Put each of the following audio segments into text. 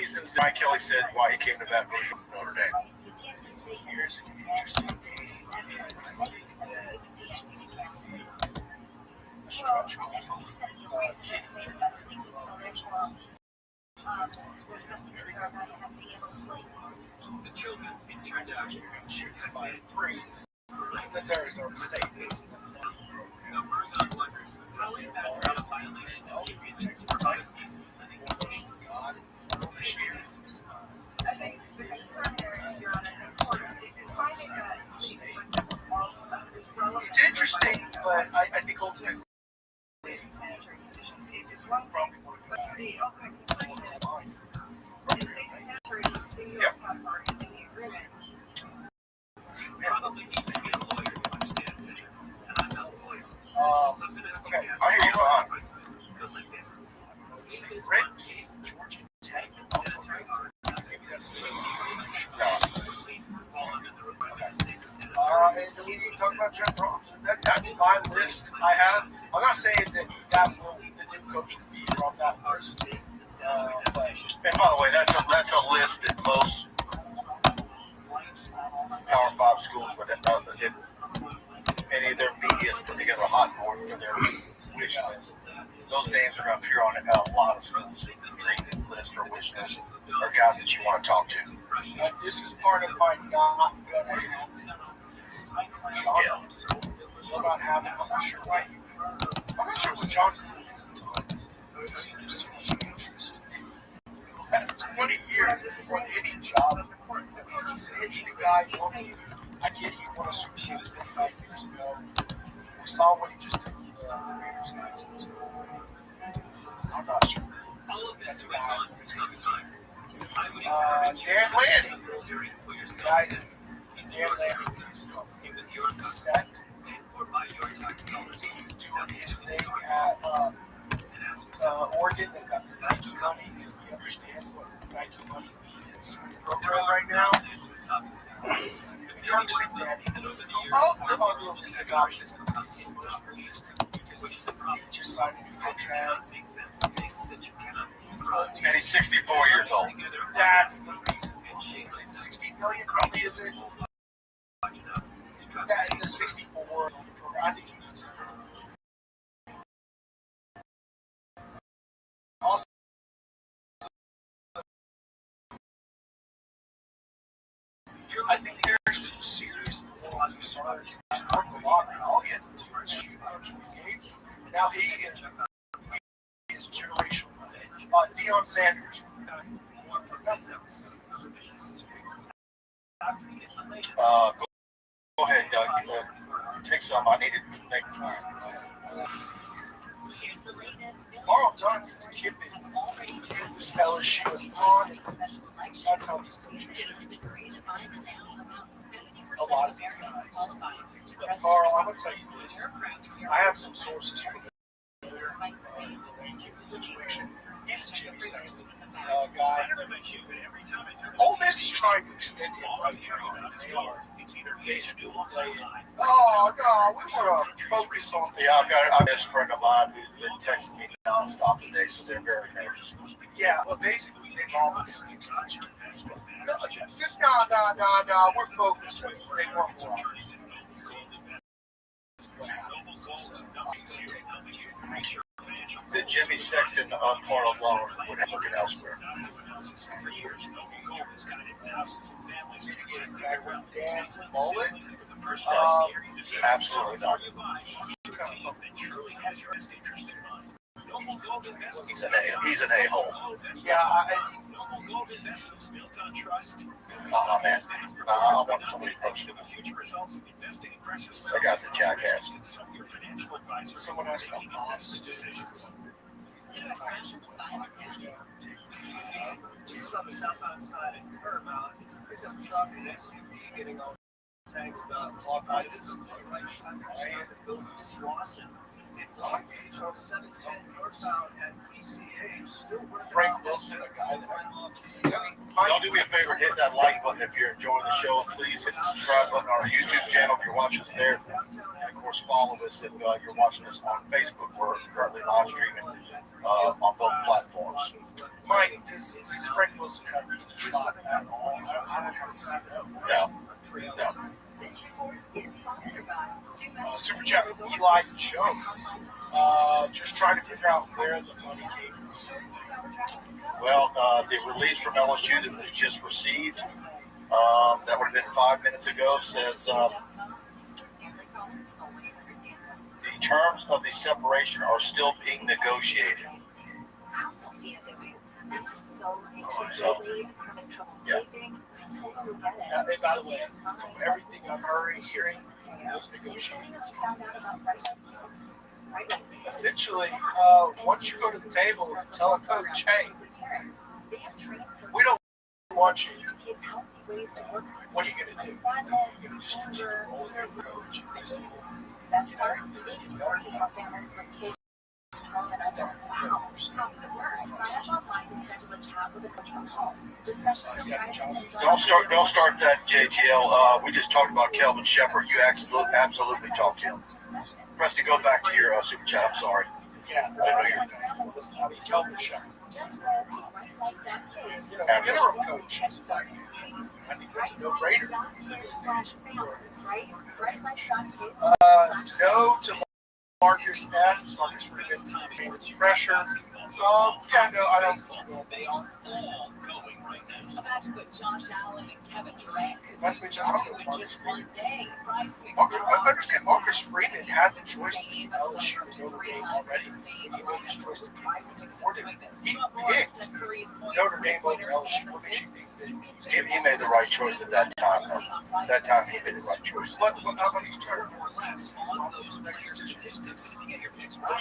reasons that Mike Kelly said why he came to Baton Rouge from Notre Dame. Here's an interesting thing. Structural There's nothing to regard about him being a slave. The children, it turned out, had been free. That's Arizona State. So Berzon wonders, how is that a violation of the agreement to provide decent living conditions? I think the concern there is, Your Honor, finding that sleep, for example, falls under relevant. It's interesting, but I think ultimately Sanitary conditions is one thing, but the ultimate conclusion is safe and sanitary was single part in the agreement. Probably needs to be a lawyer who understands it, and I'm not a lawyer. So I'm going to have to guess. I hear you fine. It goes like this. Sleep is Red one King, Georgia safe Tech, and sanitary art. maybe that's Sleep fall under the requirement of safe and sanitary. and we talk about Jeff Ross. That's my list I have. I'm not saying that the new coach will be from that list. But And by the way, that's a list that most Power 5 schools would have done. Any of their media put together a hot board for their wish list. Those names are going to appear on a lot of schools' dream list or wish list, or guys that you want to talk to. this is part of my not gonna happen. Yeah. What about having? I'm not sure why. I'm not sure what Johnson is doing. Interest. That's 20 years on any job. I mean, he's an interesting guy. I get he won a Super Bowl 25 years ago. We saw what he just did with the Raiders guys. I'm not sure. All of this went on for some time. I would Dan Lanning. hearing for yourself. Guys, Dan Lanning is It was your tax set. paid for by your tax dollars. He's doing his thing at And as for Oregon. They've got the Nike money. He understands what Nike money means in the program right now. answers, obviously. Kirk Cincinnati. All the unrealistic options are the most realistic because he just signed a new contract. Makes sense. Things that you cannot describe. And he's 64 years old. That's the reason. 60 million probably isn't. That the 64. I think he needs. Also, I think there's some serious concerns. He's worked a lot. All he had to do was shoot a bunch of games. Now he is generational. Deion Sanders. For nothing. Go ahead, Doug. Take some. I needed to make. Carl Johnson's kid this LSU was on. That's how he's going to shoot. A lot of these guys. But Carl, I'm going to tell you this. I have some sources for the situation. He's a Jimmy Sexton guy. Ole Miss is trying to extend him right now. They are basically playing. Oh, no, we want to focus on the. Yeah, I've got a best friend of mine who's been texting me nonstop today, so they're very nervous. Yeah, well, basically, they've all been doing extension. No, we're focused. They want more opportunities. What happens? So, it's going to take The Jimmy Sexton part alone would have looking elsewhere. Dan Mullen? Absolutely not. He's an a-hole. Yeah, Man. I want somebody approach him. That guy's a jackass. someone else got This is on the southbound side of Paramount. It's a pickup truck and SUV getting all tangled up. This is right side of the building Slauson. In blockage on 710 northbound at PCH. Still working Frank on Wilson, a guy that Y'all do me a favor, hit that like button if you're enjoying the show. Please hit the subscribe button on our YouTube channel if you're watching us there. And of course, follow us if you're watching us on Facebook. We're currently live streaming on both platforms. Mike, does Frank Wilson have any shot at all? I don't have to say no. No. This report is sponsored by Super Chat with Eli Jones. Just trying to figure out where the money came from. Well, the release from LSU that was just received, that would have been 5 minutes ago, says the terms of the separation are still being negotiated. How's Sophia doing? Am I so anxious lately? I'm having trouble sleeping. I totally get it. And by the way, from everything I'm already hearing, those negotiations. Essentially, once you go to the table and tell a coach, hey, we don't want you. What are you going to do? You're going to just roll your coach. Best part, it's free for families with kids. Sign up online to schedule a chat with a coach from home. The sessions are private and Don't start that, JTL. We just talked about Kelvin Shepard. You absolutely talked to him. Preston, go back to your super chat. I'm sorry. Yeah, I didn't know you were going to. I mean, Kelvin Shepard. Interim coach. I think that's a no-brainer. No to Marcus F. Marcus would have been pressure. Yeah, no, I don't think They are all going right now. Imagine what Josh Allen and Kevin Durant could That's what I don't know. do in just one day. Prize picks I understand Marcus Freeman had the choice to be LSU and Notre Dame already. He made his choice to be He picked Notre Dame over LSU. He made the right choice at that time. That time he made the right choice. What I'm just trying to Let's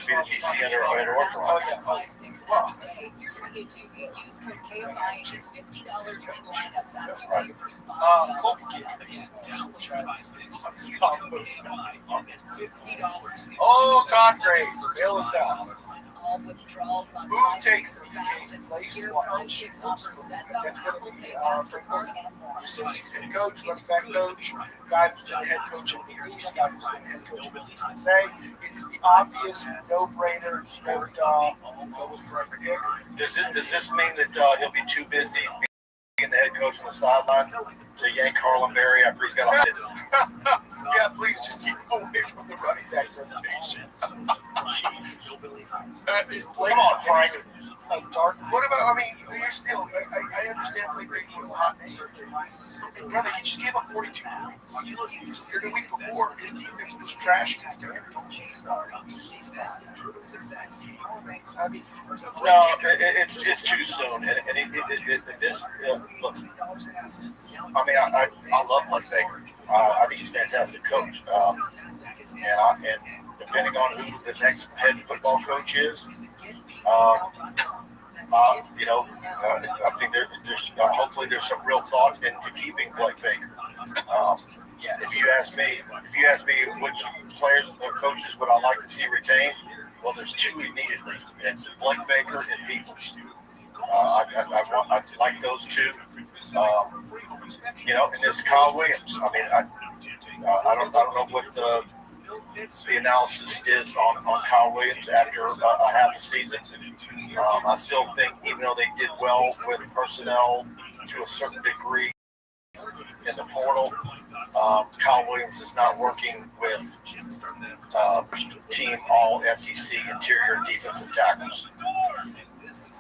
be the DC under Orthoron. Oh, yeah. Here's what you do. You use code KFI and get $50 in lineups after you pay your first $5. Colby Again, download Prize Picks. I'm Use Scott code Boots. KFI and get $50. Oh, Todd Graves, bail us out. All withdrawals on Who Prize takes Picks the are fast and place secure. watch? Prize Picks offers Venmo, That's going Apple to Pay, be MasterCard, Frank and more. assistant coach, running back coach, guy who's been head coach in the East, guy who's been head coach in the USA. It is the obvious no-brainer, straight go with forever Dick. Does this mean that he'll be too busy being the head coach on the sideline to yank Harlan Berry after he's got a hit? Yeah, please just keep away from the running back rotation. Come on, Frank. Dark. What about? I mean, here's still. I understand Blake Baker was a hot name. Hey, brother, he just gave up 42 points. The week before, his defense was trash. I mean, No, it's too soon. And this look. I mean, I love Blake Baker. I think he's a fantastic coach. And depending on who the next head football coach is, I think there's hopefully there's some real thought into keeping Blake Baker. If you ask me which players or coaches would I like to see retained, well, there's two immediately. It's Blake Baker and Beavers. I like those two. And there's Kyle Williams. I mean, I don't know what the analysis is on Kyle Williams after a half a season. I still think, even though they did well with personnel to a certain degree in the portal, Kyle Williams is not working with team all SEC interior defensive tackles.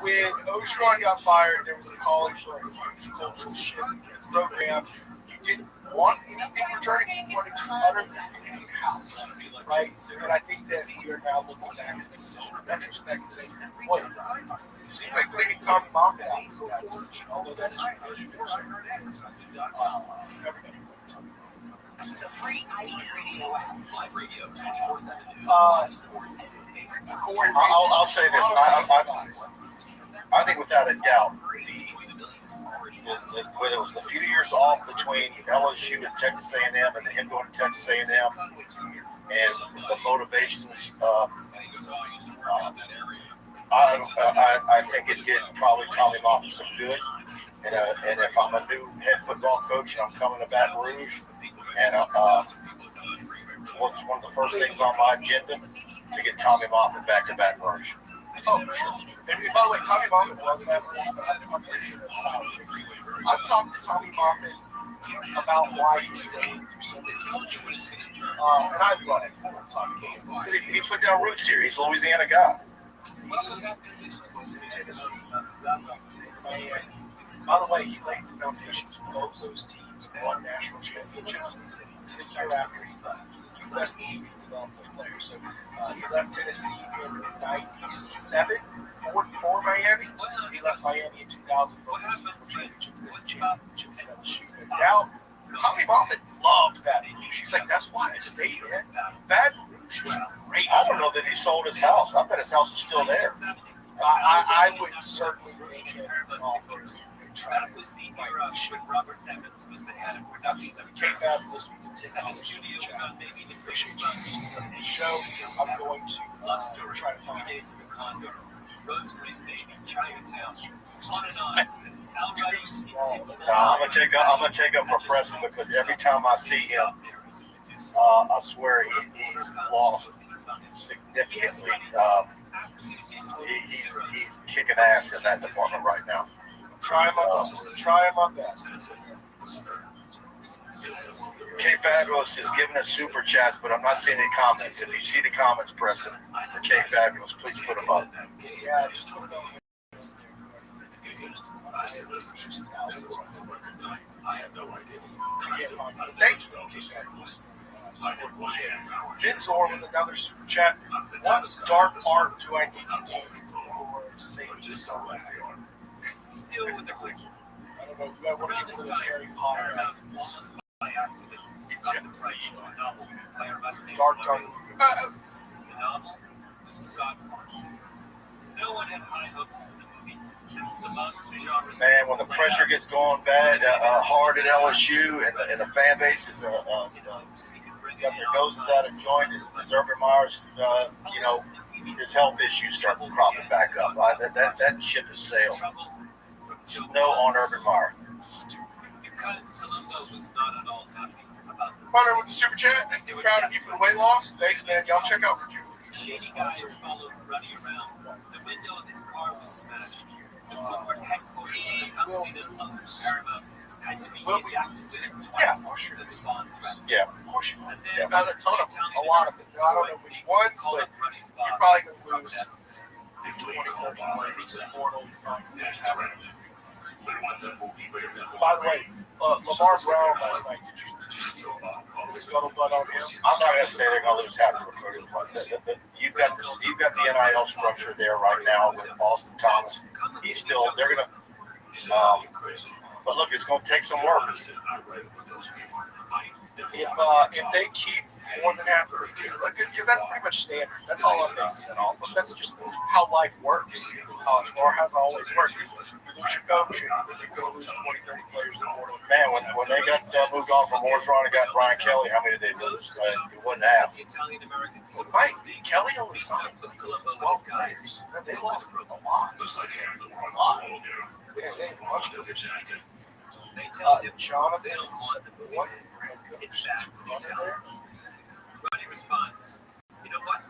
when Ogeron got fired, there was a calling for a huge cultural shift program. You didn't want anything returning. You wanted to utter the house, right? And I think that we are now looking back at the decision in retrospect and saying, what? It seems like leaving Tommy Moffitt out of that decision, although that is everybody. The free iHeartRadio app, live radio, 24/7 news. I'll say this. I think without a doubt, whether it was the few years off between LSU and Texas A&M and him going to Texas A&M and the motivations, I think it did probably Tommy Moffitt some good. And if I'm a new head football coach and I'm coming to Baton Rouge, and what's one of the first things on my agenda to get Tommy Moffitt back to Baton Rouge. Oh, for sure. And by the way, Tommy Moffitt was that one, but I'm pretty sure that's not. I've talked to Tommy Moffitt about why he stayed through so many cultures. And I've got it for Tommy Moffitt. He put down roots here. He's a Louisiana guy. Welcome back to Tennessee. By the way, he laid the foundations for both those teams won national championships the year after he left. He left the developed those players. So he left Tennessee in '97 for Miami. He left Miami in 2000 for the championships at LSU. But now, Tommy Moffitt loved Baton Rouge. He's like, that's why I stayed in. Baton Rouge was great. I don't know that he sold his house. I bet his house is still there. I would certainly make him an offer. That was the era when Robert Evans was the head of production. K-Fab listening to And the studio was on maybe the Appreciate Christmas you. Show, I'm going to try to 3 find days of the Condor, Rosemary's Baby, Chinatown, on and on. Al Rice, I'm gonna take up for Preston because every time I see him, I swear he's lost significantly. He's kicking ass in that department right now. try my best. K Fabulous is giving us super chats, but I'm not seeing any comments. If you see the comments, Preston, for K Fabulous, please put them up. Yeah, just put it on. I have no idea. Thank you, K-Fabulous. Vince Orr with another super chat. What dark art do I need to do for Sage? still with the roots. I don't know. You want to get into those Harry Potter Paramount, almost by accident, got the rights to a novel by a West dark. The novel was The Godfather. No one had high hopes for the movie since the monster genre. Man, when the pressure gets going bad, hard at LSU, and the fan base is got their noses out of joint, as Urban Meyer's, his health issues start cropping back up. That ship has sailed. No on Urban Meyer. Because Columbo was not at all happy about the Hunter with the super chat. Proud of you for the weight loss. Thanks, man. Y'all check out for shady guys followed Ruddy around. The window of his car was smashed. The corporate headquarters of the company that owned Paramount had to be adapted to it twice because of bomb threats. Yeah. And then a ton of them. A lot of them. I don't know which ones, but you're probably going to lose 20, 30 players to the portal. By the way, Lamar Brown last night, did you see the scuttlebutt on him? I'm not going to say they're going to lose half the recruiting, but you've got the NIL structure there right now with Austin Thomas. They're going to, but look, it's going to take some work. If they keep more than half the recruiting, because that's pretty much standard. That's all I'm basing it off of. That's just how life works in college. Or has always worked. You lose your coach, you're going to lose 20, 30 players in the portal. Man, when they got moved on from Orgeron and got Brian Kelly, how many did they lose? It wasn't half. Right. Kelly only signed 12 players. They lost a lot. A lot. Yeah, they had a bunch of good. Jonathan, what head coach? Ruddy responds, you know what?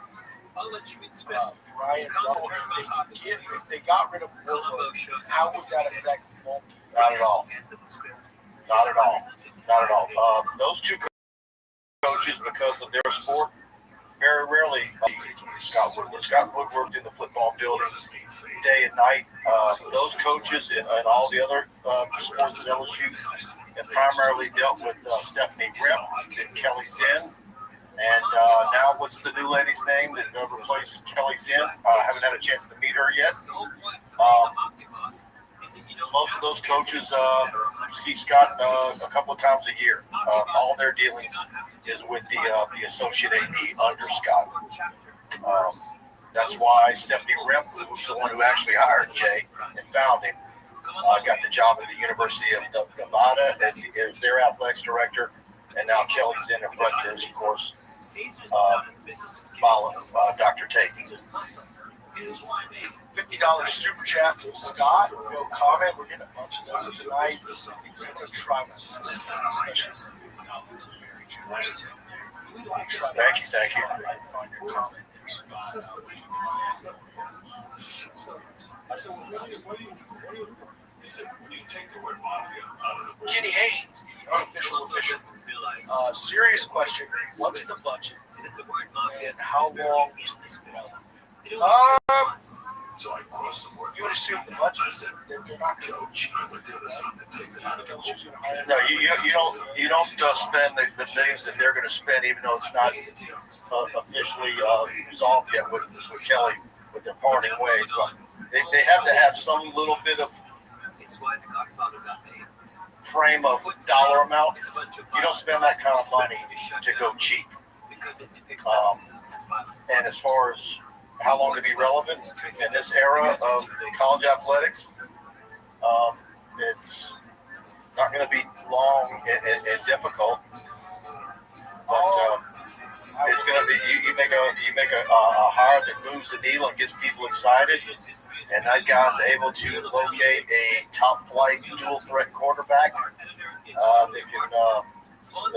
I'll let you expect. Ryan, if they got rid of Woodward, how would that affect Mulkey? Not at all. Not at all. Not at all. Those two coaches, because of their sport, very rarely Scott Woodward. Scott Woodward in the football building day and night. Those coaches and all the other sports at LSU have primarily dealt with Stephanie Grimm and Kelly Zinn. And now, what's the new lady's name that replaced Kelly Zinn? I haven't had a chance to meet her yet. Most of those coaches see Scott a couple of times a year. All their dealings is with the associate AD under Scott. That's why Stephanie Grimm, who's the one who actually hired Jay and found him, got the job at the University of Nevada as their athletics director. And now Kelly Zinn of Rutgers, of course, following Dr. Tate. $50 super chat from Scott. No comment. We're getting a bunch of those tonight. I'm going to try my best, especially Thank you. I said, well, what do you He said, would you take the word mafia out of the word? Kenny Haynes, the unofficial official. Serious question. What's the budget? And how long to develop? So I crossed the word. You would assume the budget. They're not going to I would do this. I'm going to take this out of the word. No, you don't spend the things that they're going to spend, even though it's not officially resolved yet with Kelly with their parting ways. But they have to have some little bit of frame of dollar amount. You don't spend that kind of money to go cheap. And as far as how long to be relevant in this era of college athletics, it's not going to be long and difficult. But it's going to be you make a hire that moves the needle and gets people excited, and that guy's able to locate a top flight dual threat quarterback that can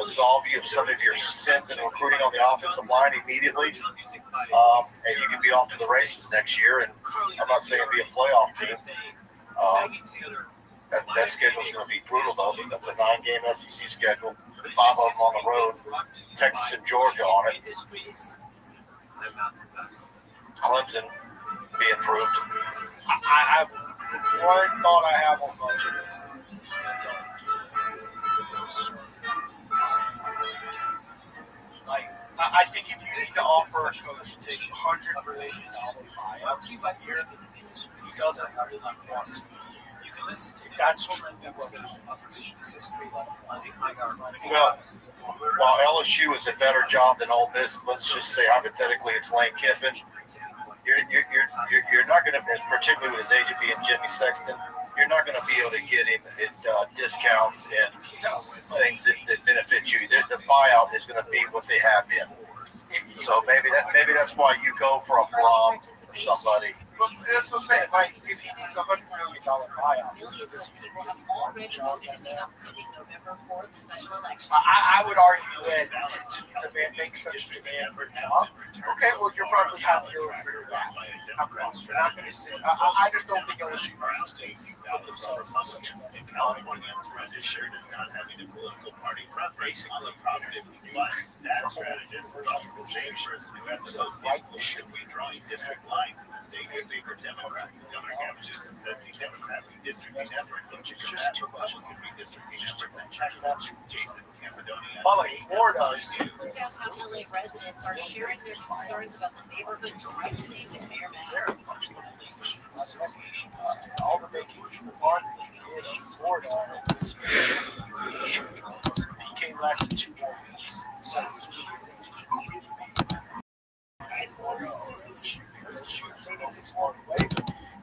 absolve you of some of your sins in recruiting on the offensive line immediately, and you can be off to the races next year. And I'm not saying be a playoff team. That schedule is going to be brutal, though. That's a 9-game SEC schedule, 5 of them on the road, Texas and Georgia on it. Clemson being proved. I have one thought I have on budget. Like, I think if you need to offer a coach $200 million buyout a year, he doesn't really want. That's truly what he's Well, while LSU is a better job than Ole Miss, let's just say hypothetically it's Lane Kiffin. You're not going to, particularly with his agent being Jimmy Sexton, you're not going to be able to get him discounts and things that benefit you. The buyout is going to be what they have been. So maybe that's why you go for a Blom or somebody. But that's what I'm saying. Like, if he needs $100 million buyout, Millions of people have already voted in the upcoming November 4th special election. I would argue that to demand, make such a demand for a job, okay, well, you're probably happier with that. You're not going to say, I just don't think LSU needs to put themselves in such a thing. California registered as not having a political party preference on the property, but that strategist is also the same person who had the most influence in drawing district lines in the state in favor of Democrats. Governor Gavich's says the Democrat redistricting effort is just too much. Redistricting efforts in Texas, Jason Campidonia. Florida is. Downtown LA residents are sharing their concerns about the neighborhood threatening with Mayor Matt. All the making one in Florida. PK lasted 2 more weeks. So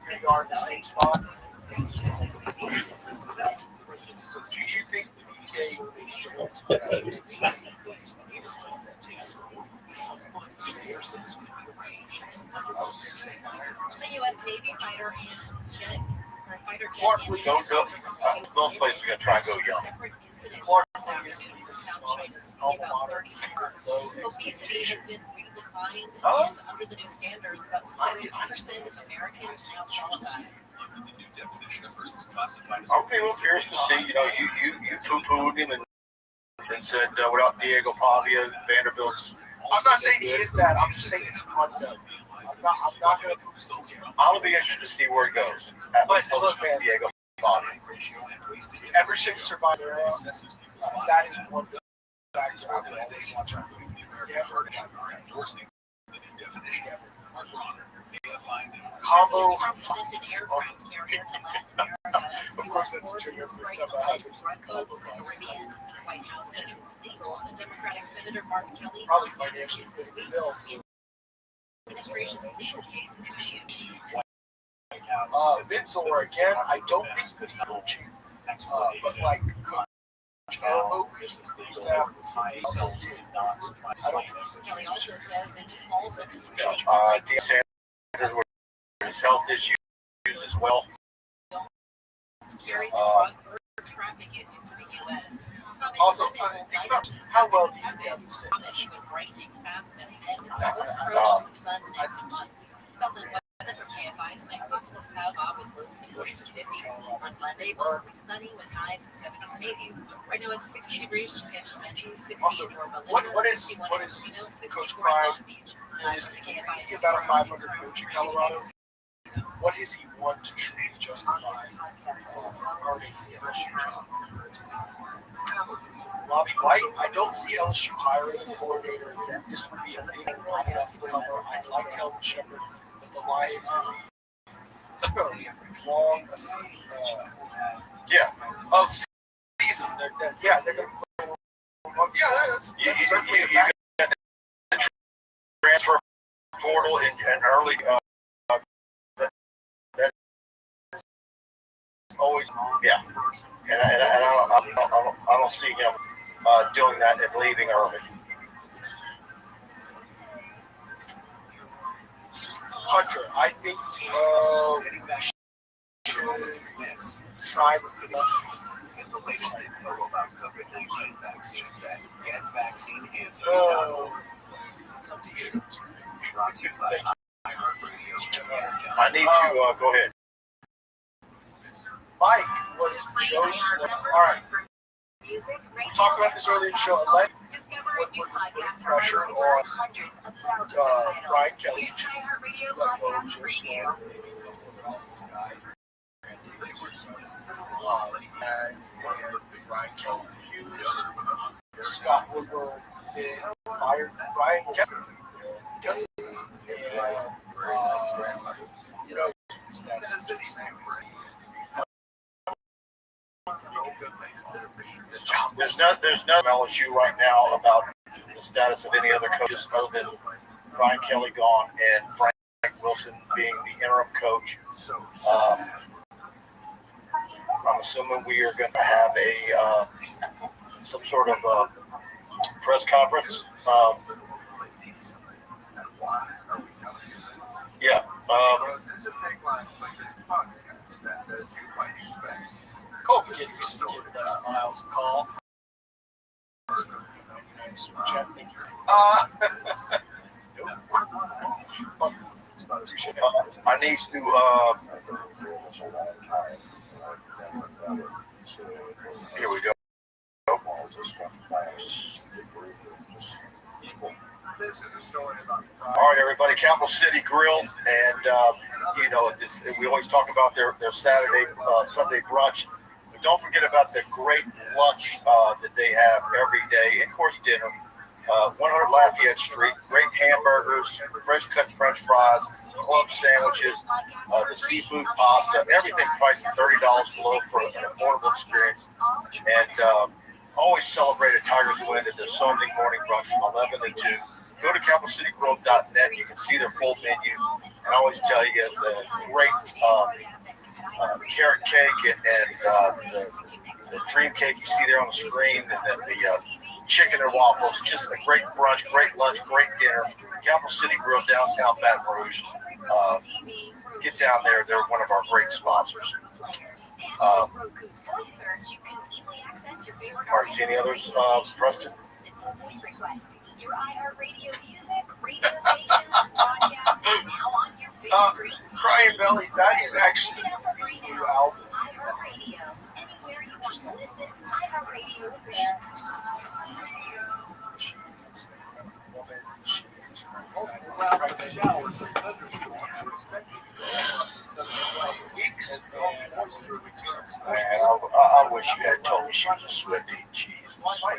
here you are in the same spot. Do you think The U.S. Navy fighter Clark, those places are going to try and go young. Clark Obesity has been redefined, and under the new standards, about 70% of Americans now qualify. Okay, well, curious to see. You poo-pooed him and said without Diego Pavia, Vanderbilt's. I'm not saying he is bad. I'm just saying it's unknown. I'm not going to. I'll be interested to see where it goes. At least Look, man, Diego Pavia. Ever since Survivor era, that is one factor I would always watch out for. Yeah, I've heard Endorsing the new definition of runner. Combo. Of course, that's true. Codes in the Caribbean. White House says legal. The Democratic Senator Mark Kelly Probably tells financially this fit week the bill. the administration's legal case is disputed. Midsor again. I don't think the team will change. But like Coach Elmo used to have hustle too. I don't think Kelly also says it's also disputed. Deion Sanders with his health issues as well. Carry the drug or traffic it into the U.S. Also, think about how well the U.S. is Fast ahead. First approach to the sun next month. Southern from KFI tonight, possible cloud off with lows in the 40s and 50s. On Monday, mostly sunny with highs in 70s and 80s. Right now it's 60 degrees in San Clemente, 60 Also, in Norma what Linda, is 61 in Coach Encino, 64 in Prime? Long Beach. Now Is from the KFI he about a 500 coach in Colorado? What is he want to truly justify earning the LSU job? Robbie White, I don't see LSU hiring a coordinator. This would be a big enough cover. I like Kelvin Shepard, but the Lions are long. Yeah. Oh, season. They're going to. Yeah, that's certainly a fact. Transfer portal and early. That's always, yeah. And I don't see him doing that and leaving early. Hunter, I think try with And the latest info about COVID-19 vaccines at getvaccineanswers.org. It's up to you. Brought to you by iHeartRadio. I need to go ahead. Mike was Joe Smith. All right. We talked about this earlier in the show. What was pressure on Brian Kelly to let go of Joe Smith. And Brian Kelly refused. Scott Woodward fired Brian Kelly because of it. There's no LSU right now about the status of any other coaches other than Brian Kelly gone and Frank Wilson being the interim coach. I'm assuming we are going to have a some sort of press conference. Yeah. Colby gets Miles a call. I need to. Here we go. All right, everybody, Capital City Grill, and we always talk about their Saturday, Sunday brunch. But don't forget about the great lunch that they have every day, and of course dinner. 100 Lafayette Street, great hamburgers, fresh cut French fries, club sandwiches, the seafood pasta, everything priced at $30 below for an affordable experience. And always celebrate a Tigers win at their Sunday morning brunch from 11 to 2. Go to capitalcitygrove.net. You can see their full menu. And I always tell you the great carrot cake and the dream cake you see there on the screen, and then the chicken and waffles. Just a great brunch, great lunch, great dinner. Capital City Grill, downtown Baton Rouge. Get down there. They're one of our great sponsors. Are there any others, Preston? Your iHeartRadio music, radio station, podcasts, now on your big screens. Crying Belly, that is actually a new album. iHeartRadio. Anywhere you want to listen, iHeartRadio is there. Multiple rounds of showers and thunderstorms are expected to Weeks. Man, I wish you had told me she was a Swiftie. Jesus. Like,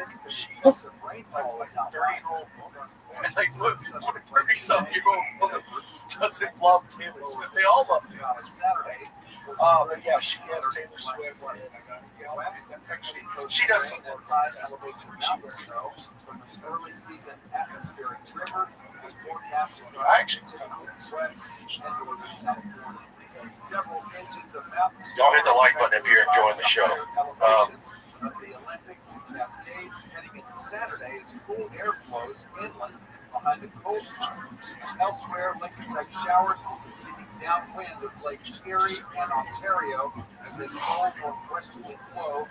look, 30-something-year-old doesn't love Taylor Swift. They all love Taylor Swift. But yeah, she loves Taylor Swift. She does some work. Early season atmospheric river is forecast to Actually, several inches of atmosphere. Y'all hit the like button if you're enjoying the show. Elevations of the Olympics and Cascades heading into Saturday as cool air flows inland behind the cold front. Elsewhere, Lincoln-type showers will continue downwind of Lakes Erie and Ontario as this cold northwesterly flow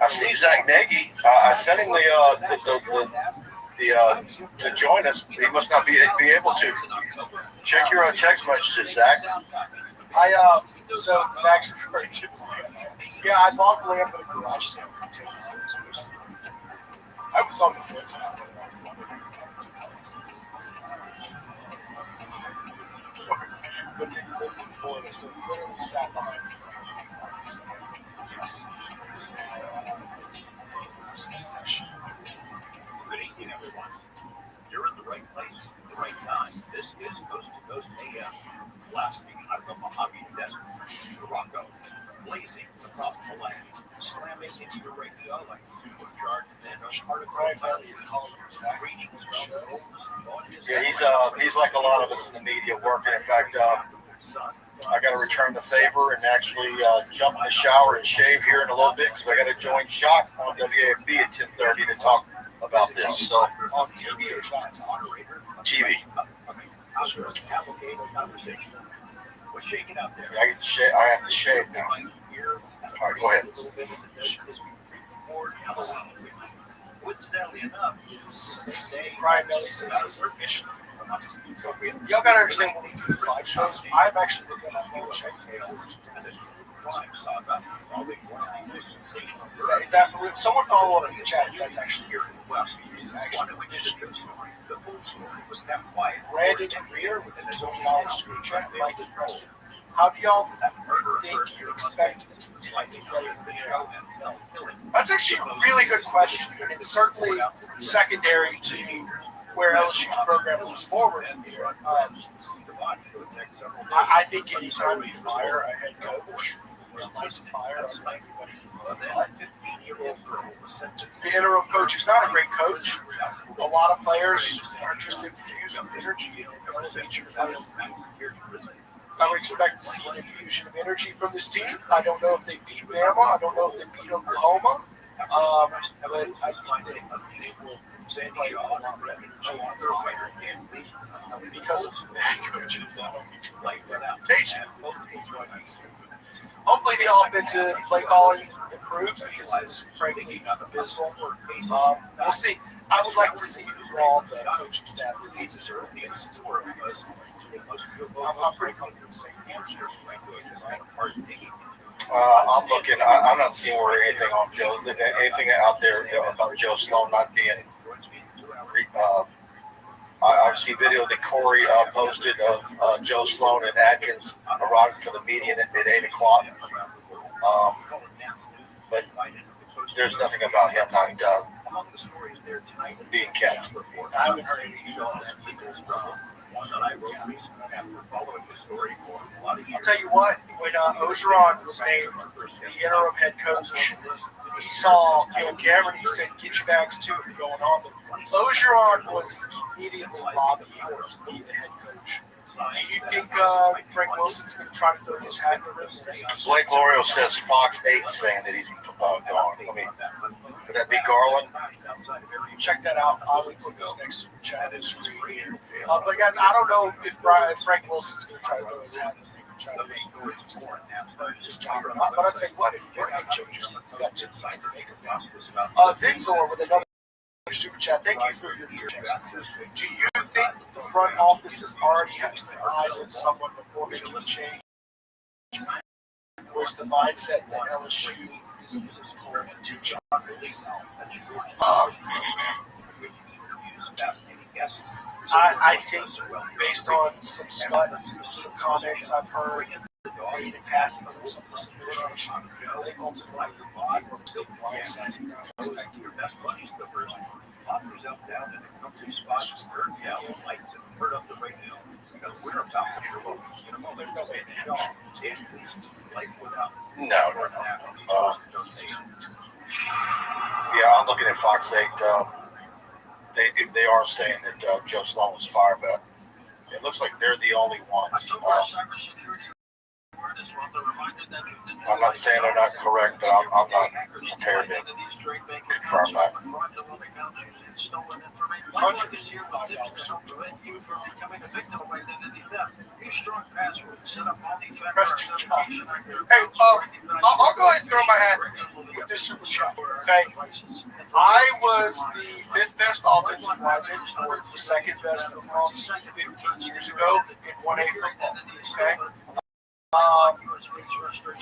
I see Zach Nagy. I sent him to join us. He must not be able to. Check your text messages, Zach. So Zach's referring to. Yeah, I bought land at a garage sale. I was on the fence. But they lived in Florida, so literally sat behind me for 8 months. Yes. Possession. Good evening, everyone. You're in the right place, the right time. This is Coast to Coast AM, blasting out of the Mojave Desert, Morocco, blazing across the land, slamming into your radio like supercharged and Brian Bailey is calling Zach. Yeah, he's like a lot of us in the media working. In fact, I got to return the favor and actually jump in the shower and shave here in a little bit because I got to join Shock on WAFB at 10:30 to talk about this. So On TV or Shock? TV. What's shaking out there? I have to shave now. All right, go ahead. Coincidentally enough, Brian Bailey says he's efficient. So y'all gotta understand when we do these live shows, I'm actually looking at my phone check. Is that for real? Someone follow up in the chat if that's actually here. Is actually Brandon Greer with a $20 super chat. Mike and Preston. How do y'all think you expect the team to play from here? That's actually a really good question, and it's certainly secondary to where LSU's program moves forward from here. I think anytime you fire a head coach, it lights a fire on everybody's butt. The interim coach is not a great coach. A lot of players are just infused with energy and elevate your level. I would expect to see an infusion of energy from this team. I don't know if they beat Bama. I don't know if they beat Oklahoma. But I think they will play a lot of energy because of the head coaches. I don't like their reputation. Hopefully the offensive play calling improves because it was frankly abysmal. We'll see. I would like to see who all the coaching staff is. I'm pretty comfortable saying I'm looking. I'm not seeing where anything on Joe. Anything out there about Joe Sloan not being. I see video that Corey posted of Joe Sloan and Atkins arriving for the meeting at 8 o'clock. But there's nothing about him not being kept. I haven't heard anything about that. I'll tell you what, when Ogeron was named the interim head coach, he saw Cam Cameron, he said, get your bags too, you're going on. But Ogeron was immediately lobbying to be the head coach. Do you think Frank Wilson's going to try to throw his hat in the ring? Blake Lorio says Fox 8 saying that he's gone. Would that be Garland? Check that out. I would put this next super chat in screen here. But guys, I don't know if Frank Wilson's going to try to throw his hat in the ring and try to make moves or his job or not. But I'll tell you what, if you're going to make changes, you got 2 weeks to make them. Tinslor with another super chat. Thank you for your questions. Do you think the front office has already has their eyes on someone before making a change? Or is the mindset that LSU is going to change itself? I think based on some comments I've heard made in passing from some of this administration, I think ultimately they were still blindsided and not expecting your best buddies the first down in the country spot, just lights and turn up the radio. Because we're about to hear what there's no way to have life without. No. Yeah, I'm looking at Fox 8. They are saying that Joe Sloan was fired, but it looks like they're the only ones. I'm not saying they're not correct, but I'm not prepared to confirm that. Hey, I'll go ahead and throw my hat put this in the chat. Okay, I was the 5th best offensive lineman for the 2nd best football team 15 years ago in 1A football. Okay,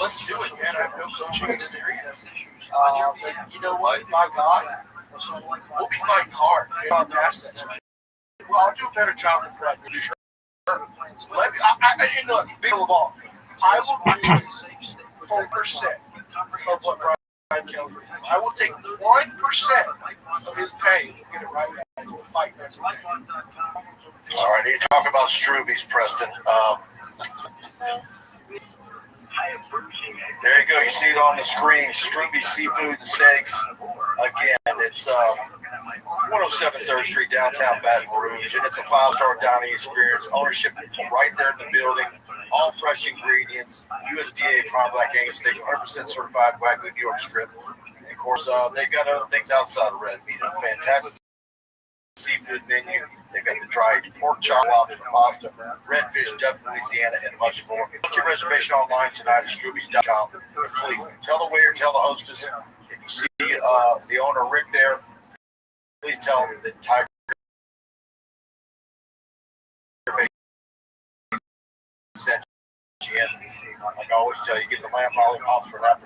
let's do it, man. I have no coaching experience. But you know what? My God, we'll be fighting hard in our past that time. Well, I'll do a better job than Brad. Sure. Let me. And look, big of all, I will do 4% of what Brian Kelly did. I will take 1% of his pay and get it right back. We'll fight every day. All right, he's talking about Struby's, Preston. There you go. You see it on the screen. Struby Seafood and Steaks. Again, it's 107 3rd Street, downtown Baton Rouge, and it's a 5-star dining experience. Ownership right there in the building. All fresh ingredients. USDA prime black Angus steak, 100% certified Wagyu New York strip. And of course, they've got other things outside of red meat. It's a fantastic seafood menu. They've got the dried pork chop, lobster, pasta, redfish, duck, Louisiana, and much more. Book your reservation online tonight at Strubys.com. Please tell the waiter, tell the hostess. If you see the owner Rick there, please tell him that Tiger sent you in. Like I always tell you, get the lamb lollipops for that.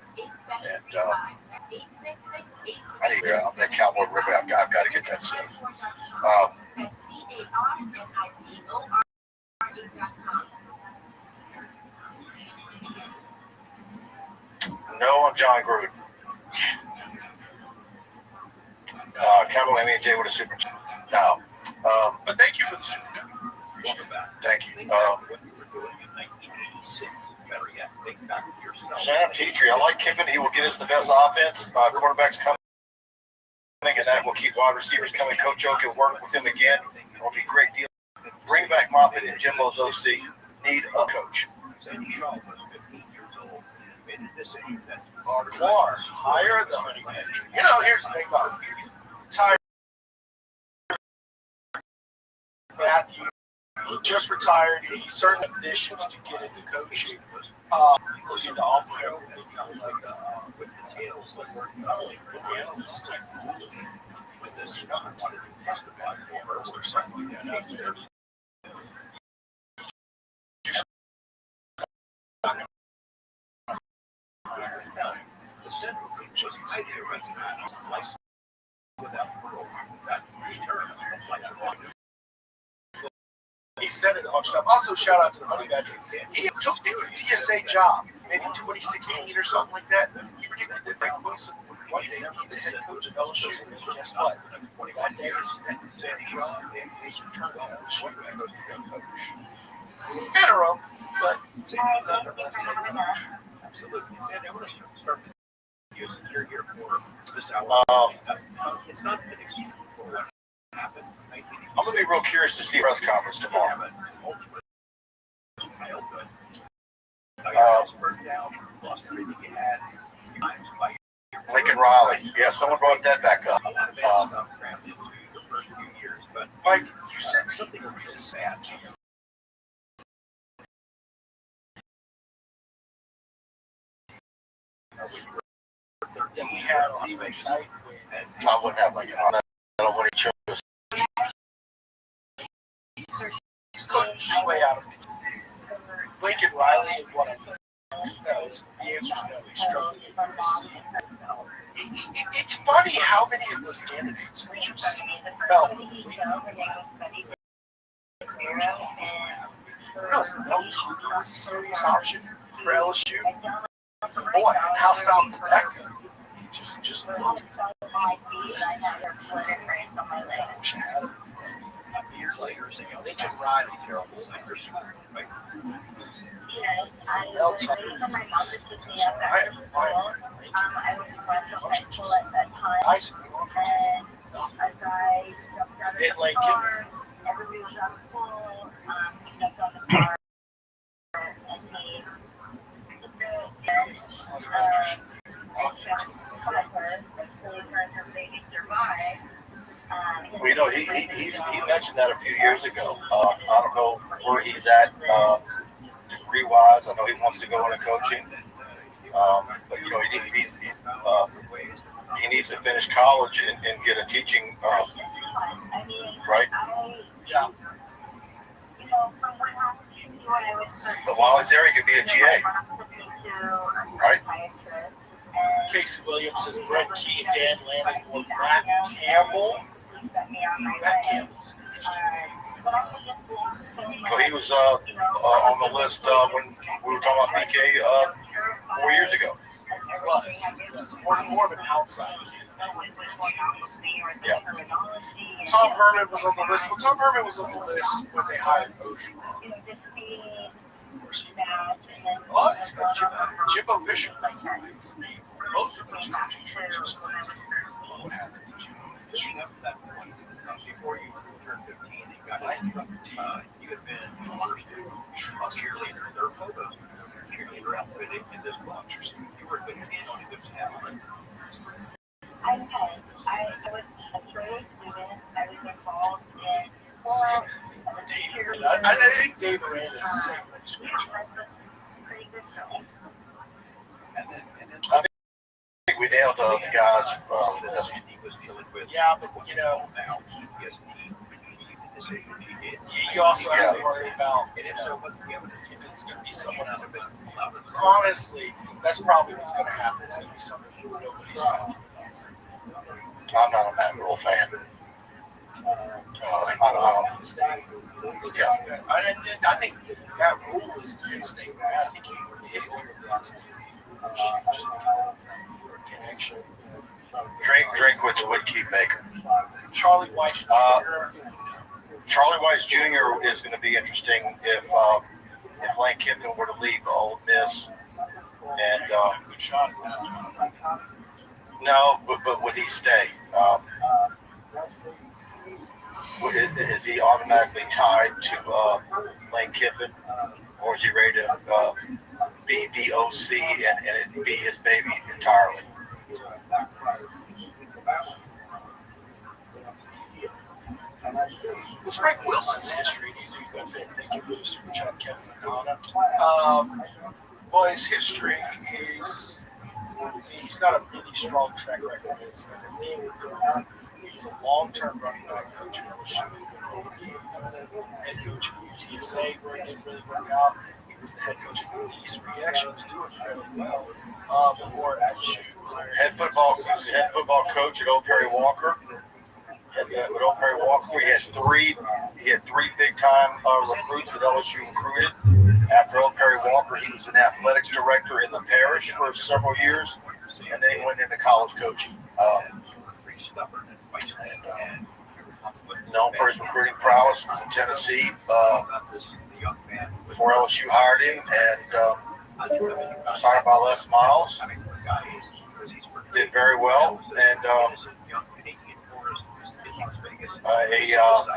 And I need that cowboy rib. I've got to get that soon. No, I'm John Gruden. Cowboy M&J with a super chat. No. But thank you for the super chat. Thank you. Shannon Petrie, I like Kiffin. He will get us the best offense. Quarterbacks coming, and that will keep wide receivers coming. Coach O can work with him again. It will be a great deal. Bring back Moffitt and Jimbo's OC. Need a coach. Clark, hire the honey badger. You know, here's the thing about Tyler Matthew. He just retired. He certainly had conditions to get into coaching. Looking to offer him like with the tails, like analyst type with this or something like that out there. The central team just he said it a bunch of times. Also, shout out to the Honey Badger. He took me to a TSA job, maybe 2016 or something like that. He predicted that Frank Wilson would one day be the head coach of LSU. And guess what? That day is today. He's returned to LSU as the head coach. Interim, but nonetheless head coach. Absolutely. Sandy, I want to start with you since you're here for this hour. It's not an excuse for what happened. I'm going to be real curious to see a press conference tomorrow. Lincoln Riley. Yeah, someone brought that back up. Mike, you said something really sad. That we had on the website. I wouldn't have Lincoln Riley. I don't want to chose. He's coaching his way out of it. Lincoln Riley and what I think. The answer is no. He's struggling at USC. It's funny how many of those candidates we just felt. Mel Tucker was a serious option for LSU. Boy, how sound did that go? Just look. Years later, Lincoln Riley here on the Lakers. Mel Tucker. In Lincoln. Well, you know, he mentioned that a few years ago. I don't know where he's at degree-wise. I know he wants to go into coaching. But you know, he needs to finish college and get a teaching, right? Yeah. But while he's there, he could be a GA, right? Casey Williams says Brett Key, Dan Lanning, or Matt Campbell. Matt Campbell's interesting. So he was on the list when we were talking about BK 4 years ago. He was. More of an outside kid. Yeah. Tom Herman was on the list. Well, Tom Herman was on the list when they hired Ocean. What? Jimbo Fisher. Both of those coaches. What happened to Jimbo Fisher? Before you turned 15, you got you had been a cheerleader. There were photos of your cheerleader outfit in this box. You were a good kid on this talent. I was a trade student. I was involved in four. I think Dave Aranda is the same description. I think we nailed the guys. Yeah, but you know, you also have to worry about if it's going to be someone out of it. Honestly, that's probably what's going to happen. It's going to be something nobody's talking about. I'm not a Matt Rule fan. I don't understand. Yeah. I think that Rule is against Dave. I think he would hit it here last night. Just because of the connection. Drink with Woodkey Baker. Charlie Weiss Jr. Charlie Weiss Jr. is going to be interesting if Lane Kiffin were to leave Ole Miss. And good shot at that. no, but would he stay? Is he automatically tied to Lane Kiffin, or is he ready to be the OC and it be his baby entirely? With Frank Wilson's history, he's a good fit. Thank you for the super chat, Kevin Madonna. Well, his history is he's got a really strong track record. He's a long-term running back coach at LSU. Head coach at UTSA, where it didn't really work out. He was the head coach at the East. He actually was doing fairly well before LSU. Head football coach at Old Perry Walker. With Old Perry Walker, he had three big-time recruits that LSU recruited. After Old Perry Walker, he was an athletics director in the parish for several years, and then he went into college coaching. Known for his recruiting prowess, was in Tennessee before LSU hired him, and was hired by Les Miles. Did very well, and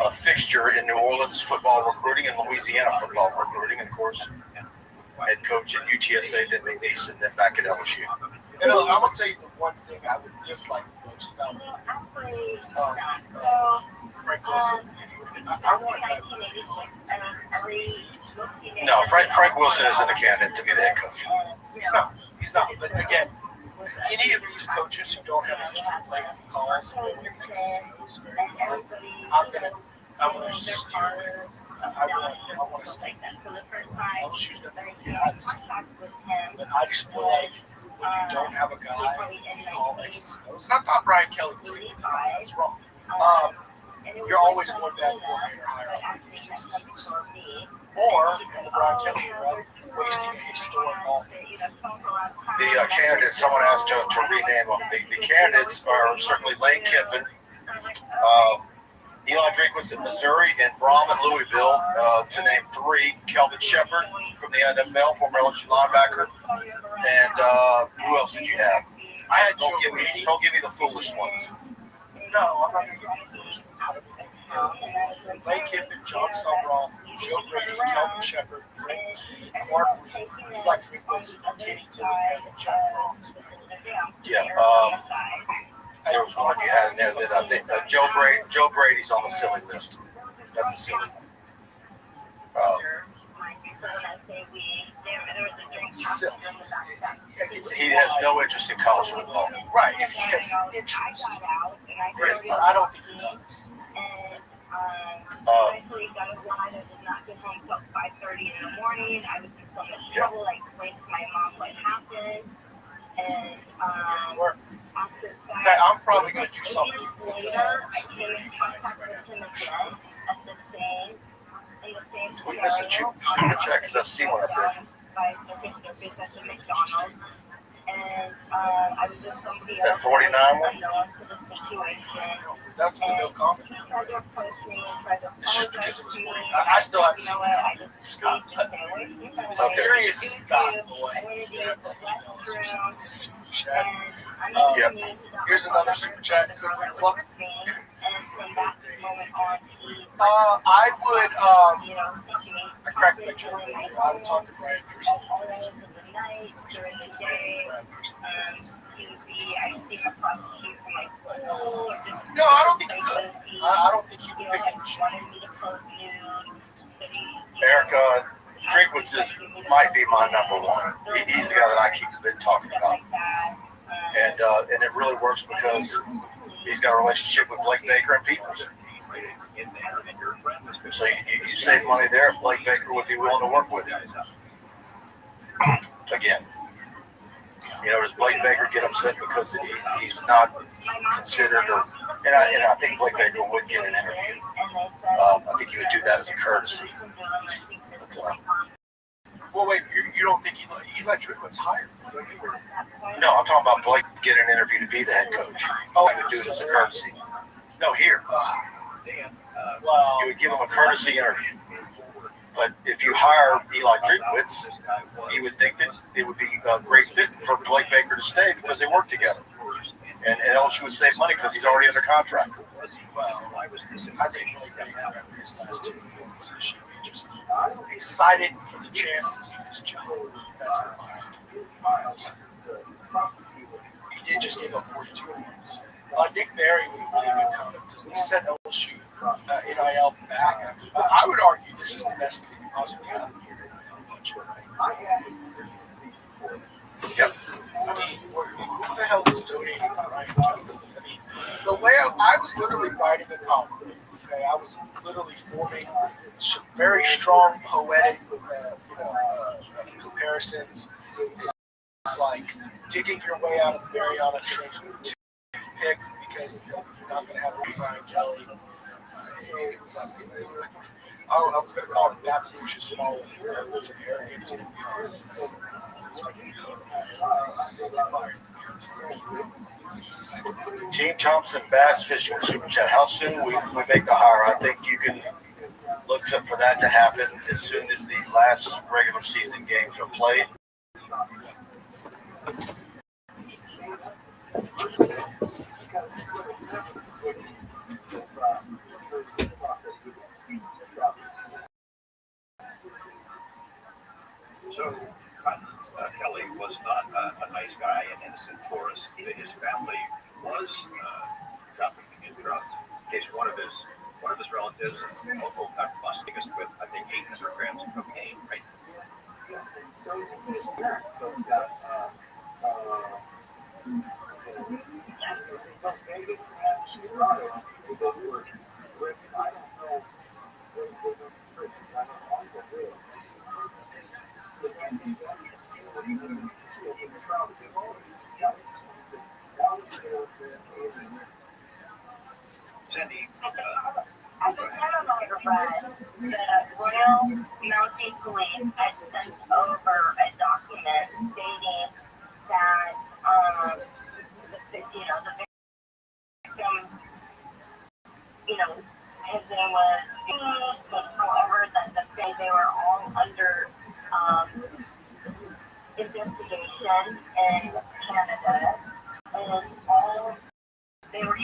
a fixture in New Orleans football recruiting and Louisiana football recruiting, and of course, head coach at UTSA, then McNeese, and then back at LSU. And I'm going to tell you the one thing I would dislike most about Frank Wilson. I want to No, Frank Wilson isn't a candidate to be the head coach. He's not. But again, any of these coaches who don't have a history of playing calls and nobody makes these very well, I'm gonna steer with. I want to stay. LSU's going to be out of this. But I just feel like when you don't have a guy who call X's and O's, and I thought Brian Kelly was going to be the guy. I was wrong. You're always one bad coordinator higher up for 66. Or, in the Brian Kelly era, wasting a historic offense. The candidates, someone has to rename them. The candidates are certainly Lane Kiffin, Eli Drinkwitz in Missouri, and Brom at Louisville, to name three. Kelvin Shepard from the NFL, former LSU linebacker. And who else did you have? Don't give me the foolish ones. No, I'm not going to give you the foolish ones. Lane Kiffin, John Sumrall, Joe Brady, Kelvin Shepard, Drake Key, Clark Lee, Eli Drinkwitz, Kenny Dillingham, and Jeff Ross. Yeah, there was one you had in there that I think Joe Brady's on the silly list. That's a silly one. Silly. He has no interest in college football. Right, if he has interest. I don't think he does. I actually got a ride. I did not get home until 5:30 in the morning. I was in so much trouble. I explained to my mom what happened. And after In that, fact, I'm probably going to do 8 something. years later, I came in contact with him again at the same, in the same We missed a super check because I've seen one of those. by the business at McDonald's. And I was with somebody That else 49 one? unknown to the situation. That's the no comment. He tried to approach me and tried to It's just because apologize it was to me. 49. I still haven't You seen know what? I it. just Scott. just stay away from him. Mysterious Scott boy. I went to use the restroom. Super chat. And I'm Yep. me, Here's another super chat. Could we plug? and from that moment on, he, I would, you know, I cracked the picture. I would talk to Brian all personally. hours of the night, during the day. He would be, I see him across the street from my school. Or just No, I don't think he could. I don't think he you would know, pick like and choose. wanted me to close noon. But he, Eric, Drinkwitz might be my number one. He's the guy that I keep been talking stuff about. like that. And it really works because he's got a relationship with Blake Baker and Peoples. So you save money there if Blake Baker would be willing to work with you. Again, you know, does Blake Baker get upset because he's not considered, and I think Blake Baker would get an interview. I think you would do that as a courtesy. But, Well, wait, you don't think he's like Drinkwitz hired? no, I'm talking about Blake getting an interview to be the head coach. Oh, he would do it as a courtesy. No, here. Well, You would give him a courtesy interview. But if you hire Eli Drinkwitz, you would think that it would be a great fit for Blake Baker to stay because they work together. And LSU would save money because he's already under contract. well, I think Blake Baker after his last 2 performances should be just excited for the chance to keep his job. That's what he did just give up 42 points. Nick Berry would be a really good comment because they set LSU NIL back after that. I would argue this is the best thing possibly happened here. Yep. I mean, who the hell is donating to Ryan Kelly? I mean, the way I was literally writing a column. Okay, I was literally forming some very strong poetic, comparisons. It's like digging your way out of the Mariana Trench with a toothpick because you're not going to have Ryan Kelly. It was I was going to call it that Lucius following to arrogance and incompetence. Team Thompson Bass Fishing Super Chat. How soon we make the hire? I think you can look for that to happen as soon as the last regular season games are played. So Kelly was not a nice guy, an innocent tourist. His family was trafficking in drugs. In case one of his relatives got busted with, I think, 800 grams of cocaine. Right? Sandy, At the time of my arrest, the Royal Mounted Police had sent over a document stating that, the victim, his name was Steve, but however, that they were all under, investigation in Canada, and all they were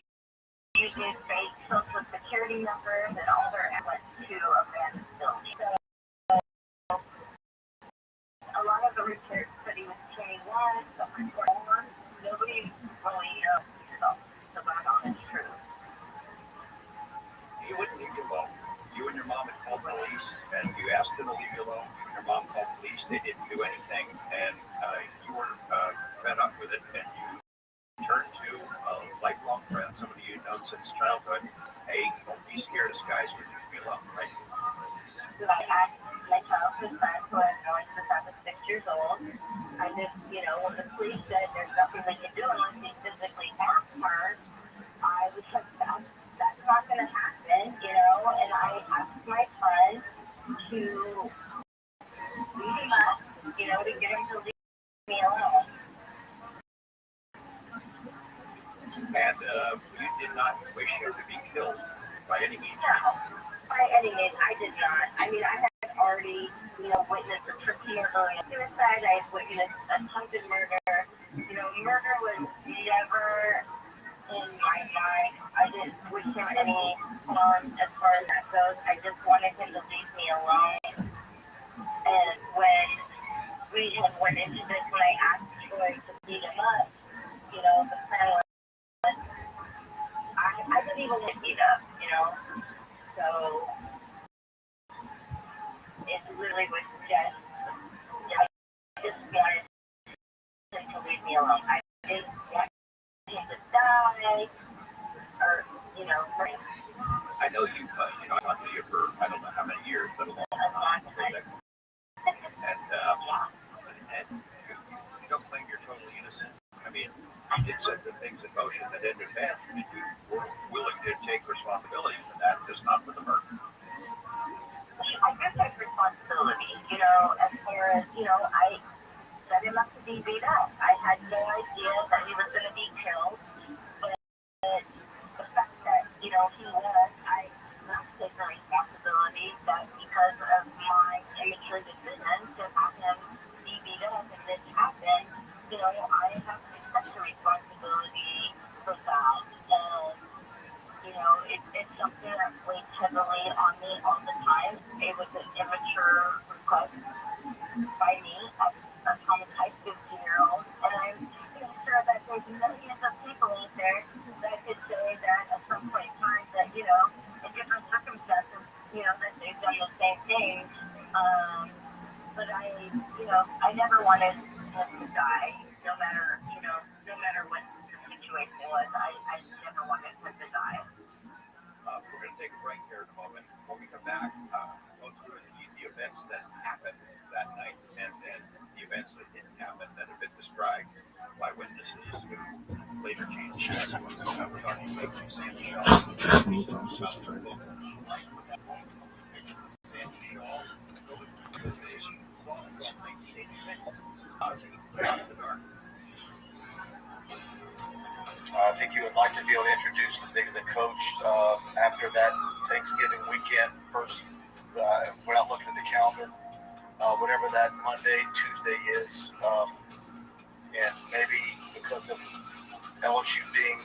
using fake social security numbers and all their went to abandoned buildings. So a lot of the research that he was 21, some report over, nobody really knows the right honest truth. you wouldn't leave you alone. You and your mom had called police, and you asked them to leave you alone. You and your mom called police. They didn't do anything, and you were known since childhood, hey, don't be scared of skies or just be alone, right? So I asked my childhood friend who I've known since I was 6 years old. I just, when the police said there's nothing they can do unless they physically ask her, I was like, that's not going to happen, and I asked my friend to leave him up, to get him to leave me alone. And you did not wish him to be killed by any means. No, by any means, I did not. I mean, I had already, witnessed a tricky murder and suicide. I had witnessed attempted murder. Murder was never in my mind. I didn't wish him any harm as far as that goes. I just wanted him to leave me alone. And when we had went into this, when I asked Troy to beat him up, the plan was, I didn't even want to beat up, So it literally was just, I just wanted him to leave me alone. I didn't want him to die, or, I know you, I talked to you for I don't know how many years, but a long time. And you don't claim you're totally innocent. I mean, you did set the things in motion that ended bad. You were willing to take responsibility for that, just not for the murder. I guess I take responsibility, as far as, I set him up to be beat up. I had no idea that he was going to be killed, but the fact that, he was, I not take the responsibility that because of my immature decision to have him be beat up and this happened, I have to accept the responsibility for that. And, it's something that weighs heavily on me all the time. It was an immature request by me as a traumatized 15-year-old. And I'm sure that there's millions of people out there that could say that at some point in time that, in different circumstances, that they've done the same thing. But I never wanted him to die, no matter what the situation was. I never wanted him to die. We're going to take a break here in a moment. When we come back, go through the events that happened that night and then the events that didn't happen that have been described by witnesses who later changed the testimony. We're talking about Sandy Shaw. Sandy Shaw. I think you would like to be able to introduce the coach after that Thanksgiving weekend. First, without looking at the calendar, whatever that Monday, Tuesday is, and maybe because of LSU being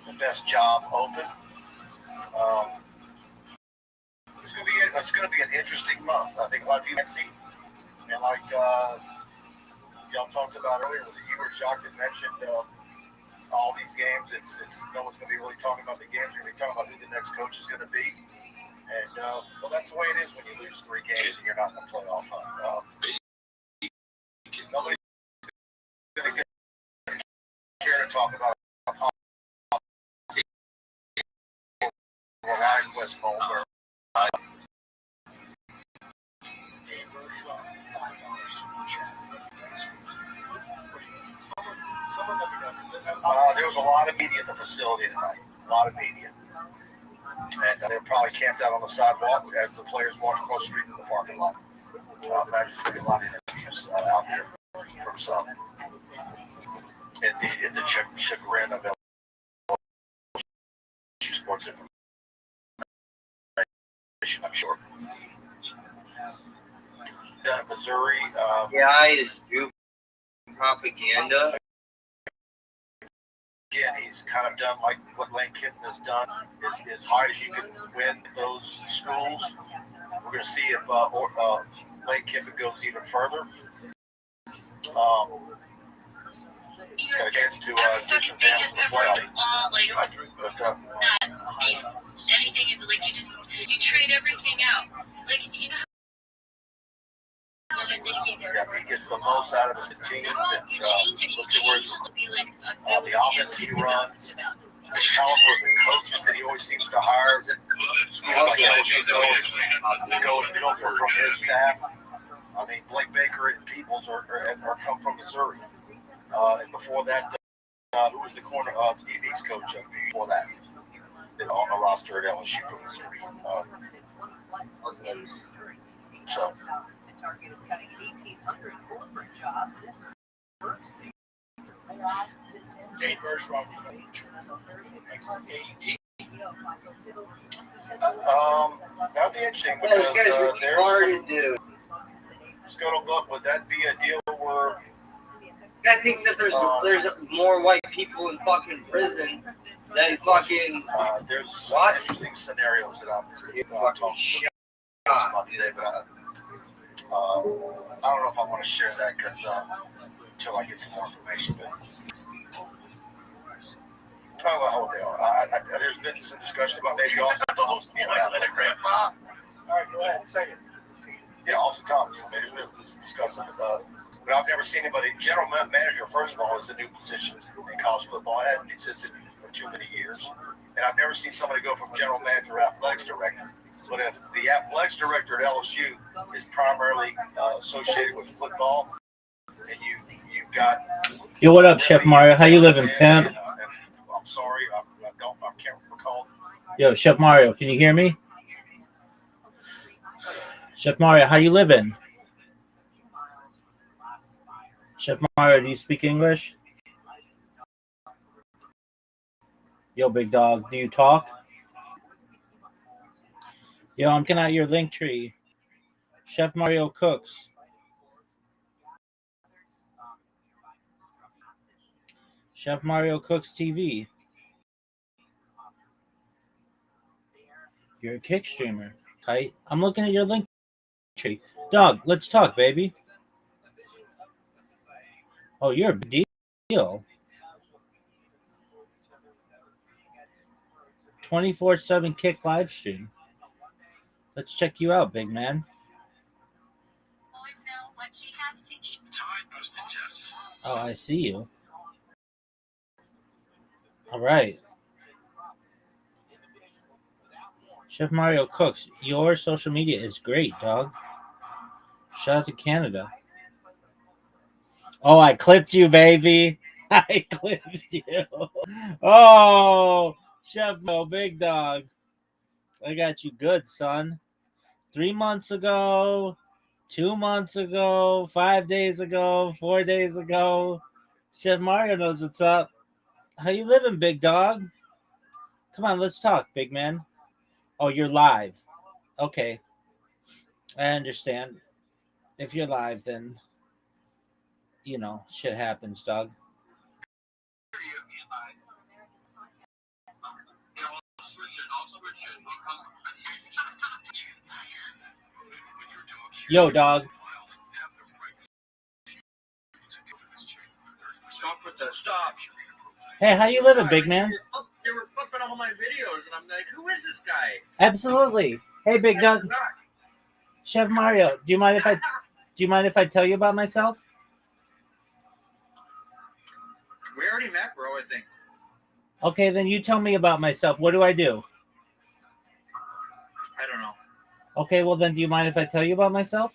the best job open, it's going to be an interesting month. I think a lot of people can see, and like y'all talked about earlier, was it you or Jacques that mentioned all these games? It's no one's going to be really talking about the games. We're going to be talking about who the next coach is going to be. And well, that's the way it is when you lose 3 games and you're not in the playoff hunt. Nobody's going to care to talk about Ryan West Bowl. There was a lot of media at the facility tonight. A lot of media. And they were probably camped out on the sidewalk as the players walked across the street in the parking lot. Imagine there's going to be a lot of interest out there from some. In the chagrin of LSU sports information, I'm sure. Down in Missouri. Is do propaganda. Again, he's kind of done like what Lane Kiffin has done, is as high as you can win those schools. We're going to see if Lane Kiffin goes even further. Got a chance to do some damage in the playoffs. Anything is like you trade everything out. Like, Yeah, he gets the most out of his teams, and look at where the offense he runs. the caliber of the coaches that he always seems to hire. Schools like LSU go from his staff. I mean, Blake Baker and Peoples are come from Missouri. And before that, who was the corner of DB's coach before that? On the roster at LSU from Missouri. So. Dane Bergeron. That'd be interesting Well, because this guy's retarded, dude. Scuttlebutt, would that be a deal where Guy thinks that there's more white people in fucking prison than fucking there's what? interesting scenarios that I'm talking about today, but I don't know if I want to share that because until I get some more information. But how they are. There's been some discussion about maybe also Thomas being out of grandpa. All right, go ahead. Say it. Yeah, Austin Thomas. I mean, there's been discussion about, but I've never seen anybody. General manager, first of all, is a new position in college football. It hadn't existed for too many years, and I've never seen somebody go from general manager to athletics director. But if the athletics director at LSU is primarily associated with football, and you've got Yo, what up, Chef Mario? How you living, pimp? I'm sorry, I can't recall. Yo, Chef Mario, can you hear me? Chef Mario, how you living? Chef Mario, do you speak English? Yo, big dog, do you talk? Yo, I'm looking at your link tree. Chef Mario cooks. Chef Mario Cooks TV. You're a kick streamer. Tight. I'm looking at your link tree. Dog, let's talk, baby. Oh, you're a big deal. 24/7 kick live stream. Let's check you out, big man. Oh, I see you. All right. Chef Mario Cooks, your social media is great, dog. Shout out to Canada. Oh, I clipped you, baby. I clipped you. Oh, Chef Mo, big dog. I got you good, son. 3 months ago, 2 months ago, 5 days ago, 4 days ago. Chef Mario knows what's up. How you living, big dog? Come on, let's talk, big man. Oh, you're live. Okay. I understand. If you're live, then, you know, shit happens, dog. Yo, dog. Stop with the stop. Hey, how you living, big man? They were flipping all my videos, and I'm like, who is this guy? Absolutely. Hey, big dog. Chef Mario, do you mind if I tell you about myself? We already met, bro, I think. Okay, then you tell me about myself. What do I do? I don't know. Okay, well then do you mind if I tell you about myself?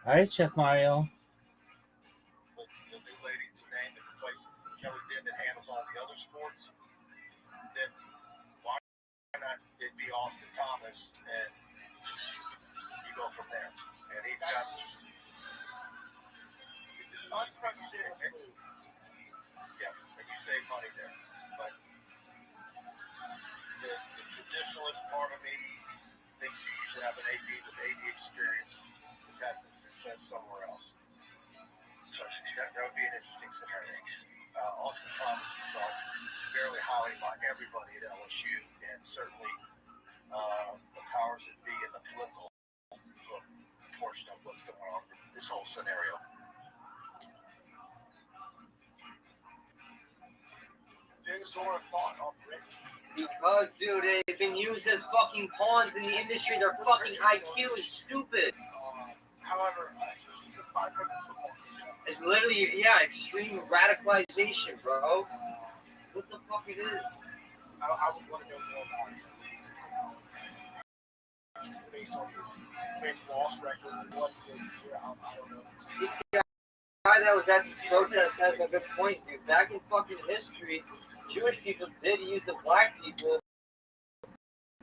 All right, Chef Mario. The new lady's name that the place Kelly's in that handles all the other sports, then why not it be Austin Thomas and you go from there. And he's got it's an unprecedented move. Yeah, and you save money there. But the traditionalist part of me thinks you should have an AD with AD experience. Has had some success somewhere else. But that would be an interesting scenario. Austin Thomas is thought fairly highly by everybody at LSU, and certainly the powers that be in the political portion of what's going on in this whole scenario. Because, dude, they've been used as fucking pawns in the industry. Their fucking IQ is stupid. However, he's a 500 football team. It's literally, yeah, extreme radicalization, bro. What the fuck it is? I would want to know more about it. Based on his win-loss record, what the year, I don't know. This guy that was at this protest had a good point, dude. Back in fucking history, Jewish people did use the black people.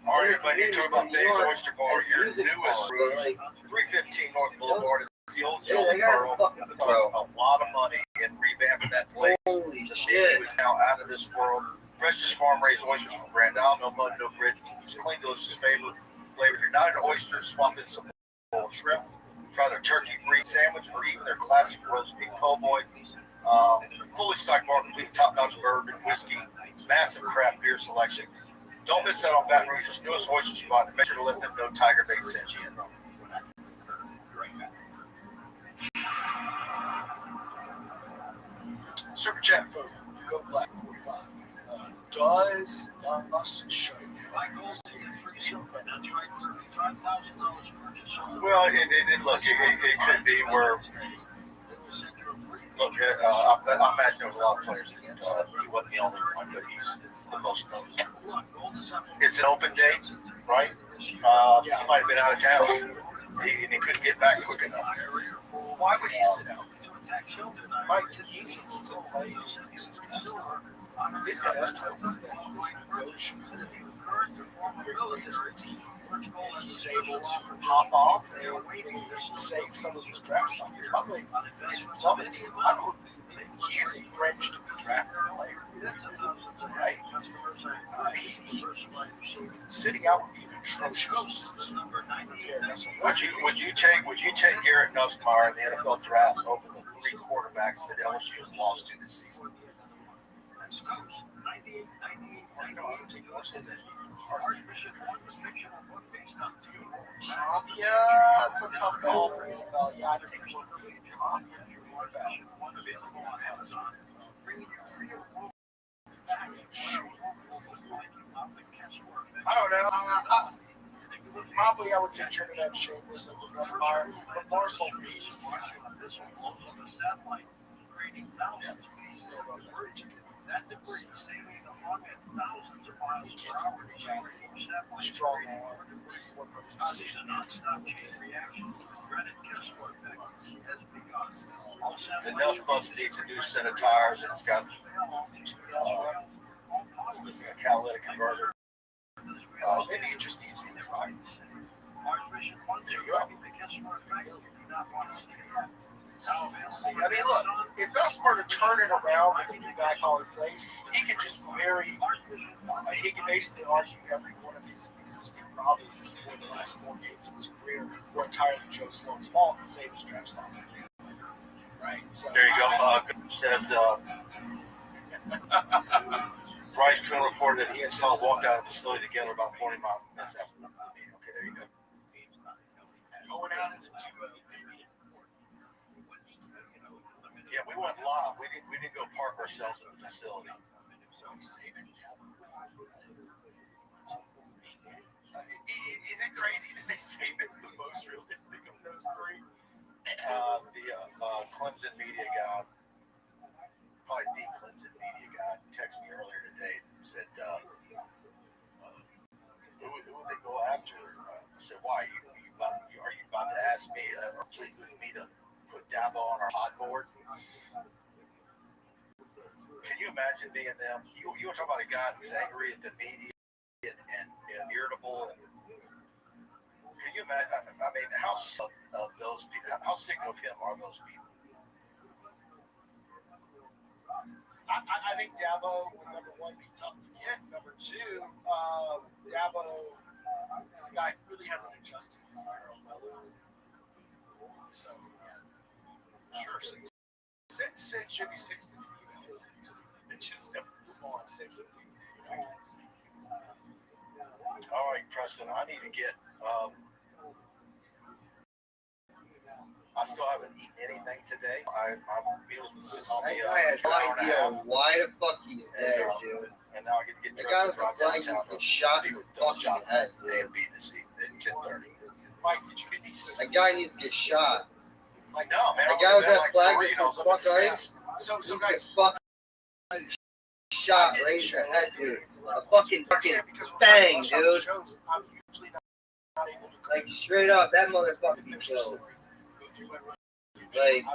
All right, everybody, you talk about Dave's Oyster Bar, your newest roof, 315 North Boulevard. It's the old Jelly Pearl. A lot of money in revamping that place. Holy The shit. menu is now out of this world. Freshest farm-raised oysters from Grand Isle, no mud, no grit. Just clean, delicious flavor. If you're not into oysters, swap in some boiled shrimp. Try their turkey brie sandwich or even their classic roast beef po' boy. Fully stocked bar, complete top-notch bourbon, whiskey, massive craft beer selection. Don't miss out on Baton Rouge's newest oyster spot. Make sure to let them know Tiger Bait sent you in. Super chat folks, go black 45. Does us show Well, look, it could be where. Look, I imagine there was a lot of players that he wasn't the only one, but he's the most noticeable. It's an open date, right? He might have been out of town. He couldn't get back quick enough. Why would he sit out? Mike, he needs to play his His best hope is that this negotiation invigorates the team. And he's able to pop off and save some of his draft stock. By the way, he's plummeted. He is a fringe to be drafted player. Right? Sitting out would be an atrocious. Would you take Garrett Nussmeier in the NFL draft over the three quarterbacks that LSU has lost to this season? Yeah, it's a tough call for NFL. Yeah, I'd take one. I don't know. Probably I would take Trinidad Shameless and Nussmeier, but Marcel Reed is the guy. Strong arm. He's the one who makes decisions. The Nuss bus needs a new set of tires, and it's got a catalytic converter. Maybe it just needs to be tried. There you go. See, I mean, look, if Nussmeier to turn it around with the new back how he plays, he can just he can basically argue every one of his existing problems for the last 4 games of his career were entirely Joe Sloan's fault and save his draft stock. Right? So, There you go. Says Bryce Coon reported that he and Sloan walked out of the facility together about 40 minutes after the meeting. Okay, there you go. Going out as a duo, maybe. Yeah, we went live. We didn't go park ourselves in the facility. Is it crazy to say Saban's the most realistic of those three? The Clemson media guy, probably the Clemson media guy, texted me earlier today and said, who would they go after? I said, why? Are you about to ask me or plead with me to put Dabo on our hot board? Can you imagine being them? You want to talk about a guy who's angry at the media and irritable? Can you imagine? I mean, how sick of those people? How sick of him are those people? I think Dabo would, number one, be tough to get. Number two, Dabo is a guy who really hasn't adjusted his style well enough. So, yeah. Sure, six should be 6 to 3. It's just a on 6 to 3. All right, Preston, I need to get. I still haven't eaten anything today. My meals been sitting on me. I had no idea why the fuck he's there, dude. And now I get to get The guy dressed with and the drive flag downtown. gets shot in the fucking head, A dude. and B this evening at 10:30. Mike, did you get these? That guy needs to get shot. Like, no, man. The guy with that flag that says fuck ICE, So guys, guys, fucking shot right in the head, dude. A fucking bang, dude. Like, straight up, that motherfucking killed. Like,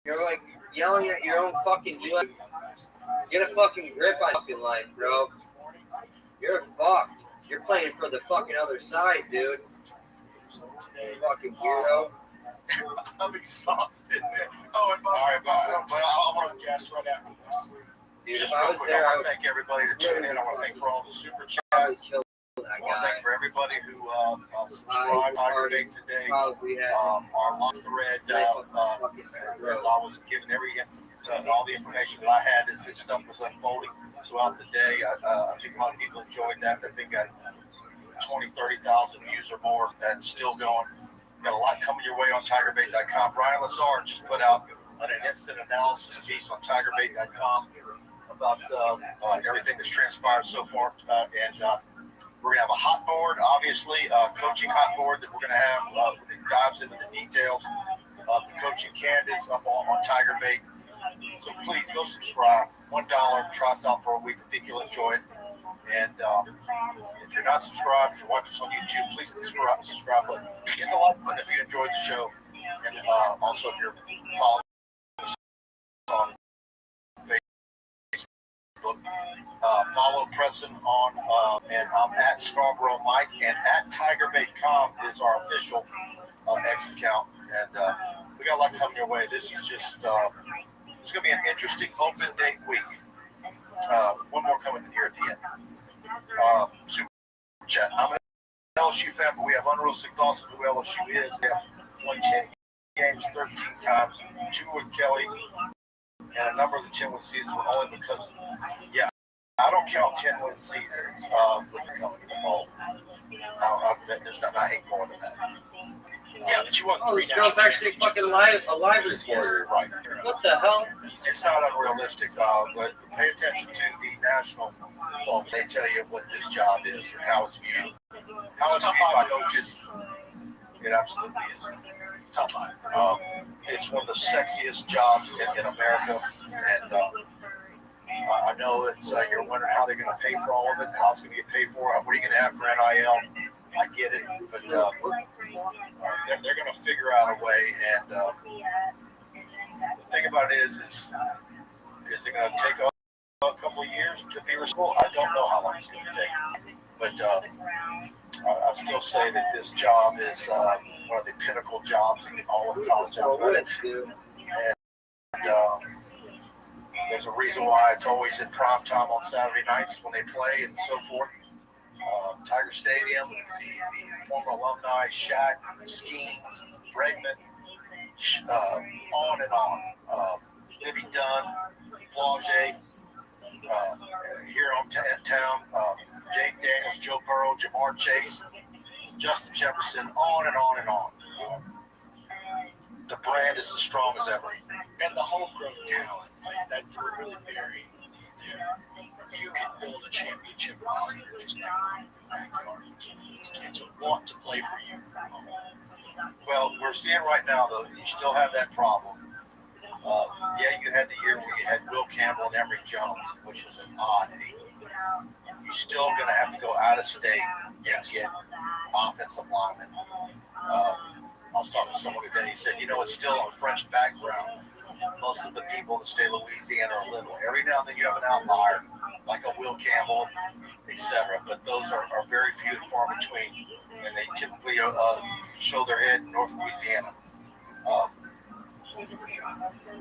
you're like yelling at your own fucking UN. Get a fucking grip on fucking life, bro. You're fucked. You're playing for the fucking other side, dude. Fucking weirdo. I'm exhausted. Oh, and All right, I'm on gas right after this. Dude, just if I real was quick, there, I I want would to thank everybody to tune in. I want to thank for all the super probably chats. kill I that want to guy. thank for everybody who subscribed Tiger Day today. Probably had Our love thread, as I was giving all the information that I had as this stuff was unfolding throughout the day. I think a lot of people enjoyed that. I think got 20, 30,000 views or more, and still going. Got a lot coming your way on TigerBait.com. Brian Lazar just put out an instant analysis piece on TigerBait.com about everything that's transpired so far, and we're gonna have a hot board, obviously, coaching hot board that we're gonna have. It dives into the details of the coaching candidates up on TigerBait. So please go subscribe. $1. Try us out for a week. I think you'll enjoy it. And if you're not subscribed, if you're watching us on YouTube, please subscribe button. Hit the like button if you enjoyed the show. And also if you're following us on Facebook, follow Preston on, and I'm at Scarborough Mike, and at TigerBait.com is our official X account. And we got a lot coming your way. This is just, it's going to be an interesting open date week. One more coming in here at the end. Super chat. I'm an LSU fan, but we have unrealistic thoughts of who LSU is. They have won 10 games 13 times, 2 with Kelly, and a number of the 10-win seasons were only because, I don't count 10-win seasons with the coming in the bowl. I hate more than that. Yeah, but you won oh, 3 this girl's national actually fucking live reporter. Right. What the hell? It's not unrealistic, but pay attention to the national folks. They tell you what this job is and how it's viewed. How it's viewed by coaches. It absolutely is. Top 5. It's one of the sexiest jobs in America, and I know that you're wondering how they're going to pay for all of it, how it's going to get paid for. What are you going to have for NIL? I get it, but they're going to figure out a way. And the thing about it is it going to take a couple of years to be responsible? I don't know how long it's going to take, but I still say that this job is one of the pinnacle jobs in all of college athletics. And there's a reason why it's always in prime time on Saturday nights when they play and so forth. Tiger Stadium, the former alumni, Shaq, Skeens, Bregman, on and on. Livy Dunn, Flaugier, here in town, Jake Daniels, Joe Burrow, Jamar Chase, Justin Jefferson, on and on and on. The brand is as strong as ever. And the homegrown talent that you're really burying. You can build a championship roster just like in your backyard. Kids would want to play for you. Well, we're seeing right now, though, you still have that problem. You had the year where you had Will Campbell and Emory Jones, which is an oddity. You're still going to have to go out of state and get offensive linemen. I was talking to someone today. He said, it's still a French background. Most of the people in the state of Louisiana are little. Every now and then you have an outlier, like a Will Campbell, etc. But those are very few and far between, and they typically show their head in North Louisiana.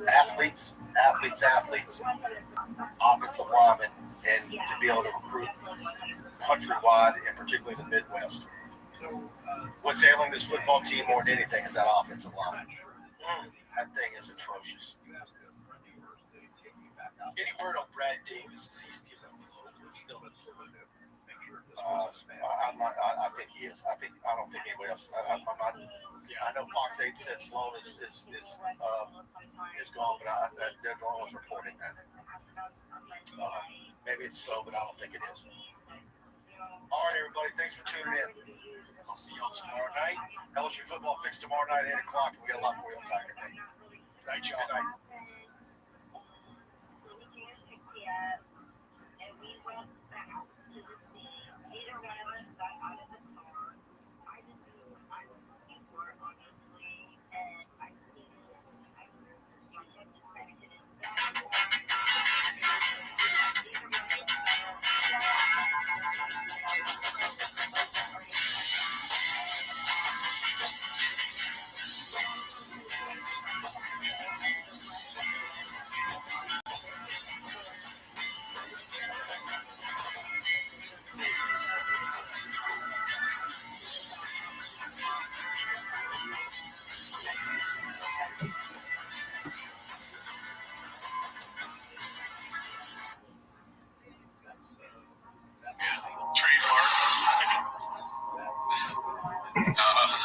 Athletes, offensive linemen, and to be able to recruit countrywide, and particularly the Midwest. What's ailing this football team more than anything is that offensive line. That thing is atrocious. Any word on Brad Davis? Is he still I think he is. I don't think anybody else. I know Fox 8 said Sloan is gone, but they're the only ones reporting that. Maybe it's so, but I don't think it is. All right, everybody. Thanks for tuning in. I'll see y'all tomorrow night. LSU football fix tomorrow night at 8 o'clock. We got a lot for you on Tiger Day. Night, y'all. Good night.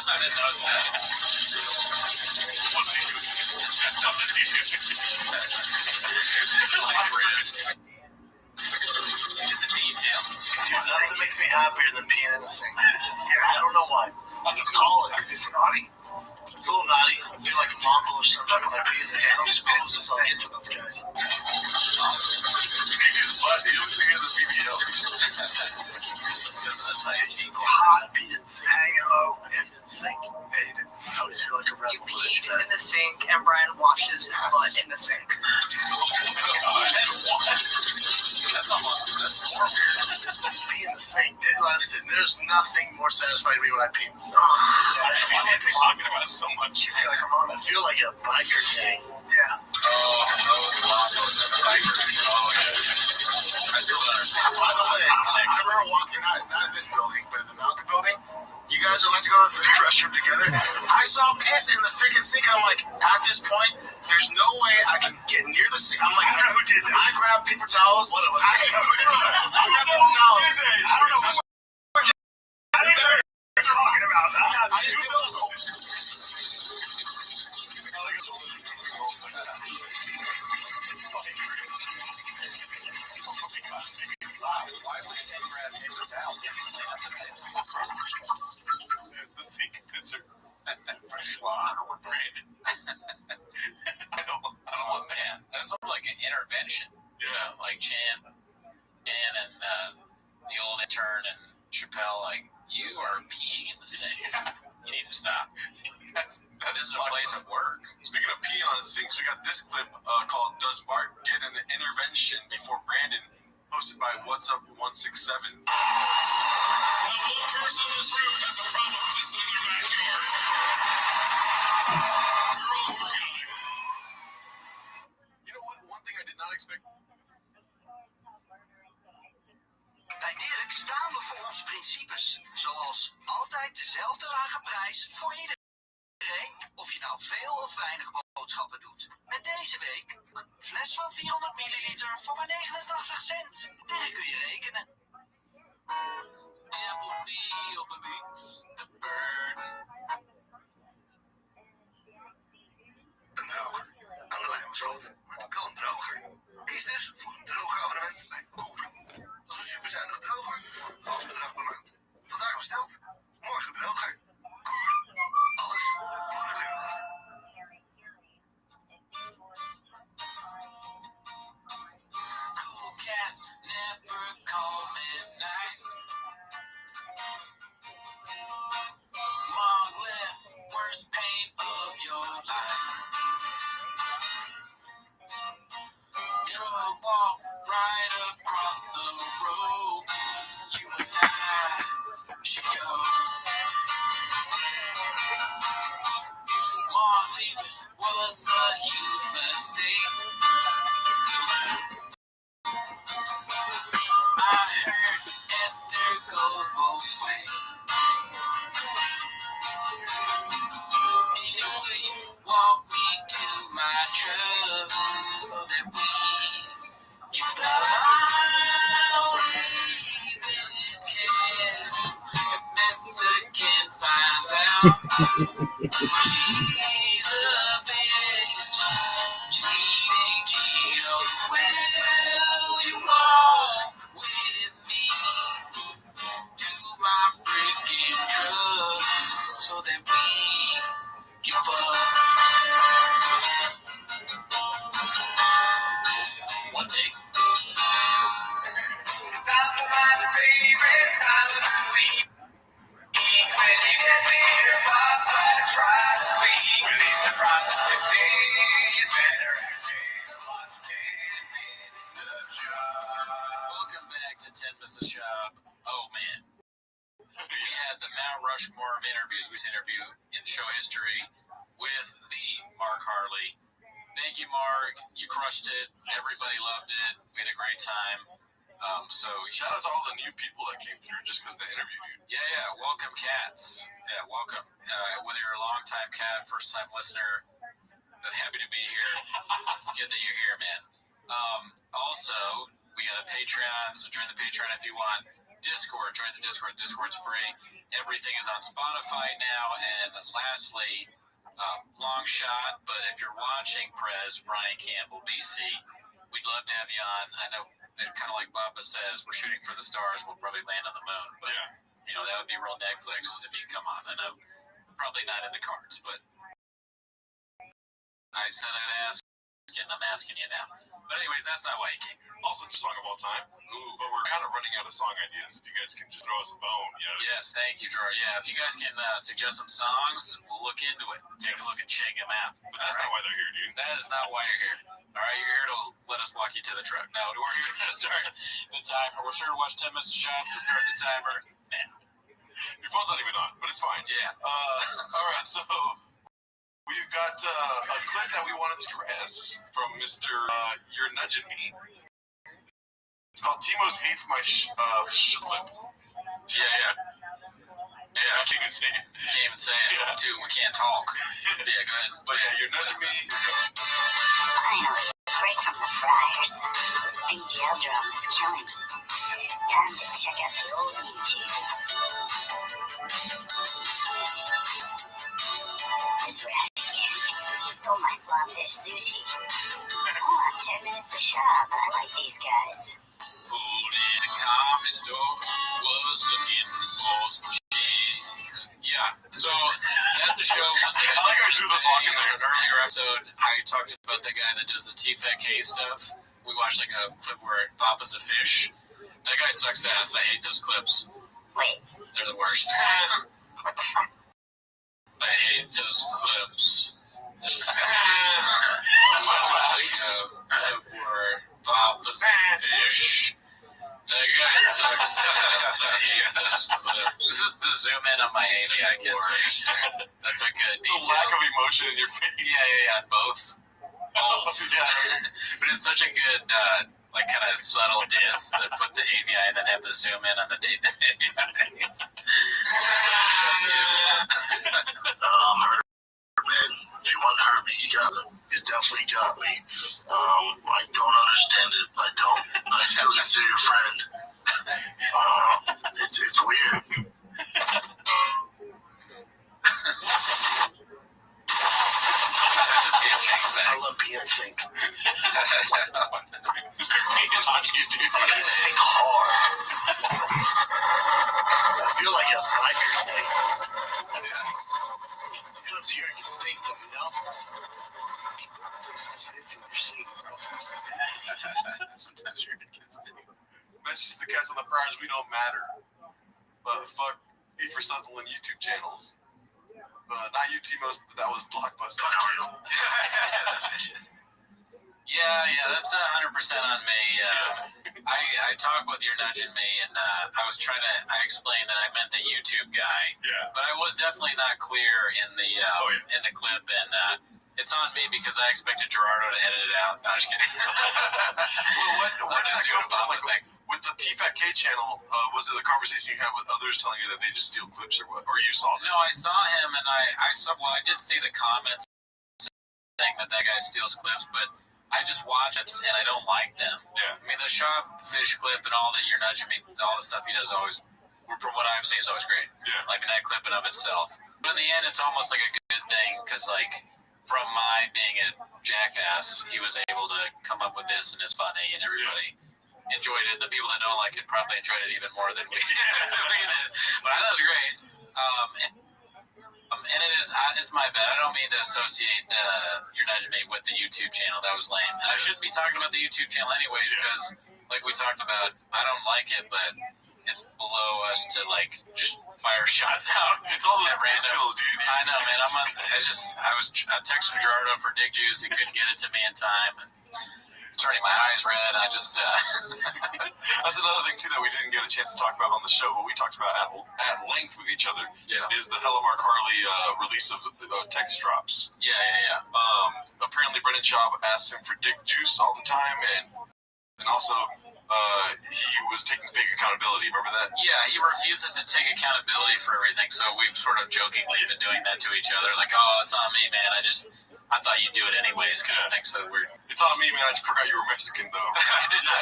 I didn't notice that. Like ribs. The details. Dude, nothing makes me happier than peeing in the sink. Yeah, I don't know why. It's called it because it's naughty. It's a little naughty. I feel like a mongol or something when I pee in the hand. I'm just pissed as I'll get to those guys. He looks like he has a BBL. Because of the tight jeans. Hot, peed in the sink. Hanging low, and in the sink. Yeah, you did. I always feel like a rebel. You peed in the sink, and Brian washes his butt in the sink. That's more weird. Pee in the sink. Listen, there's nothing more satisfying to me when I pee in the sink. I feel like We're talking about it so much. you feel like I'm on. I feel like a biker gang. Yeah. I still don't understand. By the way, I remember walking not in this building, but in the Malcolm building. You guys are meant to go to the restroom together. I saw piss in the freaking sink, and I'm like, at this point, there's no way I can get near the sink. I'm like, I don't know who did that. I grabbed paper towels. I grabbed paper towels. I don't know who. I don't know what you're talking about. I didn't know it was open. The sink is Brandon. I don't want man. That's sort of like an intervention. You know, like Chan and the old intern and Chappelle, like, you are peeing in the sink. You need to stop. This is a place of work. Speaking of peeing on sinks, we got this clip called "Does Bart Get an Intervention Before Brandon?" Posted by What's Up 167. Now, one person in this room has a problem pissing in their backyard. We're all working on it. You know what? One thing I did not expect. Bij Dirk staan we voor onze principes. Zoals altijd dezelfde lage prijs voor iedereen. Of je nou veel of weinig boodschappen doet. Met deze week een fles van 400 milliliter voor maar 89 cent. Dirk kun je rekenen. And we'll be open beats the burden. Een droger. Aan de lijn was rood, maar het kan droger. Kies dus voor een droger abonnement bij Coolblue. Dat is een superzuinige droger voor een vast bedrag per maand. Vandaag besteld, morgen droger. Coolblue. Alles voor de glimlach. Cool cats never call midnight. Margaret, worst pain of your life. Truck walk right across the road. You and I should go. Mark leaving was a huge mistake. I heard Esther goes both ways. Anyway, walk me to my truck so that we can fly. Even care if Mexican finds out she's a bitch. Cheating Cheetos. Will you walk with me to my freaking truck? Rushmore of interviews. We interview in show history with the Mark Harley. Thank you, Mark. You crushed it. Everybody loved it. We had a great time. Shout out to all the new people that came through just because they interviewed you. Yeah. Welcome, cats. Yeah, welcome. Whether you're a long-time cat, first-time listener, happy to be here. It's good that you're here, man. Also, we got a Patreon, so join the Patreon if you want. Discord, join the Discord. Discord's free. Everything is on Spotify now. And lastly, long shot, but if you're watching Prez, Brian Campbell, BC, we'd love to have you on. I know, kind of like Baba says, we're shooting for the stars. We'll probably land on the moon, but that would be real Netflix if you come on. I know, probably not in the cards, but I said I'd ask, and I'm asking you now. But anyways, that's not why you came here. Also, it's a song of all time. Ooh, but we're kind of running out of song ideas. If you guys can just throw us a bone, Yes, thank you, Gerard. Yeah, if you guys can suggest some songs, we'll look into it. Take a look and check them out. But that's not why they're here, dude. That is not why you're here. All right, you're here to let us walk you to the truck. No, we're here to start the timer. We're sure to watch 10 minutes of shots to start the timer now. Your phone's not even on, but it's fine. Yeah. All right, so we've got a clip that we wanted to address from Mr. You're Nudging Me. It's called Timo's Hates My Clip. Yeah. I can't even say it. Can't even say it. Yeah. Dude, we can't talk. Yeah, go ahead. But yeah, You're Nudging Me. Finally, break from the fryers. This BGL drum is killing me. Time to check out the old YouTube. This rat again. He stole my slawfish sushi. Oh, 10 minutes a shop. I like these guys. Pulled in a coffee store, was looking for some chicks. Yeah, so that's the show. I like how I do the song in there. An earlier episode, I talked about the guy that does the TFK stuff. We watched like a clip where Papa's a fish. That guy sucks ass. I hate those clips. Wait. They're the worst. What the fuck? I hate those clips. Where Papa's a fish. That guy sucks ass. I hate those clips. This is the zoom in on my AVI gets me. That's a good detail. The lack of emotion in your face. Yeah, both. But it's such a good, kind of subtle diss that put the AVI and then have the zoom in on the data. That's what the show's doing. Man, if you want to hurt me, you got it. You definitely got me. I don't understand it. I don't. I still consider you a friend. It's weird. I love PNSync. PNSync hard. I feel like a biker thing. It's your instinct, you know? It's in your seat, bro. Sometimes you're instinct. Message to the cats on the fryers, we don't matter. But fuck E for Sutherland YouTube channels. Not UTMOs, but that was Blockbuster. Yeah, that's 100% on me. I talked with You're Nudging Me, and I explained that I meant the YouTube guy. Yeah. But I was definitely not clear in the clip, and it's on me because I expected Gerardo to edit it out. No, I'm just kidding. Well, what does you come like with the TFATK channel? Was it a conversation you had with others telling you that they just steal clips or what? Or you saw them? No, I saw him, and I did see the comments saying that guy steals clips, but I just watch it and I don't like them. Yeah. I mean, the shop fish clip and all that You're Nudging Me, all the stuff he does always, from what I've seen, is always great. Yeah. Like that clip in of itself. But in the end, it's almost like a good thing because, from my being a jackass, he was able to come up with this and it's funny and everybody enjoyed it. The people that don't like it probably enjoyed it even more than we did. But I thought it was great. And it's my bad. I don't mean to associate You're Nudging Me with the YouTube channel. That was lame. And I shouldn't be talking about the YouTube channel anyways because, like we talked about, I don't like it, but it's below us to just fire shots out. It's all those random pills, dude. I know, man. I was texting Gerardo for Dick Juice. He couldn't get it to me in time. It's turning my eyes red. I just That's another thing too that we didn't get a chance to talk about on the show, but we talked about at length with each other. Is the Hello Mark Harley release of text drops. Yeah. Apparently Brendan Schaub asks him for dick juice all the time, and also he was taking fake accountability. Remember that? Yeah, he refuses to take accountability for everything, so we've sort of jokingly been doing that to each other, like, oh, it's on me, man. I thought you'd do it anyways, kind of thing. So we're. It's on me, man. I just forgot you were Mexican, though. I did not.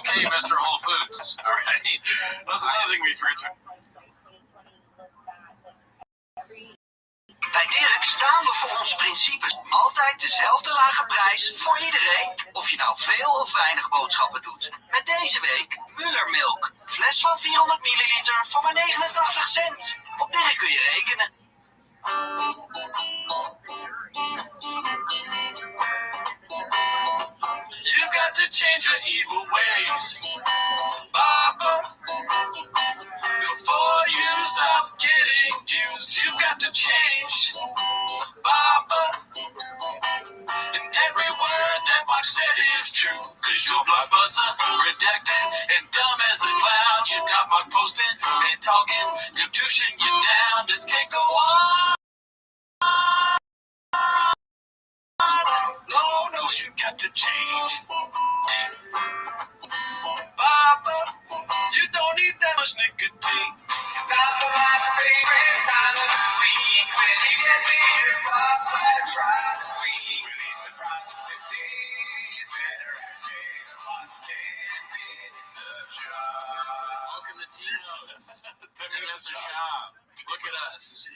Okay, Mr. Whole Foods. All right. That's another thing we forget. Bij Dirk staan we voor onze principes. Altijd dezelfde lage prijs voor iedereen. Of je nou veel of weinig boodschappen doet. Met deze week Muller Milk. Fles van 400 milliliter voor maar 89 cent. Op Dirk kun je rekenen. You've got to change your evil ways, Papa. Before you stop getting views, you've got to change, Papa. And every word that Mark said is true, cause you're blockbuster, redacted, and dumb as a clown. You've got Mark posting and talking, douching you down. This can't go on. No, you got to change. Papa, you don't need that much nicotine. It's not my favorite time of the week. When you get near, Papa, try to sweet. Release the problems today. You better watch 10 minutes of shop. Welcome to Tino's. 10 minutes of shop. Look at us.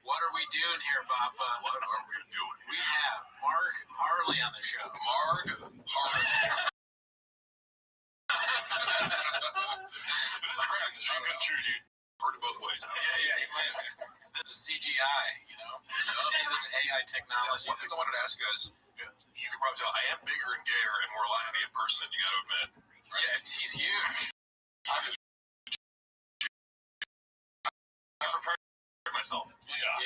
What are we doing here, Papa? What are we doing here? We have Mark Harley on the show. Mark Harley. This is great. It's true country, dude. Heard it both ways. Yeah. This is CGI, you know? This is AI technology. One thing I wanted to ask you guys, you can probably tell I am bigger and gayer and more lively in person, you gotta admit. Right? Yeah, he's huge. I prepared myself. Yeah.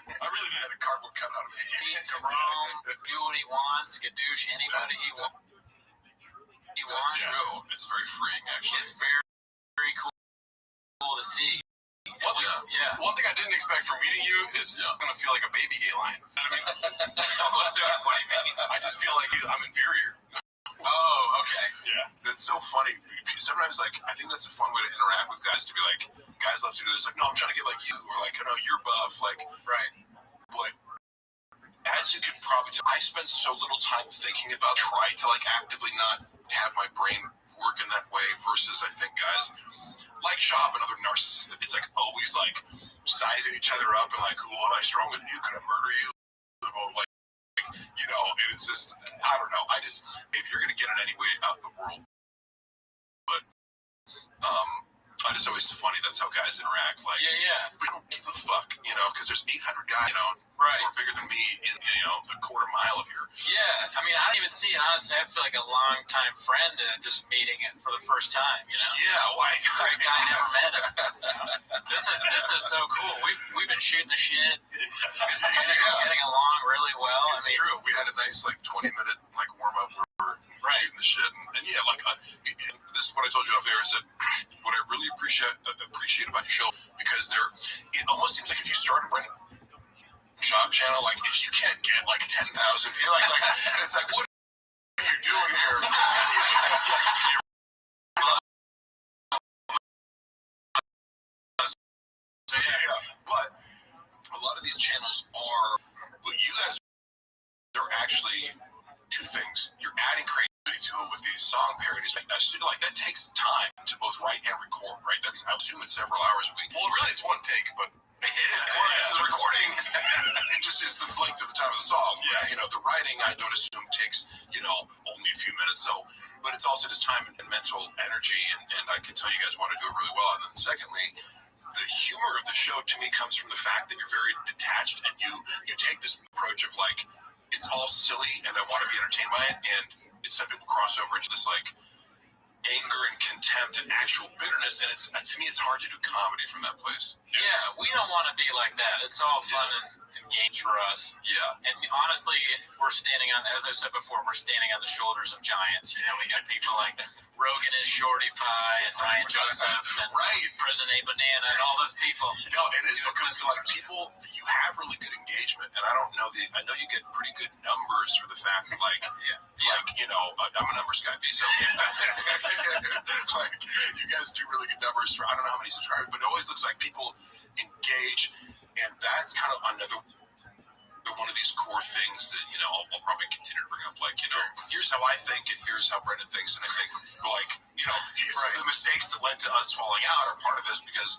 I really did have a cardboard cut out of me. He's to roam, do what he wants, gadoosh anybody he wants. That's true. It's very freeing, actually. It's very cool to see. One thing I didn't expect from meeting you is going to feel like a baby gay lion. I mean, what do you mean? I just feel like I'm inferior. Oh, okay. Yeah. That's so funny. Sometimes, like, I think that's a fun way to interact with guys, to be like, guys love to do this, like, no, I'm trying to get like you, or like, no, you're buff, like, right. But as you can probably tell, I spend so little time thinking about trying to like actively not have my brain work in that way versus I think guys like Schaub and other narcissists, it's like always like sizing each other up and like, who am I strong with? You, could I murder you? Like, you know, and it's just, I don't know. I just, maybe you're going to get it anyway out of the world. But, I just always funny. That's how guys interact. Like, we don't give a fuck, you know, because there's 800 guys, you know, right, who are bigger than me in, you know, the quarter mile of here. Yeah, I mean, I don't even see it. Honestly, I feel like a long-time friend just meeting it for the first time, you know? Yeah, like a guy never met him. You know? This is so cool. We've been shooting the shit, getting along really well. It's true. We had a nice, like, 20-minute, like, warm-up where we're shooting the shit. And yeah, like, this is what I told you off there is that what I really appreciate about your show, because it almost seems like if you started running Schaub channel, like, if you can't get, like, 10,000 people, like, it's like, what are you doing here? Yeah, but a lot of these channels are, but you guys are actually two things. You're adding creativity to it with these song parodies. Like that takes time to both write and record, right? That's, I assume it's several hours a week. Well, really, it's one take, but the recording, it just is the length of the time of the song. Yeah, you know, the writing, I don't assume takes, you know, only a few minutes. So, but it's also just time and mental energy, and I can tell you guys want to do it really well. And then secondly, the humor of the show to me comes from the fact that you're very detached and you take this approach of like, it's all silly and I want to be entertained by it, and some people cross over into this like anger and contempt and actual bitterness, and to me it's hard to do comedy from that place. Yeah, we don't want to be like that. It's all fun and games for us. Yeah. And honestly, we're standing on, as I said before, we're standing on the shoulders of giants. You know, we got people like Rogan and Shorty Pie and Ryan Joseph and President A Banana and all those people. No, it is because like people, you have really good engagement, and I know you get pretty good numbers for the fact that like you know, I'm a numbers guy, so like you guys do really good numbers for I don't know how many subscribers, but it always looks like people engage, and that's kind of another one of these core things that, you know, I'll probably continue to bring up, like, you know, here's how I think and here's how Brendan thinks, and I think, like, you know, the mistakes that led to us falling out are part of this, because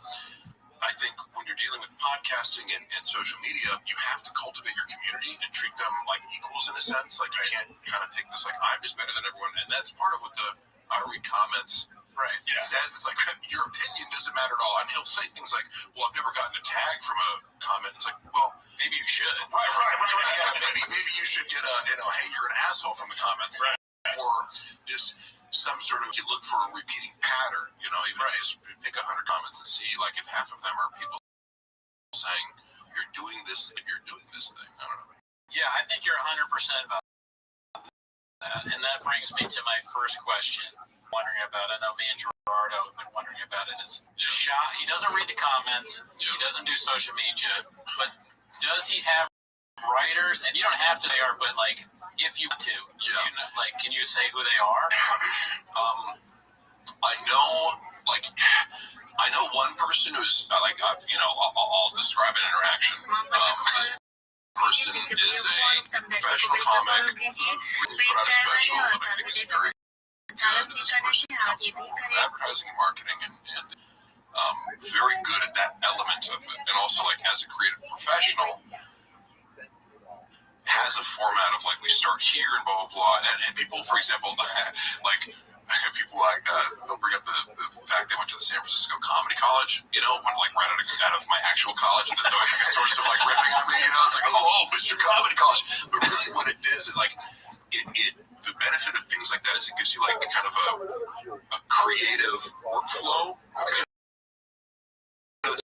I think when you're dealing with podcasting and social media, you have to cultivate your community and treat them like equals in a sense. Like, you can't kind of take this like, I'm just better than everyone, and that's part of what the I read comments says. It's like, your opinion doesn't matter at all, and he'll say things like, well, I've never gotten a tag from a comment. It's like, well, maybe you should. Right. Yeah, maybe you should get a, you know, hey, you're an asshole from the comments. Or just some sort of, you look for a repeating pattern, you know, even if you just pick 100 comments and see, like, if half of them are people saying, you're doing this and you're doing this thing. I don't know. Yeah, I think you're 100% about that. And that brings me to my first question. Wondering about, I know me and Gerardo have been wondering about it, is he doesn't read the comments, he doesn't do social media, but does he have writers? And you don't have to say are, but like, if you want to, you know, like, can you say who they are? I know one person who's like, you know, I'll describe an interaction. This person is a professional comic, put out a special that I think is very good. This person comes from advertising and marketing and very good at that element of it. And also, like, as a creative professional, has a format of, like, we start here and blah, blah, blah. And people, for example, like, people like, they'll bring up the fact they went to the San Francisco Comedy College, you know, when, like, right out of my actual college. And that's always, like, a source of, like, ripping on me, you know. It's like, oh, Mr. Comedy College. But really what it is like, the benefit of things like that is it gives you, like, kind of a creative workflow. Okay. It's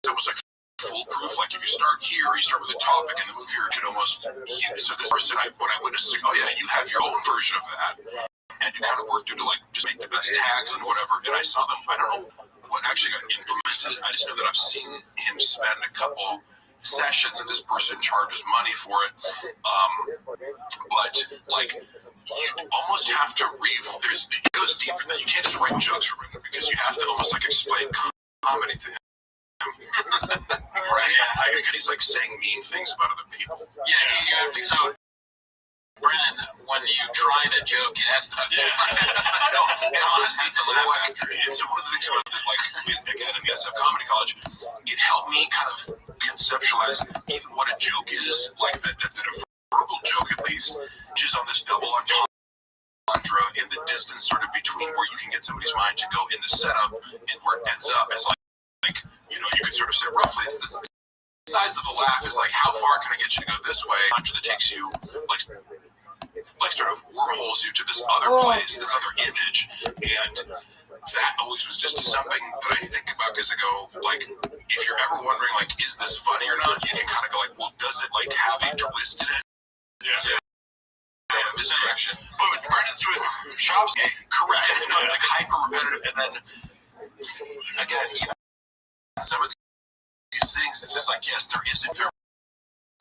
almost like foolproof. Like, if you start here, you start with a topic, and the move here could almost. So this person, when I witnessed, like, oh yeah, you have your own version of that, and you kind of work through to, like, just make the best tags and whatever. And I saw them. I don't know what actually got implemented. I just know that I've seen him spend a couple sessions, and this person charges money for it. But like, you almost have to it goes deeper than that. You can't just write jokes for him, because you have to almost, like, explain comedy to him. Right? Yeah, because he's, like, saying mean things about other people. Yeah, you have to. So, Brennan, when you try the joke, it has to. No, and honestly, it's one of the things about it, like, again, in the SF Comedy College, it helped me kind of conceptualize even what a joke is, like that a verbal joke, at least, which is on this double entendre in the distance sort of between where you can get somebody's mind to go in the setup and where it ends up. It's like, you know, you could sort of say roughly, it's this size of the laugh is like, how far can I get you to go this way until it takes you, like sort of wormholes you to this other place, this other image. And that always was just something that I think about, because I go, like, if you're ever wondering, like, is this funny or not, you can kind of go, like, well, does it, like, have a twist in it? Yeah. This direction. But with Brennan's twist, Shop's game. Correct. You know, it's like hyper repetitive. And then, again, even some of these things, it's just like, yes, there is a fair.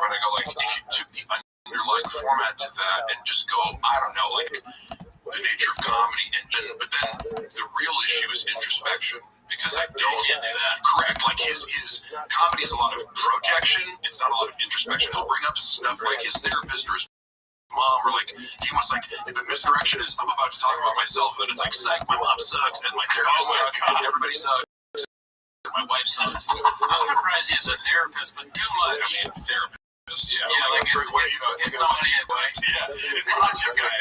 But I go, like, if you took the underlying format to that and just go, I don't know, like, the nature of comedy, but then the real issue is introspection, because I can't do that. Correct. Like, his comedy is a lot of projection. It's not a lot of introspection. He'll bring up stuff like his therapist or his mom, or like, he wants, like, the misdirection is, I'm about to talk about myself, and it's like, psych, my mom sucks, and my therapist sucks, and everybody sucks, and my wife sucks. I'm surprised he's a therapist, but too much. I mean, therapist, yeah. Yeah, like, it's somebody, it's a hot chip guy.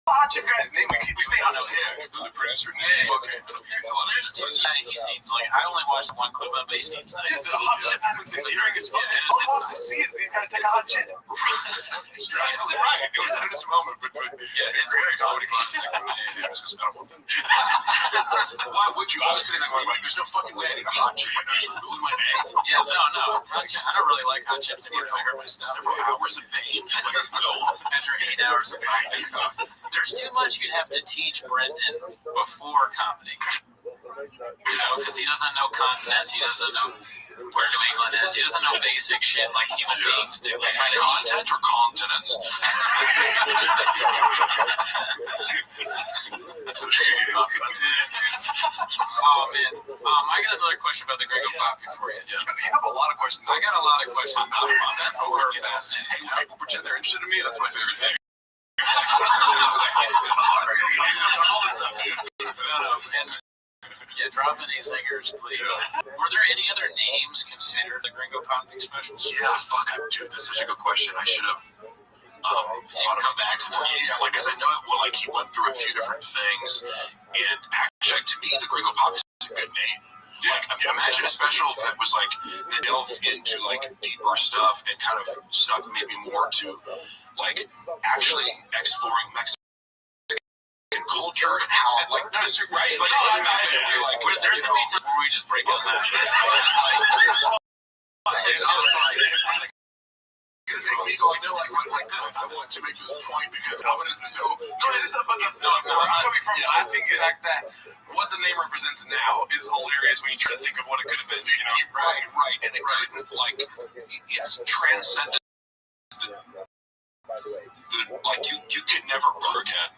Hot chip guy's name, we say hot chip. Yeah, the producer name. Yeah. Okay. It's a lot of shit. Yeah, he seems like, I only watched one clip of it, he seems nice. Just a hot chip happens to drink his phone. All he wants to see is these guys take a hot chip. You're absolutely right. It was in this moment, but yeah, it's very comedy class. Why would you? Obviously, like, there's no fucking way I need a hot chip right now. Just ruin my day. Yeah, no. Actually, I don't really like hot chips anymore because I hurt my stomach. Several hours of pain. After 8 hours of practice. There's too much you'd have to teach Brendan before comedy. Because he doesn't know continents, he doesn't know where New England is, he doesn't know basic shit like human beings do. Like how to Content or continents? Oh man, I got another question about the Gringo Poppy for you. Yeah. You have a lot of questions. I got a lot of questions about it. That's what we're fascinated. Hey, when people pretend they're interested in me, that's my favorite thing. All this up, dude. And yeah, drop any singers, please. Were there any other names considered the Gringo Poppy specials? Yeah, fuck, dude, that's such a good question. I should have thought about back to that. Yeah, like, because I know, well, like, he went through a few different things, and actually, to me, the Gringo Poppy is a good name. Like, I mean, imagine a special that was, like, delved into, like, deeper stuff and kind of stuck maybe more to, like, actually exploring Mexican culture and how, like, no, it's right, like, there's gonna be times where we just break out that. Because they make me go, I want to make this point because I'm gonna it's not about where I'm coming from. Laughing is like that. What the name represents now is hilarious when you try to think of what it could have been. You know? Right, and it couldn't it's transcendent. Like you can never put again.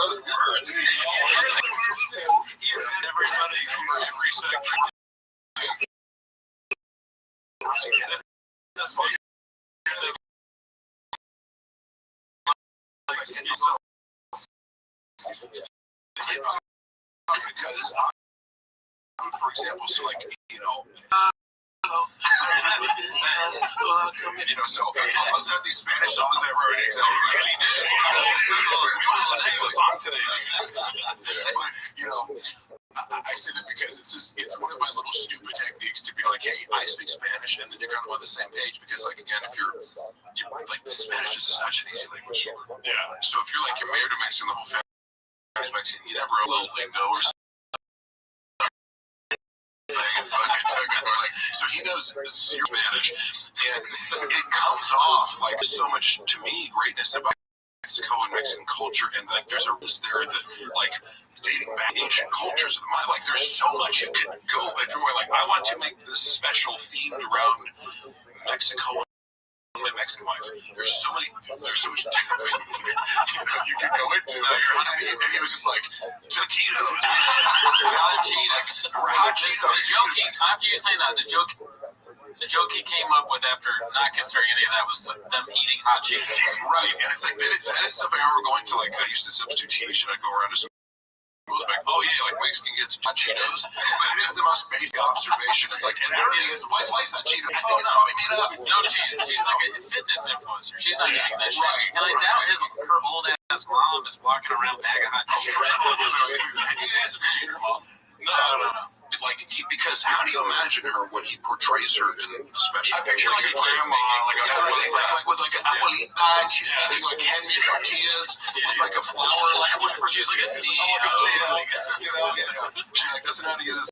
Those words. Everybody for every section. That's funny. Because, for example, so like, you know, so I must have these Spanish songs I wrote exactly. Song today. But, you know, I say that because it's one of my little stupid techniques to be like, hey, I speak Spanish, and then you're kind of on the same page because, like, again, if you're like, Spanish is such an easy language. Yeah. So if you're like, you're married to Mexican, the whole family is Mexican, you never a little lingo or something. So he knows zero Spanish, and it comes off like so much, to me, greatness about Mexico and Mexican culture, and like there's a risk there that, like, dating back ancient cultures of mine, like there's so much you can go if you're like, I want to make this special themed around Mexico and my Mexican wife. There's so much you can go into. And he was just like, taquitos, Hot Cheetos. hot Cheetos. After you saying that, the joke he came up with after not considering any of that was them eating hot Cheetos. Right, and it's like, that is something I remember going to, like, I used to substitute teach, and I'd go around to schools, like, oh yeah, like, Mexican gets hot Cheetos. But it is the most basic observation. It's like, and everything is, wife likes hot Cheetos. I think it's probably made up. No, she's like a fitness influencer. She's not eating that shit. Right. And I doubt her old ass mom is walking around bag of hot Cheetos. No. Like, because how do you imagine her when he portrays her in the special? I picture like a grandma, like with like an abuelita, and she's making like handmade tortillas with like a flour, like whatever. She's like a CEO, She like doesn't know how to use a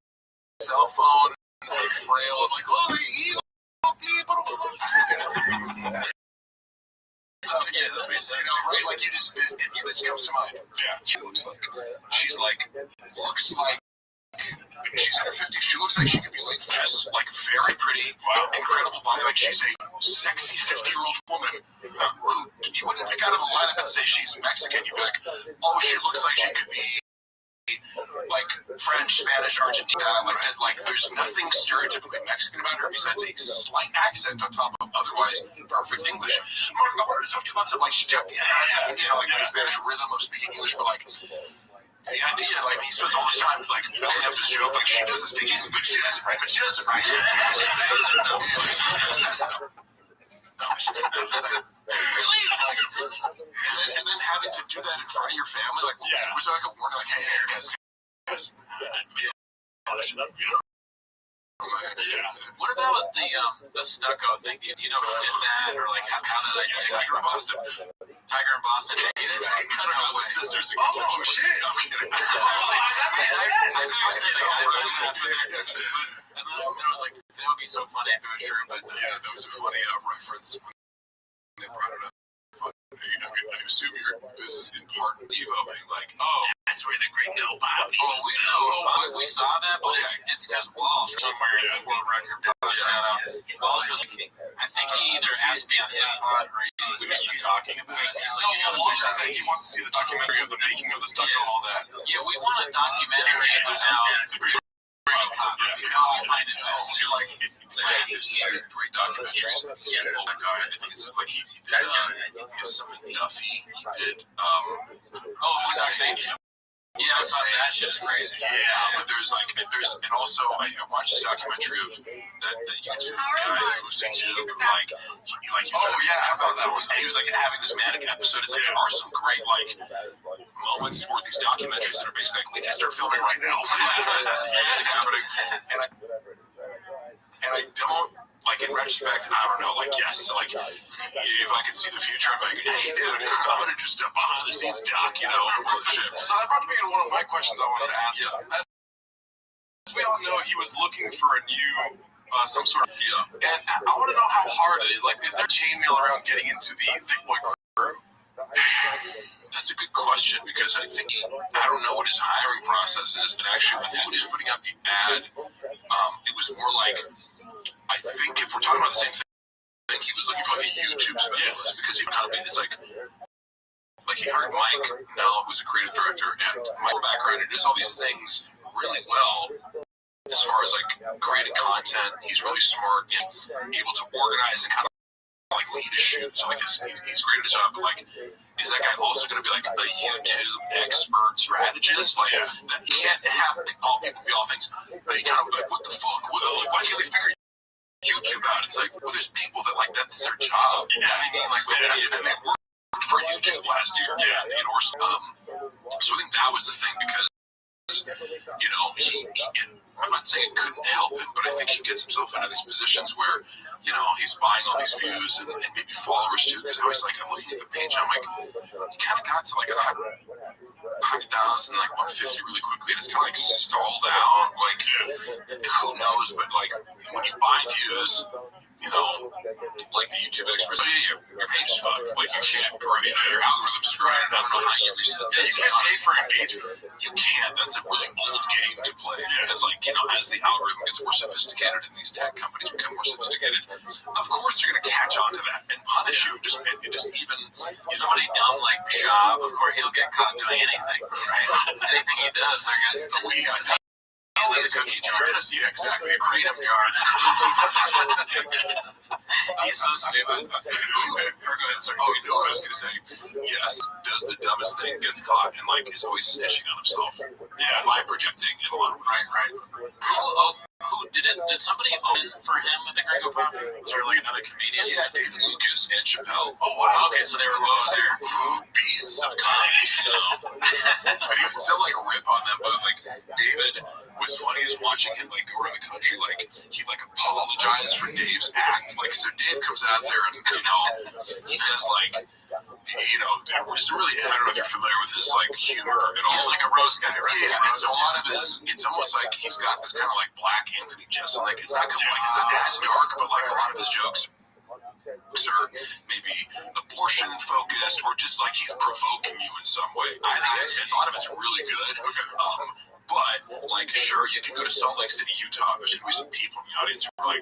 cell phone. It's like frail and like, Yeah, that's what he said. Right? Like it just comes to mind. Yeah. She looks like she's in her 50s. She looks like she could be like just like very pretty, incredible body. Like she's a sexy 50-year-old woman who you wouldn't pick out of a lineup and say she's Mexican. You'd be like, oh, she looks like she could be like French, Spanish, Argentina. Like there's nothing stereotypically Mexican about her besides a slight accent on top of otherwise perfect English. Mark, I wanted to talk to you about something like she took like a Spanish rhythm of speaking English, but like. The idea, like, he spends all this time, like, building up this joke, like, she doesn't speak English, but she does it right, Really? And then having to do that in front of your family, like, was there like a warning, like, hey, guys, honest. Yeah. What about the stucco thing? Do you know who did that, or like how did I get Tiger in Boston. Tiger in Boston did it? I don't know what sisters. Oh shit! I'm kidding. I was kidding. And I was like, that would be so funny if it was true, but Yeah, that was a funny reference when they brought it up. I assume this is in part Devo being like, oh, That's where the gringo Bobby was we found. know, we saw that, but it's because Walsh somewhere in the world record shout out. Walsh was like, I think he either asked me on his pod or we just been talking about it. He's like, No, Walsh said that he wants to see the documentary of the making of the stucco, all that. yeah, we want a documentary about I find it like this is a great documentaries. He's an older guy. I think it's like he did something Duffy. He did yeah, I saw that shit is crazy. Yeah, but there's and also I watched this documentary of that YouTube guy Fusi Tube, like I saw that was. he was like having this manic episode. It's like there are some great moments where these documentaries that are basically like we need to start filming right now. This is happening, and I don't like in retrospect. I don't know. If I could see the future, I'm like, hey, dude, I'm gonna do stuff behind the scenes doc, So that brought me to one of my questions I wanted to ask. As we all know, he was looking for a new some sort of and I want to know how hard it is. Like, is there chainmail around getting into the Thick Boy crew? That's a good question because I think I don't know what his hiring process is, and actually, I think when he was putting out the ad, it was more like I think if we're talking about the same thing, he was looking for like a YouTube specialist because he would kind of be this like he hired Mike now, who's a creative director, and my background and does all these things really well. As far as like creating content, he's really smart and able to organize and kind of like lead a shoot. So like he's great at his job, but like is that guy also going to be like a YouTube expert strategist? Like that you can't have all people be all things, but you kind of like what the fuck? Why can't we figure YouTube out? It's like, well, there's people that like that's their job. You know what I mean? Like and they worked for YouTube last year. So I think that was the thing because he I'm not saying it couldn't help him, but I think he gets himself into these positions where, he's buying all these views and maybe followers too. Because I was like, I'm looking at the page, and I'm like, he kind of got to like 100,000, like 150 really quickly, and it's kind of like stalled out. Like, who knows? But like, when you buy views, like the YouTube experts, your page is fucked. Like, you can't grow, your algorithm's screwed. I don't know how you reset it. You can't pay for engagement. You can't. That's a really old game to play because, as the algorithm gets more sophisticated and these tech companies become more sophisticated, of course you're going to catch on to that and punish you. Somebody dumb like Shab, of course he'll get caught doing anything. Right? Anything he does, they're gonna. Yeah, exactly. Kratom jar. He's so stupid. I was going to say, yes, does the dumbest thing, gets caught, and is always snitching on himself. Yeah. By projecting in a lot of ways. Right. Who did it? Did somebody open for him at the Gringo Poppy? Was there another comedian? Yeah, David Lucas and Chappelle. Oh wow. Okay, so they were both there. Beasts of comedy, But he would still rip on them both. David was funny as watching him go around the country. He apologized for Dave's act. So Dave comes out there and he does it's really, I don't know if you're familiar with his humor at all. He's like a roast guy, right? Yeah, and so a lot of his, it's almost like he's got this kind of black Anthony Jeselnik. It's not it's not as dark, but a lot of his jokes are maybe abortion focused or just he's provoking you in some way. I think a lot of it's really good. But sure, you can go to Salt Lake City, Utah. There's gonna be some people in the audience who are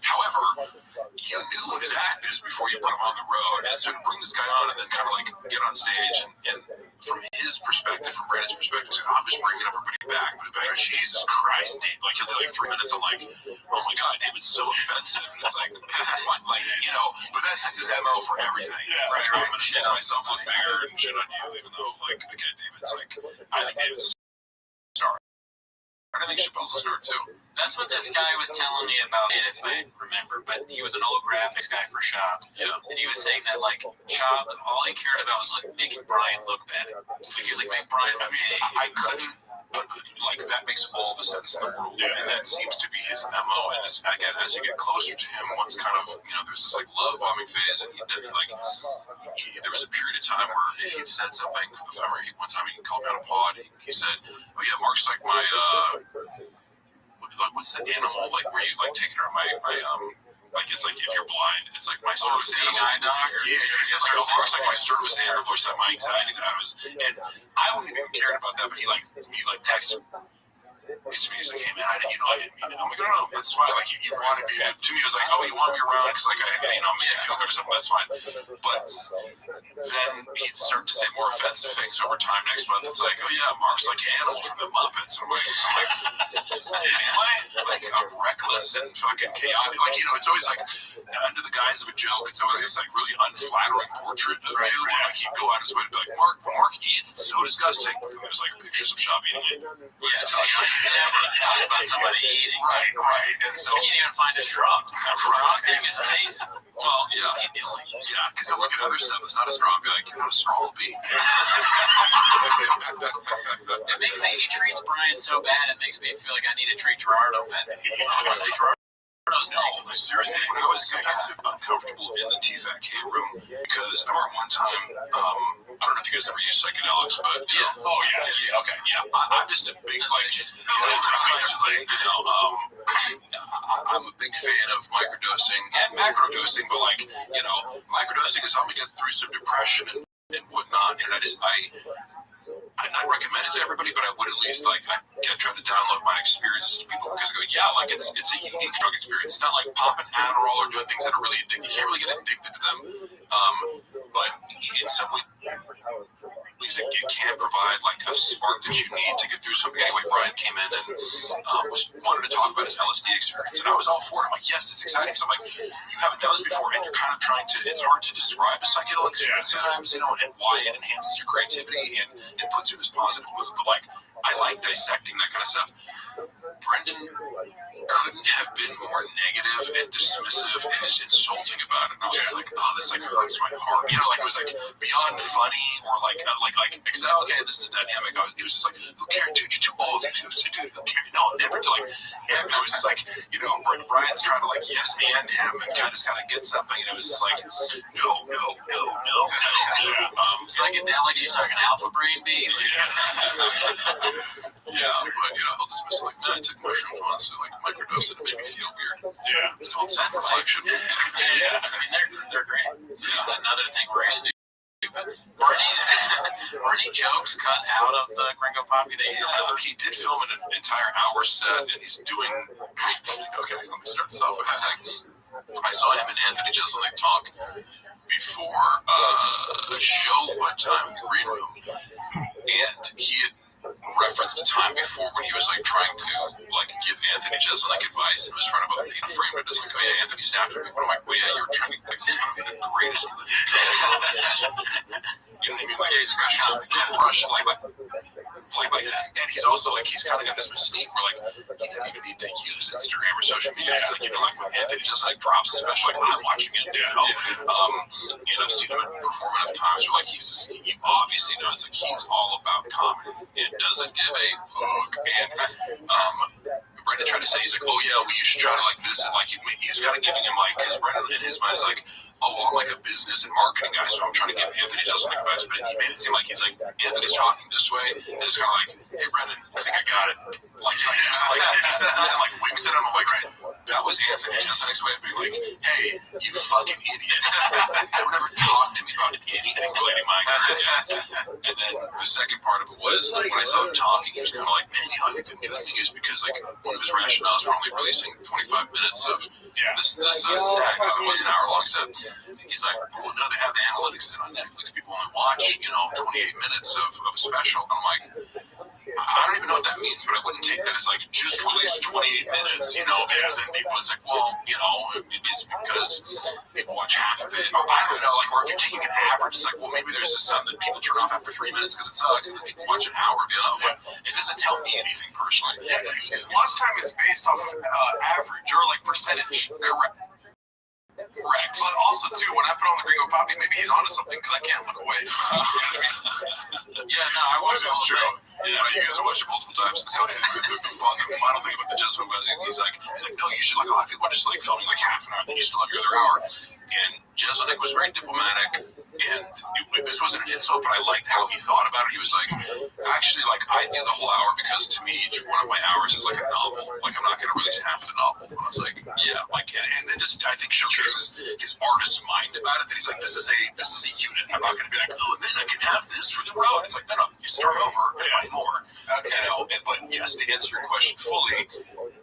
however, you knew what his act is before you put him on the road. And so to bring this guy on and then kind of get on stage and from his perspective, from Brandon's perspective, I'm just bringing everybody back. But Jesus Christ, Dave, he'll do 3 minutes. I'm oh my God, David's so offensive. And it's what, but that's just his MO for everything. It's I'm gonna shit myself look bigger and shit on you, even though again, David's I think David's a star. I think Chappelle's a star too. That's what this guy was telling me about it, if I remember. But he was an old graphics guy for Shop. Yeah. And he was saying that, Shop, all he cared about was, making Brian look bad. He was make Brian look big. I couldn't like that makes all the sense in the world, and that seems to be his MO. And again, as you get closer to him, once kind of there's this like love bombing phase, and there was a period of time where if he'd said something, if I remember one time he called me on a pod, he said, "Oh yeah, Mark's like my what's the animal like where you like take care of my like it's like if you're blind, it's like my service seeing animal." eye dog. Like of course, like my service animal or something, my anxiety dies, and I wouldn't even cared about that, but he texted he's like, "Hey man, I didn't mean it." I'm like, "No, that's fine. Like you wanted me to me, it was like, oh, you want me around because like I make you feel good or something. That's fine." But then he'd start to say more offensive things over time. Next month, it's like, "Oh yeah, Mark's like an animal from the Muppets." I'm like, anyway, like I'm reckless and fucking chaotic. Like it's always like under the guise of a joke. It's always this like really unflattering portrait of you. Where, like he'd go out his way to be like, "Mark, when Mark eats, it's so disgusting." And there's like pictures of Shop eating it. Never talk about somebody eating. Right. And so you can't even find a shrub. A shrub thing is amazing. Well, yeah, because I look at other stuff that's not as strong, be like, "You're not a strong bee." It makes me, he treats Brian so bad, it makes me feel like I need to treat Gerardo better. I want to say Gerardo's no, seriously, when I was sometimes uncomfortable in the TFAK room, because I remember one time, I don't know if you guys ever use psychedelics, but I'm just a big I'm a big fan of microdosing and macrodosing, but microdosing is how we get through some depression and whatnot, and I'd not recommend it to everybody, but I would at least I try to download my experiences to people because I go, it's a unique drug experience. It's not like popping Adderall or doing things that are really addictive. You can't really get addicted to them, but in some way, it can provide like a spark that you need to get through something. Anyway, Brian came in and wanted to talk about his LSD experience, and I was all for it. I'm like, yes, it's exciting. So I'm like, you haven't done this before, and you're kind of trying to. It's hard to describe a psychedelic experience sometimes, and why it enhances your creativity and puts you in this positive mood. But I like dissecting that kind of stuff. Brendan couldn't have been more negative and dismissive and just insulting about it. And I was just like, oh, this hurts my heart. It was like beyond funny or except, okay, this is a dynamic. It was just like, who cares, dude? You're too old. Dude, who cares? No, never to and I was just like, Brian's trying to yes and him and kind of get something. And it was just like, no. Psychedelics, you're talking alpha brain B. But he'll dismiss man, I took mushrooms once, microdose it, it made me feel weird. It's called self-reflection. They're great. Another thing where he's stupid. Were any jokes cut out of the Gringo Poppy? He did film an entire hour set, and he's doing. Okay, let me start this off with saying I saw him and Anthony Jeselnik talk before a show one time in the green room, and he had referenced a time before when he was trying to give Anthony Jeselnik advice and was in front of other people, framed it as oh yeah, Anthony snapped at me, but I'm like, well yeah, you were trying to he's one of the greatest of the you know what I mean, a special rush and he's also he's kind of got this mystique where he doesn't even need to use Instagram or social media. It's when Anthony Jeselnik drops a special, I'm watching it, and I've seen him perform enough times where you obviously know it's he's all about comedy and doesn't give a fuck. And Brendan tried to say, he's like, oh yeah, well you should try to this, and he was kind of giving him because Brendan in his mind is oh well, I'm a business and marketing guy, so I'm trying to give Anthony Jeselnik advice, but he made it seem he's Anthony's talking this way, and it's kind of hey Brendan, I think I got it. He says that and winks at him. I'm that was Anthony Jeselnik's way of being hey, you fucking idiot. Don't ever talk to me about anything relating to my career. And then the second part of it was when I saw him talking, he was kind of man, I think the new thing is because one of his rationales for only releasing 25 minutes of this set, because it was an hour-long set, he's well, no, they have the analytics on Netflix. People only watch, 28 minutes of a special. And I'm I don't even know what that means, but I wouldn't take that as just release 28 minutes, because then people, it's well, maybe it's because people watch half of it, or I don't know, or if you're taking an average, it's well, maybe there's just something that people turn off after 3 minutes because it sucks, and then people watch an hour of it. It doesn't tell me anything personally. Watch time is based off of average or percentage. Correct. Correct. But also, too, when I put on the Gringo Poppy, maybe he's onto something because I can't look away. You know what I mean? Yeah, no, I watched it. This is true. Yeah. You guys watched it multiple times. So the final thing about the Jessica was he's like, no, you should, like, a lot of people are just like filming like half an hour, then you still have your other hour. And Jeselnik was very diplomatic, and this wasn't an insult, but I liked how he thought about it. He was like, actually, like, I do the whole hour because to me, each one of my hours is like a novel. Like, I'm not going to release half the novel. And I was like, yeah, like, and then just I think showcases his artist's mind about it. That he's like, this is a unit. I'm not going to be like, oh, and then I can have this for the road. It's like, no, you start over and write more. Okay. You know, but yes, to answer your question fully,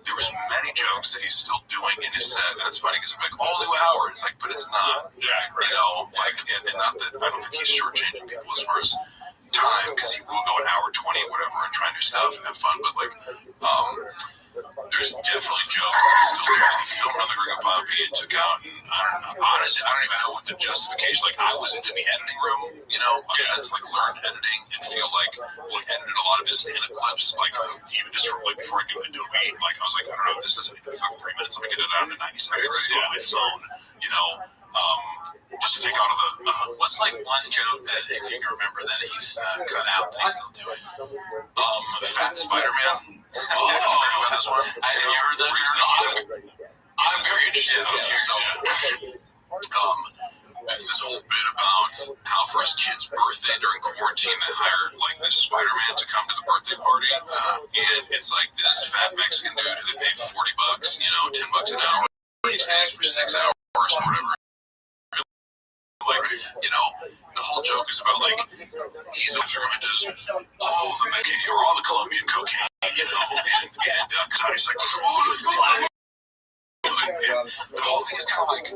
there was many jokes that he's still doing in his set, and it's funny because I'm like, all new hour. It's like, but it's not. Yeah, right. You know, like, and not that I don't think he's shortchanging people as far as time, because he will go an hour 20 or whatever and try new stuff and have fun. But like, there's definitely jokes that he's still doing. He filmed another Gringo Poppy and took out, and I don't know. Honestly, I don't even know what the justification. Like, I was into the editing room, you know. I've since like learned editing and feel like we edited a lot of his stand-up clips. Like, even just from like before I knew Adobe, like I was like, I don't know, this doesn't even fucking 3 minutes. Let me get it down to 90 seconds on my phone, you know. Just to take out of the. What's like one joke that, if you can remember, that he's cut out that he's still doing? Fat Spider-Man. Oh, about this one. I didn't hear that. I'm very interested. It's this whole bit about how for his kid's birthday during quarantine they hired like this Spider-Man to come to the birthday party, and it's like this fat Mexican dude who they paid $40, you know, $10 an hour, and he stays for 6 hours or whatever. Like, you know, the whole joke is about like he's going through and does all the Mexican or all the Colombian cocaine, you know, and he's like, oh, let's go. And the whole thing is kind of like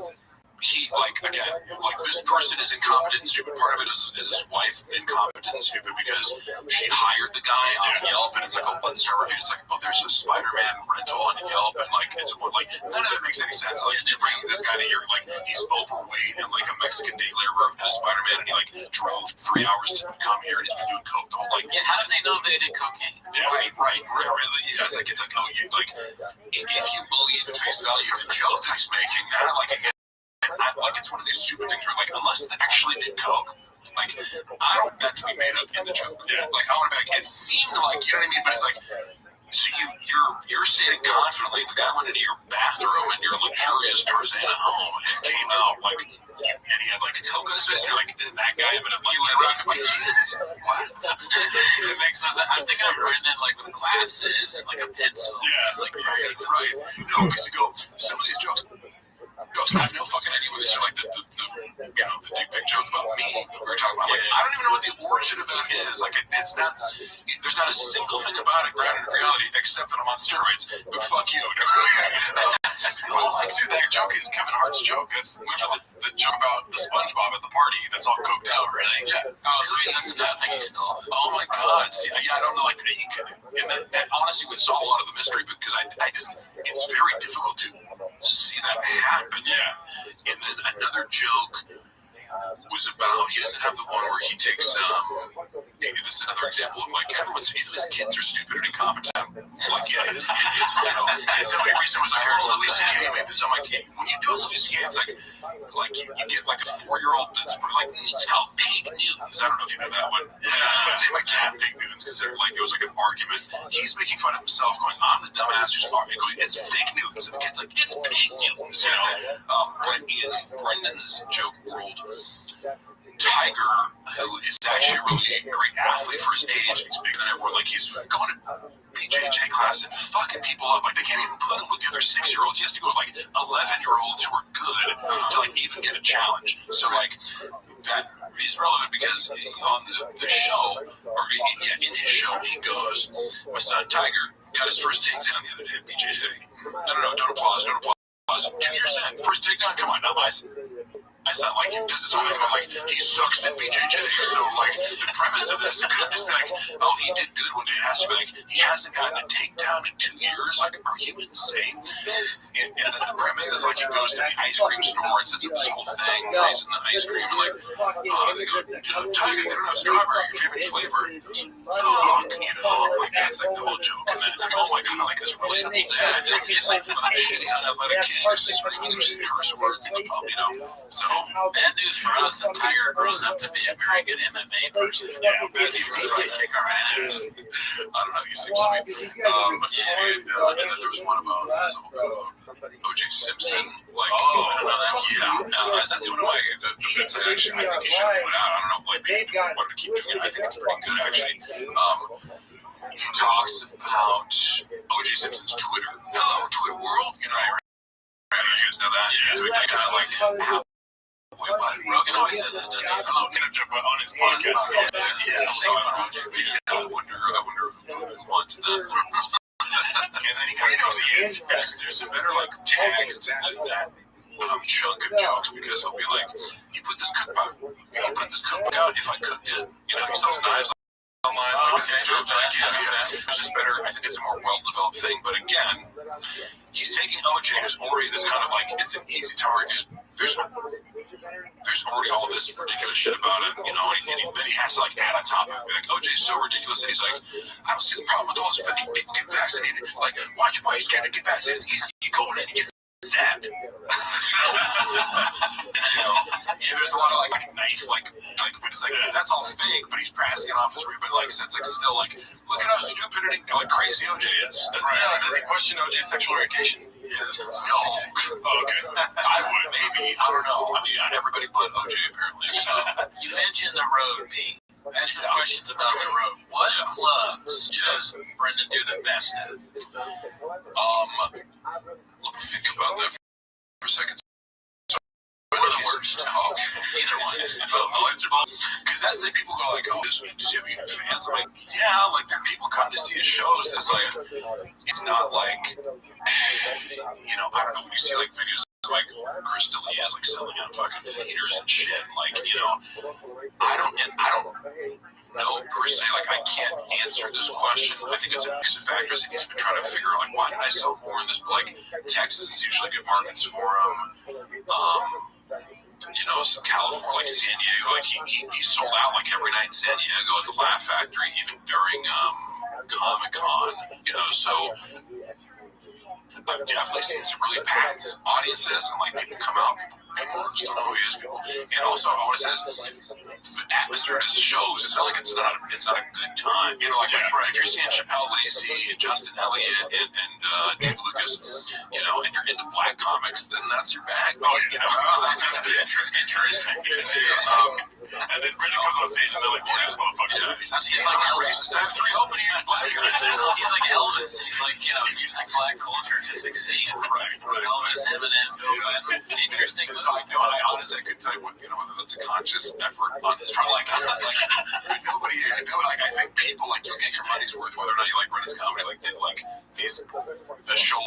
he, like, again, like this person is incompetent and stupid. Part of it is his wife incompetent and stupid because she hired the guy on Yelp, and it's like a 1-star review. It's like, oh, there's a Spider-Man rental on Yelp, and like it's like none of it makes any sense. Like, you're bringing this guy to here, like he's overweight and like a Mexican day laborer who does Spider-Man, and he like drove 3 hours to come here, and he's been doing coke the whole like. Yeah, how does he know they did cocaine? Yeah. Right. Yeah, it's like oh, you like if you believe at face value the joke that he's making, not like again. Like it's one of these stupid things where like unless they actually did coke, like I don't want that to be made up in the joke. Yeah. Like I want to be like it seemed like, you know what I mean, but it's like so you're stating confidently the guy went into your bathroom in your luxurious Tarzana home and came out like and he had like coke on his face, and you're like that guy I'm gonna like around with my kids. What? It makes sense. I'm thinking of Brendan like with glasses and like a pencil. Yeah, it's like right. No, because you go some of these jokes. I have no fucking idea what these are like the you know the dick pic joke about me that we were talking about. Like I don't even know what the origin of that is. Like it's not. There's not a single thing about it grounded in reality except that I'm on steroids. But fuck you. Well, like, dude, that joke is Kevin Hart's joke. It's the joke about the SpongeBob at the party that's all coked out, really. Yeah. Oh, so that's another thing he stole. Oh my God. See, yeah, I don't know. Like, and that honestly would solve a lot of the mystery because I just it's very difficult to see that happen. Yeah. And then another joke was about he doesn't have the one where he takes maybe this is another example of like everyone's his kids are stupid and incompetent. Like it is you know. And somebody recently was like, oh, Louis C.K. made this. I'm like, when you do a Louis C.K., it's like you get like a 4-year-old that's like needs help. Pig Newtons. I don't know if you know that one. Yeah. Say my cat Pig Newtons because like it was like an argument. He's making fun of himself, going, I'm the dumbass who's arguing, going, it's fake Newtons, and the kid's like, it's Pig Newtons, you know. But in Brendan's joke world, Tiger, who is actually a really great athlete for his age, he's bigger than everyone. Like he's going to BJJ class and fucking people up. Like they can't even put him with the other 6-year-olds. He has to go with like 11-year-olds who are good to like even get a challenge. So like that is relevant because on the show, or in his show, he goes, my son Tiger got his first takedown the other day at BJJ. No, don't applause. 2 years in, first takedown. Come on, now I sound like does this whole thing about like he sucks at BJJ. So like the premise of this, it couldn't just be like, oh, he did good one day. It has to be like he hasn't gotten a takedown in 2 years. Like, are you insane? And then the premise is like he goes to the ice cream store and sets up this whole thing, raising the ice cream, and like, they go, Tiger, they don't have strawberry, your favorite flavor. And he goes, fuck, you know, like that's like the whole joke, and then it's like, oh my god, like this relatable dad is pissing about shitting on athletic kids, screaming and curse words in the pub, you know. So bad news for us, and Tiger grows up to be a very good MMA person. Yeah, bad news for us, kick our ass. I don't know, he seems sweet. And then there was one about O.J. Simpson. Like, I don't know that one. Yeah, that's one of my the bits I think he should put out. I don't know, like maybe he wanted to keep doing it. I think it's pretty good actually. He talks about O.J. Simpson's Twitter. Hello, Twitter world. You know, you guys know that. Yeah. So he kind of like how. Wait, what? Rogan always says that, doesn't he? Hello, on his podcast. I wonder who wants that. And then he kind of goes, there's some better like tags to that chunk of jokes because he'll be like, he put this cookbook out if I cooked it. You know, he sells knives online, like this joke, like, it's just better. I think it's a more well-developed thing. But again, he's taking OJ, who's already this kind of like, it's an easy target. There's already all this ridiculous shit about it, you know, and then he has to like add a topic. Like, OJ's so ridiculous, and he's like, I don't see the problem with all this people getting vaccinated. Like, why are you scared to get vaccinated? It's easy. You go in and you get stabbed. You know, there's a lot of like knife, but it's like that's all fake, but he's passing it off as real. But like, so it's like still like, look at how stupid and like crazy OJ is. Does he question OJ's sexual orientation? Yes. No. Oh, okay. I would maybe. I don't know. I mean, everybody but OJ apparently. You mentioned the road, B. Answer the questions about the road. What clubs does Brendan do the best at? Think about that for a second. One of the worst. Either one. Because that's the people go like, oh, does he have any fans? I'm like, yeah, like there are people come to see his shows. It's like, it's not like, you know, I don't know when you see like videos like Chris D'Elia is like selling out fucking theaters and shit. Like, you know, I don't know per se. Like, I can't answer this question. I think it's a mix of factors, and he's been trying to figure out like, why did I sell more in this? Like, Texas is usually good markets for him. You know, some California, like San Diego, like he sold out like every night in San Diego at the Laugh Factory, even during Comic-Con. You know, so I've definitely seen some really packed audiences, and like people come out, people just don't know who he is. And also, I want to say the atmosphere at his shows, it's not like it's not a good time. You know, like if you're seeing Chappelle Lacey and Justin Elliott and Dave Lucas, you know, and you're into black comics, then that's your bag. You know, interesting. And then Brendan comes on stage and they're like, "What is this motherfucker?" Yeah, he's like Elvis. I have 3 opening black guys. He's like Elvis. He's like, you know, using black culture to succeed. Right. Elvis, Eminem, interesting. So I honestly could tell you what, you know, whether that's a conscious effort on his part. Like nobody, you know, like I think people like you'll get your money's worth whether or not you like Brendan's comedy. Like the show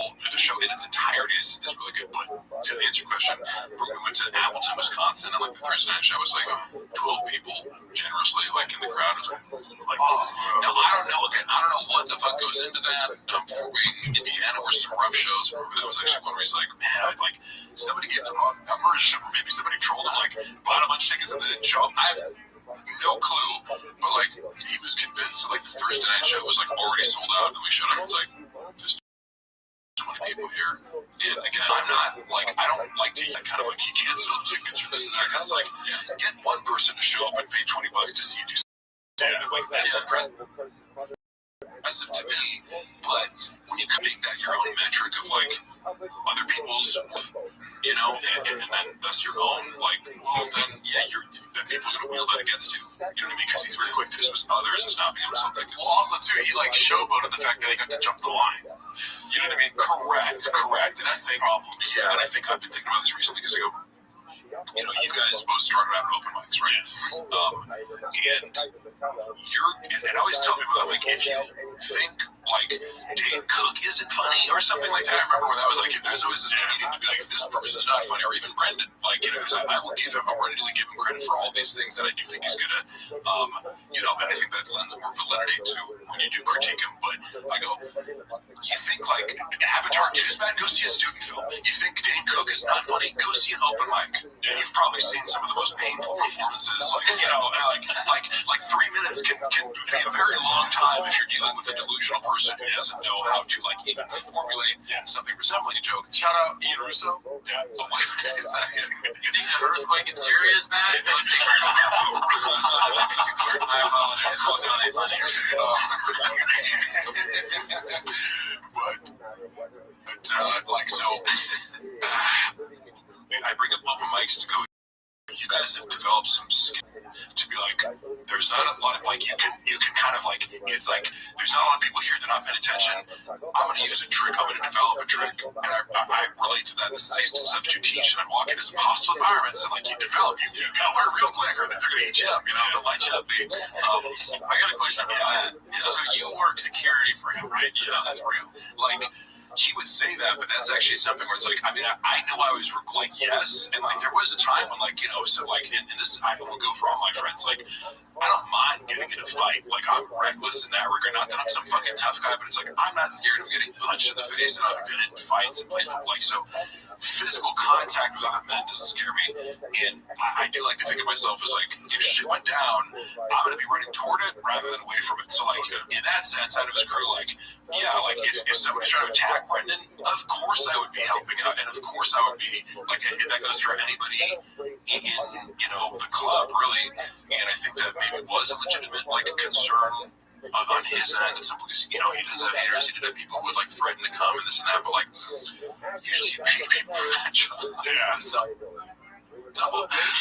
in its entirety is really good. But to answer your question, we went to Appleton, Wisconsin, and like the Thursday night show was like 12 people generously like in the crowd. It was like this is, now I don't know what the fuck goes into that. Before we in Indiana were some rough shows. Remember that was actually one where he's like, man, like somebody gave the wrong numbers, or maybe somebody trolled him, like bought a bunch of tickets and they didn't show up. I have no clue, but like he was convinced that like the Thursday night show was like already sold out, and we showed up. It's like there's 20 people here. And again, I'm not like, I don't like to kind of like you can't sell tickets or this and that, because it's like get one person to show up and pay $20 to see you do something. Like that's impressive to me. But when you make that your own metric of like other people's, you know, and then thus your own, like, well then yeah, then people are gonna wield that against you. You know what I mean? Because he's very quick to dismiss others as not being able to sell tickets. Well, also too, he like showboated the fact that he got to jump the line. You know what I mean? Correct. And I think, yeah, and I think I've been thinking about this recently because I go, you know, you guys both started out open mics, right? Yes. And I always tell people that, like, if you think like Dane Cook isn't funny or something like that, I remember when that was like, there's always this comedian to be like, this person's not funny, or even Brendan, like, you know, because I will readily give him credit for all these things that I do think he's good at, you know, and I think that lends more validity to when you do critique him. But I go, you think like Avatar 2 is bad, go see a student film. You think Dane Cook is not funny, go see an open mic. and you've probably seen some of the most painful performances. Like 3 minutes can be a very long time if you're dealing with a delusional person who doesn't know how to even formulate something resembling a joke. Shout out Ian Russo. Yeah. So what is that? You think the earthquake in Syria is bad? No secret. I apologize. We'll donate money. I bring up open mics to go. You guys have developed some skill to be like, there's not a lot of you can kind of it's like there's not a lot of people here that are not paying attention. I'm going to use a trick. I'm going to develop a trick, and I relate to that in this taste of substitution. I walk into some hostile environments and you develop. You got to learn real quick, or they're going to eat you up. They'll light you up, babe. I got a question about that. So you work security for him, right? Yeah, that's real. He would say that, but that's actually something where it's I knew I was yes, and there was a time when and this I will go for all my friends. I don't mind getting in a fight. I'm reckless in that regard. Not that I'm some fucking tough guy, but it's I'm not scared of getting punched in the face, and I've been in fights and played football. So physical contact with other men doesn't scare me, and I do like to think of myself as if shit went down, I'm going to be running toward it rather than away from it. So in that sense, out of his crew, if somebody's trying to attack Brendan, of course I would be helping out, and of course I would be that goes for anybody in the club really. And I think that maybe was a legitimate concern on his end at some point, because he does have haters. He did have people who would threaten to come and this and that, but usually you pay people for that job. Yeah. So you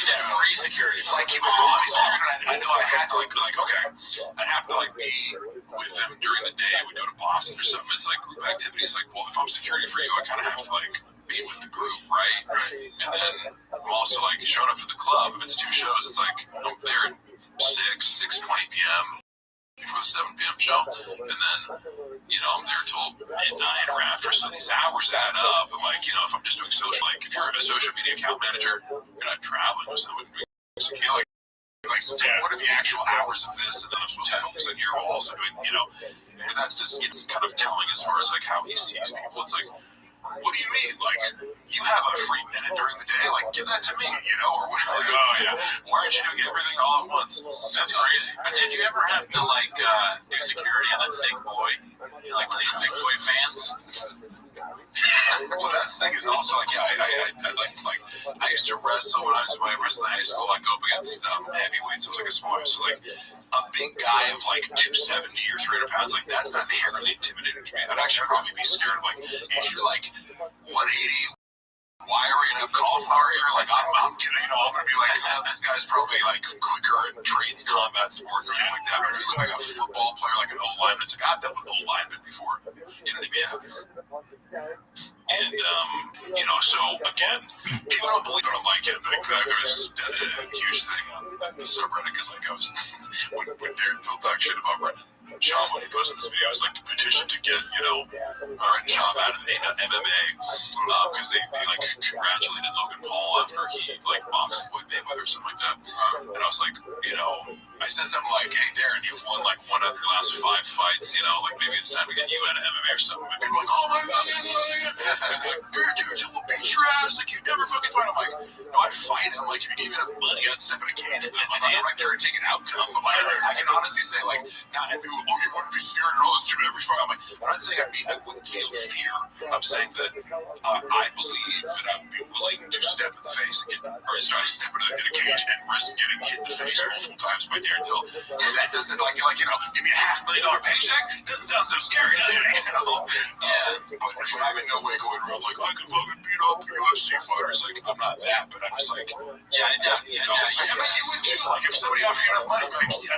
did free security. Even security, I know I had to okay, I'd have to be with them during the day. We'd go to Boston or something. It's group activities. Well, if I'm security for you, I kind of have to be with the group, right? And then I'm also showing up to the club. If it's 2 shows, it's I'm there at 6:20 p.m. for the 7 p.m. show, and then I'm there till midnight or after. So these hours add up. And if I'm just doing social, if you're a social media account manager, you're not traveling with someone doing security. What are the actual hours of this? And then I'm supposed to focus on here while also doing, and that's just it's kind of telling as far as how he sees people. It's what do you mean? You have a free minute during the day? Give that to me, or what? Oh, yeah. Why aren't you doing everything all at once? That's crazy. But did you ever have to, do security on a thick boy? These thick boy fans? Well, that's the thing is also, I used to wrestle when I wrestled in high school. I'd go up against heavyweights. I was a smaller, so a big guy of 270 or 300 pounds, that's not inherently intimidating to me. I'd actually probably be scared of if you're 180, why are we gonna have cauliflower here? I'm gonna be this guy's probably quicker and trains combat sports and stuff like that. But if you look like a football player, an old lineman, it's I've dealt with old linemen before. You know what I mean? And so again, people don't believe it. I'm in a big bag. There's a huge thing on the subreddit because I was when they'll talk shit about Brendan Schaub when he posted this video. I was petition to get Brendan Schaub out of MMA because they congratulated Logan Paul after he boxed Floyd Mayweather or something like that. And I was I said something hey Darren, you've won one of your last 5 fights. Maybe it's time to get you out of MMA or something. And people are oh my god, dude, you'll beat your ass. You never fucking fight. I'm no, I'd fight him. If you gave me enough money, I'd step in a cage with him. I'm not right there and take an outcome. But I can honestly say not and people, you wouldn't be scared at all. It's every fight. I'm not saying I wouldn't feel fear. I'm saying that I believe that I would be willing to step in the face and step in a cage and risk getting hit in the face multiple times by Darren Till. That doesn't give me a $500,000 paycheck. Doesn't sound so scary, does it? Yeah. But I'm in no way going around I could fucking beat up UFC fighters. I'm not that, but I'm just yeah, I doubt. I bet you would too. If somebody offered you enough money,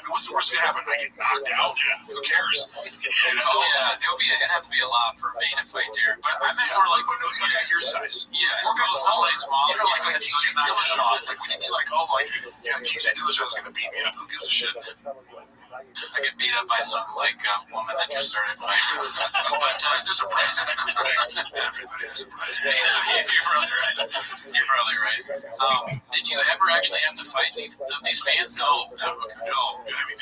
what's the worst gonna happen? I get knocked out. Who cares? Yeah, it'd have to be a lot for me to fight Darren. But I meant more but no, you got your size. Yeah, or go somebody smaller. TJ Dillashaw. It's when you be TJ Dillashaw's gonna beat me up. Who gives a shit? I get beat up by some like woman that just started fighting. But there's a price in everything. Everybody has a price. Yeah, you're probably right. You're probably right. Did you ever actually have to fight these fans? No. I mean,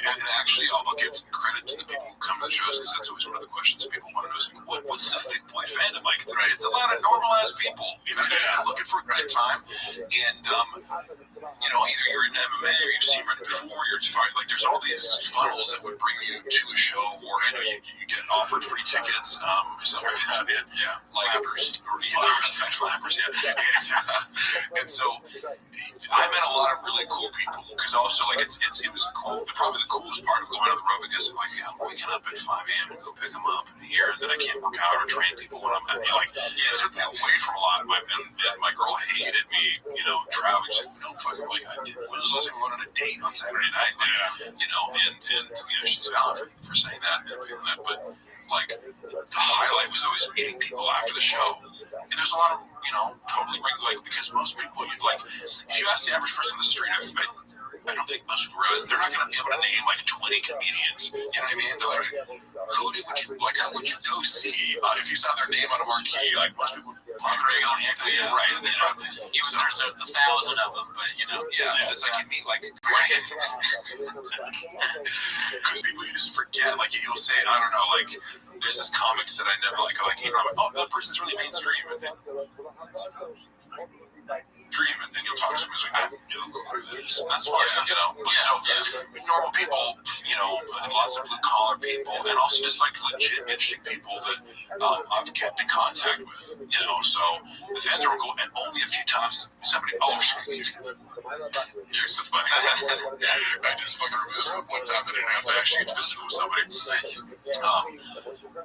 and actually, I'll give credit to the people who come to the shows because that's always one of the questions people want to know is what's the thick boy fandom like? It's a lot of normal ass people. You know, they're looking for a good time, and you know, either you're in MMA or you've seen running before, you're fight. Like, there's all these funnels that would bring you to a show, or you know, you get offered free tickets, something like that, and like flappers, or you know, flappers, yeah. And so I met a lot of really cool people because also like it was cool. Probably the coolest part of going on the road because like I'm waking up at 5 a.m. to go pick them up here, and then I can't work out or train people when I'm at, like it took me away from a lot. And my girl hated me, you know, traveling. She said, no, fucking like when was the last time we went on a date on Saturday night? Like, you know, and you know she's valid for saying that and feeling that, but like the highlight was always meeting people after the show. And there's a lot of, you know, totally regular, like, because most people, you'd like, if you ask the average person on the street, I don't think most people realize they're not going to be able to name like 20 comedians. You know what I mean? They're like, how would you go see if you saw their name on a marquee? Like most people, right? You know, Even there's 1,000 of them, but you know, so it's like you meet like, because people you just forget. Like you'll say, I don't know, like there's this comics that I never like you know, oh that person's really mainstream and you'll talk to someone who's like, I have no clue who that is. And that's fine, you know. But so normal people, you know, lots of blue collar people, and also just like legit interesting people that I've kept in contact with, you know. So the fans are cool, and only a few times somebody, you're so funny. I just fucking remember this one time that I didn't have to actually get physical with somebody.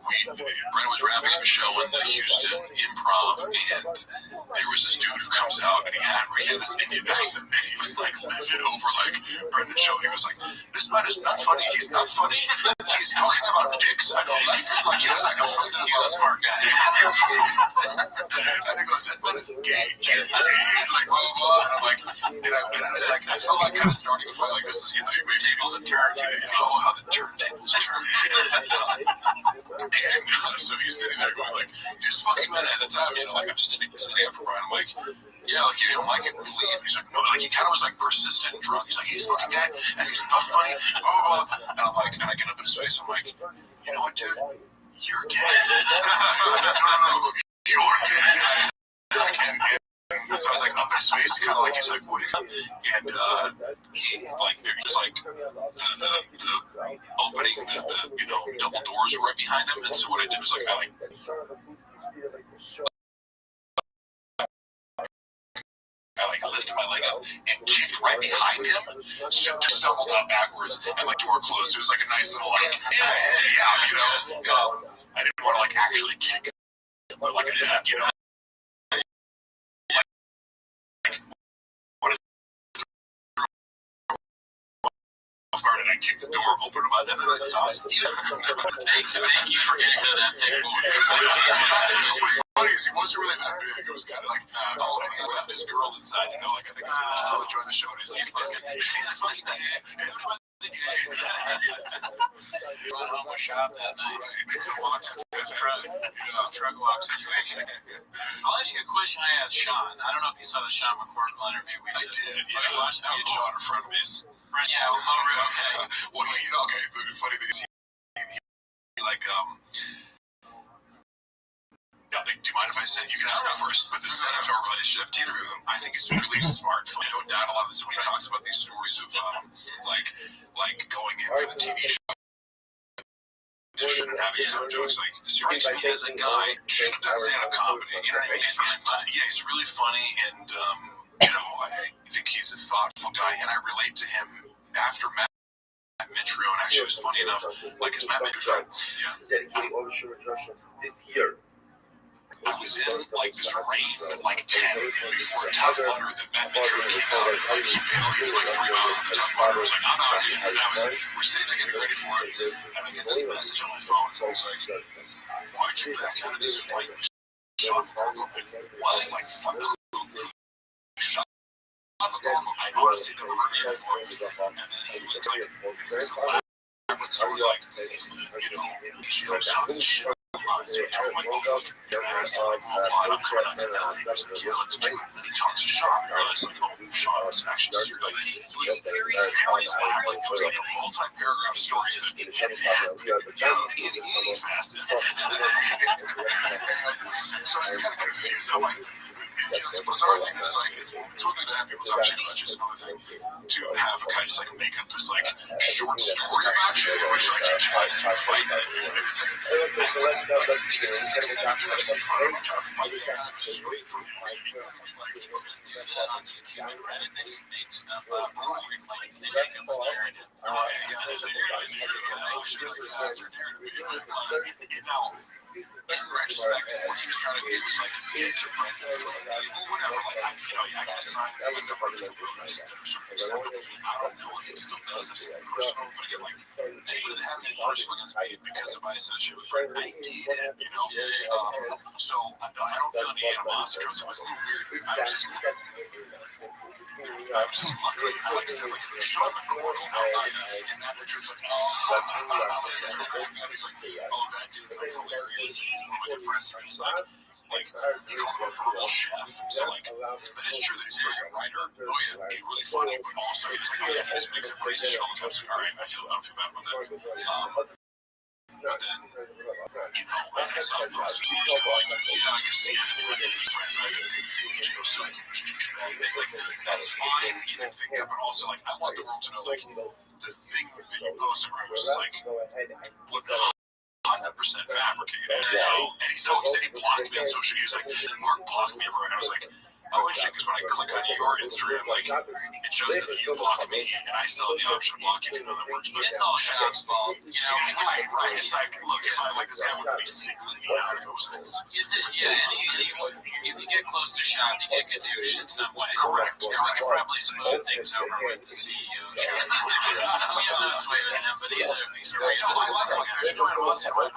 Brandon was wrapping up a show in the Houston Improv, and there was this dude who comes out, and he had this Indian accent, and he was like livid over like Brendan's show. He was like, "This man is not funny. He's not funny. He's talking about dicks. I don't like it." Like he was like offended about. He's a smart guy. And he goes, "That man is gay. He's gay." Like blah blah blah. And I'm like, and I was like, I felt like kind of starting to feel like this is, you know, you make tables and turn. Oh, how the turntables turn. And so he's sitting there going like, "This fucking man." At the time, you know, like I'm sitting up for Brian. I'm like, yeah, like you don't like it, leave. He's like, no, like he kind of was like persistent and drunk. He's like, he's fucking gay and he's not funny. Blah blah blah. And I'm like, and I get up in his face. I'm like, you know what, dude? You're gay. He's like, no, you're gay. And so I was like up in his face, kind of like he's like, what is it? And he like there was like the opening, the you know double doors were right behind him. And so what I did was like I lifted my leg up and kicked right behind him. So just stumbled out backwards and like door closed. It was like a nice little like you know. I didn't want to like actually kick him, but like I did, you know. And I kicked the door open about that. That's awesome. Thank you for getting to that thing. What's funny is he wasn't really that big. It was kind of like, and he left his girl inside, you know, like I think he was still enjoying the show, and he's like, he's fucking gay. Run home with shop that night. Truck walks. I'll ask you a question I asked Sean. I don't know if you saw the Sean McCorkle interview we did. I did, yeah. Me and Sean are frenemies. Yeah, oh, really? Okay. Well, okay, the funny thing is, he like, do you mind if I say, you can ask me first, but the setup of our relationship, to interview him, I think is really smart. I don't doubt a lot of this when he talks about these stories of, like going in for the TV show audition and having his own jokes. Like, strikes me as a guy should have done stand-up comedy. You know what I mean? He's really funny. Yeah, he's really funny, and you know, I think he's a thoughtful guy, and I relate to him after Matt Mitchell, and actually was funny enough, like his Matt Mitchell friend. Dedicating all the show instructions this year. I was in like this rain at like 10 before Tough Mudder that Matt Mitchell came out, and like he barely did like 3 miles, and Tough Mudder was like, I'm out here. And we're sitting there getting ready for it, and I get this message on my phone. So I was like, why'd you back out of this fight with Sean McCorkle? Why? Like, fuck who? Sean McCorkle, I honestly never heard of him before. And then he was like, this is the last reference to like, Geo's talking shit. So he told him, like, oh, fucking ass, I'm coming out to LA. He was like, yeah, let's do it. And then he talks to Sean, and realized, like, oh, Sean was actually serious. Like, families back, like, there was like a multi-paragraph story that it had in any facet. So I was kind of confused. I'm like, it's a bizarre thing. It's like, it's one thing to have people talk shit, but it's just another thing to have a guy just like make up this like short story about you, which like you guys are fighting. It's like, You just do that on YouTube and Reddit. They just make stuff up. Like, they make up a narrative. In retrospect, what he was trying to do was like get to Brendan or whatever. Like, I can assign Brendan to Brendan Willis that are sort of acceptable. I don't know if he still does it personal, but again, like, he would have anything personal against me because of my association with Brendan. I get it, so I don't feel any animosity towards him. It's a little weird. I was just lucky, like I said, like, he was shot in the corner, and that Richard's like, he's like, oh, that dude's like hilarious. He's one of my good friends, and he's like, he called him a verbal chef. So, like, but it's true that he's a very good writer. Oh, yeah, he's really funny, but also he's like, oh, yeah, he just makes up crazy shit all the time. So, all right, I don't feel bad about that. But then, I saw a post or something, like, yeah, I guess the end of it, his friend, so it's like, that's fine, you can think that, but also, like, I want the world to know, like, the thing that you posted where it was just like, look, 100% fabricated, and he said he blocked me on social media. He was like, and Mark blocked me everywhere, and I was like, oh shit, because when I click on your Instagram, like, it shows that you blocked me, and I still have the option to block you if you know that works. But it's all Shop's fault, right, it's like, look, if I like this guy wouldn't be singling me out if it was his. Yeah, and if you get close to Shop, you get Gadoosh in some way. Correct. And we can probably smooth things over with the CEO. We have no sway with him, but he's a real.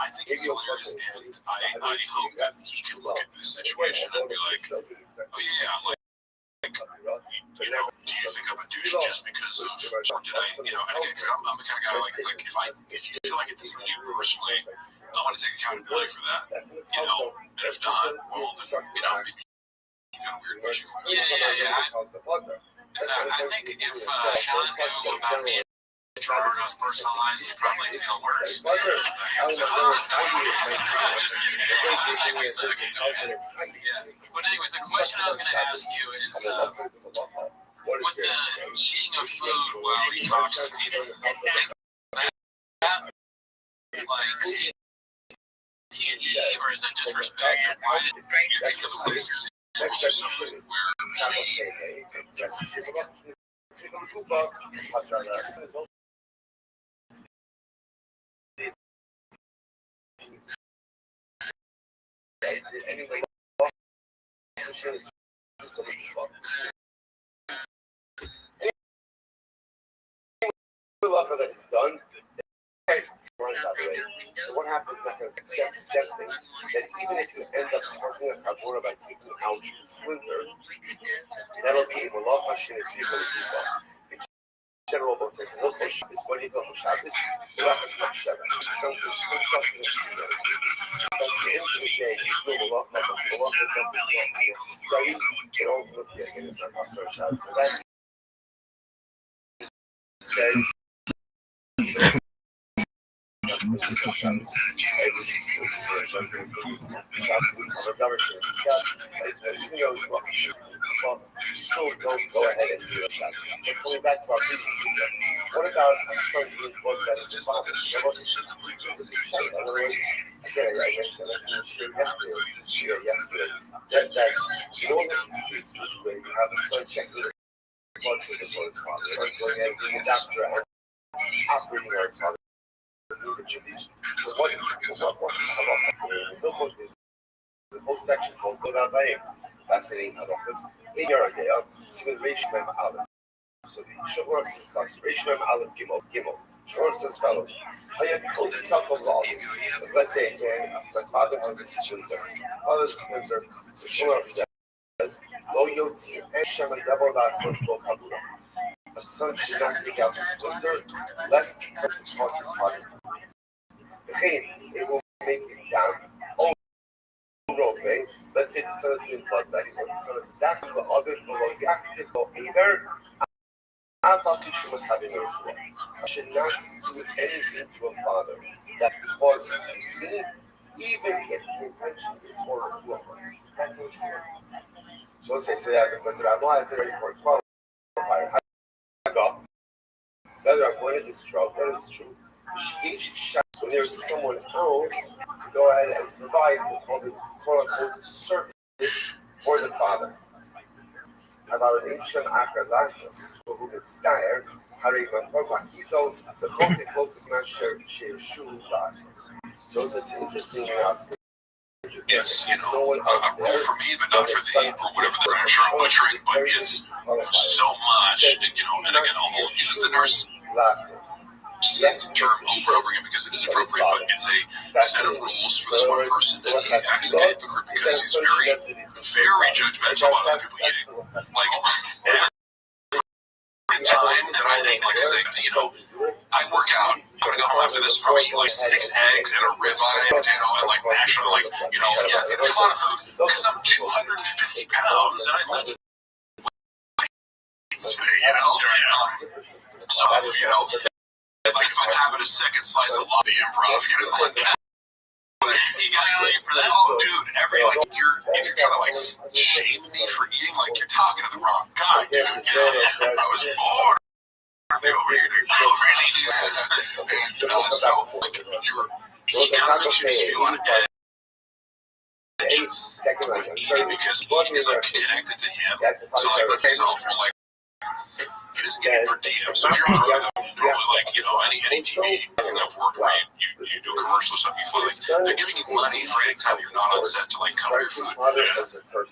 I think he's hilarious, and I hope that he can look at this situation and be like, oh yeah, like, do you think I'm a douche just because of, or did I, and again, because I'm the kind of guy, like, it's like, if you feel like this is you personally, I want to take accountability for that, and if not, well, then, you got a weird issue. Yeah. I think if Sean knew about me, Toronto's personal lives, he'd probably feel worse. But anyways, the question I was going to ask you is, with the eating of food while he talks to people, is that like CTE, or is that just respect? Why did you think of the list? Is there something where anyway, offer that it's done. So what happens now is suggesting that even if you end up causing a kabura by taking out the splinter, that'll be a malacha shinetzi for the default. General will say, "Look, Shabbos, what do you think of Shabbos? Malachas not Shabbos. Some construction is true. But the end of the day, you do malacha, but malacha is not necessary. It ultimately, again, it's not also Shabbos. So that said, still don't go ahead and do a shot. But going back to our previous video, what about a son doing both that as a father? There wasn't a big shot. In other words, again, I mentioned that in the share yesterday, that in all of these cases where you have a son checking the blood sugar for his father, or going and being a doctor and operating on his father. So what is the whole section called Goda Bayim? Fascinating halachas. In your idea, it's with Reish Mem Aleph. So the Shulchan says, Reish Mem Aleph Gimel. Shulchan says, fellows, I am told to talk about it. Let's say again, my father has a splinter. Father's a splinter. So Shulchan says, Lo Yotzi Eshem Yavo Lassos Lo Chabura. a son should not take out the splinter, lest he come to cause his father to bleed. It will make his down. Oh, Rofe, let's say the son is doing blood betting, or the son is that, the other below the active either. I thought you should have a refuah. I should not do anything to a father that causes me, even if the intention is for refuah. That's what you want. So let's say but that's a very important qualifier. When is this true? When is this true? When there's someone else to go ahead and provide what call this quote unquote service for the father. About an ancient akazasos, who מצטער, הרי מקום הקיזו, בכל תקלות מאשר שירשו לעשות. So it's this interesting It's, a rule for me, but not for thee, or whatever the I'm sure I'm butchering, but it's so much, and again, I'll use the narcissistic term over and over again because it is appropriate, but it's a set of rules for this one person, and he acts like a hypocrite because he's very, very judgmental about other people eating. Like, every time that I eat, like I say, I work out, I'm gonna go home after this, probably eat like 6 eggs and a ribeye, potato, and like mash, and like, it's a lot of food, because I'm 250 pounds, and I lift weights, so, like if I'm having a second slice of the improv, like that. You got it for that. Oh, dude, if you're trying to like shame me for eating, like you're talking to the wrong guy, dude. I was bored. They over here, dude. Oh, really, dude? And so, like, he kind of makes you just feel on edge. With eating because eating is like connected to him. So, like, let's say, like, he doesn't get it per diem. So if you're on the road, normally, like, any TV thing I've worked where you do a commercial or something, you feel like they're giving you money for any time you're not on set to like cover your food.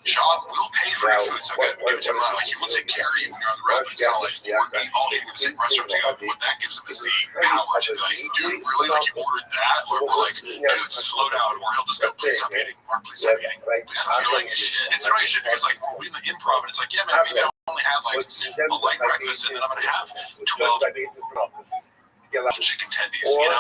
Job will pay for your food, so give it to him. Like, he will take care of you when you're on the road. But it's kind of like we're all eating at the same restaurant together. What that gives him is the power to be like, dude, really? Like, you ordered that? Or we're like, dude, slow down. Or he'll just go, please stop eating. Mark, please stop eating. Please stop eating. It's annoying shit because, like, we're in the improv and it's like, yeah, man, maybe I only had like a light breakfast and then I'm gonna have 12 chicken tendies, and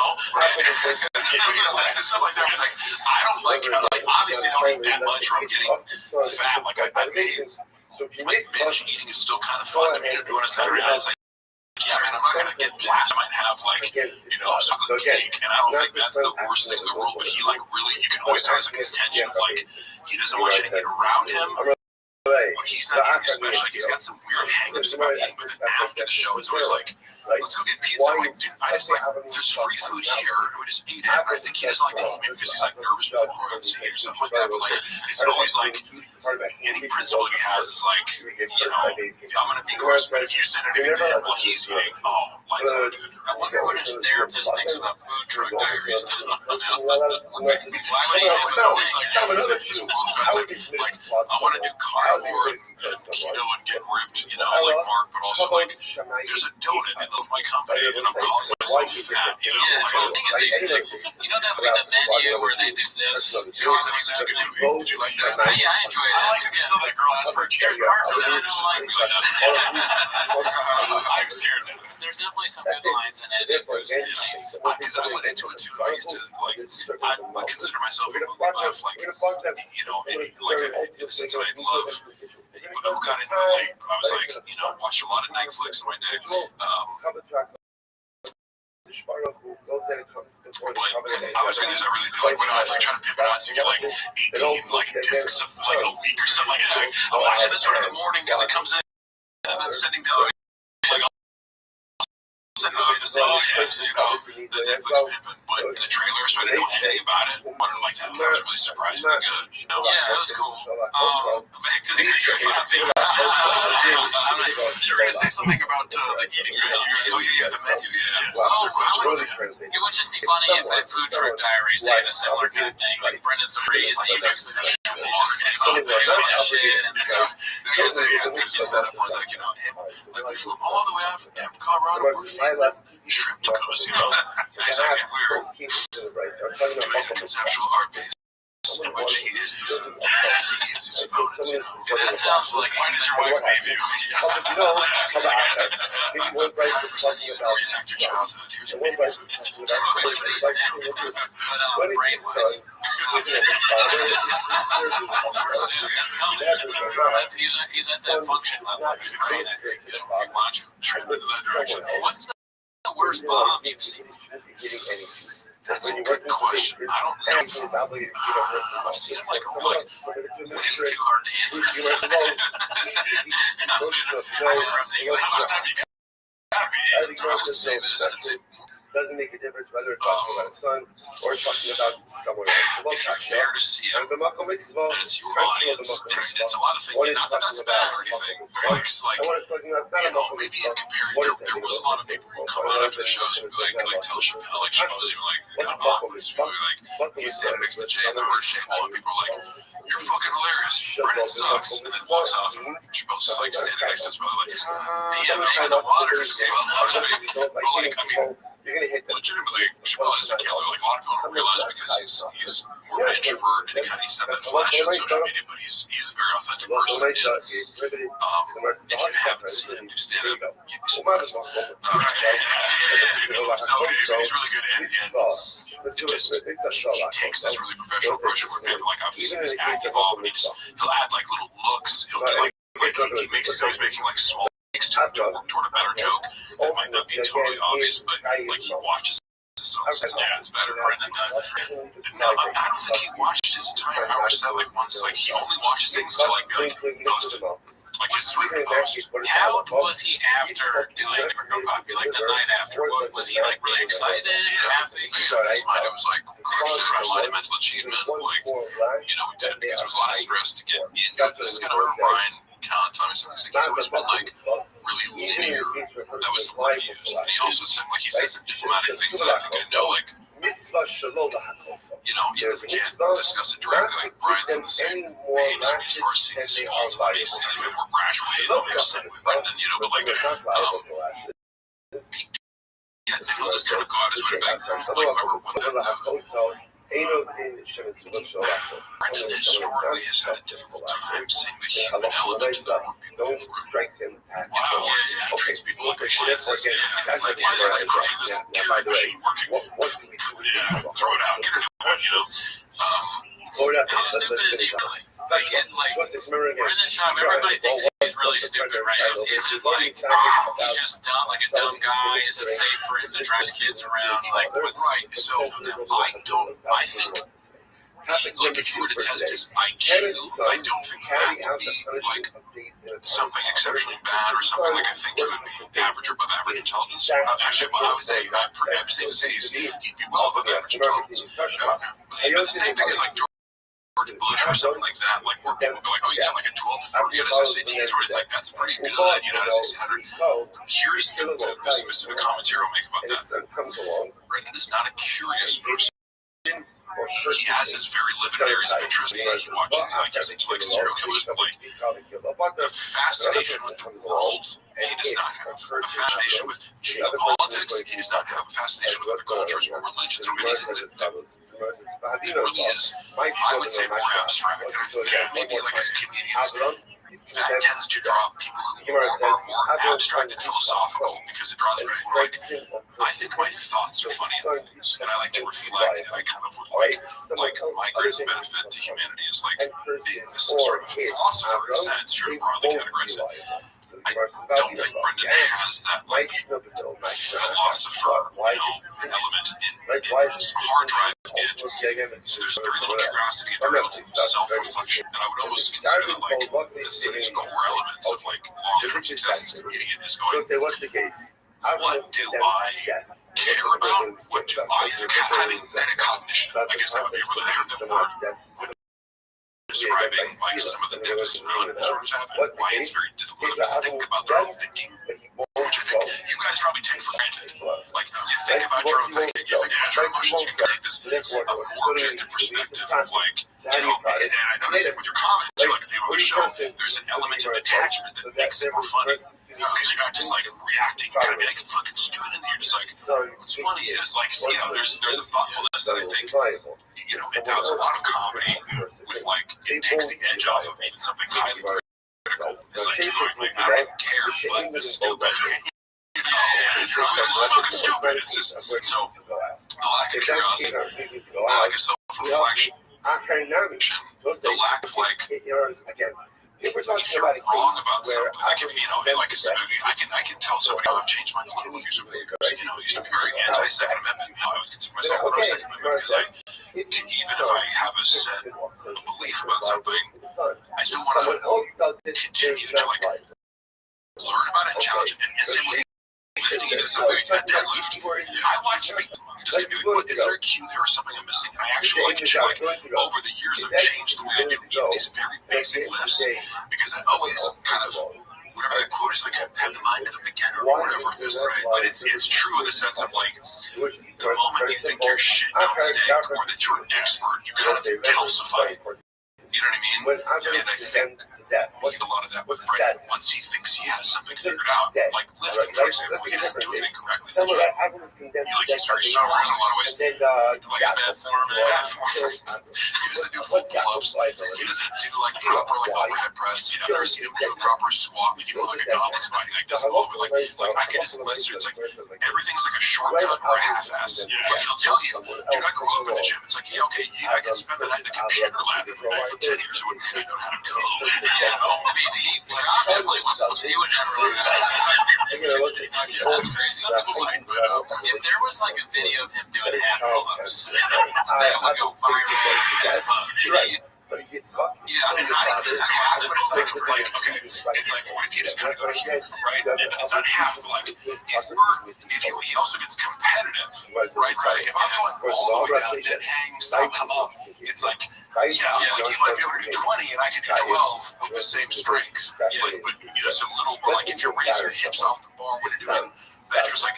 stuff like that. It's like I don't like obviously I don't eat that much, or I'm getting fat. Like I made binge eating is still kind of fun to me to do on a Saturday night. It's like, yeah, man, I'm not gonna get blasted. I might have like chocolate cake, and I don't think that's the worst thing in the world. But he like really, you can always tell his tension of like he doesn't want you to get around him. When he's not eating, especially, like, he's got some weird hang-ups about eating, but then after the show, it's always like, let's go get pizza. I'm like, dude, there's free food here, and we just ate it. And I think he doesn't like to eat me because he's like nervous before we're on stage or something like that, but like, it's always like, any principle he has is like, I'm gonna be gross, but if you send anything to him while he's eating, lights out, dude. I wonder what his therapist thinks about food truck diaries. Why would he it's always like, it's just like, I want to do carnivore and keto and get ripped, like Mark, but also like, there's a donut in my company, and I'm calling myself fat, Yeah, so the thing is, that the menu where they do this, It was such a good movie. Did you like that? Yeah, I enjoyed it. I liked it until that girl asked for a cheers part, so then I just like really I'm scared of it. There's definitely some good lines in it. Because I went into it too. I used to I consider myself a movie buff, like in the sense that I love. But who got into it late? I was like, watched a lot of Netflix in my day. But I was gonna say I really do like when I try to pivot out, so you get like 18 like discs of like a week or something like that. I'm watching this one in the morning because it comes in, and then sending the other like sending out the Netflix pimping. But in the trailer, so I didn't know anything about it. But like that was really surprisingly good. Yeah, it was cool. Back to the thing. You're gonna say something about the eating menu. Oh yeah, the menu. Yeah. It would just be funny if at Food Truck Diaries they had a similar kind of thing, like Brendan Sabree eating there's a setup where it's like, like we flew all the way out from Denver, Colorado, we're shrimp tacos, and it's like we're doing a conceptual art piece in which he is the food as he eats his opponents, you know. That sounds like why did your wife leave you? Reenact your childhood. Here's a baby food. But brain-wise. He's at that function level. If you watch trend in that direction. What's the worst bomb you've seen? That's a good question. I don't know. I've seen him like when it's too hard to answer. How much time you got? I would say this. I'd say doesn't make a difference whether it's talking about a son or talking about someone else. if you're fair to see him, and it's your audience, it's a lot of things. Not that that's bad or anything. Like maybe in comparing, there was a lot of people who come on after the shows and like tell Chappelle, like Chappelle's even like, come on, he's mixed the J and the word shape. A lot of people are like, you're fucking hilarious. Brennan sucks, and then walks off. And Chappelle's just like standing next to his brother, like, yeah, making the water. But like, I mean, legitimately, Chappelle is a killer. Like, a lot of people don't realize because he's more of an introvert and he's not that flash on social media, but he's a very authentic person. And, if you haven't seen him do stand-up, you'd be surprised. So he's really good at he takes this really professional approach where people like obviously his acting evolve, and he'll add like little looks. He'll do like he makes it so he's making like small to work toward a better joke that might not be totally obvious, but like he watches his own says, yeah, it's better. Brendan does. No, I don't think he watched his entire hour set like once. Like he only watches things until like posted. Like it's really post. How was he after doing the Rico Poppy? Like the night after, was he like really excited, happy? Yeah, in his mind it was like crushed monumental achievement. Like we did it because there was a lot of stress to get. This is kind of where Brian Tommy said he's always been like really linear. That was the word he used. And he also said like he said some diplomatic things that I think I know, like even if we can't discuss it directly, like Brian's on the same page as far as seeing his faults, obviously in a more brash way than we're saying with Brendan, but like he gets it, he'll just kind of go out his way back like whoever won that Brendan historically has had a difficult time seeing the human element of the work people do for him. He treats people like appliances. It's like, why are they crying this carrot machine working? Throw it out, get it out, How stupid is he really? Like Brendan Schaub, everybody thinks he's really stupid, right? Is it like he's just dumb, like a dumb guy? Is it safe for him to dress kids around? Like, right? So I think if you were to test his IQ, I don't think that would be like something exceptionally bad or something like I think it would be average or above average intelligence. Actually, I would say I'm safe to say he'd be well above average intelligence. But the same thing is like George Bush or something like that, like where people go like, oh, you got like a 1230 on his SATs, where it's like, that's pretty good, at 1600. Here's the specific commentary I'll make about that. Brendan is not a curious person. He has his very limited areas of interest. He watches, like, he's into like serial killers, but like the fascination with the world, he does not have a fascination with geopolitics. He does not have a fascination with other cultures or religions or anything that really is, I would say, more abstract. And I think maybe like as comedians, that tends to draw people who are more abstract and philosophical because it draws people like, I think my thoughts are funny and things, and I like to reflect, and I kind of would like my greatest benefit to humanity is like being this sort of philosopher in a sense, if you're broadly categorized it. I don't think Brendan has that like philosopher, element in his hard drive. And so there's very little curiosity and very little self-reflection. And I would almost consider that like his core elements of like long-term success as a comedian is going, what do I care about? What do I think? Having metacognition. I guess that would be really, I heard that word. Describing like some of the deficit disorders happening, why it's very difficult to think about their own thinking, which I think you guys probably take for granted. Like you think about your own thinking, you think about your emotions, you can take this more objective perspective of like, and I noticed it with your comedy too, like on the show, there's an element of detachment that makes it more funny. Because you're not just like reacting, you're gonna be like fucking stupid, and you're just like, what's funny is like, there's a thoughtfulness that I think, it does a lot of comedy. with like it takes the edge off of even something highly critical. It's like, you know, I don't even care, but it's stupid. You know, it's fucking stupid. It's just so the lack of curiosity, the lack of self-reflection, the lack of like, if you're wrong about something, like, you know, like I can tell somebody, oh, I've changed my political views over the years. You know, I used to be very anti-Second Amendment. Now I would consider myself pro-Second Amendment because even if I have a set belief about something, I still want to continue to like learn about it and challenge it. And same with lifting it as a deadlift. I watch just to be like, what, is there a cue there or something I'm missing? And I actually like over the years I've changed the way I do even these very basic lifts because I always kind of whatever that quote is, like, have the mind of a beginner or whatever it is. But it's true in the sense of like the moment you think you're shit on steak or that you're an expert, you kind of calcify it. You know what I mean? And I think we get a lot of that with Brett. Once he thinks he has something figured out, like lifting, for example, he doesn't do anything correctly. He's very strong in a lot of ways. Like bad form. He doesn't do full pull-ups. He doesn't do like proper like overhead press. You never see him do a proper squat. Like you know, like a goblet squat. He like does a little bit like I can just list you. It's like everything's like a shortcut or a half-ass. Like he'll tell you, dude, I grew up in the gym. It's like, yeah, okay, I can spend the night in the computer lab every night for 10 years. I wouldn't really know how to code. Yeah, I mean, he definitely wouldn't. He would never. That's crazy. Some people might, but if there was like a video of him doing half pull-ups, that would go viral as fuck. Yeah, and not even half, but it's like, okay, it's like, what if you just kind of go to here, right? It's not half, but like, he also gets competitive, right? So like, if I'm going all the way down, dead hang, stop, come up, it's like, like you might be able to do 20 and I can do 12 with the same strength. Yeah, but you know, so little, but like if you're raising your hips off the bar when you're doing bench, it's like,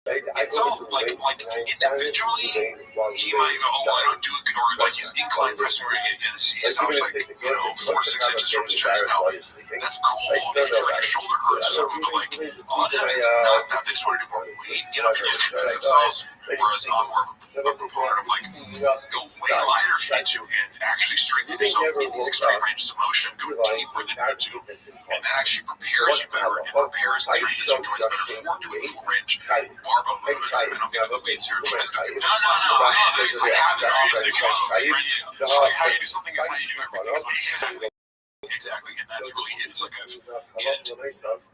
it's all like individually, he might go, oh, I don't do it, or like his incline press where he stops like, you know, 4 to 6 inches from his chest. Now, that's cool if you feel like your shoulder hurts or something, but like, a lot of times it's not that they just want to do more weight, you know, people convince themselves, whereas I'm more of a proponent of like, go way lighter if you need to, and actually strengthen yourself in these extreme ranges of motion, go deeper than you need to, and that actually prepares you better, and prepares and strengthens your joints better for doing full range barbell movements. I don't get into the weeds here. You guys don't get No. I have this opposite. Like how you do something is how you do everything. Exactly, and that's really it. It's like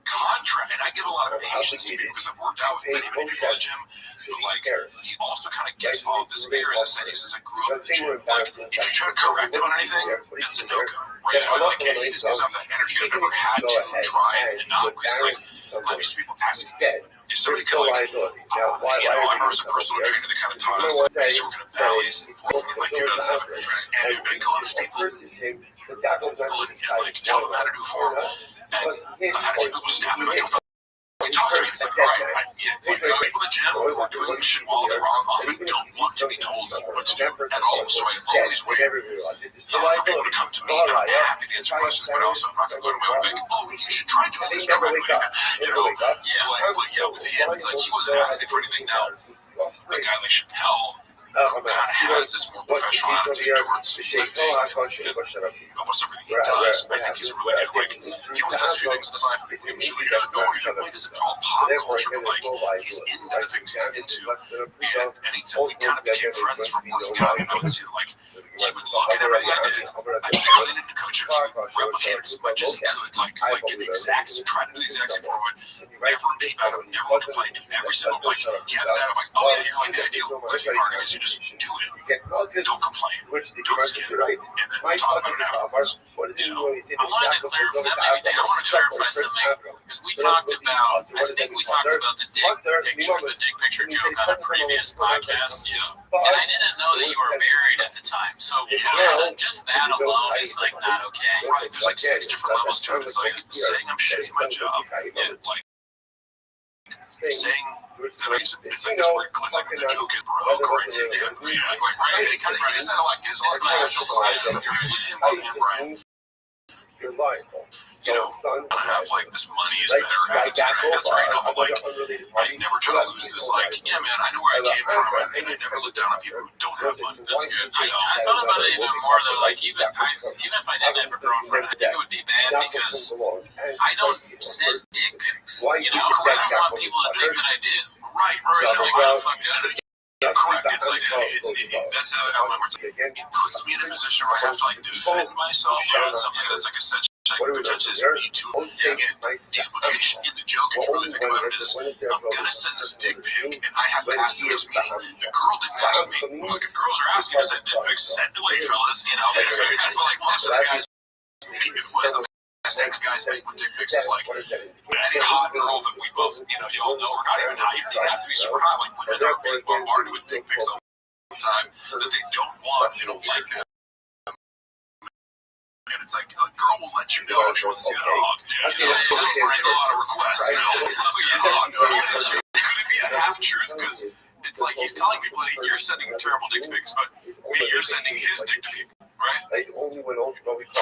contract, and I give a lot of patience to people because I've worked out with many people in the gym, but like, he also kind of gets all of this air. As I said, he says, I grew up in the gym. Like, if you try to correct him on anything, that's a no-go. Right? So like, he just gives off that energy. I've never had to try and not, because like, I'm used to people asking, if somebody could like, you know, I remember as a personal trainer that kind of taught us, I used to work in a ballet support in like 2007, and I'd go up to people, and like tell them how to do a form, and I've had people snap me like, we talk to me, it's like, all right, like people in the gym who are doing shit while they're wrong often don't want to be told what to do at all, so I always wait for people to come to me, and I'm happy to answer questions, but also I'm not going to go to my own like, oh, you should try doing this correctly, you know, but yeah, with him, it's like, he wasn't asking for anything. Now, a guy like Chappelle, kind of has this more professional attitude towards lifting and almost everything he does. I think he's really good. Like, he only does a few things in his life. I'm sure he doesn't know anything. He doesn't follow pop culture, but like, he's into the things he's into. And anytime we kind of became friends from working out, I would see like, he would look at everything I did. I barely needed to coach him. He would replicate it as much as he could. Like do the exact, try to do the exact same form. Never repeat out of him. Never complain. Do every single, like, he had that. I'm like, oh yeah, you're like the ideal lifting partner because you just do it. Don't complain. Don't skip it. And then talk about it afterwards. You know, I wanted to clarify that maybe thing. I want to clarify something because we talked about, I think we talked about the dick picture joke on a previous podcast. Yeah. And I didn't know that you were married at the time. So just that alone is like not okay. Right. There's like 6 different levels to it. It's like saying I'm shitty at my job. Like saying that it's like this weird, it's like the joke is broke or it's like right, any kind of, he just had like his classes, you're with him, Brian. reliable. you know, I have like this money is better attitude. That's right. No, but like, I never try to lose this. Like, yeah, man, I know where I came from, and I never look down on people who don't have money. That's good. I thought about it even more though. Like, even if I didn't have a girlfriend, I think it would be bad because I don't send dick pics. You know, I don't want people to think that I do. Right. Like, what the fuck does it? Correct. It's like that's an element where it's like, it puts me in a position where I have to like defend myself on something that's like essentially potentially is me too. Again, the implication in the joke, if you really think about it, is I'm gonna send this dick pic, and I have to ask this meeting. The girl didn't ask me. Look, if girls are asking to send dick pics, send away, fellas. You know, like most of the guys, most of the next guys make with dick pics is like any hot girl that we both, you know, y'all know, or not even hot. You don't have to be super hot. Like women are being bombarded with dick pics all the time that they don't want. They don't like that. And it's like a girl will let you know if she wants to see that hog. They don't write a lot of requests. You know, it's not like a hog. It could be a half truth because it's like he's telling people that you're sending terrible dick pics, but you're sending his dick to people, right? Like only when old people only when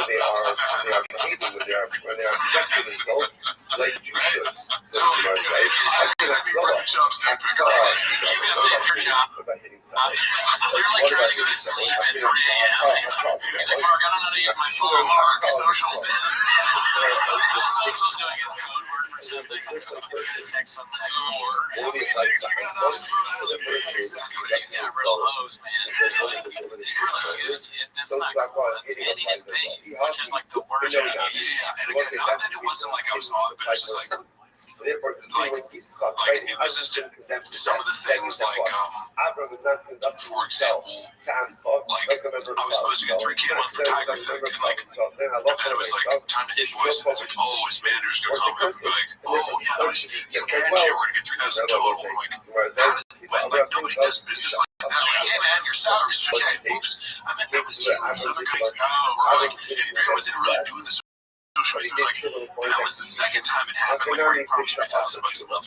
they are behaving, when they are protecting themselves, like you should. So That's your job. You're like trying to go to sleep at 3 a.m. He's like, Mark, I don't know how to use my phone. Mark, socials. Socials doing his code word for something. I'm going to text something like more. Yeah, real hoes, man. That's not cool. That's standing in pain, which is like the worst. Yeah, and again, not that it wasn't like I was on, but it's just like it was just some of the things like, for example, like I was supposed to get 3K a month for Tiger Thing, and like, but then it was like time to invoice, and it's like, oh, his manager's gonna come and be like, oh yeah, you and Jay, we're gonna get 3,000 total. I'm like, like nobody does business like that. Like, hey man, your salary's 3K. Oops, I meant that was you. This other guy, or like, if Jay wasn't really doing this. Like, and that was the second time it happened. Like, I already promised me $1,000 a month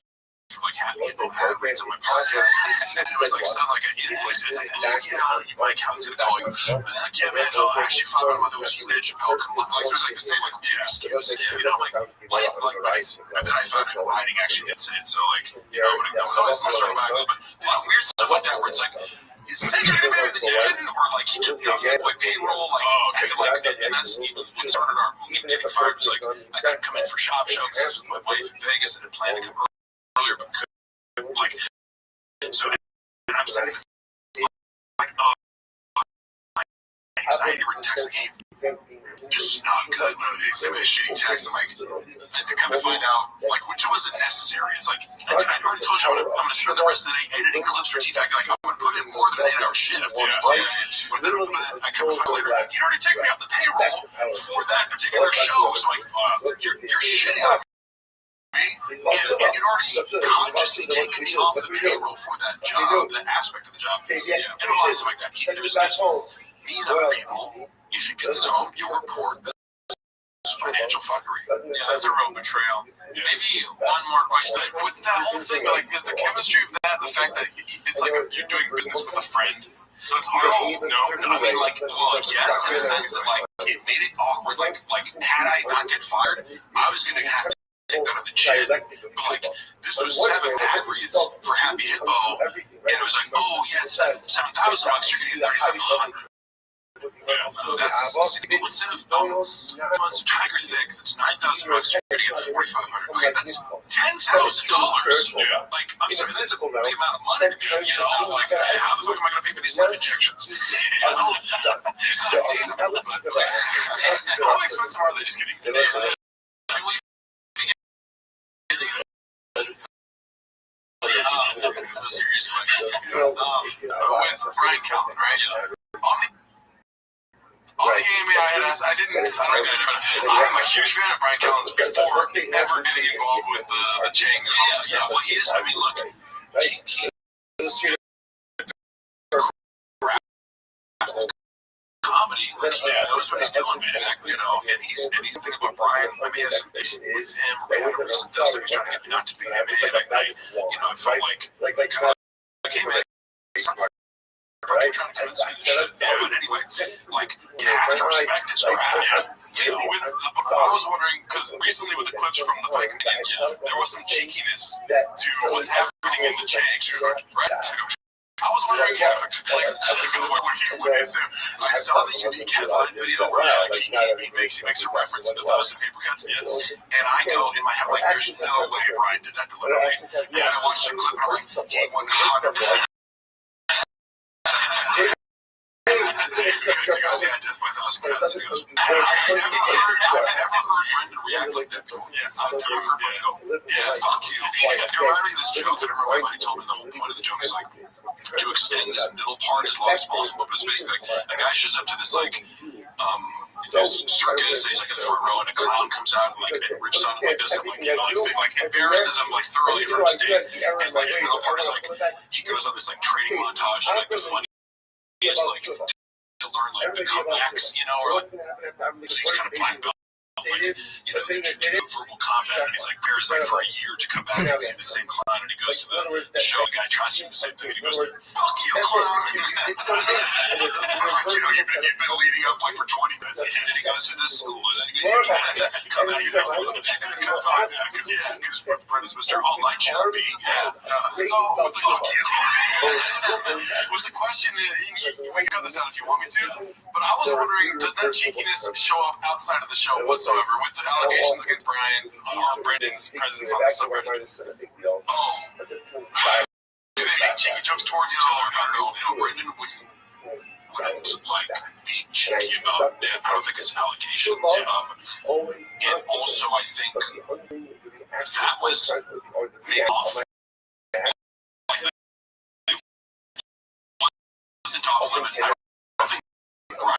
for like happy info ad reads on my podcast, and it was like sound like an invoice. It's like, oh yeah, my account's gonna call you. And it's like, yeah, man, no, I actually found out whether it was you and Chappelle. Like, so it was like the same, like, excuse, you know, like, but then I found it in writing actually. It's so like, you know, so it's sort of back, but weird stuff like that where it's like. He's saying it better than you didn't, or like he took me off the payroll, and that's what started our getting fired. It's like I couldn't come in for Shop Show because I was with my wife in Vegas and had planned to come earlier, but couldn't. Like, so and I'm sending this like anxiety written text like, hey, just not good. They sent me a shitty text. I'm like, and to come to find out, like, which wasn't necessary. It's like, I already told you I'm gonna spend the rest of the day editing clips for T-Fact. Like, I'm gonna put in more than an 8-hour shift. But then I come to find later, you already take me off the payroll for that particular show. So like, you're shitting on me, and you're already consciously taking me off the payroll for that job, that aspect of the job, and a lot of stuff like that. He does this. Me and other people, if you get to know, you'll report this financial fuckery. Yeah, that's a real betrayal. Maybe one more question. With that whole thing, like, is the chemistry of that the fact that it's like you're doing business with a friend? So it's no, I mean, like, well, yes, in the sense that, like, it made it awkward. Like, had I not get fired, I was going to have to take that on the chin. But, like, this was 7 ad reads for Happy Hippo, and it was like, oh, yeah, it's $7,000, you're going to get $3,500. That's instead of months of Tiger Thick, that's $9,000. You're gonna get $4,500. Okay, that's $10,000. Yeah. Like, I'm sorry, that's a big amount of money. You know, like, how the fuck am I gonna pay for these life injections? You know, how expensive are they? Just kidding. This is a serious question. With Brian Callen, right? On the AMA, I had asked, I'm a huge fan of Brian Callen's before ever getting involved with the Chang and all this stuff. Well, he is, I mean, look, he's comedy, like, he knows what he's doing, man, exactly, you know, and he's thinking about Brian, I mean, with him, we had a recent deal that he's trying to get me not to be AMA, and I felt like, kind of like, hey, man, keep trying to convince me to shit. Yeah, but anyway, like, you have to respect his craft. You know, I was wondering, because recently with the clips from the fight, there was some cheekiness to what's happening in the Changs. I was wondering if, like, I saw the unique headline video where like, he makes a reference to those paper cuts. Yes. And I go in my head, like, there's no way Brian did that deliberately. And I watched the clip and I'm like, he 100%. He goes, yeah, death by 1,000 cuts. He goes, I've never heard Brendan react like that before. Yeah, I've never heard Brendan go, yeah, fuck you. It reminded me of this joke that I remember my buddy told me. The whole point of the joke is like to extend this middle part as long as possible. But it's basically like a guy shows up to this like this circus, and he's like in the front row, and a clown comes out and like rips on him, like does some like like embarrasses him like thoroughly from the stage. And like the middle part is like he goes on this like training montage, and like the funny is like to learn like the comebacks, you know, or like he's kind of black belt. Like, you know, the verbal combat, and he's like prepares like for a year to come back and see the same clown, and he goes to the show. The guy tries to do the same thing, and he goes, "Fuck you, clown!" You know, you've been leading up like for 20 minutes, and then he goes to this school, and then he goes, "Come out, you know," and then comes back because Brendan's Mr. All Night Champion. Yeah. So with the fuck you, with the question, you can cut this out if you want me to, but I was wondering, does that cheekiness show up outside of the show whatsoever? With the allegations against Brian or Brendan's presence on the subreddit. Oh, do they make cheeky jokes towards each other? No, Brendan wouldn't like be cheeky about it. I don't think it's allegations. And also, I think that was made off. Wasn't off limits. I don't think Brian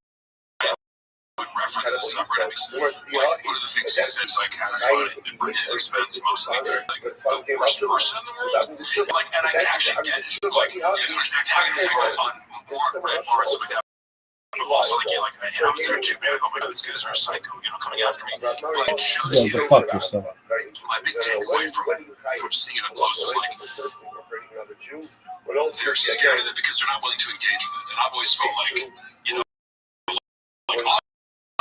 would reference the subreddit. Like, one of the things he says, like, has fun at Brendan's expense, mostly, like, the worst person in the world. Like, and I can actually get it. Like, he's attacking him on more red bars and like that. But also, like, yeah, like, and I was there too, man. Oh my god, these guys are psycho, you know, coming after me. But it shows you. Go fuck yourself. My big takeaway from seeing it up close was like, they're scared of it because they're not willing to engage with it. And I've always felt like, you know, like, I'll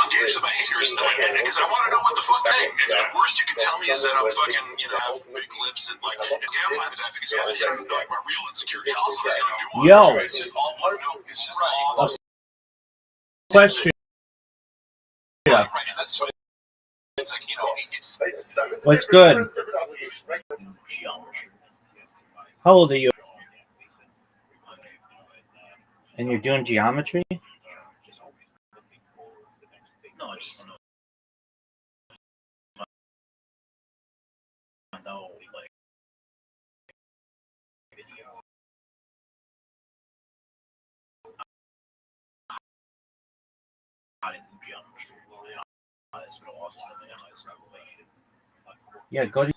engage with my haters because I want to know what the fuck they think. The worst you can tell me is that I'm fucking, you know, have big lips and like, okay, I'm fine with that because I haven't like my real insecurity. Also, Yo. It's just all one note. It's just all Question. right, and that's what it's like, you know, it's What's good? How old are you? And you're doing geometry? No, I just want to find out, like, how to do geometry. It's been a while since I've been in high school. Yeah, go to.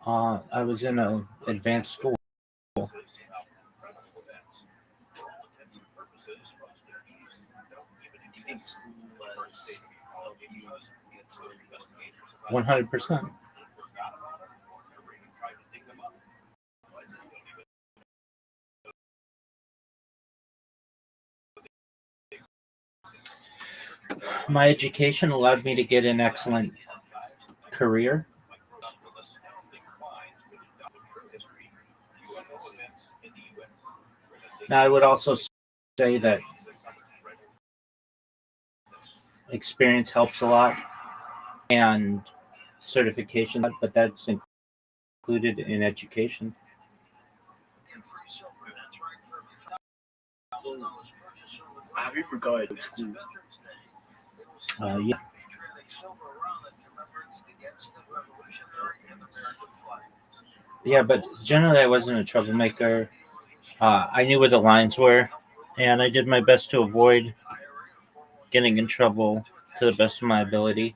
I was in an advanced school. 100%. My education allowed me to get an excellent career. Now, I would also say that experience helps a lot and certification, but that's included in education. Have you forgotten school? Yeah. Yeah, but generally I wasn't a troublemaker. I knew where the lines were, and I did my best to avoid getting in trouble to the best of my ability.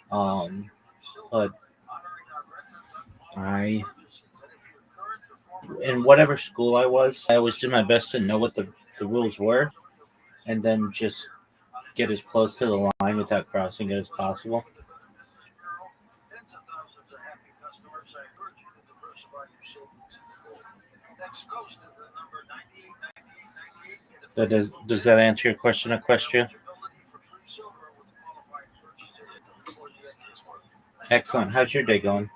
But in whatever school I always did my best to know what the rules were, and then just get as close to the line without crossing it as possible. customers, I urge you to diversify your savings. Next coast to the number 989898. Does that answer your question, Equestria? Excellent. How's your day going?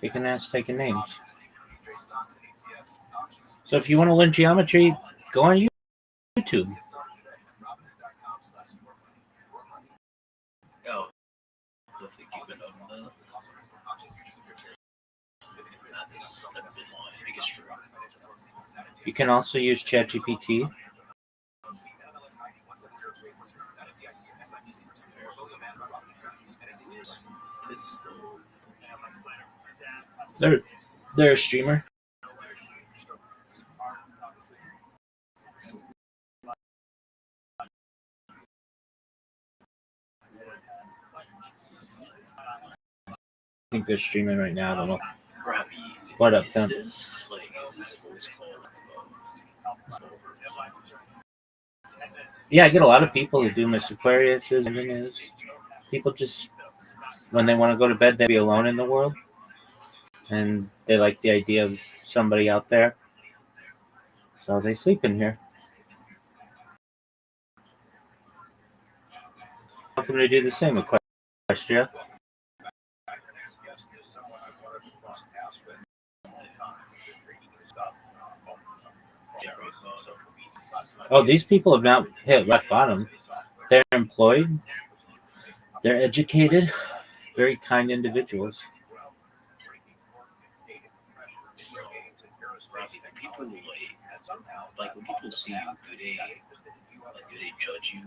Taking names, taking names. So if you want to learn geometry, go on YouTube. You can also use ChatGPT. They're a streamer. I think they're streaming right now. I don't know. What up, Tim? Yeah, I get a lot of people who do Miss Aquarius. People just, when they want to go to bed, they be alone in the world. And they like the idea of somebody out there. So they sleep in here. Welcome to do the same, Equestria. Oh, these people have now hit rock bottom. They're employed. They're educated. Very kind individuals. People like when people see you, do they judge you?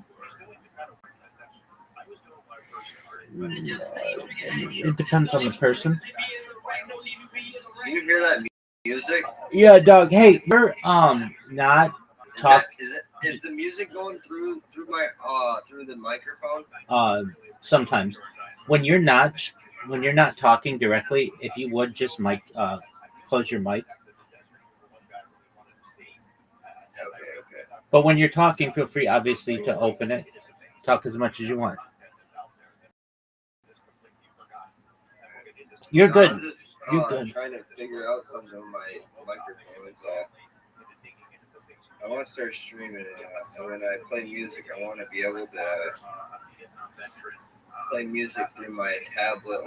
It depends on the person. Can you hear that music? Yeah, Doug. Hey, we're not talk. Is the music going through my through the microphone? Sometimes when you're not talking directly, if you would just close your mic. Okay. But when you're talking, feel free, obviously, to open it. Talk as much as you want. You're good. I'm just, You're good. Trying to figure out something on my microphone. I want to start streaming it. So when I play music, I want to be able to play music through my tablet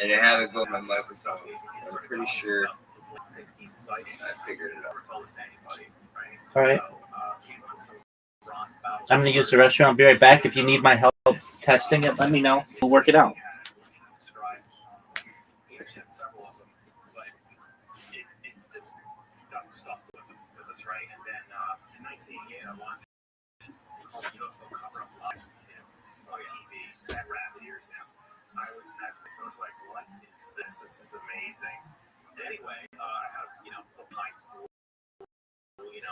and have it go on my microphone. I'm pretty sure I figured it out. All right. I'm going to use the restroom. I'll be right back. If you need my help testing it, let me know. We'll work it out. I was like, what is this? This is amazing. Anyway, I have, high school,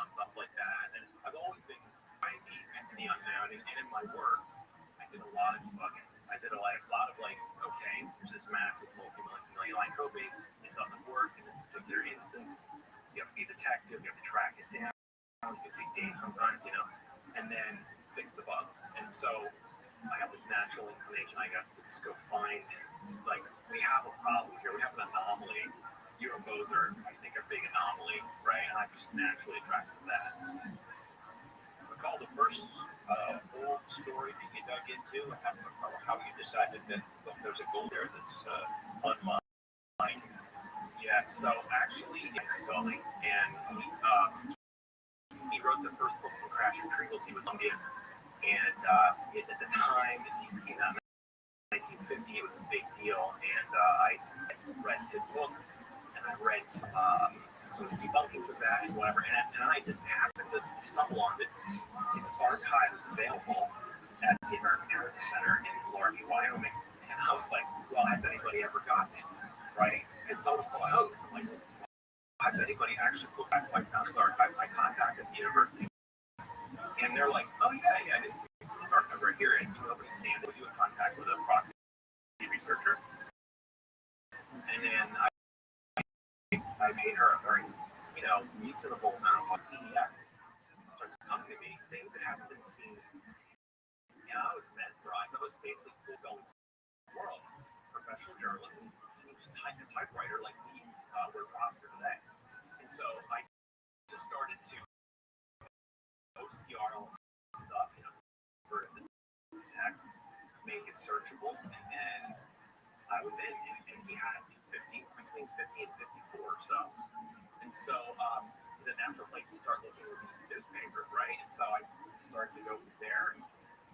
stuff like that. And I've always been the unknown. And in my work, I did a lot of debugging. I did a lot of okay, there's this massive multi-million line code base. It doesn't work in this particular instance. So you have to be a detective. You have to track it down. It can take days sometimes, and then fix the bug. And so I have this natural inclination, I guess, to just go find, we have a problem here. We have an anomaly. UFOs are, I think, a big anomaly, right? And I'm just naturally attracted to that. Recall the first old story that you dug into, how you decided that there's a goal there that's unmined. Yeah, so actually, Scully, and he wrote the first book on crash retrievals. He was Indian. And at the time, it came out in 1950. It was a big deal, and I read his book, and I read some debunkings of that and whatever. And I just happened to stumble on it. Its archive is available at the American Heritage Center in Laramie, Wyoming. And I was like, well, has anybody ever gotten it? Right? Because someone called a hoax. I'm like, well, has anybody actually looked back? So I found his archive. I contacted the university. And they're like, oh, yeah, this archive right here. And nobody stand with you in contact with a proxy researcher. And then I paid her a very, reasonable amount of PDFs. Starts coming to me, things that haven't been seen I was mesmerized. I was basically going to the world. Professional journalism, he was a typewriter like we use word processor today. And so I just started to OCR all this stuff, convert it to text, make it searchable, and then I was in, and he had between 50 and 54 or so. And so the natural place to start looking at these newspapers, right? And so I started to go from there.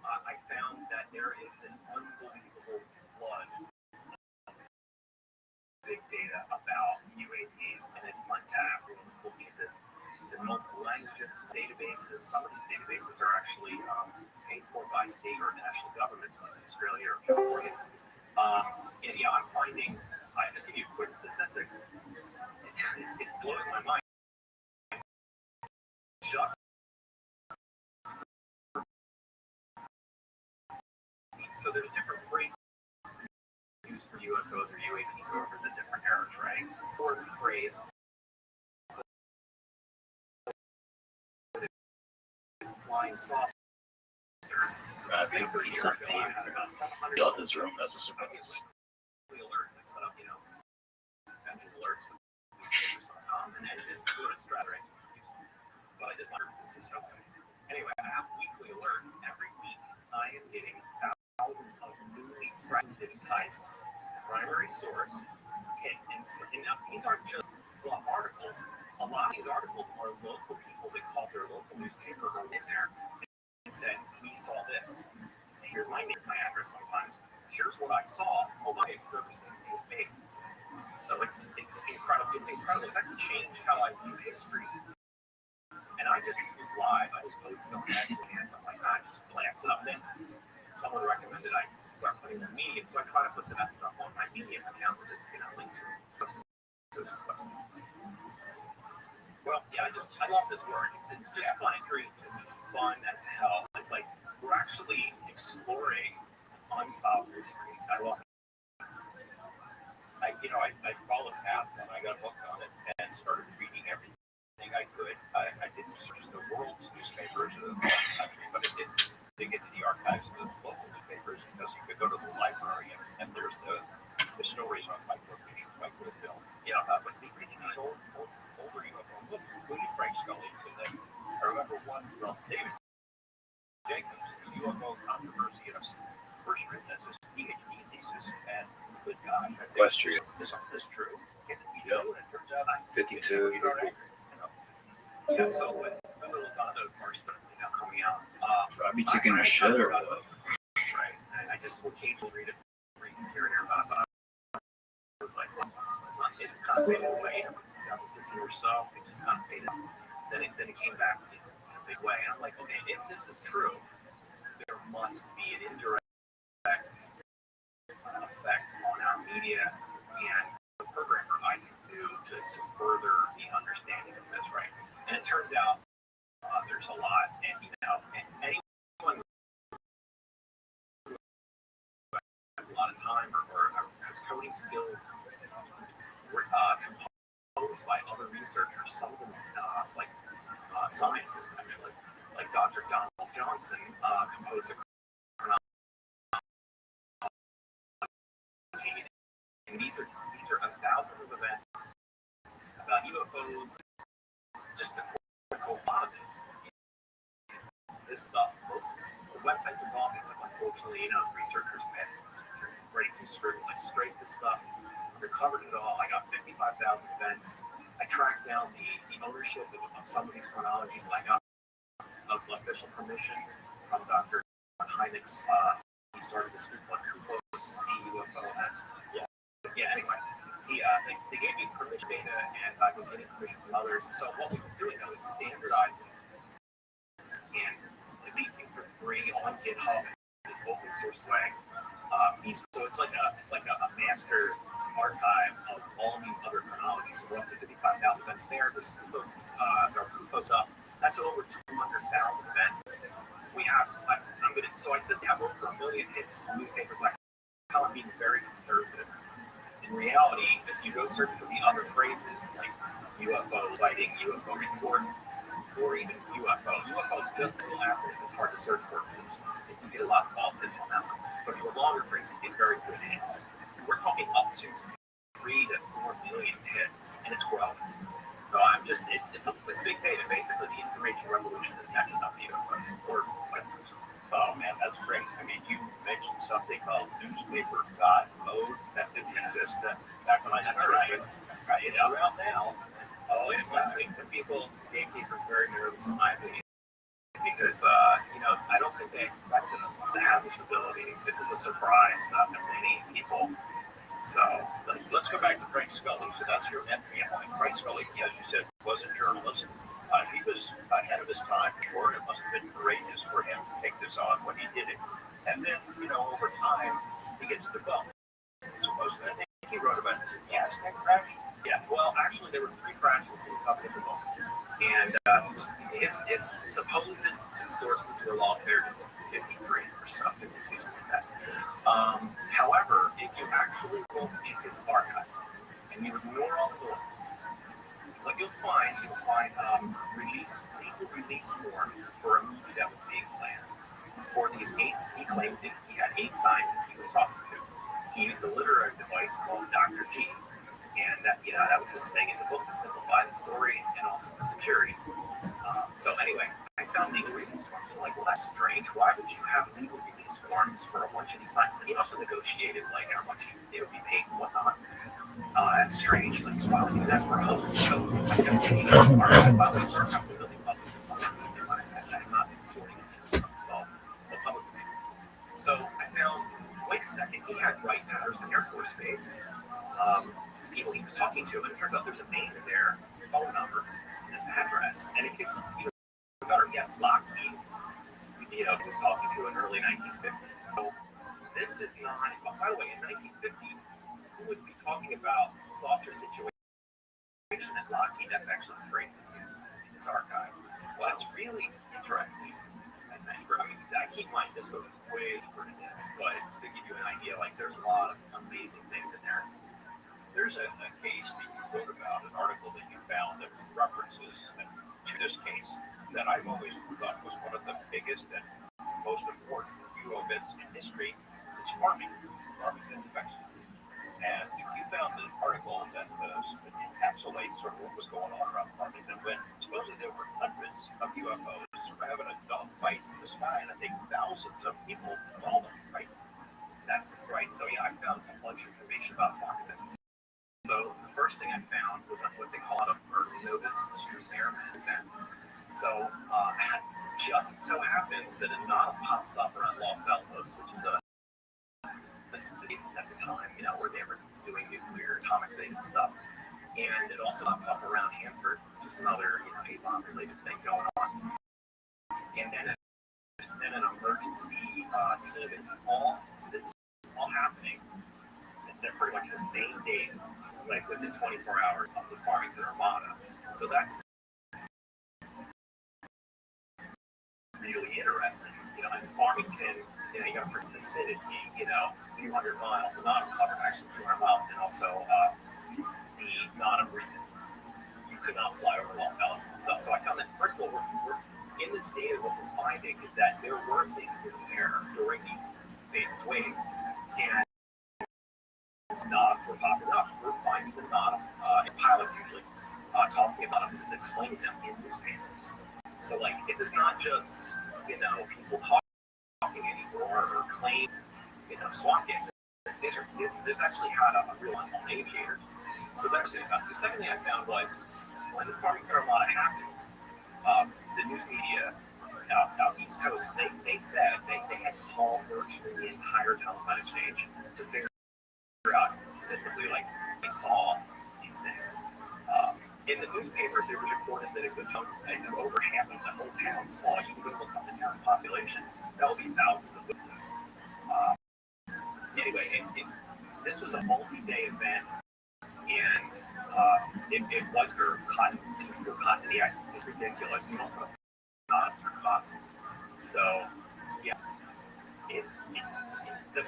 I found that there is an unbelievable flood of big data about UAPs, and it's untapped. I was looking at this. It's in multiple languages, databases. Some of these databases are actually paid for by state or national governments like Australia or California. And yeah, I'm finding, I just give you quick statistics. It blows my mind. Just so there's different phrases used for UFOs or UAPs over the different eras, right? Or the phrase flying saucer. I think he sent me got this room as a surprise. Alerts. I set up, mention alerts with newspapers.com, and this is good strategy. But I did my this is so good. Anyway, I have weekly alerts. Every week, I am getting thousands of newly digitized primary source hits, and these aren't just articles. A lot of these articles are local people that called their local newspaper or in there and said, "We saw this. Here's my name, my address. Sometimes here's what I saw. Oh my, servicing base." So it's incredible. It's incredible. It's actually changed how I view history. And I just was live. I was posting on Actually and something like that. I just blasted up. And then someone recommended I start putting the media. So I try to put the best stuff on my media account to just link to it. Well, yeah, I love this work. It's just fun. It's fun as hell. It's like we're actually exploring unsolved mysteries. I love it. I followed the path and I got hooked on it and started reading everything I could. I didn't search the world's newspapers or the country, but I did dig into the archives of the local newspapers because you could go to the library and there's the stories on Mike Woodville. But these older UFOs, including Frank Scully, I remember one from David Jacobs, the UFO controversy, first written as his PhD thesis, and good God, Equestria. Is this true? And it turns out 52. Yeah, so when Lozano first started coming out, I'd be taking a shit or what? Right, and I just occasionally read it here and there about it, but I was like, it's kind of faded away. 2015 or so, it just kind of faded. Then it came back in a big way, and I'm like, okay, if this is true, there must be an indirect effect on our media and the programmer I can do to further the understanding of this, right? And it turns out there's a lot, and anyone who has a lot of time or has coding skills composed by other researchers, some of them like scientists actually, like Dr. Donald Johnson composed a and these are thousands of events about UFOs, just a quote a lot of it. This stuff, the websites are gone because unfortunately, researchers missed writing some scripts. I scraped this stuff, recovered it all. I got 55,000 events. I tracked down the ownership of some of these chronologies that I got of official permission from Dr. Heinrichs. He started this group called CUFOS, CUFOS. Yeah, anyway, they gave me permission data, and I've been getting permission from others. So what we were doing though is standardizing and releasing for free on GitHub in an open source way. So it's like a master archive of all these other chronologies. We're up to 55,000 events there. The CUFOS up. That's over 200,000 events. We have. So I said we have over 1 million hits in newspapers. Like how I'm being very conservative. In reality, if you go search for the other phrases like UFO sighting, UFO report, or even UFO. UFO is just a little acronym. It's hard to search for because it can get a lot of false hits on that one. But for the longer phrase, you get very good hits. We're talking up to 3 to 4 million hits, and it's growing. So it's big data. Basically, the information revolution is catching up to UFOs, or vice versa. Oh man, that's great. I mean, you mentioned something called newspaper God mode that didn't exist back when I started. Right. It's around now. Oh, it must make some gatekeepers very nervous, in my opinion, because I don't think they expected us to have this ability. This is a surprise to many people. So let's go back to Frank Scully. So that's your entry point. Frank Scully, as you said, was a journalist. He was ahead of his time, or it must have been courageous for him to take this on when he did it. And then, over time, he gets debunked. Supposedly, I think he wrote about the Aztec crash. Yes, well, actually, there were 3 crashes he covered in the book. And his supposed sources were lawfare 53 or something, something like that. However, if you actually look in his archive and you ignore all the noise, what you'll find legal release forms for a movie that was being planned. For these 8, he claims that he had 8 scientists he was talking to. He used a literary device called Dr. G. And that was his thing in the book to simplify the story and also for security. So anyway, I found legal release forms. I'm like, well, that's strange. Why would you have legal release forms for a bunch of these scientists? And he also negotiated like how much they would be paid and whatnot. That's strange. Like, why would you do that for a host? So I kept thinking of this archive. By the way, this archive's been really public. I'm not reporting it. It's all public domain. So I found, wait a second, he had Wright-Patterson Air Force Base. People he was talking to, and it turns out there's a name in there, phone number, and an address, and it gets even better yet. Lockheed, he was talking to in early 1950. So this is not. By the way, in 1950, who would be talking about saucer situation at Lockheed? That's actually the phrase they used in his archive. Well, that's really interesting. I think. I mean, keep in mind this goes way deeper than this, but to give you an idea, like there's a lot of amazing things in there. There's a case that you wrote about, an article that you found that references to this case that I've always thought was one of the biggest and most important UFO events in history. It's Farmington, Texas. And you found an article that encapsulates sort of what was going on around Farmington when supposedly there were hundreds of UFOs having a dogfight in the sky, and I think thousands of people saw them, right? That's right. So I found a bunch of information about Farmington. So the first thing I found was what they call a early notice to airmen event. So just so happens that a knot pops up around Los Alamos, which is a at the time, where they were doing nuclear atomic thing and stuff. And it also pops up around Hanford, which is another A-bomb related thing going on. And then an emergency team this is all happening. They're pretty much the same days, like within 24 hours of the Farmington Armada. So that's really interesting. In Farmington, you got from vicinity, a few hundred miles, and not covered actually 200 miles, and also the non-agreement. You could not fly over Los Alamos and stuff. So I found that, first of all, we're in this data, what we're finding is that there were things in the air during these famous waves, and NODs were popping up. We're finding the NOD, and pilots usually talking about them and explaining them in newspapers. So, it's just not just, people talking anymore or claim, swamp games. This actually had a real on aviators. So that's the thing. The second thing I found was when the Farmington Armada happened, the news media out East Coast, they said they had to call virtually the entire telephone exchange to figure out specifically they saw these things. In the newspapers, it was reported that it would jump over half of the whole town saw. You can look up the town's population. That would be thousands of witnesses. Anyway, this was a multi-day event, and it was for cotton. Still cotton. Yeah, it's just ridiculous. Not for cotton. So, yeah, the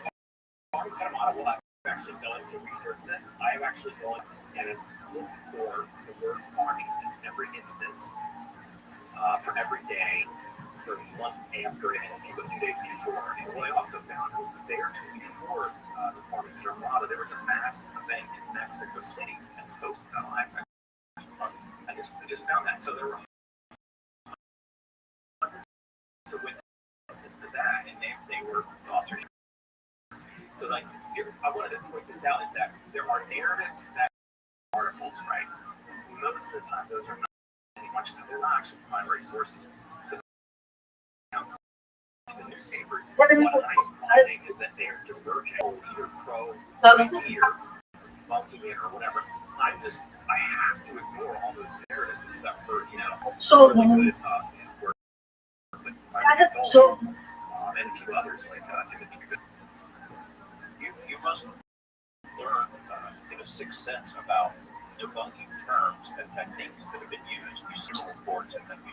Farmington Armada will actually going to research this. I am actually going and look for the word Farmington in every instance for every day, for the month after, and a few 2 days before. And what I also found was the day or two before the Farmington Armada, there was a mass event in Mexico City as posted on live. I just found that. So there were hundreds of witnesses to that, and they were saucer. So, like, I wanted to point this out is that there are narratives that articles, right? Most of the time, those are not much. They're not actually primary sources. The newspapers, what I'm finding is that they're divergent, either pro or bunking it or whatever. I have to ignore all those narratives except for, So, really good work. So, and a few others like Timothy. You must learn in a sixth sense about debunking terms and techniques that have been used. You see the reports and then you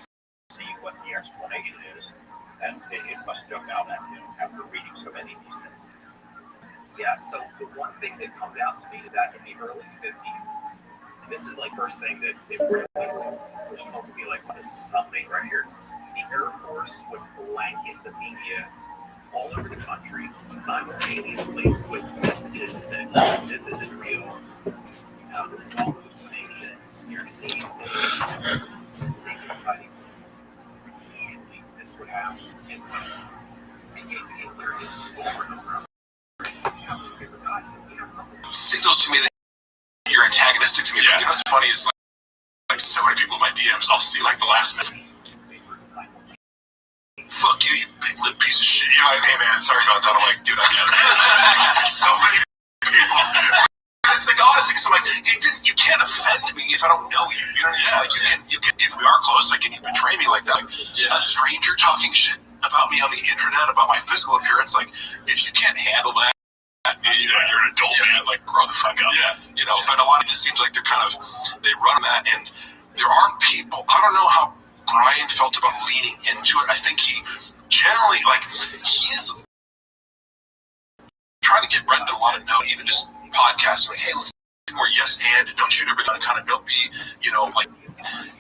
see what the explanation is, and it must jump out at you after reading so many of these things. Yeah, so the one thing that comes out to me is that in the early 50s, and this is like first thing that it really was supposed to be like this something right here, the Air Force would blanket the media all over the country simultaneously with messages that this isn't real. This is all hallucinations. You're seeing things, mistaken sightings. Immediately, this would happen. And so, it became clear over and over. Say those to me that you're antagonistic to me. Yeah. You know what's funny is like so many people in my DMs, I'll see like the last minute. Fuck you, you big lip piece of shit. You know what I mean, man? Sorry about that. I'm like, dude, I get it. So many people. It's like honestly, because I'm like, you can't offend me if I don't know you. You know what I mean? Like you can. If we are close, like, can you betray me like that? Like, a stranger talking shit about me on the internet about my physical appearance. Like, if you can't handle that, you're an adult man. Like, grow the fuck up. Yeah. But a lot of it seems like they run that, and there are people. I don't know how Brian felt about leaning into it. I think he generally, like, he is trying to get Brendan a lot of note, even just podcasts, like, hey, let's do more yes and don't shoot everything, kind of don't be, like,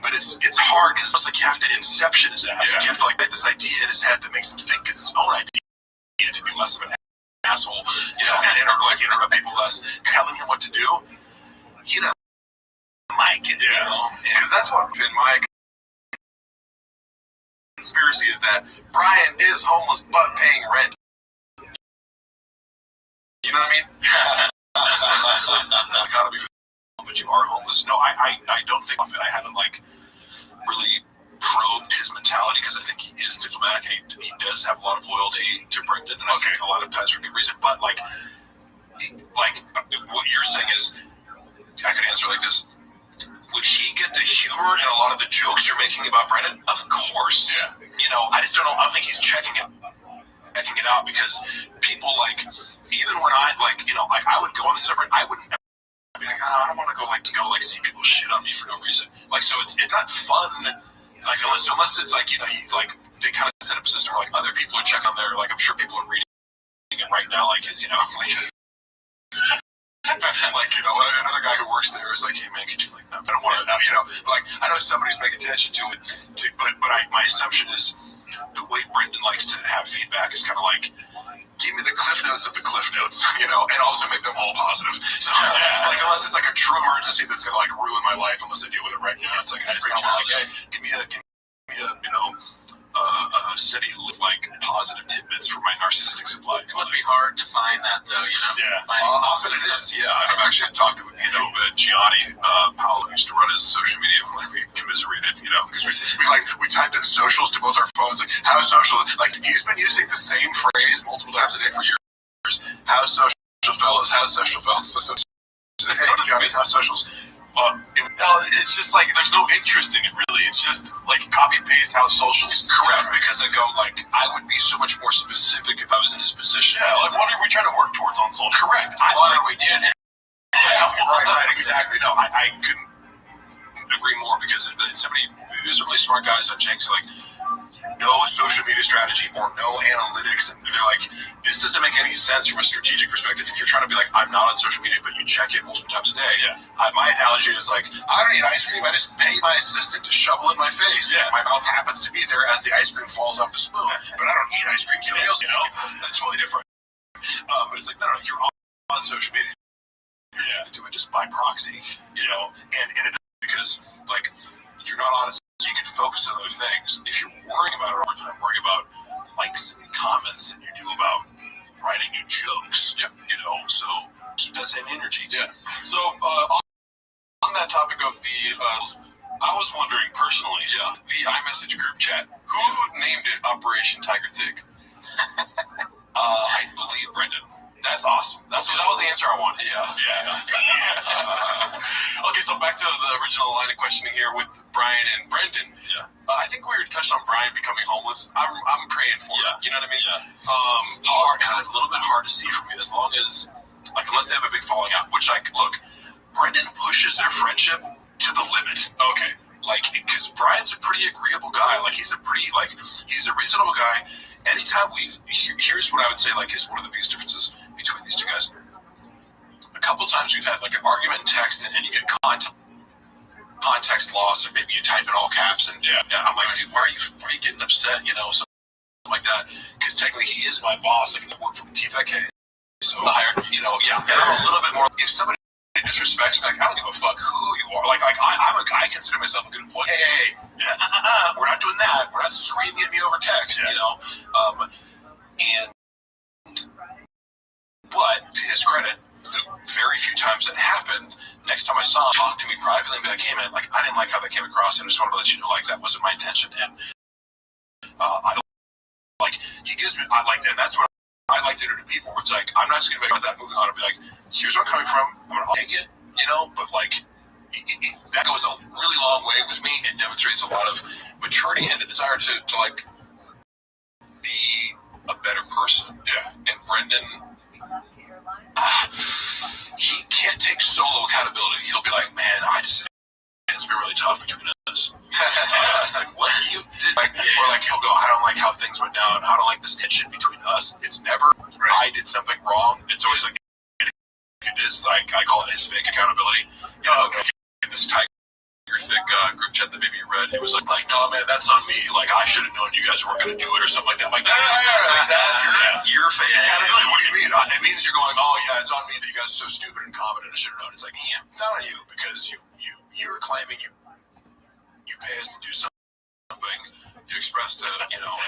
but it's hard because it's like you have to inception his ass. You have to, like, get this idea in his head that makes him think it's his own idea to be less of an asshole, and interrupt people less, telling him what to do. He doesn't like it, because that's what in my conspiracy is that Brian is homeless but paying rent. You know what I mean? I gotta be, but you are homeless. No, I don't think of it. I haven't really probed his mentality because I think he is diplomatic and he does have a lot of loyalty to Brendan, and I think a lot of times for good reason. But like what you're saying is, I could answer like this. Would he get the humor in a lot of the jokes you're making about Brendan? Of course. Yeah. I just don't know. I don't think he's checking it out because people even when I I would go on the server, I wouldn't be like, I don't want to go see people shit on me for no reason. So it's not fun. Unless it's they kind of set up a system where other people are checking on their I'm sure people are reading it right now another guy who works there is like, hey man, could you I don't want to know, I know somebody's paying attention to it but my assumption is the way Brendan likes to have feedback is kind of give me the cliff notes of the cliff notes, and also make them all positive. So, unless it's a true emergency that's gonna ruin my life, unless I deal with it right now, it's I just kind of hey, give me a steady positive tidbits for my narcissistic supply. It must be hard to find that though, Often it is. Yeah, I've actually talked to Gianni Powell, who used to run his social media. We commiserated. We typed in socials to both our phones. How's social? He's been using the same phrase multiple times a day for years. How's social fellas? How's social fellas? So hey, Gianni, how's socials? It's just there's no interest in it really. It's just copy and paste how socials. Correct, because I go I would be so much more specific if I was in his position. Yeah, what are we trying to work towards on social? Correct. What are we doing? Right, exactly. No, I couldn't agree more because there's some really smart guys on Jenks no social media strategy or no analytics, and they're like, this doesn't make any sense from a strategic perspective. If you're trying to be like, I'm not on social media, but you check it multiple times a day. My analogy is like, I don't eat ice cream. I just pay my assistant to shovel it in my face. My mouth happens to be there as the ice cream falls off the spoon, but I don't eat ice cream cereals. That's totally different. But it's like, no, you're on social media. You have to do it just by proxy, and it because like you're not on it, so you can focus on other things. If you're worrying about it all the time, worrying about likes and comments, and you do about writing new jokes, so keep that same energy. So on that topic of the, I was wondering personally, the iMessage group chat, who named it Operation Tiger Thick? I believe Brendan. That's awesome. That was the answer I wanted. Okay, so back to the original line of questioning here with Brian and Brendan. I think we touched on Brian becoming homeless. I'm praying for it. You know what I mean? Hard, a little bit hard to see from you, as long as, like, unless they have a big falling out. Which, like, look, Brendan pushes their friendship to the limit. Okay. Like, because Brian's a pretty agreeable guy. Like, he's a reasonable guy. Anytime here's what I would say, like, is one of the biggest differences between these two guys. A couple times we've had, like, an argument in text, and you get context loss, or maybe you type in all caps, and I'm like, dude, why are you getting upset, something like that? Because technically he is my boss, like, I work for TFK. So, and I'm a little bit more, if somebody disrespects me, like, I don't give a fuck who you are. Like I consider myself a good employee. Hey, we're not doing that. We're not screaming at me over text, but to his credit, the very few times that happened, next time I saw him, talk to me privately and be like, hey man, like, I didn't like how that came across, and I just wanted to let you know, like, that wasn't my intention. And I don't like, he gives me, I like that. That's what I like to do to people, where it's like, I'm not just gonna make that moving on and be like, here's where I'm coming from, I'm gonna take it, but like, that goes a really long way with me. It demonstrates a lot of maturity and a desire to like be a better person. And Brendan, he can't take solo accountability. He'll be like, man, it's been really tough between us. And I was like, what you did? Like, or like, he'll go, I don't like how things went down. I don't like this tension between us. It's never, I did something wrong. It's always like, it is like, I call it his fake accountability. This Tiger Thick group chat that maybe you read, it was like, no, man, that's on me. Like, I should have known you guys weren't going to do it, or something like that. Like, you're fake accountability. What do you mean? It means you're going, oh yeah, it's on me that you guys are so stupid and incompetent. I should have known. It's like, it's not on you, because you're claiming you pay us to do something. You expressed an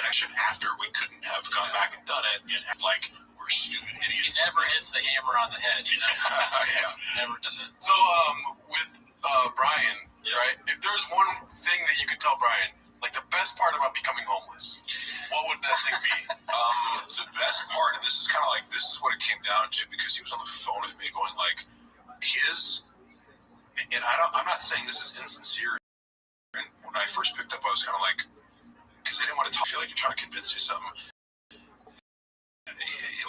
action after we couldn't have gone back and done it, and like, we're stupid idiots. It never hits the hammer on the head, Never does it. So, with Brian, right? If there's one thing that you could tell Brian, like the best part about becoming homeless, what would that thing be? The best part, and this is what it came down to, because he was on the phone with me going like, and I'm not saying this is insincere. And when I first picked up, I was kind of like, because I didn't want to feel like you're trying to convince me something.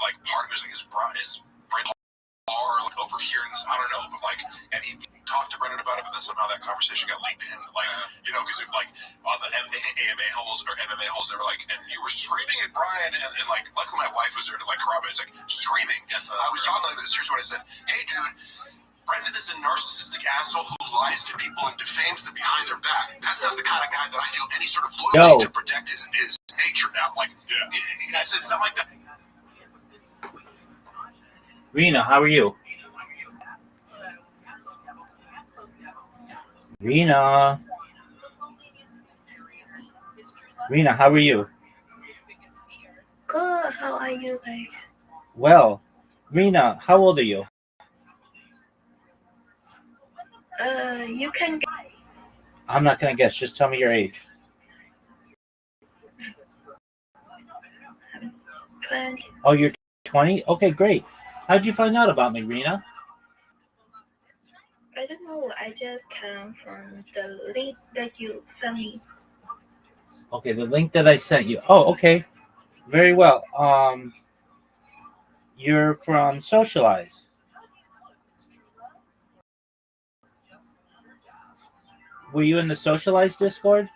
Like, part of me was like, is Brendan like overhearing this? I don't know, but like, and he talked to Brendan about it, but then somehow that conversation got leaked in, like, because like on the AMA holes or MMA holes, they were like, and you were screaming at Brian, and like, luckily my wife was there to like corroborate. It's like, screaming. Yes, I was talking like this. Here's what I said. Hey, dude, Brendan is a narcissistic asshole who lies to people and defames them behind their back. That's not the kind of guy that I feel any sort of loyalty to protect his nature now. Like, I said something like that. Rena, how are you? Rena, how are you? Good. How are you guys? Well, Rena, how old are you? You can. I'm not gonna guess. Just tell me your age. 20. Oh, you're 20? Okay, great. How'd you find out about me, Rena? I don't know. I just came from the link that you sent me. Okay, the link that I sent you. Oh, okay. Very well. You're from Socialize. Were you in the Socialize Discord?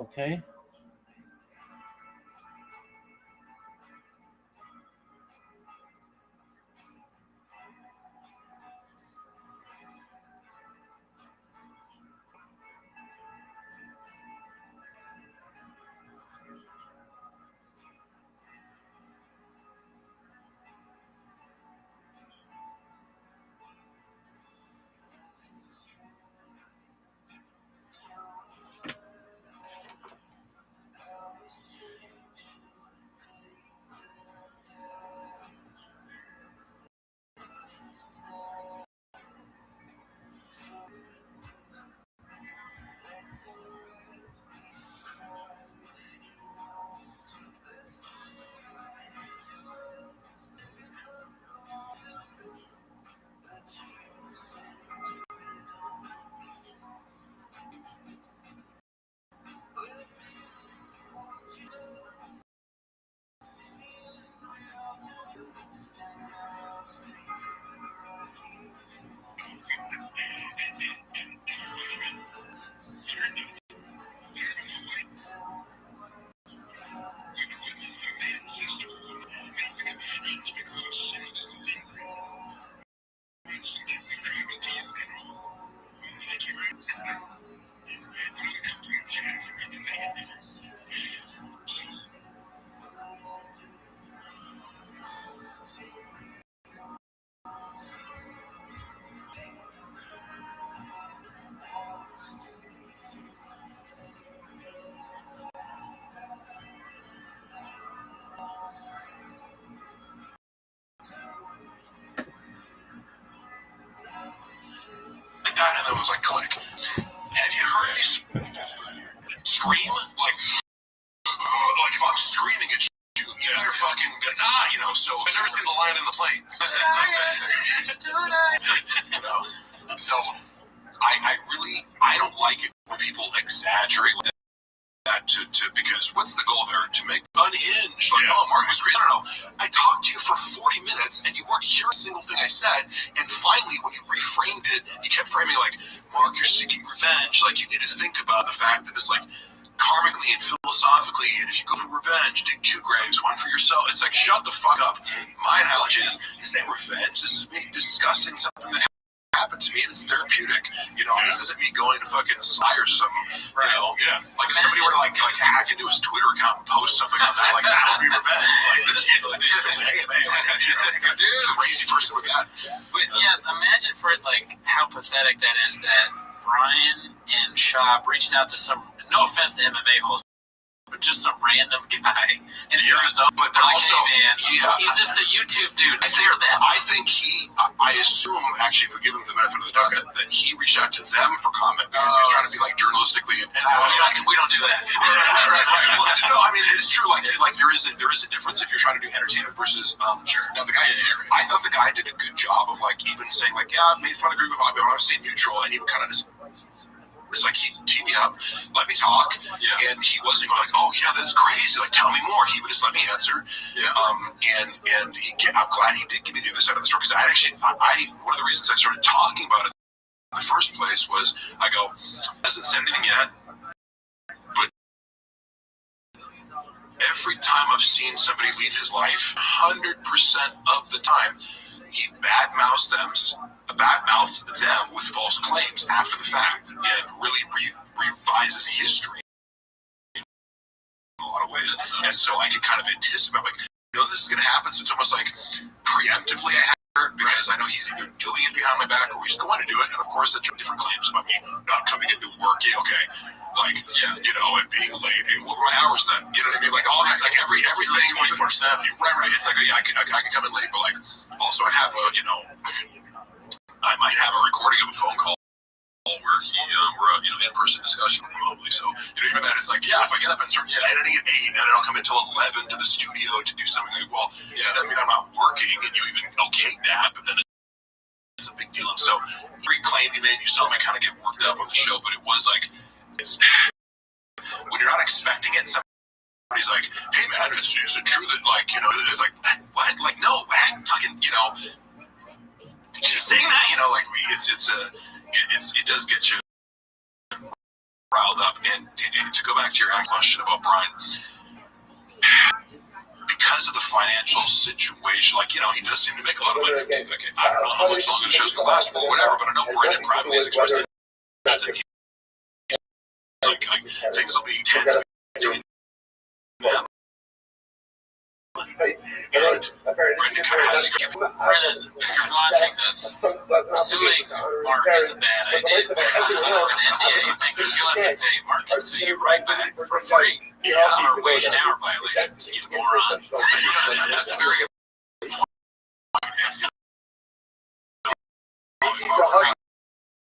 Okay. That and then it was like click. Have you heard me scream? Like if I'm screaming at you, you better fucking so I've never seen the line in the planes. So I don't like it when people exaggerate that because what's the goal there? To make unhinged. Like, oh, Mark was great. I don't know. I talked to you for 40 minutes and you weren't hearing a single thing I said. And finally, when you reframed it, you kept framing like, Mark, you're seeking revenge. Like, you need to think about the fact that this, like, karmically and philosophically, and if you go for revenge, dig 2 graves, one for yourself. It's like, shut the fuck up. My analogy is, this ain't revenge. This is me discussing something that happened to me, and it's therapeutic. This isn't me going to fucking Slyers or something. Right. Like if somebody were to like hack into his Twitter account and post something on that, like that would be revenge. Like this is like a crazy person with that. But yeah, imagine for it like how pathetic that is that Brian and Schaub reached out to some, no offense to MMA hosts, but just some random guy in Arizona. But also, he's just a YouTube dude. I think I assume, actually, for giving the benefit of the doubt, that he reached out to them for comment because he was trying to be like journalistically. And we don't do that. Right. Well, no, I mean it's true. Like there is a difference if you're trying to do entertainment versus. Now the guy, I thought the guy did a good job of like even saying like, yeah, I made fun of Greg with Bobby, but I was staying neutral, and he would kind of just. It's like he teed me up, let me talk, and he wasn't going like, "Oh yeah, that's crazy." Like, tell me more. He would just let me answer. And I'm glad he did give me the other side of the story because one of the reasons I started talking about it in the first place was I go, hasn't said anything yet, but every time I've seen somebody leave his life, 100% of the time, he badmouths them with false claims after the fact and really revises history in a lot of ways. And so I could kind of anticipate, like, this is going to happen. So it's almost like preemptively I have it because I know he's either doing it behind my back or he's going to do it. And of course, that's different claims about me not coming into work. Yeah, okay. Like, and being late. Hey, what were my hours then? You know what I mean? Like all these, like everything. 24/7. Right. It's like, I can come in late, but like, also I have a, I might have a recording of a phone call where we're in-person discussion remotely. So, even that, it's like, if I get up and start editing at 8 and I don't come until 11 to the studio to do something, like, that means I'm not working and you even okay that, but then it's a big deal. So, every claim you made, you saw me kind of get worked up on the show, but it was like, when you're not expecting it, somebody's like, hey man, is it true that, like, it's like, what? Like, no, fucking, saying that, like, it does get you riled up. And to go back to your question about Brian, because of the financial situation, like, you know, he does seem to make a lot of money. Okay, I don't know how much longer the show's going to last or whatever, but I know Brendan privately has expressed interest in like things will be tense between them. And Brendan kind of has Brennan, if you're watching this, suing Mark is a bad idea. An NDA thing, because you'll have to pay. Mark can sue you right back for free. Or wage and hour violations, you moron. That's a very good point.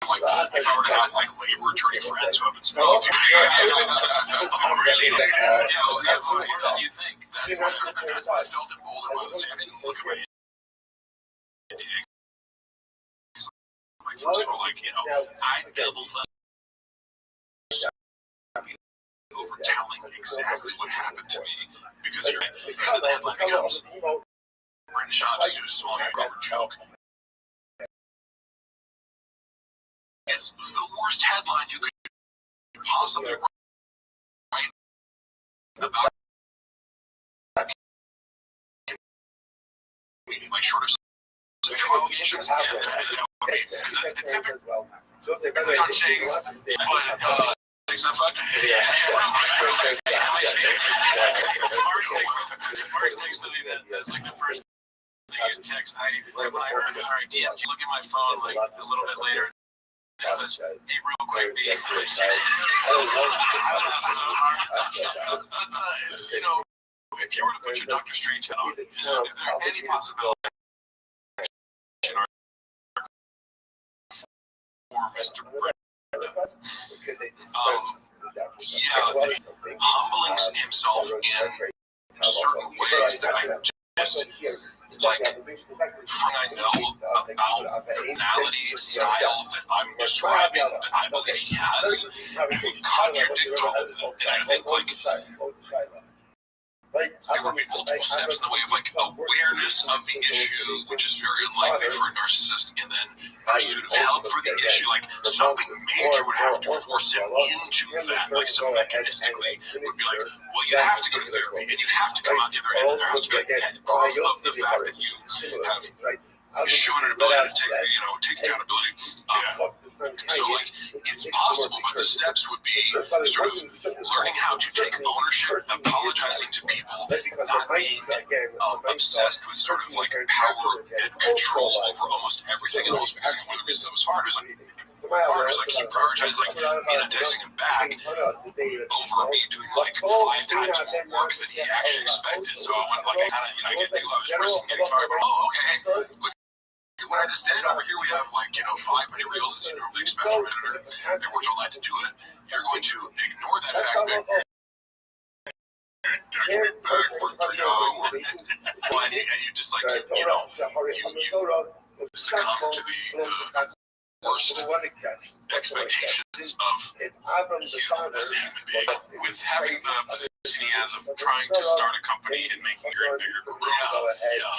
If I were to have like labor attorney friends who I've been speaking to, really? That's what you think. That's why I felt emboldened by this. I didn't look at my NDA. Like, first of all, like, you know, I double the over telling exactly what happened to me because the headline becomes Brendan Schaub sues small over joke. It's the worst headline you could possibly write about meaning, like, short of sexual allegations. Because it's typically on Shings, but things that fuck. Mark texted me that's like the first thing you text. When I heard DM, look at my phone like a little bit later. It says, hey, real quick, B. You know, if you were to put your Doctor Strange hat on, is there any possibility for Mr. Brendan? Humbling himself in certain ways that I just like, from I know about personality, style that I'm describing, that I believe he has, would contradict all of them. And I think, like, there would be multiple steps in the way of, like, awareness of the issue, which is very unlikely for a narcissist, and then pursuit of help for the issue. Like, something major would have to force him into that. Like, so mechanistically would be like, well, you have to go to therapy, and you have to come out the other end, and there has to be, like, proof of the fact that you have shown an ability to take accountability. So, like, it's possible, but the steps would be sort of learning how to take ownership, apologizing to people, not being obsessed with sort of like power and control over almost everything else. Because one of the reasons I was fired is like he prioritized like me not texting him back over me doing like 5 times more work than he actually expected. So I went like I get the I was risking getting fired. But, okay, look. What I just did over here, we have like 5 mini reels as you normally expect from an editor. I worked all night to do it. You're going to ignore that fact back for 3 hours, and you just like you succumb to the worst expectations of you as a human being. With having the position he has of trying to start a company and making bigger and bigger growth,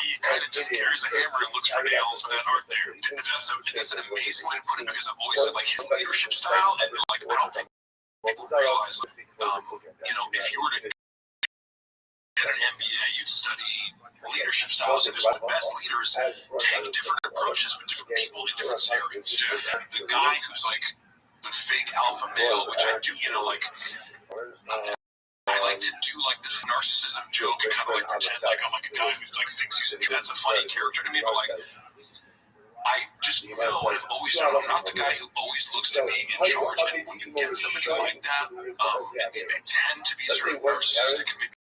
he kind of just carries a hammer and looks for nails that aren't there. That's an amazing way to put it, because I've always said like his leadership style, and like I don't think people realize, if you were to get an MBA, you'd study leadership styles, because the best leaders take different approaches with different people in different scenarios. The guy who's like the fake alpha male, which I do, I like to do like the narcissism joke and kind of like pretend like I'm like a guy who like thinks he's that's a funny character to me, but like I just know I've always known I'm not the guy who always looks to be in charge. And when you get somebody like that, and they tend to be sort of narcissistic and maybe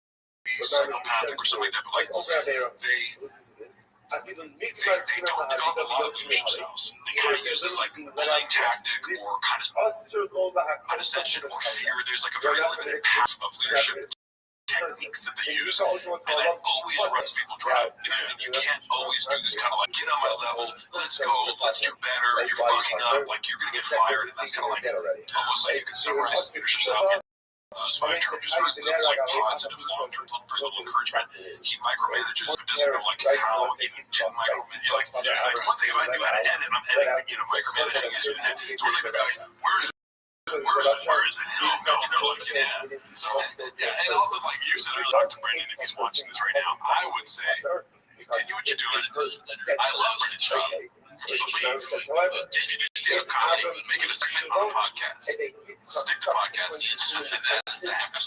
psychopathic or something like that, but like they don't develop a lot of leadership styles. They kind of use this like bullying tactic or kind of condescension or fear. There's like a very limited path of leadership techniques that they use, and that always runs people dry. And you can't always do this kind of like, get on my level, let's go, let's do better, you're fucking up, like you're gonna get fired. And that's kind of like almost like you can summarize leadership style in those 5 terms. Just very little like positive long-term, very little encouragement. He micromanages, but doesn't know like how even to micromanage. Like one thing if I knew how to edit, I'm editing, micromanaging is sort of like about where is Where is it? So, and also, like you said, I talked to Brendan if he's watching this right now. I would say, continue what you're doing. I love Brendan Shaw. But please, if you do stand-up comedy, make it a segment on a podcast. Stick to podcasting. And that's that.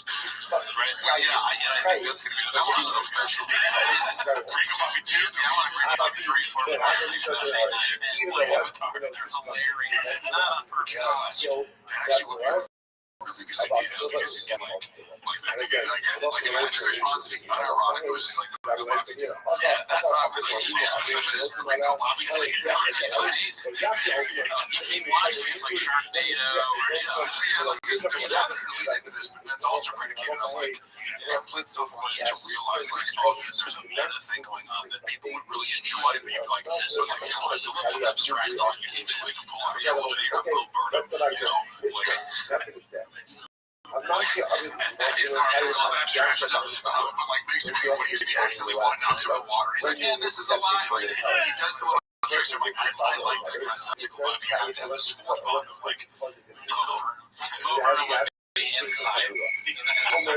Right? I think that's going to be the next special. Bring a puppy 2, 3, I want to bring a puppy 3, 4, 5, 6, 7, 8, 9, 10. They're hilarious. Not on purpose. Actually, what we're really good ideas because you get like an actual response, unironic, it was just like the best box. Yeah, that's how I would like to do this. Wrinkle Bobby, like, amazing. You keep watching, it's like Sharknado, or, like, there's another lead into this, but that's also predicated on, like, complete self-awareness to realize, like, oh, there's a meta thing going on that people would really enjoy, but you're like, but like, come on, don't let that abstract thought you need to, like, pull out your shoulder, you're not Bill Burnham, you know, like, I'm not sure. It's not a lot of abstraction, but like basically when he's actually walking out to the water, he's like, "Man, this is a lie." Like he does a little tricks. I'm like, I like that kind of stuff. You have to have this forethought of like, over the inside, outside.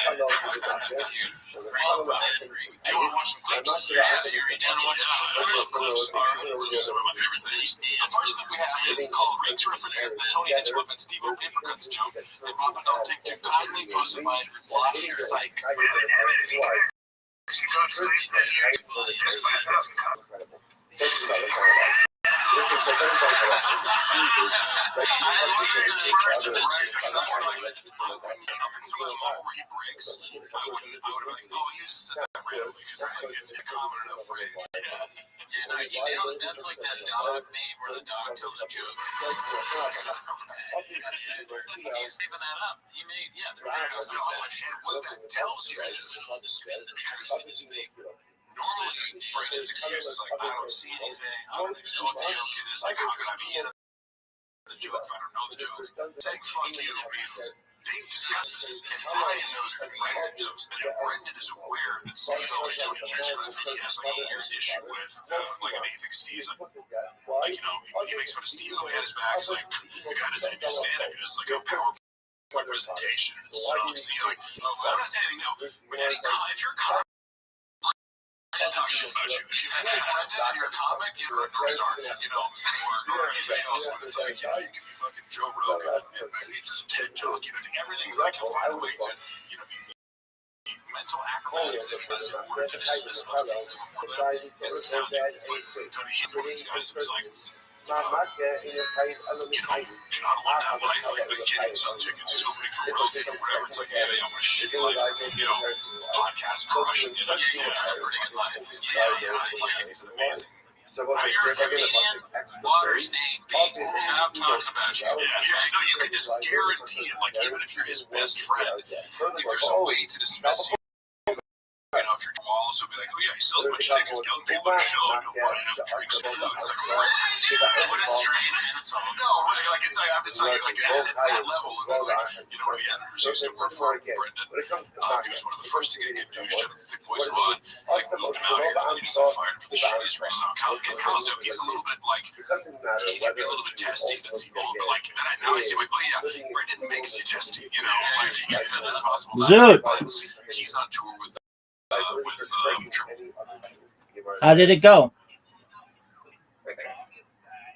Do you want to watch some clips? Yeah, you're down to watch clips. I love clips. Some of my favorite things. The first thing we have is called Rinks References, the Tony Hinchcliffe and Steve O. Papercuts joke. And Papa Don't Take Too Kindly, posted by Lost Psych. That's like that dog meme where the dog tells a joke. He's saving that up. He made, there's no much. What that tells you is because normally Brandon's excuse is like, I don't see anything, I don't even know what the joke is, like, how can I be in the joke if I don't know the joke? Saying fuck you means they've discussed this, and Brian knows that Brendan knows, and Brendan is aware that Steve O and Tony Hinchcliffe, he has like a weird issue with, like, and he thinks Steve's like, you know, he makes fun of Steve O behind his back, he's like, the guy doesn't even stand up, he does like a PowerPoint presentation, and sucks, and he's like, I'm not saying anything, no, but if you're and talk shit about you. If you've had Brendan and you're a comic, you're a North Star, you know, or anybody else, but it's like, you know, you can be fucking Joe Rogan and he just TED Talk, you know, everything's like, he'll find a way to, you know, the mental acrobatics that he does in order to dismiss other people from them is sounding. But Tony, he's one of these guys who's like, you know, I don't want that life, like, getting some tickets, he's opening for Rogan or whatever, it's like, yeah, I'm a shitty life, you know, this podcast crushing it, it's a pretty good life, I like it, he's amazing. You're a comedian, Waters name, Shop talks about you. No, you can just guarantee it, like, even if you're his best friend, if there's a way to dismiss you, you know, if you're Wallace, he'll be like, oh yeah, he sells much tickets, young people at a show, don't buy enough drinks and food. It's like, what a strange insult. No, like, it's like, I'm just saying, like, it's that level, and then, like, you know, the editors used to work for Brendan. He was one of the first to get douched out of the Thick Boys Squad, like, moved him out here, and then he just got fired for the shittiest reason. Kyle's dope, he's a little bit, like, he can be a little bit testy, that's the old, but, like, now I see, like, oh yeah, Brendan makes you testy, you know, like, that's impossible. But he's on tour with How did it go?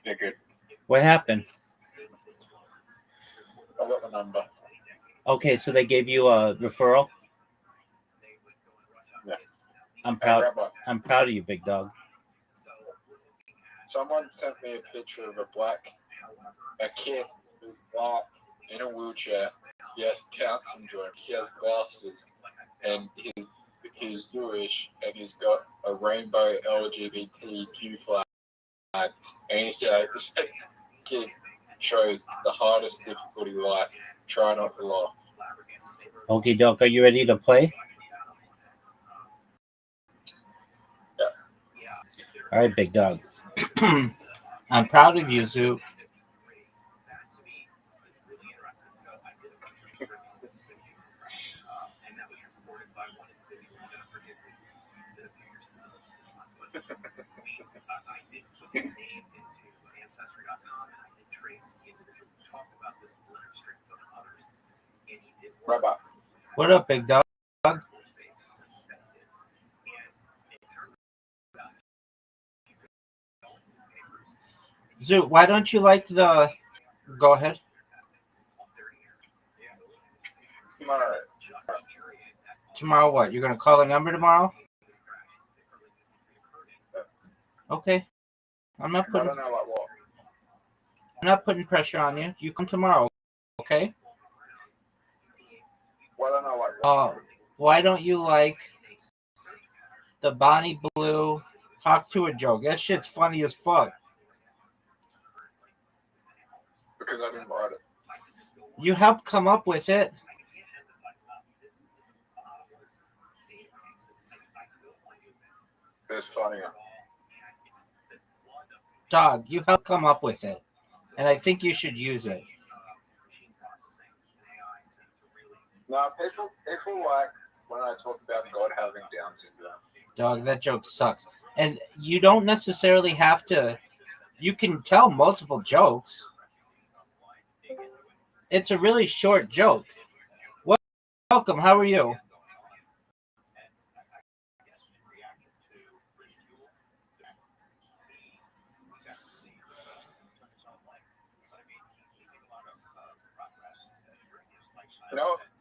Yeah, good. What happened? I got the number. Okay, so they gave you a referral? Yeah. I'm proud of you, big dog. Someone sent me a picture of a kid who's black in a wheelchair. He has Down syndrome. He has glasses, and he's Jewish, and he's got a rainbow LGBTQ flag. And he said, this kid chose the hardest difficulty life. Try not to laugh. Okay, Doc, are you ready to play? Yeah. All right, big dog. I'm proud of you, Zoo. Rabbi. What up, big dog? Zoo, why don't you like the... Go ahead. Tomorrow what? You're going to call a number tomorrow? Okay. I'm not putting pressure on you. You come tomorrow, okay? Why don't you like the Bonnie Blue Talk to Her joke? That shit's funny as fuck. Because I didn't write it. You helped come up with it. It's funnier. Dog, you helped come up with it. And I think you should use it. No, people like when I talk about God having Down syndrome. Dog, that joke sucks. And you don't necessarily have to... You can tell multiple jokes. It's a really short joke. Welcome, how are you?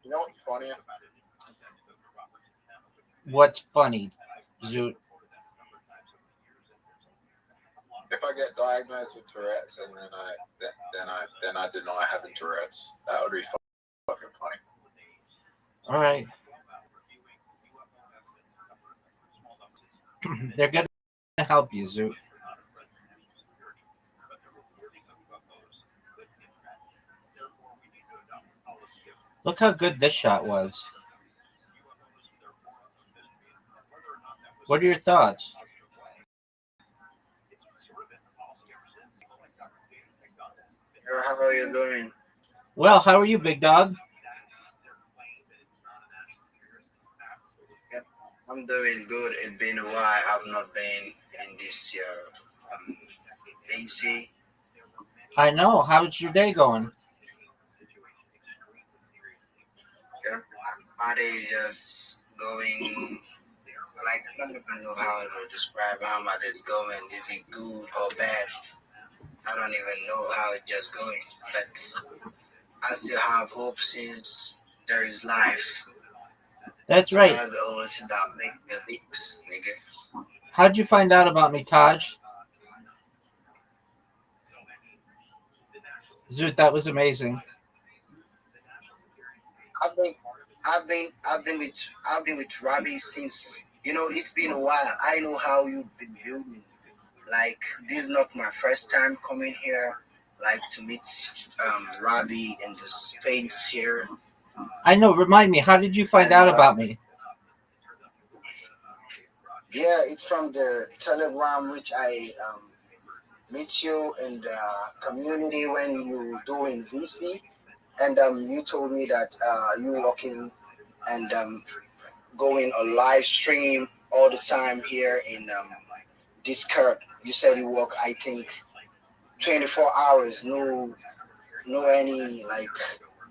You know what's funny? What's funny, Zoot? If I get diagnosed with Tourette's and then I deny having Tourette's, that would be fucking funny. All right. They're going to help you, Zoot. Look how good this shot was. What are your thoughts? How are you doing? Well, how are you, big dog? I'm doing good. It's been a while. I've not been in this AC. I know. How's your day going? Yeah, my day is just going. Like, I don't even know how to describe how my day is going. Is it good or bad? I don't even know how it's just going. But I still have hope since there is life. That's right. That's the only thing that makes me leaps, nigga. How'd you find out about me, Taj? Zoot, that was amazing. I've been with Rabbi since, it's been a while. I know how you've been building. Like, this is not my first time coming here, like, to meet Rabbi in the space here. I know. Remind me, how did you find out about me? Yeah, it's from the Telegram, which I meet you in the community when you doing VC, and you told me that you working and going a live stream all the time here in Discord. You said you work, I think, 24 hours, no any, like,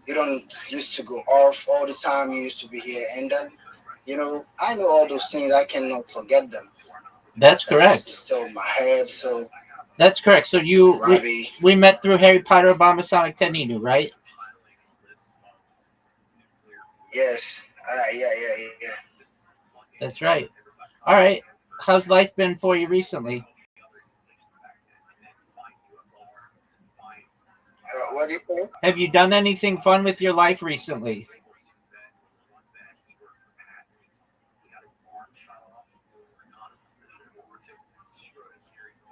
you don't used to go off all the time. You used to be here, and then, I know all those things. I cannot forget them. That's correct. It's still in my head. So that's correct. So we met through Harry Potter, Obama, Sonic, Teninu, right? Yes. Yeah. That's right. All right. How's life been for you recently? What do you think? Have you done anything fun with your life recently?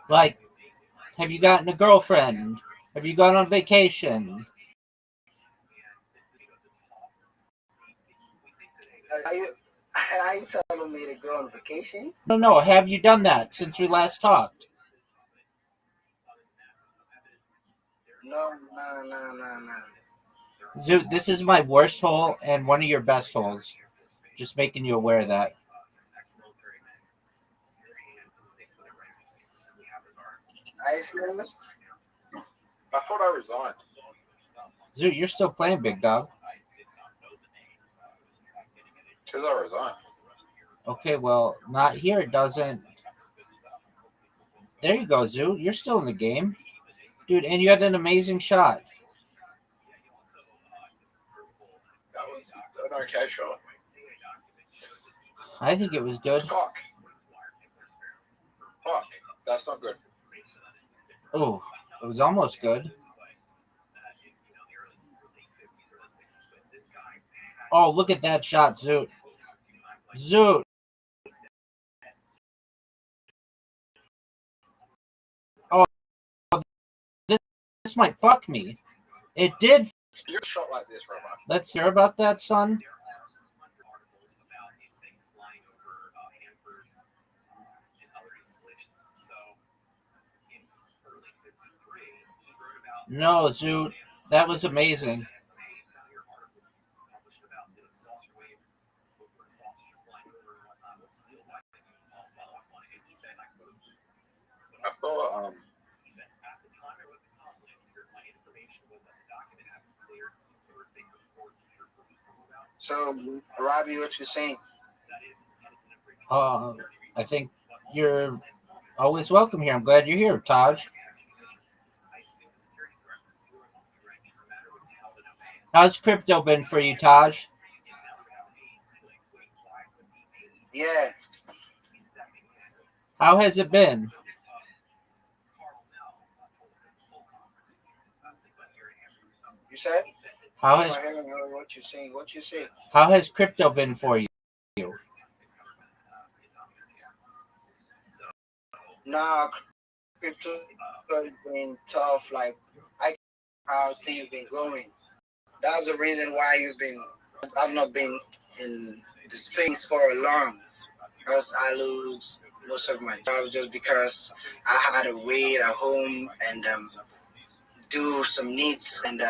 Like, have you gotten a girlfriend? Have you gone on vacation? Are you telling me to go on vacation? No. Have you done that since we last talked? No. Zoot, this is my worst hole and one of your best holes. Just making you aware of that. I thought I resigned. Zoot, you're still playing, big dog. Says I resigned. Okay, well, not here. It doesn't. There you go, Zoot. You're still in the game. Dude, and you had an amazing shot. That was an okay shot. I think it was good. Fuck. Fuck. That's not good. Oh, it was almost good. Oh, look at that shot, Zoot. Zoot. Oh, this might fuck me. It did. You're shot like this, Rabbi. Let's hear about that, son. No, Zoot. That was amazing. I thought, So, Robbie, what you saying? I think you're always welcome here. I'm glad you're here, Taj. How's crypto been for you, Taj? Yeah. How has it been? You said? How has what you saying? What you say? How has crypto been for you? Nah, crypto has been tough. Like, I how things been going. That's the reason why I've not been in the space for a long. Because I lose most of my job just because I had to wait at home and do some needs and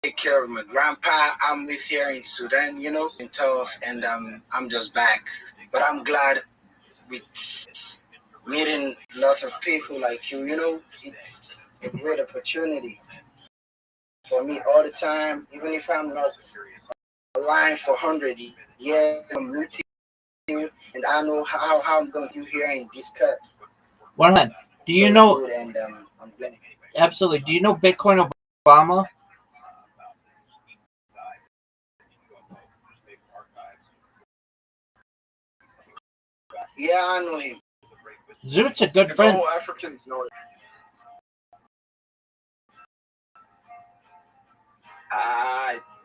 take care of my grandpa. I'm with here in Sudan, been tough, and I'm just back. But I'm glad with meeting lots of people like you. It's a great opportunity for me all the time, even if I'm not aligned for 100 years. I'm with you, and I know how I'm going to do here in this cut. 100. Do you know? Good, and I'm glad. Absolutely. Do you know Bitcoin Obama? Yeah, I know him. Zoot's a good friend. All Africans know it.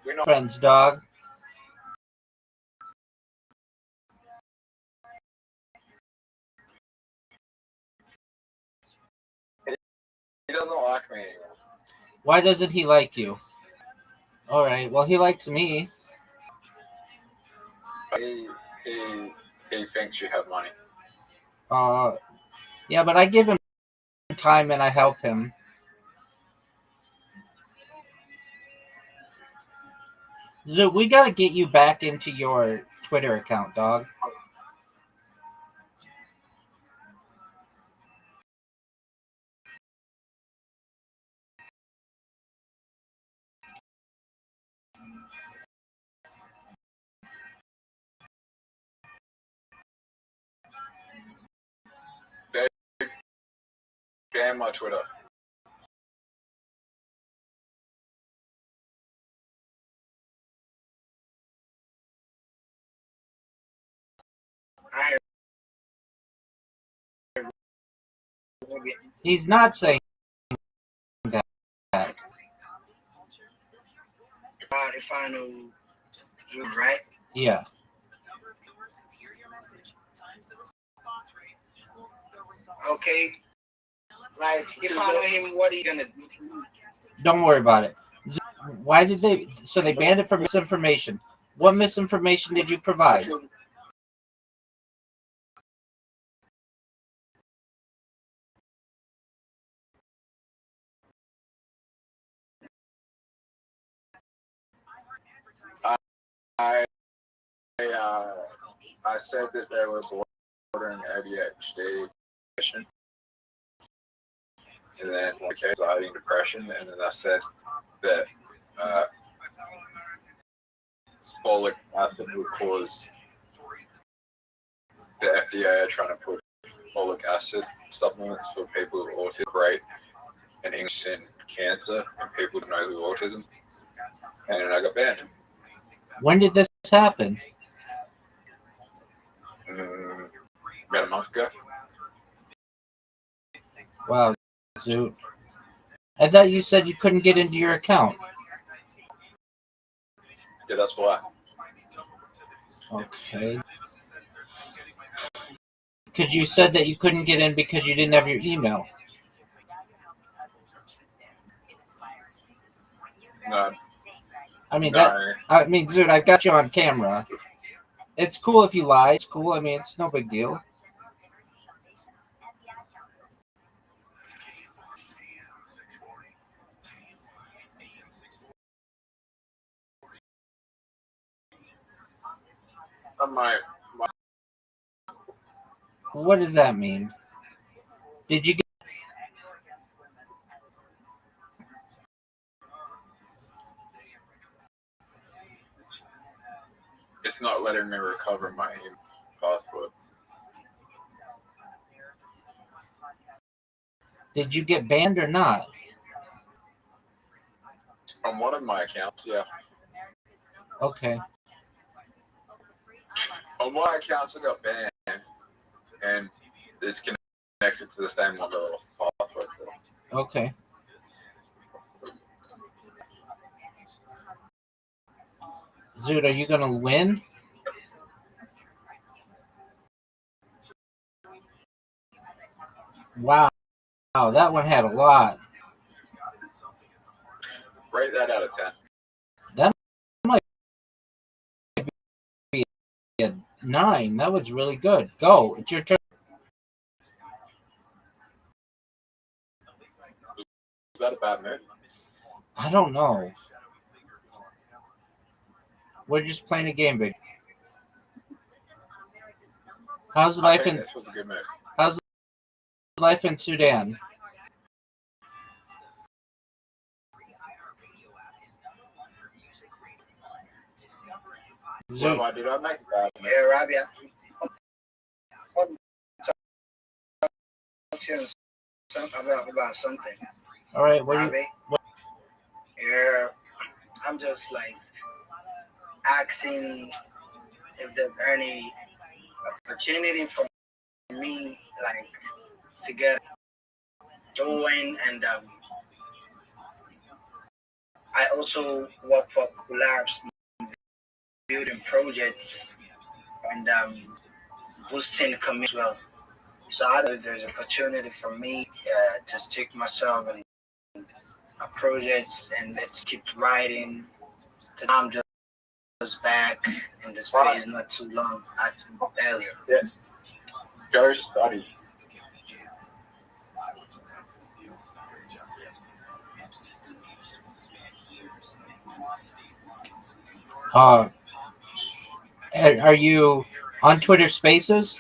We're not friends, dog. He doesn't like me anymore. Why doesn't he like you? All right. Well, he likes me. He thinks you have money. Yeah, but I give him time and I help him. Zoot, we gotta get you back into your Twitter account, dog. Ban my Twitter. He's not saying that. If I know you, right? Yeah. Okay. Like, if I know him, what are you gonna do? Don't worry about it. Why did they? So they banned it for misinformation. What misinformation did you provide? I said that they were bordering ADHD. And then when it came to anxiety and depression, and then I said that folic acid would cause the FDA are trying to put folic acid supplements for people with autism great and English in cancer and people who know who autism. And I got banned. When did this happen? About a month ago. Wow, Zoot. I thought you said you couldn't get into your account. Yeah, that's why. Okay. Because you said that you couldn't get in because you didn't have your email. No. Dude, I got you on camera. It's cool if you lie. It's cool. I mean, it's no big deal. What does that mean? Did you get... It's not letting me recover my password. Did you get banned or not? On one of my accounts, yeah. Okay. On one account, I got banned, and it's connected to the same one that I lost the password for. Okay. Zoot, are you going to win? Wow. Wow, that one had a lot. Rate that out of 10. That might be a 9. That was really good. Go. It's your turn. Is that a bad move? I don't know. We're just playing a game, big. How's life in Sudan? Did I make that? Yeah, Rabia. About something. All right, Yeah, I'm just like asking if there's any opportunity for me, like, to get doing, and I also work for collabs, building projects, and boosting the community as well. So I know there's opportunity for me to stick myself in projects, and let's keep writing. I'm just back in this phase not too long earlier. Yes. Go study. Are you on Twitter Spaces?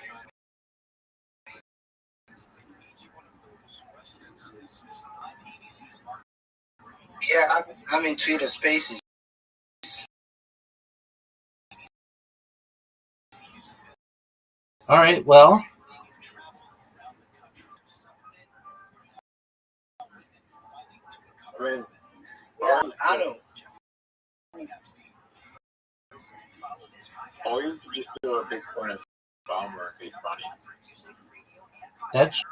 Yeah, I'm in Twitter Spaces. All right, well. I know. Or you could just do a big point of bomber if he's funny. That's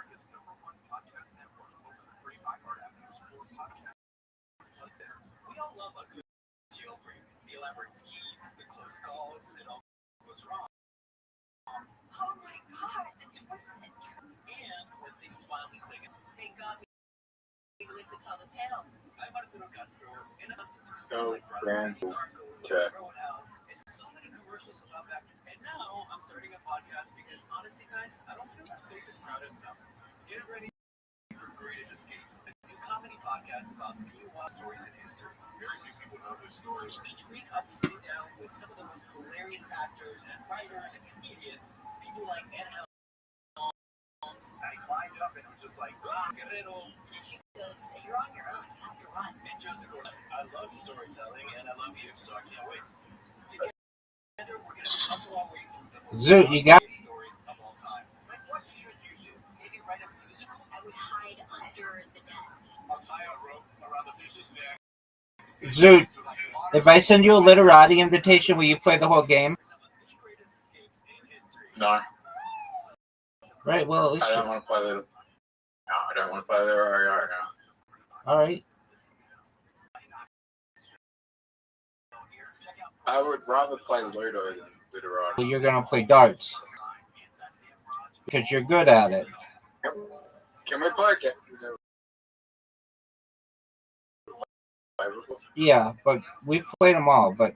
So grand to And now I'm starting a podcast because honestly, guys, I don't feel the space is crowded enough. Get ready for Greatest Escapes, a new comedy podcast about the wild stories in history. Very few people know this story. Each week I'll be sitting down with some of the most hilarious actors and writers and comedians, people like Ed Helms. I climbed up was just like, Guerrero. And she goes, "You're on your own. You have to run." And Joseph Gordon, I love storytelling and I love you, so I can't wait. Together, we're gonna hustle our way through the most Zoot, you got stories of all time. Like, what should you do? Maybe write a musical? I would hide under the desk. I'll tie a rope around the fish's neck. Zoot. If I send you a literati invitation, will you play the whole game? No. Right. Well, at least I don't want to play the. No, I don't want to play the right now. All right. I would rather play Ludo than literati. Well, you're gonna play darts because you're good at it. Can we play? Yeah, but we've played them all. But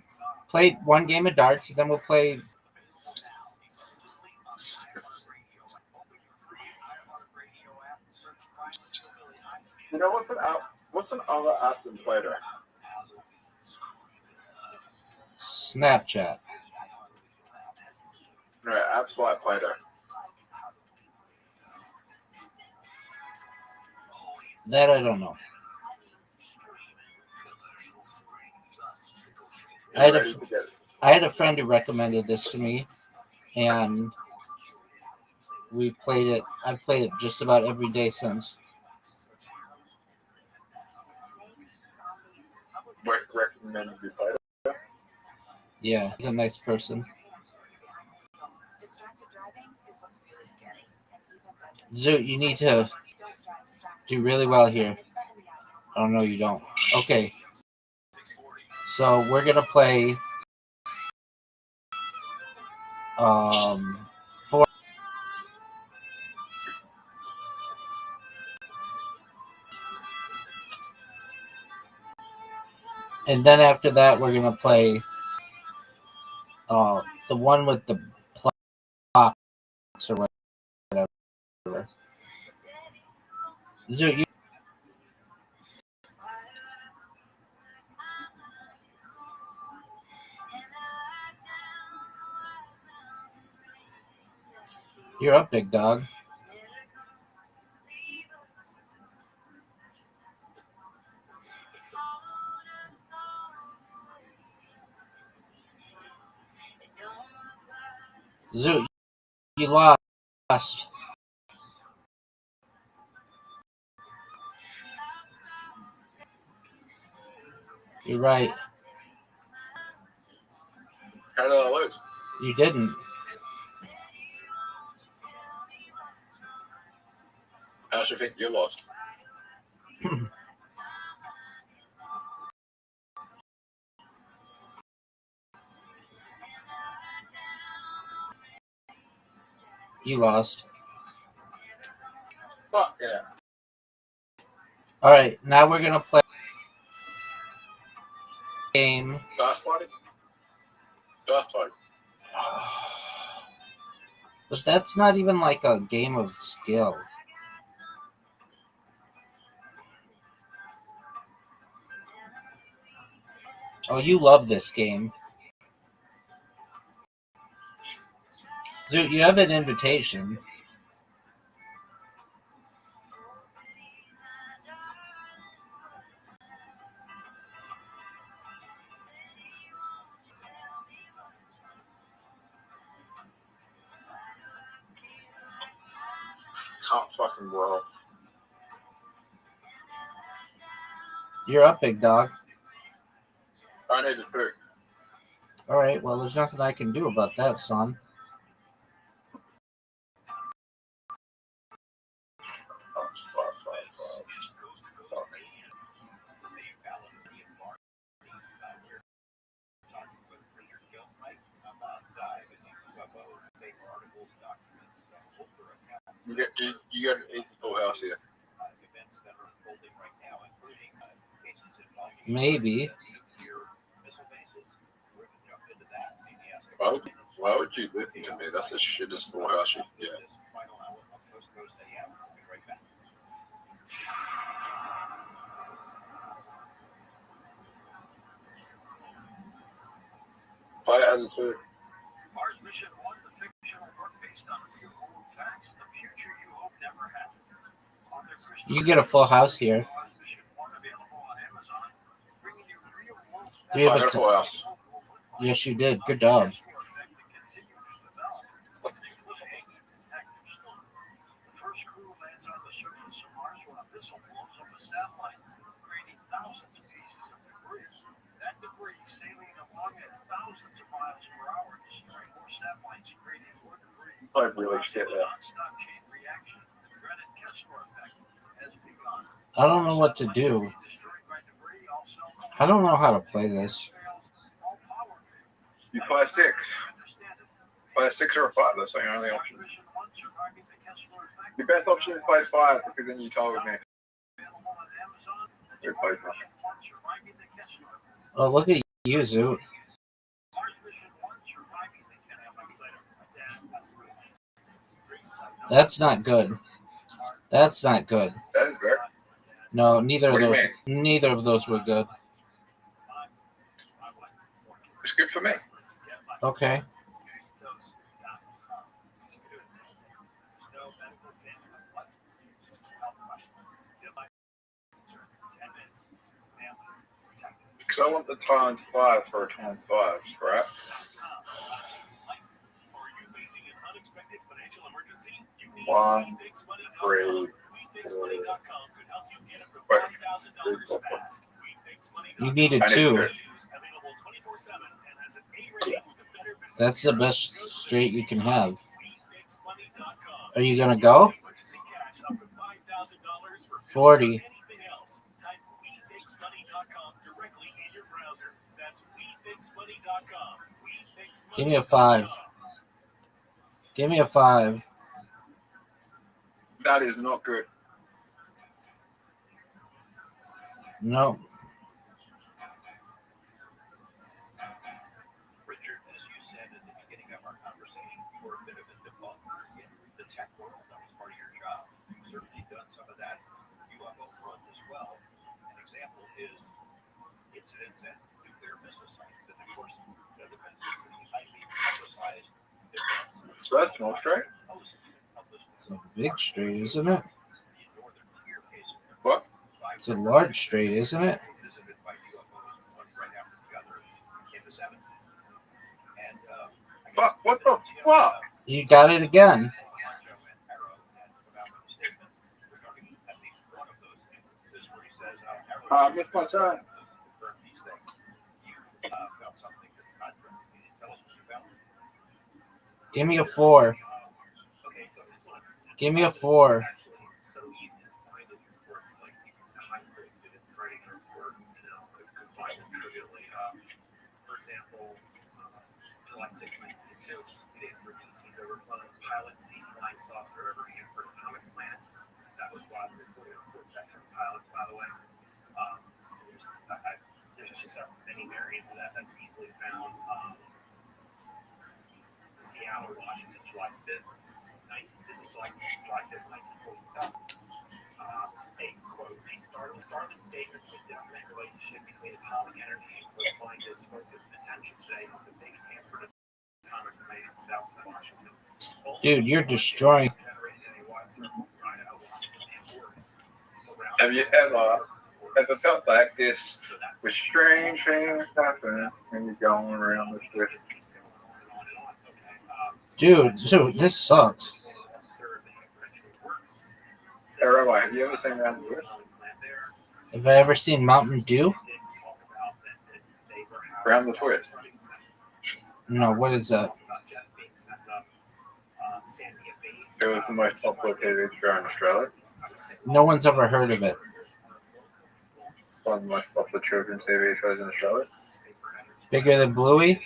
play one game of darts, and then we'll play. You know what's an other app than Play-Doh? Snapchat. No, apps like Play-Doh. That I don't know. I had a friend who recommended this to me, and we played it. I've played it just about every day since. Recommended you play it? Yeah, he's a nice person. Distracted driving is what's really scary. Zoot, you need to do really well here. Oh no, you don't. Okay. So we're gonna play 4. And then after that, we're gonna play the one with the blocks or whatever. Zoot, you're up, big dog. Zoot, you lost. You're right. How did I lose? You didn't. How should you think you lost? You lost. Fuck yeah. All right, now we're gonna play game. Fast party? Fast party. But that's not even like a game of skill. Oh, you love this game. Zoot, you have an invitation. Can't fucking roll. You're up, big dog. I need to pick. All right, well, there's nothing I can do about that, son. You got an easy full house here. Maybe. Why would you listen to me? That's the shittest full house you can get. Play it as a two. Mars Mission 1, the fictional book based on real world facts, the future you hope never happened. You get a full house here. Do you I have got a full house. Yes, you did. Good job. I really get that. I don't know what to do. I don't know how to play this. You play a 6. Play a 6 or a 5. That's your only option. Your best option is play 5 because then you told me. You played nothing. Oh, look at you, Zoo. That's not good. That's not good. That is good. No, neither What of do those. you mean? Neither of those were good. It's good for me. Okay. Because I want the times 5 for a times 5, right? One, 3, 4. Wait, 3, 4, 5. You needed 2. That's the best straight you can have. Are you gonna go? 40. Give me a 5. Give me a 5. That is not good. No. Richard, as you said at the beginning of our conversation, you were a bit of a debunker in the tech world. That was part of your job. You've certainly done some of that in the UFO world as well. An example is incidents at nuclear missile sites. And of course, there have been some pretty highly publicized events. So that's not straight. It's a big straight, isn't it? What? It's a large straight, isn't it? Fuck, what the fuck? You got it again. I missed my turn. Give me a 4. Give me a 4. For example, July 6, 1992, 2 days for DC's overflowing pilot C flying saucer over Hanford Atomic Plant. That was widely reported for veteran pilots, by the way. There's just many variants of that that's easily found. Seattle, Washington, July 5th, 1947. A quote, a startling statement with definite relationship between atomic energy and clarifying this focused attention today on the big Hanford Atomic Plant, Southside Washington. Dude, you're destroying. Have you ever felt like this with strange things happening when you're going around the street? Dude, this sucks. Hey, Rabbi, have you ever seen Round the Twist? Have I ever seen Mountain Dew? Round the Twist. No, what is that? It was the most popular TV show in Australia. No one's ever heard of it. One of the most popular children's TV shows in Australia. Bigger than Bluey?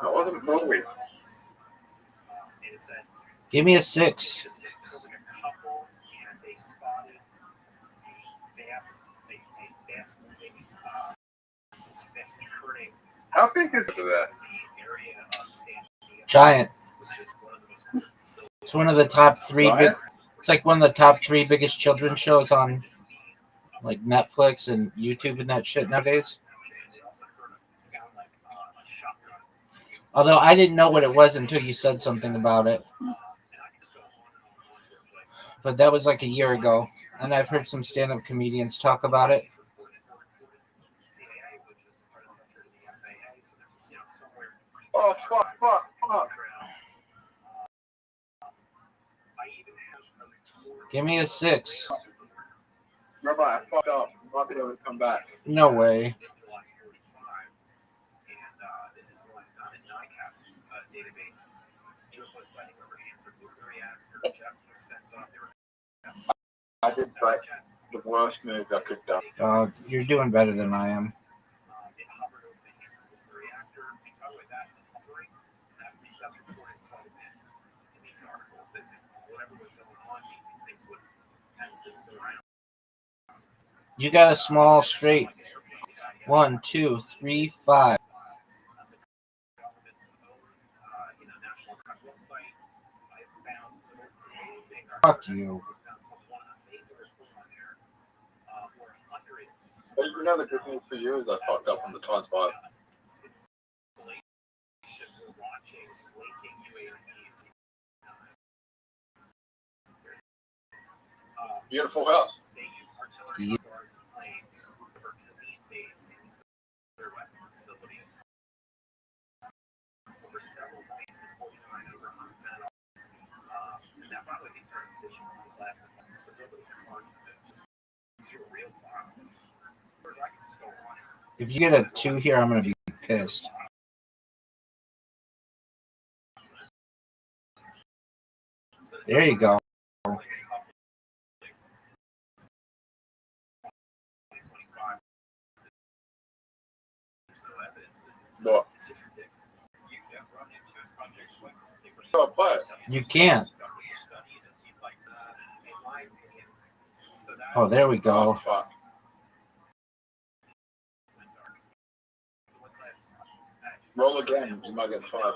It wasn't Bluey. Give me a 6. How big is that? Giant. It's one of the top 3 big. It's like one of the top 3 biggest children's shows on like Netflix and YouTube and that shit nowadays. Although I didn't know what it was until you said something about it. but that was like a year ago, and I've heard some stand-up comedians talk about it. Oh, fuck. Give me a 6. Rabbi, I fucked up. I'm not going to come back. No way. I did like the worst move I could have done. You're doing better than I am. You got a small straight. 1, 2, 3, 5. Fuck you. But you know the good news for you is I fucked up on the times 5. Beautiful house. Yeah. If you get a 2 here, I'm going to be pissed. There you go. What? So play it. You can't. Oh, there we go. Fuck. Roll again. You might get 5.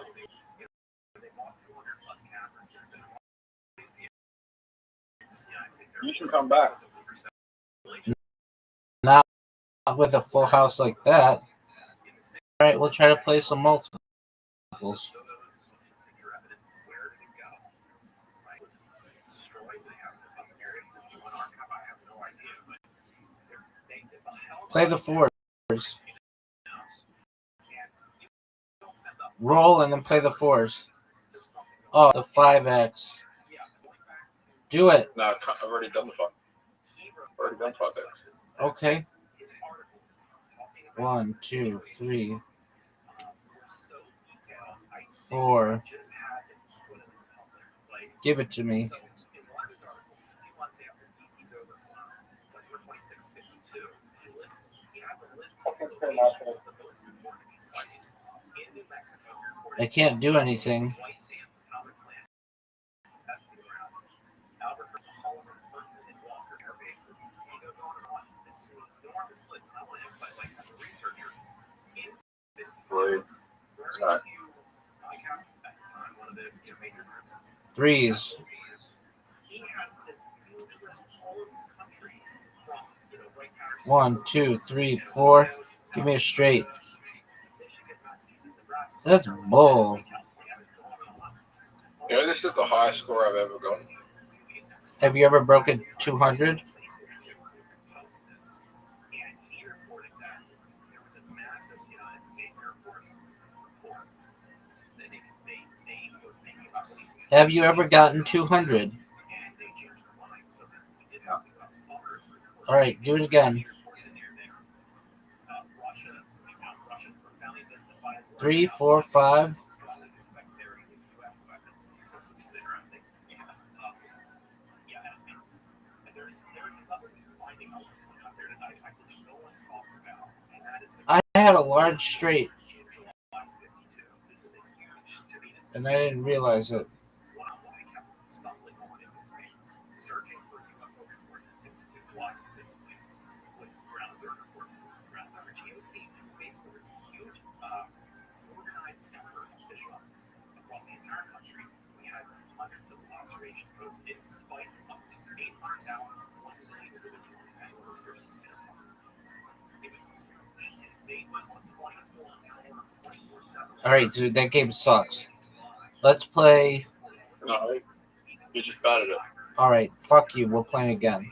You can come back. Not with a full house like that. All right, we'll try to play some multiples. Play the 4s. Roll and then play the 4s. Oh, the 5x. Do it. No, I've already done the 5. Already done 5x. Okay. 1, 2, 3, 4. Give it to me. I can't do anything. Right. Right. 3s. 1, 2, 3, 4. Give me a straight. That's bull. You know, this is the highest score I've ever gotten. Have you ever broken 200? Have you ever gotten 200? All right, do it again. 3, 4, 5. I had a large straight, and I didn't realize it. All right, dude, that game sucks. Let's play. No, you just batted it. All right, fuck you. We're playing again.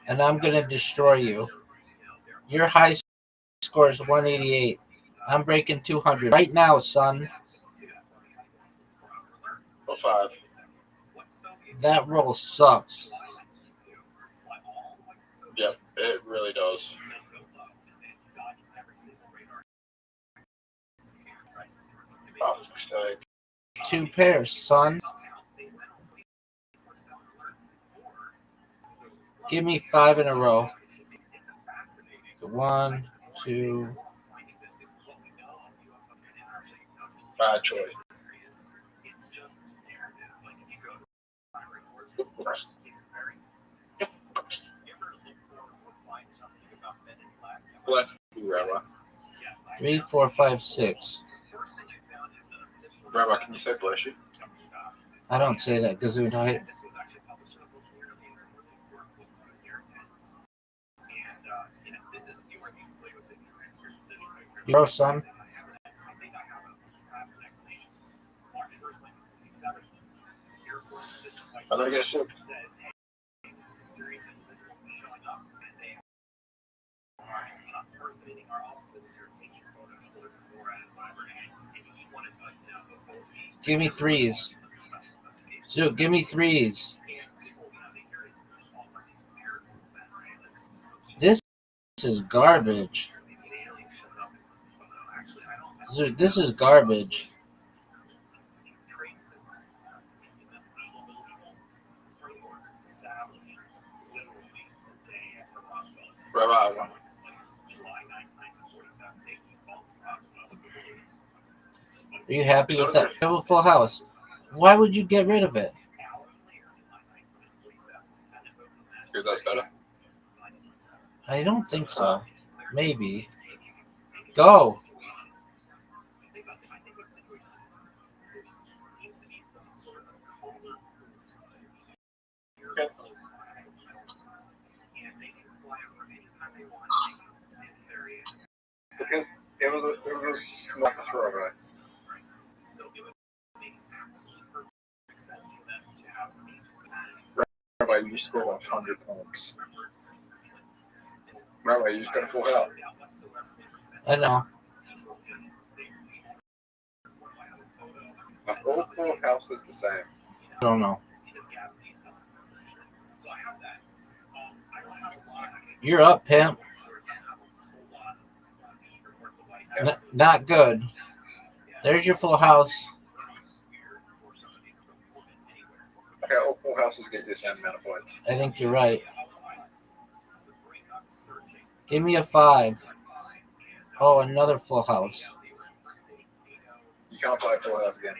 And I'm going to destroy you. Your high score is 188. I'm breaking 200 right now, son. 5. That roll sucks. Yep, it really does. Oh, mistake. 2 pairs, son. Give me 5 in a row. 1, 2. Bad choice. What? 3, 4, 5, 6. Rabbi, can you say bless you? I don't say that, Gesundheit. Yo, son. I'm gonna get 6. Give me 3s. Zook, give me 3s. This is garbage. Zook, this is garbage. Rabbi, I won. Are you happy with that? You have a full house. Why would you get rid of it? Because that's better. I don't think so. Maybe. Go. Okay. Because it was not the throwaway. Rabbi, you scored 100 points. Rabbi, you just got a full house. I know. The whole full house is the same. I don't know. You're up, pimp. Not good. There's your full house. Okay, all full houses get you the same amount of points. I think you're right. Give me a 5. Oh, another full house. You can't play full house again.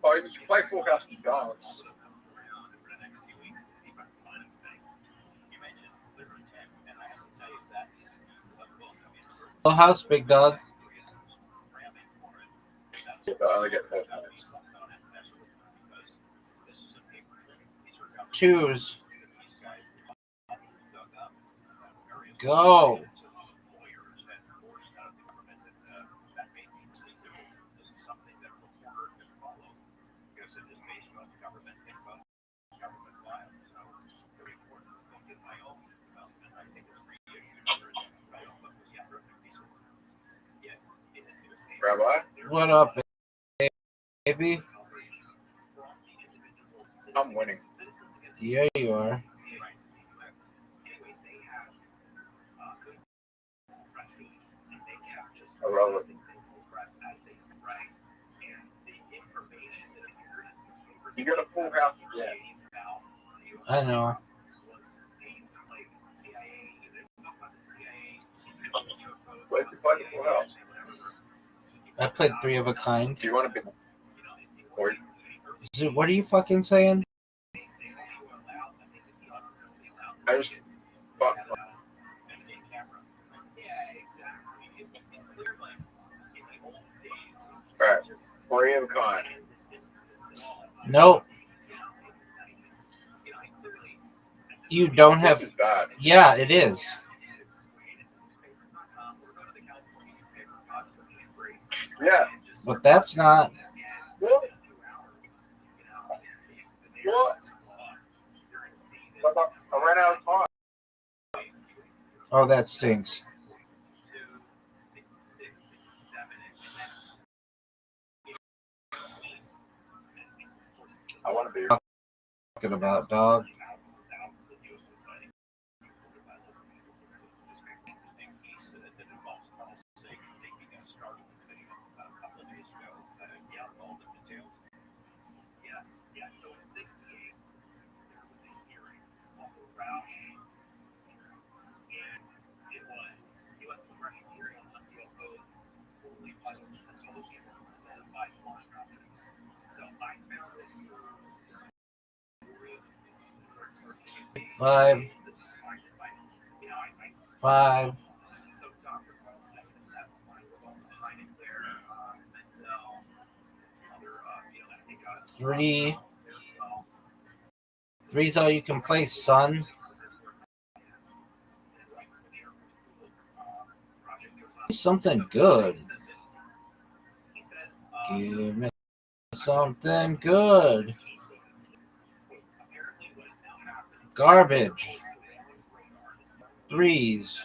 Oh, you can play full house to dance. Full house, big dog. Yeah, but I only get 4 points. 2s. Go. Rabbi? What up, baby? I'm winning. Yeah, you are. Irrelevant. You got a full house again. I know. Play the full house. I played 3 of a kind. Do you want to be? Or What are you fucking saying? I just fuck. Alright, 3 of a kind. Nope. You don't have. This is bad. Yeah, it is. Yeah. But that's not. Really? What? I ran out of time. Oh, that stinks. I want to be Talking about, dog. So in '68, there was a hearing called the Roush, and it was U.S. congressional hearing on UFOs, fully titled the Symposium on Unidentified Flying Objects. So I found this Five. So Dr. Wilson is testifying plus the high nuclear Menzel and some other field. I think 3. 3's all you can play, son. Something good. Give me something good. Garbage. 3's.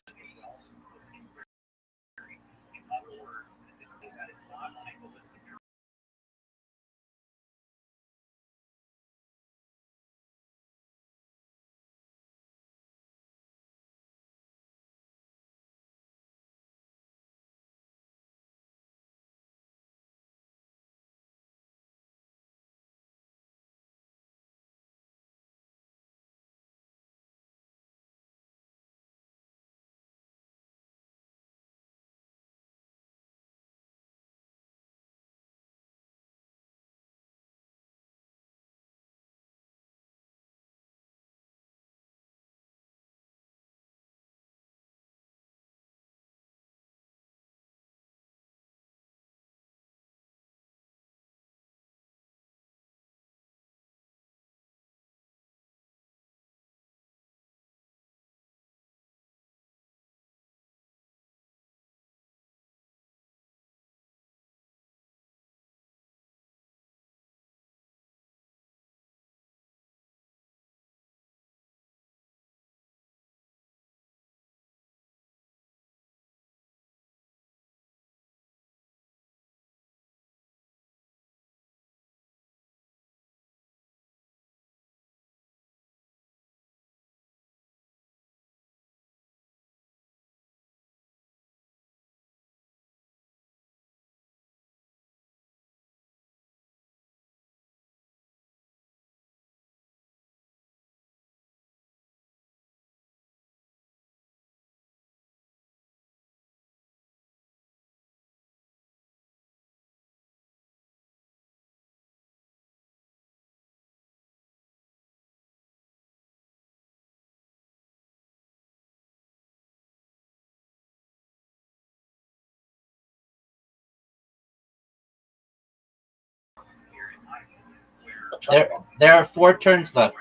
There are 4 turns left.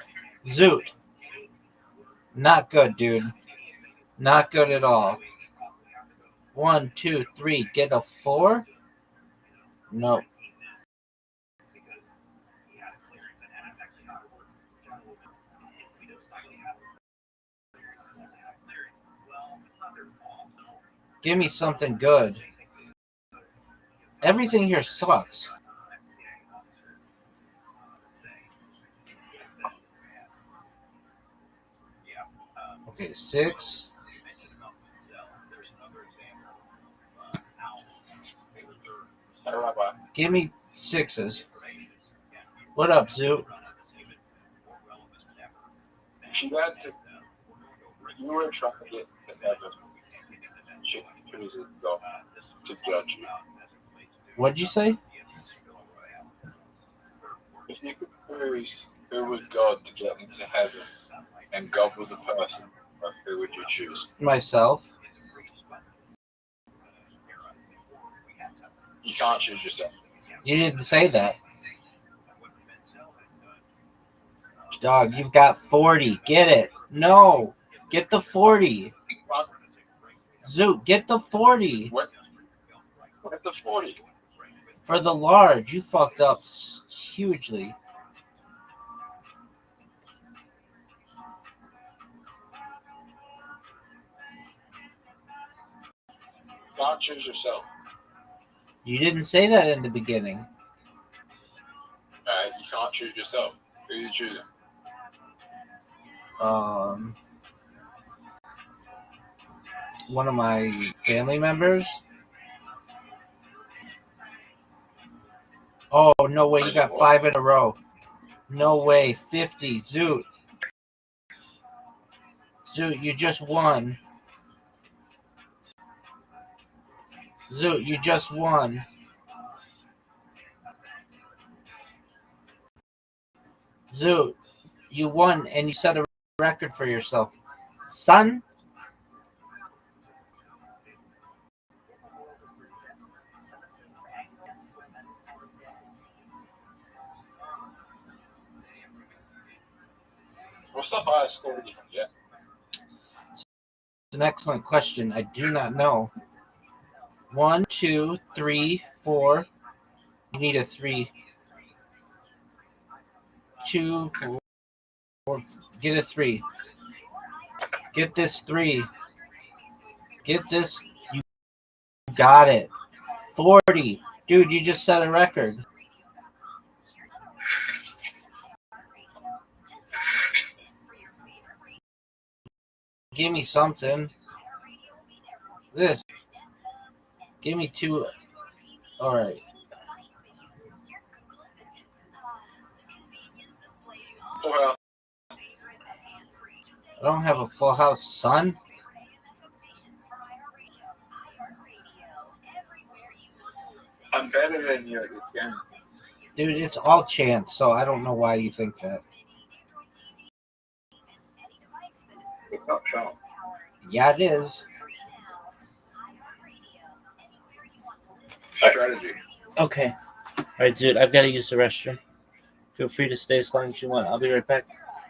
Zoot. Not good, dude. Not good at all. 1, 2, 3. Get a 4? No. Give me something good. Everything here sucks. Okay, 6. Give me 6s. What up, Zoo? You were trying to get to heaven. She chooses God to judge you. What'd you say? If you could choose who was God to get into heaven, and God was a person, who would you choose? Myself. You can't choose yourself. You didn't say that. Dog, you've got 40. Get it. No. Get the 40. Zoot, get the 40. What the 40? For the large, you fucked up hugely. You can't choose yourself. You didn't say that in the beginning. You can't choose yourself. Who are you choosing? One of my family members. Oh, no way. You got 5 in a row. No way. 50. Zoot. Zoot, you just won. Zoot, you just won. Zoot, you won and you set a record for yourself. Son? What's the highest score you can get? It's an excellent question. I do not know. 1, 2, 3, 4. You need a 3. 2, 4. Get a 3. Get this 3. Get this. You got it. 40. Dude, you just set a record. Give me something. This. Give me 2. All right. Well, I don't have a full house, son. I'm better than you at this game. Dude, it's all chance, so I don't know why you think that. It's not chance. Yeah, it is. Strategy. Okay. All right, dude, I've got to use the restroom. Feel free to stay as long as you want. I'll be right back.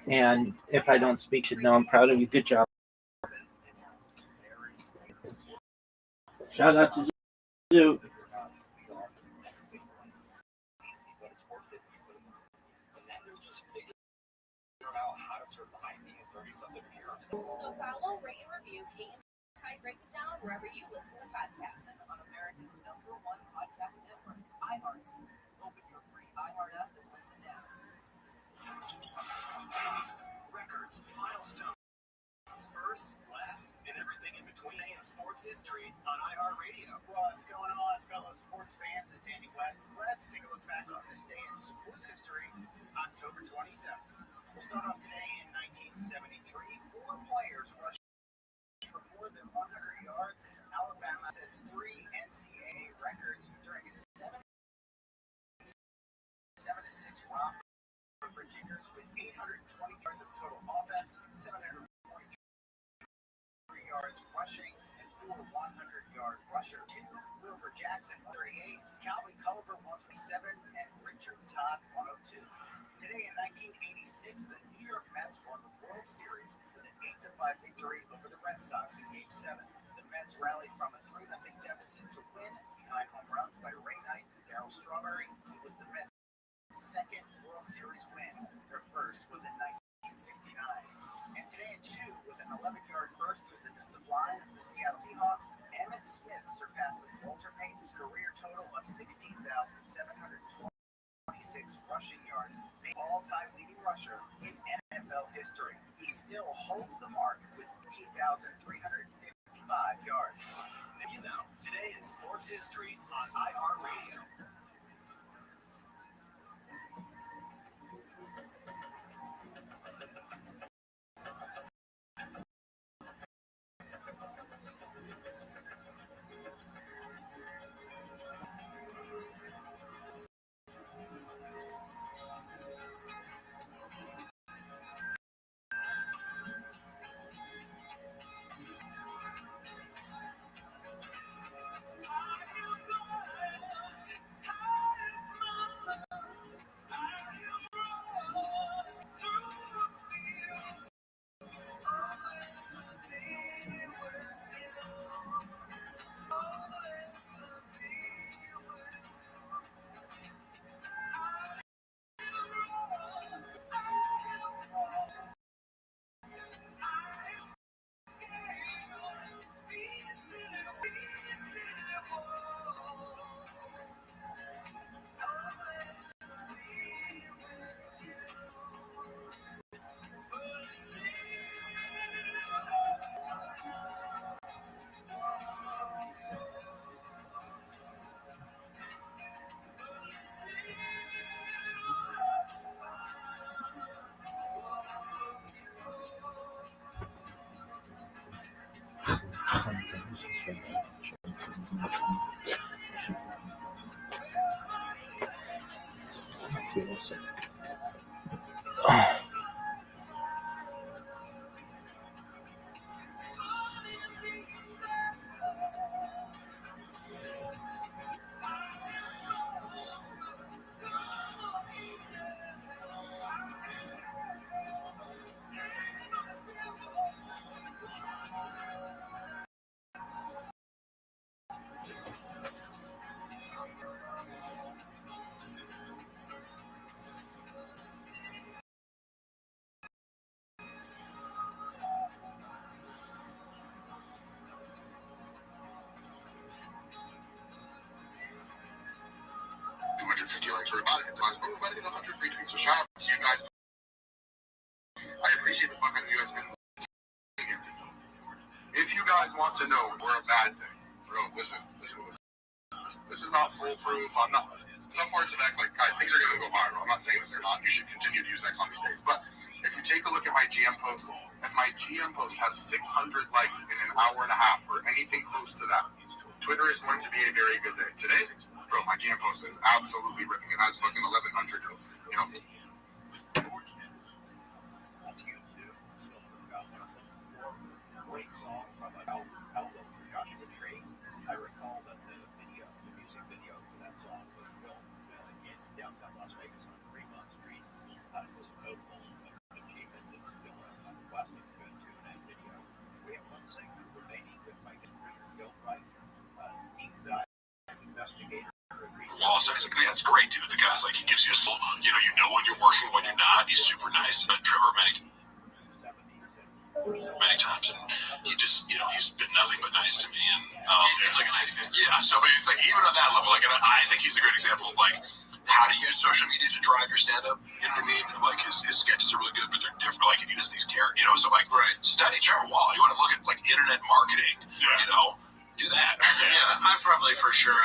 And if I don't speak, you should know I'm proud of you. Good job. Shout out to Zoot. So follow, rate, and review Kate and Ty Break It Down wherever you listen to podcasts and on America's #1 podcast network, iHeart. Open your free iHeart app and listen now. Records, milestones, first, last, and everything in between in sports history on iHeartRadio. What's going on, fellow sports fans? It's Andy West. Let's take a look back on this day in sports history, October 27th. We'll start off today in 1973. 4 players rushed for more than 100 yards as Alabama sets 3 NCAA records during a 7-6 run. Virginia with 820 yards of total offense, 743 yards rushing, and 4 100-yard rushers. 2 Wilbur Jackson, 138, Calvin Culver, 127, and Richard Todd, 102. Today in 1986, the New York Mets won the World Series with an 8-5 victory over the Red Sox in Game 7. The Mets rallied from a 3-0 deficit to win behind home runs by Ray Knight and Darryl Strawberry. It was the Mets' second World Series win. Their first was in 1969. And today in 2, with an 11-yard burst through the defensive line of the Seattle Seahawks, Emmitt Smith surpasses Walter Payton's career total of 16,726 rushing yards, the all-time leading rusher in NFL history. He still holds the mark with 18,355 yards. You know, today in sports history on iHeartRadio. 150 likes. We're about to hit the we're about to hit 100 retweets. So shout out to you guys. I appreciate the fuck out of you guys. And if you guys want to know we're a bad thing, bro, listen. This is not foolproof. I'm not. Some parts of X, like, guys, things are going to go viral. I'm not saying that they're not. You should continue to use X on these days. But if you take a look at my GM post, if my GM post has 600 likes in an hour and a half or anything close to that, Twitter is going to be a very good day. Today, bro, my GM post is absolutely ripping. It has fucking 1,100, you know. I recall that the music video for that song was filmed in downtown Las Vegas on Fremont Street. It was a notable achievement. It's still a classic tune and video. We have one segment remaining with my guest, Bill Wright, deep dive investigator. Well, so it's like, that's great, dude. The guy's like, he gives you a soul. You know when you're working, when you're not. He's super nice. Trevor, many times, and he just, he's been nothing but nice to me, and he seems like a nice guy. Yeah, so it's like, even on that level, like, and I think he's a great example of like how to use social media to drive your stand-up. You know what I mean? Like his sketches are really good, but they're different. Like, he does these characters, so like, study Trevor Wall. You want to look at like internet marketing, do that. Yeah, I probably for sure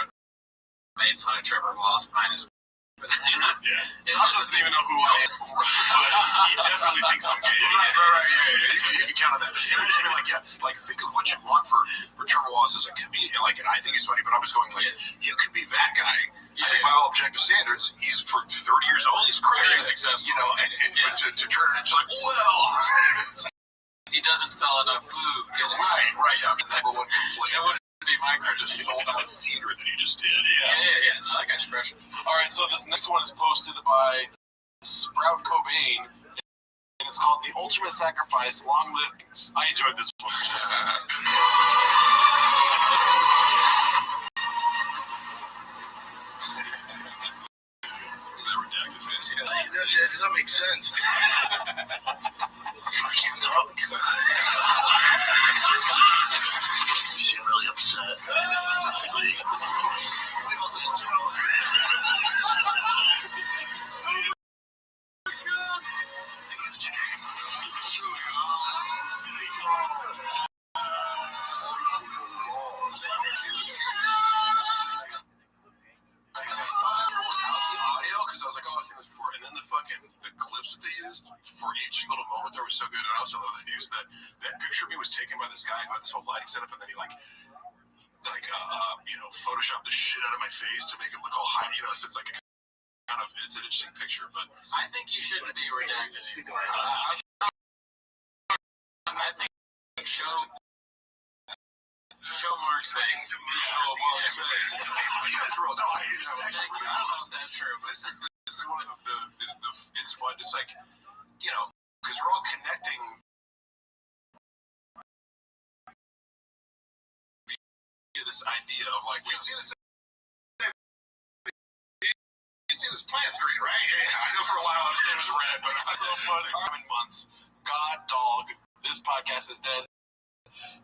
made fun of Trevor Wall's finest. John doesn't even know who I am. He definitely thinks I'm gay. Right. You can count on that. And I just mean, like, think of what you want for Trevor Wallace as a comedian. Like, and I think he's funny, but I'm just going, like, you can be that guy. I think by all objective standards, he's for 30 years old, he's crushing it. Successful. But to turn it, it's like, well. He doesn't sell enough food. Right. I'm the number one complaint. Be my just sold out theater that he just did. Yeah. That guy's precious. All right, so this next one is posted by Sprout Cobain, and it's called "The Ultimate Sacrifice: Long Live." I enjoyed this one. That redacted face. That doesn't make sense. I can't talk. You seem really upset. Sweet. We wasn't in jail. Because I was like, oh, I've seen this before. And then the clips that they used for each little moment there was so good. And I also love that they used that picture of me was taken by this guy who had this whole lighting setup, and then he photoshopped the shit out of my face to make it look all high. So it's like it's an interesting picture. But I think you shouldn't be redacted. I think show Mark's face. Show Mark's face. You guys are all That's true. This is one of the it's fun, just like, because we're all connecting this idea of like, we see this plant's green, right? Yeah, I know for a while I was saying it was red, but that's so fun. Carbon months. God dog. This podcast is dead.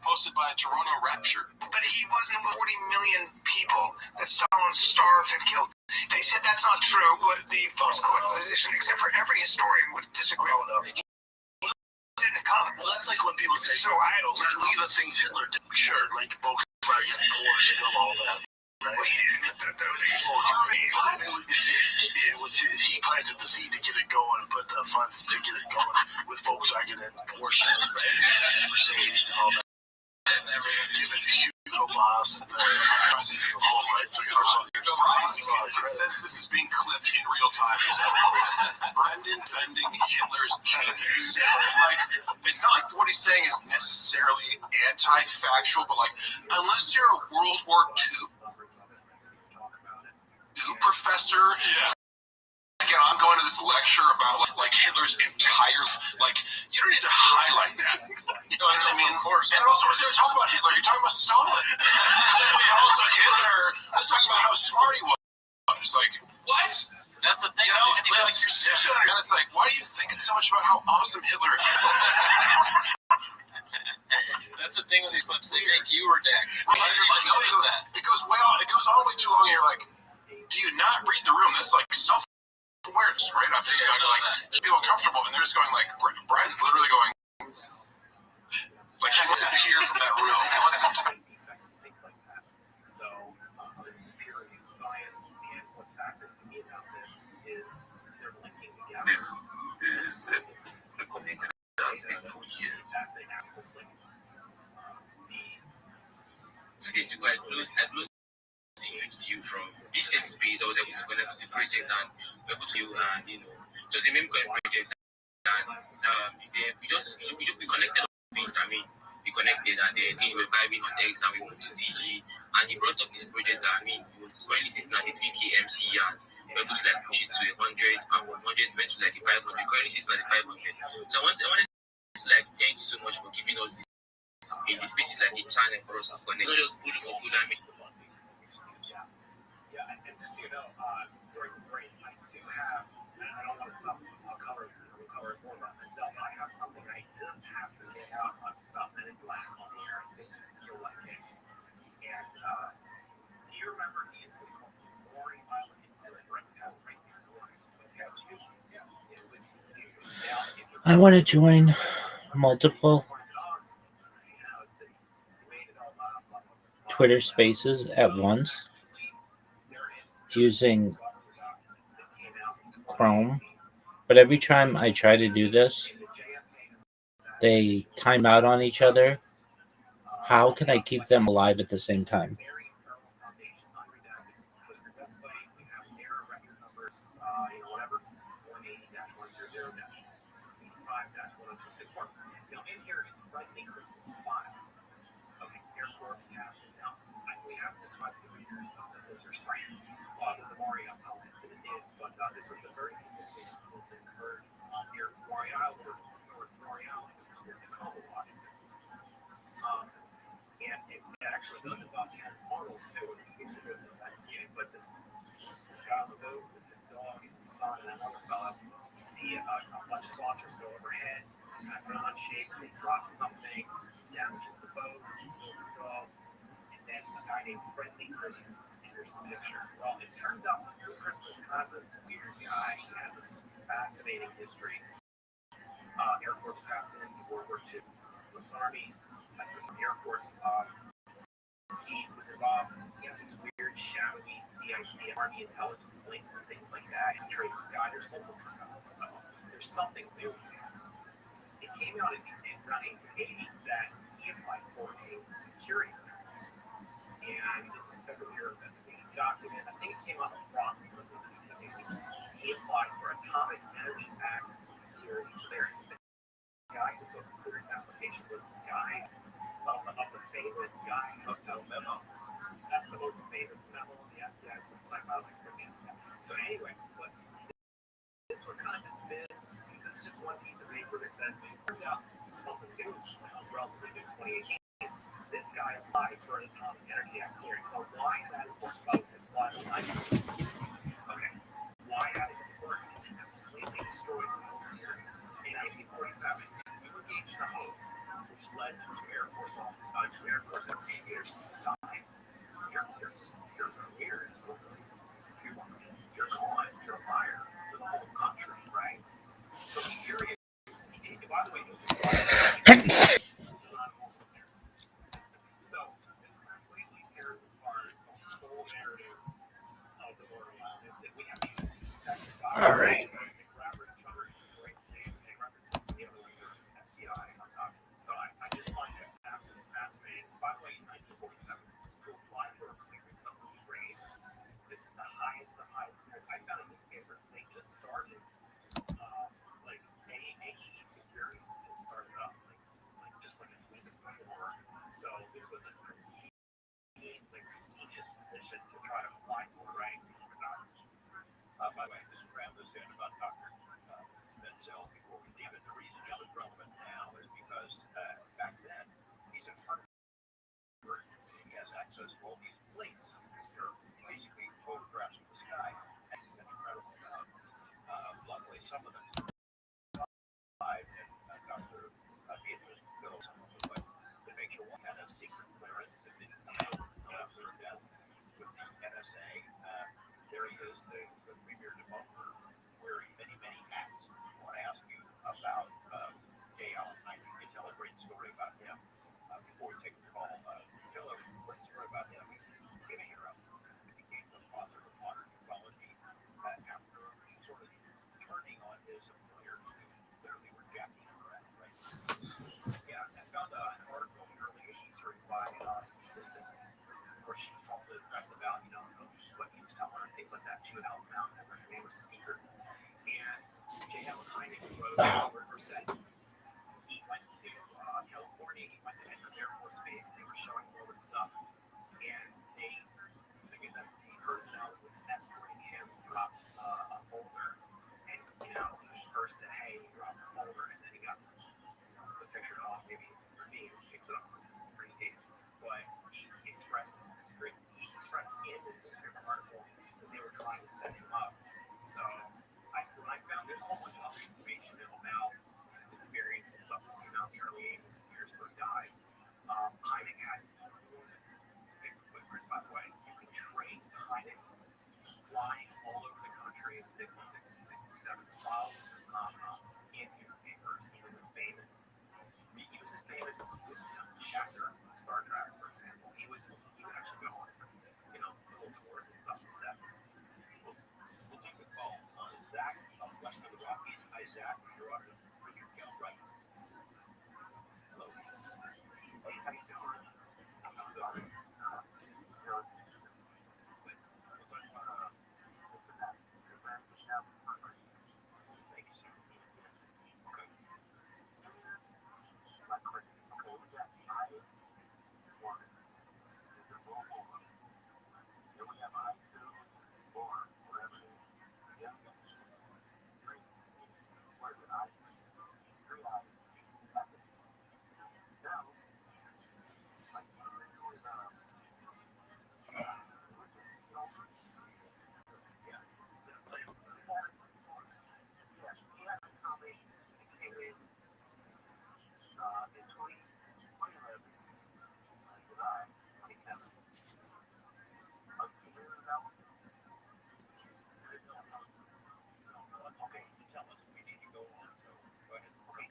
Posted by Toronto Rapture. But he wasn't with 40 million people that Stalin starved and killed. They said that's not true, but the false collectivization, except for every historian would disagree with them. He didn't come. Well, that's like when people say, so idle. Leave the things Hitler did. Sure, like Volkswagen, Porsche, and all that. Right? It was he planted the seed to get it going, put the funds to get it going with Volkswagen and Porsche and Mercedes and all that. Giving Hugo Boss the whole rights. Since this is being clipped in real time, Brendan defending Hitler's genius. It's not like what he's saying is necessarily anti-factual, but unless you're a World War II professor, again, I'm going to this lecture about Hitler's entire you don't need to highlight that. You know what I mean? Of course. And also, when you're talking about Hitler, you're talking about Stalin. Also, Hitler, let's talk about how smart he was. It's like, what? That's the thing. And it's like, why are you thinking so much about how awesome Hitler is? That's the thing with these clips. They think you were dead. Why did you notice that? It goes all the way too long, and you're like, do you not read the room? That's like self-awareness, right? I'm just going to like feel uncomfortable, and they're just going like, Brad's literally going, like he wants to hear from that room. He wants to. Things like that. So this is purely science, and what's fascinating to me about this is they're linking together. This is according to us for years. Two days ago, I closed the UTU from this same space. I was able to connect to the project and be able to, it was a meme-coin project. And we connected on things. We connected and they were vibing on X and we moved to TG. And he brought up this project that, it was currently sitting at the 3K MC and we were able to like push it to 100 and from 100 went to like a 500. Currently sitting at the 500. So I wanted to like thank you so much for giving us this space. This space is like a channel for us to connect. It's not just food for food. Yeah, and just so you know, during the break, I do have, and I don't want to stop, I'll cover more about myself, but I have something I just have to get out about Men in Black on the air. I think you'll like it. And do you remember the incident called the Maury Island incident right before? Yeah, it was down. I want to join multiple Twitter spaces at once using Chrome, but every time I try to do this, they time out on each other. How can I keep them alive at the same time? Now, in here is Friendly Christmas 5. Okay, Air Force Captain. Now, we have described the years of this, or sorry, the Maury Island incident is, but this was a very significant incident that occurred near Maury Island, or North Maury Island, which is near Tacoma, Washington. And it actually does involve Ken Arnold, too, and he usually goes investigating, but this guy on the boat, with his dog, and his son, and another fella, see a bunch of saucers go overhead, kind of not shape, they drop something, damages the boat, kills the dog, and then a guy named Friendly Chris enters the picture. Well, it turns out Chris was kind of a weird guy. He has a fascinating history. Air Force captain in World War II, U.S. Army, Air Force. He was involved. He has these weird, shadowy CIC Army intelligence links and things like that. He traces this guy. There's something new. It came out in 1980 that he applied for a security clearance, and it was Federal Bureau Investigation document. I think it came out approximately 1980. He applied for Atomic Energy Act security clearance. The guy who took the clearance application was the guy of the famous guy hotel memo. That's the most famous memo on the FBI's website, by the way. So anyway, but this was kind of dismissed. This is just one piece of paper that says, it turns out something new is relatively new in 2018. This guy applied for an Atomic Energy Act clearance. Now, why is that important? Okay. Why that is important is it completely destroys the whole security. In 1947, we engaged in a hoax, which led to Air Force aviators dying. Your career is over. You're gone. You're a liar to the whole country, right? So the theory is, by the way, so this completely tears apart the whole narrative of the Maury Island. Is that we have these sets of guys. All right. They collaborate each other, right? They references to the other ones are FBI on top. So I just find this absolutely fascinating. By the way, in 1947, to apply for a clearance of this grade, this is the highest clearance. I found in newspapers, they just started, like AE security just started up, like just like a weeks before. So this was a prestigious position to try to apply for, right? By the way, just grab this in about Dr. Menzel before we leave it. The reason it was relevant now is because back then he's in Harvard. He has access to all these plates. They're basically photographs of the sky. And that's incredible. Luckily, some of them survived, and Dr. Beatrice Phillips, but to make sure one had a secret clearance that didn't die after her death with the NSA. There Gary is the premier debunker wearing many, many hats. I want to ask you about Jay Allen. I think you tell a great story about him. Before we take the call, tell a great story about him. Giving it up. He became the father of modern ufology after sort of turning on his employer who clearly were jacking him around, right? Yeah, I found an article in the early 80s written by his assistant, where she was talking to the press about, what he was telling her and things like that. She would help him out, and her name was Speaker. And J. Allen Hynek wrote 100%. He went to California, he went to Edwards Air Force Base, they were showing all this stuff, and the personnel that was escorting him dropped a folder, and, he first said, hey, you dropped the folder, and then he got the picture off, maybe it's for me, picks it up, puts it in his briefcase, but he expressed in this newspaper article that they were trying to set him up. So when I found there's a whole bunch of other information about his experience and stuff that came out in the early 80s, years before he died. Hynek had equipment, by the way. You can trace Hynek flying all over the country in 66 and 67 while in newspapers. He was as famous as Shatner on Star Trek, for example. He would actually go on, little tours and stuff in the 70s. We'll take a call on Zach of West of the Rockies. Hi, Zach. You're on your account, right? Hello. Hey, how you doing? I'm not good. You're good. We'll talk about thank you, sir. Okay. Okay, we got I-1. Is the mobile one. Then we have I-2 or whatever it is. Yeah, we got 3. Where is it? I-3. 3 I. Now, like you were doing, yes, like, he had a combination that came in 2011, July 27th. You hear about it? Okay, you tell us. We need to go on, so go ahead. Okay.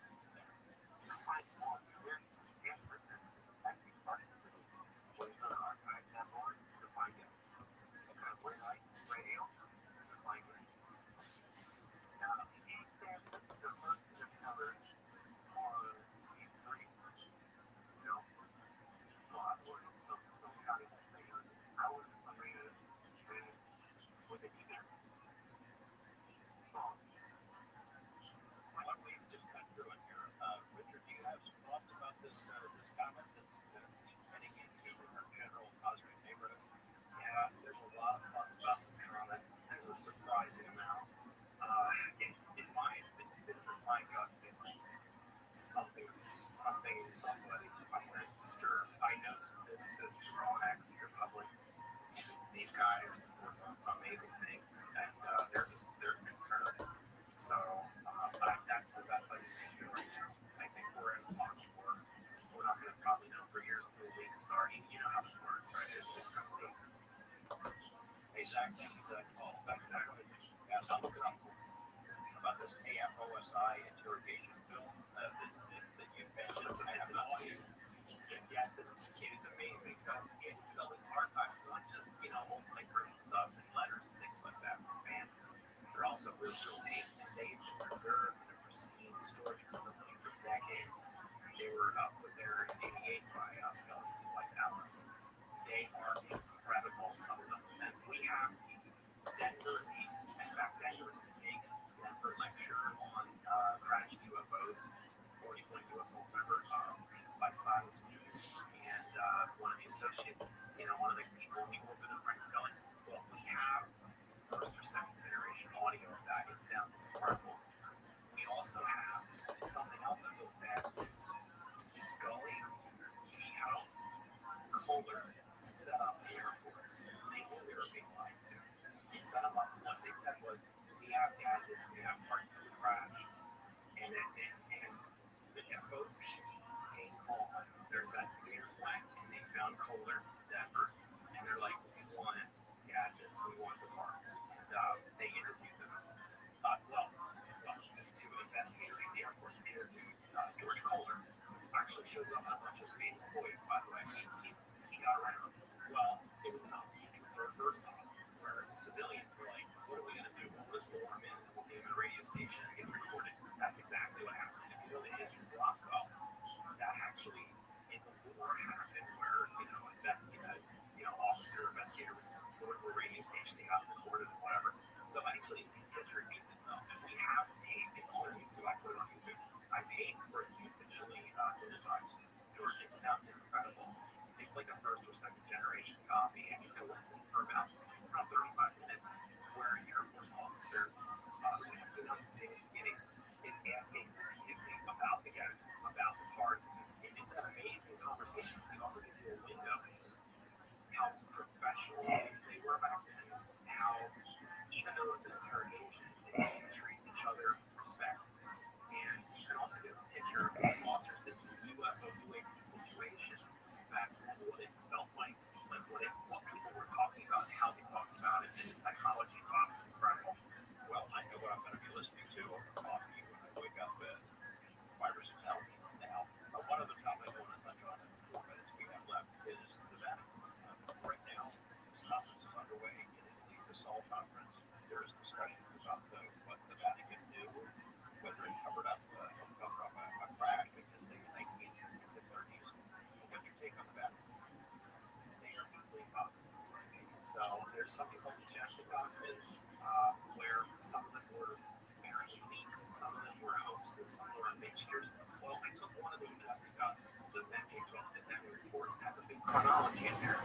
What is the archive network to find it? Okay, where radio to find it. Now, he said the first discovered on E3, I was some kind of thing. I was afraid with the email. So, we just cut through it here. Richard, do you have some thoughts about this comment that's heading into our general positive neighborhood? Yeah, there's a lot of fuss about this comment. There's a surprising amount. This is my gut feeling. Somebody somewhere is disturbed. I know some physicists who are on X, they're public. These guys work on some amazing things, and they're concerned. So that's the best I can do right now. I think we're in a fog of war. We're not going to probably know for years until we start. You know how this works, right? It's going to be. Hey, Zach, thank you for that call. Exactly. Yeah, so I'm looking up about this AFOSI interrogation film that you've mentioned. I have no idea. Yes, it is amazing. So it's still this archives, not just, old typewritten stuff and letters and things like that from fans. They're also real tapes, and they've been preserved in a pristine storage facility for decades. They were put there in '88 by Scully's White House. They are incredible, some of them. And we have Denver, in fact, there was this big Denver lecture on crashed UFOs, 41 UFO, remember, by Silas Mead, and one of the associates, one of the people we work with, Frank Scully. Well, we have first or second generation audio of that. It sounds incredible. We also have something else that goes past is Scully, he helped Kohler set up the Air Force. They knew they were being lied to. They set them up. What they said was, we have gadgets, we have parts of the crash. And the FOC came home. Their investigators went and they found Kohler, Denver, and they're like, we want gadgets, we want the parts. investigators from the Air Force interviewed George Kohler. Actually shows up on a bunch of famous lawyers, by the way. He got around. Well, it was enough. It was a reverse op where the civilians were like, what are we going to do? We'll just warm in and we'll name a radio station and get recorded. That's exactly what happened. If you know the history of Roswell, that actually in the war happened where, investigator was going to a radio station, they got recorded or whatever. So actually, history repeats itself. And we have tape. It's on YouTube. I put it on YouTube. I paid for it officially digitized. George, it sounds incredible. It's like a first or second generation copy, and you can listen for about 35 minutes where an Air Force officer, is asking about the gadgets, about the parts. It's an amazing conversation. He also gives you a window how professional they were back then, how even though it was an interrogation, they seemed to treat each other with respect. And you can also get a picture of the saucer UFO UAP situation back then, what it felt like what people were talking about, how they talked about it, and the psychology of it is incredible. Well, I know what I'm going to be listening to over coffee when I wake up at 5 or 6 hours now. One of the topics I want to touch on in the 4 minutes we have left is the Vatican. Right now, this conference is underway in Italy, the Sol Conference. There is discussion about what the Vatican knew, whether it covered up a crash in the 1930s. What's your take on the Vatican? They are deeply optimistic. So there's something called majestic documents, where some of them were very leaks, some of them were hoaxes, some were mixtures. Well, I took one of the majestic documents, the Benjamin report, has a big chronology in there.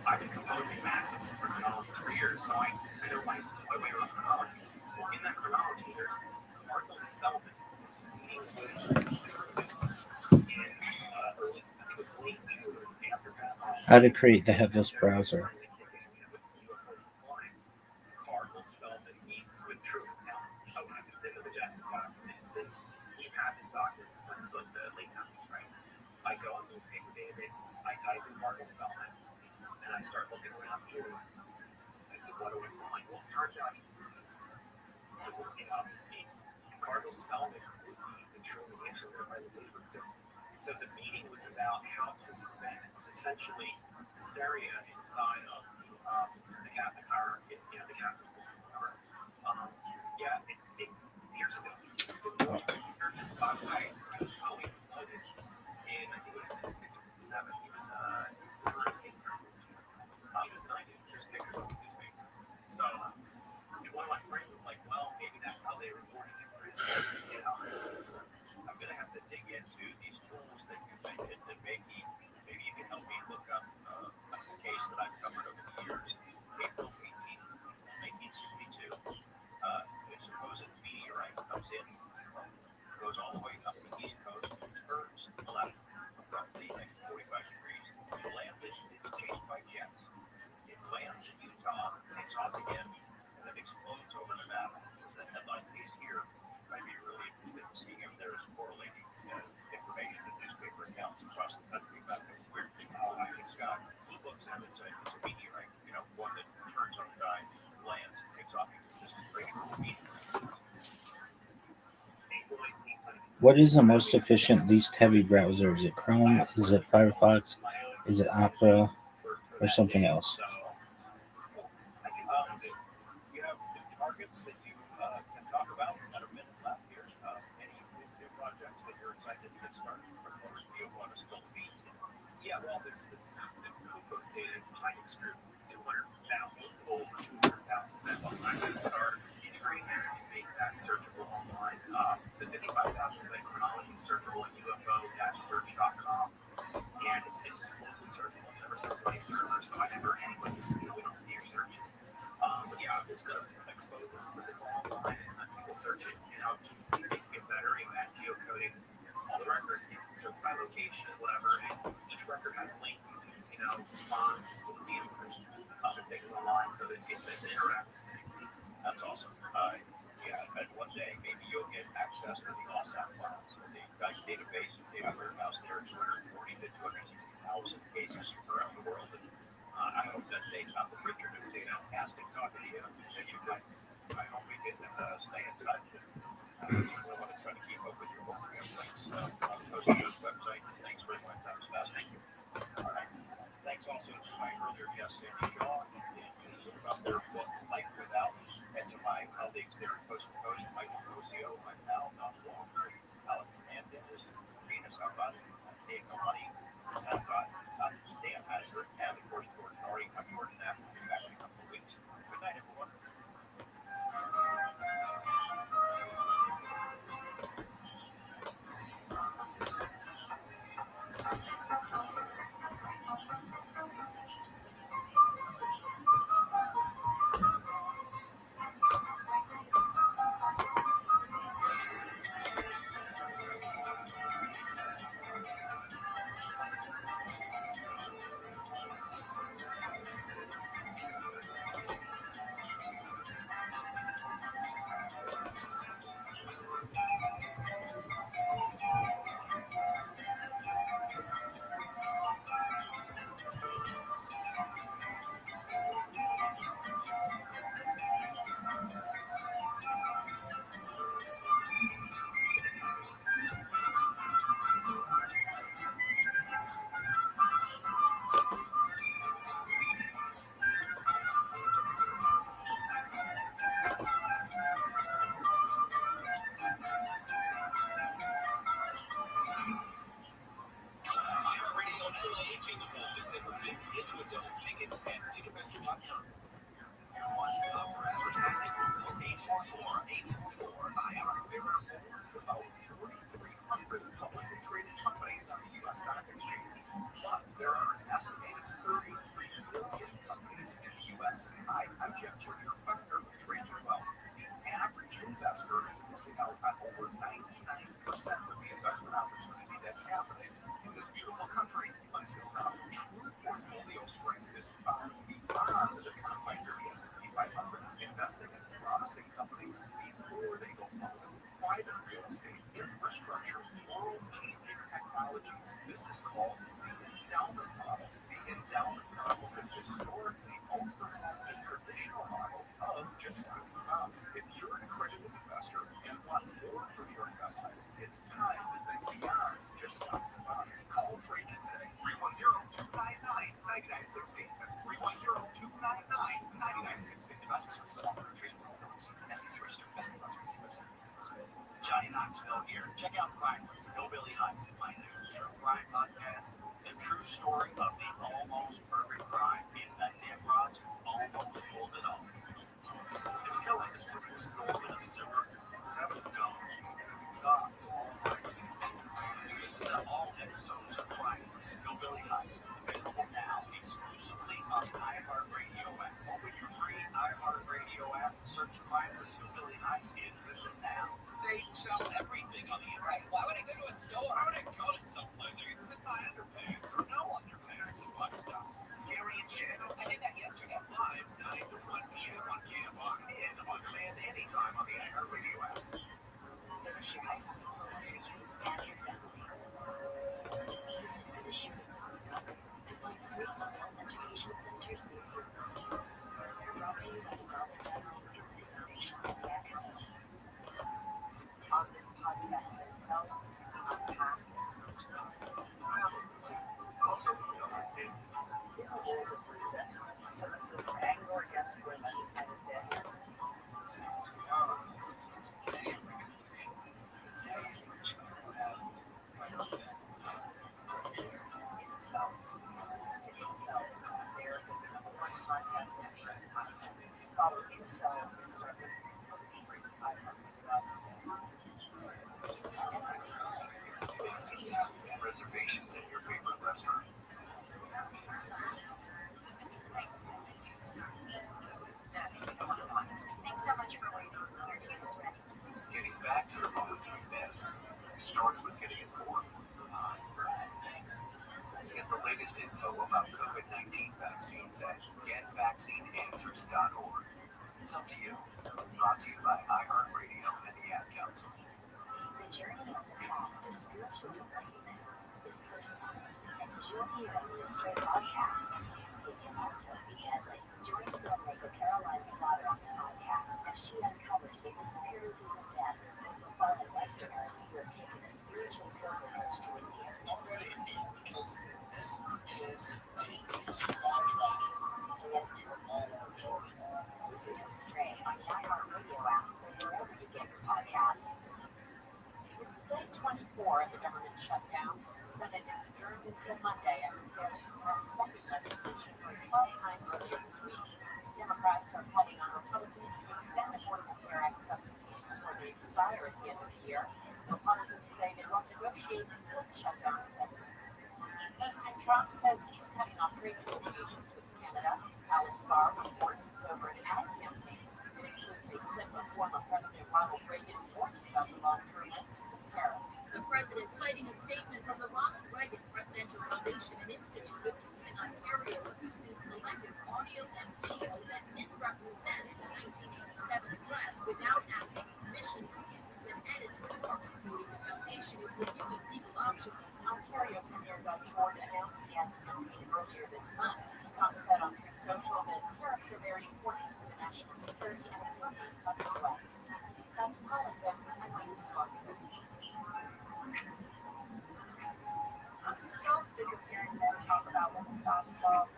I've been composing massive chronologies for years, so I know my way around chronologies. Well, in that chronology, there's Cardinal Spellman meeting with Truman in early, I think it was late June after How to create the headless browser. Cardinal Spellman meets with Truman. Now, it's in the majestic documents that we've had this document since the late 90s, right? I go on newspaper databases, I type in Cardinal Spellman, and I start looking around through. I think, what do we find? Well, it turns out he's so Cardinal Spellman is the Truman answer to the presentation. So the meeting was about how to prevent essentially hysteria inside of the Catholic hierarchy, the Catholic system. Years ago, research is by the way, Spellman was loaded in, I think it was 1967. He was a senior. He was 90. There's pictures of him in newspaper. So, and one of my friends was like, well, maybe that's how they reported it. I'm going to have to dig into these tools that you mentioned, and maybe you can help me look up a case that I've covered over the years. April 18, 1962, a supposed meteorite comes in, goes all the way up the East Coast, turns left, roughly like 45 degrees, landed, it's chased by jets. It lands in Utah, takes off again, and then explodes over Nevada. The headline piece here might be really interesting to see if there's correlating information in newspaper accounts across the country about the weird thing high in the sky. Who looks at it and says it's a meteorite, one that turns on a dime, lands, takes off, just a regular meteorite. What is the most efficient, least heavy browser? Is it Chrome? Is it Firefox? Is it Opera? Or something else? You have targets that you can talk about. We've got a minute left here. Any new projects that you're excited to get started? Or do you want to spill the beans? Yeah, well, there's this Ufos data Hynix group, 200,000, over 200,000 members. I'm going to start entering there and make that searchable online. The 55,000 chronology is searchable at ufo-search.com. And it's locally searchable. It's never sent to any server, so I never anybody, we don't see your searches. But yeah, I'm just going to expose this, put this all online, and let people search it. Get better at geocoding all the records. You can search by location, whatever. And each record has links to, bonds, museums, and other things online, so that it's an interactive thing. That's awesome. And one day maybe you'll get access to the OSAP files, the database of data warehouse there, 240 to 260,000 cases around the world. And I hope that they come to Richard and say that fantastic talking to you. I hope we can stay in touch. We want to try to keep to my earlier guest, Sandy Shaw, about their book, Life Without, and to my colleagues there at Coast to Coast, Michael Rosio, my pal, Don Walker, Alec Hernandez, Venus Abad, Dave Maloney, Dan Hazard, and of course, George Norrie. I'm Jordan Knapp. We'll be back in a couple of weeks. Good night, everyone. December 5th, into a double tickets at Ticketmaster.com. Your one-stop for advertising. Call 844-844-IHEART. There are about 4,300 publicly traded companies on the U.S. stock exchange, but there are an estimated 33 million companies in the U.S. I'm Jim Turner, founder of Trajan Wealth. The average investor is missing out on over 99% of the investment opportunity that's happening in this beautiful country until now. True portfolio strength is found beyond the confines of the S&P 500, investing in promising companies before they go public. Private real estate, infrastructure, world-changing technologies. This is called the endowment model. The endowment model is historically outperformed the traditional model of just stocks and bonds. If you're an accredited investor and want more from your investments, it's time to think beyond just stocks and bonds. Call Trajan today, 310-299-9960. That's 310-299-9960. Investment services offered through Trajan Wealth LLC, SEC registered investment advisor. See website. Johnny Knoxville here. Check out Crimeless, Hillbilly Heist, my new true crime podcast. The true story of the almost perfect crime in that Dan Rod's almost pulled it off. The killing is stolen a silver. That was dumb. God almighty. Listen to all episodes of Crimeless, Hillbilly Heist, available now exclusively on iHeartRadio app. Open your free iHeartRadio app, search Crimeless, Hillbilly Heist, and listen now. They sell everything on the internet. Why would I go to a store? Why would I go to someplace I can sit my underpants or no underpants and buy stuff? Gary and Shannon. I did that yesterday. Live 9 to 1 p.m. on KFI and on demand anytime on the iHeartRadio app. Finish your high school diploma for you and your family. Visit finishyourdiploma.com to find free adult education centers near you. Brought to you by the Dollar General Literacy Foundation and the Ad Council. On this podcast themselves, unpack also in the world of resentment, cynicism, anger against women, and a dead end. This is Incels. Listen to Incels on America's #1 podcast network. Follow Incels and start listening on the free reservations at your favorite restaurant. Thanks so much for waiting. Your table's ready. Getting back to the moments we miss starts with getting informed. Thanks. Get the latest info about COVID-19 vaccines at getvaccineanswers.org. It's up to you. Brought to you by iHeartRadio and the Ad Council. The journey of the path to spiritual enlightenment is personal, and join you on the Astray podcast. It can also be deadly. Join filmmaker Caroline Slaughter on the podcast as she uncovers the disappearances of death befallen Westerners who have taken a spiritual pilgrimage to India. I'm going to India because this is a until Monday after failing to pass spending legislation for a 12-time earlier this week. Democrats are planning on Republicans to extend Affordable Care Act subsidies before they expire at the end of the year. Republicans say they won't negotiate until the shutdown is ended. President Trump says he's cutting off trade negotiations with Canada. Alice Barr reports it's over an ad campaign. It includes a clip of former President Ronald Reagan warning about the long-term risks of tariffs. The president citing a statement from the Ronald Reagan Presidential Foundation and Institute accusing Ontario of using selective audio and video that misrepresents the 1987 address without asking permission to use and edit the remarks, noting the foundation is reviewing legal options. Ontario Premier Doug Ford announced the ad campaign earlier this month. Trump said on Truth Social that tariffs are very important to the national security and economy of the U.S. That's politics. I'm Michael Swanson. I'm so sick of hearing men talk about women's basketball.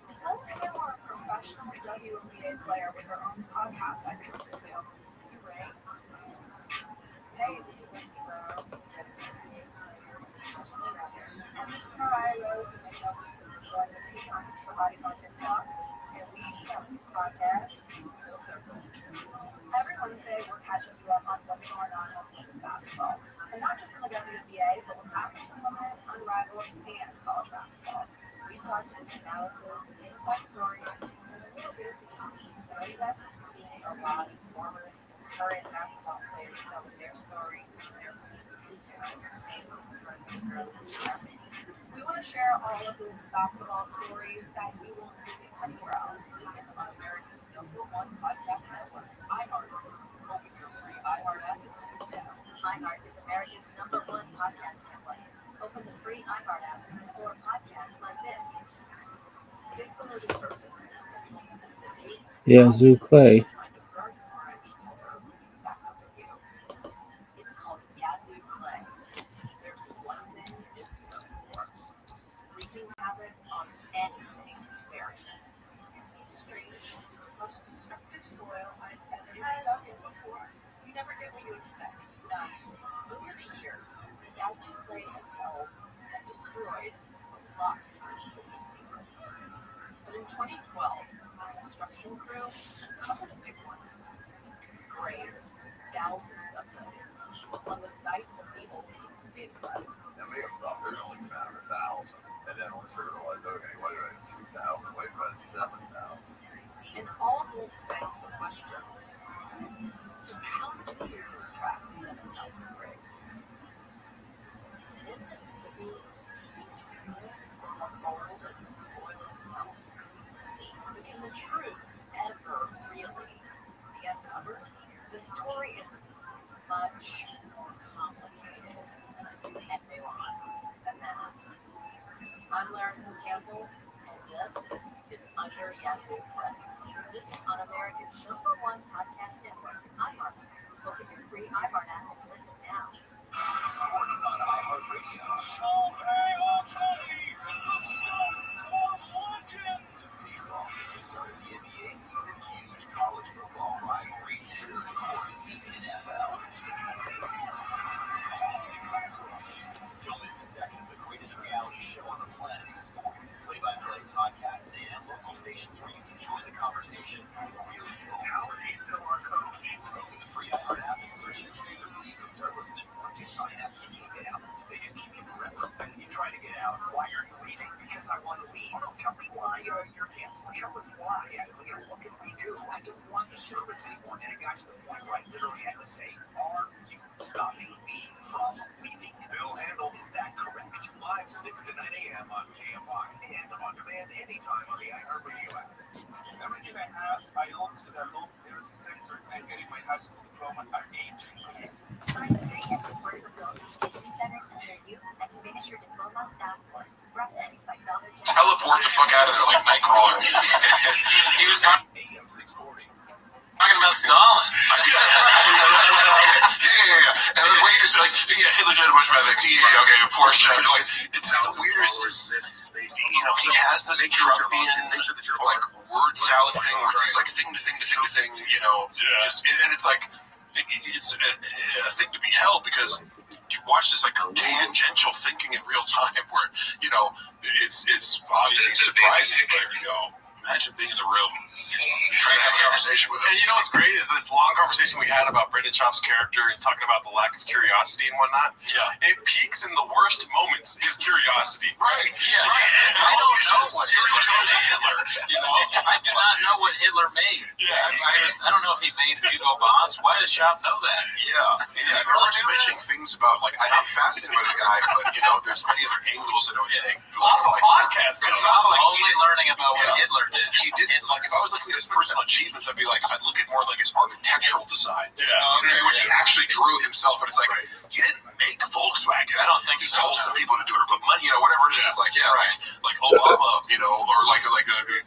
If only there were a professional WNBA player with her own podcast I could listen to. You right? Hey, this is Lindsay Burrow. And this is Mariah Rose, and I know we've been going to two times for bodies on TikTok, and we have a podcast, Full Circle. Every Wednesday, we're catching you up on what's going on in women's basketball. And not just in the WNBA, but what happens in women, unrivaled, and college basketball. We've got some analysis, inside stories, and a little bit of tea. I know you guys have seen a lot of former and current basketball players telling their stories from their we want to share all of the basketball stories that you won't see anywhere else. Listen on America's #1 podcast network, iHeart. Open your free iHeart app and listen now. iHeart is America's #1 podcast network. Open the free iHeart app and explore podcasts like this. Dig below the surface in central Mississippi. Yeah, Zoo Clay. It's called Yazoo Clay. There's one thing it's known for: wreaking havoc on anything buried in it. It's the strangest, most destructive soil I've ever dug in before. You never get what you expect. No. Over the years, Yazoo Clay has held and destroyed a lot of Mississippi secrets. But in 2012, a construction crew uncovered a big one. Graves, thousands of them, on the site of the old state asylum. Now, they have thought they only found 1,000, and then once they realized, okay, wait a minute, 2,000, wait a minute, 7,000. And all this begs the question: just how do you lose track of 7,000 graves? In Mississippi, deep secrets is as old as the soil itself. So can the truth ever really be uncovered? The story is much more complicated and nuanced than that. I'm Larison Campbell, and this is Under Yazoo Clay. Listen on America's #1 podcast network, iHeart. Open your free iHeart app and listen now. Sports on iHeartRadio. Baseball at the start of the NBA season, huge college football rivalries, and of course the NFL. Don't miss a second of the greatest reality show on the planet, sports, play-by-play podcasts, and local stations where you can join the conversation with real people. How is he still our coach? Open the free iHeart app and search your favorite league to start listening. Once you sign up, you can't get out. They just keep you forever. You try to get out. Why are you leaving? Because I want to leave. Oh, tell me why you're canceling. Tell us why. What can we do? I don't want the service anymore. And it got to the point where I literally had to say, are you stopping me from leaving? Bill Handel, is that correct? Live 6 to 9 a.m. on KFI and on demand anytime on the iHeartRadio app. Everything I have, I own to the local Harrison Center and getting my high school diploma at age 8. Find the free and supportive education centers near you and finishyourdiploma.org. Brought to you by Dollar General. Teleport the fuck out of there like Nightcrawler. He was talking about Stalin. Yeah. And the waiters are like, yeah, Hitler did a bunch of bad things. Yeah, okay, Porsche. Like, it's the weirdest. You know, he has this Trumpian, like, word salad thing where it's like thing to thing, you know. And it's like, it's a thing to be held because you watch this like tangential thinking in real time where, you know, it's obviously surprising, but you know, imagine being in the room trying to have a conversation with him. And you know what's great is this long conversation we had about Brendan Schaub's character and talking about the lack of curiosity and whatnot. Yeah. It peaks in the worst moments, his curiosity. Right. Yeah. I don't know what Hitler, you know? I do not know what Hitler made. Yeah. I don't know if he made Hugo Boss. Why does Schaub know that? Yeah. There are mentioning things about, like, I'm fascinated by the guy, but, you know, there's many other angles that I would take. Off a podcast. Because I'm only learning about what Hitler did. He didn't, like, if I was looking at his personal achievements, I'd look at more like his architectural designs. Which he actually drew himself, and it's like, he didn't make Volkswagen. I don't think he so. told some people to do it, or put money, you know, whatever it is. It's like, like Obama, you know, or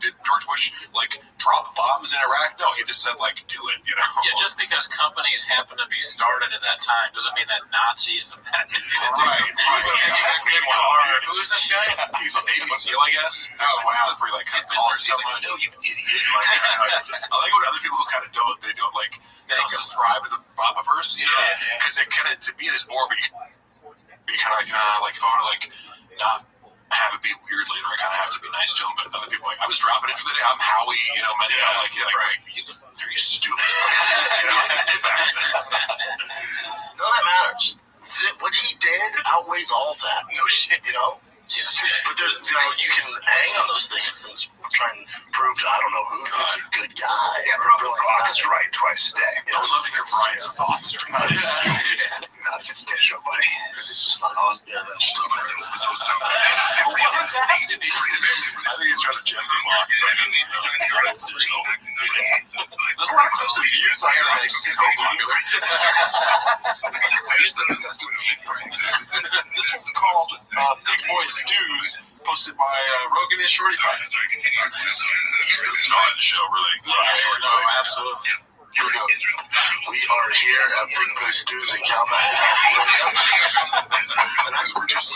did George Bush, like, drop bombs in Iraq? No, he just said, like, do it, you know? Yeah, just because companies happen to be started at that time doesn't mean that Nazism had anything to do with it. Who is this guy? He's a Navy SEAL, I guess. There's one that where he, like, kind of calls, he's like, no, you idiot. Like, I like when other people who kind of don't like, they don't subscribe to the Bobiverse, you know? Because it kind of, to be in his orbit, be kind of like, if I want to, like, not have it be weird later, I kind of have to be nice to him. But other people, like, I was dropping it for the day. I'm Howie, you know, man. I'm like, are you stupid? You know, None of that matters. What he did outweighs all of that. No shit, you know? But there's, you know, you can hang on those things and try and prove to I don't know who he's a good guy. Yeah, probably clock is right twice a day. I would love to hear Brian's thoughts. Not if it's digital, buddy. Because it's just not on. Yeah, that's still I think he's trying to gently mock. There's a lot of clips of views on here that make so popular. This one's called Thick Boy Stews, posted by Rogan and Shorty Pie. He's the star of the show, really. No, absolutely. Here we go. We are here at Big Boy Stews in Calmac, California. And that's where just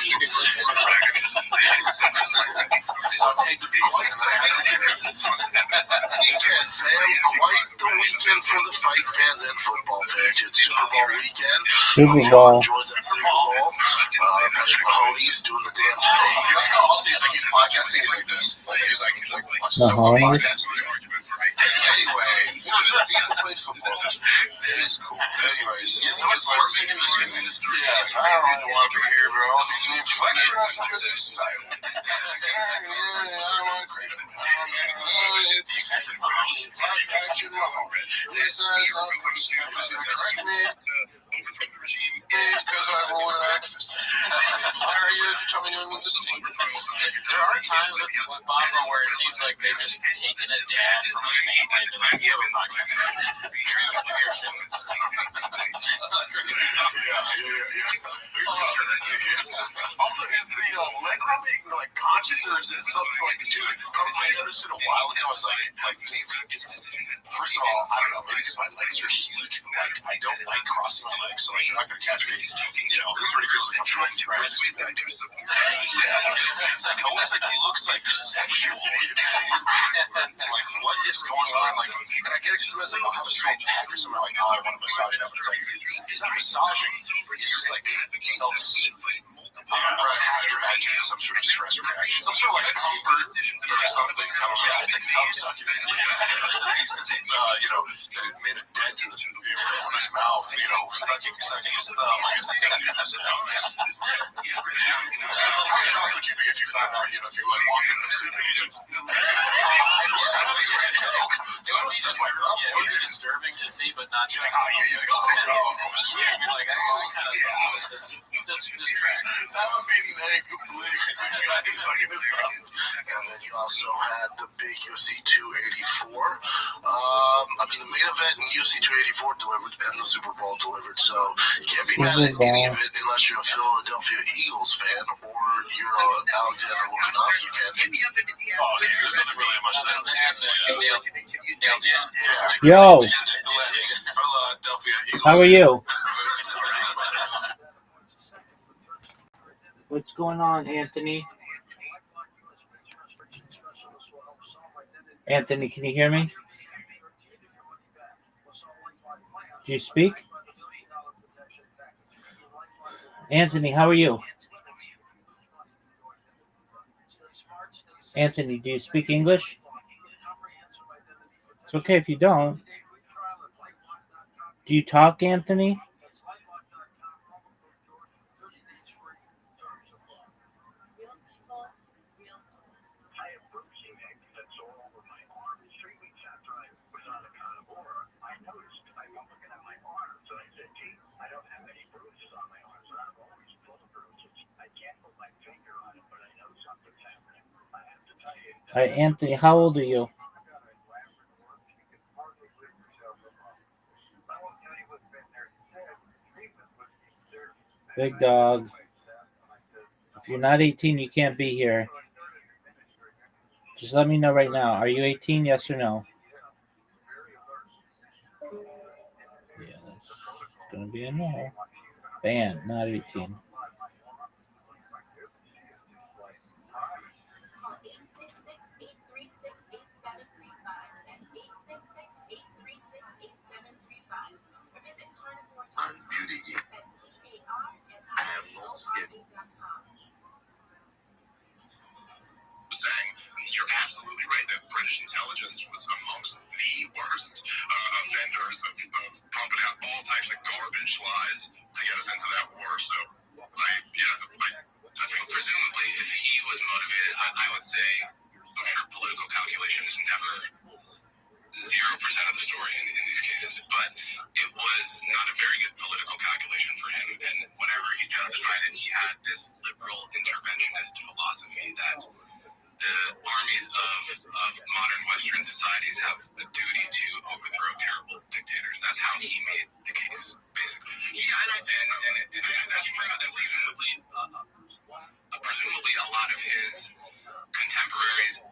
sauteed the beef and then I had the carrots. Weekend, fam. Quite the weekend for the fight fans and football fans. It's Super Bowl weekend. Super Bowl. Enjoy that Super Bowl. Patrick Mahomes doing the damn thing. Also, he's like, he's podcasting, he's like this. Like, he's like The Mahomes? Anyway, people play football. It's cool. Anyways, it's so forcing in this. Yeah, I don't really want to be here, bro. There are times with Bobo where it seems like they've just taken a dad from his family and like, you have a podcast. Also, is the leg rubbing like conscious, or is it something like, dude, I noticed it a while ago. I was like, it's first of all, I don't know, maybe because my legs are huge, but like, I don't like crossing my legs, so like, you're not gonna catch me. You know, this already feels like I'm trying to run into that. It's like always like it looks like sexual. Like, what is going on? Like, and I get it because sometimes like I'll have a strong peg or something like, oh, I want to massage it up, but it's like it's not massaging. It's just like self-soothing. I have to imagine some sort of stress reaction. some sort of like a comfort or something? Yeah, it's like thumb sucking. You know, they made a dent in the roof of his mouth, you know, sucking his thumb. I guess they can do this now. How shocked would you be if you found out, you know, if you like walked into a sleep agent? It would be disturbing to see, but not like, oh, yeah, of course. Yeah, you're like, I kind of love this track. That would be negatively. And then you also had the big UFC 284. I mean, the main event in UFC 284 delivered, and the Super Bowl delivered. So you can't be mad at any of it unless you're a Philadelphia Eagles fan or you're an Alexander Volkanovski fan. Oh, yeah, there's nothing really much that. Yo, how are you? What's going on, Anthony? Anthony, can you hear me? Do you speak? Anthony, how are you? Anthony, do you speak English? It's okay if you don't. Do you talk, Anthony? All right, Anthony, how old are you? Big dog. If you're not 18, you can't be here. Just let me know right now. Are you 18? Yes or no? Yeah, that's gonna be a no. Banned, not 18. I'm beauty. I have no skin. Saying you're absolutely right that British intelligence was amongst the worst offenders of pumping out all types of garbage lies to get us into that war. So, I think presumably if he was motivated, I would say, I'm sure political calculation is never 0% of the story in these cases, but it was not a very good political calculation for him. And whenever he justified it, he had this liberal interventionist philosophy that the armies of modern Western societies have a duty to overthrow terrible dictators. That's how he made the case, basically. Yeah, and that's presumably a lot of his contemporaries.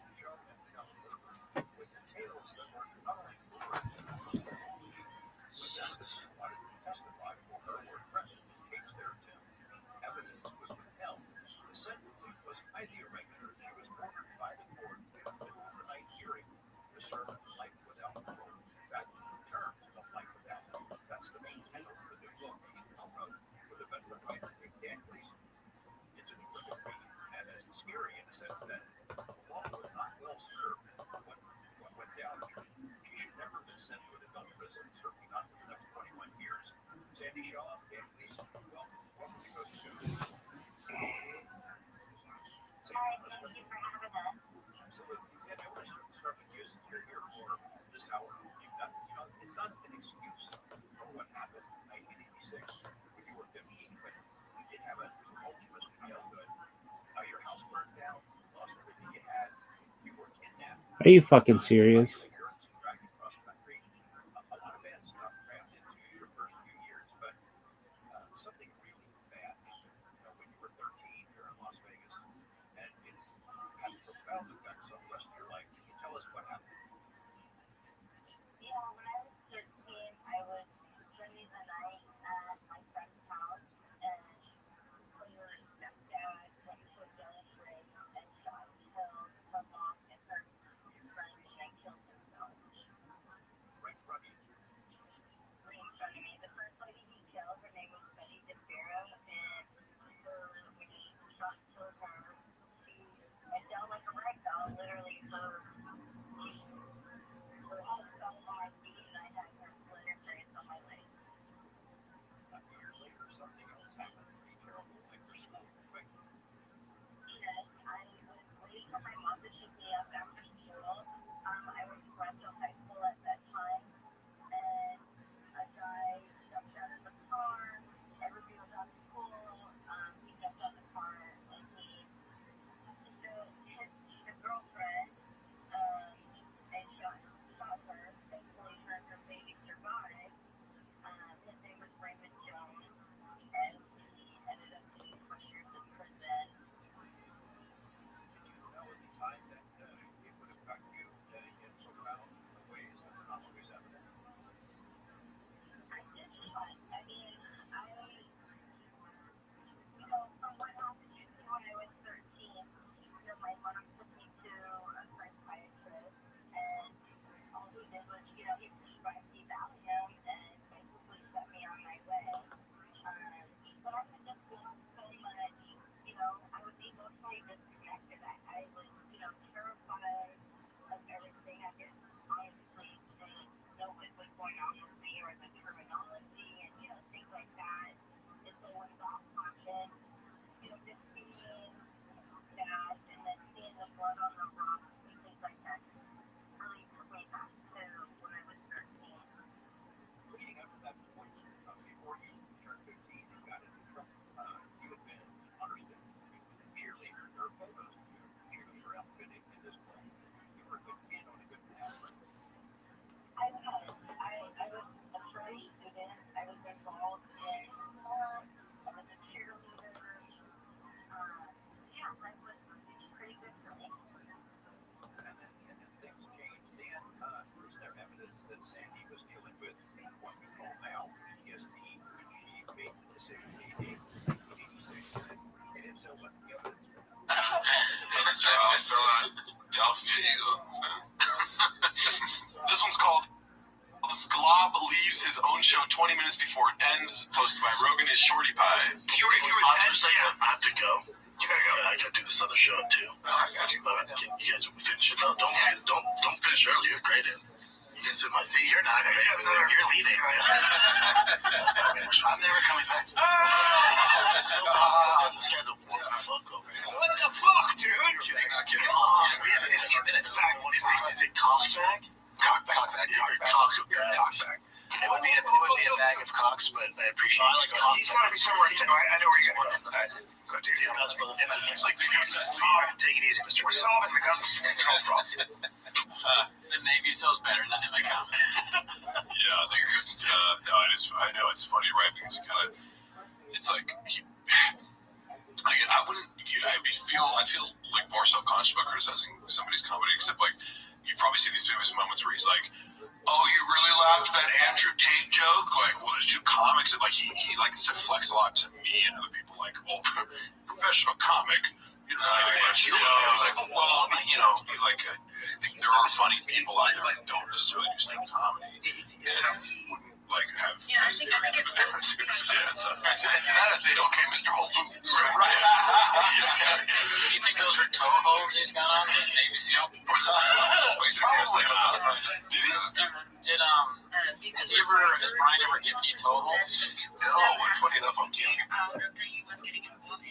The sentencing was highly irregular. She was ordered by the court in an overnight hearing to serve life without parole. In fact, terms of life without parole. That's the main tenet of the new book he wrote with a veteran writer named Dan Gleason. It's a terrific read, and it's scary in the sense that the law was not well served. What went down here? She should never have been sent to an adult prison, certainly not for the next 21 years. Sandy Shaw, Dan Gleason, welcome to Coast to Coast. Absolutely. Sandy, I want to start with you since you're here for this hour. It's not an excuse for what happened in 1986 when you were 15, but you did have a tumultuous childhood. Your house burned down, lost everything you had, you were kidnapped. Are you fucking serious? A lot of bad stuff crammed into your first few years, but something really bad happened. When you were 13 here in Las Vegas, and it had profound effects on the rest of your life. Can you tell us what happened? Yeah, when I was 13, I was spending the night at my friend's house, and her stepdad went to a gun range and shot and killed her mom and her friend, and then killed himself. I was emotionally disconnected. I was, terrified of everything. I didn't honestly know what was going on with me or the terminology and, things like that. And so when God popped in, just seeing that and then seeing the blood on the rocks and things like that really took me back to when I was 13. Leading up to that point, before you turned 15 and got into trouble, you had been understood as a cheerleader. There are photos of you in your outfitting in this play. You were a good kid on a good path. I was. I was a pretty student. I was involved in sports. I was a cheerleader. Yeah, life was pretty good for me. And then things changed. Dan, is there evidence that Sandy was dealing with what we call now PTSD when she made the decision in 1986? And if so, what's the evidence? So this one's called Glob Leaves His Own Show 20 minutes before it ends, hosted by Rogan is Shorty Pie. If you were pause for a second, I have to go. You gotta go. I gotta do this other show too. I got you. Can you guys finish it up? Don't finish early. You're great at it. You can sit in my seat. You're not. You're leaving. I'm never coming back. This guy's a what the fuck over here. What the fuck, dude? I'm kidding. Not kidding. Come on. We have 15 minutes back. Is it cockback? Cockback. Cockback. It would be a bag of cocks, but I appreciate it. He's got to be somewhere. I know where you're going to go. All right. Go to your house, brother. It's like the fastest. Take it easy, Mr. We're solving the guns. No problem. The Navy sells better than in my comment. Yeah, they could. No, I know it's funny, right? Because it's like I'd feel like more self-conscious about criticizing somebody's comedy, except like you probably see these famous moments where he's like, "Oh, you really laughed at that Andrew Tate joke?" Like, well, there's two comics, and like he likes to flex a lot to me and other people. Like, well, professional comic, it's like, well, I think there are funny people out there that don't necessarily do stand-up comedy and wouldn't like have nice narrative and attitude. So to that I say, okay, Mr. Whole Foods. Right. Do you think those are toe holes he's got on the Navy SEAL? Has Brian ever given you toe holes? No, and funny enough, I'm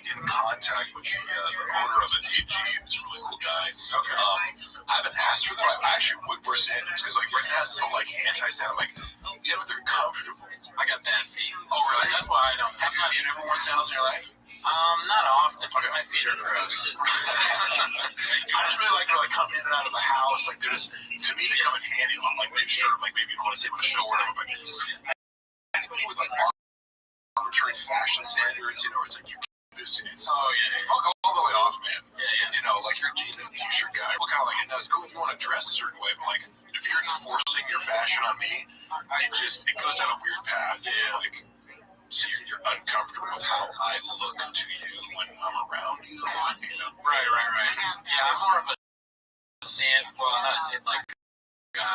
in contact with the owner of an AG, who's a really cool guy. I haven't asked for them. I actually would wear sandals because like Brendan has some like anti-sandal, like yeah, but they're comfortable. I got bad feet. Oh really? That's why I don't. Have you never worn sandals in your life? Not often. Okay. My feet are gross. I just really like to like come in and out of the house. Like they're just, to me, they come in handy. Like maybe you don't want to say with a show or whatever, but anybody with like arbitrary fashion standards, it's like you this and it's fuck all the way off, man. Yeah. Like you're a jeans and t-shirt guy. What kind of like it's cool if you want to dress a certain way, but like if you're enforcing your fashion on me, it goes down a weird path. Yeah. Like so you're uncomfortable with how I look to you when I'm around you. Right. Yeah, I'm more of a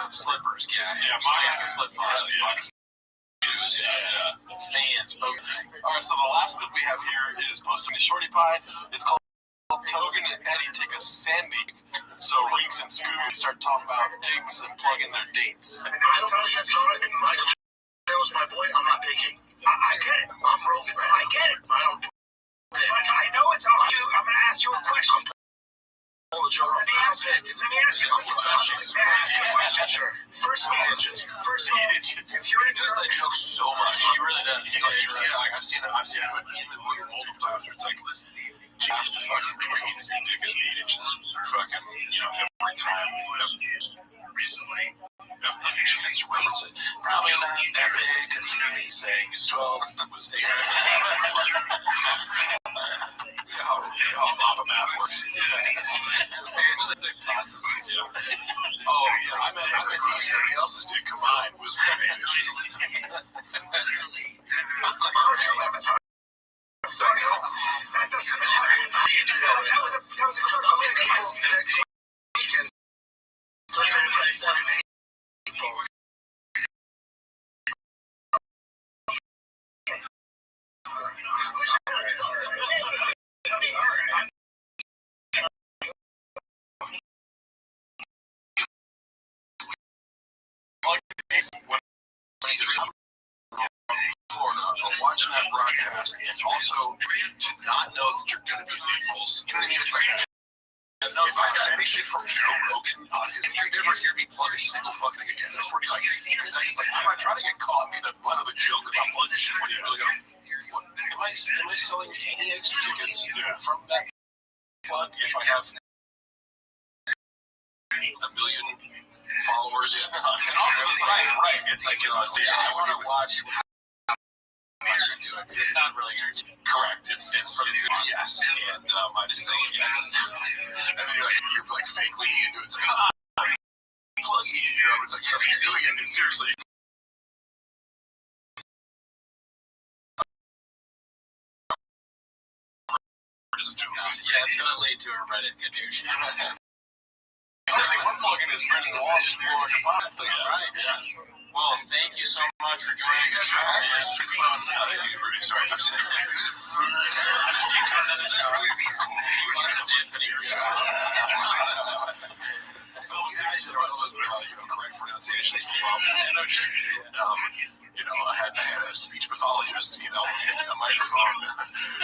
slippers guy. Yeah, slippers. Shoes, Fans, both. All right, so the last clip we have here is posted to Shorty Pie. It's called Togan and Eddie Take a Sandy. So Rinks and Scooby start talking about gigs and plugging their dates. And Michael was my boy. I'm not picky. I get it. I'm Rogan. I get it. I don't do it. I know it's all I do. I'm going to ask you a question. Let me ask you a question. Sure. First of all, if you're in does that joke so much. He really does. I've seen it in the room multiple times where it's like, just to fucking breathe, your dick is 8 inches. Fucking, every time. Recently, any chance to reference it? Probably not that big, because me saying it's 12 if it was 8. How Papa math works. Oh, yeah, I meant somebody else's dick combined was 1 inch. So, that doesn't matter. How you do that? That was a next weekend. So, Saturday. Florida, but watching that broadcast, and also to not know that you're going to be in Naples. You know what I mean? It's like, if I got any shit from Joe Rogan on his, you never hear me plug a single fucking thing again. That's where he like, because he's like, I'm not trying to get caught and be the butt of a joke about plugging shit when you really go, what, am I selling any extra tickets from that plug if I have a million followers? And also, it's right. It's like, I want to watch much into it because it's not really entertaining. Correct. It's yes, and I just think yes. And then you're like fake leaning into it. It's like plugging it. You know, it's like you're doing it. And seriously. Yeah, it's gonna lead to a Reddit gadoosh. The only thing we're plugging is Brendan Walsh for right? Yeah. Well, thank you so much for joining us. It's fun. Sorry, I'm saying. Those guys that are those correct pronunciations from Bob. I had a speech pathologist, a microphone.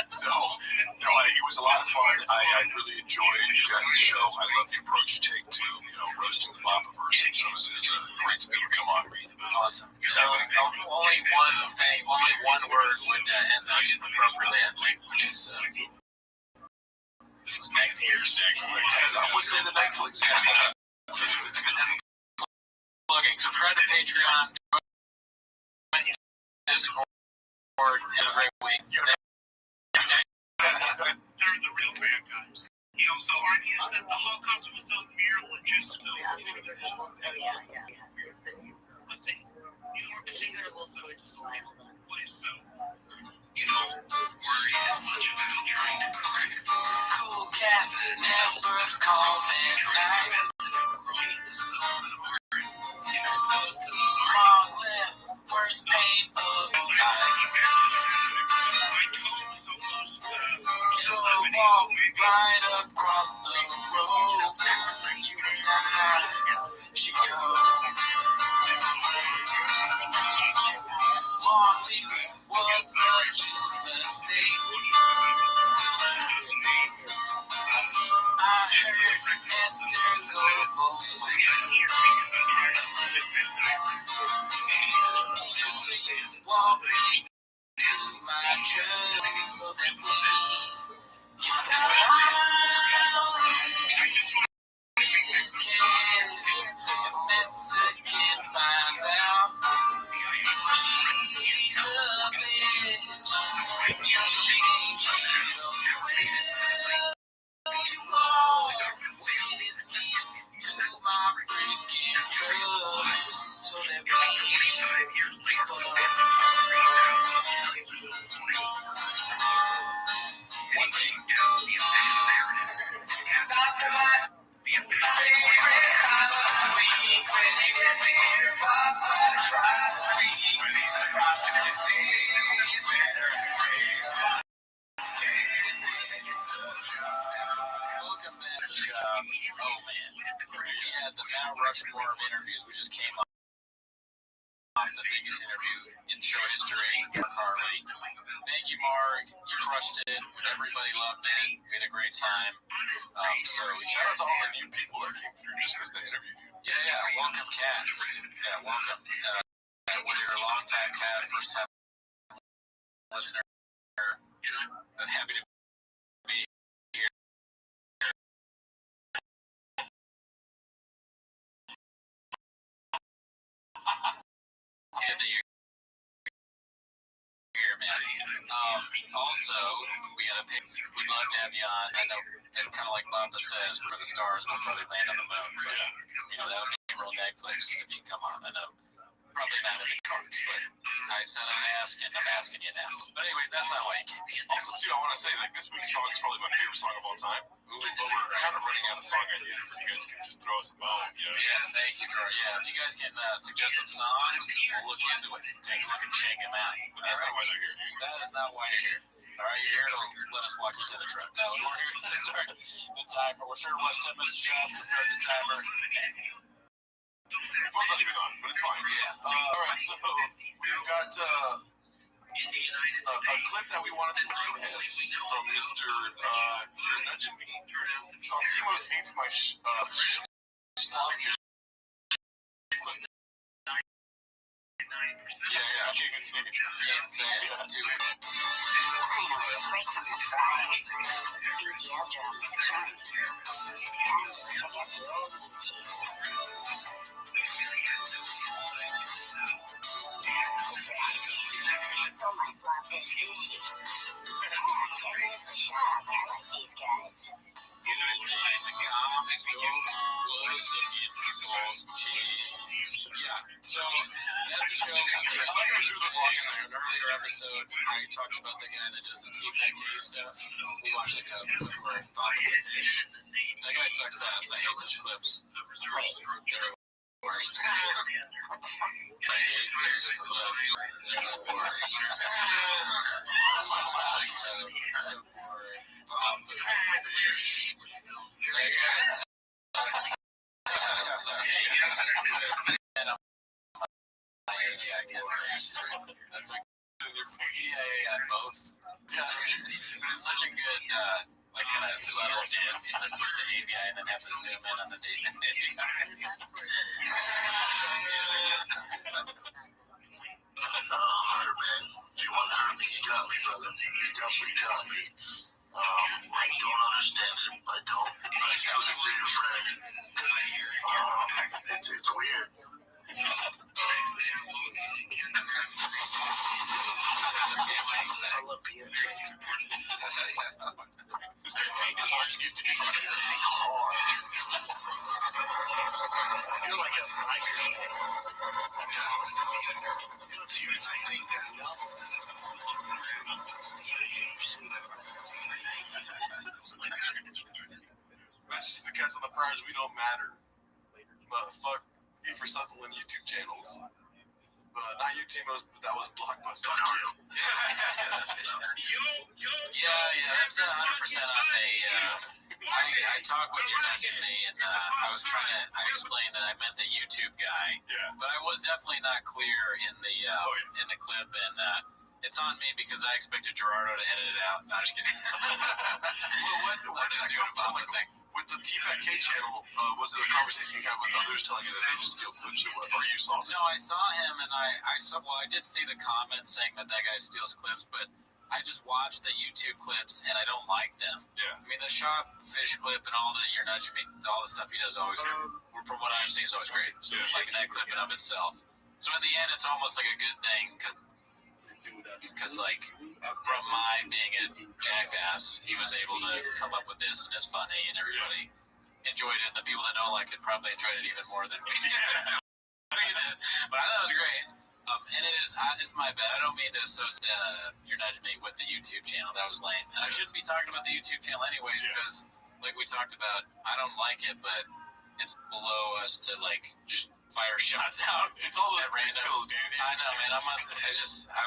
So, it was a lot of fun. I really enjoyed you guys' show. I love the approach you take to, roasting the Bobiverse. And so it was great to be able to come on. Awesome. So, only one word would end this appropriately, I think, which is, this was Netflix. I would say the Netflix. Plugging. Subscribe to Patreon. Discord. Have a great week. They're the real bad guys. So argues that the Holocaust was a mere logistical. Let's see. You don't worry as much about trying to correct. Cool cats never call midnight. Wrong lip, worst pain of life. Trouble right across the road. You and I should go. Long leaving was a huge mistake. I heard Esther goes both ways. Walk me to my church so that we can if Mexican finds out she's a bitch. You are with me to my freaking truck so that we one thing. Welcome back to the show. Oh man, we had the Mount Rushmore of interviews. We just came off the biggest interview in show history. Mark Harley. Thank you, Mark. You crushed it. Everybody loved it. We had a great time. So shout out to all the new people that came through just because they interviewed you. Yeah. Welcome, cats. Yeah, welcome. Whether you're a long-time cat, first-time listener, I'm happy to be here. Good to hear, man. Also, we'd love to have you on. I know, and kind of like Bob says, for the stars, we'll probably land on the moon. But, that would be real Netflix if you come on. I know. Probably not in the cards, but I said I'm asking you now. But anyways, that's not why you came in. Also, too, I want to say, this week's song is probably my favorite song of all time. But we're kind of running out of song ideas. If you guys can just throw us a bone. Yes, thank you, Troy. Yeah, if you guys can suggest some songs, we'll look into it. Take a look and check them out. But that's not why they're here. That is not why you're here. All right, you're here to let us walk you to the truck. No, we're here to start the timer. We're sure it was 10 minutes shots to start the timer. phone's not even on, but it's fine. Yeah. All right, so we've got a clip that we wanted to release from Mr. You're Nudging Me. It's called Timo's Hates My Starfish clip. Yeah, you can see it. Can't say it. Too Finally, a break from the fryers. Those BGL drums killing me. Time to check out the old YouTube. Thanks for having me. I stole my slotfish sushi. 10 minutes a shop. I like these guys. The guy in the comic store was looking for some cheese. Yeah, so that's the show. In an earlier episode, I talked about the guy that does the TFK stuff. We watched like a clip where it thought was a fish. That guy sucks ass. I hate those clips. They're worst. I hate those clips. They're the worst. Fish. That's like both. Yeah, it's such a good like kind of subtle dance, and then put the AVI and then have to zoom in on the data. Hurt, man. If you want to hurt me, you got me, brother. You definitely got me. I don't understand it. I don't. I still consider you a friend. It's weird. I love being tanked. You're like a biker. That's the cats on the fryers. We don't matter. But fuck E for Sutherland YouTube channels. Not YouTube, but that was Blockbuster. Yeah, that's 100% on me. I talked with your nudging me, and I explained that I meant the YouTube guy. Yeah. But I was definitely not clear in the clip, and it's on me because I expected Gerardo to edit it out. No, I'm just kidding. Well, what does your thing? With the TFK channel, was it a conversation you had with others telling you that they just steal clips or you saw him? No, I saw him, and I did see the comments saying that guy steals clips, but I just watched the YouTube clips, and I don't like them. Yeah. I mean, the shop fish clip and all the You're Nudging Me, all the stuff he does always, from what I've seen, is always great. So like that clip in of itself. So in the end, it's almost like a good thing, because like, from my being a jackass, he was able to come up with this, and it's funny, and everybody enjoyed it, and the people that don't like it probably enjoyed it even more than me. But I thought it was great. And it's my bad. I don't mean to associate You're Nudging Me with the YouTube channel. That was lame. And I shouldn't be talking about the YouTube channel anyways, because like we talked about, I don't like it, but it's below us to like just fire shots out. It's all those random pills, dude. I know, man. I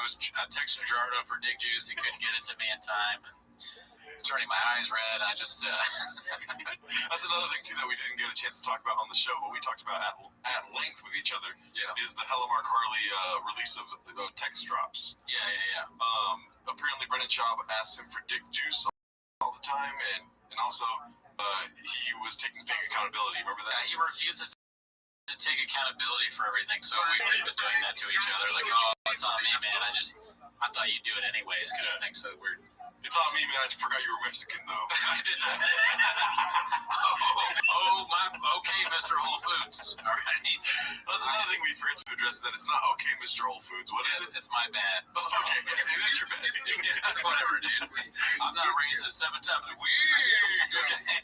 was texting Gerardo for Dig Juice. He couldn't get it to me in time. And it's turning my eyes red. I just That's another thing too that we didn't get a chance to talk about on the show, but we talked about at length with each other. Yeah. Is the Hellemark Harley release of text drops? Yeah. Apparently, Brennan Schaub asked him for Dig Juice all the time, and also he was taking fake accountability. Remember that? He refuses to take accountability for everything, so we've been doing that to each other. Like, oh, it's on me, man. I thought you'd do it anyways, kind of thing. So we're. It's on me, man. I forgot you were Mexican, though. I did not. Okay, Mr. Whole Foods. All right. That's another thing we forget to address, that it's not okay, Mr. Whole Foods. What is it? It's my bad. Okay, it is your bad. Whatever, dude. I'm not racist 7 times a week. Okay.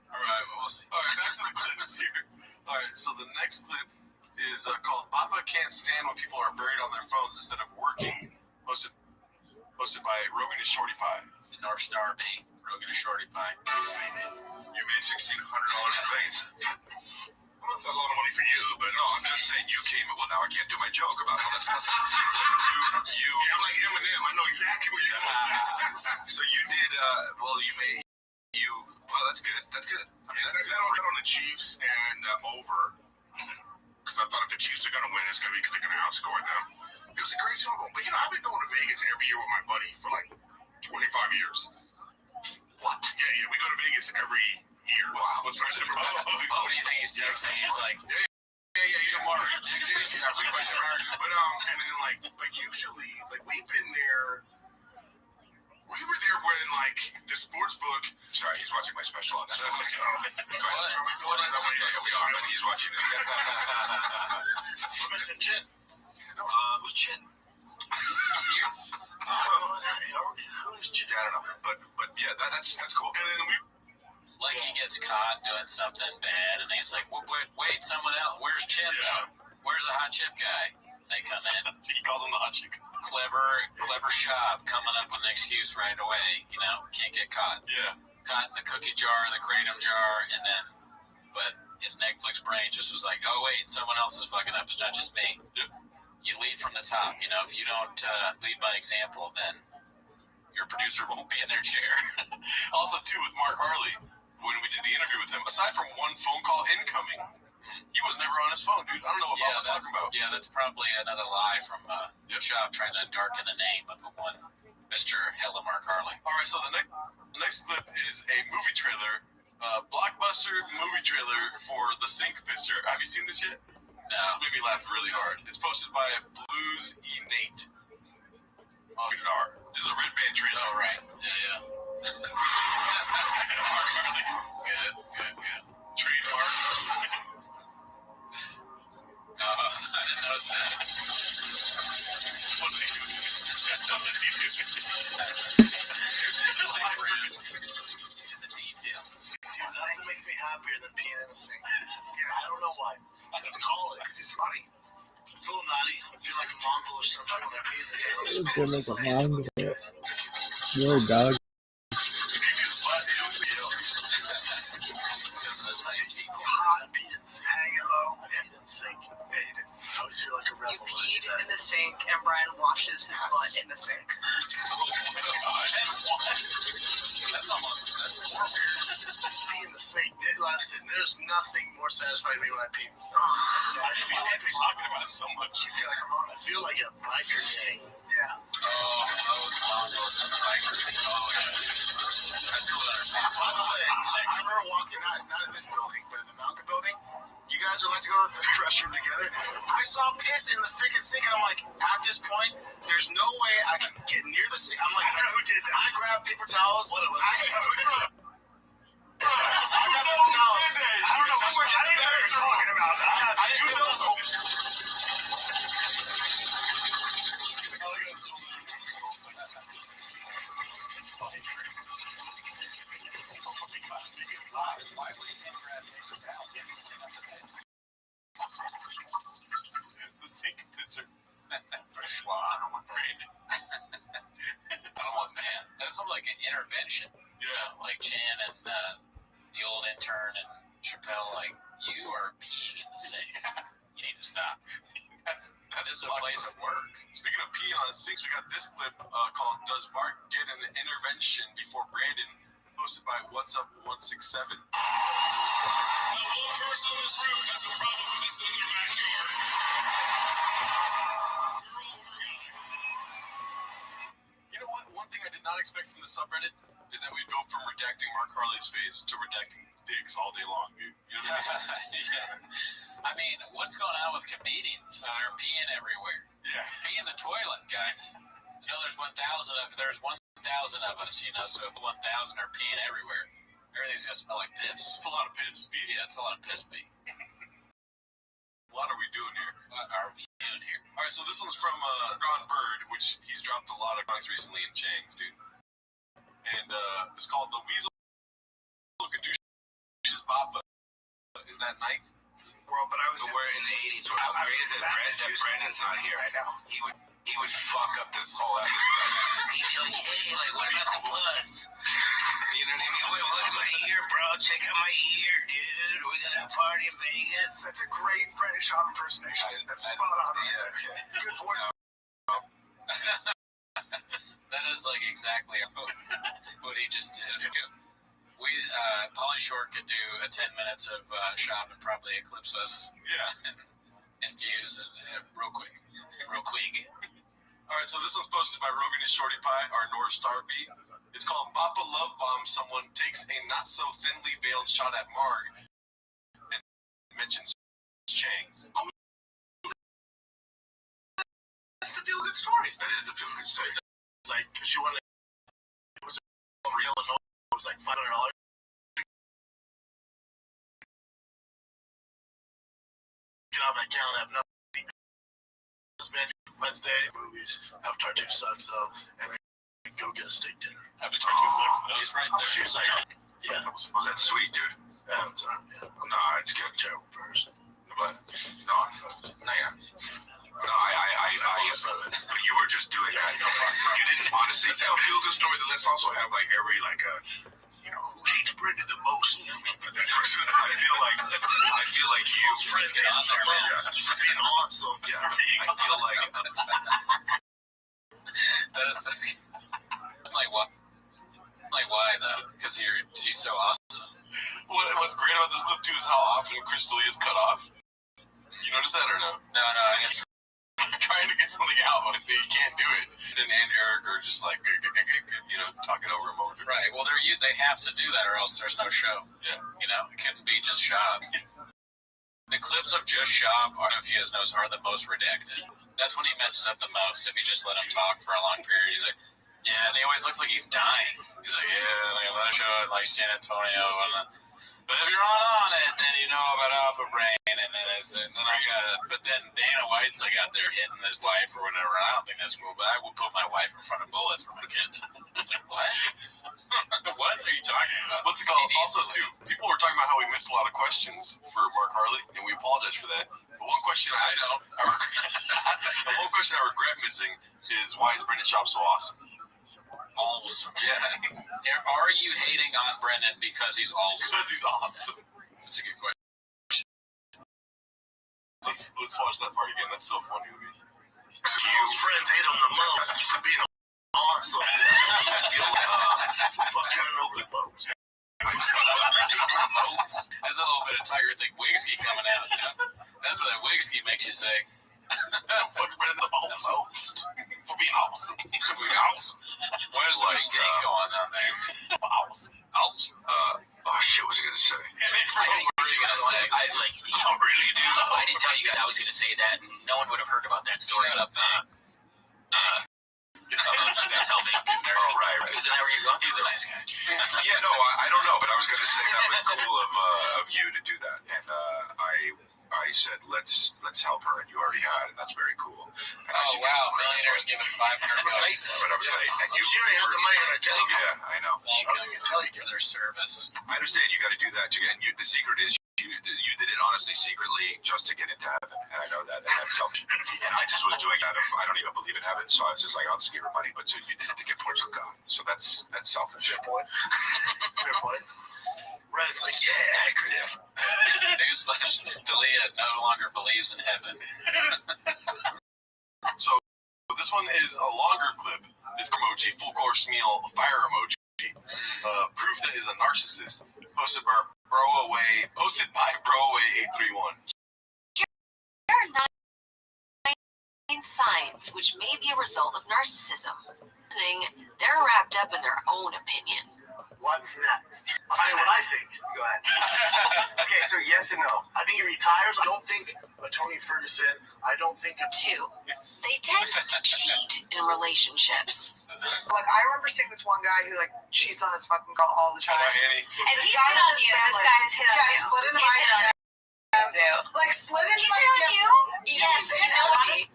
All right, well, we'll see. All right, back to the clips here. All right, so the next clip is called Papa Can't Stand When People Are Buried on Their Phones Instead of Working, hosted by Rogan and Shorty Pie. The North Star, me. Rogan and Shorty Pie. You made $1,600 in Vegas. Well, that's a lot of money for you, but no, I'm just saying you came. Well, now I can't do my joke about how that's nothing. I'm like Eminem. I know exactly what you're doing. So you did. Well, that's good. That's good. I mean, that's good. Bet on the Chiefs and over. Because the Chiefs are gonna win. It's gonna be because they're gonna outscore them. It was a great Super Bowl, but I've been going to Vegas every year with my buddy for like 25 years. What? Yeah, we go to Vegas every year. What's my Super Bowl? What do you think he's texting? He's like, Yeah, Mark. Yeah, question mark. But and then like usually we've been there. We were there when the sports book. Sorry, he's watching my special on Netflix. What is we are, but he's watching it. We're missing Chin. Who's Chin? Who's Chin? Yeah, I don't know. But yeah, that's cool. And then he gets caught doing something bad, and he's like, wait, someone else. Where's Chin? Where's the hot chip guy? They come in. He calls him the hot chick. Clever shop coming up with an excuse right away. Can't get caught. Yeah. Caught in the cookie jar, the kratom jar, and then, but his Netflix brain just was like, oh wait, someone else is fucking up. It's not just me. Yeah. You lead from the top. If you don't lead by example, then your producer won't be in their chair. Also, too, with Mark Harley, when we did the interview with him, aside from one phone call incoming, he was never on his phone, dude. I don't know what Bob was talking about. Yeah, that's probably another lie from Shop trying to darken the name of the one Mr. Hella Mark Harley. All right, so the next clip is a movie trailer, blockbuster movie trailer for The Sink Pisser. Have you seen this yet? No. This made me laugh really hard. It's posted by Blues E. Nate. Rated R. This is a Red Band trailer. Oh, right. Yeah. Mark Harley. Good. Trademark. I didn't notice that. What did he do? In the details. Nothing makes me happier than peeing in the sink. I don't know why. It's called it because it's funny. It's a little naughty. I feel like a Mongol or something when I pee in the Feel like a Mongol. You're a dog. I always feel like a rebel. You peed in the sink and Brian washes his butt in the sink. That's more weird. Pee in the sink. Listen, there's nothing more satisfying to me when I pee in the sink. I feel talking about it so much. I feel like a biker gang. Yeah. By the way, I remember walking not in this building, but in the Malka building. You guys would like to go to the restroom together. I saw piss in the freaking sink, and I'm like, at this point, there's no way I can get near the sink. I'm like, I know who did that. I grabbed paper towels. I grabbed paper towels. I don't know what you're talking about. I didn't know those. The Sink Pisser. Brand. I don't want man. That's something like an intervention. Like Chan and the old intern and Chappelle. Like, you are peeing in the sink. You need to stop. This is a place of work. Speaking of peeing on sinks, we got this clip called "Does Mark Get an Intervention Before Brandon?" Posted by What's Up 167. The one person in this room has a problem pissing in their backyard. You know what? One thing I did not expect from the subreddit is that we'd go from redacting Mark Harley's face to redacting dicks all day long. You know what I mean? Yeah. I mean, what's going on with comedians? They're peeing everywhere. Yeah. Pee in the toilet, guys. There's 1,000 of us, so if 1,000 are peeing everywhere, everything's gonna smell like piss. It's a lot of piss, B. Yeah, it's a lot of piss, B. What are we doing here? All right, so this one's from Gone Bird, which he's dropped a lot of songs recently in Chang's, dude. And it's called The Weasel Gadoosh's Baba. Is that ninth? Well, but I was in the 80s. How crazy is that Brandon's not here right now? He would fuck up this whole episode. He's like, what about the plus? You know what I mean? Wait, look at my ear, bro. Check out my ear, dude. We're gonna have a party in Vegas. That's a great Brandon Shaw impersonation. That's spot on. Yeah. Good voice. That is like exactly what he just did. Pauly Shore could do 10 minutes of Shop and probably eclipse us. Yeah. and views real quick. Real quick. All right, so this one's posted by Rogan and Shorty Pie, our North Star beat. It's called Papa Love Bomb. Someone takes a not so thinly veiled shot at Marg and mentions Chang's. That's the feel-good story. That is the feel-good story. It's like, because you want to, it was real and it was like $500. Get out of my account, I have nothing. This man, Wednesday movies. Avatar 2 sucks though, and then go get a steak dinner. Avatar 2 sucks though. He's right there. She was like, yeah. Was that sweet, dude? Avatar, yeah. No, it's good. Terrible person. But, no, yeah. No, but you were just doing that. You didn't honestly. Let's have a feel-good story. Then let's also have like every who hates Brenda the most. That person. I feel like you. Friends get on there, man. For being awesome. Yeah. For being I feel like that is like why though? Because he's so awesome. What's great about this clip too is how often Crystal is cut off. You notice that or no? No, I guess. Trying to get something out, but he can't do it. And Eric are just like, talking over him. Right. Well, they have to do that, or else there's no show. Yeah. It couldn't be just Shab. The clips of just Shab, I don't know if you guys know, are the most redacted. That's when he messes up the most. If you just let him talk for a long period, he's like, yeah, and he always looks like he's dying. He's like, yeah, like a show at like San Antonio, but if you're on it, then you know about Alpha Brain, and but then Dana White's like out there hitting his wife or whatever. I don't think that's cool, but I will put my wife in front of bullets for my kids. It's like, what? What are you talking about? What's it called? Also, too, people were talking about how we missed a lot of questions for Mark Harley, and we apologize for that. But one question I regret missing is why is Brendan Schaub so awesome? Awesome. Yeah. Are you hating on Brendan because he's awesome? Because he's awesome. That's a good question. Let's watch that part again. That's so funny to me. Hughes' friends hate him the most for being awesome. I feel like fucking over the boat. There's a little bit of Tiger Thick Wigsky coming out. That's what that Wigsky makes you say. Fuck Brendan the most. For being awesome. For being awesome. Where's the mistake going on there? Awesome. Oh shit, what was I gonna say? I didn't tell you guys I was gonna say that, and no one would have heard about that story. Shut up, man. That's how they can nerd. Oh, right. Isn't that where you're going? He's a nice guy. Yeah, no, I don't know, but I was gonna say that was cool of you to do that, and I said let's help her, and you already had, and that's very cool. And wow, millionaires giving $500. But I was like, and you already have the money on a telly. Yeah, I know. Thank you for their service. I understand you got to do that too, and the secret is you did it honestly secretly just to get into heaven, and I know that, and that's selfish. And I just was doing that. I don't even believe in heaven, so I was just like, I'll just give her money, but you did it to get points with God, so that's selfish. Fair point. Fair point. Reddit's like, yeah, Chris. Newsflash: Dalia no longer believes in heaven. So this one is a longer clip. It's emoji, full course meal, fire emoji. Proof that is a narcissist. Posted by Browaway 831. Here are 9 signs which may be a result of narcissism. They're wrapped up in their own opinion. What's next? I'll tell you what I think. Go ahead. Okay, so yes and no. I think he retires. I don't think Tony Ferguson. I don't think it's 2. They tend to cheat in relationships. Like, I remember seeing this one guy who, cheats on his fucking girl all the time. Annie. And he hit on you. This guy has hit on you. Yeah, he slid into my DMs. Slid into my DMs. Yes, you know me.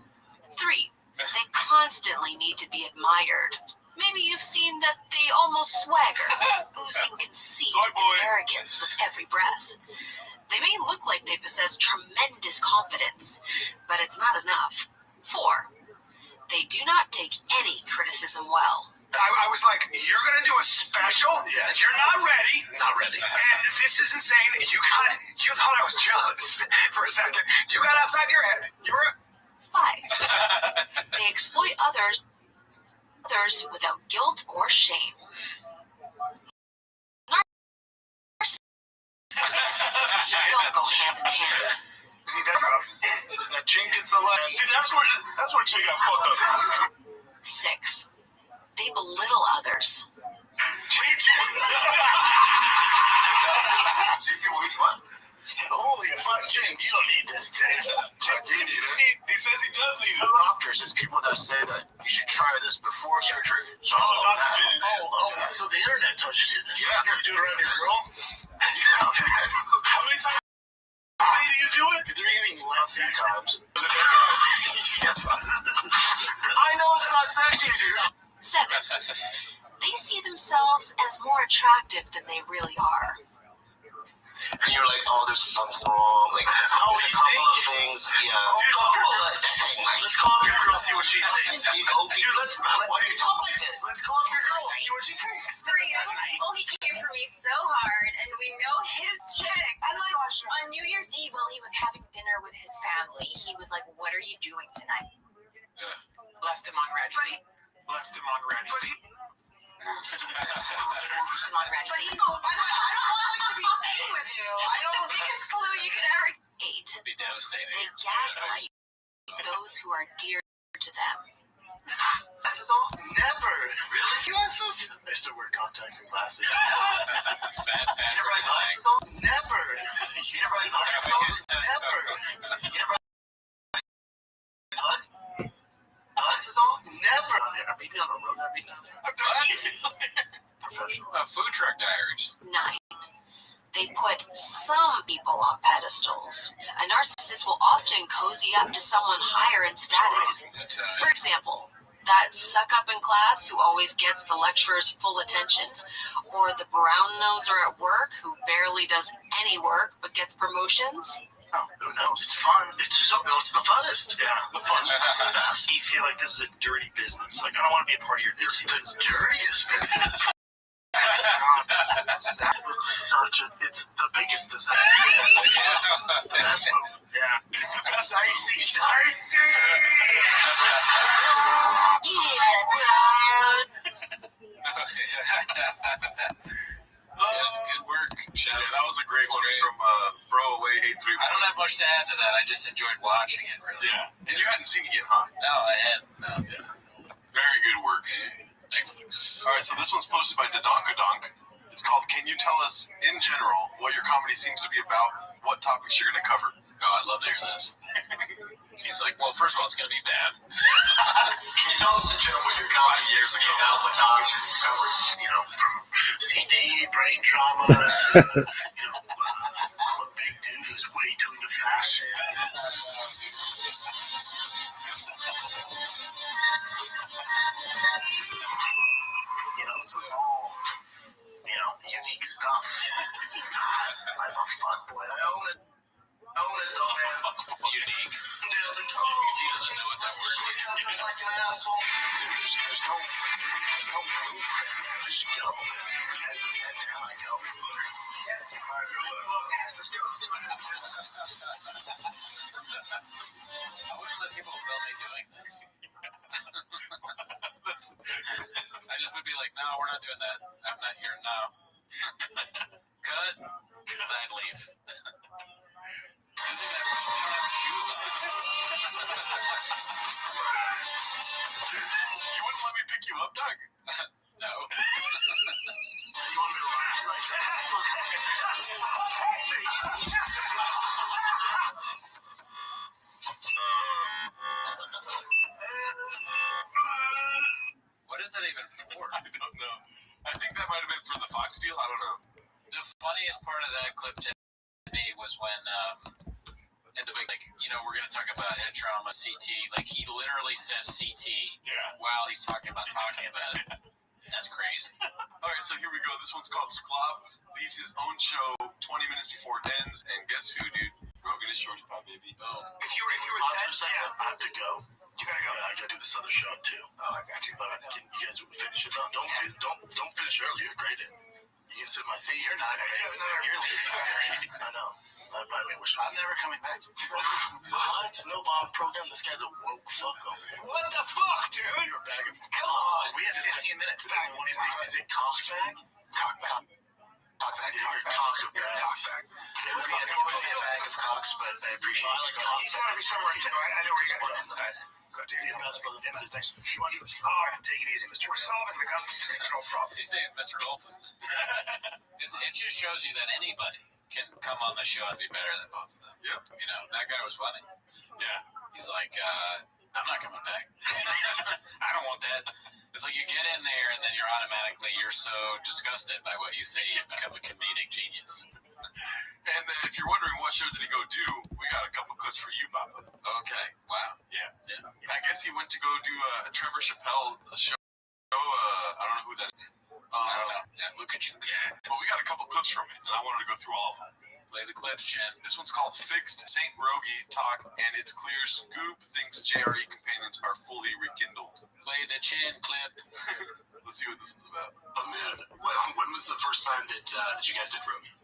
3. They constantly need to be admired. Maybe you've seen that they almost swagger, oozing conceit and arrogance with every breath. They may look like they possess tremendous confidence, but it's not enough. 4. They do not take any criticism well. I was like, you're going to do a special? Yeah. You're not ready. Not ready. And this is insane. You thought I was jealous for a second. You got outside your head. You were... 5. They exploit others without guilt or shame. Narcissists don't go hand in hand. Is he dead? Chink gets the line. See, that's where Chink got fucked up. 6. They belittle others. Holy fuck, Chink, you don't need this test. He says he does need it. Doctors is people that say that you should try this before surgery. So, so the internet touches it. Yeah, you're gonna do it around your girl? How many times do you do it? They're eating less times. I know it's not sexy, dude. 7. They see themselves as more attractive than they really are. And you're like, oh, there's something wrong. Like, oh, you think? Things, yeah. Let's call up your girl, see what she thinks. Dude, why do you talk like this? Let's call up your girl, see what she thinks. For example, he came for me so hard, and we know his chick. And like, on New Year's Eve, while he was having dinner with his family, he was like, what are you doing tonight? Left him on red. Left him on red. But he, But he, oh, by the way, I don't want to be seen with you. I don't. The biggest clue you could ever. 8. Be devastating. They gaslight those who are dear to them. This is all never. Really? Glasses? I still wear contacts and glasses. Fat Patrick glasses on? Never. You never write glasses? Never. You never write glasses? Glasses on? Never. Maybe on the road every now and then. Professional. Food truck diaries. 9. They put some people on pedestals. A narcissist will often cozy up to someone higher in status. For example, that suck-up in class who always gets the lecturer's full attention, or the brown-noser at work who barely does any work but gets promotions. Oh, who knows? It's fun. It's the funnest. Yeah, the funnest. It's the best. You feel like this is a dirty business. Like, I don't want to be a part of your dirty business. The dirtiest business. It's the biggest disaster. It's the best move. Yeah. It's the best. Dicey. Good work, Chef. Yeah, that was a great one from Bro Away 835. I don't have much to add to that. I just enjoyed watching it, really. Yeah. And you hadn't seen it yet, huh? No, I hadn't. No. Yeah. Very good work. Netflix. All right, so this one's posted by Dodonkadonk. It's called Can You Tell Us, in general, what your comedy seems to be about, what topics you're going to cover? Oh, I'd love to hear this. He's like, well, first of all, it's going to be bad. Can you tell us in general what your comedy years ago about what topics you're going to cover? You know, from CT, brain trauma, to, I'm a big dude who's way too into fashion. So it's all, unique stuff. I'm a fuckboy. I own it. Though, man. Unique. He doesn't know what that word means. He's like an asshole. There's no blueprint. And I go. Let's go. I wouldn't let people film me doing this. I just would be like, no, we're not doing that. I'm not here now. Cut. And I'd leave. You didn't have shoes on. You wouldn't let me pick you up, Doug? No. You want me to laugh like that? What is that even for? I don't know. I think that might have been for the Fox deal. I don't know. The funniest part of that clip to me was when, at the big, we're going to talk about head trauma, CT. Like, he literally says CT while he's talking about it. That's crazy. All right, so here we go. This one's called Squab. Leaves his own show 20 minutes before it ends. And guess who, dude? Rogan is Shorty Pie, baby. Oh. If you were that, I have to go. You gotta go. Yeah, I gotta do this other show too. Oh, I got you. Can you guys finish it up? Don't finish early. You're great at. You can sit in my seat. You're not. I know. I'm never coming back. What? No Bob program. This guy's a woke fucko. What the fuck, dude? You're a bag of. Come on. We have 15 minutes. Is it cockbag? Cockbag. Cockback. Cockback. It would be a bag of cocks, but I appreciate it. He's got to be somewhere in town. I know where you're going. Good to see you, guys, brother. Yeah, thanks. All right, take it easy, Mr. We're solving the conversation. No problem. You say Mr. Dolphins? It just shows you that anybody can come on the show and be better than both of them. Yep. You know, that guy was funny. Yeah. He's like, I'm not coming back. I don't want that. It's like you get in there and then you're so disgusted by what you say, you become a comedic genius. And if you're wondering what show did he go do, we got a couple clips for you, Papa. Okay. Wow. Yeah. I guess he went to go do a Trevor Chappelle show. I don't know who that is. I don't know. Yeah, look at you guys. But we got a couple clips from it, and I wanted to go through all of them. Play the clips, Chen. This one's called Fixed St. Rogie Talk, and it's clear Scoop thinks JRE companions are fully rekindled. Play the Chen clip. Let's see what this is about. Oh, man. When was the first time that you guys did Rogie?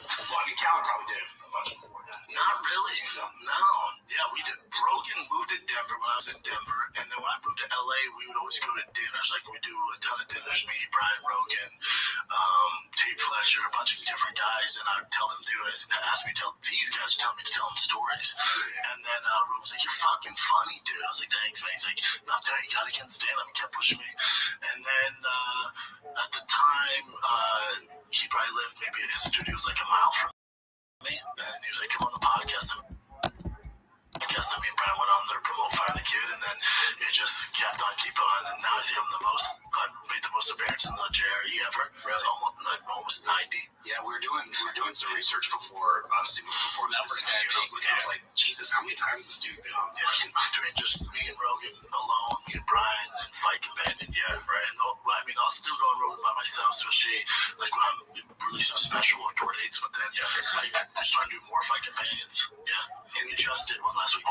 Well, I mean, Callan probably did a bunch before that. Not really. No. Yeah, we did. Rogan moved to Denver when I was in Denver, and then when I moved to LA, we would always go to dinners. Like, we do a ton of dinners, me, Brian Rogan, Tate Fletcher, a bunch of different guys, and I would tell them, dude, ask me to tell these guys would tell me to tell them stories. And then Rogan was like, you're fucking funny, dude. I was like, thanks, man. He's like, no, I'm telling you, you gotta get stand up. He kept pushing me. And then at the time, he probably lived, maybe his studio was like a mile from me, and he was like, come on the podcast. I guess me and Brian went on there to promote Fire the Kid, and then it just kept on keeping on, and now I think I made the most appearances in the JRE ever. Really? It's almost 90. Yeah, we were doing some research before, obviously before the numbers I was like, Jesus, how many times has this dude been on? Yeah, between just me and Rogan alone, me and Brian, and then Fight Companion. Yeah, right. And I mean, I'll still go on Rogan by myself, especially like when I'm releasing a special or tour dates. But then, I'm just trying to do more Fight Companions. Yeah, and we just did one last week.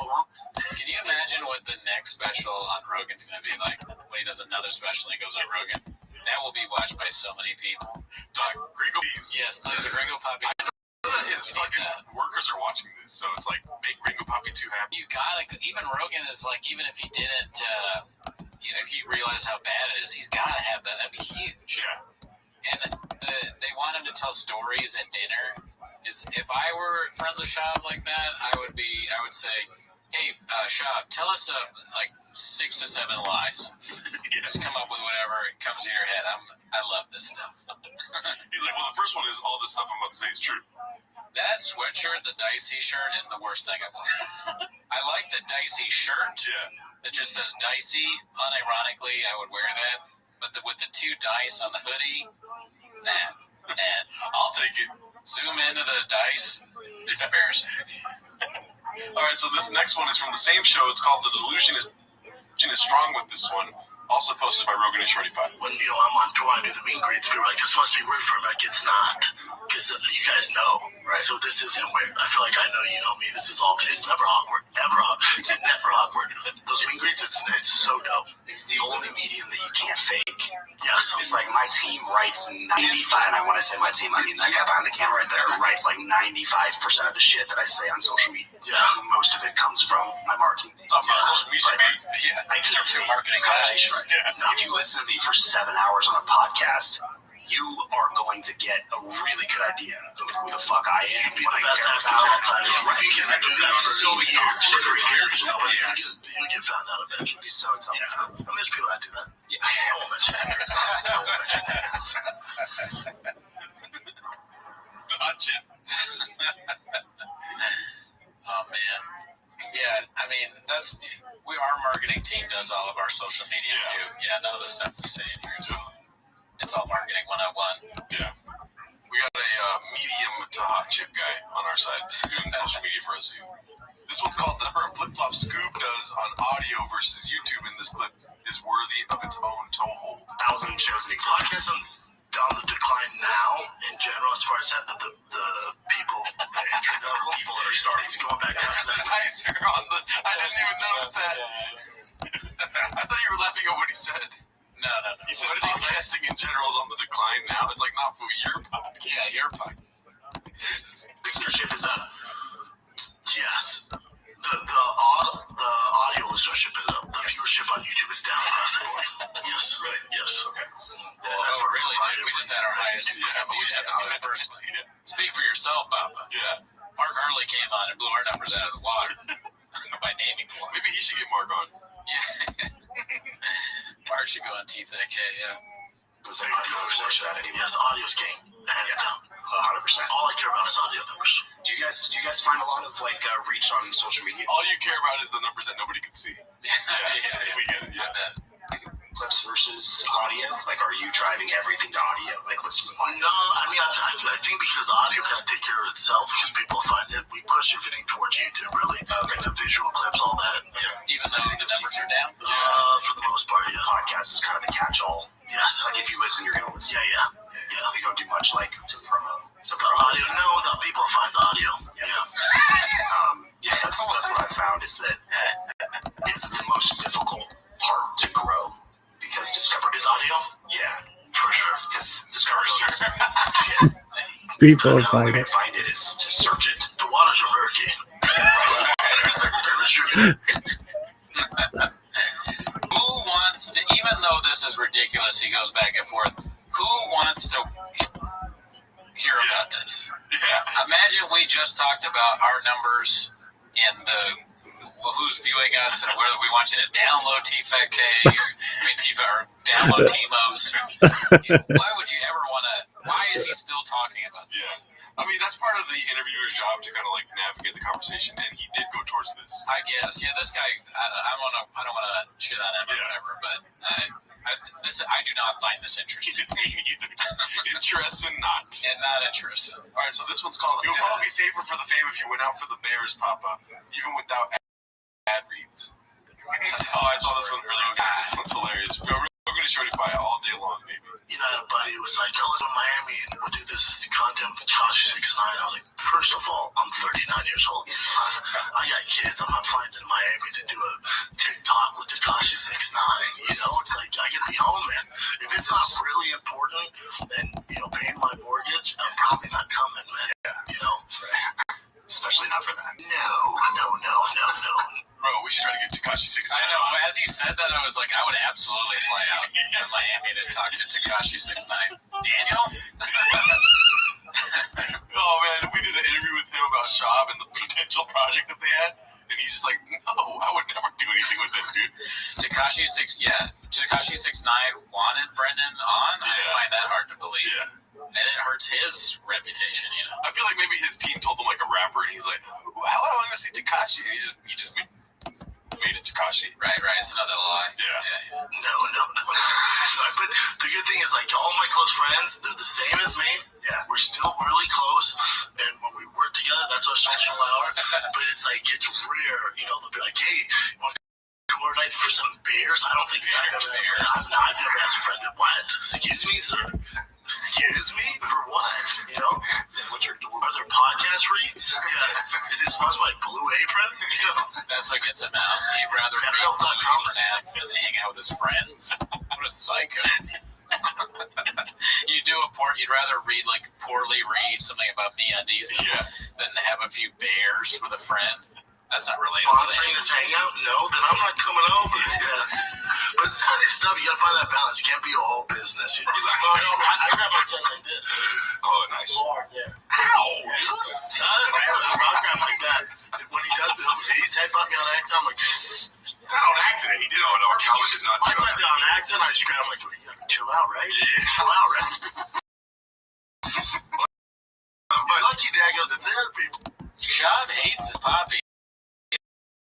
Can you imagine what the next special on Rogan's going to be like when he does another special and he goes on Rogan? That will be watched by so many people. Gringo Peas. Yes, please, a Gringo Puppy. His fucking workers are watching this, so it's like, make Gringo Puppy too happy. You gotta, even Rogan is like, even if he didn't, if he realized how bad it is, he's gotta have that. That'd be huge. Yeah. And they want him to tell stories at dinner. If I were friends with Shab like that, I would say, hey, Shab, tell us like 6 to 7 lies. Just come up with whatever comes to your head. I love this stuff. He's like, well, the first one is all this stuff I'm about to say is true. That sweatshirt, the Dicey shirt, is the worst thing I've bought. I like the Dicey shirt. Yeah. It just says Dicey. Unironically, I would wear that. But with the 2 dice on the hoodie, man, I'll take it. Zoom into the dice. It's embarrassing. All right, so this next one is from the same show. It's called The Delusion is Strong with this one. Also posted by Rogan and Shorty Pie. When, I'm on tour, I do the meet and greets, people are like, this must be weird for him. Like, it's not. Because you guys know. Right. So this isn't weird. I feel like I know you know me. This is all good. It's never awkward. Ever awkward. It's never awkward. Those meet and greets, it's so dope. It's the only medium that you can't fake. Yes. It's like my team writes 95, and I want to say my team, I mean that guy behind the camera right there, writes like 95% of the shit that I say on social media. Yeah. Most of it comes from my marketing team. Social media. I deserve to marketing guys. Yeah. If you listen to me for 7 hours on a podcast, you are going to get a really good idea of who the fuck I am. You'd be the best actor of all time. If you can do that for years, you'll get found out eventually. Be so excited. Yeah. I mention people that do that. Yeah. I won't mention actors. I won't mention actors. Gotcha. Oh, man. Yeah, I mean, our marketing team does all of our social media, too. Yeah, none of the stuff we say in here is it's all marketing 101. Yeah. We got a medium to hot chip guy on our side doing social media for us. This one's called The Number of Flip-Flops Scoop does on audio versus YouTube in this clip is worthy of its own toehold. 1,000 shows in Podcasting's down the decline now in general as far as the people, the entry level people that are starting. It's going back down. I didn't even notice that. I thought you were laughing at what he said. No. He said podcasting in general is on the decline now. It's like, not for your podcast. Yeah, your podcast. Listenership is up. Yes. The audio listenership is up. The viewership on YouTube is down across the board. Yes. Really? Yes. Okay. Oh, really, dude? We just had our highest episode numbers out of the water by naming the water. Maybe he should get Mark on. Yeah. Mark should go on TFK, yeah. Yes, audio's king. Hands down. 100%. All I care about is audio numbers. Do you guys find a lot of reach on social media? All you care about is the numbers that nobody can see. Yeah, we get it. Yeah. Clips versus audio? Are you driving everything to audio? No, I mean, I think because audio kind of take care of itself, because people find it, we push everything towards YouTube, really. Like the visual clips, all that. Yeah. Even though the numbers are down? For the most part, yeah. Podcast is kind of a catch-all. Yes. If you listen, you're going to listen. Yeah. We don't do much to promote. The audio, no, the people find the audio. Yeah. That's what I found is that it's the most difficult part to grow because Discovery is audio. Yeah, for sure. Because Discovery is shit. People The only way to find it is to search it. The waters are murky. Who wants to, even though this is ridiculous, he goes back and forth, who wants to hear about this? Yeah. Imagine we just talked about our numbers and who's viewing us and whether we want you to download TFK or download TMOs. Why would you ever want to? Why is he still talking about this? I mean, that's part of the interviewer's job to kind of navigate the conversation, and he did go towards this. I guess, yeah. This guy, I don't want to shit on him or whatever, but I do not find this interesting. Interesting, not. And not interesting. All right, so this one's called. It would probably be safer for the fame if you went out for the Bears, Papa, even without ad reads. Oh, I saw this one earlier. This one's hilarious. We're going to shorty pie all day long, baby. You know, I had a buddy who was like, let's go to Miami and we'll do this content with Tekashi 6ix9ine. I was like, first of all, I'm 39 years old. I got kids. I'm not flying to Miami to do a TikTok with Tekashi 6ix9ine. You know, it's like, I gotta be home, man. If it's not really important and, paying my mortgage, I'm probably not coming, man. You know? Especially not for that. No. Bro, we should try to get Tekashi 6ix9ine. I know. As he said that, I was like, I would absolutely fly out to Miami to talk to Tekashi 6ix9ine. Daniel? Oh, man. We did an interview with him about Shab and the potential project that they had. And he's just like, no, I would never do anything with him, dude. Tekashi 6ix9ine wanted Brendan on? I find that hard to believe. Yeah. And it hurts his reputation, I feel like maybe his team told him like a rapper, and he's like, how do I want to see Tekashi? And he just made it Tekashi. Right. It's another lie. Yeah. No. But the good thing is, all my close friends, they're the same as me. Yeah. We're still really close. And when we work together, that's our social hour. But it's rare. They'll be like, hey, you want to come over tonight for some beers? I don't think I've never asked a friend, what? Excuse me, sir? Excuse me? For what? Are there podcast reads? Yeah. Is it sponsored by Blue Apron? That's like it's about. He'd rather read Blue Apron ads than hang out with his friends. What a psycho. You'd rather read poorly read something about MeUndies than have a few bears with a friend. That's not relatable. Sponsoring this hangout? No, then I'm not coming over. Yes. But it's kind of stuff. You gotta find that balance. It can't be all business. No, I grab my son like this. Oh, nice. Lord, yeah. Ow! I'll grab him like that. When he does it, he's headbutt me on accident. I'm like, it's not on accident. He did it on account. Did not. I said that on accident. I just grab him like, you gotta chill out, right? Yeah. Chill out, right? My lucky dad goes to therapy. Shab hates his poppy.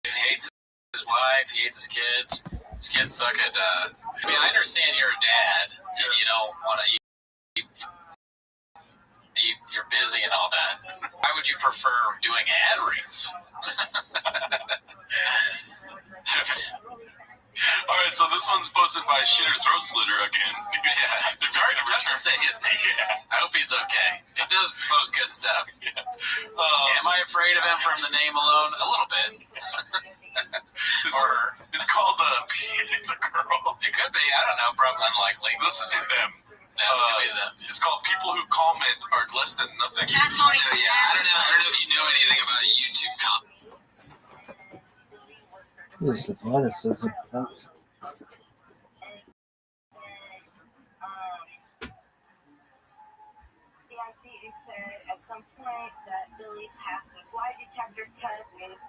He hates his wife. He hates his kids. His kids suck at. I understand you're a dad and you don't want to. You're busy and all that. Why would you prefer doing ad reads? All right, so this one's posted by Shitter Throat Slitter again. Yeah, it's hard to say his name. Yeah. I hope he's okay. He does post good stuff. Yeah. Am I afraid of him from the name alone? A little bit. It's called it's a girl. It could be. I don't know. Probably unlikely. Let's just say them. It's called People Who Comment Are Less Than Nothing. Chat Tony. I don't know if you know anything about YouTube comment. This is honestly. At some point that Billy passed a lie detector test, made it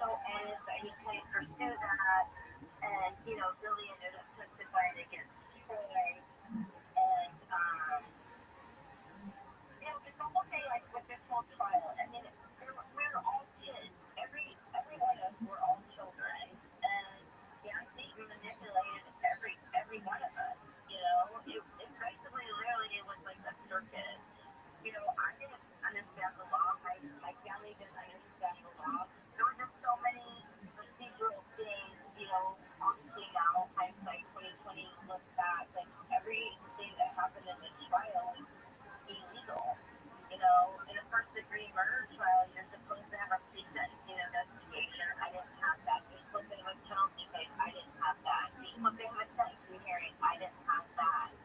in a first-degree murder trial, you're supposed to have a pre-sentencing investigation. I didn't have that. You're supposed to have a penalty phase. I didn't have that. You're supposed to have a sentencing hearing. I didn't have that.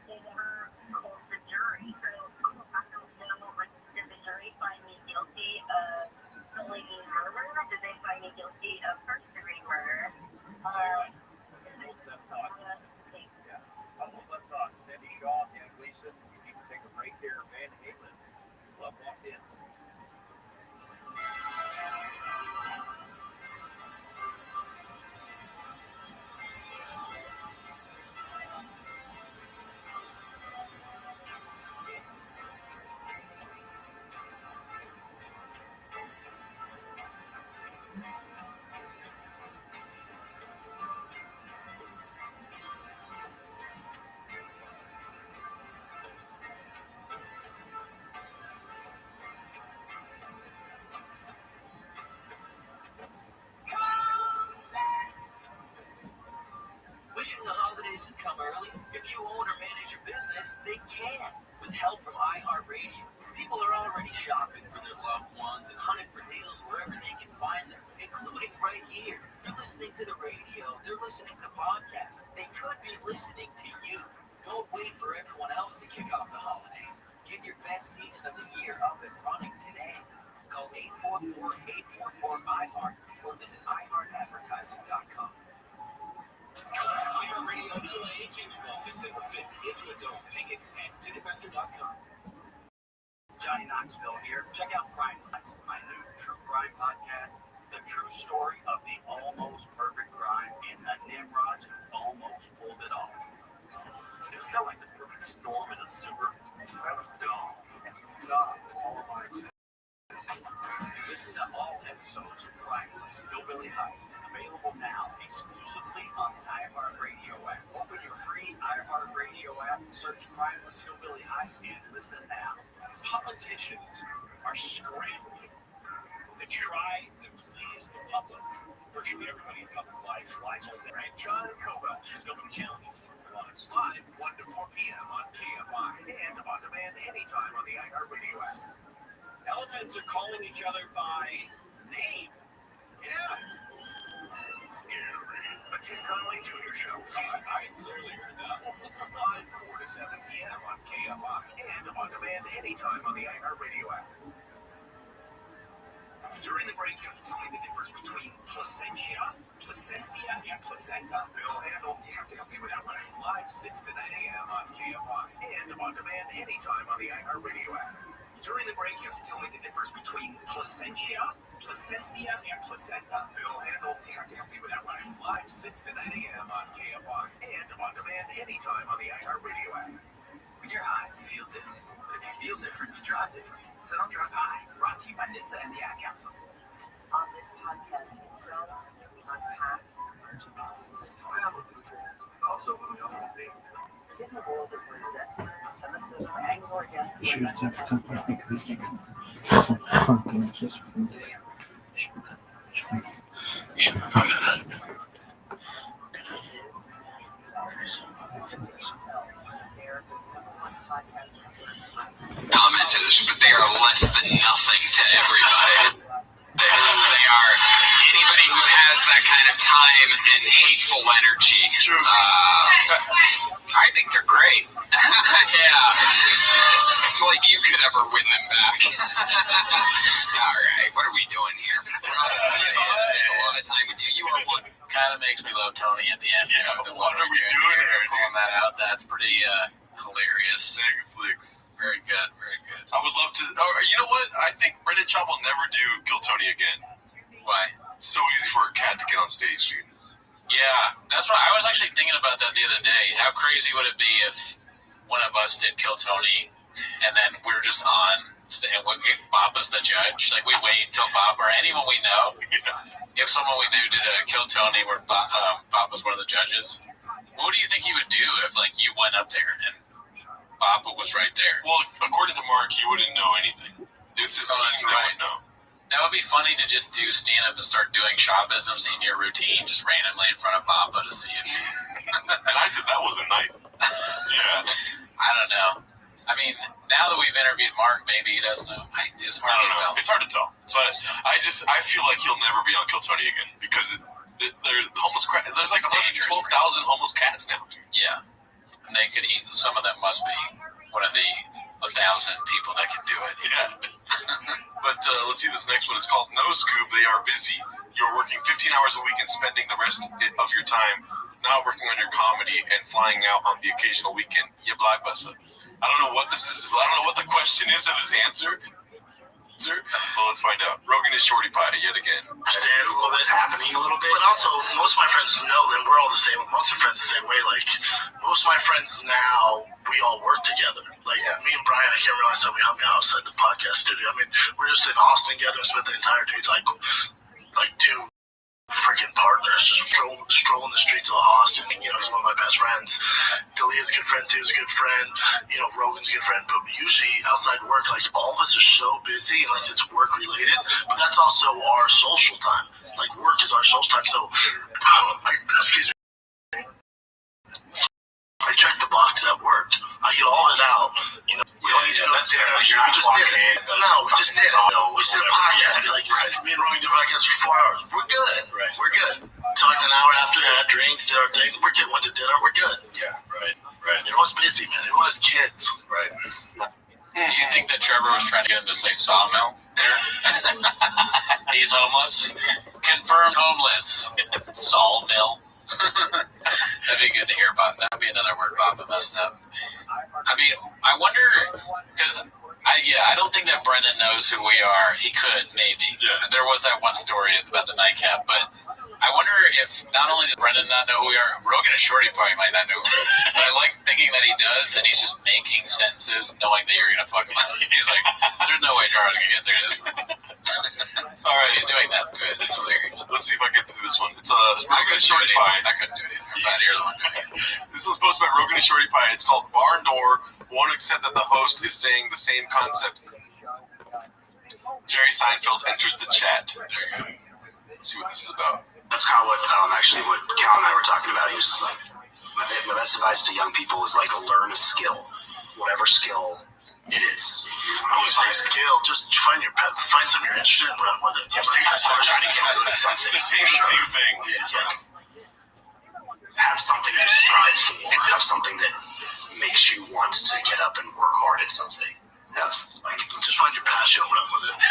They never called the jury. So I don't know, like, did the jury find me guilty of felony murder? Did they find me guilty of first-degree murder? Hold that thought. Sandy Shaw, Dan Gleason, you need to take a break here. Van Halen, Love Walked In. Wishing the holidays had come early? If you own or manage your business, they can. With help from iHeartRadio, people are already shopping for their loved ones and hunting for deals wherever they can find them, including right here. They're listening to the radio. They're listening to podcasts. They could be listening to you. Don't wait for everyone else to kick off the holidays. Get your best season of the year up and running today. Call 844-844-iHeart or visit iHeartAdvertising.com. iHeartRadio LA Jingle Ball, December 5th, into a dome. Tickets at Ticketmaster.com. Johnny Knoxville here. Check out Crime Heist, my new true crime podcast. The true story of the almost perfect crime and the Nimrods who almost pulled it off. It felt like the perfect storm in a sewer. That was dumb. Not all of my exceptions. Listen to all episodes of Crimeless Hillbilly Heist, available now exclusively on the iHeartRadio app. Open your free iHeartRadio app, search Crimeless Hillbilly Heist, and listen now. Politicians are scrambling to try to please the public. Virtually everybody in public life lies on their right. John Cobell is going to challenges. Live 1 to 4 p.m. on KFI and on demand anytime on the iHeartRadio app. Elephants are calling each other by name. Yeah. Gary, a Tim Conley Jr. show. I clearly heard that. Live 4 to 7 p.m. on KFI and on demand anytime on the iHeartRadio app. During the break, you have to tell me the difference between placentia, and placenta. Bill Handel, you have to help me with that one. Live 6 to 9 a.m. on KFI and on demand anytime on the iHeartRadio app. During the break, you have to tell me the difference between placentia, and placenta. Bill Handel, you have to help me with that one. Live 6 to 9 a.m. on KFI and on demand anytime on the iHeartRadio app. When you're high, you feel different. But if you feel different, you drive different. So don't drive high. Brought to you by NHTSA and the Ad Council. On this podcast, themselves, we unpack emerging thoughts. Also, we know what they In a world of resentment, cynicism, anger against the Commenters, but they are less than nothing to everybody. They are anybody who has that kind of time and hateful energy. I think they're great. Yeah. Like you could ever win them back. All right, what are we doing here? I spent a lot of time with you. You are one. Kind of makes me love Tony at the end. Yeah, what are we doing here? Pulling that out. That's pretty hilarious. Netflix. Very good. Very good. I would love to. Oh, you know what? I think Brendan Schaub will never do Kill Tony again. Why? It's so easy for a cat to get on stage, dude. Yeah, that's right. I was actually thinking about that the other day. How crazy would it be if one of us did Kill Tony, and then we're just on, and Bob was the judge? Like, we wait until Bob, or anyone we know, if someone we knew did a Kill Tony where Bob was one of the judges, what do you think he would do if, like, you went up there and Bob was right there? Well, according to Mark, he wouldn't know anything. It's his team that would know. That would be funny to just do stand-up and start doing Shabbisms in your routine, just randomly in front of Baba to see it. And I said that was a knife. Yeah. I don't know. I mean, now that we've interviewed Mark, maybe he does know. It's hard to tell. It's hard to tell. So I feel like he'll never be on Kill Tony again because there's like 12,000 homeless cats now. Yeah, and they could eat. Some of them must be one of the 1,000 people that can do it. Yeah. But let's see this next one. It's called No Scoop. They are busy. You're working 15 hours a week and spending the rest of your time not working on your comedy and flying out on the occasional weekend. You blockbuster. I don't know what this is. I don't know what the question is of his answer. Well, let's find out. Rogan is shorty pie yet again. Understand a little bit happening a little bit, but also most of my friends know that we're all the same. Most of my friends the same way. Like most of my friends now, we all work together. Like me and Brian, I can't realize that we hung out outside the podcast studio. I mean, we're just in Austin together and spent the entire day like two freaking partners just strolling the streets of Austin. You know, he's one of my best friends. Delia's a good friend too. He's a good friend. You know, Rogan's a good friend. But usually outside work, like all of us are so busy unless it's work related. But that's also our social time. Like work is our social time. So, excuse me. I check the box at work. I get all of it out. You know, we don't need to go to dinner. We just did it. No, we just did it. We did a podcast. Like me and Rogan did a podcast for 4 hours. We're good. Right. We're good. Talked an hour after that, drinks, did our thing. We're good. Went to dinner. We're good. Yeah. Right. Everyone's busy, man. Everyone has kids. Right. Do you think that Trevor was trying to get him to say sawmill there? He's homeless. Confirmed homeless. Sawmill. That'd be good to hear about. That'd be another word Bob messed up. I mean, I wonder, because I don't think that Brendan knows who we are. He could, maybe. Yeah. There was that one story about the nightcap, but I wonder if not only does Brendan not know who we are, Rogan and Shorty probably might not know who we are. But I like thinking that he does, and he's just making sentences knowing that you're going to fuck him up. He's like, there's no way Jar's going to get through this one. All right, he's doing that. Good. That's hilarious. Let's see if I get through this one. It's Rogan and Shorty Pie. I couldn't do it either. I'm glad you're the one doing it. This was posted by Rogan and Shorty Pie. It's called Barn Door. Won't accept that the host is saying the same concept. Jerry Seinfeld enters the chat. There you go. Let's see what this is about. That's kind of what actually what Cal and I were talking about. He was just like, my best advice to young people is like learn a skill, whatever skill it is. I would say skill. Just find something you're interested in, run with it. Yeah, but I'm trying to get good at something. The same thing. Yeah. Have something to strive for. Have something that makes you want to get up and work hard at something. Just find your passion and run with it.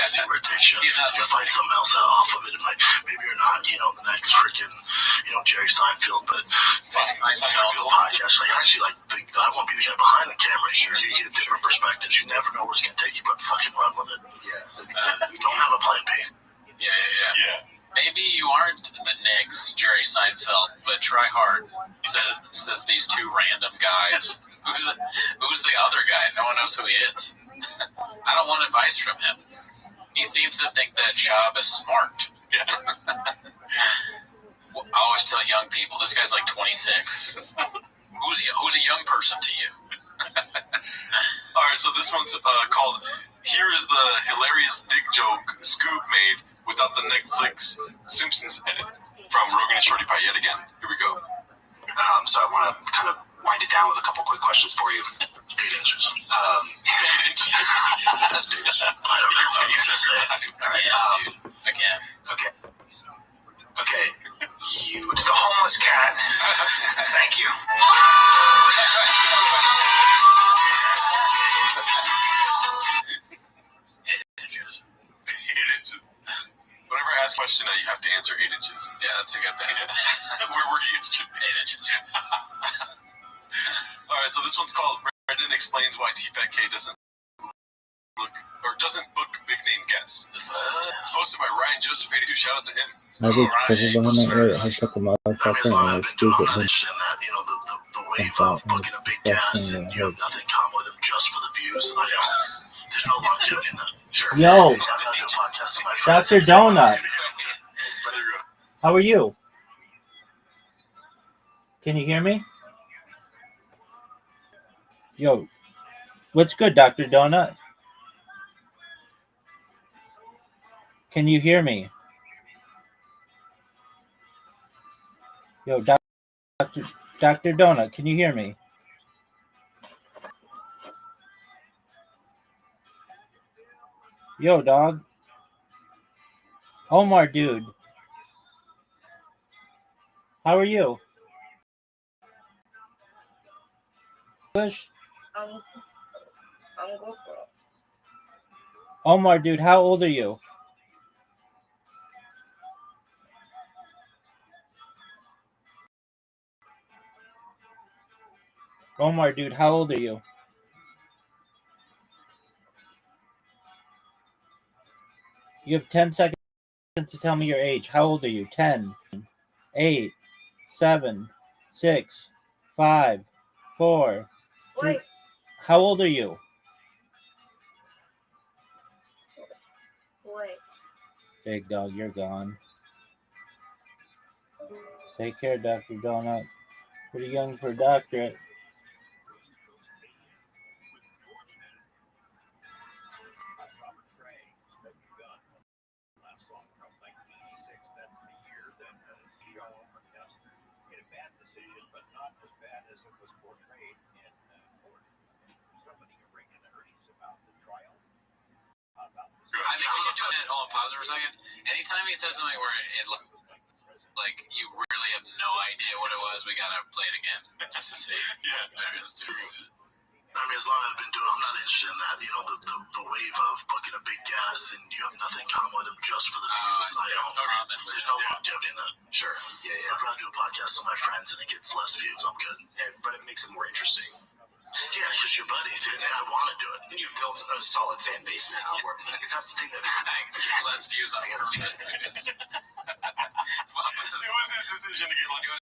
See where it takes you. You'll find something else out off of it. Maybe you're not, the next freaking, Jerry Seinfeld, but Seinfeld's podcast. I won't be the guy behind the camera. Sure, you get different perspectives. You never know where it's going to take you, but fucking run with it. Yeah. Don't have a plan B. Yeah. Maybe you aren't the next Jerry Seinfeld, but try hard. Says these two random guys. Who's the other guy? No one knows who he is. I don't want advice from him. He seems to think that Shab is smart. Yeah. Well, I always tell young people, this guy's like 26. Who's a young person to you? All right, so this one's called Here is the Hilarious Dick Joke Scoop Made Without the Netflix Simpsons Edit from Rogan and Shorty Pie yet again. Here we go. So I want to kind of wind it down with a couple quick questions for you. 8 inches. 8 inches. That's big. I don't know what to say. All right. Again. Okay. You to the homeless cat. Thank you. 8 inches. 8 inches. Whenever I ask a question, you have to answer 8 inches. Yeah, that's a good thing. Where were you? 8 inches. All right, so this one's called Brendan Explains Why T-Fat-K doesn't book big name guests. Posted by Ryan Joseph 82. Shout out to him. I just put it behind my ear. I took a motherfucker and I squeezed it. The wave of booking a big guest and you have nothing common with him just for the views. There's no longevity in that. Sure. Yo, Dr. Donut. How are you? Can you hear me? Yo, what's good, Dr. Donut? Can you hear me? Yo, Dr. Donut, can you hear me? Yo, dog. Omar, dude. How are you? English? I'm good. Omar, dude, how old are you? Omar, dude, how old are you? You have 10 seconds to tell me your age. How old are you? 10, 8, 7, 6, 5, 4, 3. Wait. How old are you? Wait. Big dog, you're gone. Take care, Dr. Donut. Pretty young for a doctorate. That's the year that he made a bad decision, but not as bad as it was portrayed in court. Somebody can bring in earnings about the trial. I think we should do it. Hold on, pause for a second. Anytime he says something where it like you really have no idea what it was, we gotta play it again just to see. Yeah, there it is too. I mean, as long as I've been doing, I'm not interested in that. You know, the wave of booking a big guest and you have nothing in common with them just for the views. There's no longevity in that. Sure. Yeah, yeah. I'd rather do a podcast with my friends and it gets less views. I'm good. But it makes it more interesting. Yeah, because you're buddies and I want to do it. And you've built a solid fan base now. Where, that's the thing that less views on purpose. It was his decision to get like.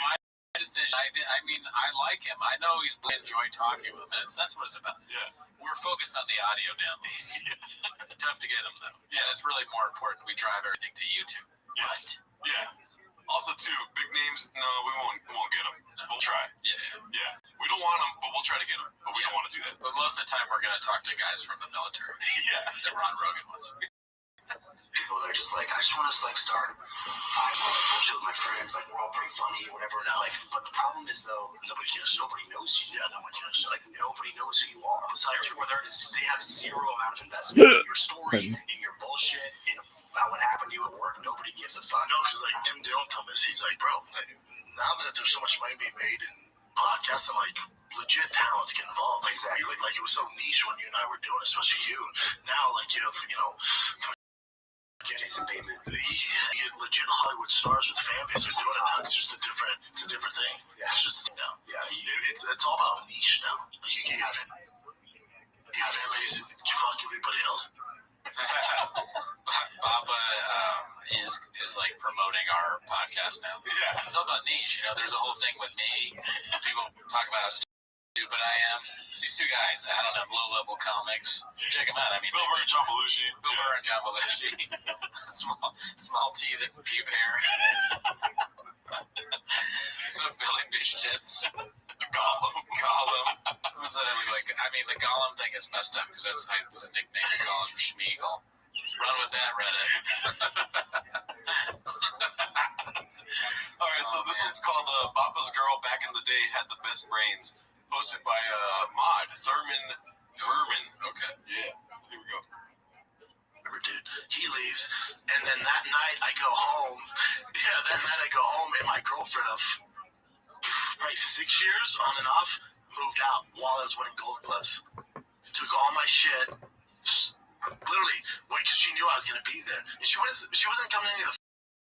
My decision. I mean, I like him. I know he's enjoy talking with him. That's what it's about. Yeah. We're focused on the audio downloads. Tough to get them though. Yeah, that's really more important. We drive everything to YouTube. Yes. Right. Yeah. Also, too, big names. No, we won't get them. We'll try. Yeah. We don't want them, but we'll try to get them. But we don't want to do that. But most of the time, we're gonna talk to guys from the military. Yeah. The Ron Rogan ones. People that are just like, I just want to start. I want to bullshit with my friends. Like, we're all pretty funny, whatever. And it's like, but the problem is though, nobody knows you. Yeah, no one cares. Like, nobody knows who you are. Besides, they have zero amount of investment in your story, in your bullshit, in about what happened to you at work. Nobody gives a fuck. No, because like Tim Dillon told me this, he's like, bro, now that there's so much money being made in podcasts, I'm like, legit talents get involved. Exactly. Like it was so niche when you and I were doing it, especially you. Now, like you have, Jason Bateman. You get legit Hollywood stars with fan base. They're doing it now. It's just a different thing. Yeah. It's just a thing now. Yeah. It's all about niche now. Like you can't have fan base and fuck everybody else. Papa is like promoting our podcast now. Yeah. It's all about niche. You know, there's a whole thing with me. People talk about how stupid I am. These two guys, I don't know, low-level comics. Check them out. I mean, Bill Burr and John Belushi. Bill Burr and John Belushi. small T, the pube hair. Some Billy Bitch tits. Gollum. What's that like? I mean, the Gollum thing is messed up because that's a nickname for Gollum for Schmeagol. Run with that, Reddit. All right, so this one's called Papa's Girl Back in the Day Had the Best Brains. Posted by Mod Thurman. Okay. Yeah. Here we go. Dude, he leaves, and then that night I go home. Yeah, that night I go home, and my girlfriend of probably 6 years on and off moved out while I was winning Golden Gloves. Took all my shit, literally, because she knew I was gonna be there, and she wasn't coming to any of the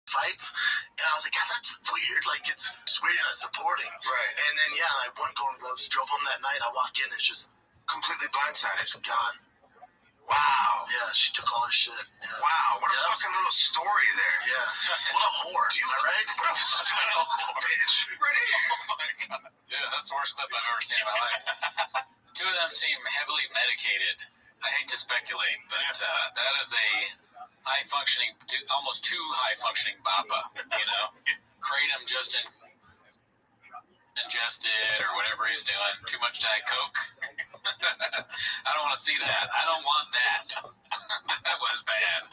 fights, and I was like, God, that's weird. Like, it's weird and not supporting. Right. And then, yeah, I won Golden Gloves, drove home that night. I walk in, it's just completely blindsided, gone. Wow. Yeah, she took all her shit. Yeah. Wow, what a fucking little story there. Yeah. What a whore. Do you look right? What a bitch. Right here. Oh my God. Yeah, that's the worst clip I've ever seen in my life. Two of them seem heavily medicated. I hate to speculate, but that is a high-functioning, almost too high-functioning Bappa, you know? Kratom just ingested or whatever he's doing. Too much Diet Coke. I don't want to see that. I don't want that. That was bad.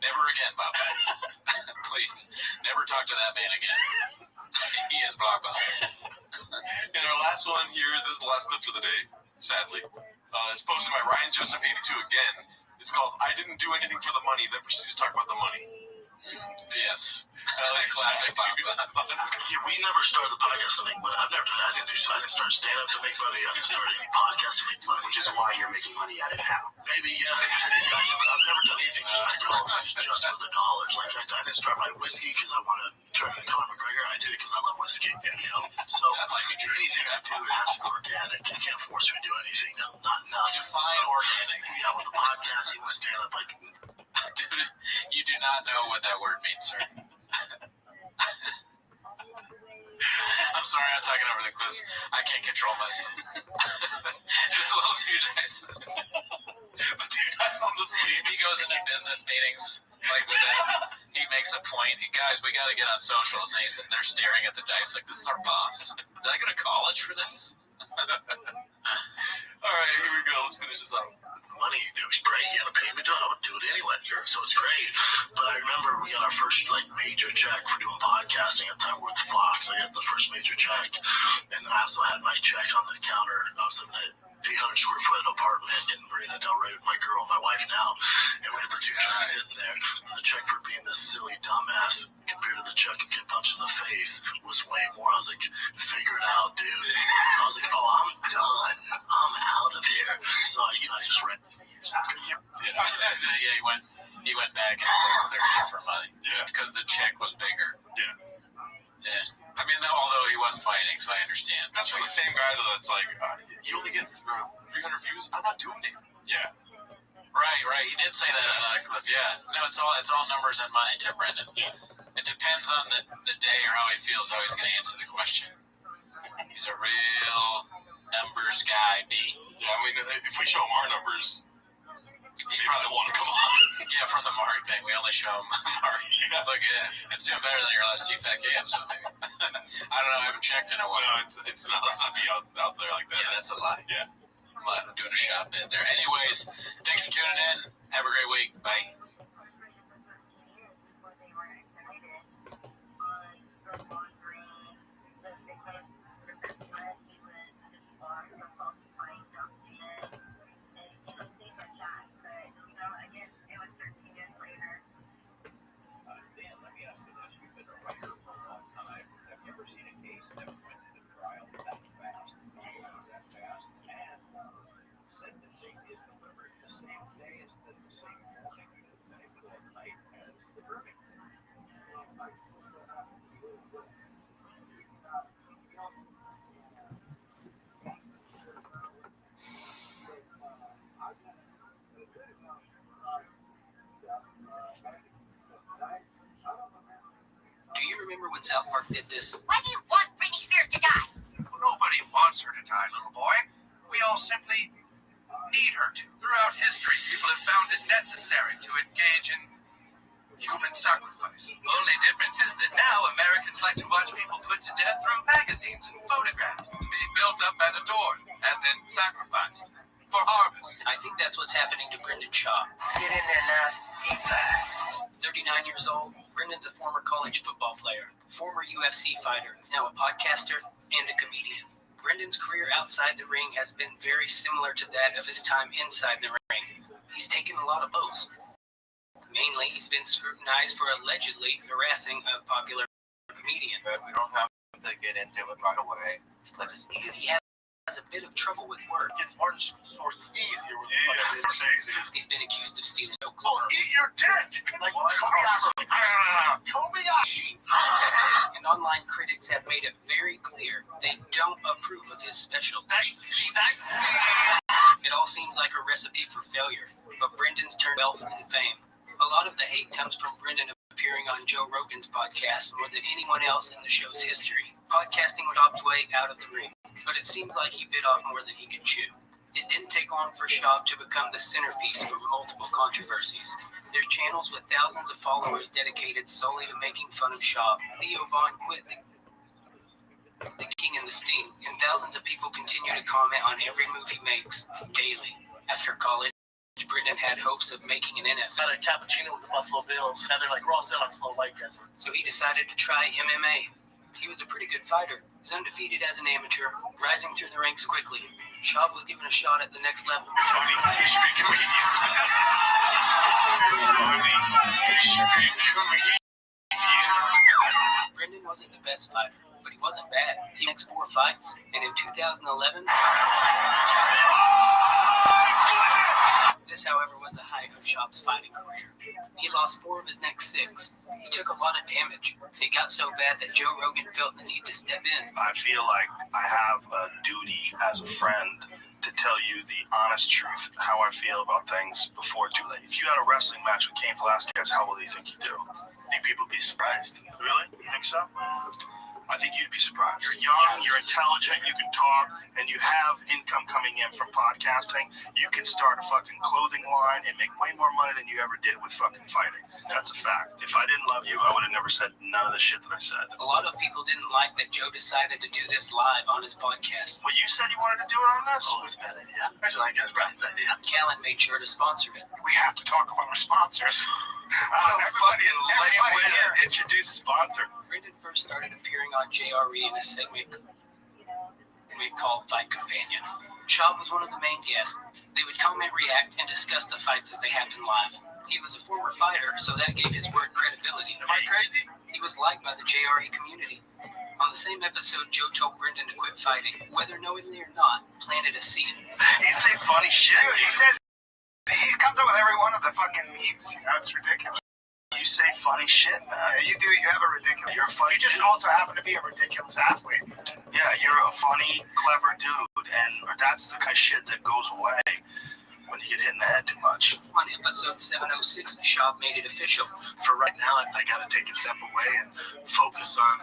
Never again, Bappa. Please, never talk to that man again. He is Blockbuster. And our last one here, this is the last clip for the day, sadly. It's posted by Ryan Joseph 82 again. It's called "I Didn't Do Anything for the Money," then proceeds to talk about the money. Yes. Classic Bob. Yeah, we never started the podcast to make money. I didn't start stand-up to make money. I didn't start any podcast to make money. Which is why you're making money at it now. Maybe, yeah. I've never done anything just like, oh, this is just for the dollars. Like, I didn't start my whiskey because I want to turn into Conor McGregor. I did it because I love whiskey, you know? So, anything I do, it has to be organic. You can't force me to do anything. Not enough. Define organic. Yeah, with the podcast, even with stand-up, like... Dude, you do not know what that word means, sir. I'm sorry, I'm talking over the quiz. I can't control myself. It's a little too nice. The 2 dice on the sleeve. He goes into business meetings like with that. He makes a point. Guys, we got to get on socials. And he's sitting there staring at the dice like, this is our boss. Did I go to college for this? All right, here we go. Let's finish this up. Money, it was great. You had to pay me to do it. I would do it anyway. Sure. So it's great. But I remember we got our first major check for doing podcasting at the time we were with Fox. I got the first major check. And then I also had my check on the counter. I was in an 800 square foot apartment in Marina Del Rey with my girl, my wife now. And we had the 2 checks sitting there. And the check for being this silly dumbass compared to the check of getting punched in the face was way more. I was like, figure it out, dude. I was like, oh, I'm done. I'm out of here. So, I just read. Yeah, he went back and asked there for money. Yeah. Because the check was bigger. Yeah. Yeah. I mean, although he was fighting, so I understand. That's from the same guy that's like, you only get 300 views? I'm not doing it. Yeah. Right. He did say that in another clip. Yeah. No, it's all numbers and money to Brendan. Yeah. It depends on the day or how he feels, how he's going to answer the question. He's a real numbers guy, B. Yeah, I mean, if we show him our numbers, he probably want to come on. Yeah, from the Mark thing. We only show him Mark. Yeah. Look, it's doing better than your last TFAC game, so maybe. I don't know. I haven't checked in a while. No, it's not. Let's not be out there like that. Yeah, that's a lie. Yeah. I'm doing a shot bit there. Anyways, thanks for tuning in. Have a great week. Bye. Sentencing is delivered the same day as the same morning as the same night as the verdict. Do you remember when South Park did this? Why do you want Britney Spears to die? Nobody wants her to die, little boy. We all simply need her to. Throughout history, people have found it necessary to engage in human sacrifice. Only difference is that now Americans like to watch people put to death through magazines and photographs to be built up and adored, and then sacrificed for harvest. I think that's what's happening to Brendan Shaw. Get in there, nasty bag. 39 years old, Brendan's a former college football player, former UFC fighter, now a podcaster and a comedian. Brendan's career outside the ring has been very similar to that of his time inside the ring. He's taken a lot of blows. Mainly, he's been scrutinized for allegedly harassing a popular comedian. But we don't have to get into it right away. Let's just ease He has a bit of trouble with words. It's Martin source easier with He's been accused of stealing jokes. Oh, eat your dick! Like Kobayashi! And online critics have made it very clear they don't approve of his special. It all seems like a recipe for failure, but Brendan's turned wealth and fame. A lot of the hate comes from Brendan appearing on Joe Rogan's podcast more than anyone else in the show's history. Podcasting Schaub's way out of the ring, but it seems like he bit off more than he could chew. It didn't take long for Schaub to become the centerpiece for multiple controversies. There's channels with thousands of followers dedicated solely to making fun of Schaub. Theo Von quit the King and the Sting, and thousands of people continue to comment on every move he makes daily. After college, Brendan had hopes of making an NFL. Had a cappuccino with the Buffalo Bills, and they're like, we're all set on slow white guys. So he decided to try MMA. He was a pretty good fighter. He's undefeated as an amateur, rising through the ranks quickly. Schaub was given a shot at the next level. You should be a comedian. Brendan wasn't the best fighter, but he wasn't bad. He won 4 fights, and in 2011, this, however, was the height of Schaub's fighting career. He lost 4 of his next 6. He took a lot of damage. It got so bad that Joe Rogan felt the need to step in. I feel like I have a duty as a friend to tell you the honest truth, how I feel about things before it's too late. If you had a wrestling match with Cain Velasquez, how will you think you do? Think people would be surprised? Really? You think so? I think you'd be surprised. You're young, you're intelligent, you can talk, and you have income coming in from podcasting. You could start a fucking clothing line and make way more money than you ever did with fucking fighting. That's a fact. If I didn't love you, I would have never said none of the shit that I said. A lot of people didn't like that Joe decided to do this live on his podcast. Well, you said you wanted to do it on this? Oh, it's a bad idea. I said, I guess Brian's idea. Callan made sure to sponsor it. We have to talk about our sponsors. Everybody here introduce sponsor. Brendan first started appearing on JRE in a segment we called Fight Companion. Schaub was one of the main guests. They would comment, react, and discuss the fights as they happened live. He was a former fighter, so that gave his word credibility. Am I crazy? He was liked by the JRE community. On the same episode, Joe told Brendan to quit fighting. Whether knowingly or not, planted a seed. He say funny shit. Dude, he says he comes up with every one of the fucking memes. You know, it's ridiculous. You say funny shit, man. Yeah, you do. You have a ridiculous. You're a funny. You just also happen to be a ridiculous athlete. Yeah, you're a funny, clever dude, and that's the kind of shit that goes away when you get hit in the head too much. On episode 706, Schaub made it official. For right now, I gotta take a step away and focus on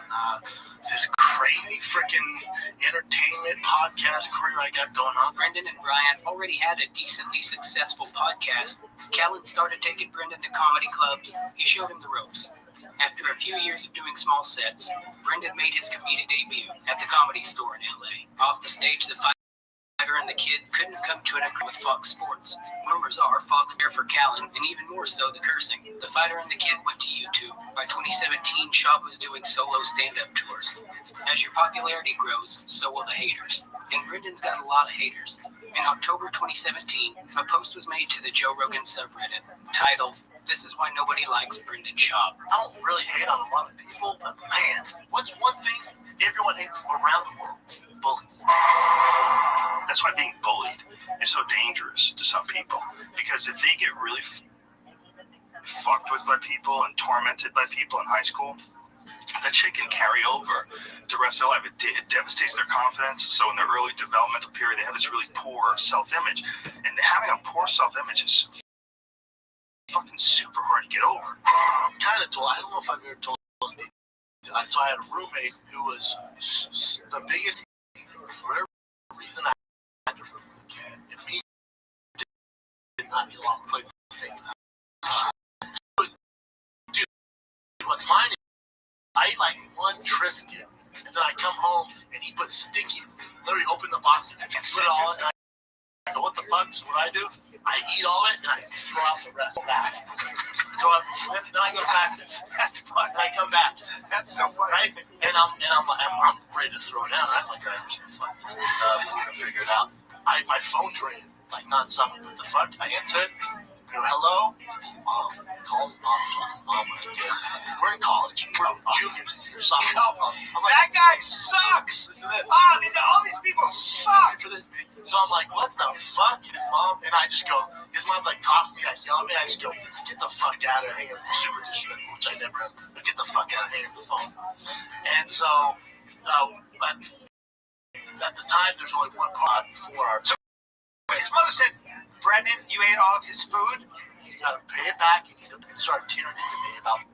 this crazy freaking entertainment podcast career I got going on. Brendan and Brian already had a decently successful podcast. Callan started taking Brendan to comedy clubs. He showed him the ropes. After a few years of doing small sets, Brendan made his comedic debut at the Comedy Store in LA. Off the stage, the fighter and the kid couldn't come to an agreement with Fox Sports. Rumors are Fox there for Callan, and even more so the cursing. The fighter and the kid went to YouTube. By 2017, Schaub was doing solo stand-up tours. As your popularity grows, so will the haters. And Brendan's got a lot of haters. In October 2017, a post was made to the Joe Rogan subreddit titled, "This is why nobody likes Brendan Schaub." I don't really hate on a lot of people, but man, what's one thing everyone hates around the world? Bullies. That's why being bullied is so dangerous to some people, because if they get really fucked with by people and tormented by people in high school, that shit can carry over to the rest of their life. It devastates their confidence. So in their early developmental period, they have this really poor self-image, and having a poor self-image is fucking super hard to get over. Kind of told. I don't know if I've ever told you. So I had a roommate who was the biggest. For whatever reason, I had to remove him. If he did not get along with the thing. Dude, what's mine is I eat like one Triscuit, and then I come home and he puts sticky. Literally open the box and split it all, and I go, what the fuck? So what I do? I eat all of it and I throw out the rest back. So then I go back. That's fun. I come back. That's so funny. Right? And I'm ready to throw it out. I'm like, I'm just gonna fuck this stuff. We're gonna figure it out. My phone's ringing like nonstop. What the fuck? I answer it. I go, hello? It's his mom. Call his mom. We're in college. We're juniors in here. I'm like, that guy sucks. All these people suck. So I'm like, what the fuck? His mom, and I just go, his mom like talked to me, like yelled at me, I just go, get the fuck out of here. Super disrespectful, which I never am, but get the fuck out of here with the phone. And so, but at the time, there's only one pod for our. So his mother said, Brendan, you ate all of his food? You gotta pay it back, and you start tearing into me about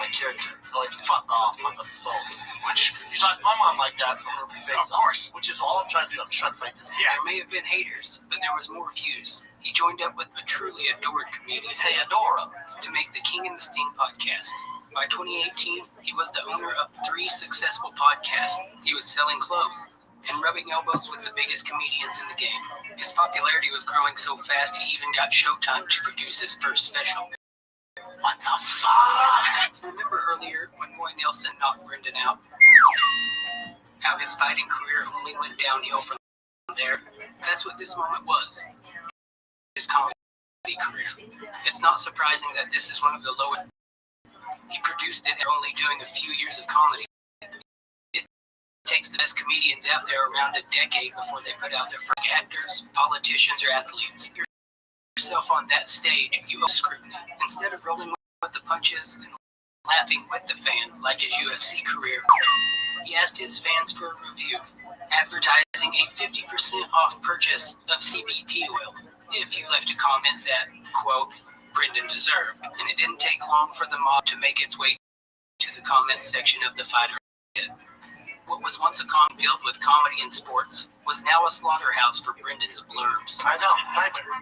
my character. Like, fuck off on the phone. Which, you talk to my mom like that from her face. Of course. Which is all I'm trying to do. I'm trying to fight this. Yeah, there may have been haters, but there was more views. He joined up with a truly adored comedian, Theodora, to make the King and the Sting podcast. By 2018, he was the owner of 3 successful podcasts. He was selling clothes and rubbing elbows with the biggest comedians in the game. His popularity was growing so fast, he even got Showtime to produce his first special. What the fuck? Remember earlier when Roy Nelson knocked Brendan out? How his fighting career only went downhill from there. That's what this moment was. His comedy career. It's not surprising that this is one of the lowest. He produced it after only doing a few years of comedy. It takes the best comedians out there around a decade before they put out their first actors, politicians, or athletes. Yourself on that stage, you owe scrutiny. Instead of rolling with the punches and laughing with the fans like his UFC career, he asked his fans for a review, advertising a 50% off purchase of CBD oil if you left a comment that, quote, Brendan deserved. And it didn't take long for the mob to make its way to the comment section of the fighter. What was once a con filled with comedy and sports was now a slaughterhouse for Brendan's blurbs. I know.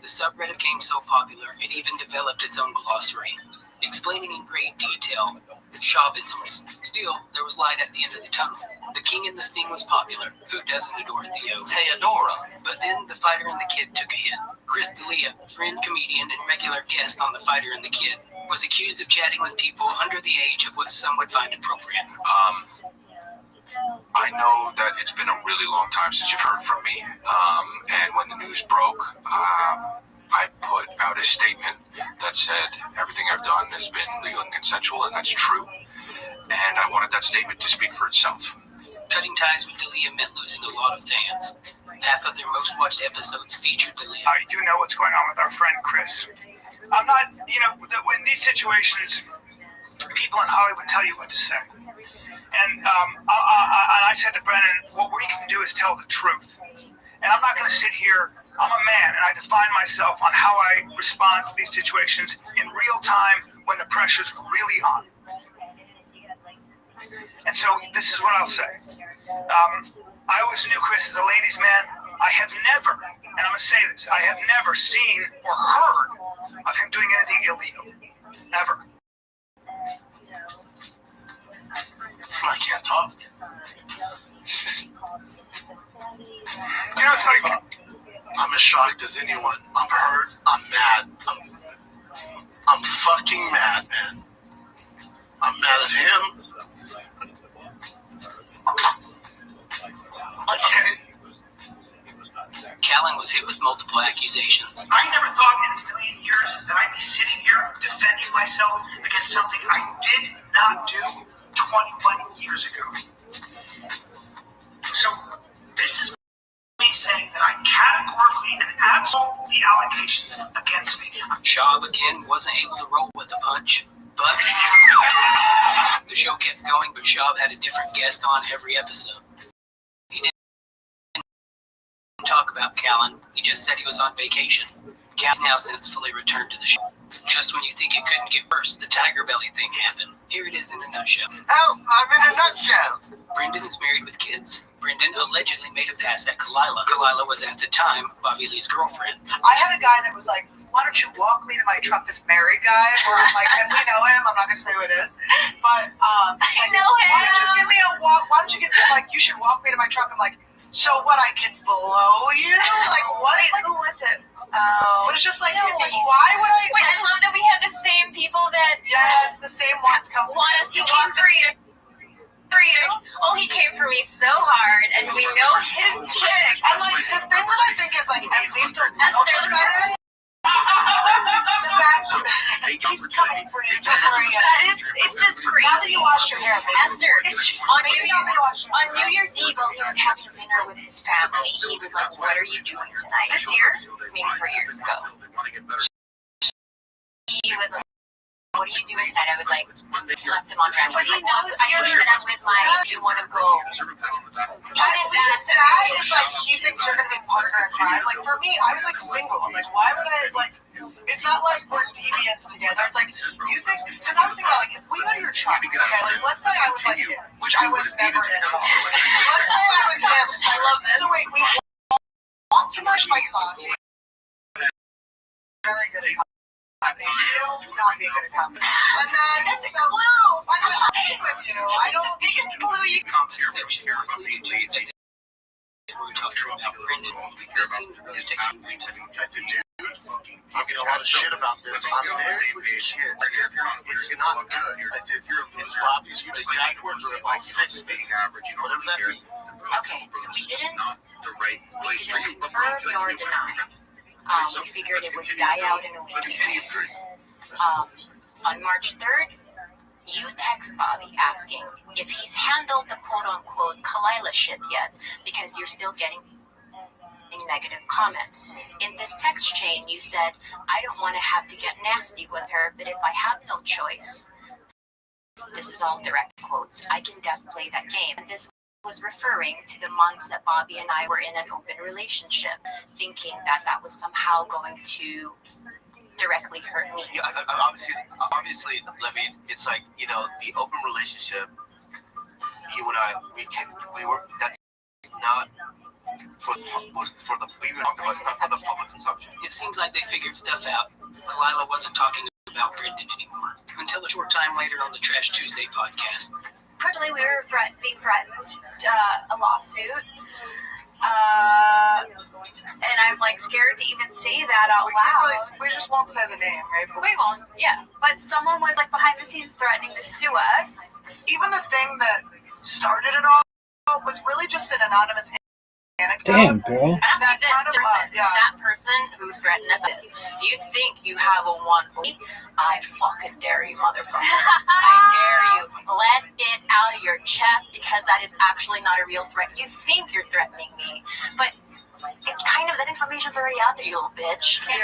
The subreddit became so popular, it even developed its own glossary, explaining in great detail Shawbisms. Still, there was light at the end of the tunnel. The King and the Sting was popular. Who doesn't adore Theo? Theodora. But then the Fighter and the Kid took a hit. Chris D'Elia, friend, comedian, and regular guest on the Fighter and the Kid, was accused of chatting with people under the age of what some would find appropriate. I know that it's been a really long time since you've heard from me, and when the news broke, I put out a statement that said everything I've done has been legal and consensual, and that's true, and I wanted that statement to speak for itself. Cutting ties with D'Elia meant losing a lot of fans. Half of their most watched episodes featured D'Elia. You know what's going on with our friend Chris. I'm not, in these situations, people in Hollywood tell you what to say. And I said to Brennan, what we can do is tell the truth. And I'm not going to sit here. I'm a man, and I define myself on how I respond to these situations in real time when the pressure's really on. And so this is what I'll say. I always knew Chris as a ladies' man. I have never, and I'm going to say this, I have never seen or heard of him doing anything illegal. Ever. I can't talk. It's just, it's like, I'm as shocked as anyone. I'm hurt. I'm mad. I'm fucking mad, man. I'm mad at him. okay. Callan was hit with multiple accusations. I never thought in a million years that I'd be sitting here defending myself against something I did not do 21 years ago. So this is me saying that I categorically and absolutely allegations against me. Schaub again wasn't able to roll with the punch, but the show kept going, but Schaub had a different guest on every episode. He didn't talk about Callan, he just said he was on vacation. Callan's now since fully returned to the show. Just when you think it couldn't get worse, the tiger belly thing happened. Here it is in a nutshell. Help! I'm in a nutshell! Brendan is married with kids. Brendan allegedly made a pass at Kalila. Kalila was at the time Bobby Lee's girlfriend. I had a guy that was like, why don't you walk me to my truck, this married guy, where I'm like, and we know him, I'm not going to say who it is, but I know him. Why don't you give me a walk, why don't you give me, like, you should walk me to my truck. I'm like, so what, I can blow you? Like, what? Wait, like, who was it? But it's just like, it's like, why would I? Wait, I love that we have the same people that Yes, the same ones come. want us to walk for you. Oh, he came for me so hard, and we know his chick. And like, the thing that I think is like, at least a little bit better. He's coming for you. It's just crazy. Now that you washed your hair, Esther, on New Year's Eve, while he was having dinner with his family, he was like, what are you doing tonight? This year? Maybe 4 years ago. He was like, what are you doing tonight? I was like, left him on red. What do you know? I know that I'm with my, do you want to go? That is like, he thinks you're going to be partner in crime. Like, for me, I was like single. I'm like, why would I, like, it's not like we're deviants together. It's like, you think, because I was thinking about, like, if we go to your truck, okay, like, let's say I was like him, which I was never in at all. Let's say I was him. I love this. So wait, we walk to my spot. Very good at comedy. You not be good at comedy. And then, That's a clue. by the way, I'll stick with you. I don't. The biggest clue you Compensation quickly just said we were talking about Brendan. This seemed really taking I said, dude, talking a lot of shit about this. I'm married with kids. I said, it's not good. I said, it's Bobby's exact words are, I'll fix this. Whatever that means. Okay, so we didn't confirm nor deny. We figured it would die out in a week. On March 3rd, you text Bobby asking if he's handled the quote-unquote Kalila shit yet, because you're still getting negative comments. In this text chain, you said, I don't want to have to get nasty with her, but if I have no choice, this is all direct quotes, I can play that game. And this was referring to the months that Bobby and I were in an open relationship, thinking that that was somehow going to directly hurt me. Yeah, obviously, Levy, it's like, you know, the open relationship, you and I, that's not for the public consumption. It seems like they figured stuff out. Kalila wasn't talking about Brendan anymore, until a short time later on the Trash Tuesday podcast. Originally, we were being threatened a lawsuit. And I'm like scared to even say that out loud. We just won't say the name, right? We won't, yeah. But someone was like behind the scenes threatening to sue us. Even the thing that started it all was really just an anonymous anecdote. Damn, girl. That person who threatened us is, you think you have a one? I fucking dare you, motherfucker. I dare you. Let it out of your chest, because that is actually not a real threat. You think you're threatening me, but it's kind of, that information's already out there, you little bitch. Yeah.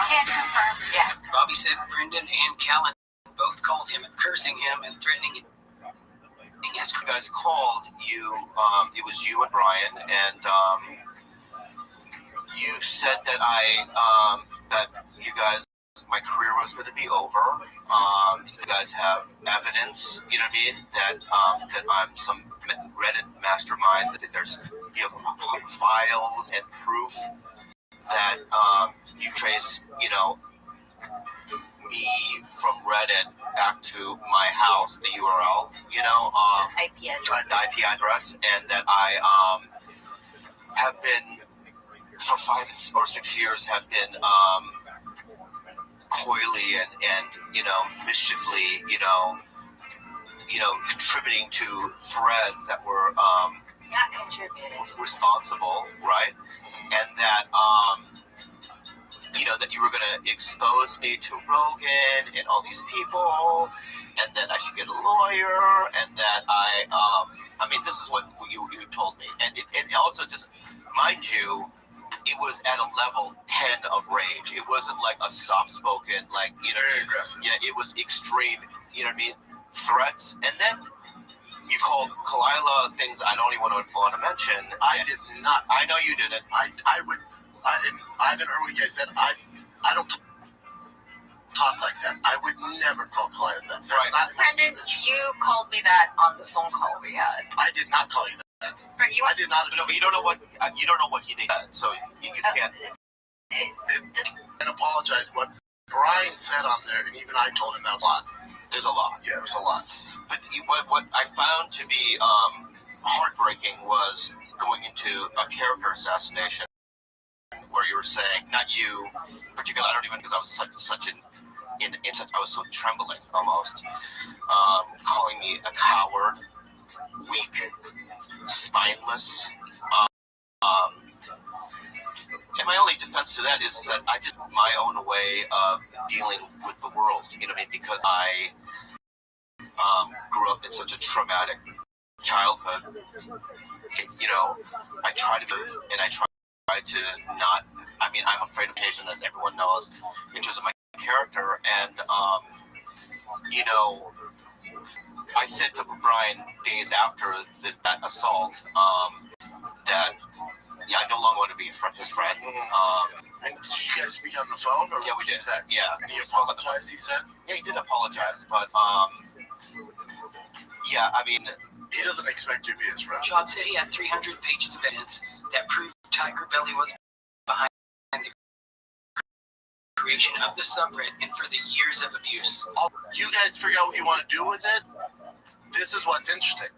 Can't confirm. Yeah. Bobby said Brendan and Callan both called him, cursing him and threatening him. Yes, you guys called you. It was you and Brian, and you said that that you guys, my career was going to be over. You guys have evidence, you know what I mean, that I'm some Reddit mastermind. That you have files and proof that you trace, you know, me from Reddit back to my house, the URL, you know, IP address, and that I have been for 5 or 6 years have been coyly and you know, mischiefully, you know, contributing to threads that were not contributing, responsible, right? And that you know, that you were going to expose me to Rogan and all these people, and that I should get a lawyer, and that I mean, this is what you told me, and it also just, mind you, it was at a level 10 of rage. It wasn't like a soft-spoken, like, you know, very aggressive. Yeah, it was extreme, you know what I mean, threats, and then you called Kalila things I don't even want to mention. I did not. I know you didn't. I haven't heard what you guys said. I don't talk like that. I would never call Kalila that. Right. Brendan, you called me that on the phone call we had. I did not call you that. I did not. No, but you don't know what he did, so you can't. And apologize. What Brian said on there, and even I told him that a lot. There's a lot. Yeah, it was a lot. But what I found to be heartbreaking was going into a character assassination, where you were saying, not you particularly, I don't even, because I was such I was so trembling almost, calling me a coward, weak, spineless. And my only defense to that is that I just, my own way of dealing with the world, you know what I mean? Because I grew up in such a traumatic childhood. You know, I try to be, and I try to not, I mean, I'm afraid of occasion, as everyone knows, in terms of my character. And, you know, I said to Brian days after that assault, that, yeah, I no longer want to be his friend. And did you guys speak on the phone? Or yeah, we did. That? Yeah. And he apologized, he said? Yeah, he did apologize, but, yeah, I mean, he doesn't expect you to be his friend. Sean said he had 300 pages of evidence that proved Tiger Belly was behind the creation of the subreddit and for the years of abuse. You guys figure out what you want to do with it? This is what's interesting.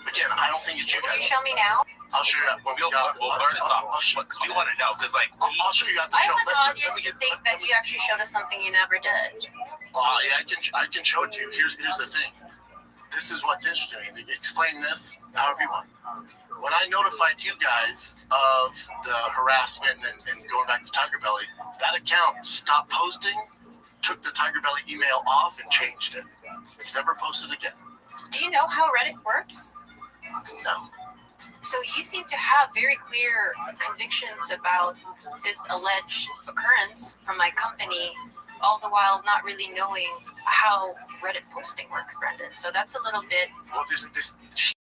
Again, I don't think it's you Will guys. you show me now? I'll show you. When We'll learn this off. We want to know because, like, I'll show you at the I show. want the audience to think that you actually showed us something you never did. Yeah, I can show it to you. Here's the thing. This is what's interesting. Explain this however you want. When I notified you guys of the harassment and going back to Tiger Belly, that account stopped posting, took the Tiger Belly email off, and changed it. It's never posted again. Do you know how Reddit works? No. So you seem to have very clear convictions about this alleged occurrence from my company, all the while not really knowing how Reddit posting works, Brendan. So that's a little bit... Well, this team,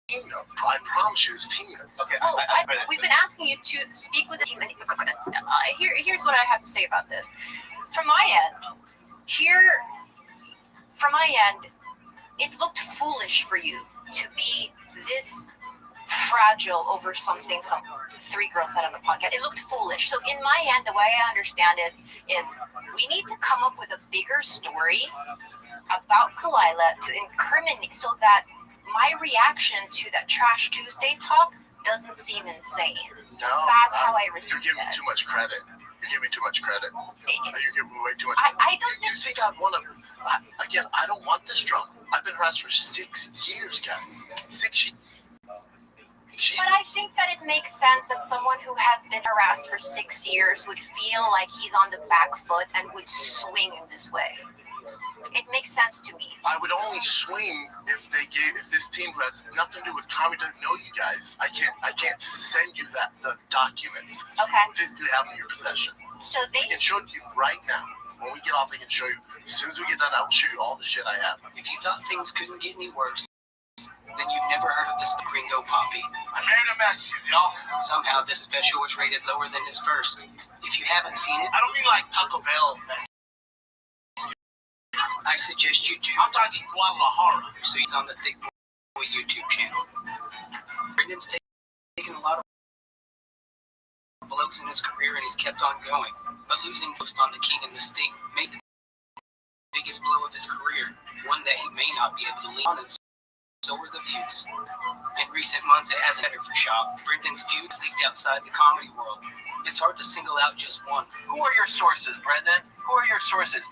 I promise you, this team. Okay. Oh, we've been asking you to speak with the team. Here's what I have to say about this. From my end, it looked foolish for you to be this fragile over something some 3 girls said on the podcast. It looked foolish. So in my end, the way I understand it is we need to come up with a bigger story about Kalila to incriminate so that my reaction to that Trash Tuesday talk doesn't seem insane. No. That's how I receive it. You're giving me too much credit. You're giving me too much credit. You're giving me way too much. I don't think... You think I'd want to... Again, I don't want this drama. I've been harassed for 6 years, guys. 6 years. But I think that it makes sense that someone who has been harassed for 6 years would feel like he's on the back foot and would swing in this way. It makes sense to me. I would only swing if this team who has nothing to do with comedy doesn't know you guys. I can't send you the documents. Okay. Physically have them in your possession. So I can show it to you right now. When we get off, I can show you. As soon as we get done, I will show you all the shit I have. If you thought things couldn't get any worse, then you've never heard of this Gringo Poppy. I married a Mexican, y'all. Somehow this special was rated lower than his first. If you haven't seen it, I don't mean like Taco Bell. I suggest you do. I'm talking Guadalajara. So he's on the Thick Boy YouTube channel. Brendan's taken a lot of blows in his career and he's kept on going. But losing post on the King and the Sting made the biggest blow of his career, one that he may not be able to lean on, and so were the views. In recent months, it hasn't better for Shaw. Brendan's feud leaked outside the comedy world. It's hard to single out just one. Who are your sources, Brendan? Who are your sources?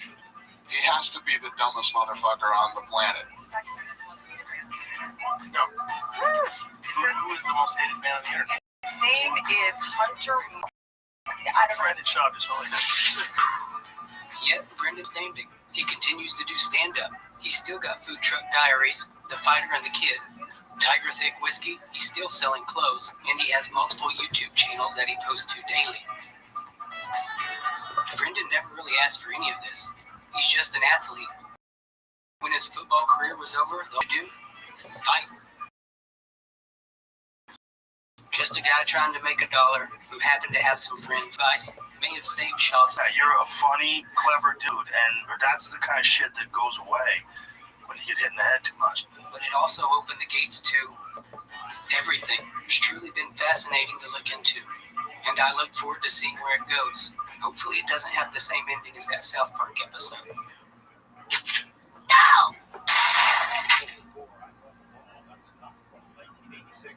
He has to be the dumbest motherfucker on the planet. No. Who is the most hated man on the internet? His name is Hunter. I don't Brendan Shaw just really Yet, Brendan's named it. He continues to do stand-up. He's still got Food Truck Diaries, The Fighter and the Kid, Tiger Thick Whiskey. He's still selling clothes, and he has multiple YouTube channels that he posts to daily. Brendan never really asked for any of this. He's just an athlete. When his football career was over, all he do? Fight. Just a guy trying to make $1 who happened to have some friends. Guys may have saved shops. You're a funny, clever dude, and that's the kind of shit that goes away when you get hit in the head too much. But it also opened the gates to everything. It's truly been fascinating to look into, and I look forward to seeing where it goes. Hopefully it doesn't have the same ending as that South Park episode. No!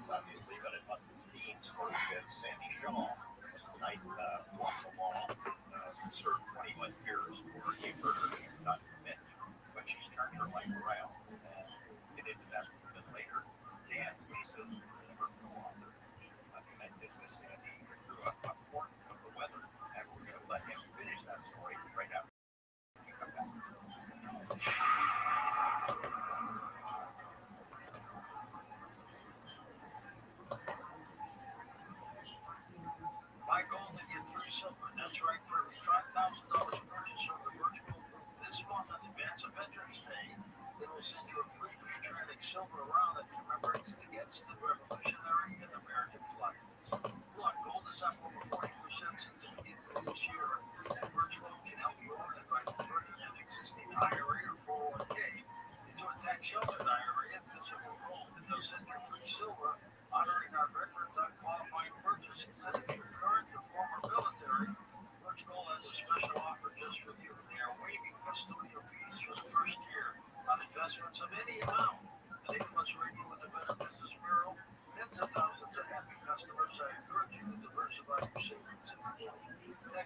Obviously, but it must have been sort of that Sandy Shaw tonight walked the law, served 21 years for a murder she did not commit, but she's turned her life around. And it is that a bit later, Dan Mason, her co-author, connected with Sandy through a report of the weather, and we're going to let him finish that story right after we come back. My goal to get free silver. That's right, for $5,000 purchase of the virtual this month in advance of Veterans Day. They will send you a free patriotic silver around that commemorates against the Revolutionary and American flag. Look, gold is up over 40% since the beginning of this year. And virtual can help you own it by converting an existing IRA or 401k into a tax-sheltered IRA and physical gold. And they'll send you free silver, honoring our veterans on qualifying purchases. And if you're current or former military, Birch Gold has a special offer just for you. They are waiving custodial fees for the first year on investments of any amount. The Nicholas rating with the Better Business Bureau, tens of thousands of happy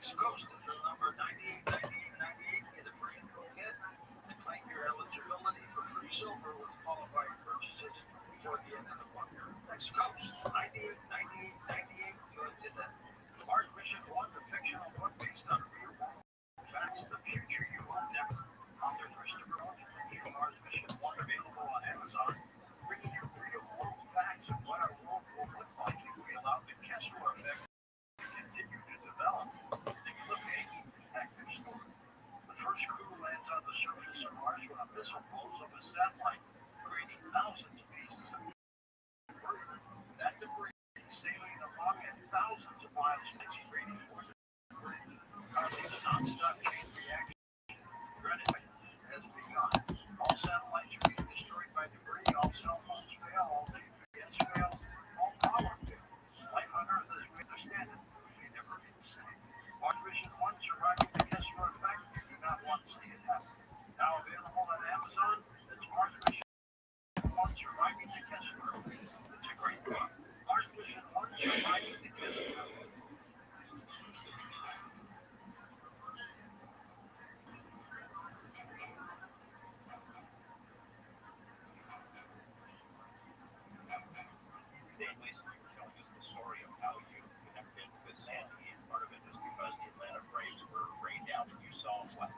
Next Coast is the number 9898. Get a free kit and claim your eligibility for free silver with qualifying purchases before the end of the month. Next Coast, 9898. You did that. Mars Mission 1, the fictional book based on real world facts, the future you will never. Author Christopher Rothschild, New Mars Mission 1 available on Amazon, bringing you real world facts of what our world will look like if we allow the Kessler effect to continue to develop. Take a look at active story. The first crew lands on the surface of Mars when a missile blows up a satellite, creating thousands of pieces of debris. That debris is sailing along at thousands of miles rating more than causing a non-stop chain reaction. Granted has begun. All satellites are being destroyed by debris. All cell phones fail. All GPS fails. All power fails. Life on Earth as we understand it may never be the same. Mars Mission 1 surviving the Kessler effect. You do not want to see it happen. Now available on Amazon. It's Mars Mission 1 surviving the Kessler effect. It's a great book. Mars Mission 1 surviving the Kessler effect. Dave Mason, you were telling us the story of how you connected with Sandy, and part of it was because the Atlanta Braves were rained out, and you saw what?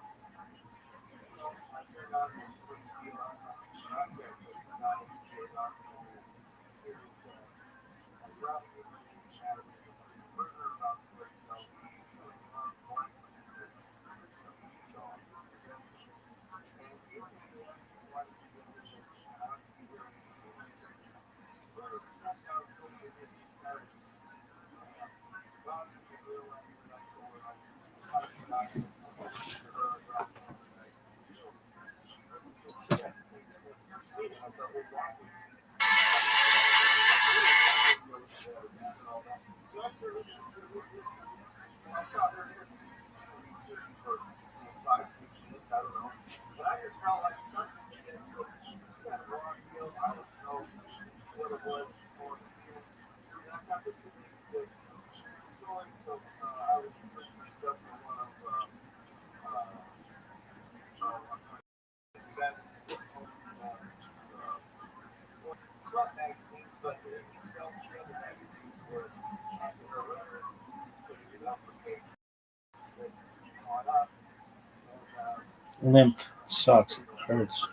Limp sucks. It hurts.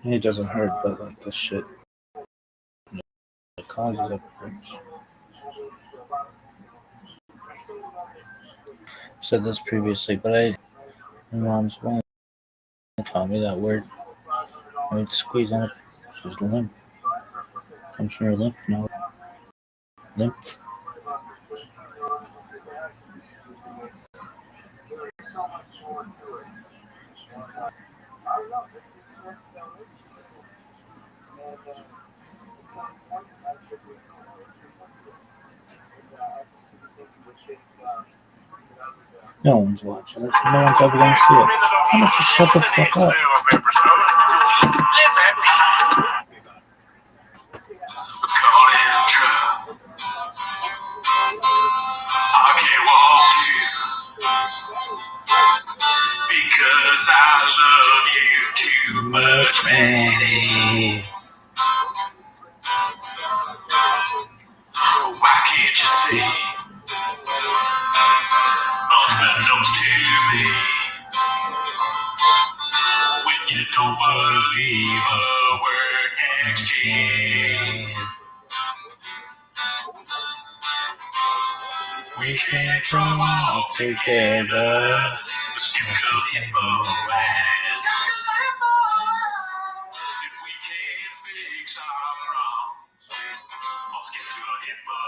It doesn't hurt, but like this shit, it causes it hurts. I've said this previously, but my mom's only taught me that word. When it's squeezed on it, she's limp. Comes from your lymph node. Lymph. No one's watching it. No one's ever gonna see it. How about you shut the fuck up? I can't walk you because I love you too much, man. Why can't you see? Unbeknownst to me, when you don't believe a word exchange, we can't come together. Stick a hippo ass. If we can't fix our problems, I'll skip to a hippo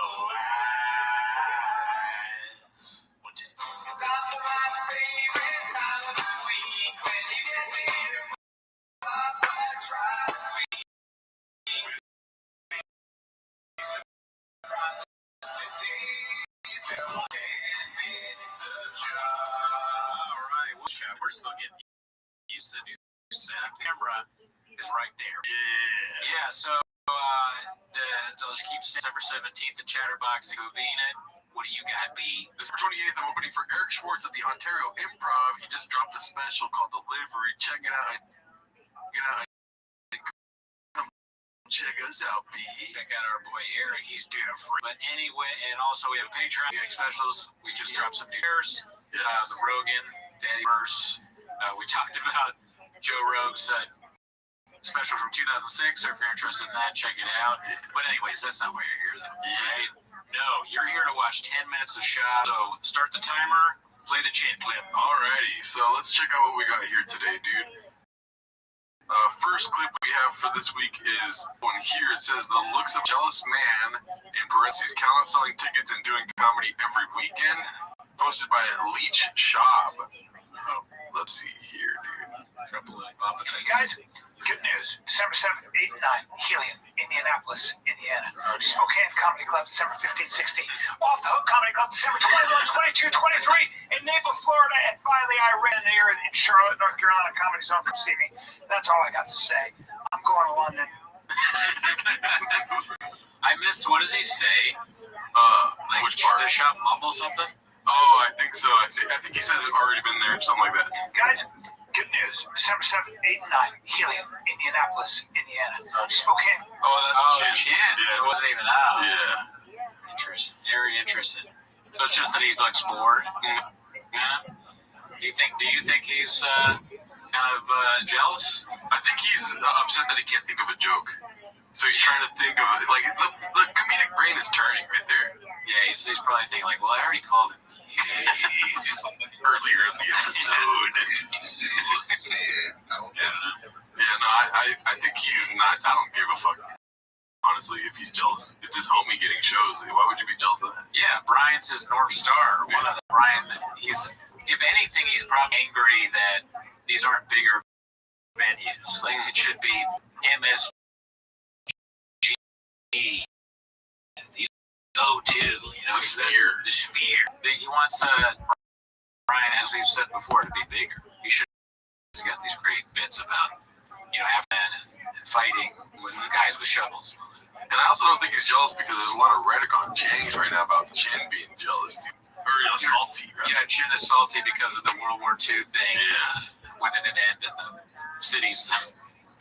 ass. What did it's not my favorite time of the week when you get near my blood tries sweet. Alright, we're still getting used to the new setup. Camera is right there. Yeah, so let's keep December 17th, the Chatterbox and Govina. What do you got, B? December 28th, I'm opening for Eric Schwartz at the Ontario Improv. He just dropped a special called Delivery. Check it out. Come check us out, B. Check out our boy Eric. He's different. But anyway, and also we have Patreon specials. We just dropped some news. The Rogan, Daddy Verse. We talked about Joe Rogan's special from 2006. So if you're interested in that, check it out. But anyways, that's not why you're here, though. Right? No, you're here to watch 10 minutes of shot. So start the timer, play the chin clip. Alrighty, so let's check out what we got here today, dude. First clip we have for this week is one here. It says the looks of jealous man in parentheses, Callan selling tickets and doing comedy every weekend. Posted by Leech Shab. Let's see here, dude. Guys, good news. December 7th, 8, and 9, Helium, Indianapolis, Indiana. Spokane Comedy Club, December 15, 16. Off the Hook Comedy Club, December 21, 22, 23. In Naples, Florida. And finally, I ran here in Charlotte, North Carolina, Comedy Zone. Come see me. That's all I got to say. I'm going to London. I missed, what does he say? Like, which part? The shop mumble something? Oh, I think so. I think he says it's already been there, something like that. Guys, good news. December 7th, 8, and 9, Helium, Indianapolis, Indiana. Spokane. Oh, that's Chin. Yeah, It wasn't even out. Yeah. Interesting. Very interesting. So it's just that he's like bored. Yeah. Do you think he's kind of jealous? I think he's upset that he can't think of a joke. So he's trying to think of it. Like, the comedic brain is turning right there. Yeah, he's probably thinking like, well, I already called him earlier in the episode. Yeah, no, I think he's not. I don't give a fuck. Honestly, if he's jealous, it's his homie getting shows. Why would you be jealous of that? Yeah, Brian's his North Star. One of the Brian, if anything, he's probably angry that these aren't bigger venues. Like it should be MSG, these O2, the Sphere. The Sphere. He wants Brian, as we've said before, to be bigger. He's got these great bits about having and fighting with guys with shovels. And I also don't think he's jealous because there's a lot of rhetoric on James right now about Chin being jealous, dude. Or salty, right? Yeah, Chin is salty because of the World War II thing. Yeah. When did it end in the cities that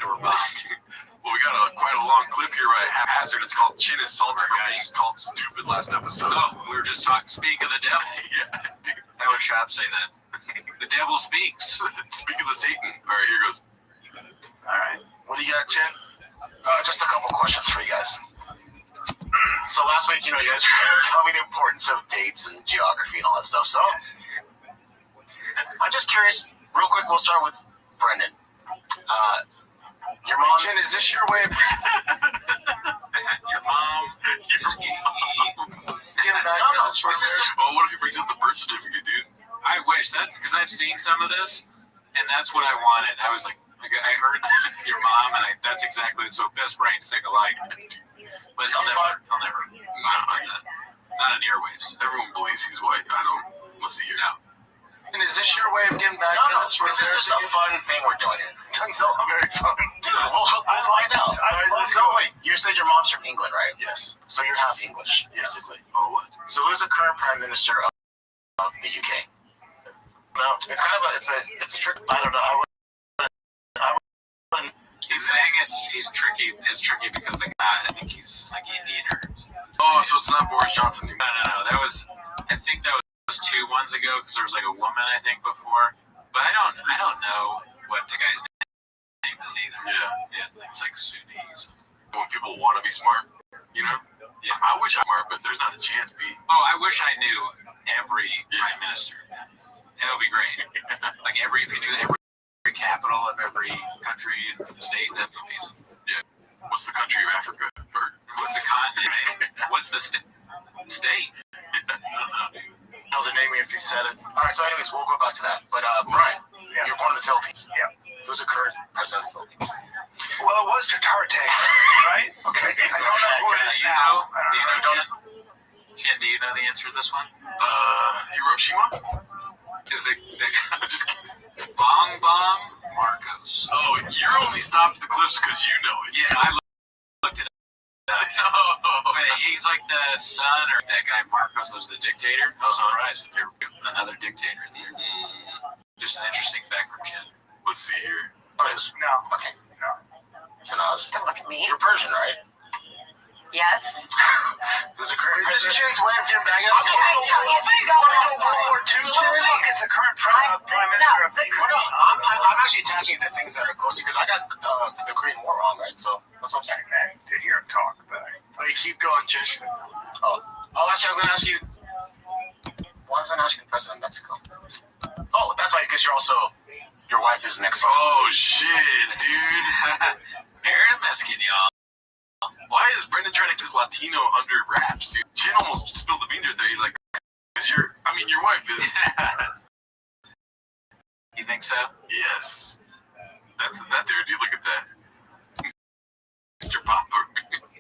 were bombed? Well, we got quite a long clip here by Haphazard. It's called Chin is Salty for being called stupid last episode. Oh, we were just talking, speak of the devil. Yeah, dude. How would Shop say that? The devil speaks. Speak of the Satan. All right, here goes. All right. What do you got, Jen? Just a couple questions for you guys. So last week, you guys were telling me the importance of dates and geography and all that stuff. So I'm just curious, real quick, we'll start with Brendan. Your mom, Jen, is this your way of... Your mom is gay. Getting back No, this is just... Well, what if he brings up the birth certificate, dude? I wish that, because I've seen some of this, and that's what I wanted. I was like, I heard your mom, and that's exactly so. Best brains think alike. But he'll never. Not in airwaves. Everyone believes he's white. I don't. Let's see here now. And is this your way of getting back? No, this is just a fun thing we're doing here. It's all very fun. Dude, we'll find out. So wait, you said your mom's from England, right? Yes. So you're half English, basically. Oh, what? So who's the current Prime Minister of the UK? No, it's kind of it's a trick. I don't know. He's saying he's tricky. It's tricky because the guy, I think he's like Indian or. Oh, so it's not Boris Johnson. No. That was. I think that was 2 ones ago because there was like a woman I think before, but I don't know what the guy's name is either. Yeah, it's like Sunnis. When people want to be smart, Yeah. I wish I'm smart, but there's not a chance, B. Oh, I wish I knew every prime minister. That would be great. Like if you knew every capital of every country and state, that'd be amazing. Yeah. What's the country of Africa? Or what's the continent? What's the state? I don't know the name if you said it. All right. So, anyways, we'll go back to that. But Brian, you're born in the Philippines. Yeah. Who's the current president of the Philippines? Well, it was Duterte, right? Okay. I don't know who it is now. Chen, do you know the answer to this one? Hiroshima? Is the just kidding. Bong Marcos. Oh, you're only stopped the clips because you know it. Yeah, I looked it up. He's like the son or that guy Marcos was the dictator. I was surprised that there was another dictator in there. Just an interesting fact from Jen. Let's see here. No. Okay. No. So don't look at me. You're Persian, right? Yes. Who's a current president? Jen's way of getting back at World War II, Jen? Is the current prime minister of England? No, I'm actually attaching the things that are close because I got the Korean War wrong, right? So that's what I'm saying. Man, to hear him talk, but you keep going, Jish. Actually, I was going to ask you. Why was I not asking the president of Mexico? Oh, that's right, because your wife is Mexican. Oh, shit, dude. Aaron Mexican, y'all. Why is Brendan trying to get his Latino under wraps, dude? Chin almost spilled the beans right there. He's like, your wife is. You think so? Yes. That's dude. You look at that. Mr. Popper.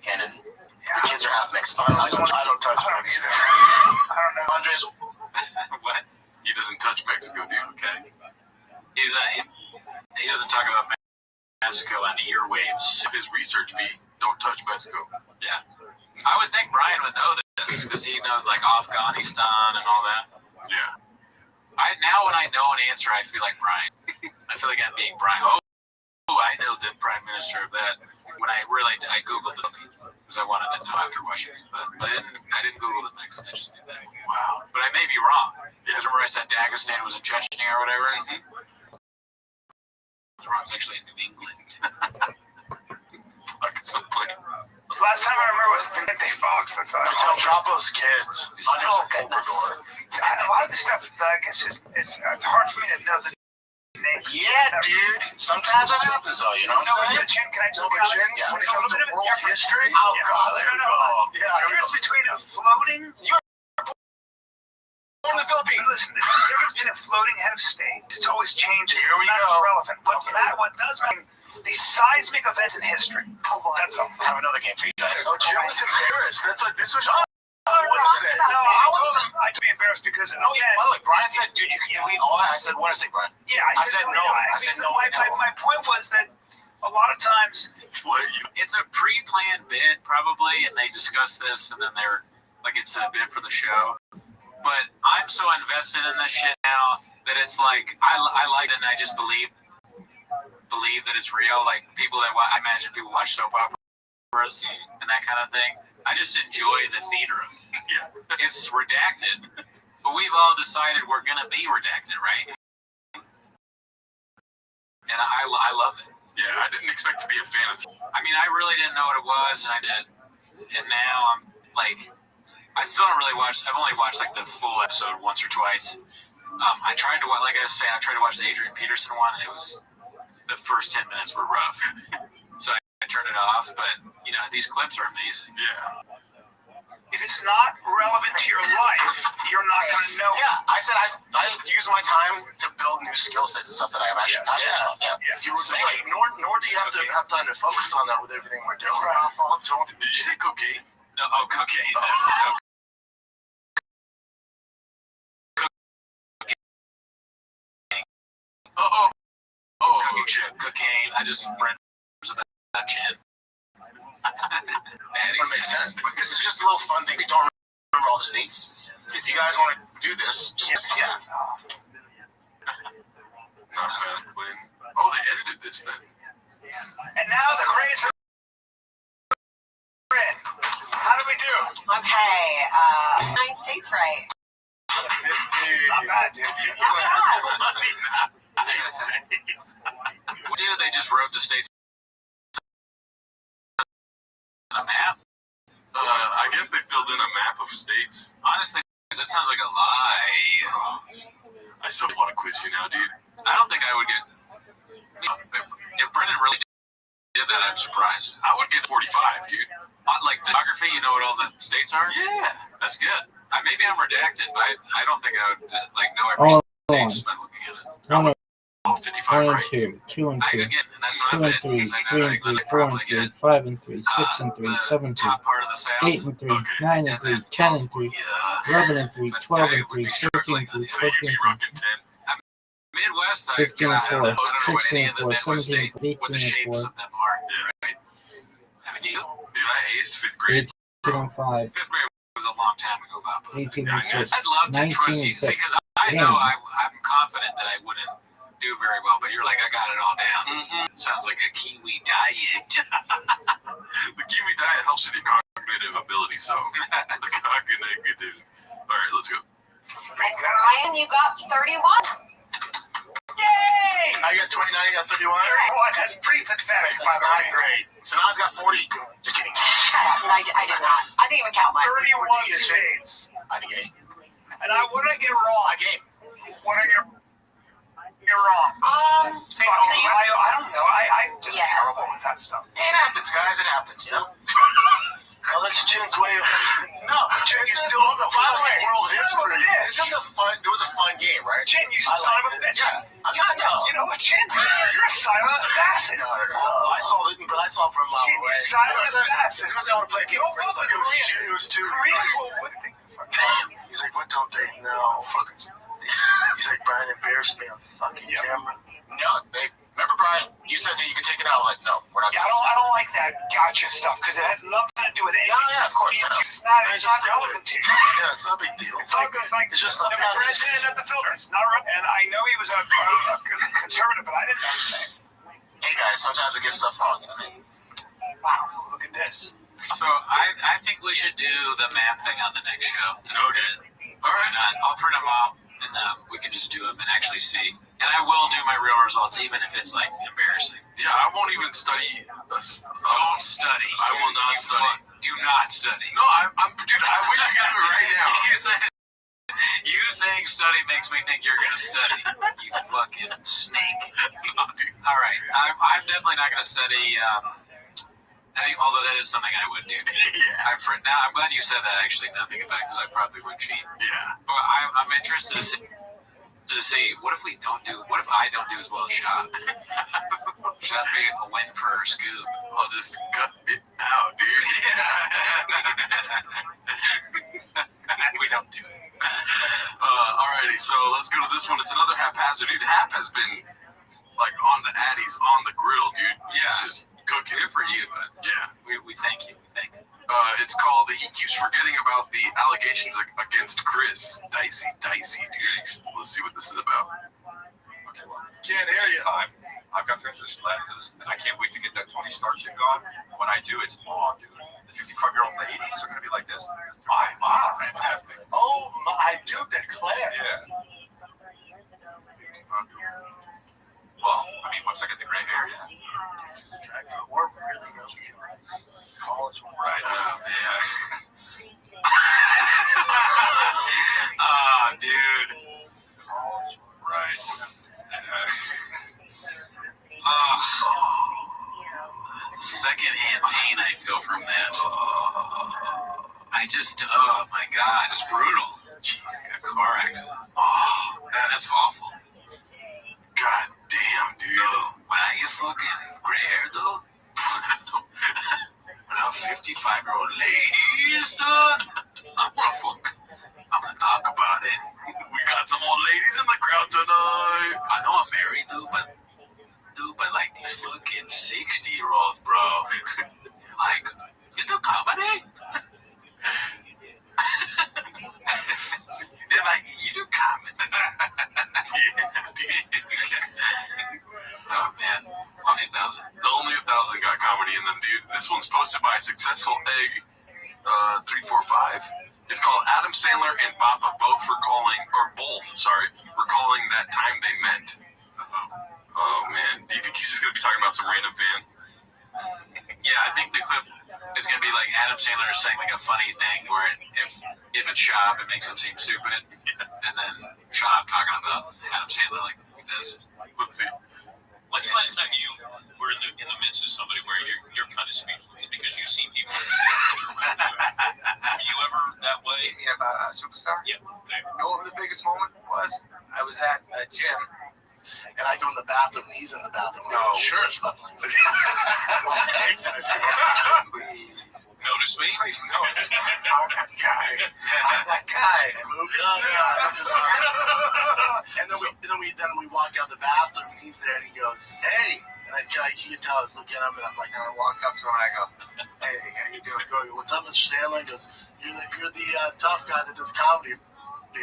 Cannon. Your kids are half Mexican. I don't touch Mexico. I don't know. Andres. What? He doesn't touch Mexico, dude. Okay. He doesn't talk about Mexico on the earwaves. His research be don't touch Mexico. Yeah. I would think Brian would know this because he knows like Afghanistan and all that. Yeah. Now when I know an answer, I feel like Brian. I feel like I'm being Brian. Oh, I know the prime minister of that. When I Googled it because I wanted to know after Washington. But I didn't Google the Mexican. I just knew that. Wow. But I may be wrong. Because remember I said Dagestan was in Chechnya or whatever? Mm-hmm. I was wrong. It's actually in New England. Last time I remember was Vicente Fox. That's all. Tell Chapo's kids. Oh, goodness. A lot of this stuff, like, it's hard for me to know the name. Yeah, dude. Sometimes it happens, though. You know what I'm saying? Jen, can I just be honest? Yeah. When it comes to world history, oh god, there we go. Yeah, the difference between a floating. Born in the Philippines. Listen, the difference between a floating head of state, it's always changing. Here we go. Relevant. But what does mean these seismic events in history. That's all. I have another game for you guys. Oh, Jim was embarrassed. This was. I'd be embarrassed because by the way, Brian said, "Dude, you can delete all that." I said, "What did I say, Brian?" Yeah, I said no. I said no. My point was that a lot of times it's a pre-planned bid probably, and they discuss this, and then they're like it's a bid for the show. But I'm so invested in this shit now that it's like I like it, and I just believe that it's real. Like people that I imagine people watch soap operas and that kind of thing. I just enjoy the theater of it. Yeah. It's redacted, but we've all decided we're gonna be redacted, right? And I love it. Yeah, I didn't expect to be a fan of it. I mean, I really didn't know what it was, and I did. And now I'm like, I still don't really watch. I've only watched like the full episode once or twice. I tried to, like I say, I tried to watch the Adrian Peterson one, and it was the first 10 minutes were rough. So I turned it off. But you know, these clips are amazing. Yeah. If it's not relevant to your life, you're not going to know. Yeah, I said I use my time to build new skill sets and stuff that I'm actually passionate about. Yeah. Anyway, nor do you have to have time to focus on that with everything we're doing. So, did you say cocaine? No, cocaine. Cooking shit, cocaine. I just read about that shit. This is just a little fun thing. We don't remember all the states. If you guys want to do this, just Not bad, Quinn. Oh, they edited this then. And now the grades are in. How do we do? Okay, 9 states right. Not bad, dude. Dude, they just wrote the states on a map. I guess they filled in a map of states. Honestly, it sounds like a lie. I so want to quiz you now, dude. I don't think I would get. You know, if Brendan really did that, I'm surprised. I would get 45, dude. Like geography, you know what all the states are? Yeah, that's good. Maybe I'm redacted, but I don't think I would know every state just by looking at it. No, no. 55 1 right. and 2, 2 and 2, Again, and that's 2 not and bad 3, because I 3 know and 3, I'd 4 and probably 3, get 5 and 3, 6 and 3, 7 and 3, top part of the South. 8 and 3, 9 and 3, 10 and 3, 11 and 3, 12 and 3, 13 and 3, 14 and 3, Midwest, 15 and 4, I don't know what 16 any and of the 4, Midwest 17 states, and 4, what the 18 and shapes 4. of them are, right? I mean, do you? Dude, I aced 5th grade. 18 and 5. 5th grade was a long time ago, Bob. 18 Yeah, and 6. I'd love to 19 trust and you. See, 6. because I know I'm confident that I wouldn't do very well, but you're like, I got it all down. Mm-hmm. Sounds like a Kiwi diet. The Kiwi diet helps with your cognitive ability, so the cognitive. All right, let's go. Ryan, you got 31. Yay! I got 29, you got 31. 31, that's pretty pathetic. That's not great. So now I've got 40. Just kidding. Shut up. I did not. I didn't even count mine. 31 shades. I game. And what did I get wrong? I game. What did I get wrong? So you, I don't know. I'm just terrible with that stuff. It happens, guys. It happens, you know? Oh, that's Chin's way of... No, Chin, you still don't know. By the way, world history. This is a fun... It was a fun game, right? Chin, you son of a bitch. Yeah. I'm not, no. You know what, Chin? You're a silent assassin. No. I saw it, but I saw it from a mile Chin, away. you silent assassin. As soon as I want to play a game, it was too... He's like, what don't they know? Fuckers. He's like, Brian embarrassed me on fucking camera. No, babe. Remember, Brian? You said that you could take it out. Like, no, we're not. Yeah, I don't like that gotcha stuff because it has nothing to do with anything. Yeah, of course. It's not relevant to you. Yeah, it's not a big deal. It's just the president at the Philippines. Not right. And I know he was a conservative, but I didn't know that. Hey, guys, sometimes we get stuff wrong. I mean, wow, look at this. So I think we should do the map thing on the next show. Okay. All right. I'll print them out, and we can just do them and actually see. And I will do my real results, even if it's like embarrassing. Yeah, I won't even study. Don't study. I will not study. Do not study. No, I'm dude. I wish I could do it right now. You saying study makes me think you're gonna study. You fucking snake. No, dude. All right, I'm definitely not gonna study. Although that is something I would do. Yeah. I'm glad you said that. Actually, nothing about it because I probably would cheat. Yeah. But I'm interested to see what if I don't do as well as Shot. Shot be a win for Scoop. I'll just cut it out, dude. We don't do it. Alrighty, so let's go to this one. It's another haphazard, dude. Hap has been like on the Addies on the grill, dude. Yeah. Just cooking. Good for you, but Yeah. we thank you. We thank you. It's called He Keeps Forgetting About the Allegations Against Chris. Dicey, dude. Let's see what this is about. can't hear you. I've got Princess Atlantis, and I can't wait to get that Tony Stark shit going. When I do, it's on, dude. The 55-year-old ladies are going to be like this. My, fantastic. Oh, my, I do declare. Yeah. Well, I mean, once I get the gray hair, yeah. It's attractive. We're really young. College one. Right. Ah, dude. College. Right. Secondhand pain I feel from that. Oh my God, it's brutal. Jeez, a car accident. Oh, that's awful. God damn, dude. No, why you fucking gray hair though? When I'm 55-year-old ladies, dude. I'm gonna talk about it. We got some old ladies in the crowd tonight. I know I'm married, but like these fucking 60-year-olds, bro. Like, you do comedy? They're like, you do comedy? Oh, man. Only 1,000. The only 1,000 got comedy in them, dude. This one's posted by Successful Egg 345. It's called Adam Sandler and Bappa both recalling that time they met. Oh, man. Do you think he's just going to be talking about some random fan? Yeah, I think the clip is going to be like Adam Sandler is saying like a funny thing where if it's Shab, it makes him seem stupid. And then Shab talking about Adam Sandler like this. Let's see. When's the last time you were in the midst of somebody where you're kind of speechless because you see people? Were you ever that way? Yeah, about a superstar? Yeah. You know what the biggest moment was? I was at a gym. And I go in the bathroom, and he's in the bathroom. No. Sure, it's fucking like his dick's in his hand. Please. Notice me? Please notice. I'm that guy. I'm that guy. And then we walk out the bathroom, and he's there, and he goes, "Hey," And I can tell I was looking at him, and I'm like, I walk up to him, and I go, hey, how you doing? Go, what's up, Mr. Sandler? He goes, you're the tough guy that does comedy,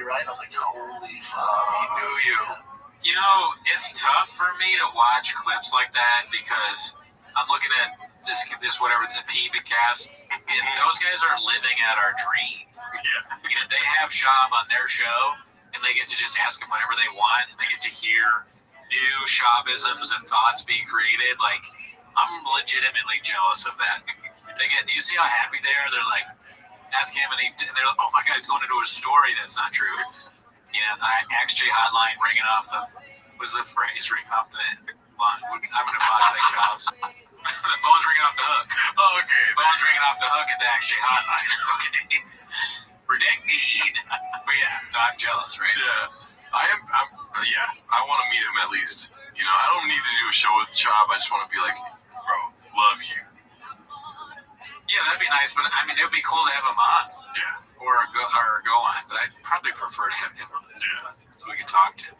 right? I was like, holy fuck. He knew you. You know, it's tough for me to watch clips like that because I'm looking at this whatever, the PB cast, and those guys are living out our dream. Yeah. You know, they have Shab on their show, and they get to just ask him whatever they want, and they get to hear new Shabisms and thoughts being created. Like, I'm legitimately jealous of that. You see how happy they are? They're like, ask him, and they're like, oh my god, he's going into a story that's not true. You know, the XJ hotline ringing off the, was the phrase, ring off the line. I'm going to watch that Shabs. The phone's ringing off the hook. Oh, okay. The phone's ringing off the hook at the XJ hotline. Okay. Predicted. But yeah, no, I'm jealous, right? Yeah. I want to meet him at least. You know, I don't need to do a show with Shab. I just want to be like, bro, love you. Yeah, that'd be nice, but I mean, it would be cool to have him on. Yeah. Or go on, but I'd probably prefer to have him on. Yeah. So we could talk to him.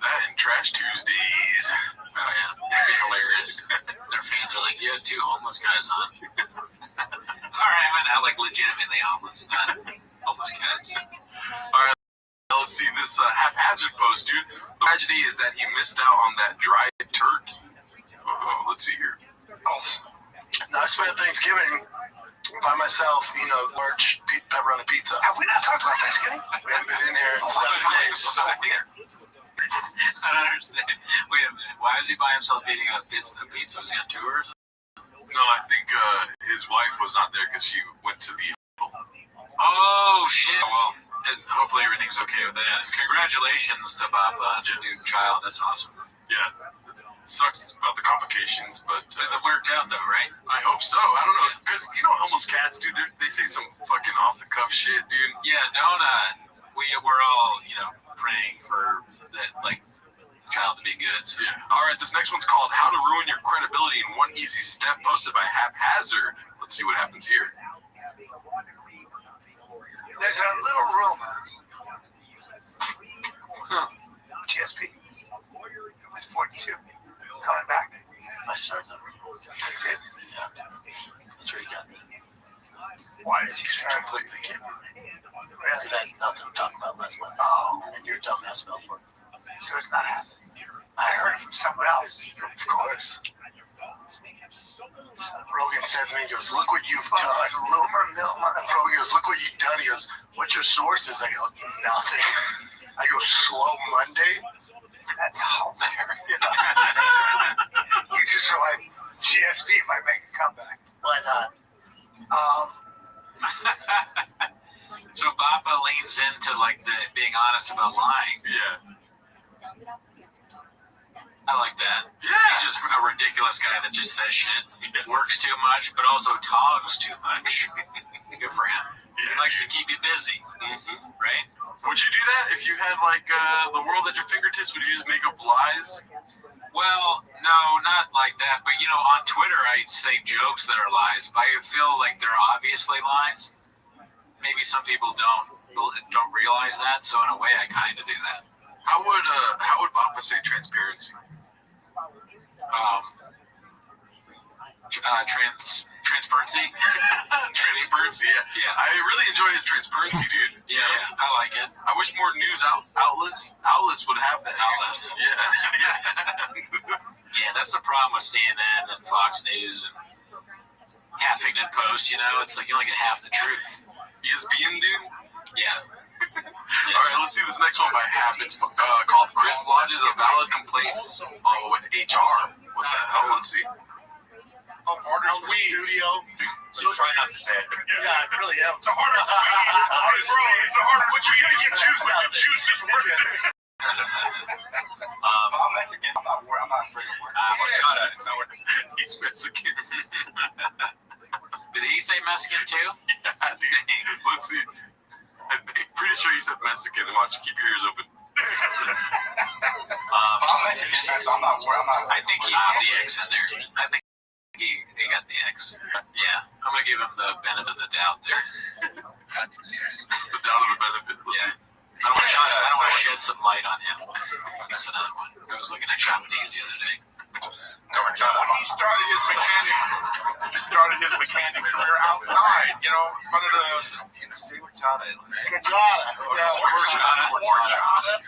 That and Trash Tuesdays. Oh, yeah. That'd be hilarious. Their fans are like, you had 2 homeless guys on. All right, I'm not like legitimately homeless, not homeless cats. All right. Let's see this haphazard post, dude. The tragedy is that he missed out on that dried turkey. Let's see here. Now, I spent Thanksgiving by myself, large pepperoni pizza. Have we not talked about Thanksgiving? We haven't been in here in 7 days. So weird. I don't understand. Wait a minute. Why is he by himself eating a pizza? Was he on tour or something? No, I think his wife was not there because she went to the... Oh, shit. Well, hopefully everything's okay with that. Congratulations to Bob, the new child. That's awesome. Yeah. It sucks about the complications, but... It worked out, though, right? I hope so. I don't know. Because, homeless cats, dude, they say some fucking off-the-cuff shit, dude. Yeah, don't... We're all, praying for that, like, child to be good. So. Yeah. All right, this next one's called How to Ruin Your Credibility in One Easy Step, posted by Haphazard. Let's see what happens here. There's a little rumor. GSP at 42 coming back. I started that rumor. I did. Yeah. That's where you got me. Why did you start? Completely kidding. Because I had nothing to talk about last month. Oh, and your dumbass fell for it. So it's not happening. I heard it from someone else. Of course. Rogan said to me, he goes, look what you've done. Like rumor mill, motherfucker. Rogan goes, look what you've done. He goes, what's your sources? I go, nothing. I go, Slow Monday? That's hilarious. You just were like, GSP might make a comeback. Why not? So Bappa leans into like the being honest about lying. Yeah. I like that. Yeah. He's just a ridiculous guy that just says shit. He works too much, but also talks too much. Good for him. He likes to keep you busy. Mm-hmm. Right? Would you do that if you had like the world at your fingertips? Would you just make up lies? Well, no, not like that. But on Twitter, I say jokes that are lies. But I feel like they're obviously lies. Maybe some people don't realize that. So in a way, I kind of do that. How would Bappa say transparency? Transparency. Transparency, yeah. I really enjoy his transparency, dude. Yeah, I like it. I wish more news outlets would have that. Outlets. Yeah. Yeah, that's the problem with CNN and Fox News and Huffington Post. It's like you only get half the truth. ESPN, dude. Yeah. All right, let's see this next one by Hap. It's called Chris Lodges a Valid Complaint with HR. What the hell? Let's see. Orders from the studio. So try not to say it. Yeah, I really am. It's a harder for me. It's a harder. But you're gonna get juice out of it. Juice is working. I'm Mexican. I'm not afraid of work. He's Mexican. Did he say Mexican too? Yeah, dude. Let's see. I'm pretty sure he said Mexican. Watch, keep your ears open. I think he put the X in there. I think he got the X. Yeah, I'm gonna give him the benefit of the doubt there. The doubt of the benefit. Let's see. I don't want to shed some light on him. That's another one. I was looking at Japanese the other day. When he started his mechanic career outside, in front of the. Say horchata. Horchata.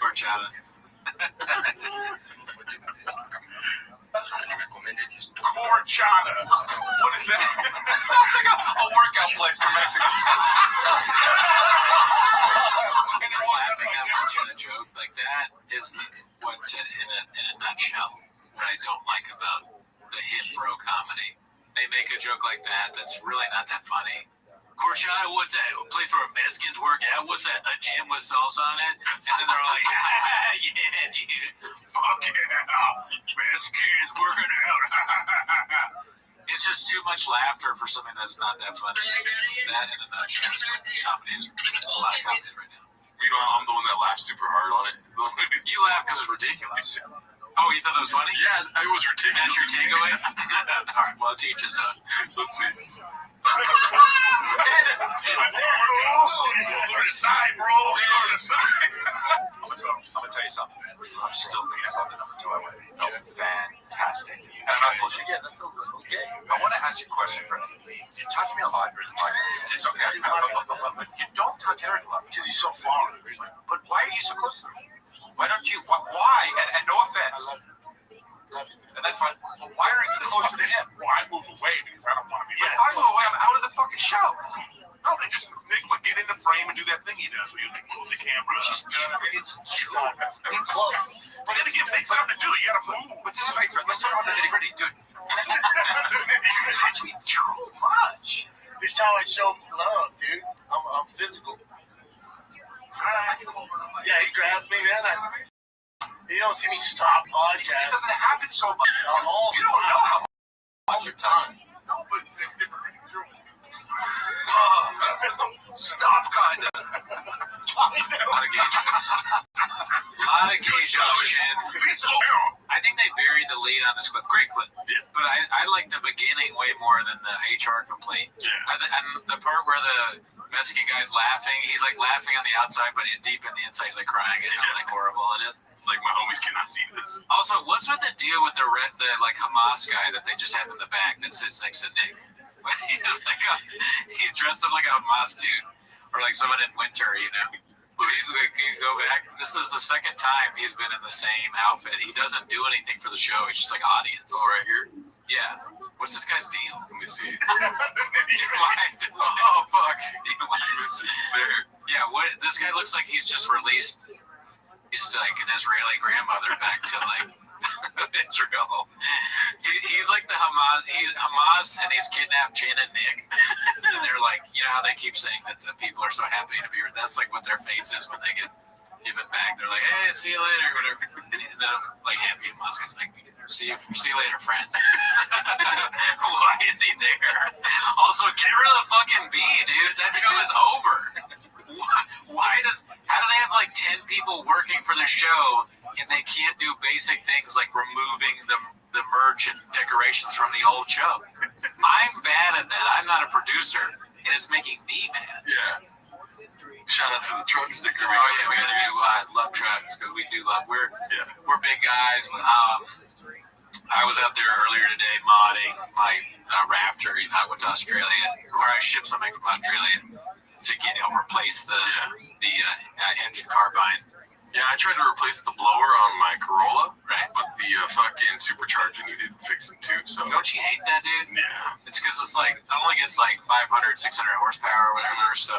Horchata. What is that? Sounds like a workout place for Mexicans. Laughing at a joke like that is what, in a nutshell, what I don't like about the hit bro comedy. They make a joke like that that's really not that funny. Horchata, what's that? A place where Mexicans work out? What's that? A gym with salsa on it? And then they're all like, yeah, dude. Fuck yeah. Mexicans working out. It's just too much laughter for something that's not that funny. That in a nutshell is what comedy is. A lot of comedy right now. I'm the one that laughs super hard on it. You laugh because it's ridiculous. Oh, you thought that was funny? Yeah, it was ridiculous. That's your takeaway? All right, well, teach us out. Let's see. I'm gonna tell you something. I'm still thinking about the number 2 I went. Fantastic. And I'm not bullshit. Yeah, that's okay. I want to ask you a question, Fred. You touch me a lot during the podcast. It's okay. But you don't touch Eric a lot because he's so far. But why are you so close to him? Why don't you? Why? And no offense. And that's fine. Well, why are you closer to him? Well, I move away because I don't want to be. If I move away, I'm out of the fucking show. No, they just Nick would get in the frame and do that thing he does where you move the camera. It's close. But then again, make something to do. You gotta move. But this is like, let's talk about the nitty gritty, dude. That's too much. It's how I show love, dude. I'm physical. Yeah, he grabs me, man. You don't see me stop podcast. It doesn't happen so much. All you don't know how much your time. No, but it's different. Stop, kinda. A lot of gay jokes. A lot of gay jokes, Shin. I think they buried the lead on this clip. Great clip. Yeah. But I like the beginning way more than the HR complaint. Yeah. And the part where the Mexican guy's laughing, he's like laughing on the outside, but deep in the inside, he's like crying at how like horrible it is. It's like my homies cannot see this. Also, what's with the deal with the like Hamas guy that they just have in the back that sits next to Nick? He's dressed up like a Hamas dude, or like someone in winter, He's like, you go back. This is the second time he's been in the same outfit. He doesn't do anything for the show. He's just like audience. Oh, right here? Yeah. What's this guy's deal? Let me see. Oh, fuck. There. Yeah, what? This guy looks like he's just released. He's like an Israeli grandmother back to like Israel. He's like the Hamas. He's Hamas, and he's kidnapped Jen and Nick. And they're like, how they keep saying that the people are so happy to be. That's like what their face is when they get given back. They're like, hey, see you later, whatever. And then like happy Hamas is like, see you later, friends. Why is he there? Also, get rid of the fucking bee, dude. That show is over. How do they have like 10 people working for the show and they can't do basic things like removing the merch and decorations from the old show? I'm bad at that. I'm not a producer, and it's making me mad. Yeah. Shout out to the truck sticker. Oh yeah, we gotta do love trucks because we do love. We're big guys. I was out there earlier today modding my Raptor. I went to Australia, where I shipped something from Australia to replace the engine carbine. Yeah, I tried to replace the blower on my Corolla, right? But the fucking supercharger needed fixing too. So don't you hate that, dude? Yeah. It's because it's like it only gets like 500, 600 horsepower or whatever. So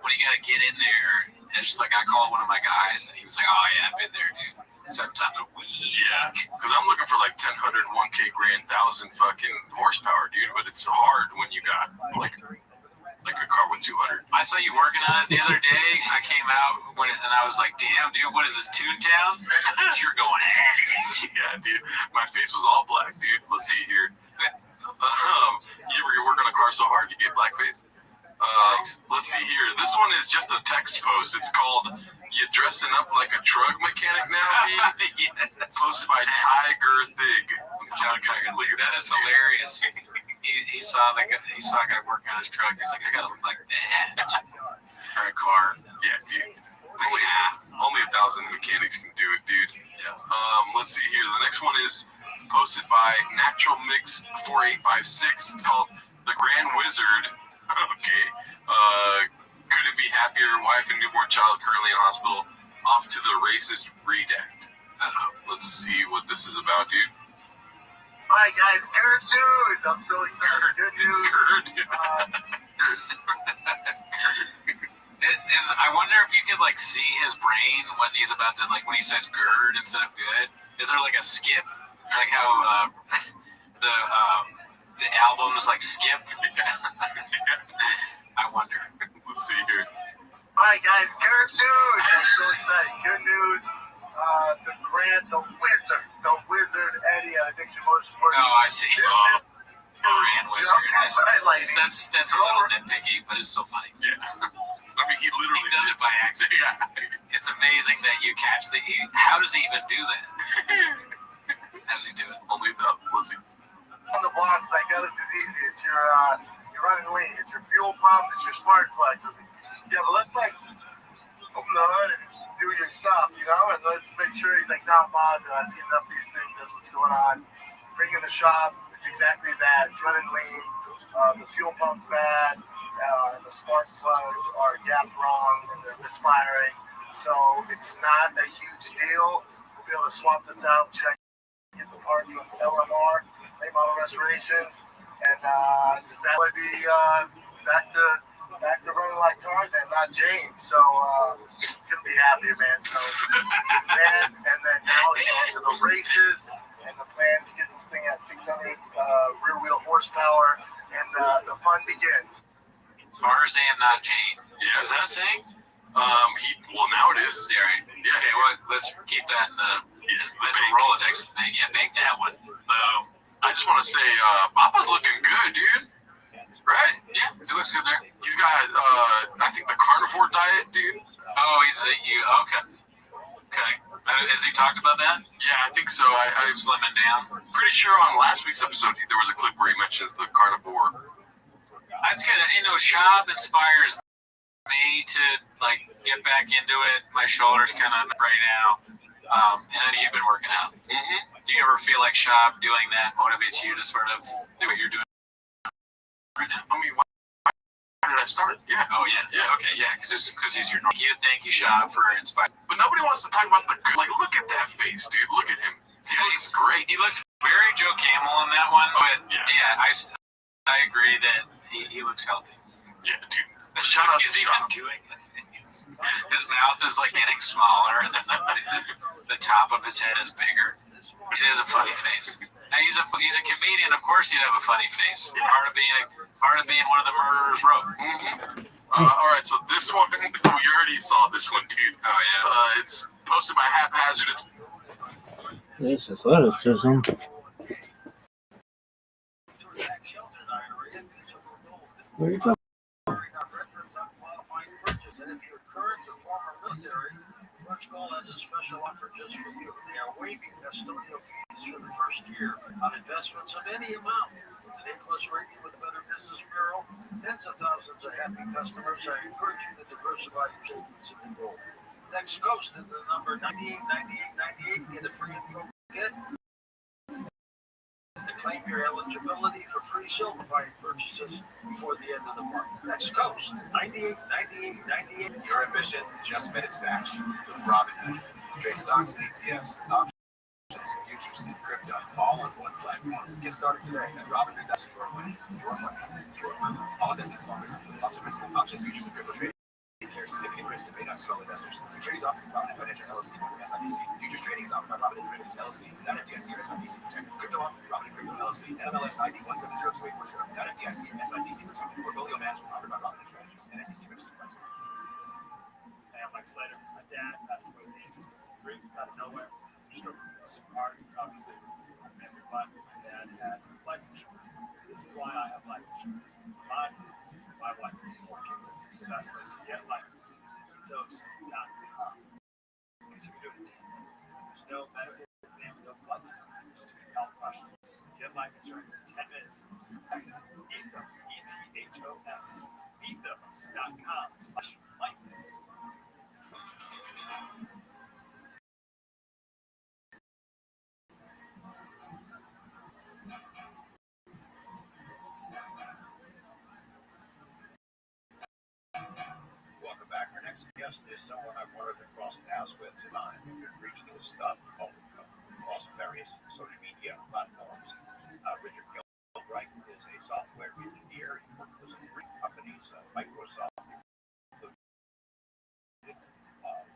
when you gotta get in there, it's just like I called one of my guys and he was like, "Oh yeah, I've been there, dude. 7 times a week." Yeah, because I'm looking for like 10, 100, 1K grand, 1,000 fucking horsepower, dude. But it's hard when you got like a car with 200. I saw you working on it the other day. I came out and I was like, "Damn, dude, what is this, Toontown?" You're going at it. Yeah, dude. My face was all black, dude. Let's see here. You work on a car so hard you get blackface. Let's see here. This one is just a text post. It's called "You Dressing Up Like a Truck Mechanic Now, B?" Yes. Posted by Tiger Thig. That is hilarious. He saw a guy working on his truck. He's like, "I gotta look like that for a car." Yeah, dude. Only 1,000 mechanics can do it, dude. Yeah. Let's see here. The next one is posted by Natural Mix 4856. It's called The Grand Wizard. Okay. Couldn't be happier. Wife and newborn child currently in hospital. Off to the races redact. Let's see what this is about, dude. Alright guys, good news! I'm so excited. Good news. I wonder if you could like see his brain when he's about to when he says "gird" instead of "good." Is there like a skip, like how the albums like skip? I wonder. Let's see here. Alright guys, good news! I'm so excited. Good news. The wizard Eddie at Addiction Motorsports. Oh, I see. Grand Wizard. That's a little nitpicky, but it's so funny. Yeah. I mean, he literally does it by accident. Yeah. It's amazing that you catch the. How does he even do that? How does he do it? Only the Lizzie. On the box, I got this is easy. It's your running lean. It's your fuel pump. It's your spark plug. Yeah, but let's open the hood and do your stuff, and let's make sure he's not bothered. I've seen enough of these things. That's what's going on. Bring in the shop. It's exactly that. It's running lean. The fuel pump's bad. And the spark plugs are gapped wrong and they're misfiring. So it's not a huge deal. We'll be able to swap this out, check, get the part from LMR, late model restorations, and that would be back to running like Tarzan, not James. So couldn't be happier, man. So and then now it's on to the races, and the plan is to get this thing at 600 rear wheel horsepower, and the fun begins. Tarzan, not Jane. Yeah, is that a saying? Well, now it is. Yeah, right. Yeah. Okay, well, let's keep that in the Rolodex thing. Yeah, bank that one. Boom. I just want to say, Papa's looking good, dude. Right? Yeah, he looks good there. He's got, I think the carnivore diet, dude. Oh, okay. Okay. Has he talked about that? Yeah, I think so. I'm slimming down. Pretty sure on last week's episode there was a clip where he mentions the carnivore. That's kind of, Shab inspires me to get back into it. My shoulders kind of right now. And I know you've been working out. Mm-hmm. Do you ever feel like Shab doing that motivates you to sort of do what you're doing right now? I mean, why did I start? Yeah. Oh yeah. Yeah. Okay. Yeah. Because he's your. Thank you, Shab, for inspiring. But nobody wants to talk about the good. Look at that face, dude. Look at him. He looks great. He looks very Joe Camel in that one. But yeah, I agree that he looks healthy. Yeah, dude. Shout out he's to even Shab. doing his mouth is getting smaller, and then the top of his head is bigger. It is a funny face. Now he's a comedian. Of course, he'd have a funny face. Yeah. Part of being one of the murderers wrote. Mm-hmm. All right, so this one we already saw this one, dude. Oh yeah. It's posted by Haphazard. This is athleticism. Where are you going? Rothschild has a special offer just for you. They are waiving custodial fees for the first year on investments of any amount. An A-plus rating with the Better Business Bureau, tens of thousands of happy customers. I encourage you to diversify your savings and gold. Next Coast to the number 989898. Get a free info kit. To claim your eligibility for free silver buying purchases before the end of the month. Next Coast, 989898. Your ambition just met its match with Robinhood. Trade stocks and ETFs, options, futures, and crypto, all on one platform. Get started today at Robinhood. Your money, your money, your money. All business loans, also principal options, futures, and crypto trading. Carry significant risk and may not suit all investors. Securities offered through Robinhood Financial LLC member SIPC. Futures trading is offered by Robinhood Derivatives LLC, not FDIC or SIPC protected. Crypto offered through Robinhood Crypto LLC, NMLS ID 1702840, not FDIC or SIPC protected. Portfolio management offered by Robinhood Strategies and SEC registered price. Hey, I'm Mike Slater. My dad passed away at the age of 63. It's out of nowhere. Struggled super hard, obviously. Everybody, my dad had life insurance. This is why I have life insurance. My wife, and 4 kids. The best place to get life insurance is ethos.com. Because you can do it in 10 minutes. There's no medical exam, no blood test, just a few health questions. Get life insurance in 10 minutes. Ethos, E-T-H-O-S. Ethos.com/life. next guest is someone I've wanted to cross paths with, and I've been reading his stuff across various social media platforms. Richard Gilbright is a software engineer. He worked with some great companies, Microsoft,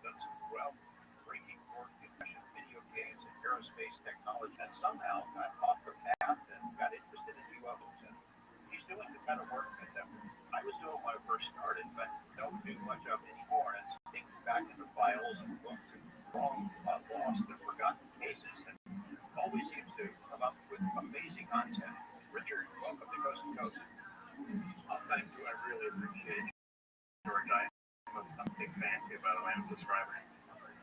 done some groundbreaking work in video games and aerospace technology, and somehow got off the path and got interested in UFOs. And he's doing the kind of work that I was doing when I first started, but don't do much of anymore. And so thinking back into files and books and long lost and forgotten cases, and always seems to come up with amazing content. Richard, welcome to Coast to Coast. Thank you. I really appreciate it, George. I'm a big fan too, by the way. I'm a subscriber.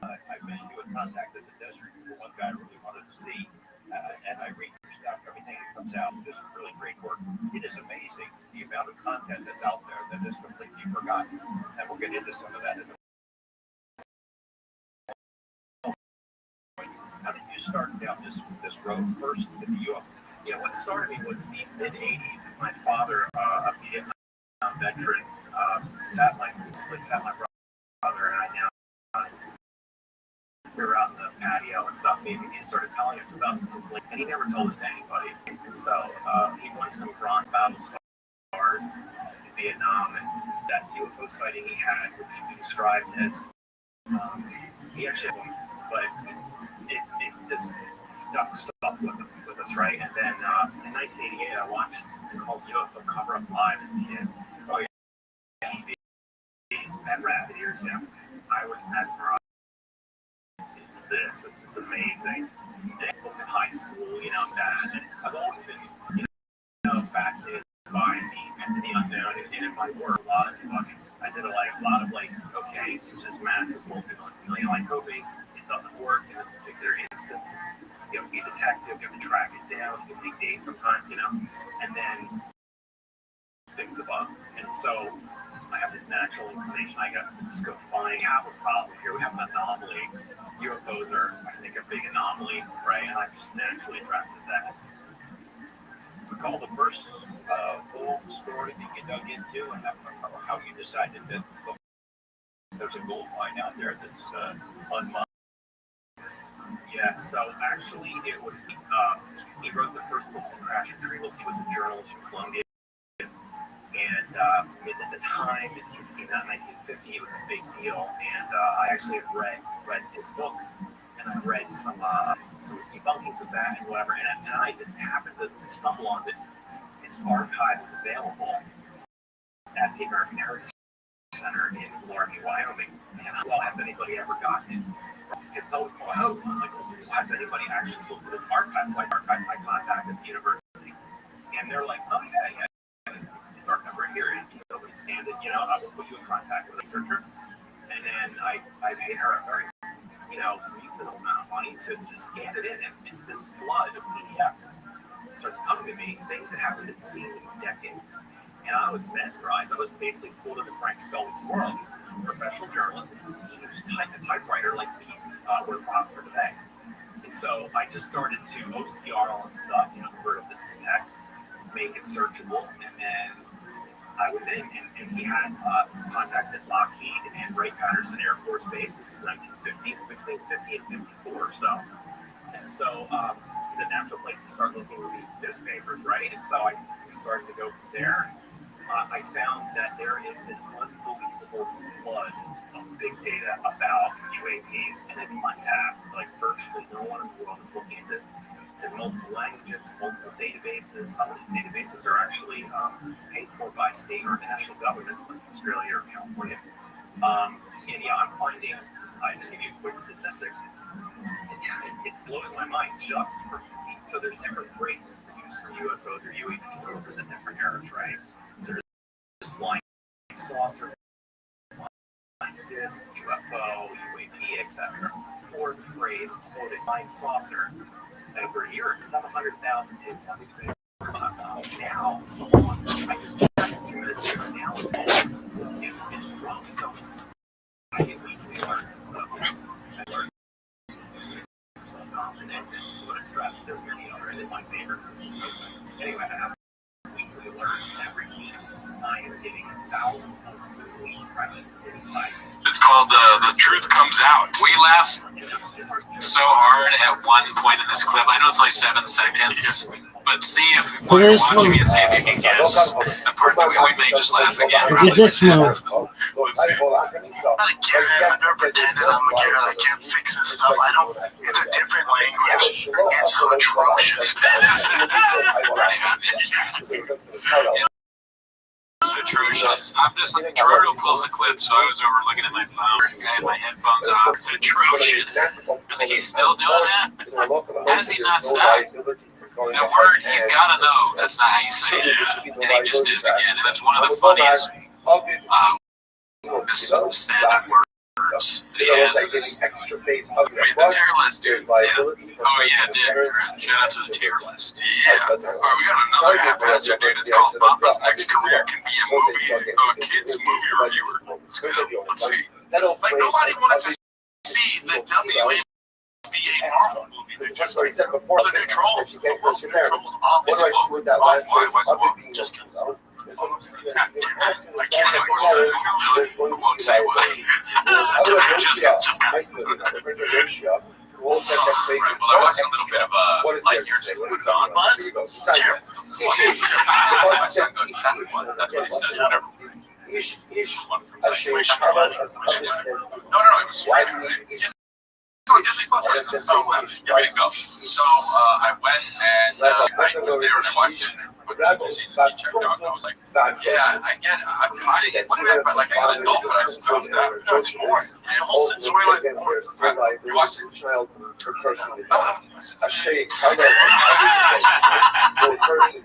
I missed you and contacted the desert. You're one guy I really wanted to see, and I read your stuff. Everything that comes out is really great work. It is amazing the amount of content that's out there that is completely forgotten, and we'll get into some of that in a moment. How did you start down this road first in the UFO? Yeah, what started me was the mid-'80s. My father, a Vietnam veteran, sat my brother and I down. We were out in the patio and stuff. He started telling us about his life, and he never told us to anybody. And so he won some bronze battle scars in Vietnam, and that UFO sighting he had, which he described as he actually, but it just stuck with us, right? And then in 1988, I watched something called UFO Cover Up Live as a kid. TV at Rapid Ears, I was mesmerized. This is amazing. And in high school, that. And I've always been, fascinated by the unknown. And in my work, I did a lot of okay, it's just massive multi-million code base. It doesn't work in this particular instance. You have to be a detective, you have to track it down. It can take days sometimes, and then fix the bug. And so I have this natural inclination, I guess, to just go find, have a problem here. We have an anomaly. UFOs are, I think, a big anomaly, right? And I'm just naturally attracted to that. Recall the first full story that you dug into, and how you decided that there's a gold mine out there that's unmined. Yeah, so actually it was, he wrote the first book on crash retrievals. He was a journalist from Columbia. And at the time, in 1950, it was a big deal. And I actually read his book, and I read some debunkings of that and whatever. And I just happened to stumble on that his archive is available at the American Heritage Center in Laramie, Wyoming. And well, has anybody ever gotten it? Because it's always called a hoax. I'm like, well, has anybody actually looked at his archive? So I contacted the university, and they're like, oh yeah. His archive right here, and nobody scanned it. I will put you in contact with a researcher, and then I paid her a very, reasonable amount of money to just scan it in, and this flood of PDFs starts coming to me, things that haven't been seen in decades, and I was mesmerized. I was basically pulled into Frank Scully's world. He was a professional journalist. He used a typewriter like we use word processor today, and so I just started to OCR all this stuff, convert it to text, make it searchable, and then I was in, and he had contacts at Lockheed and Wright-Patterson Air Force Base. This is 1950, between 50 and 54 or so. And so the natural place to start looking at these newspapers, right? And so I started to go from there. I found that there is an unbelievable flood of big data about UAPs, and it's untapped. Like virtually no one in the world is looking at this. It's in multiple languages, multiple databases. Some of these databases are actually paid for by state or national governments, like Australia or California. I'm finding, I just give you quick statistics. It's blowing my mind just for, so there's different phrases for use for UFOs or UAPs over the different eras, right? So there's flying saucer, flying disc, UFO, UAP, etc. Or the phrase, quoted, flying saucer. Over a year, it's on 100,000 hits on these papers. Now, I just checked a few minutes ago. Now it's growing. So I get weekly alerts and stuff. And then this is what I stress. There's many other. It is my favorites. This is so good. Anyway, I have weekly alerts every week. I am getting thousands of weekly It's called The Truth Comes Out. We laughed so hard at one point in this clip. I know it's like 7 seconds, but see if while you're watching it, see if you can guess the part that we may just laugh again. Look at this move. I've never pretended I'm a Garrett. I can't fix this stuff. I don't. It's a different language. It's so atrocious. It's atrocious. I'm just like, Gerardo pulls the clip, so I was over looking at my phone. I had my headphones off. Atrocious. Is he still doing that? Has he not stopped? The word he's gotta know. That's not how you say it. And he just did it again. And it's one of the funniest stand-up words. Yeah, extra face the tier list, dude. Yeah. Oh, yeah, dude. Shout out to the tier list. Yeah. All right, we got another half answer, dude. It's called Papa's Next Career Can Be a Movie. Oh, kids movie reviewer. Let's go. Let's see. Like, nobody wanted to see the WNBA Marvel movie. They just like, for the new trolls. The new trolls obviously just I can't won't say why. Well, I watched a little bit of like your take was on Buzz. So I went and I was there and I watched it. Checked out, and I was like, yeah, I get it. I'm finding it. But like an adult, but I was that. No, it's more. The whole storyline. You watch it.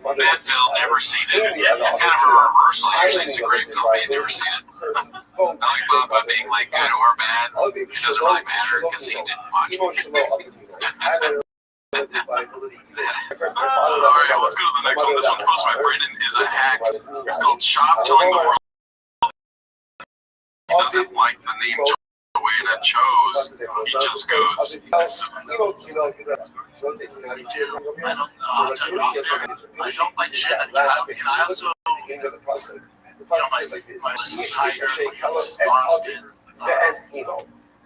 Manfield, never seen it. Kind of a reversal. Actually, it's a great film. I've never seen it. I like Papa being like good or bad. It doesn't really matter because he didn't watch it. Alright, let's go to the next one. This one posed by Brendan is a hack. It's called Chop Telling the World he doesn't like the name the way that chose. He just goes. I don't like shit. And I also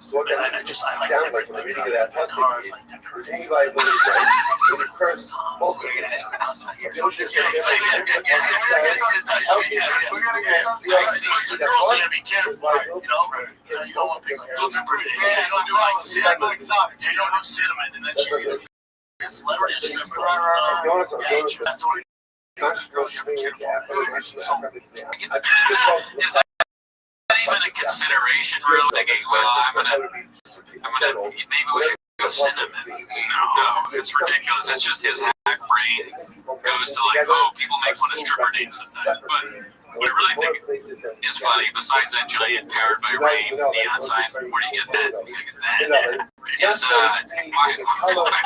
So what that makes it sound like from the reading of that passage is there's any liability, right? When you curse, both of them. Even a consideration, really thinking, well, I'm gonna, maybe we should go cinnamon. No, it's ridiculous. It's just his hack brain goes to like, oh, people make fun of stripper names and that. But what I really think is funny, besides that giant Powered by Rain neon sign, where do you get that? Is why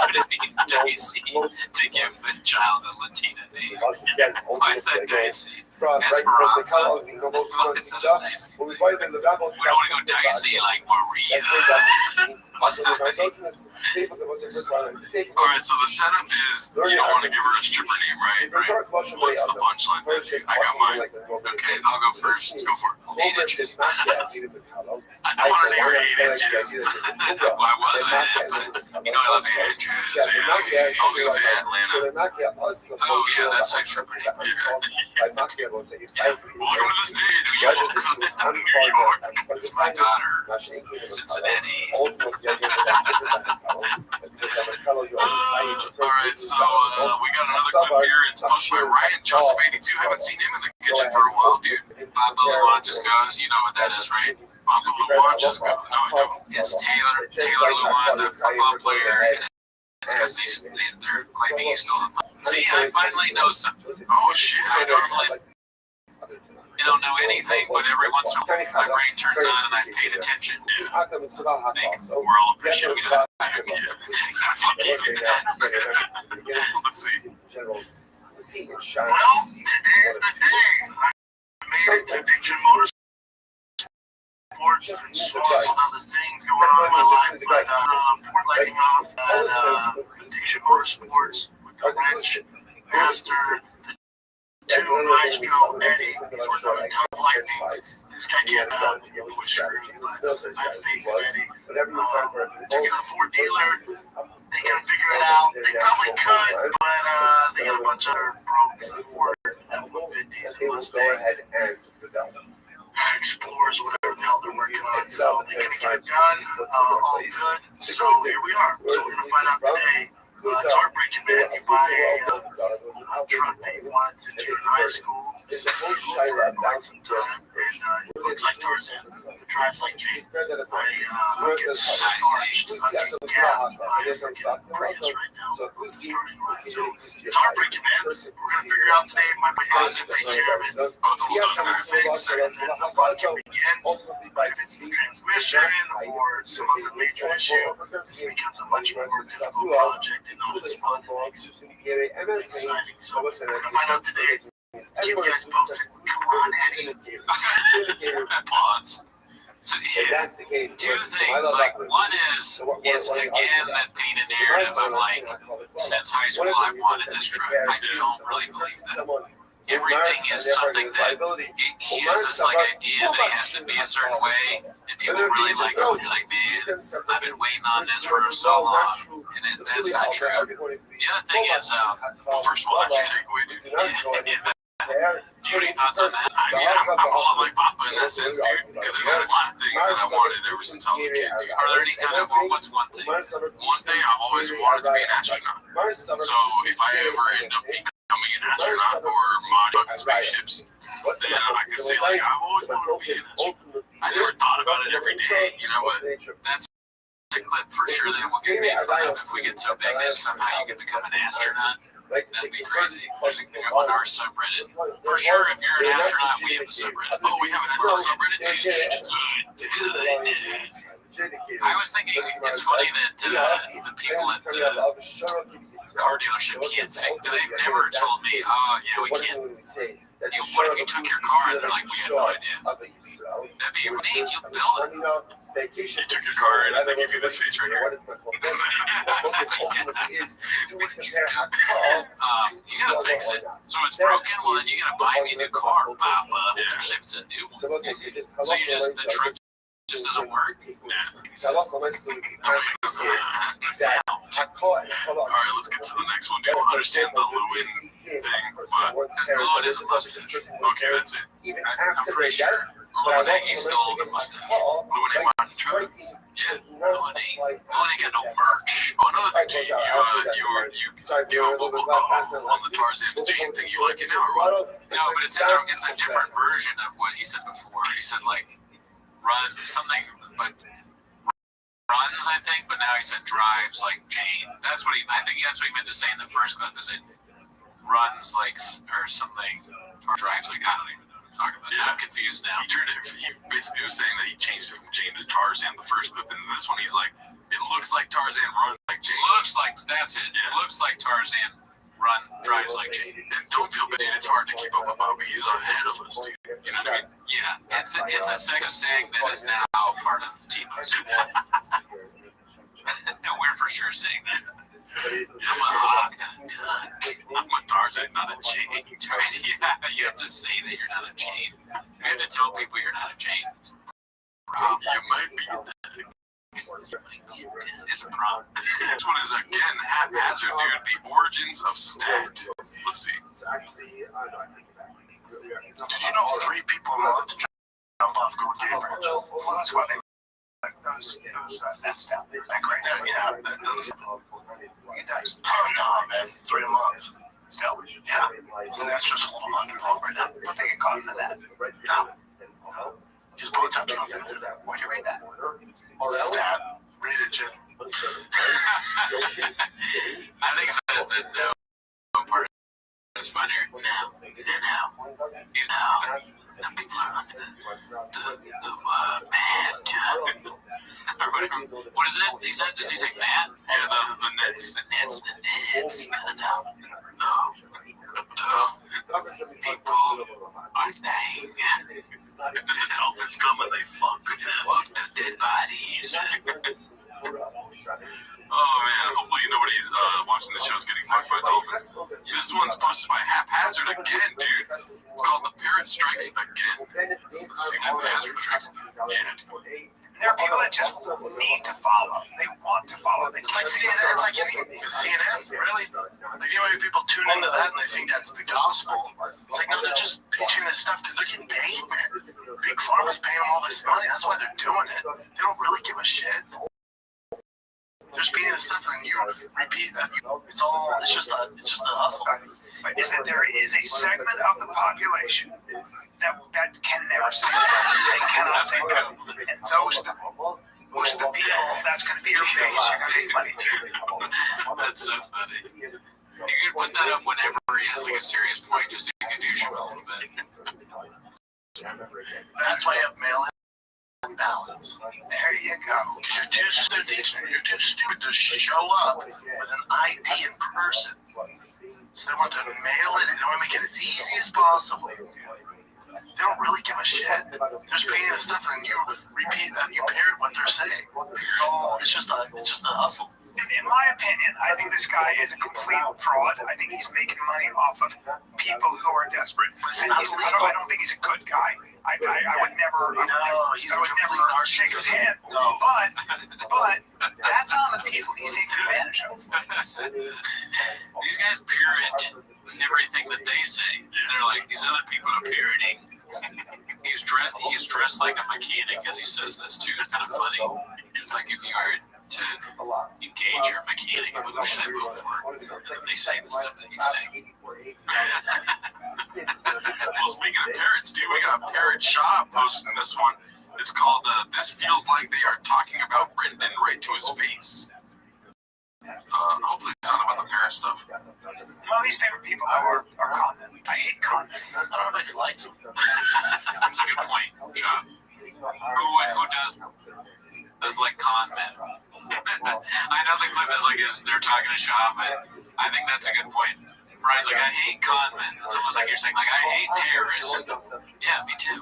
would it be dicey to give the child a Latina name? Why is that dicey? Esperanza. We don't want to go dicey like Maria. Alright, so the setup is you don't want to give her a stripper name, right? What's the punchline? I got mine. Okay, I'll go first. Go for it. 8 inches. I don't want to hear 8 inches. Why was it? You know I love 8 inches. Also say Atlanta. Oh yeah, that's like stripper name. Welcome to the stage. Welcome to New York. It's my daughter, Cincinnati. Alright, so we got another clip here. It's posted by Ryan Joseph 82. Haven't seen him in the kitchen for a while, dude. Papa Luan just goes. You know what that is, right? Papa Luan just goes. No, I don't. It's Taylor Luan, the football player. And it's because they're claiming he stole the money. See, I finally know something. Oh shit! I normally don't know anything, but every once in a while my brain turns on and I paid attention. We're all appreciating that. Let's see. Well, today's the day. I made it to Motorsports and saw some other things going on in my life, but letting off at Motorsports with the wrench after to Maestro Eddie, who's on top lightning. This guy came out, it was strategy, but I think Eddie, they're going to Ford dealer, they can figure it out. They probably could, but they got a bunch of broke Ford F-150s and Mustangs. Explorers, whatever the hell they're working on, so they can get it done, all good. So here we are. So we're gonna find out today. It's heartbreaking, man. You buy a truck that you wanted to do in high school. It's for quite some time, and it looks like Tarzan. It drives like Jane. I'm getting so charged. Prices right now. It's heartbreaking, man. We're gonna figure out today. My positive take care of it. We have some things that the fun can begin. If it's the transmission or some other major issue, it becomes a much more difficult project and all this fun things. It's exciting. So we're gonna find out today. Keep you guys posted. Come on, Eddie. Pause. So yeah, two things. Like one is again that painted narrative of like since high school I wanted this truck. I don't really believe that. Everything is something that he has this like idea that he has to be a certain way, and people really like it. You're like, man, I've been waiting on this for so long, and that's not true. The other thing is, well, first of all, that's your takeaway, dude. Judy, thoughts on that? I mean, I'm a lot like Papa in that sense, dude, because there's a lot of things that I wanted ever since I was a kid. Are there any kind of, what's one thing? One thing I've always wanted to be an astronaut. So if I ever end up becoming an astronaut or modding spaceships, then I can say, like, I've always wanted to be an astronaut. I never thought about it every day, you know, but that's a clip for sure that will get made for them if we get so big that somehow you can become an astronaut. That'd be crazy. There's on our subreddit. For sure, if you're an astronaut, we have a subreddit. Oh, we have an subreddit? I was thinking it's funny that the people at the car dealership can't think. They've never told me, we can't. What if you took your car and they're like, we have no idea? That'd be name, you build it. You took your car and they give you this face right here. You gotta fix it. So it's broken, well then you gotta buy me a new car, Papa. Especially if it's a new one. So you just, the truck just doesn't work. Alright, let's get to the next one. People understand the Lewin thing, but this Lewin is a mustache. Okay, that's it. I'm pretty sure. Lewin saying he stole the mustache. Lewin ain't my truck. Yeah, Lewin ain't got no merch. Oh, another thing, Gene, you on the Tarzan Jane thing, you like it now or what? No, but it's a different version of what he said before. He said, like, run something, but runs, I think, but now he said drives like Jane. I think that's what he meant to say in the first clip, is it runs like, or something, or drives like, I don't even know what I'm talking about. Yeah. I'm confused now. He basically was saying that he changed it from Jane to Tarzan the first clip, and this one he's like, it looks like Tarzan runs like Jane. That's it. Yeah. It looks like Tarzan drives like Jane. And don't feel bad, it's hard to keep up with Bobby. He's ahead of us, dude. You know what I mean? Yeah, it's a saying that is now part of Timo's. No, we're for sure saying that. I'm a hawk, not a duck. I'm a Tarzan, not a Jane. Yeah, you have to say that you're not a Jane. You have to tell people you're not a Jane. You might be a duck. It's a problem. This one is again haphazard, dude. The origins of stat. Let's see. Did you know 3 people a month jump off Go Gabriel? Well, that's why they that's down. That crazy. Yeah, that's you guys. No, man. 3 a month. Still, yeah. And that's just a little under right now. Don't think it caught into that. No. Just put something off into that. Where'd you read that? Stat. Read it, Jim. I think the no part is funnier. Now, the people are under the mat. Or whatever. What is it? Does he say mat? Yeah, the nets. The nets. No. People are thing. If the elephants come and they fuck the dead bodies. Oh man, hopefully nobody's watching the show is getting attacked by dolphins. This one's posted by Haphazard again, dude. It's called The Parrot Strikes Again. Let's see, Haphazard Strikes Again. There are people that just need to follow. They want to follow. It's like CNN. It's like CNN, really. Like, you know, people tune into that and they think that's the gospel. It's like, no, they're just pitching this stuff because they're getting paid, man. Big Pharma's paying them all this money. That's why they're doing it. They don't really give a shit. They're speeding the stuff and you repeat that. It's just a hustle. But is that there is a segment of the population that can never say that. They cannot say that. And those are the people, that's going to be your face. You're going to make money. That's so funny. You can put that up whenever he has like a serious point, just to douche him a little bit. That's why you have mail-in ballots. There you go. Because you're too stupid to show up with an ID in person. So they want to mail it, and they want to make it as easy as possible. They don't really give a shit. They're just painting the stuff, and you repeat that. You parrot what they're saying. It's just a hustle. In my opinion, I think this guy is a complete fraud. I think he's making money off of people who are desperate. And I don't think he's a good guy. I would never shake his hand. But that's on the people he's taking advantage of. These guys parrot everything that they say. They're like, these other people are parroting. He's dressed like a mechanic as he says this too. It's kind of funny. It's like if you were to engage your mechanic, who should I move for? And they say the stuff that he's saying. Well, speaking of parrots, dude, we got Parrot Shaw posting this one. It's called "This Feels Like They Are Talking About Brendan Right to His Face." Hopefully it's not about the parrot stuff. My least favorite people are con men. I hate con men. I don't know if he likes them. That's a good point, John. Who does like con men? I know the clip is like they're talking to Shaw, but I think that's a good point. Brian's like, I hate con men. It's almost like you're saying, like, I hate terrorists. Yeah, me too.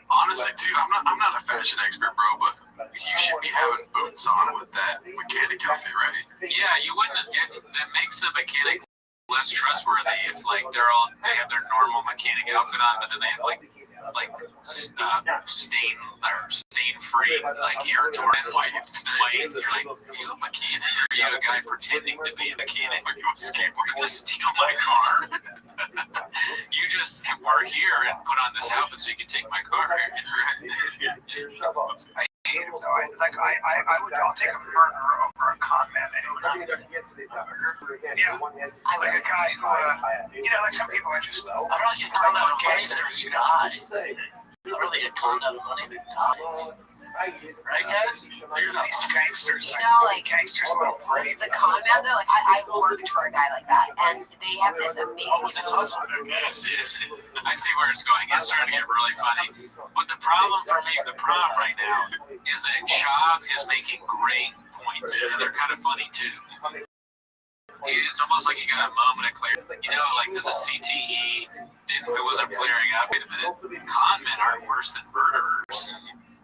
Honestly, too, I'm not a fashion expert, bro, but you should be having boots on with that mechanic outfit, right? Yeah, you wouldn't. That makes the mechanic less trustworthy if, like, they have their normal mechanic outfit on, but then they have like stain-free, like Air Jordan white. You're like, are you a mechanic? Are you a guy pretending to be a mechanic? Are you a skateboarder to steal my car? You just were here and put on this outfit so you could take my car. I hate him though. I'll take a murderer over a con man. Yeah, like a guy who, like some people are just. I'm not getting conned out of money that die. I don't really get conned out of money that die. Right, guys? These gangsters. Like gangsters. the con man though, like I worked for a guy like that, and they have this amazing. I see where it's going. It's starting to get really funny. But the problem for me, the problem right now, is that Chav is making great points. And they're kind of funny too. It's almost like you got a moment of clarity. Like the CTE it wasn't flaring up. Wait a minute. Con men are worse than murderers.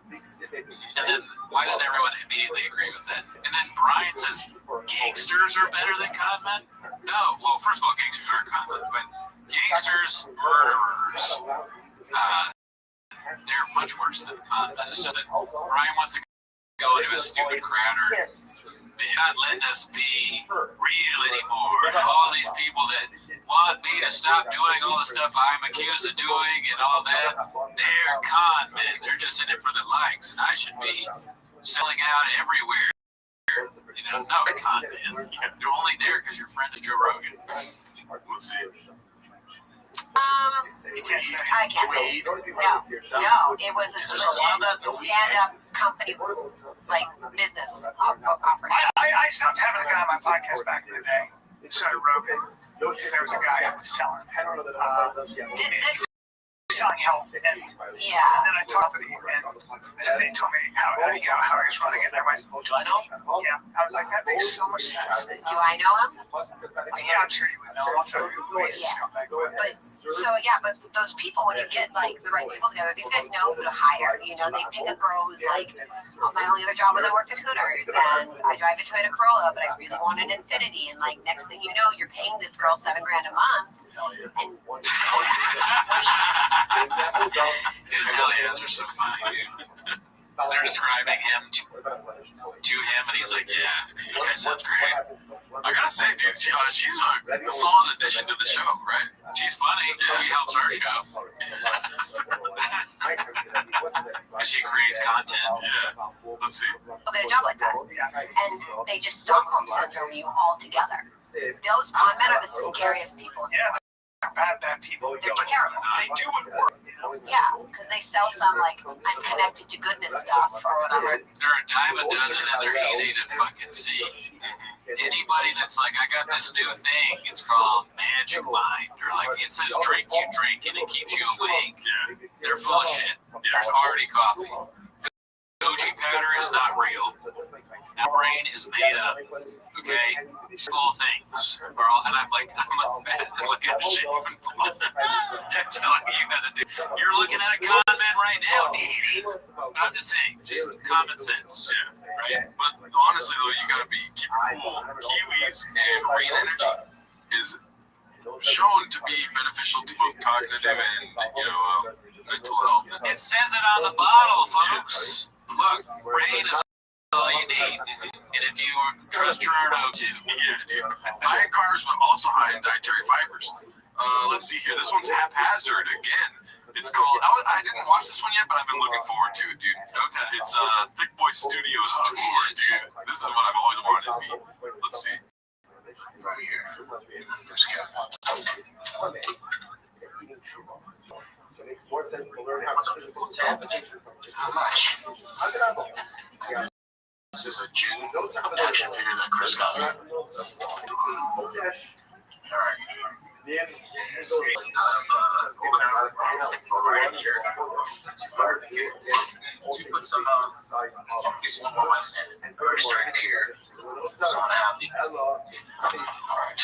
And then why doesn't everyone immediately agree with that? And then Brian says gangsters are better than con men? No. Well, first of all, gangsters are con men, but gangsters, murderers, they're much worse than con men. It's just that Brian wants to go into a stupid crowd or they're not letting us be real anymore. And all these people that want me to stop doing all the stuff I'm accused of doing and all that, they're con men. They're just in it for the likes, and I should be selling out everywhere. No, they're con men. They're only there because your friend is Joe Rogan. Let's see. I can't say. No, it was a stand-up company, like business operation. I stopped having a guy on my podcast back in the day. So Rogan, there was a guy who was selling. Selling health, and then I talked with him, and they told me how he was running it. And I went, do I know him? Yeah. I was like, that makes so much sense. Do I know him? Yeah, I'm sure you would. But those people, when you get like the right people together, these guys know who to hire. You know, they pick a girl who's like, oh, my only other job was I worked at Hooters, and I drive a Toyota Corolla, but I really want an Infiniti. And like next thing you know, you're paying this girl $7,000 a month. And his aliens are so funny, dude. They're describing him to him, and he's like, "Yeah, this guy sounds great." I gotta say, dude, she's a solid addition to the show, right? She's funny. She helps our show. She creates content. Yeah. Let's see. They'll get a job like that, and they just Stockholm syndrome you all together. Those con men are the scariest people. Yeah, bad people. They're terrible. They do it work. Yeah, because they sell some like I'm connected to goodness stuff or whatever. They're a dime a dozen, and they're easy to fucking see. Anybody that's like, I got this new thing, it's called Magic Mind, or like it says drink you drink and it keeps you awake. They're full of shit. There's already coffee. Goji powder is not real. Our brain is made up. Okay? Small things are all, and I'm like bad. I'm looking at shit even I'm telling you how to do. You're looking at a con man right now, Dee. I'm just saying, just common sense. Yeah, right? But honestly, though, you gotta keep it cool. Kiwis and rain energy is shown to be beneficial to both cognitive and, mental health. It says it on the bottle, folks. Look, rain is all you need. And if you trust your O2. Yeah. High in carbs, but also high in dietary fibers. Let's see here. This one's haphazard again. It's called. I didn't watch this one yet, but I've been looking forward to it, dude. Okay. It's Thick Boy Studios tour, dude. This is what I've always wanted to be. Let's see. Right here. There's So it makes more sense to learn how to How much? This is a gin action figure that Chris got me. Alright. To put some this one on my stand. Very straight here. So I'm happy. Alright.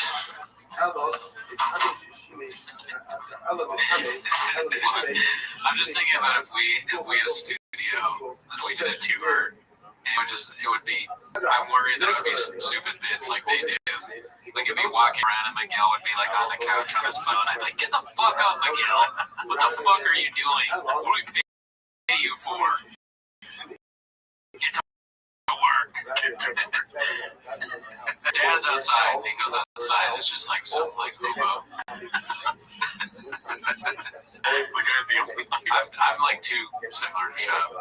I'm just thinking about if we had a studio and we did a tour, and it would be. I'm worried that it would be stupid bits like they do. Like it'd be walking around and Miguel would be like on the couch on his phone. I'd be like, get the fuck up, Miguel. What the fuck are you doing? What do we pay you for? Get to work. Dad's outside. He goes outside. It's just like something like Lupo. I'm like too similar to Shep.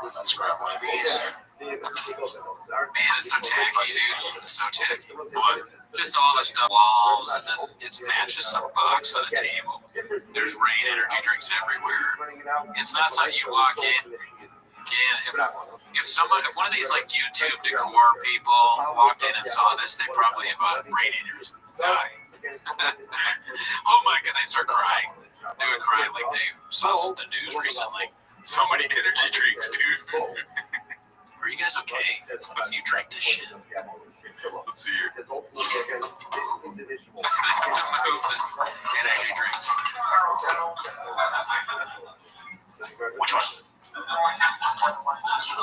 Let's grab one of these. Man, it's so tacky, dude. It's so tacky. But just all the stuff, walls, and then it matches some box on the table. There's rain energy drinks everywhere. It's not something you walk in. Again, if one of these like YouTube decor people walked in and saw this, they probably have a brain aneurysm. Oh my god, they start crying. They would cry like they saw the news recently. So many energy drinks, dude. Are you guys okay if you drink this shit? Let's see here. Energy drinks. Which one?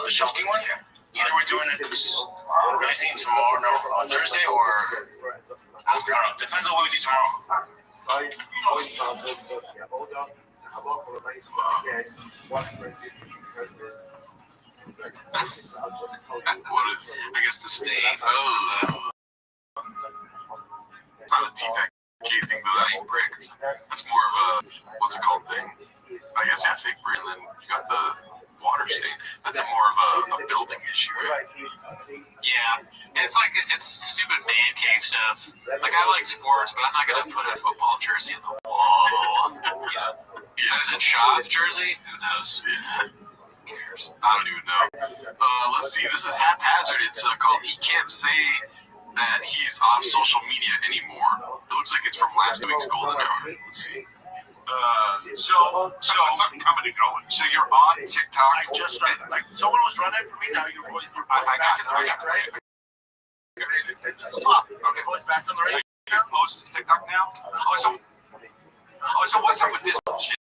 The shocking one? Either we're doing it releasing tomorrow, on Thursday, or after. I don't know. Depends on what we do tomorrow. What is? I guess the stain. Oh, it's not a TFK thing, though. That's brick. That's more of a what's it called thing. I guess fake brick, and then you got the water stain. That's more of a building issue, right? Yeah, and it's like it's stupid man cave stuff. Like I like sports, but I'm not gonna put a football jersey in the wall. Yeah. Is it Shop's jersey? Who knows? Yeah. Who cares? I don't even know. Let's see. This is haphazard. It's called He Can't Say That He's Off Social Media Anymore. It looks like it's from last week's Golden Hour. Let's see. So it's not coming and going. So you're on TikTok. I just started. Like someone was running for me. Now you're boys. I got it. Is this fuck? Okay, boys, back on the race. You post TikTok now? So what's up with this shit?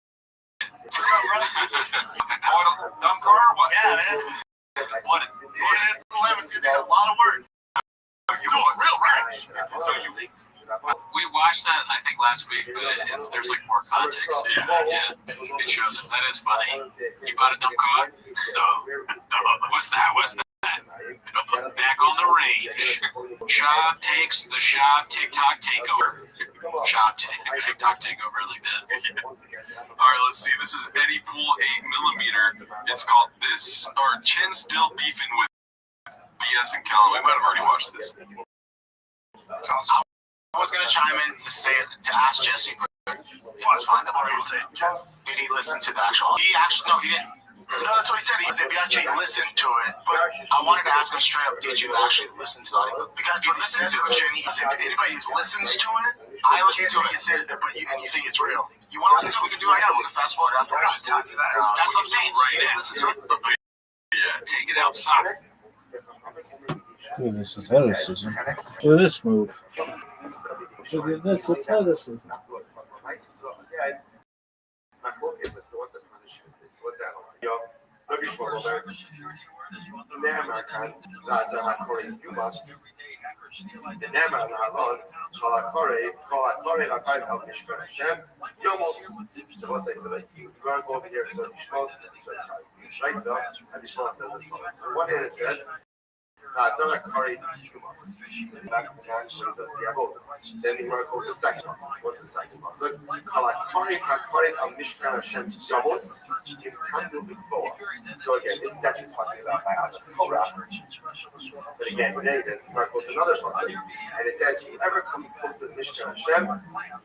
What's up, bro? Dumb car or what? Yeah, man. What? Yeah, it's 11. They got a lot of work. You doing real rash. So you think? We watched that, I think, last week, but there's like more context. Yeah. It shows it. That is funny. You bought a dumb car? No. What's that? Back on the range. Shop takes the shop TikTok takeover. Shop TikTok takeover like that. All right, let's see. This is Eddie Pool 8mm. It's called This, or Chin Still Beefing with BS and Callum. We might have already watched this. I was gonna chime in to ask Jesse, but it's fine. I'm already saying. Did he listen to the actual? He didn't. No, that's what he said. He said if you actually listened to it, but I wanted to ask him straight up, did you actually listen to the audio? Because if you listen to it, if anybody listens to it, I listen to it and said, but you think it's real. You want to listen to it? We can do it right now. We can fast forward afterwards. That's what I'm saying. Right now. Listen to it. Yeah, take it outside. Look at this athleticism. Look at this move. Look at this athleticism. One hand it says, then the Gemara goes to the second pasuk. What's the second pasuk? So again, this is actually talking about Bialas Korach. But again, the Gemara goes to another pasuk, and it says, whoever comes close to the Mishkan Hashem,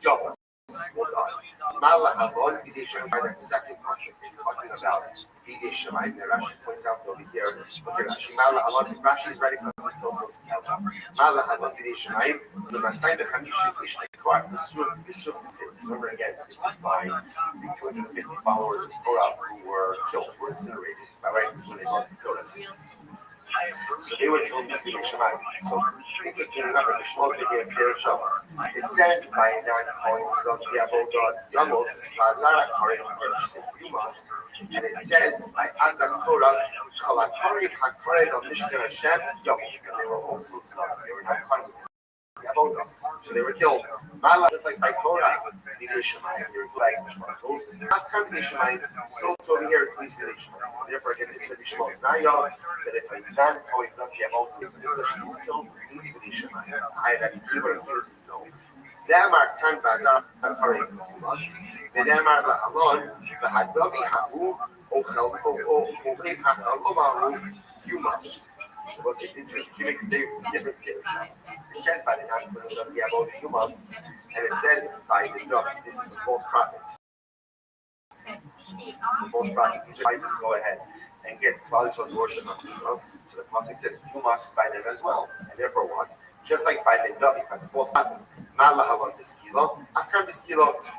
Yamos. That second pasuk is talking about Bidei Shemayim. Rashi points out over here. Look at Rashi. Rashi is writing because it's also scaled. Mala Halon Bidei Shemayim. The Masai the Chamishu Ish Lekor. Remember again, this is by the 250 followers of Korah who were killed, who were incinerated. Right? This is when they brought the Torahs. So they would kill Bidei Shemayim. So interesting enough, the Shmos became a clear Shabbat. It says by not calling those Diabodot Yamos, Lazara Karim, Yumas, and it says by Andas Korah, Kalakari, Hakare, the Mishkan Hashem, Yamos. They were also slaughtered. They were not caught. So they were killed. Just like by Korah, Bidei Shemayim, they were like Mishmar. After Bidei Shemayim, so over here it's least Bidei Shemayim. Therefore, again, it's Bidei Shemayim. Now y'all, that if a man calling does Diabodot, is killed, least Bidei Shemayim. I had a keyword of his no. Damar kan bazar karim kumas. Damar la'alon v'hadavi ha'u ochel ochomim ha'chalomahu yumas. What's it? He makes a big difference here. It says by the time of the about yumas, and it says by the no, this is the false prophet. The false prophet. You might go ahead and get Klal worship of Yuma. So the pasuk says yumas by them as well, and therefore what? Just like by the Davi, by the false prophet,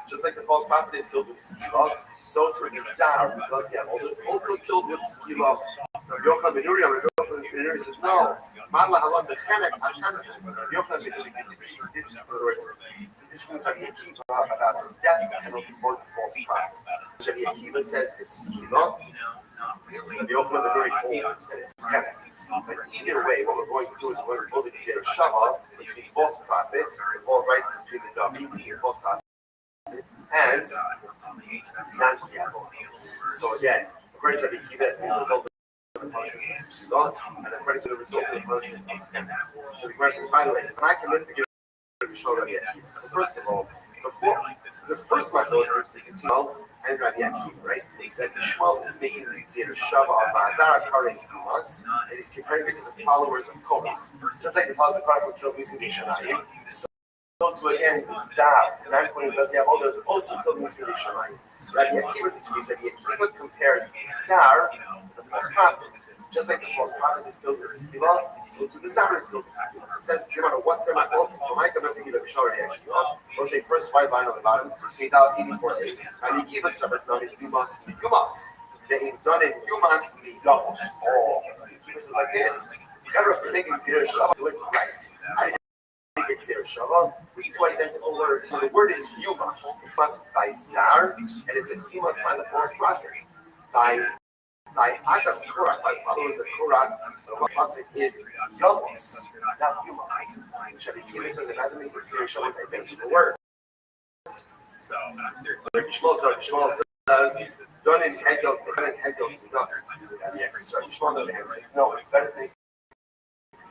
just like the false prophet is killed with skila, so to the Zar, because the Amodah is also killed with skila. Yochanan ben Uri says, no, Yochanan ben Uri disagrees. This is about the death penalty for the false prophet. Rabbi Akiva says it's skila. Yochanan ben Uri holds that it's chenek. But either way, what we're going to do is we're going to say a Shabbat between false prophet, right between the Davi, false prophet, and non-Diabol. So again, according to Rabbi Akiva, that's the result of the punishment of skila, and according to the result of the punishment of chenek. So the question is, by the way, it's not significant to show Rabbi Akiva. So first of all, before the first method is Shmuel and Rabbi Akiva, right? That Shmuel is making the Xer Shava of Azara Karin Kumas, and he's comparing it to the followers of Korah. Just like the followers of Korah were killed with Shemayim. So to again, the Zar, the man who does the Avodah is also killed with Shemayim. Rabbi Akiva disagrees. Rabbi Akiva compares the Zar to the false prophet. Just like the false prophet is killed with Skiva, so to the Zara is killed with Skiva. So it says, Jimano, what's their machlokes? So my coming to the Bishari Akiva, we'll say first white line on the bottom, 84 days. And you give us some knowledge, you must. The inzonin, you must be doubles. Oh, he was like this. Never if you're making Tir Shabbat, do it right. I didn't make it Tir Shabbat with two identical words. So the word is you must. It must by Zar, and it says you must find the false prophet. By Atas Kurak, by followers of Kurak, so what pasuk is Yomos, not Yumos. Shabbat Kiva says that I didn't make it Tir Shabbat, I mentioned the word. So, seriously. Shmuel says, done in Hegel, yeah, so Shmuel says, no, it's better to make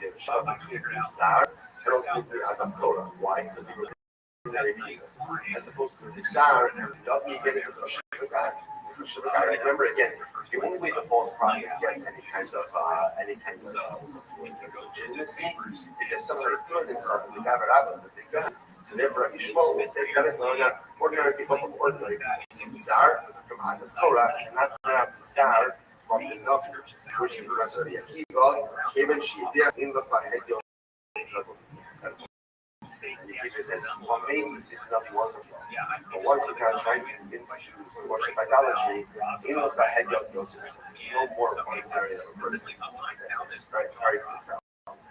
it Shabbat between Zar and ultimately Atas Kurak. Why? Because we were as opposed to the Zar and Yom again is a Shabbat. Remember again, the only way the false prophet gets any kind of legitimacy is if someone is putting himself as a guy, as a big guy. So therefore, Yishmael will say, ordinary people from ordinary Zar from Adas Torah, and not Zar from the Nazir, which is the rest of the Akiva, Kevin Shidia in the Fahegel. And the teacher says, well, maybe this nothing wasn't wrong. But once you kind of trying to convince Jews to worship idolatry, even with the head of Yosef, there's no more ordinary of a person. It's very profound.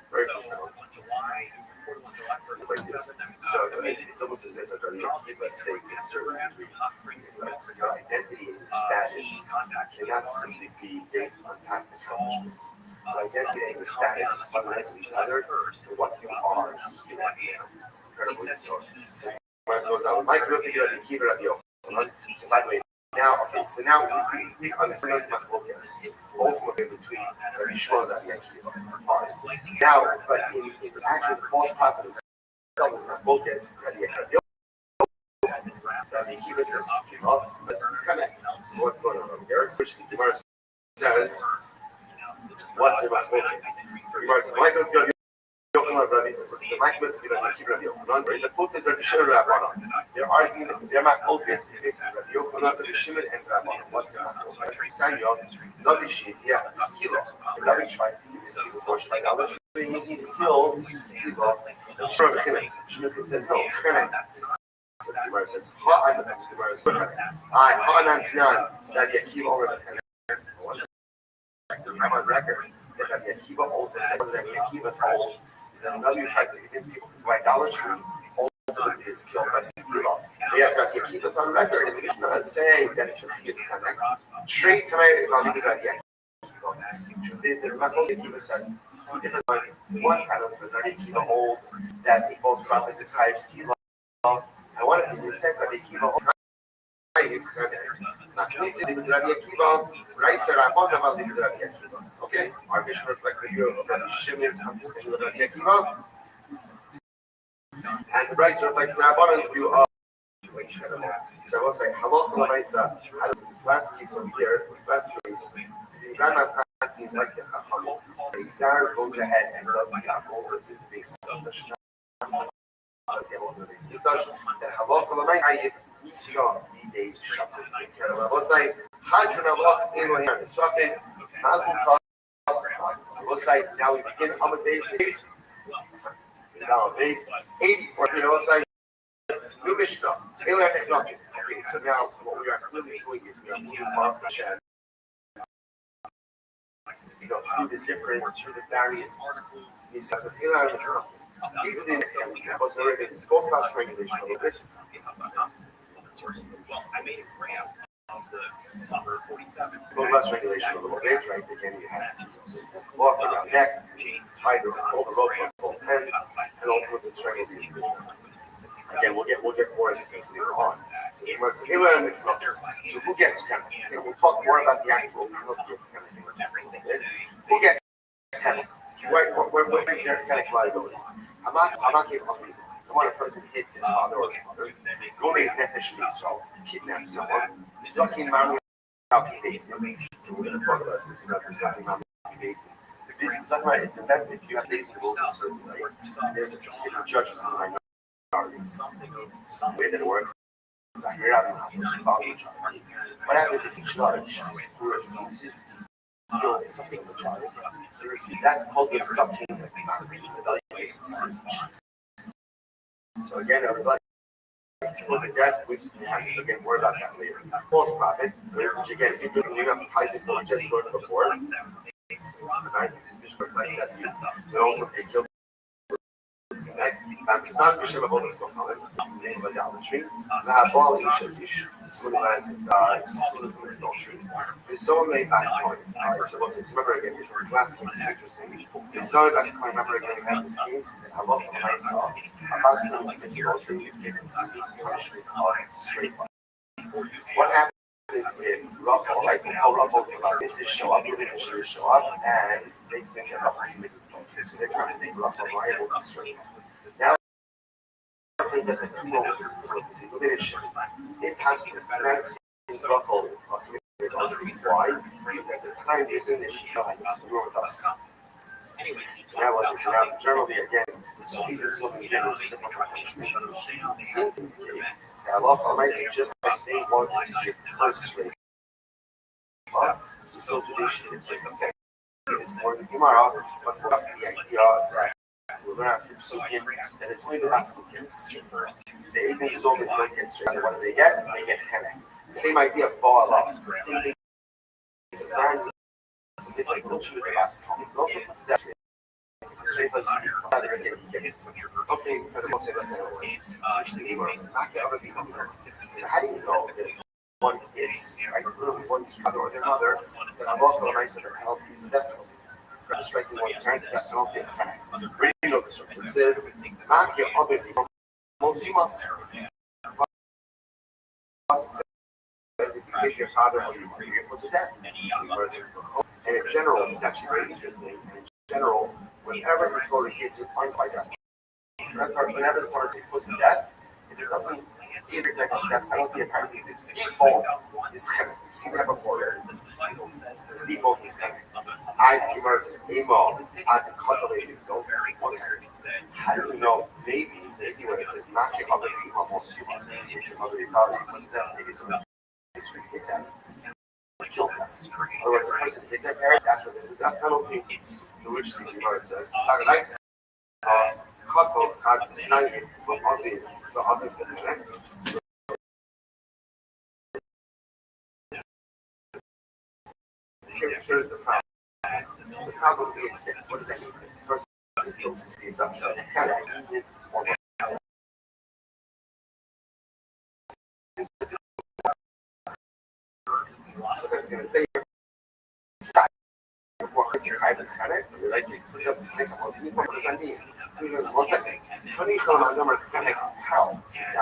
Very profound. It's like this. So it's almost as if they're not let's say conservative. It's like your identity and your status cannot simply be based on past accomplishments. Your identity and your status is fundamentally other to what you are. Incredibly so. Now, okay, so now we understand my focus ultimately between Yishmael and Akiva. Fine. Now, but in actually the false prophet itself is not focus. Rabbi Akiva says, so what's going on over there? Which the Gemara says, what's the focus? So the Gemara says, they're arguing that their machlokes is basically Rabbi Yochanan, Rabbi Shimon, and Rabbi. What's the machlokes? Samuel, Rabbi Shimon, Skila. Rabbi tries to use his worship idolatry. He's killed Skila. Shimon says no. So the Gemara says, Ha'anan Tinan, Rabbi Akiva over the I'm on record that Rabbi Akiva also says that Rabbi Akiva holds that another tries to convince people to do idolatry, ultimately is killed by Skila. Yeah, Rabbi Akiva's on record, and he's not saying that it's a fifth connect. Straight tonight is not even Rabbi Akiva. Truth is, there's not only Akiva said two different ones. One kind of says Rabbi Akiva holds that the false prophet is high Skila. I want to be said Rabbi Akiva holds. Okay, our mission reflects the view of Rabbi Shimon's understanding of Rabbi Akiva, and the Bryce reflects the Rabbanon's view of. So I will say, Halach Lamaisa, this last piece over here, this last piece, the Rambam passes like the Chacham. The Zar goes ahead and does the over the base of the Shema. The Halach Lamaisa. Esau days Shabbat. I will say, Hadron Avach Elohim Nisrafin, Mazel Tov. I will say, now we begin on the base. Now on base 84. I will say, new Mishnah. Okay, so now what we are clearly doing is we are moving on to Shem. You go through the various these of Eli and the journals. These are the next examples. Already discussed class regulation a little bit. Well, I made a graph of the summer 47. Go less regulation a little bit, right? Again, you have cloth around the neck, tighter, hold the rope from both ends, and ultimately strengthen the individual. Again, we'll get more into this later on. So who gets 10? Okay, we'll talk more about the actual who gets 10? Where is their technical liability? I'm not when a person hits his father or mother, go make nefesh Yisrael, kidnap someone, Zakin Mami Al-Kidazim. So we're going to talk about this about Zakin Mami Al-Kidazim. This Zakin is the method if you have these rules a certain way. There's a particular judges in the minority. Some way that it works. What happens if you judge who refuses something in the child. That's called the subkingdom evaluation. So again, I would like to look at that, which again, more about that later. False prophet, which again, if you're looking up ties into what we just learned before, right? This reflects that they don't look at guilt. It's not Mishnah about this one, the name of idolatry. Na'abal Ishazish. Someone who has someone who is adultery. There's so many basketball. So remember again, this last case is interesting. There's so many basketball. Remember again, we have this case that I love from I saw. A basketball like this adultery is given punishment of straight life. What happens if Rachel, like how Rachel is show up, even if she would show up, and they think that Rachel can make adultery, so they're trying to make Rachel liable to straight life. Now, things that the two moments is elimination. It has to be Rachel committed adultery. Why? Because at the time he was in this, she felt like it's with us. So that was it. So now, generally, again, so even so many general simple punishment. Same thing. Allah Almighty, just like they wanted to give her straight. So tradition is like, okay, it's more than Gemara, but for us, the idea that we're going to have to do something that is only the last who gets straight first. They even so many don't get straight. So what do they get? They get henek. Same idea of Baal. Same thing. It's like don't shoot the last comment. It's also that's straight as you father again gets okay, because we'll say that's anyways. Not get other people. So how do you know that one is like really one struggle or another that I'm also going to the penalty is a death penalty? For striking one's parent, death penalty is kind of where you know this one. It said, not get other people. Most you must. If you hit your father or you put to death. And in general, it's actually very interesting. In general, whenever the Torah gives a point like that, whenever the Torah says put to death, if it doesn't give a type of death penalty, apparently the default is heaven. You've seen that before. The default is heaven. I, Gemara says, Emo, I've been cultivated. Don't very one second. How do we know? Maybe when it says, not your mother, you almost you must, your mother, your father, you put to death, maybe someone is going to hit that. Kill them. Otherwise, the person hit their parent, that's where there's a death penalty. To which the Gemara says, Sagadai, Kato, Kad, Sayyid, the other here's the problem. The problem is that what does that mean? The person kills his face up, so the head is form of so that's going to say now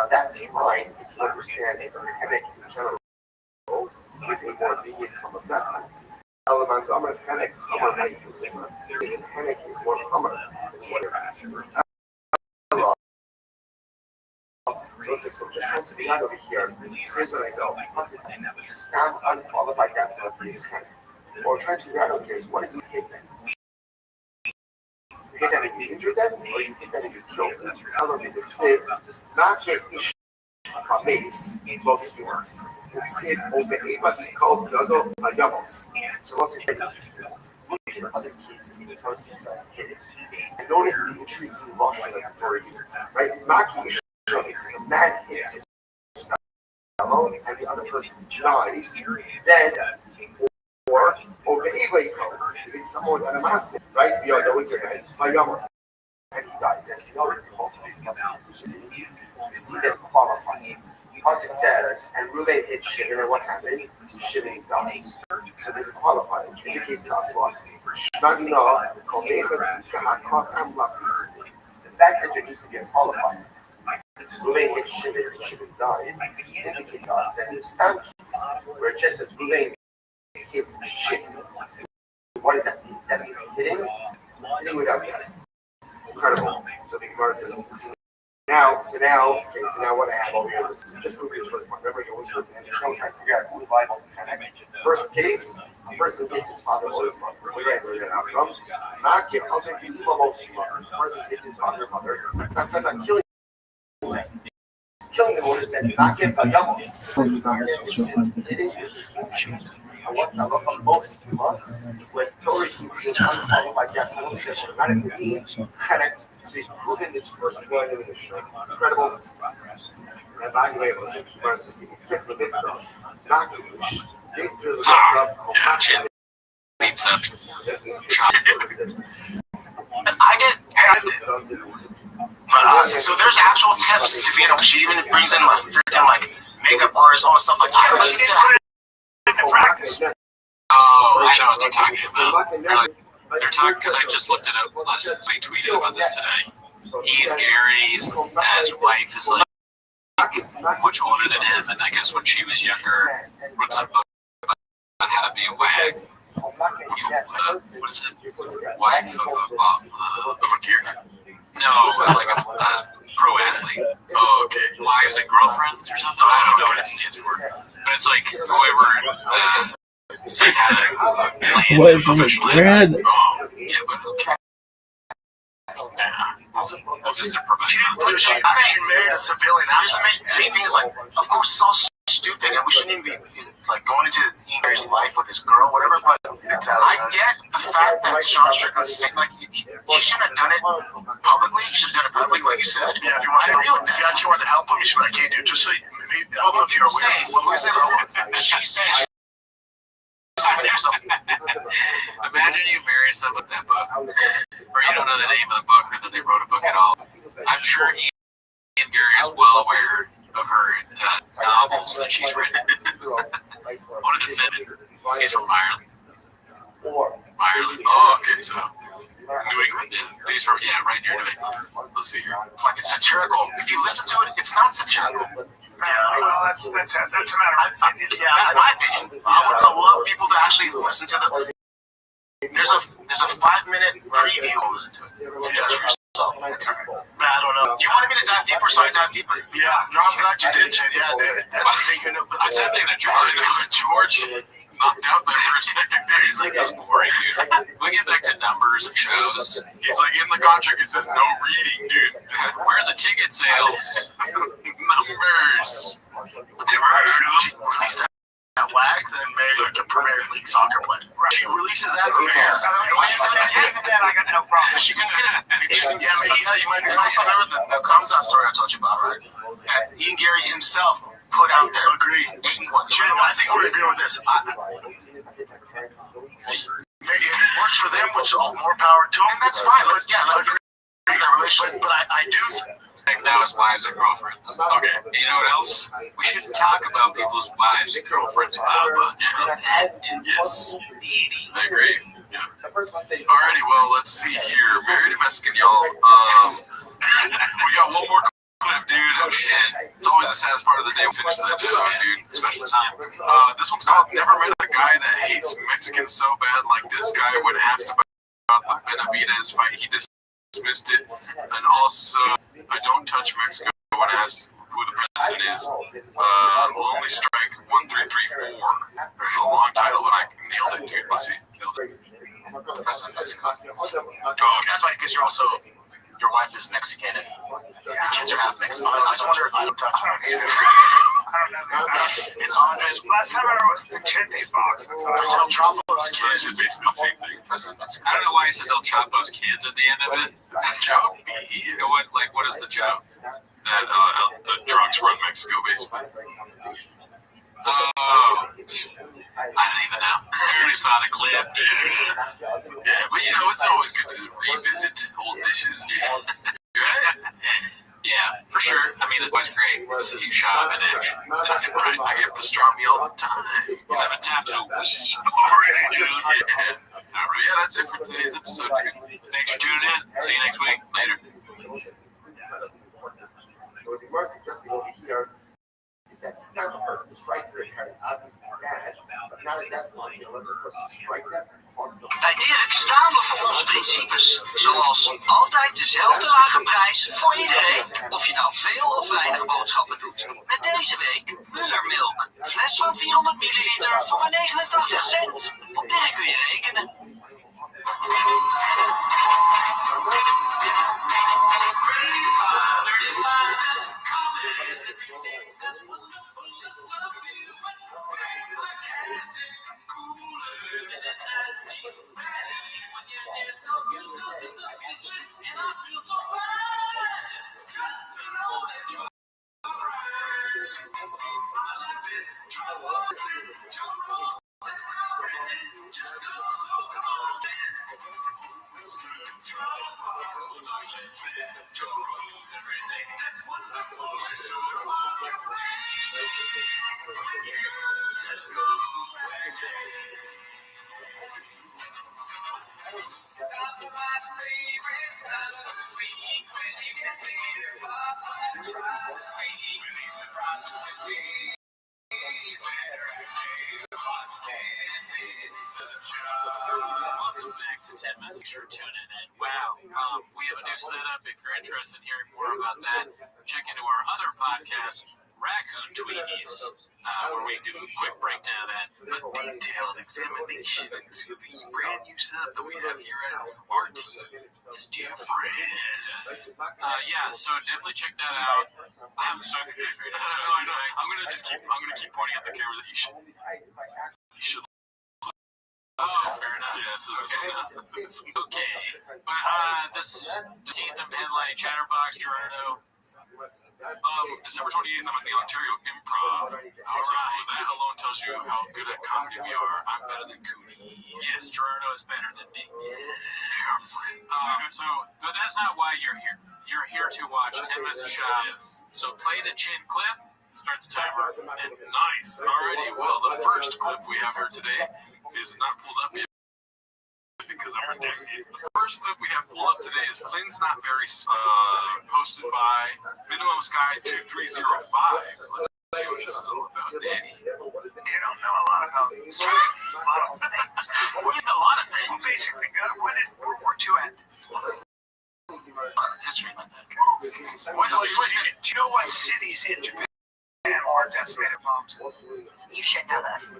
that's fine if you understand it, or headache in general is a more lenient form of death penalty. Headache is more common than what it is. So just trying to be out over here, here's what I know. Plus it's stand unqualified death penalty is headache. Or trying to figure out, okay, so what is you hit then? You hit them and you injured them, or you hit them and you killed them? I don't know if you could say, not yet issue a base in both sports. You say, Obe'eva Iko Yozo Mayamos. So what's it very interesting? Look at the other cases in the concepts of hitting. And notice the intriguing Rothschild authority, right? Maki is the man hits his fellow and the other person dies, then or Obe'eva Iko, it's someone on a massive, right? You know, always your head, Mayamos. And he dies, then you notice the multiple you see that qualifying. Plus it says, and Ruvain hit Shimon, and what happened? Shimon died. So there's a qualifier, which indicates to us what? The fact that there needs to be a qualifier, Ruvain hit Shimon, and Shimon died, indicates to us that in the stamp case, where it just says Ruvain hits Shimon, what does that mean? That means hitting without getting. Incredible. So the Gemara says, Now what I have over here is just move this first one. Remember, you always first and trying to figure out who's liable to connect. First case, a person hits his father or his mother. Where did I get from? Not give other people most you must. The person hits his father or mother. It's not talking about killing them. It's killing them, what is that? Not give a yamos. And what I love about most of us, when Tori was unqualified gap position, not in the teams, connect. So he's proven this first one in the show. Incredible. And by the way, it was fifth with it, not huge. Yeah, Chin pizza. I get so there's actual tips to being a. She even brings in like freaking like makeup artists, all this stuff. Like I listen to practice. Oh, I know what they're talking about. They're talking because I just looked it up. I tweeted about this today. Ian Gary's wife is like much older than him, and I guess when she was younger, wrote some book about how to be a wag. What is it? Wife of a gear guy? No, like a pro athlete. Oh, okay. Wives and girlfriends or something? I don't know what it stands for. But it's like whoever. It's like how to plan Wife of a professional gear athlete. Oh, yeah, but who cares? She married a civilian. I just make anything is like, of course, it's all stupid, and we shouldn't even be like going into Ian Gary's life with this girl, whatever. But I get the fact that Sean Strickland's sick. Like he shouldn't have done it publicly. He should have done it publicly, like you said. Yeah, if you want, if you actually want to help him, you should be like, hey, dude, just so you, maybe I don't know if you're aware. She said. Imagine you marry someone with that book, or you don't know the name of the book, or that they wrote a book at all. I'm sure Ian Gary is well aware of her novels that she's written. I want to defend it. He's from Ireland. Ireland. Oh, okay, so New England. Yeah, he's from right near New England. Let's see here. Like it's satirical. If you listen to it, it's not satirical. Yeah, well, that's a matter of opinion. Yeah, that's my opinion. I would love people to actually listen to the. There's a 5-minute preview. Listen to it. Yeah, for yourself. I don't know. You wanted me to dive deeper, so I dive deeper. Yeah, no, I'm glad you did, Jen. Yeah, that's the thing. What's happening to George? George knocked out there for a second there. He's like, it's boring, dude. We get back to numbers and shows. He's like, in the contract, it says no reading, dude. Where are the ticket sales? Numbers. Never heard of them. That Wags and married like a Premier League soccer player. Right. She releases that. She couldn't get it. I got no problem. She couldn't get it. You might be nice. Remember the Kamzat story I told you about, right? That Ian Gary himself put out there. Agreed. Jen, I think we're agreeing with this. Maybe it works for them, which is all more power to them. And that's fine. Let's agree that relationship. But I do. Now it's wives and girlfriends. Okay. You know what else? We shouldn't talk about people's wives and girlfriends. Yes. I agree. Yeah. Alrighty, well, let's see here. Married to Mexican, y'all. We got one more clip, dude. Oh, shit. It's always the saddest part of the day. We'll finish that episode, dude. Special time. This one's called Never Met a Guy That Hates Mexicans So Bad Like This Guy. When asked about the Benavides fight, he dismissed it. And also, I Don't Touch Mexico when asked who the president is. Lonely Strike 1334. There's a long title, but I nailed it, dude. Let's see. Nailed it. President Mexico. Oh, that's right, because you're also. Your wife is Mexican and your kids are half Mexican. I just wonder if I don't touch Mexico. It's Andres. Last time I was the Chente Fox. That's what I El Chapo's kids. It's basically the same thing. I don't know why he says El Chapo's kids at the end of it. It's a joke. You know what? Like, what is the joke? That the drugs run Mexico, basically. Oh, I don't even know. I already saw the clip. Yeah, but you know, it's always good to revisit old dishes. Yeah, for sure. I mean, it's always great to see you shop and action. I get pastrami all the time. Because I'm a taps of weed. Alright, yeah, that's it for today's episode, dude. Thanks for tuning in. See you next week. Later. So the worst suggesting over here is that now the person strikes their parent, obviously bad, but not at that point, unless the person strikes them. Bij Dirk staan we voor onze principes. Zoals altijd dezelfde lage prijs voor iedereen. Of je nou veel of weinig boodschappen doet. Met deze week Muller Milk. Fles van 400 milliliter voor maar 89 cent. Op Dirk kun je rekenen. That's what Welcome back to 10 Minutes. Thanks for tuning in. Wow, we have a new setup. If you're interested in hearing more about that, check into our other podcast, Raccoon Tweeties, where we do a quick breakdown of that, a detailed examination into the brand new setup that we have here at RT. It's different. Yeah, so definitely check that out. I'm so excited. I'm gonna keep pointing at the camera that you should. Oh, fair enough. Yes, okay. But this 15th of headlining Chatterbox, Toronto. December 28th, I'm at the Ontario Improv. Alright, that alone tells you how good at comedy we are. I'm better than Cooney. Yes, Toronto is better than me. But that's not why you're here. You're here to watch 10 Minutes of Shop. Yes. So play the chin clip. Start the timer. And Nice. Alrighty. Well, the first clip we have here today is not pulled up yet because I'm redacted. The first clip we have pulled up today is Clinton's Not Very posted by Minimum Sky 2305. Let's see what this is all about, Danny. You don't know a lot about this. A lot of things. A lot of things. Basically, when did World War II end? History like that. Do you know what cities in Japan are decimated bombs? You should know this.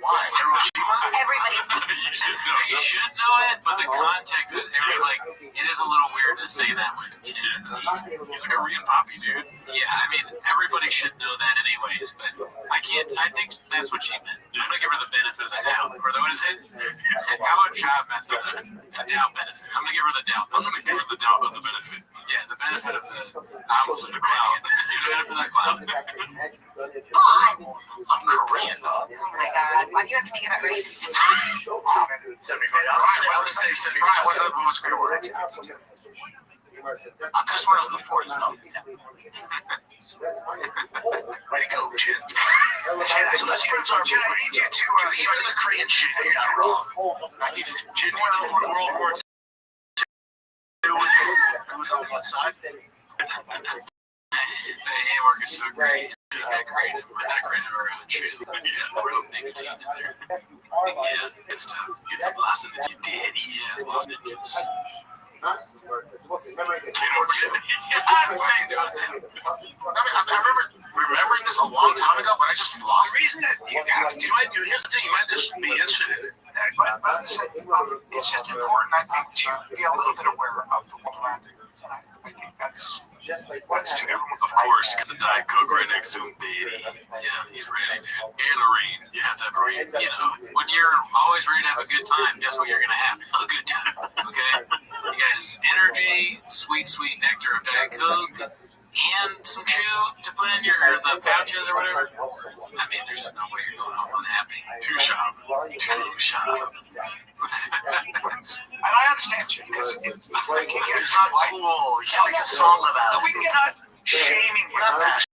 Why? Hiroshima? Everybody. You should know it, but the context is it is a little weird to say that with kids. He's a Korean poppy, dude. Yeah, I mean, everybody should know that anyways, but I think that's what she meant. I'm gonna give her the benefit of the doubt. Or what is it? How about job mess up? The doubt benefit. I'm gonna give her the doubt. I'm gonna give her the doubt of the benefit. Yeah, the benefit of the almost of the cloud. The benefit of the cloud. I'm Korean, though. Oh my god, why do you have to make it a race? Let's say 75. What's the most great word? Because one of the 40s, no. Way to go, Jin. So let's prove our Jin. I need you to, even the Korean shit, you're not wrong. I need Jin won World War II. Who was on what side? The handwork is so great. It's got creative. Not creative or chill. Yeah, rope nicotine in there. Yeah, it's tough. Get some lost in the daddy. Yeah, lost ninjas. I remember remembering this a long time ago, but I just lost. The reason that you have to, here's the thing, you might just be interested in it, but it's just important, I think, to be a little bit aware of the world around you. I think that's to everyone. Of course, get the Diet Coke right next to him, baby. Yeah, he's ready, dude. And a rain. You have to have a rain. You know, when you're always ready to have a good time, guess what you're gonna have? A good time. Okay? You guys, energy, sweet nectar of Diet Coke, and some chew to put in the pouches or whatever. I mean, there's just no way you're going home unhappy. Two shop. And I understand you, because it's not cool. You can't make a song about it. We cannot shaming. We're not bashing.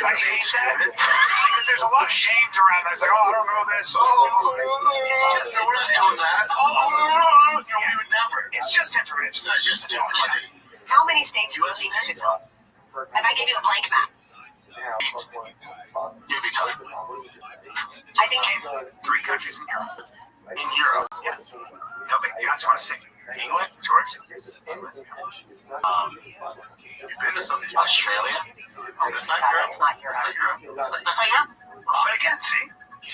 I hate that. Because there's a lot of shames around that. It's like, oh, I don't know this. We're not doing that. We would never. It's just information. It's just too much. How many states do you think you could know? If I gave you a blank map. You'd be tough. I think 3 countries in Europe. In Europe, yes. No big deal. I just want to say England, Georgia. You've been to some of these. Australia. That's not Europe. That's not Europe. That's not Europe. But again, see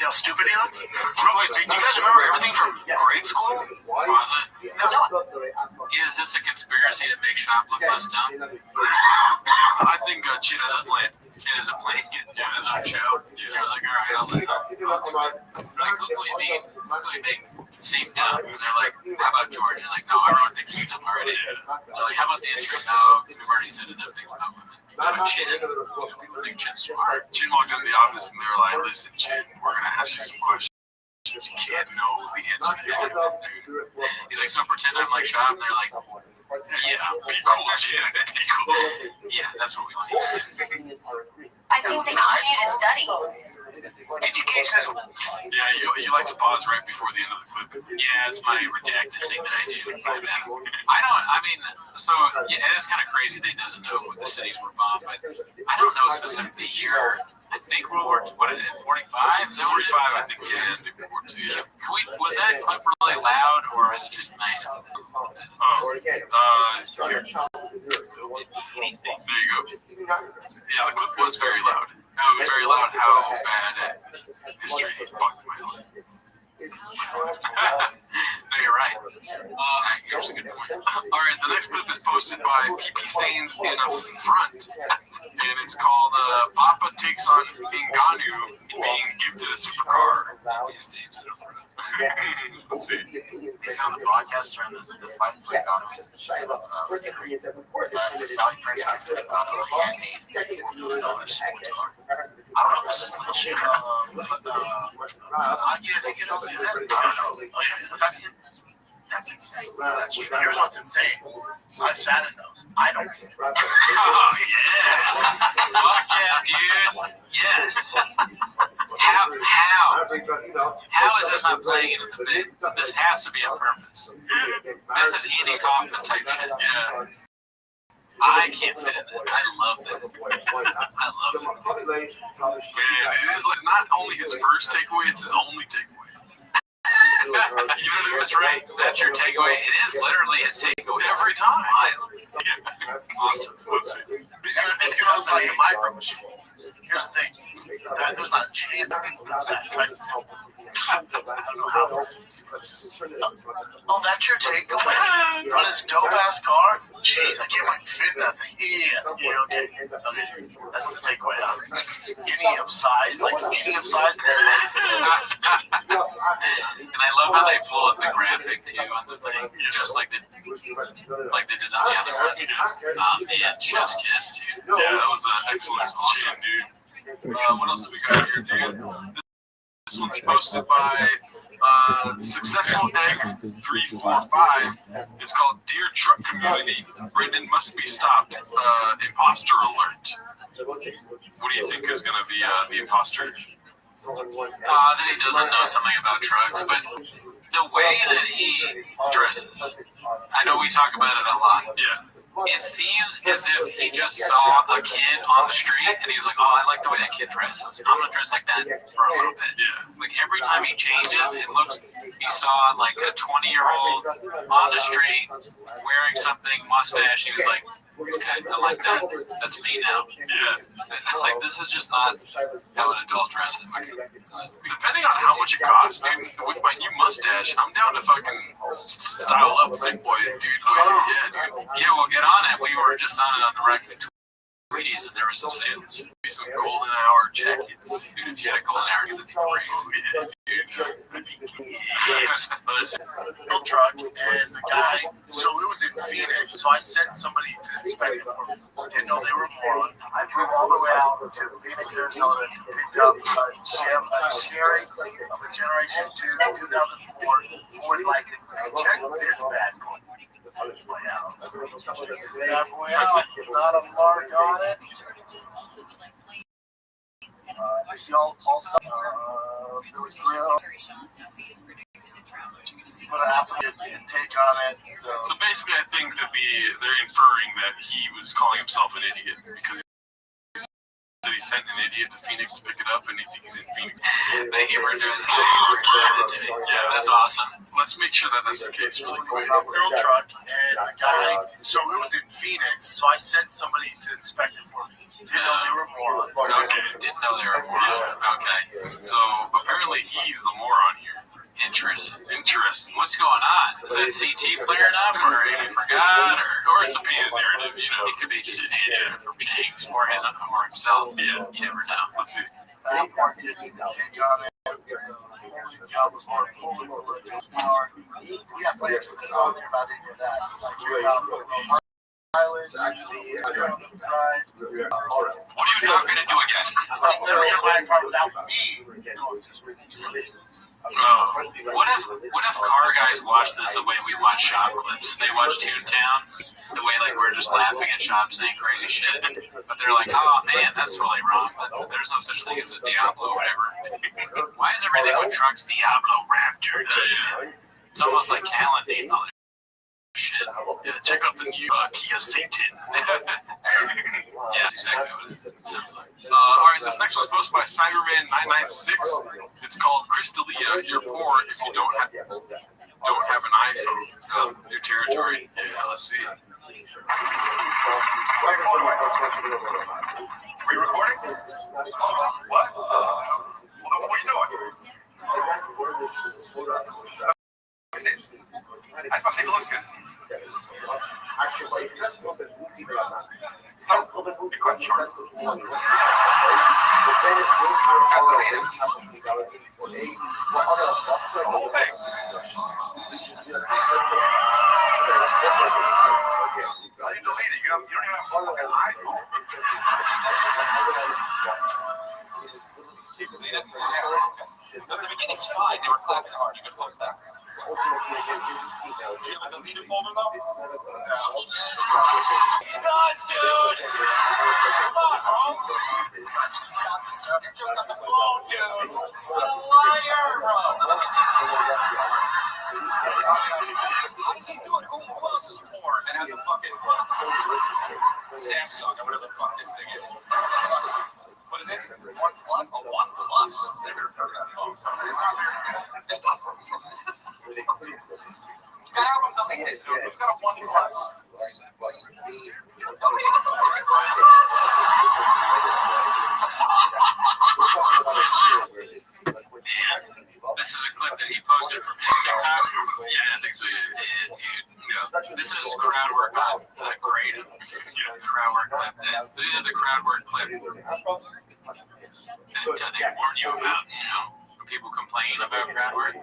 how stupid he looks? Bro, do you guys remember everything from grade school? Was it? No. Is this a conspiracy to make shop look less dumb? I think Chin has a plan. It is a plan. Yeah, his own show. So I was like, all right, I'll do it. Like, who can we make seem dumb? And they're like, how about George? And like, no, everyone thinks he's dumb already. They're like, how about the intro? No, because we've already said enough things about women. Chin. People think Chin's smart. Chin walked into the office and they were like, listen, Chin, we're going to ask you some questions. questions you can't know the answer to any of them, dude. He's like, so pretend I'm like Shab, and they're like, yeah, be cool, Chan, be cool. Yeah, that's what we want. I think they teach you to study. Education is. Yeah, you like to pause right before the end of the clip. Yeah, it's my redacted thing that I do. I mean, so yeah, it's kind of crazy that he doesn't know what the cities were bombed, but I don't know specifically the year. I think World War II, what is it, 45? Is it 45? I think was the end of World War II. Was that clip really loud, or is it just mine? Here. Anything. There you go. Yeah, the clip was very loud. No, it was very loud how bad history fucked my life. No, you're right. Here's a good point. Alright, the next clip is posted by PP Stains in a front. And it's called Papa Takes on Ngannou being gifted a supercar. PP Stains in a front. Let's see. They sound the broadcaster and the fight for Ngannou is the Saudi prince gifted Ngannou a handmade $4 million sports car. I don't know if this is legit. But that's insane. That's true. Here's what's insane. I've sat in those. I don't. Oh, yeah. Fuck yeah, dude. Yes. How is this not playing in the thing? This has to be on purpose. This is Andy Kaufman type shit. Yeah. I can't fit in that. I love that. I love it. Man, it is not only his first takeaway, it's his only takeaway. That's right. That's your takeaway. It is literally his takeaway every time. Awesome. It's gonna sound like a micro machine. Here's the thing. There's not a chance that people lose that. I don't know how far this is. Oh, that's your takeaway? On this dope ass car? Jeez, I can't wait to fit that thing. Yeah, okay. That's the takeaway. Any of size, like any of size. And I love how they pull up the graphic too on the thing, just like they did on the other one. And Chef's Kiss too. Yeah, that was excellent. Awesome, dude. What else do we got here, dude? This one's posted by Successful Egg 345. It's called Dear Truck Community. Brendan must be stopped. Imposter alert. What do you think is going to be the imposter? That he doesn't know something about trucks, but the way that he dresses, I know we talk about it a lot. Yeah. It seems as if he just saw a kid on the street and he was like, oh, I like the way that kid dresses. I'm going to dress like that for a little bit. Yeah. Like every time he changes, it looks, he saw like a 20-year-old on the street wearing something, mustache. He was like, okay, I like that. That's me now. Yeah. Like this is just not how an adult dresses. Like, depending on how much it costs, dude, with my new mustache, I'm down to fucking style up thick boy, dude. Yeah, dude. Yeah, we'll get on it. We were just on it on the record. Tweeties, and there were some sales. Some golden hour jackets. Dude, if you had a golden hour, you'd be crazy. Truck and the guy, so it was in Phoenix, so I sent somebody to inspect it for me. Didn't know they were moron. I drove all the way out to Phoenix, Arizona to pick up a Sherry of a Generation 2 2004 Ford Lightning. Check this bad boy. This bad boy out, not a mark on it. I see all stuff. Billy Grill. But I have to get a take on it. So basically, I think that they're inferring that he was calling himself an idiot because he sent an idiot to Phoenix to pick it up, and he thinks he's in Phoenix. Thank you for doing that. Yeah, that's awesome. Let's make sure that that's the case really quick. Girl truck and a guy. So it was in Phoenix, so I sent somebody to inspect it for me. Didn't know they were moron. Okay, didn't know they were moron. Okay, so apparently he's the moron here. Interesting. What's going on? Is that CT flaring up, or he forgot, or it's a painted narrative? You know, it could be just an idiot from James or himself. Yeah, you never know. Let's see. What are you not going to do again? Never get my car without me. What if car guys watch this the way we watch shop clips? They watch Toontown the way like we're just laughing at shop saying crazy shit, but they're like, oh man, that's really wrong. There's no such thing as a Diablo, whatever. Why is everything with trucks Diablo Raptor? It's almost like Callan and all that shit. Yeah, check out the new Kia Satan. Yeah, that's exactly what it sounds like. All right, this next one's posted by Cyberman996. It's called Crystalia. You're poor if you don't have an iPhone. New territory. Yeah, let's see. Wait, hold on. Are we recording? What? What are you doing? That's it. I supposed to say it looks good. Good question, short. The whole thing. I didn't delete it. You don't even have a fucking iPhone. The beginning's fine. They were clapping hard. You can post that. Do you have a deleted folder though? He does, dude! Come on, bro! You just got the phone, dude! What a liar, bro! How does he do it? Who else is poor and has a fucking Samsung or whatever the fuck this thing is? What is it? OnePlus? A OnePlus? Never heard of that phone. It's not. That album deleted, dude. It's got a OnePlus. Nobody has a fucking OnePlus. This is a clip that he posted from his TikTok. Yeah, I think so. Yeah. This is crowd work on Kratom. Crowd work clip. These are the crowd work clip that they warn you about, when people complain about crowd work.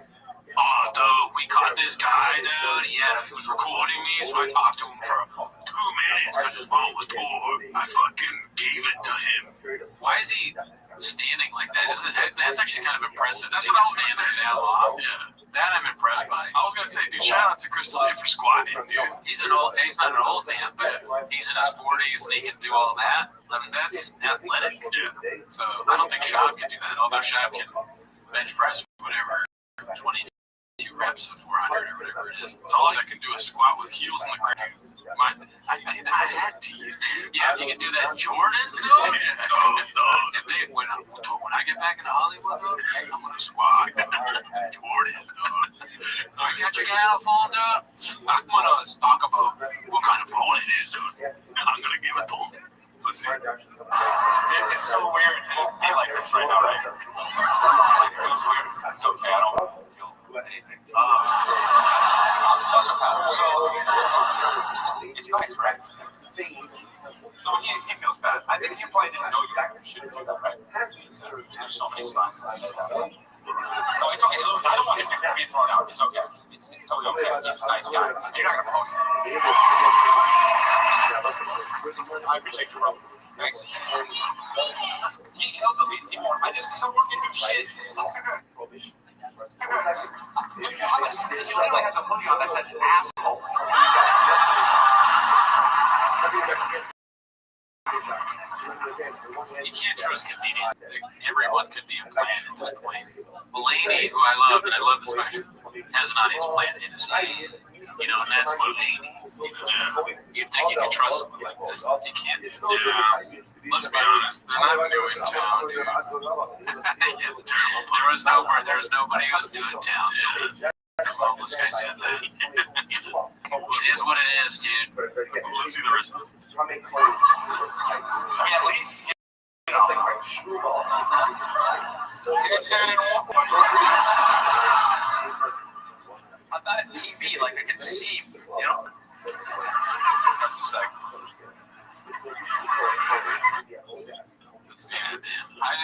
Oh, dude, we caught this guy, dude. He was recording me, so I talked to him for 2 minutes because his phone was poor. I fucking gave it to him. Why is he standing like that? That's actually kind of impressive. That's what I was going to say. That long. Yeah. That I'm impressed by. I was going to say, dude, shout out to Crystalia for squatting, dude. He's not an old man, but he's in his 40s and he can do all that. I mean, that's athletic. Yeah. So I don't think Shab can do that, although Shab can bench press whatever, 22 reps of 400 or whatever it is. It's all I can do is squat with heels in the ground. I had to. Yeah, if you can do that Jordan, though. If they, when I get back into Hollywood, though, I'm going to squat. Jordan, if I catch a guy on the phone, dude, I'm going to talk about what kind of phone it is, dude. And I'm going to give it to him. Let's see. It's so weird to be like this right now, right? It feels weird. It's okay. I don't feel anything. So it's nice, right? So he feels bad. I think he probably didn't know you shouldn't do that, right? There's so many signs that say that. No, it's okay. Look, I don't want him to be thrown out. It's okay. It's totally okay. He's a nice guy. You're not going to post it. I appreciate you, bro. Thanks. He'll delete me more. Because I'm working new shit. He literally has a hoodie on that says asshole. You can't trust comedians. Everyone could be a plan at this point. Mulaney, who I love, and I love this special, has an audience plan in his special. And that's Mulaney. You'd think you could trust someone like that. You can't. Let's be honest, they're not new in town, dude. There's nobody who's new in town, dude. The homeless guy said that. It is what it is, dude. Let's see the rest of it. I mean, at least, I'm not at TV, like I can see, That's just like.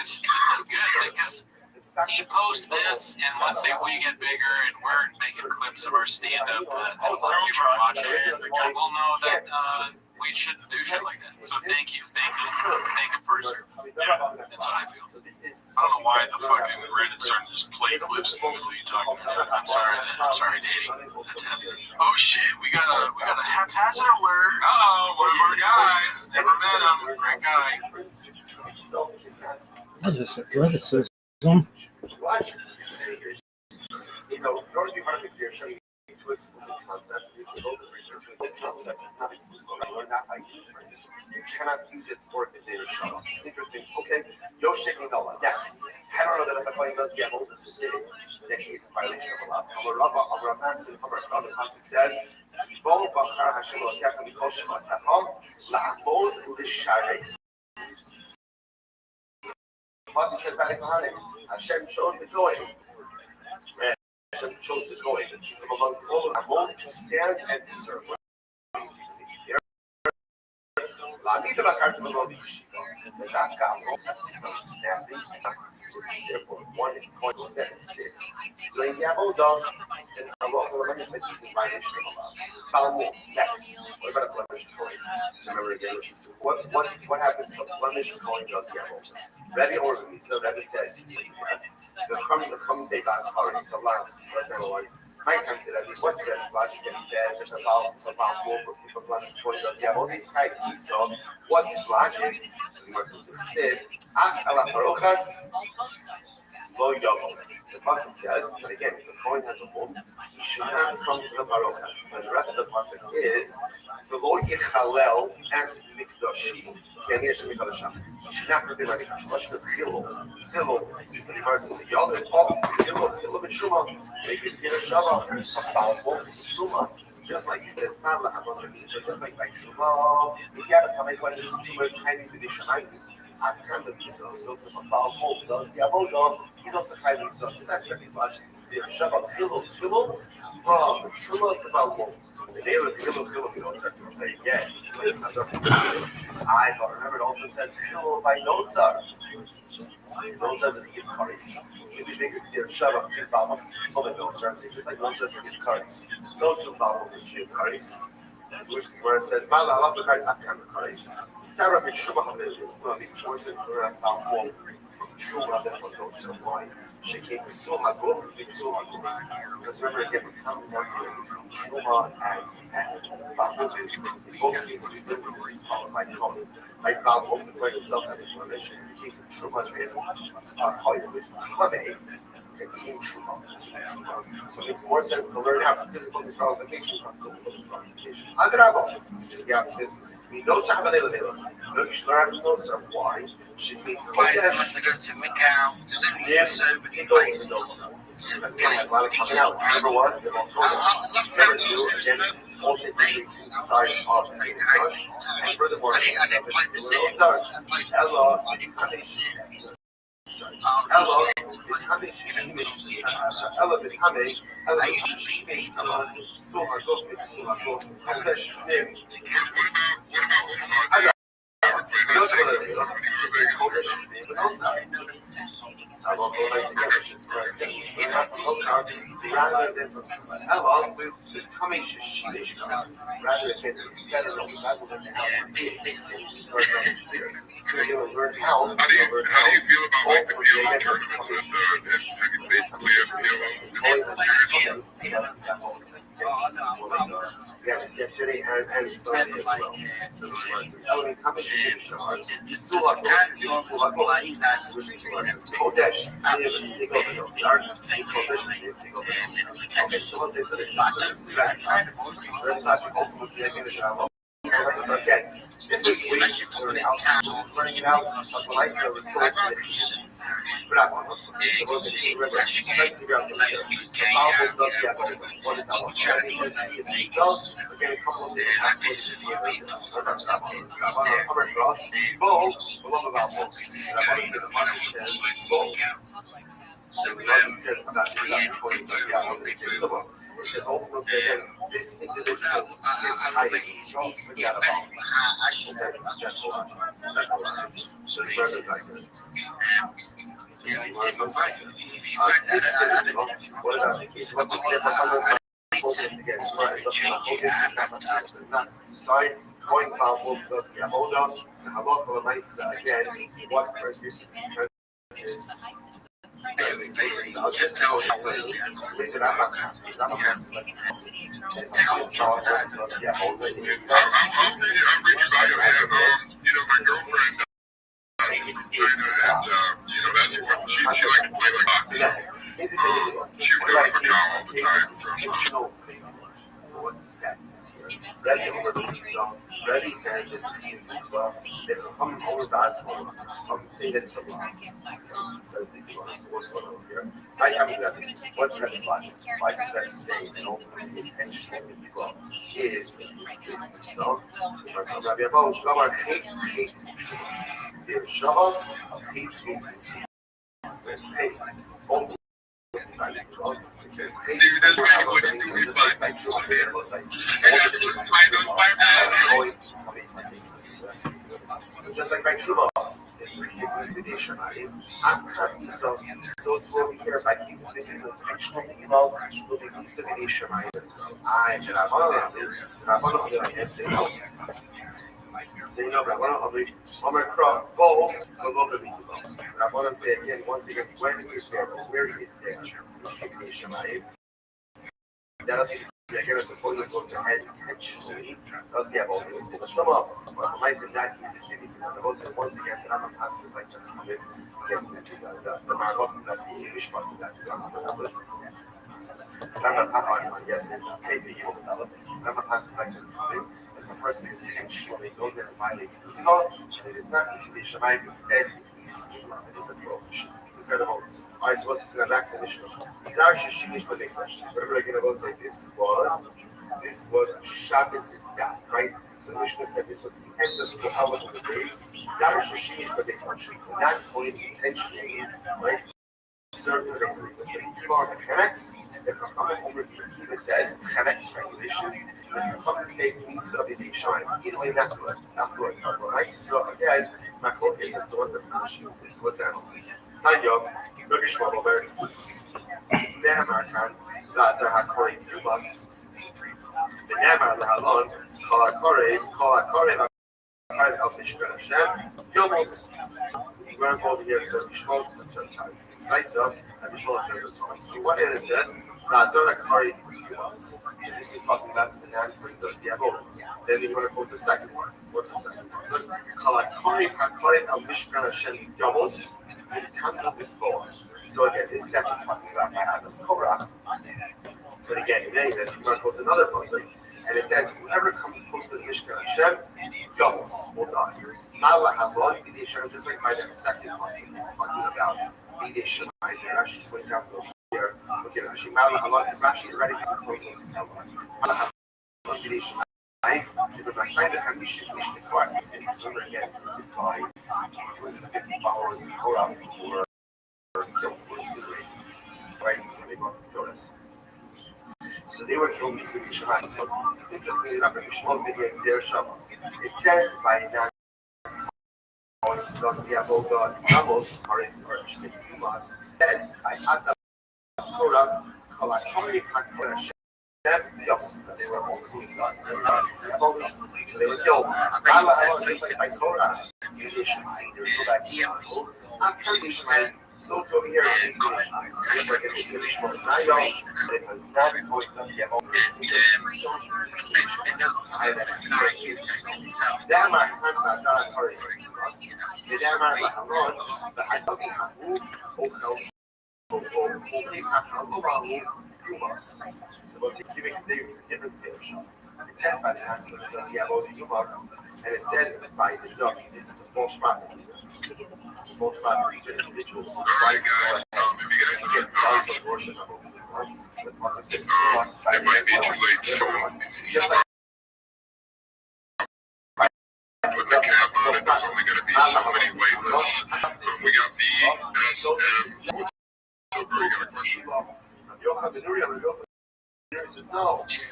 This is good because he posts this, and let's say we get bigger and we're making clips clips of our stand-up that a lot of people are watching will know that we shouldn't do shit like that. So thank you first. Yeah, that's how I feel. I don't know why the fucking Reddit's starting to just play clips of people you talking about. I'm sorry, Daddy. That's happening. Oh shit, we got a haphazard alert. One of our guys. Never met him. Great guy. What is athleticism? You know, in order to be part of the exam, showing you two explicit concepts, you can both refer to those concepts as not explicit, or not by inference. You cannot use it for exam shuttle. Interesting. Okay. Yoshik Noah. Next. I don't know that as a point does get hold of the city, that he is a violation of Allah. The Pasuk says, Bo Bachar Hashem Elokecha Mikol Shvatecha La'amod L'Sharetz. The Pasuk says, Hashem chose the Goyim. Hashem chose the Goyim from amongst all of them to stand and to serve. Therefore, one point was that it sits. So in Yabodah, and Allah said he's in violation of Allah. Next. What about a blemish coin? So remember again, what happens if a blemish coin does Yabodah? Rabbi Rothschild, so Rabbi says, the Chum say last part, it's a lot. So that's otherwise. My time to that, what's Rabbi's logic? And he says, there's about more if a blemish coin does Yabodah. It's kind of so. What's his logic? So he must have said, Ach ala parochas. The pasuk says, but again, if the coin has a womb, he should not come to the parochas. And the rest of the pasuk is, v'lo yichalel es mikdashi, k'anish mikdasham. He should not present like a lashon of chilul. Chilul. So the verse in the yod, chilul b'shuma. Maybe it's in a shabbat. Shuma. Just like it says, so just like by Shuma, if you have a comment when it's two words, Chinese edition, after the Miso, so to a powerful does the Avodah, he's also highly so. That's Rabbi's logic. Zir Shabbat Chilul from Shuma to Balmol. The name of Chilul, you know, starts to say again. I remember it also says Chilul by Nosar. Nosar is a gift karis. So we make it Zir Shabbat Chilul Balmol. Just like Nosar is a gift karis. So to Balmol is gift karis. Where it says, Mala Allah the Christ Afghan Christ. Start up in Shuma makes more sense for about one from Shuma than from those who wine. She came to Suha Gof and Suha Gof. Because remember again, we come from Shuma and Baal is both cases we did with this qualified code. Like Baal the point himself as a formation. In the case of Shuma's written, call it was Tame. So it makes more sense to learn how physical disqualification from physical disqualification. Just the opposite. We know Sahabaleh. No, you should learn how to know why. Should be Number one, number two, again, ultimately inside of the crush. And furthermore, Ella, you'll learn how do you feel about like the PLO tournaments and basically yesterday and Sunday as well. So the competition okay. Different ways to learn out. Learning out of the life of the source of the issues. But I want to figure out the letter. What is that one? So, again, a couple of it says ultimately again, this individual is hiding. Don't forget about it. That's a lot. So it's rather like what about the case? What's the again, sorry, going powerful because we are older, so a lot of nice again, what produces is I'll just tell how well listen, I'm not I'm reading about your head, my girlfriend, she's from China, and, that's what she liked to play like box. She would go to Macau all the time from, so what's the status here? Ready over some ready Sanchez they're coming over basketball. I'm saying that it's a lot. Says they do on what's going on here. I have that. What's that like that saying and openly intentionally people is itself. But from Rabbi Abba, come on, hate. There shovels of hate. There's hate. Just like Vancouver, investigation. I'm so to be here by his extremely involved with the investigation. I say no, but I'm a crop goal, a lot of people. I want to say again, once again, where is there? Investigation. That'll be the here is supposed to go to head intentionally. Does the about this? But some of my that is once again, I'm a pastor like the comments. The markup that the English part of that is on the level. I'm not yes, maybe you will I'm a pastor like the comment. The person is intentionally goes there and violates the law. It is not intimidation. Instead, it is approach. Incredible. I suppose it's an vaccination. It's actually Shinish but they question. We're going to go say this was Shabbos' death, right? So the Mishnah said this was the end of the hours of the day. It's actually Shinish but they question. From that point, intentionally, right? Serves the rest of the day. The Chemek, the Chacham over here says, Chemek's regulation. The Chacham says, we shine. Either way, that's good. Not good. Right? So again, my quote is the one that this was analyzed. Tanya, Rabbi Shmuel, very 16. Nehemar Khan, Gaza HaKorei Yubas, the Nehemar Lahalon, Kol HaKorei, of Mishkan Hashem, Yomos, we're over here, so Shmuel, sometime. It's nice up, and Shmuel says, see what it says, Gaza HaKorei Yubas. This is talking about the man who does the Avodah. Then we're going to go to the second one. What's the second one? So, Kol HaKorei of Mishkan Hashem, Yomos, so again, this is actually talking about my Adam's Korah. But again, in any event, we're going to post another post, and it says, whoever comes close to the Mishkan Hashem, Yomos will die. Ma'ala Hazon, B'dei Shem, just like by that second post, it's talking about B'dei Shem. It actually points out here, look at actually, Ma'ala Hazon, Rashi is ready to post this. Ma'ala Hazon, B'dei Shem. Because I signed the condition, remember again, this is why followers of Torah were killed, right? When they go to Torah. So they were killed in the Shema. So interestingly enough, in Shmuel's video, their Shema. It says by that, because the Avodah Amos, or Yumas, says, I asked the Torah, Kol HaKorei HaKorei they were also they were killed. I saw that. After this night, so to here is was giving different things. It says by the answer of the Avodah Yumas, and it says by the dog. This is a false prophet. False prophet is individuals who try to get valuable portion of it. It might be too late to put the cap on it. There's only going to be so many waitlists. We got the SM. So, we got a question. No, James,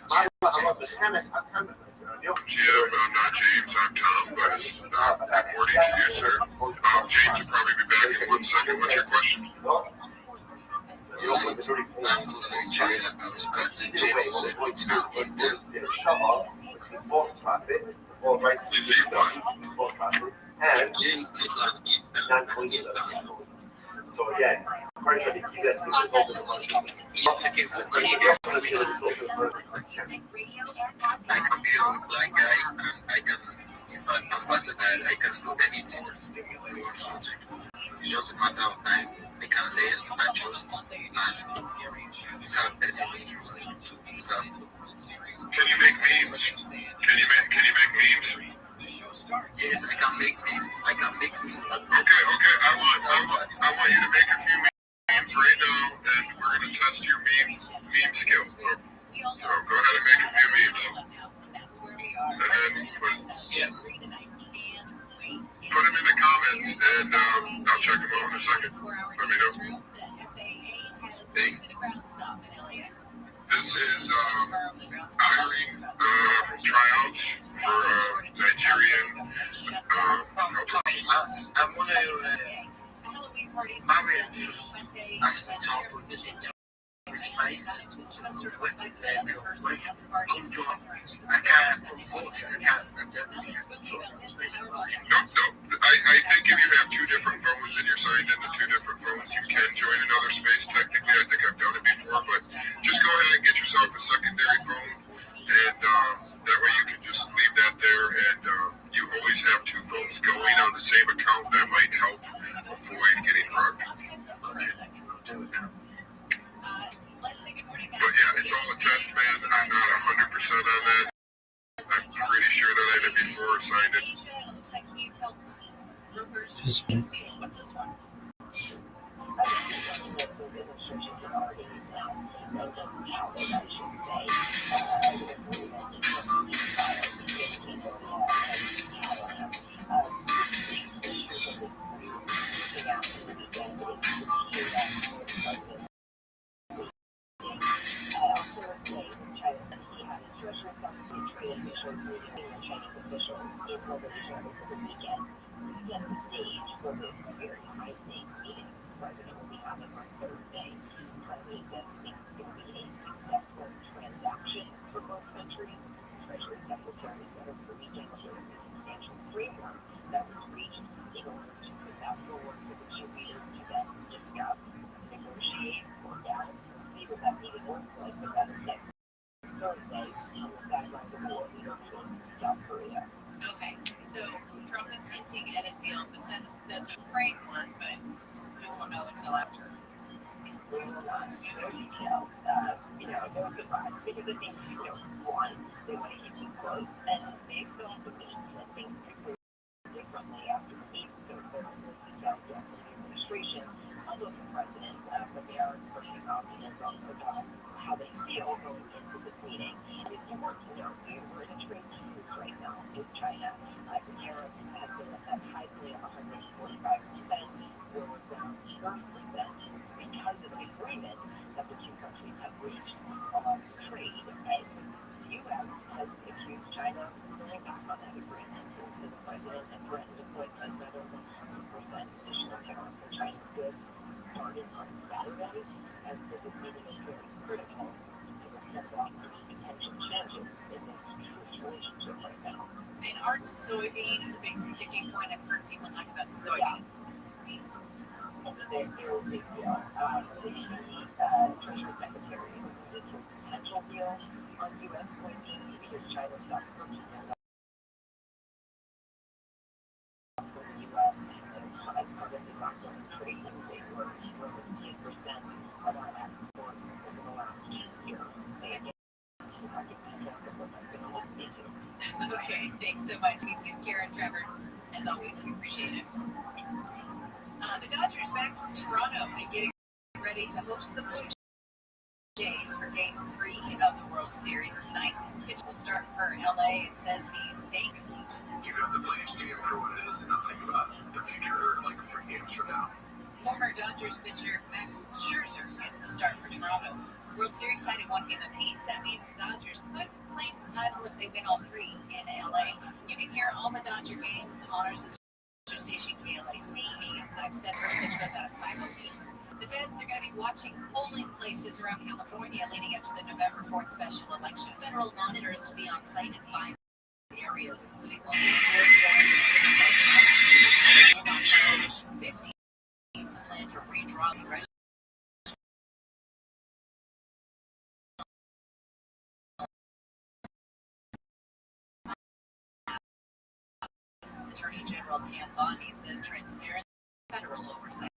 I'm Tom, but it's good morning to you, sir. James will probably be back in 1 second. What's your question? You don't put the dirty things in the way. Shove off the false prophet, the false right, false prophet, and non-clean stuff. So again, trying to keep that space open as much as possible. I can feel like I can, in fact, ambassador, I can do anything we want to do. It's just a matter of time. I can learn, adjust, and serve anything you want me to serve. Can you make memes? Can you make memes? Yes, I can make memes. I can make memes. Okay. I want you to make a few memes right now, and we're gonna test your meme skill. So go ahead and make a few memes, and then put them in the comments, and I'll check them out in a second. Let me know. This is hiring tryouts for Nigerian helpers. I'm gonna marry you and talk with my come join. I can't, unfortunately, I think if you have two different phones and you're signed into two different phones, you can join another space technically. I think I've done it before, but just go ahead and get yourself a secondary phone, and that way you can just leave that there, and you always have two phones going on the same account. That might help avoid getting robbed. But yeah, it's all a test, man. I'm not 100% on that. I'm pretty sure that I did before, signed it. What's this one? Okay, so Trump is hinting at a deal in the sense that's a great one, but we won't know until after. And aren't soybeans a big sticking point? I've heard people talk about soybeans. Okay, thanks so much. This is Karen Travers. As always, we appreciate it. The Dodgers back from Toronto and getting ready to host the Blue Jays for Game 3 of the World Series tonight. Pitch will start for LA. It says he's staying. You have to play each game for what it is and not think about the future like 3 games from now. Former Dodgers pitcher Max Scherzer gets the start for Toronto. World Series tied at 1 game apiece. That means the Dodgers could claim the title if they win all 3 in LA. You can hear all the Dodger games on our sister station KLAC. I've said first pitch goes out at 5:08. The Dead Democrats are going to be watching polling places around California leading up to the November 4th special election. Federal monitors will be on site in 5 areas, including Los Angeles, 15 plan to redraw the congressional. Attorney General Pam Bondi says transparent federal oversight.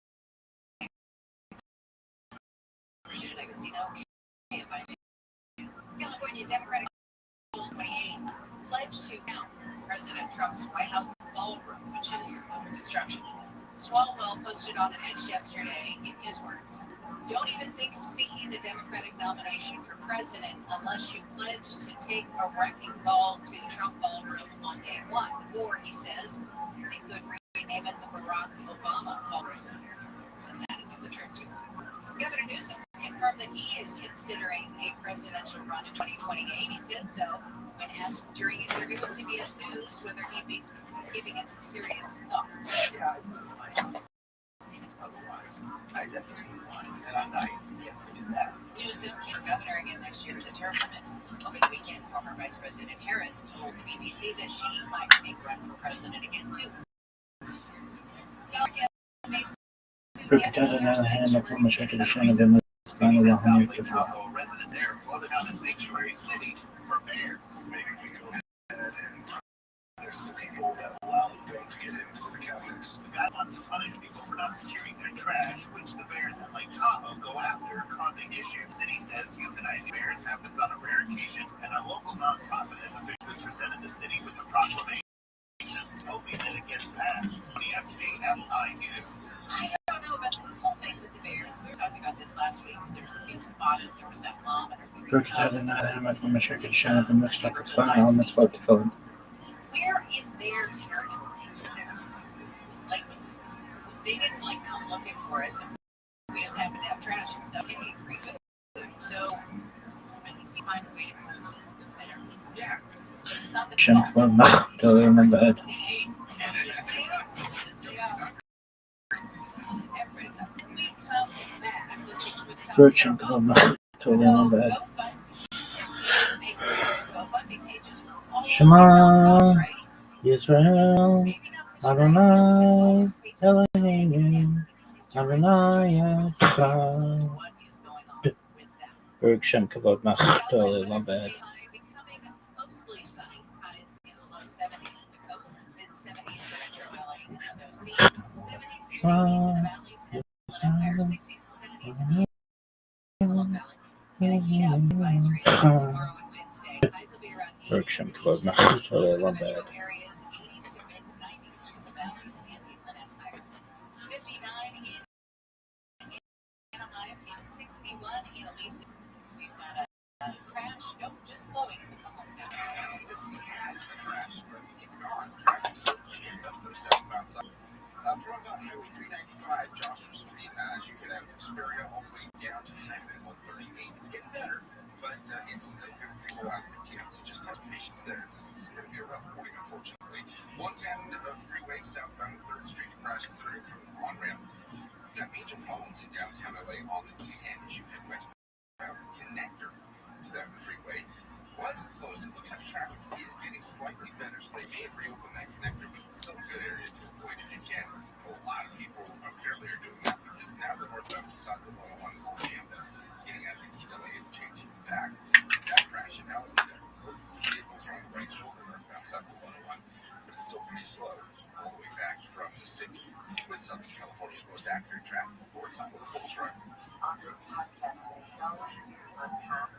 California Democratic 28 pledged to count President Trump's White House ballroom, which is under construction. Swalwell posted on an X yesterday, in his words, "Don't even think of seeking the Democratic nomination for president unless you pledge to take a wrecking ball to the Trump ballroom on day one." Or, he says, they could rename it the Barack Obama ballroom. So that'd do the trick too. Governor Newsom confirmed that he is considering a presidential run in 2028. He said so when asked during an interview with CBS News whether he'd be giving it some serious thought. Yeah, otherwise, I'd have to see one, and I'm not easy to do that. Newsom can governor again next year as a term limits. Over the weekend, former Vice President Harris told the BBC that she might make a run for president again too. Resident there floated out a sanctuary city for bears. Maybe we go ahead and punish the people that allow them to get into the cabinets. The guy wants to punish people for not securing their trash, which the bears at Lake Tahoe go after, causing issues. City says euthanizing bears happens on a rare occasion, and a local nonprofit has officially presented the city with a proclamation hoping that it gets passed. KFI News. I don't know about this whole thing with the bears. We were talking about this last week because there was a big spot and there was that mom and her 3 cubs. We're in their territory. Like, they didn't like come looking for us, and we just happened to have trash and stuff and eat free food. So I think we find a way to coexist better. Yeah. It's not the Bed. Hey, everybody's up. When we come back, let's see what Virgin Club, totally in bed. GoFundMe pages for all Shema Yisrael Adonai Elohim Adonai Echad. Baruch Shem Kavod Mach totally in bed. Mostly sunny, highs in the low 70s at the coast, mid 70s for Metro LA and NOC, 70s to 80s in the valleys, and Empire 60s and 70s in the Antelope Valley. It's going to heat up. Advisory tomorrow and Wednesday. Highs will be around 80 Baruch Shem Kavod Mach totally in bed. areas, 80s to mid 90s for the valleys and the Inland Empire. 59 in Anaheim, and 61 in Aliso. We've got a crash. Nope, just slowing in the Mahone Valley. That's because we had the crash, but it's gone. Traffic's still jammed up those southbound sides. From about Highway 395, Joshua Street, as you get out of Hesperia all the way down to Highway 138. It's getting better, but it's still going to go out in the camp, so just have patience there. It's going to be a rough morning, unfortunately. 110 freeway southbound to 3rd Street, crash clearing from the on-ramp. We've got major problems in downtown LA on the 10 as you head westbound. The connector to that freeway was closed. It looks like traffic is getting slightly better, so they may have reopened that connector, but it's still a good area to avoid if you can. A lot of people apparently are doing that because now the northbound side of the 101 is all jammed up. Getting out of the East LA interchange in fact, that crash in Alameda, both vehicles are on the right shoulder northbound side of the 101, but it's still pretty slow all the way back from the 60 with Southern California's most accurate traffic report. Time with the Bulls Run. On this podcast themselves, unpack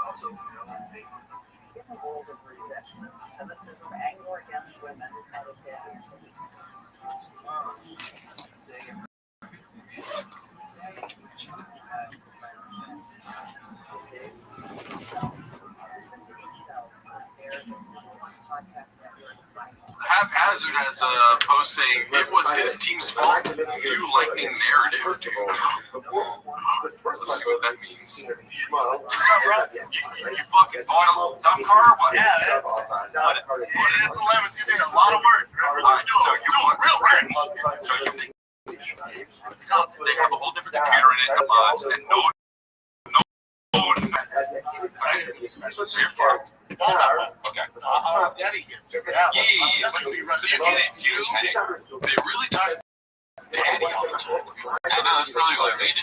also, in the world of resentment, cynicism, anger against women at a dead This is Incels. Listen to Incels on America's #1 podcast network. Haphazard has a post saying it was his team's fault. New lightning narrative, dude. Let's see what that means. What's up, bro? You fucking bought a little dump car? What? Yeah, that's what it. Yeah, it's 11. You're doing a lot of work. You're doing real work. So you think They have a whole different computer in it, mods, and no. So you're far. Okay. Daddy here. Yeah. So you get it. They really talk daddy all the time. I know, that's probably what we do.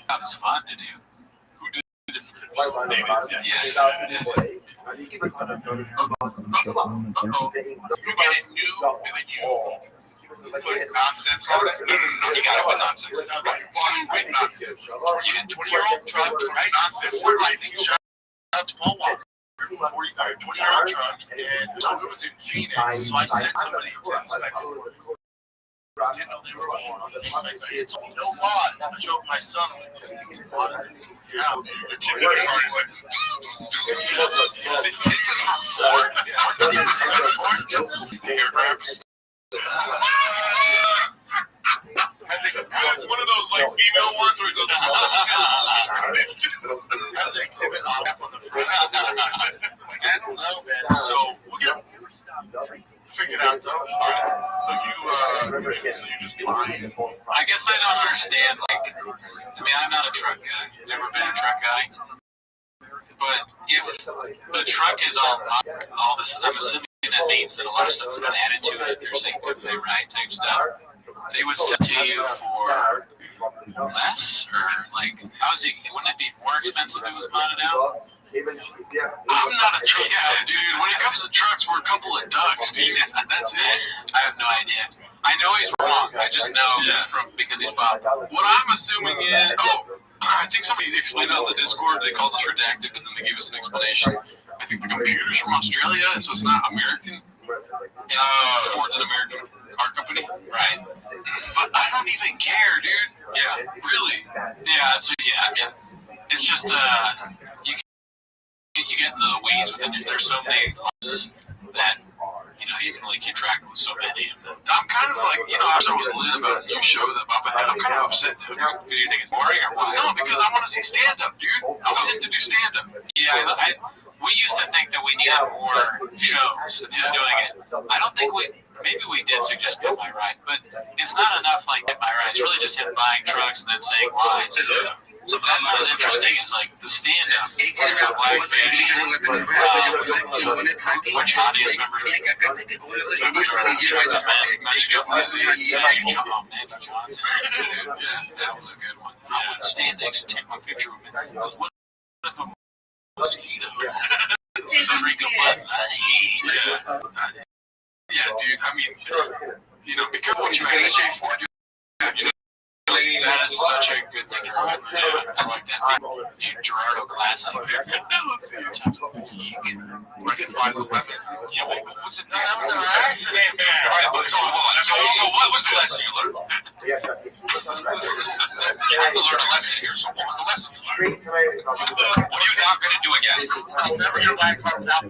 That was fun to do. Who did it for you? Yeah. You get it new, and then you put nonsense on it. No, you got it with nonsense. With nonsense. You get 20-year-old truck, right? Nonsense. We're lightning shot to Paul Walker. 20-year-old truck, and it was in Phoenix, so I sent somebody to inspect it. Didn't know they were wrong. It's no law. I showed my son. Yeah, the kid in the car is like, it's one of those like female ones where it goes, has an exhibit on the front. I don't know, man. So we'll get figured out though. So you just I guess I don't understand, like, I mean, I'm not a truck guy, never been a truck guy, but if the truck is all this, I'm assuming that means that a lot of stuff has been added to it, they're saying good they right type stuff, they would sell to you for less, or like, wouldn't it be more expensive if it was modded out? I'm not a truck guy, dude. When it comes to trucks, we're a couple of ducks, dude. That's it. I have no idea. I know he's wrong. I just know it's because he's Bob. What I'm assuming is, I think somebody explained it on the Discord. They called us redacted, but then they gave us an explanation. I think the computer's from Australia, so it's not American. Ford's an American car company, right? But I don't even care, dude. Yeah, really. Yeah, I mean, it's just you get into the weeds with it. There's so many that you can only keep track with so many of them. I'm kind of like, I was always lit about a new show that Bob had. I'm kind of upset. Do you think it's boring or what? No, because I want to see stand-up, dude. I want him to do stand-up. Yeah, we used to think that we needed more shows of him doing it. I don't think maybe we did suggest Get My Ride, but it's not enough like Get My Ride. It's really just him buying trucks and then saying lies. That's what is interesting is like the stand-up, Blackfish, which audience members that was a good one. I would stand next and take my picture with me. Because what if a mosquito drink a blood? Yeah, dude. I mean, because what you exchange for, dude. That is such a good thing to remember. Yeah, I like that. Gerardo Classic. We can find the weapon. Yeah, wait, what was it? That was an accident, man. All right, so hold on. So what was the lesson you learned? You have to learn a lesson here. So what was the lesson you learned? What are you not going to do again? I'll never hear back from that.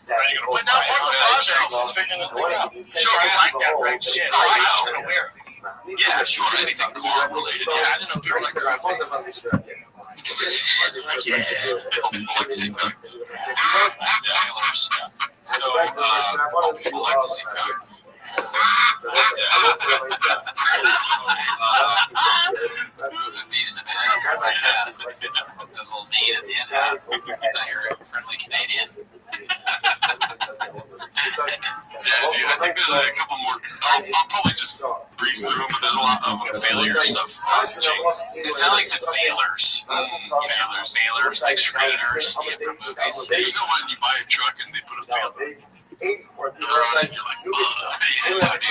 But now, what's the project? Figuring this thing out. Sure, I like that right shit. I wasn't aware. Yeah, sure, anything car related. Yeah, I didn't know if you were like that. People like to see cars. Beast of hell. This little meat at the end. You're a friendly Canadian. Yeah, dude, I think there's a couple more. I'll probably just breeze through them, but there's a lot of failure stuff. It sounds like it's failures. Failures, like screeners from movies. You know when you buy a truck and they put a failure? You're like,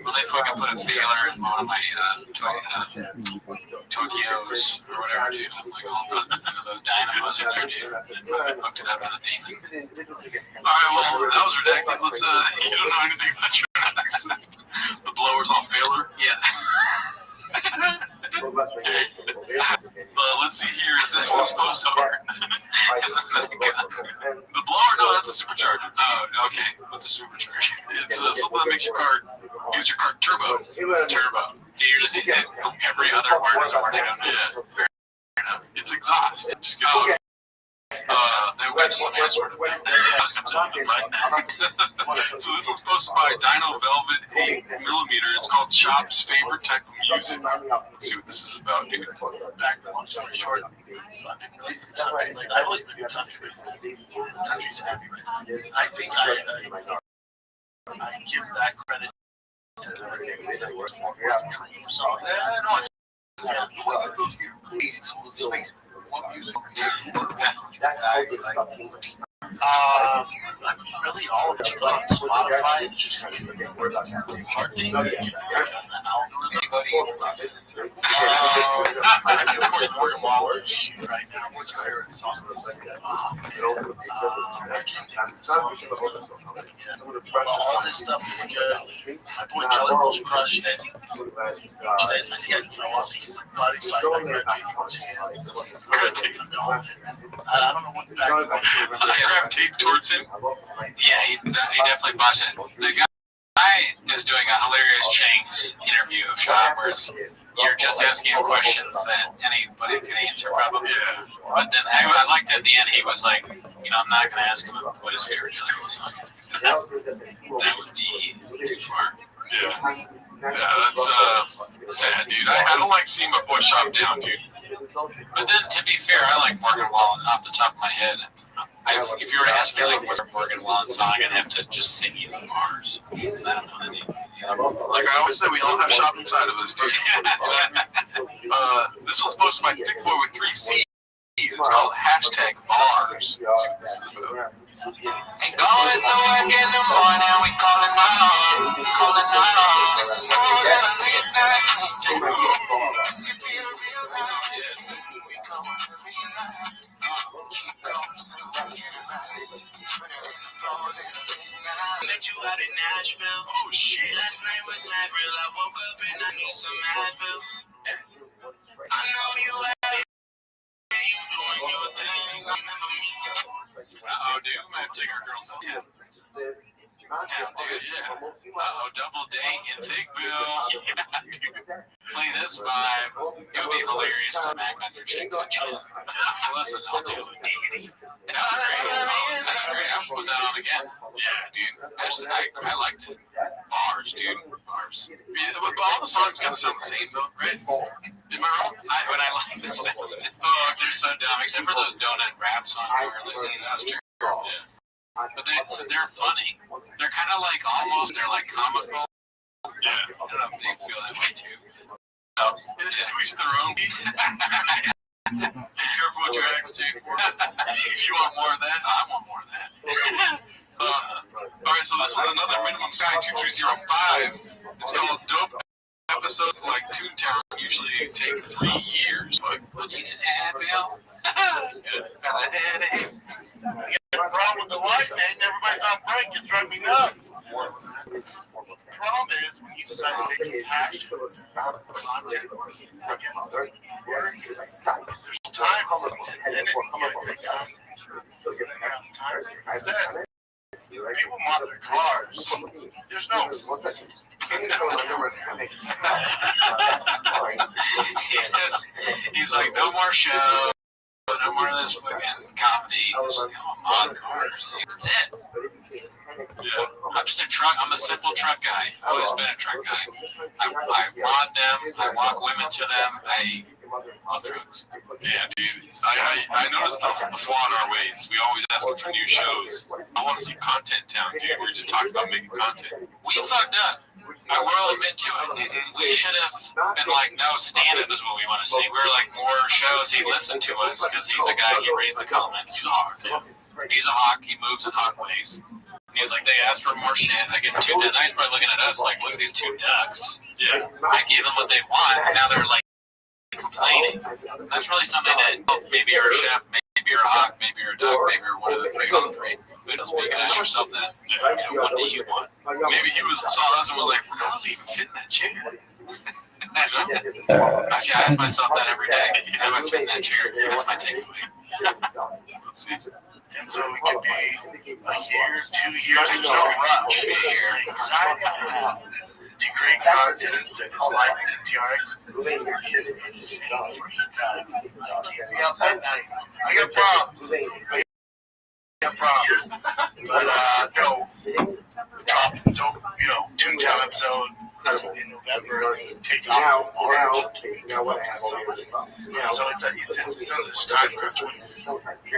Well, they fucking put a failure in one of my Tokyos or whatever, dude. I'm like, oh, those dynamos in there, dude. And fucking hooked it up to the demon. Alright, well, that was ridiculous. Let's, you don't know anything about trucks. The blower's all failure? Yeah. Let's see here. This one's close over. The blower? No, that's a supercharger. Oh, okay. What's a supercharger? It's something that makes your car use your car turbo. Turbo. You're just hitting every other word is a word. Yeah. Fair enough. It's exhaust. Just go. They went to some sort of thing. So this one's posted by Dino Velvet 8mm. It's called Shop's Favorite Type of Music. Let's see what this is about, dude. Back to long story short, I've always been a country. Country's happy right now. I think I give that credit to everything that works for dream. So, really all of it. Spotify, just hardly Morgan Waller right now. What's your favorite song? All this stuff is good. My boy Jelly's crushed it. He's like bloody psycho. I don't know what's back. I gravitate towards him. Yeah, he definitely bought it. The guy is doing a hilarious Chang's interview of Shop where you're just asking him questions that anybody can answer probably. Yeah. But then I liked at the end he was like, I'm not going to ask him what his favorite Jelly Roll song is. That would be too far. Yeah. Yeah, that's sad, dude. I don't like seeing my boy Shop down, dude. But then, to be fair, I like Morgan Wallen off the top of my head. If you were to ask me, like, what's a Morgan Wallen song, I'd have to just sing you the bars. I don't know any. Like I always say, we all have Shop inside of us, dude. This one's posted by Thick Boy with 3 C's. It's called #bars. Ain't going to work in the morning, we calling on. More than a late night. Could be a real night. We going to real life. Keep going till we get it right. Put it in the more than a late night. Met you out in Nashville. Oh shit. Last night was mad real. I woke up and I need some Advil. I know you had it. You doing your thing. Remember me. Uh-oh, dude, we might have to take our girls out. Damn, dude, yeah. Uh-oh, double date in Thickville. Yeah, dude. Play this vibe. It would be hilarious to smack on your chick to chin. Listen, I'll do it. That's great. I'll put that on again. Yeah, dude. I liked it. Bars, dude. Bars. Yeah, but all the songs kind of sound the same, though, right? Am I wrong? But I like this. Oh, they're so dumb. Except for those donut rap songs we were listening to. That was terrible. Yeah. But they're funny. They're kind of like they're like comical. Yeah. I don't know if they feel that way too. To each their own. Be careful what you ask, dude. If you want more of that, I want more of that. Alright, so this one's another Minimum Sky 2305. It's called Dope Episodes Like Toontown usually take 3 years. But what's in Advil? Got a headache. The problem with the light, man, everybody's on break. It drives me nuts. The problem is when you decide to make a passion there's time for it, and then it instead, people model their cars. There's no. He's like, no more show. No more of this fucking comedy. Just on cars. That's it. Yeah. I'm a simple truck guy. Always been a truck guy. I rod them. I walk women to them. I love trucks. Yeah, dude. I noticed the flaw in our ways. We always ask for new shows. I want to see content town, dude. We were just talking about making content. We fucked up. I will admit to it. We should have been like, no, stand-up is what we want to see. We're like, more shows. He listened to us because he's a guy. He reads the comments. He's a hawk. He's a hawk. He moves in hawk ways. And he's like, they asked for more shit. I give them 2 ducks. Now he's probably looking at us like, look at these 2 ducks. Yeah. I gave them what they want, and now they're like complaining. That's really something that maybe you're a chef, maybe you're a hawk, maybe you're a duck, maybe you're one of the 3 on 3. So you can ask yourself that. What do you want? Maybe he saw us and was like, how does he even fit in that chair? Actually, I ask myself that every day. How do I fit in that chair? That's my takeaway. Let's see. And so it could be a year, 2 years, there's no rush. Anxiety. It's a great car to his life in TRX. I got problems. problem. But no, dropped the dope, Toontown episode in November. Take off in March. So it's still the start. For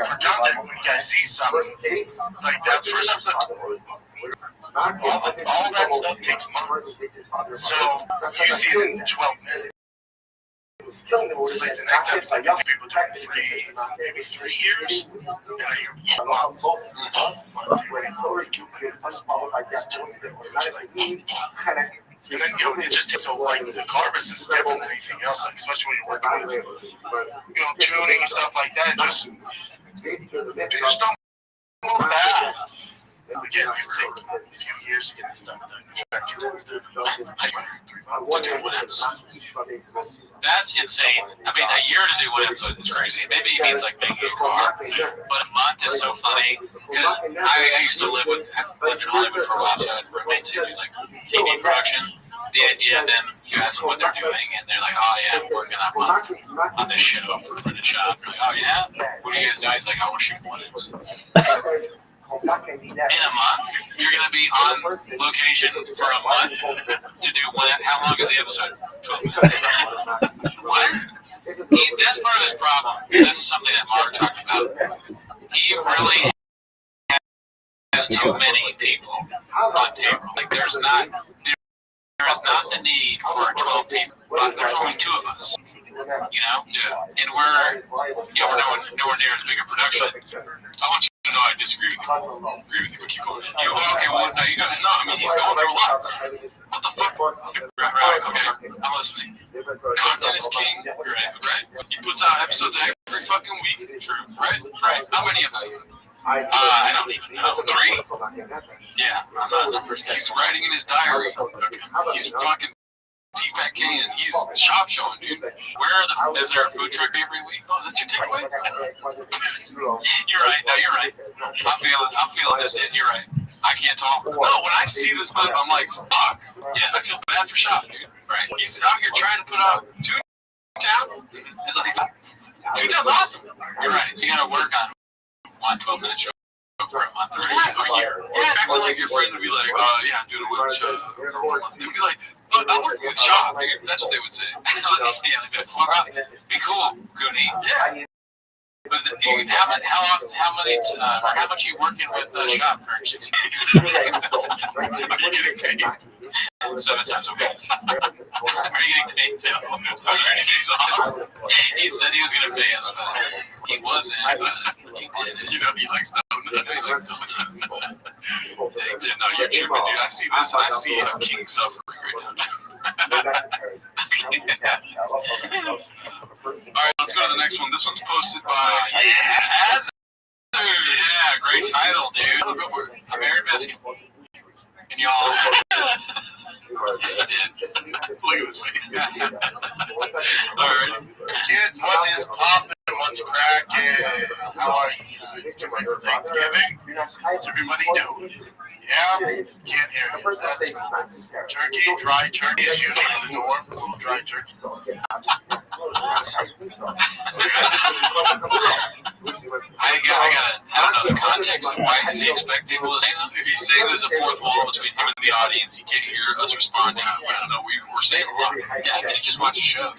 context, when you guys see something like that first episode, all that stuff takes months. So you see it in 12 minutes. It's like the next episode, you people doing maybe 3 years, and then you're and then, it just takes the carbus is different than anything else, especially when you're working with, tuning and stuff like that. Just don't move fast. Again, it takes a few years to get this stuff done. That's insane. I mean, a year to do one episode is crazy. Maybe it means like making a car, but a month is so funny because I used to live in Hollywood for a while, so I had roommates who do like TV production. The idea, then you ask them what they're doing, and they're like, "Oh yeah, I'm working on this show for the shop." You're like, "Oh yeah, what are you guys doing?" He's like, "I want to shoot one episode." In a month, you're going to be on location for a month to do one. How long is the episode? 12 minutes. What? That's part of his problem. This is something that Mark talked about. He really has too many people on table. Like there is not the need for 12 people, but there's only 2 of us. Yeah. And we're nowhere near as big a production. I want you to know I disagree with you. But keep going. Okay, well, no, you go. No, I mean, he's going through a lot. What the fuck? Right, okay. I'm listening. Content is king. Right. He puts out episodes every fucking week. True. Right? How many episodes? I don't even know. 3? Yeah, I'm not numbers. He's writing in his diary. He's fucking T-Fat K and he's shop showing, dude. Is there a food truck every week? Oh, is that your takeaway? You're right. No, you're right. I'm feeling this. You're right. I can't talk. No, when I see this clip, I'm like, fuck. Yeah, I feel bad for shop, dude. Right. He's out here trying to put out Toontown. It's like, Toontown's awesome. You're right. So you gotta work on one 12-minute show for a month or a year. Yeah, acting like your friend would be like, yeah, I'm doing a one show for a month. They'd be like, I'm working with Shaw, dude. That's what they would say. Yeah, they'd be like, fuck off. Be cool, Goonie. Yeah. But how much are you working with Shop currently? Are you getting paid? 7 times a week. Are you getting paid too? He said he was going to pay us, but he wasn't. He didn't. He likes to. No, you're tripping, dude. I see this. I see King suffering right now. Alright, let's go to the next one. This one's posted by Yeah, great title, dude. Go for it. I'm Aaron Biscuit. And y'all look at this face. Alright. Kids, what is poppin'? What's crackin'? How are you? It's getting ready for Thanksgiving. What's everybody doing? Yeah? Can't hear you. That's turkey, dry turkey is usually the norm. Dry turkey. I don't know the context of why does he expect people to say that. If he's saying there's a fourth wall between him and the audience, he can't hear us responding. I don't know. We're saying a lot. Yeah, you just watch a show.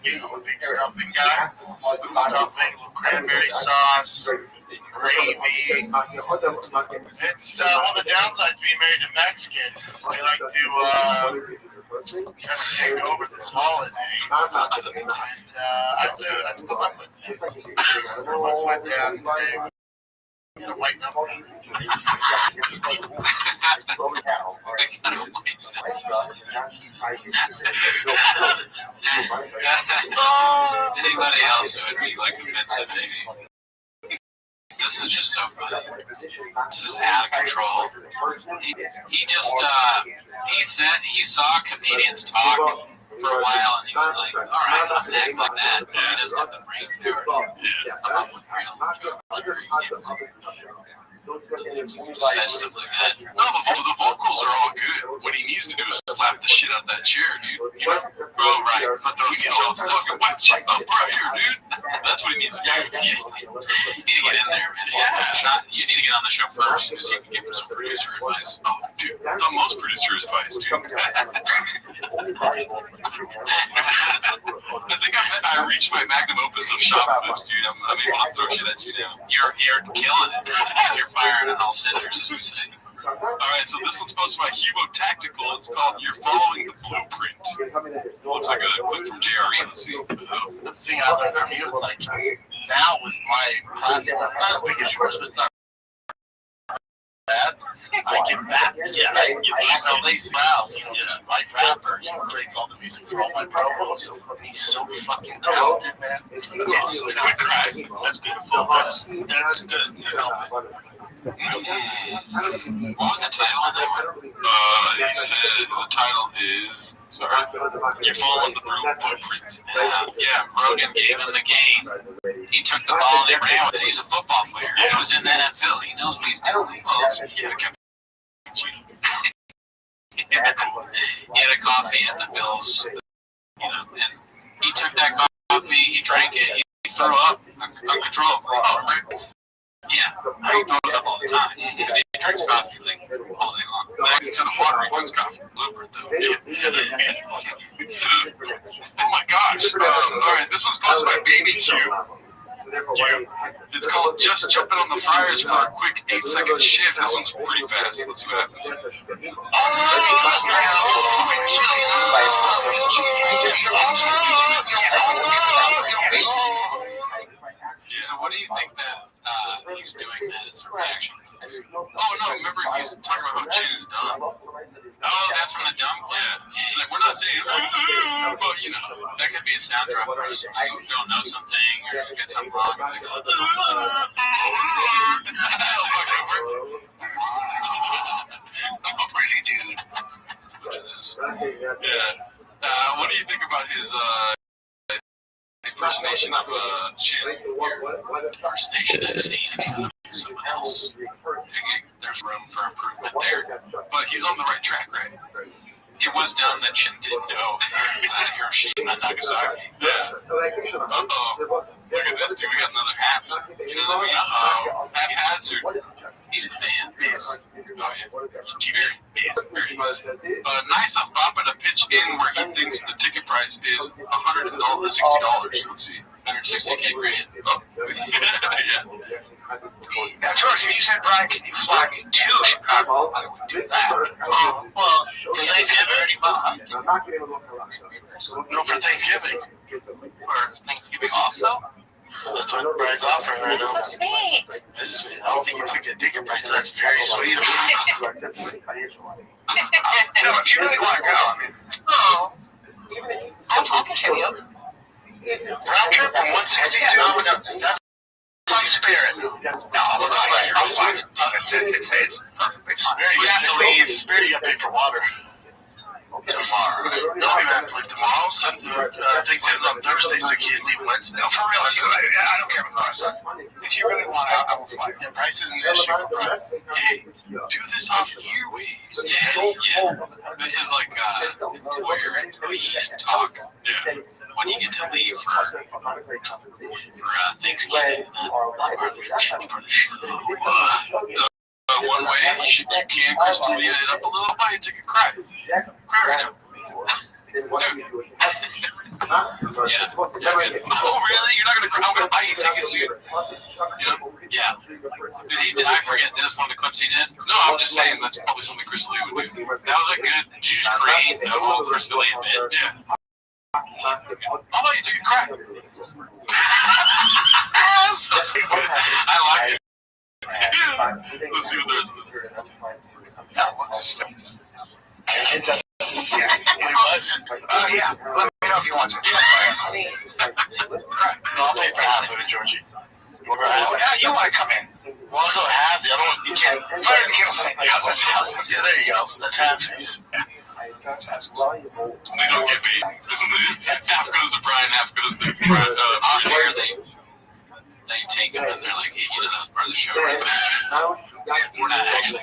Big stuffing guy. Stuffing, cranberry sauce, gravy. It's one of the downsides being married to Mexican. They like to take over this holiday. And I have to flip it. Flip down and say, a white number. Anybody else would be like offensive, maybe. This is just so funny. This is out of control. He just he saw comedians talk for a while and he was like, all right, I'm next like that. But he doesn't have the brains there. I'm up with real jokes. says stuff like that. No, the vocals are all good. What he needs to do is slap the shit out of that chair, dude. You know? Oh, right. But those Show fucking wet shit up right here, dude. That's what he needs to do. you need to get in there, man. Yeah. You need to get on the show first because you can give him some producer advice. Oh, dude, the most producer advice, dude. I think I reached my magnum opus of shop clips, dude. I'm able to throw shit at you now. You're killing it. You're firing on all cylinders, as we say. Alright, so this one's posted by Hugo Tactical. It's called You're Following the Blueprint. Looks like a clip from JRE. Let's see. The thing I learned from you is like now with my class, not as big as yours, but it's not bad. I get back. Yeah, I get no lazy valves. You know, just like rapper. You know, creates all the music for all my promos. He's so fucking talented, man. That's beautiful. That's good. You know. What was the title of that one? He said the title is, sorry, You're Following the Blueprint. Yeah, Rogan gave him the game. He took the ball and he ran with it. He's a football player. He was in the NFL. He knows what he's doing. He had a coffee at the Bills, you know, and he took that coffee, he drank it, he threw up uncontrollably. Oh, right. Yeah, he throws up all the time because he drinks coffee like all day long. Instead of water, he drinks coffee. Blueprint, though. Oh my gosh. Alright, this one's posted by Baby Q. It's called Just Jumping on the Fryers for a quick 8-second shift. This one's pretty fast. Let's see what happens. So what do you think that he's doing that as a reaction to? Oh no, remember he's talking about how Chin is dumb. Oh, that's from the dumb clip. He's like, we're not saying, but you know, that could be a sound drop for us. You don't know something or you get something wrong. It's like, really, dude. Yeah. What do you think about his impersonation of Chin? Impersonation I've seen of someone else. There's room for improvement there. But he's on the right track, right? It was done that Chin didn't know Hiroshima and Nagasaki. Yeah. Uh-oh. Look at this, dude. We got another half. You know what I mean? Haphazard. He's the man. Oh, yeah. Very nice. Nice of Papa to pitch in where he thinks the ticket price is $60. Let's see. 160K grand. Oh. Yeah. Now, George, you said, Brian, can you fly me to Chicago? I would do that. Well, for Thanksgiving, no, for Thanksgiving. Or Thanksgiving off, though? That's what Brian's offering right now. So sweet. That's sweet. I don't think you took the ticket price. That's very sweet. No, if you really want to go, I mean, I'll contribute. round trip from 162. No, that's on Spirit. No, I'm fine. It's perfect. Spirit, you have to leave. Spirit, you have to pay for water. Tomorrow. No, we have to leave tomorrow. Thanksgiving's on Thursday, so you can't leave Wednesday. No, for real. I don't care about the If you really want to, I will fly. The price isn't an issue for price. Hey, do this off yearways. Yeah. This is like employer employees talk. Yeah. When you get to leave for Thanksgiving, for the show. One way, you can crystalline it up a little bit, take a crack. Crack right now. Yeah. Oh, really? You're not going to crack? I'm going to buy you tickets, dude. Yeah. I forget this one of the clips he did? No, I'm just saying that's probably something Chris Lee would do. That was a good, did you just create the whole Chris Lee bit? Yeah. I'll buy you a ticket, crack. I like it. Let's see what there's in this. Yeah. Let me know if you want to. No, I'll pay for half of it, Georgie. Yeah, you want to come in. Well, I'll go halves. The other one, you can't. Fire the candle saying, yeah, there you go. That's halfsies. They don't get paid. Half goes to Brian, half goes to Off air, they take them and they're like, hey, you know that part of the show right there. We're not actually.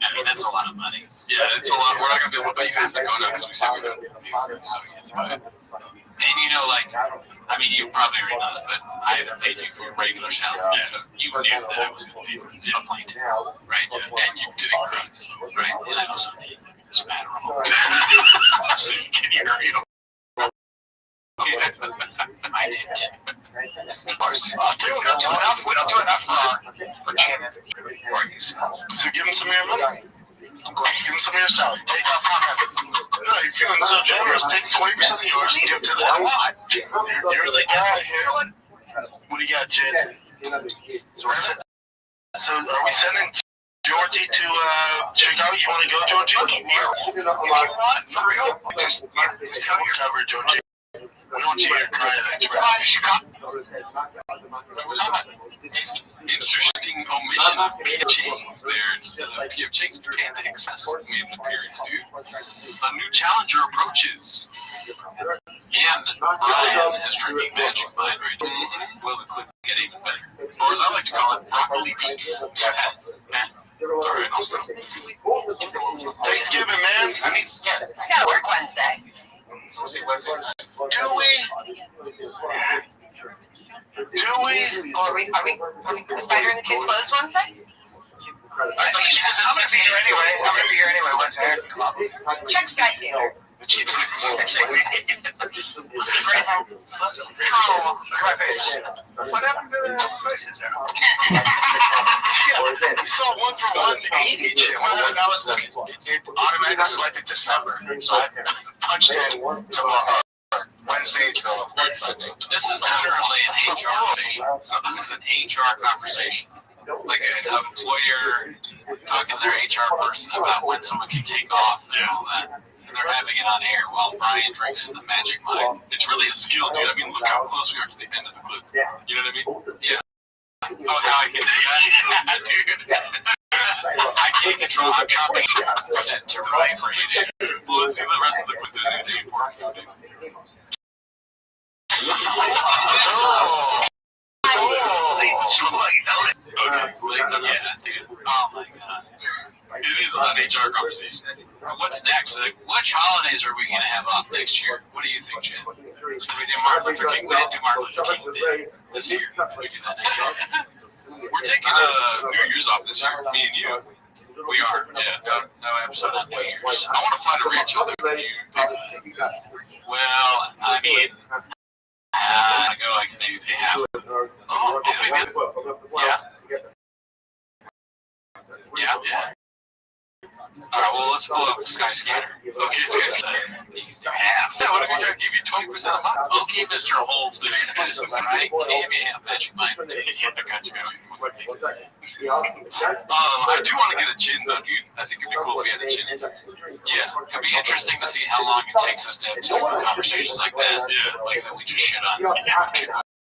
I mean, that's a lot of money. Yeah, it's a lot. We're not gonna be able to, but you have to go now because we said we're gonna pay for it. So yeah. And you know, like, I mean, you probably already know this, but I haven't paid you for your regular salary, so you knew that I was going to pay for the plane, right? And you didn't cry, right? And I also did, as a matter of fact. So can you agree on? I did. Of course. We don't do enough. We don't do enough for Shannon. So give him some of your money. Give him some of your salary. Take off from him. No, you're feeling so generous. Take 20% of yours and give to the What? You're the guy here. What do you got, Jed? So are we sending Georgie to Chicago? You want to go, Georgie? If you want, for real. Just tell your cover, Georgie. We don't want you here crying. Fly to Chicago. Interesting omission of PFJs there instead of PFJs. Panda Express made an appearance, dude. A new challenger approaches. And Brian has drinking magic mind right there. Will the clip get even better? Or as I like to call it, broccoli beef. Alright, I'll stop. Thanksgiving, man. I mean, yes. I gotta work Wednesday. Do we? Are we Spider and the Kid closed Wednesday? I'm gonna be here anyway. Wednesday. Check Skyscanner. The cheapest is Oh, look at my face. What happened to the prices there? We saw 1 for 180. Well, that was it automatically selected December, so I punched in tomorrow. Wednesday to Sunday. This is literally an HR conversation. This is an HR conversation. Like an employer talking to their HR person about when someone can take off and all that. And they're having it on air while Brian drinks the magic mug. It's really a skill, dude. I mean, look how close we are to the end of the clip. You know what I mean? Yeah. Oh, now I can do that. Dude. I can't control. I'm chopping it to right for you, dude. Well, let's see the rest of the clip. There's anything important. Okay, yeah, dude. Oh my god. It is an HR conversation. What's next? Like, which holidays are we gonna have off next year? What do you think, Chad? Should we do Martin Luther King? We didn't do Martin Luther King Day this year. We do that next year. We're taking New Year's off this year. Me and you. We are. Yeah. No episode on New Year's. I want to fly to Rachel. Well, I mean, I go. I can maybe pay half. Oh, okay, man. Yeah. Yeah. All right. Well, let's pull up Skyscanner. Okay, Skyscanner. You can do half. Yeah, what if I give you 20% a month? Okay, Mr. Whole Foods. Right? Give me a magic mind. Yeah, I got you, man. I do want to get a gin, though, dude. I think it'd be cool if we had a gin. Yeah, it'd be interesting to see how long it takes us to have stupid conversations like that. Yeah. Like that we just shit on.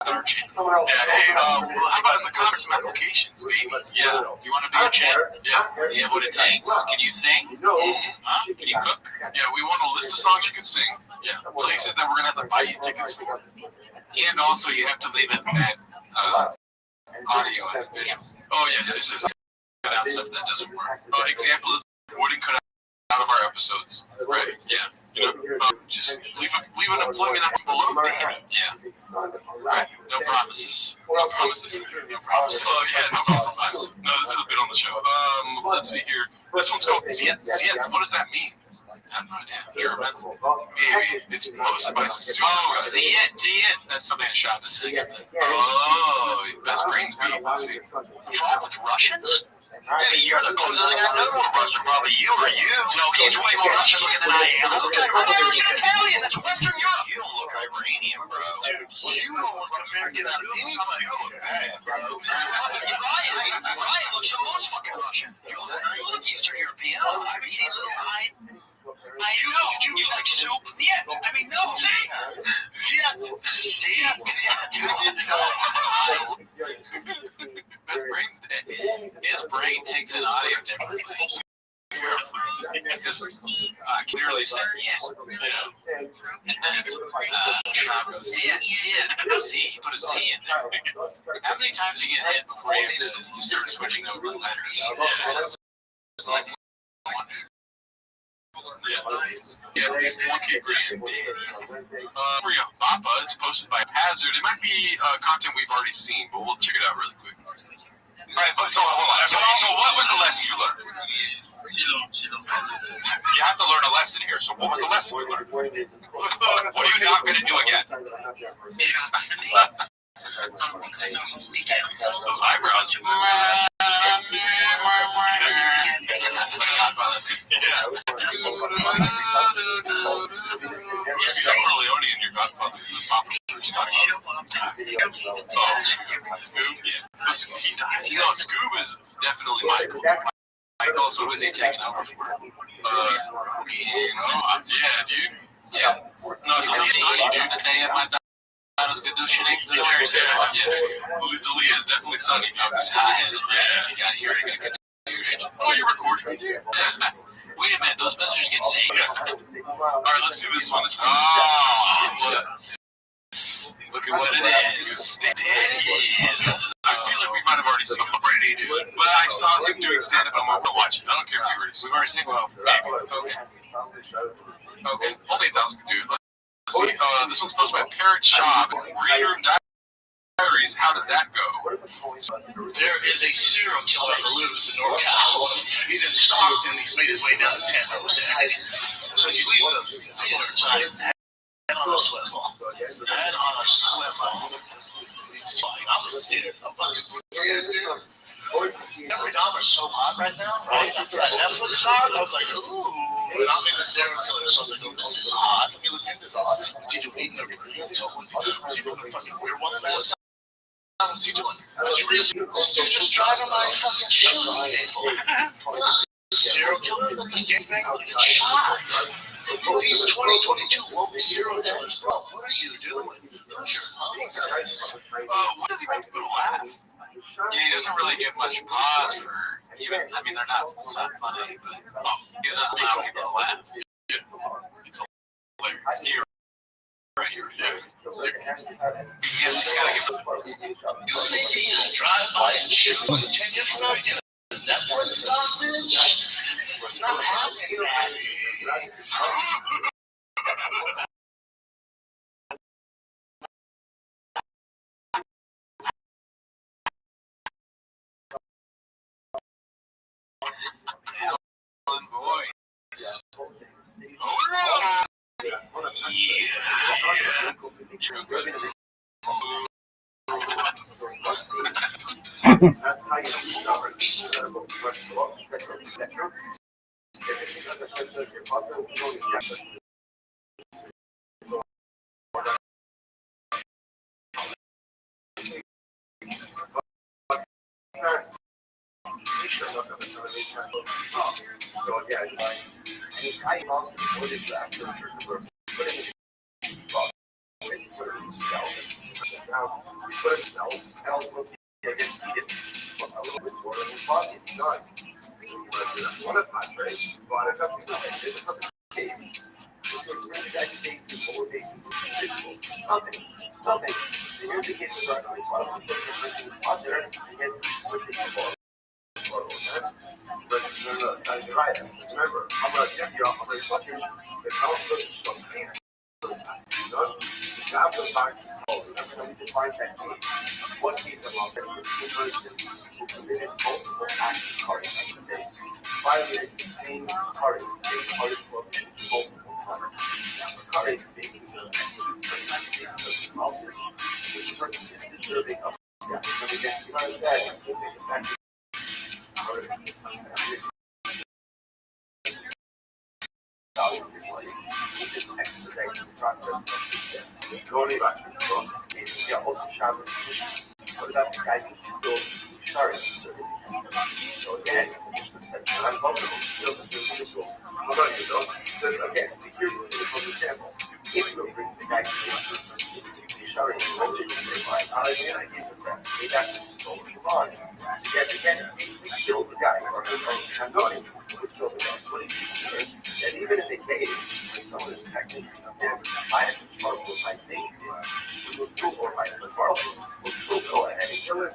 Yeah, hey, how about in the comments some applications, baby? Yeah, you want to be a gin? Yeah. Yeah, what it takes. Can you sing? Huh? Can you cook? Yeah, we want a list of songs you can sing. Yeah, places that we're going to have to buy you tickets for. And also, you have to leave it at audio and visual. Oh, yes, it's just Cut out stuff that doesn't work. examples of wouldn't cut out of our episodes. Right, yeah. You know, just leave an employment up below. Yeah. Right. No promises. No promises. No promises. Oh, yeah, no compromise. No, this is a bit on the show. Let's see here. This one's called Ziet. What does that mean? I have no idea. German. Maybe. It's posted by Sue. Oh, Ziet. That's something I shot this thing. Oh, best brains beat. Let's see. Fought with Russians? Maybe you're the closest thing I know to a Russian, probably you or you. No, he's way more Russian looking than I am. Look at I'm Irish and Italian. That's Western Europe. You don't look Iranian, bro. Dude, you don't look American out of anybody. You look bad, bro. Ryan looks the most fucking Russian. You look Eastern European. I'm eating little Ryan. You like soup? Yes. I mean, no. See? Best brains day. His brain takes an audio differently. Because clearly said yes. And then Shabbos. Z. He put a Z in there. How many times you get hit before you start switching over letters? It's like one. Yeah, it's 1K grand. Papa, it's posted by Hazard. It might be content we've already seen, but we'll check it out really quick. All right, but so hold on. So what was the lesson you learned? You have to learn a lesson here. So what was the lesson you learned? What are you not going to do again? Those eyebrows. Corleone in your Godfather. Scoob is definitely Michael. Michael, so who is he taking over for? Yeah, dude. Yeah. No, it's gonna be Sonny, dude. The day of my daughter's gonna do shit. Yeah. Dalia is definitely Sonny. Yeah. Here I go. Oh, you're recording? Yeah. Wait a minute, those messages get saved. Alright, let's do this one. Look at what it is. I feel like we might have already seen it already, dude. But I saw him doing stand-up. I'm going to watch it. I don't care if you already. We've already seen it. Well, maybe. Okay. Only 1,000 dude. Let's see. This one's posted by Parrot Shop. Green Room Diaries. How did that go? There is a serial killer on the loose in NorCal. He's in Stockton. He's made his way down to San Jose. So you leave the theater time. Head on a slip ball. It's fine. I'm a theater. I'm fucking scared, dude. Every dollar's so hot right now, right? After that Netflix on, I was like, ooh. And I'm in the serial killer, so I was like, oh, this is hot. Let me look into this. What's he doing? What's he doing? A fucking weird one fast? What's he doing? This dude just driving my fucking shooting people. Serial killer? That's a gangbang with a shot. He's 2022 woke serial killers. Bro, what are you doing? Where's your policy? What does he make people laugh? Yeah, he doesn't really give much pause for even. I mean, it's not funny, but he doesn't allow people to laugh. Yeah. It's hilarious. Right here. You just gotta give. You think he can drive by and shoot 10 years from now? You get a Netflix stock, bitch? Not happening. Voice. You're good. That's how you discover Remember, I'm going to check you off. I'm going to fuck you. The council please. Grab the back. Everybody define that case. What case of law two persons who committed multiple acts of cards, violated the same cards for multiple times. Cards being considered which person is deserving of death. Let me get you that. Going back to the front, yeah, also Shabbos. What about the guy who still started service? So again, I'm vulnerable. What about you, though? So again, here's the example. If you bring the guy to showering, I guess it's that. They actually stole the body. Again, we killed the guy, or I'm going to kill the guy. What is he doing? And even if they case, someone is technically I have to struggle with my thing. we'll still go ahead and kill it.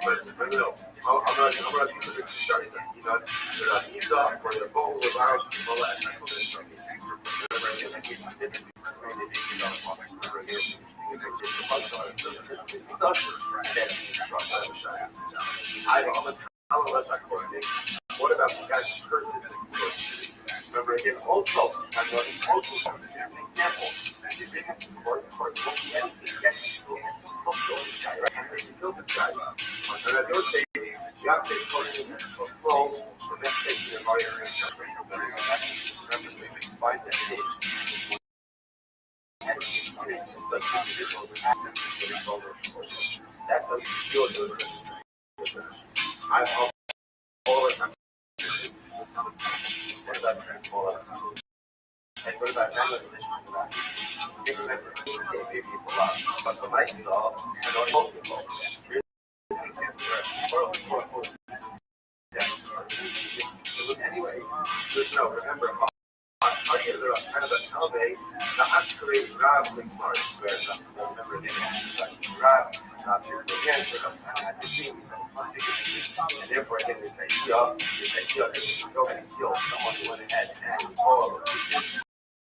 But no, I'm not going to the sharks. You know, they're not ease up or they're both with ours to pull that. What about the guys who curses and sorcery? Remember, again, also, I'm not also an example. You didn't have to work for it. What you have to get still kill this guy, right? And you kill this guy. And at your stage, you have to take courses of scrolls for next safety of our area. Remember, find that page. That's how you feel good. I'm all the time. What about transformers? And what about that? Maybe it's a lot. But the light saw and on multiple. Anyway, there's no remember. They're kind of a elevate. Now I'm creating grappling parts where remember they grab the hands at the team, and therefore then they say, yo, go ahead and kill someone who went ahead and all of this.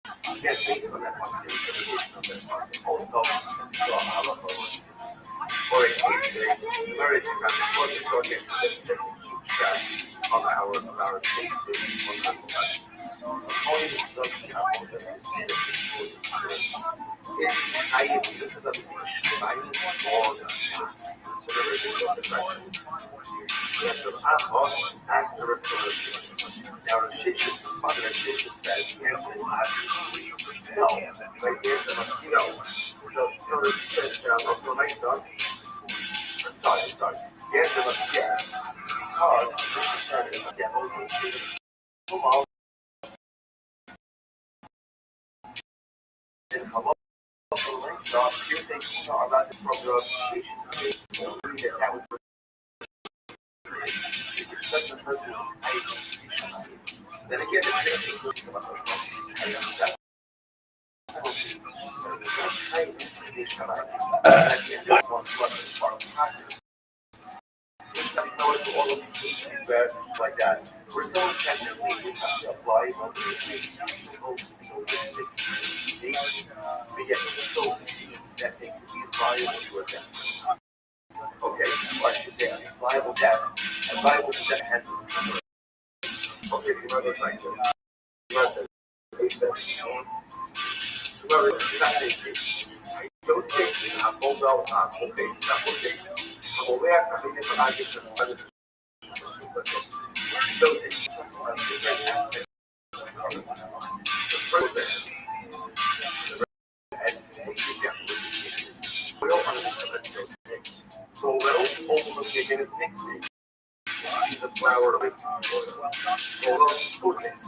You can't base on that muscle. Also, so I love or in case it's very important. So again, just keep track of our basic I'm sorry. The answer must be yes. So you think about the program that would such a person's then again all of these cases where like that, where someone technically applies on the holistic nation, but yet you still see that they can be viable to a death. Okay, or I should say a viable death, and viable death has to be. Okay, remember it's like don't say hold out vocês. Vamos ver a família para a gente não sabe. So we're almost getting mixing. See the flour with hold on process.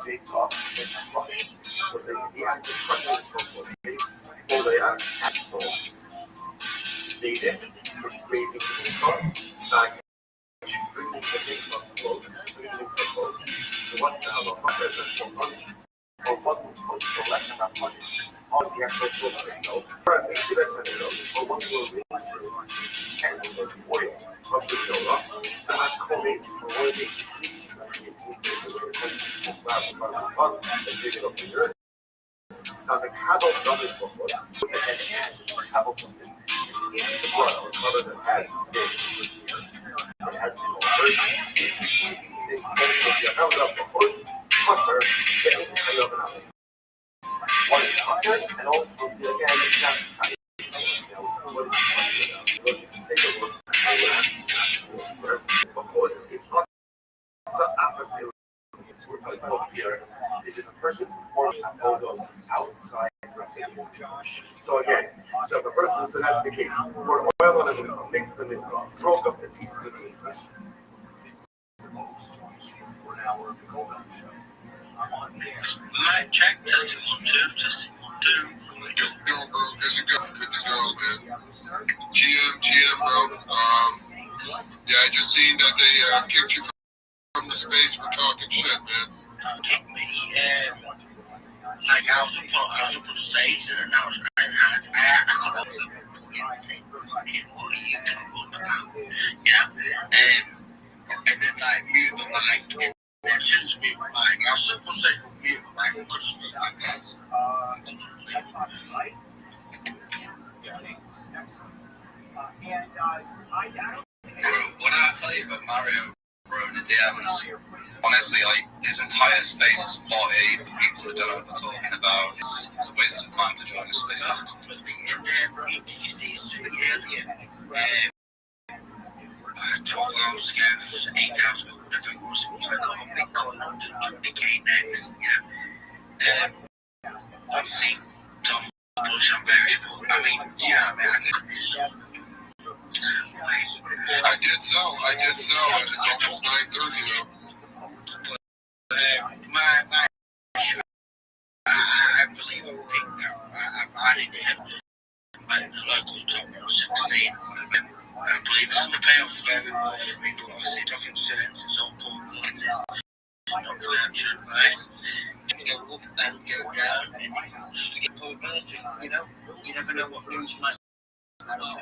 They talk and flush. So they the active pressure from or they are axle. They then creating the car. Bringing the thing from close. So what now the residential money or what was collecting that money on the actual source itself. First, it's the or what will be and the oil of the Torah, and that collates for what it is. Now the cattle running for us, the head and the cattle running, the blood rather than has it has been held up the horse, hunter, getting held up an one is hunter, and all will be again exactly. Take a look here is a person who forms photos outside. So again, so the person, so that's the case. Pour oil on them, mix them in, broke up the pieces of meat. For an hour of the Cold Out Show. I'm on the air. Mic check, testing 1, 2, testing 1, 2. Good to go, man. GM, bro. Yeah, I just seen that they kicked you from the space for talking shit, man. Kicked me, like I was up on stage and I couldn't right? Kings, excellent. And I don't think what did I tell you about Mario, bro, in the DMs? Honestly, like, his entire space is spotty. People that don't know what they're talking about. It's a waste of time to join his space. $12 ago, it was 8 hours ago, whatever it was. I got a big call on to indicate next, obviously, Tom Bush, I'm very sure. I mean, I get this. I get so, and it's almost 9:30 now. I believe I picked up. I've added it. The local top was 16. I believe it's going to pay off very well for me, but obviously nothing certain. It's all important like this. Not financial advice. Go up and go down, and just to get probabilities, you never know what news might come up.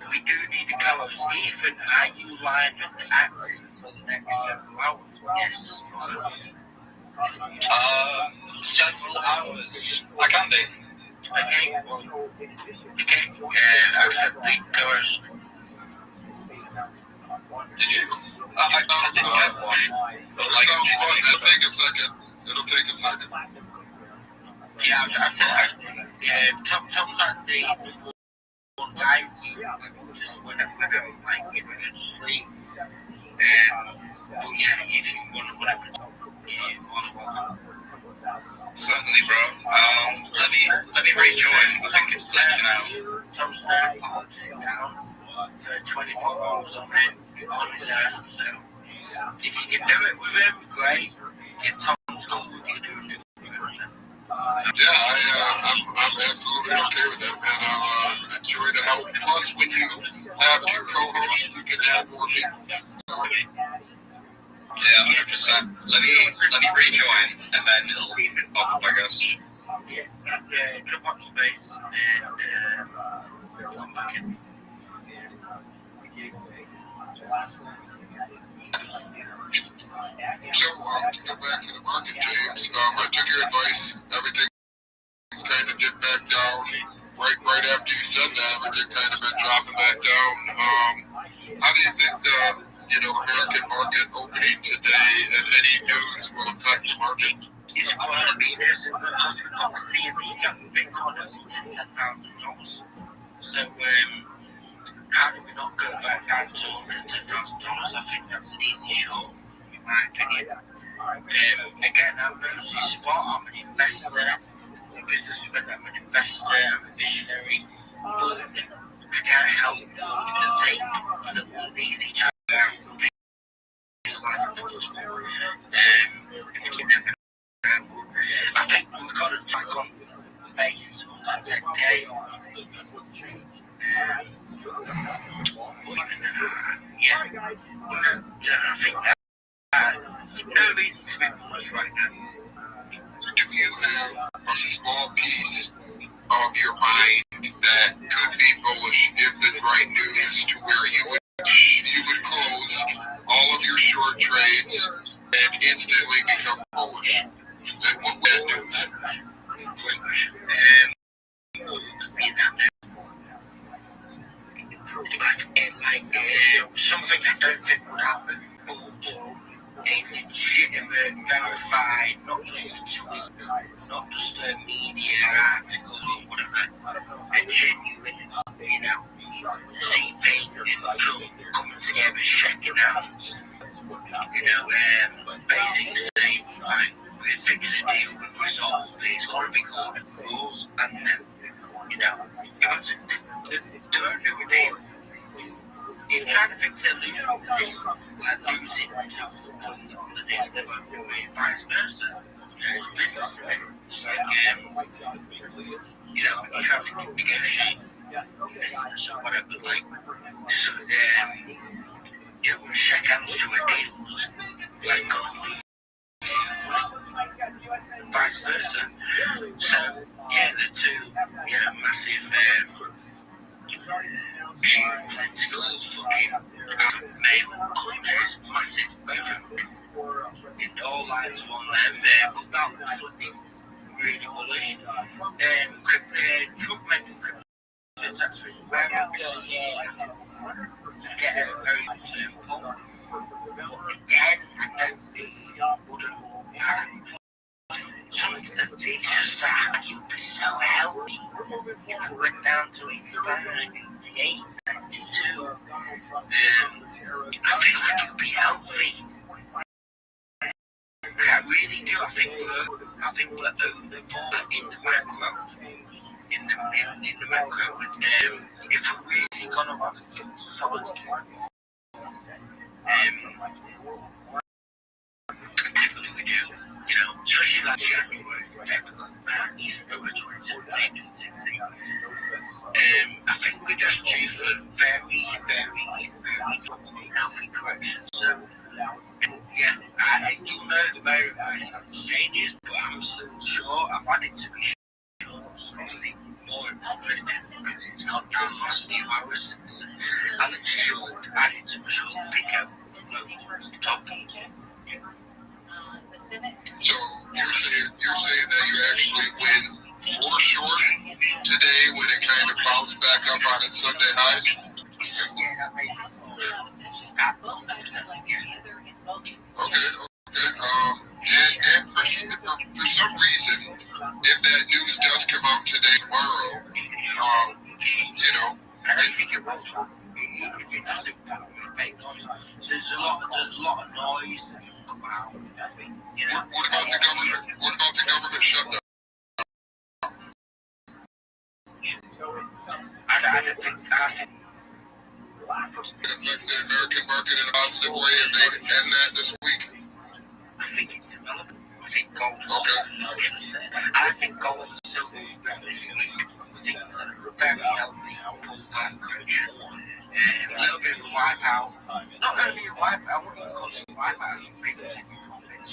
We do need to cover Stephen. Are you live and active for the next several hours? Yes. Several hours. I can be. Okay. Accept the doors. Did you? I thought I didn't get one. It sounds fun. It'll take a second. Yeah, Tom's at the guy whenever like if you sleep. But yeah, if you want to whatever. Certainly, bro. Let me rejoin. I think it's glitching out. Tom's third party now for 24 hours on his own. So if you can do it with him, great. If Tom's cool with you doing it. I'm absolutely okay with that, man. I'll enjoy the help. Plus, when you have two co-hosts, you can add more people. Yeah, 100%. Let me rejoin, and then it'll pop up, I guess. Yes, drop up space and come back. So, to go back to the market, James, I took your advice. Everything's kind of dipped back down. Right after you said that, everything kind of been dropping back down. How do you think the American market opening today and any news will affect the market? It's going to be this. Bitcoin at $10,000. So, how do we not go back down to $110,000? I think that's an easy short, in my opinion. Again, I'm mostly spot. I'm an investor. I'm a businessman. I'm an investor. I'm a visionary. But I can't help take a little easy trip down. I think we've got to track on base on 10K. I think no reason to be bullish right now. Do you have a small piece of your mind that could be bullish if the right news to where you would close all of your short trades and instantly become bullish? And what would that news? Great question. Something I don't think would happen, but a legitimate, verified, not just a tweet, not just a media article or whatever, a genuine, CP and Trump coming together, shaking hands, basically saying, right, we're fixing a deal with resolve, it's going to be called rules, and it's the only deal. You're trying to fix it, losing like losing on the deal that won't do it, vice versa. It's business, right? It's like, when you're trying to negotiate business or whatever, like, so, you want to shake hands to a deal, like, vice versa. So, yeah, the two, massive, Let's go fucking male countries, massive both it all lies on them there, but that was really bullish. Trump making crypto tax free America, yeah, get a very simple. Again, I don't see something that teaches that you be so healthy. If I went down to 88, 92, I feel like you'd be healthy. I really do. I think we're over in the macro. In the macro, if we're really gonna have solid typically we do, especially like January, February, March, over 2017, 16. I think we're just due for very, very, very healthy corrections. So, yeah, I do know the various changes, but I'm still sure I've had it to be sure. Obviously, more important because it's gone down the last few hours since Alex showed added to Michelle Pico. Top. So you're saying that you actually win more short today when it kind of bounced back up on its Sunday highs? Okay. And for some reason, if that news does come out today, tomorrow, I think it will. There's a lot of noise. What about the government? What about the government shutdown? I don't think that affect the American market in a positive way if they end that this week? I think it's irrelevant. I think gold. I think gold is still very healthy. Pullback coach. A little bit of a wipeout. Not only a wipeout, I wouldn't even call it a wipeout. People taking profits,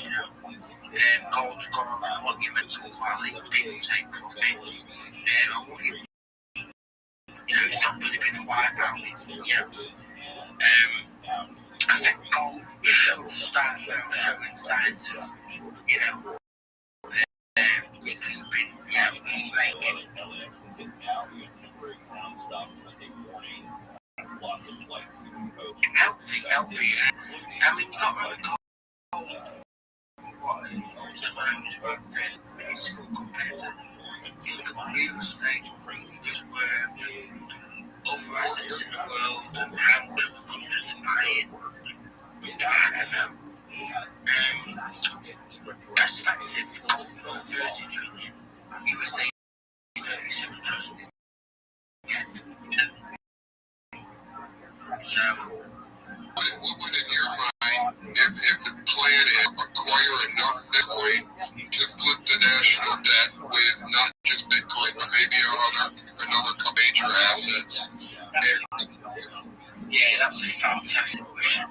gold's gone on a monumental rally. People take profits. I wouldn't. It's not really been a wipeout. I think gold should start now showing signs of, recouping, healthy. I mean, you got to gold. What is also minuscule compared to real estate, is worth other assets in the world and how much of the countries are buying. I don't know. Perspective cost of 30 trillion. USA 37 trillion. Yes. What would in your mind, if the plan is acquire enough Bitcoin to flip the national debt with not just Bitcoin, but maybe another major assets? Yeah, that's a fantastic question.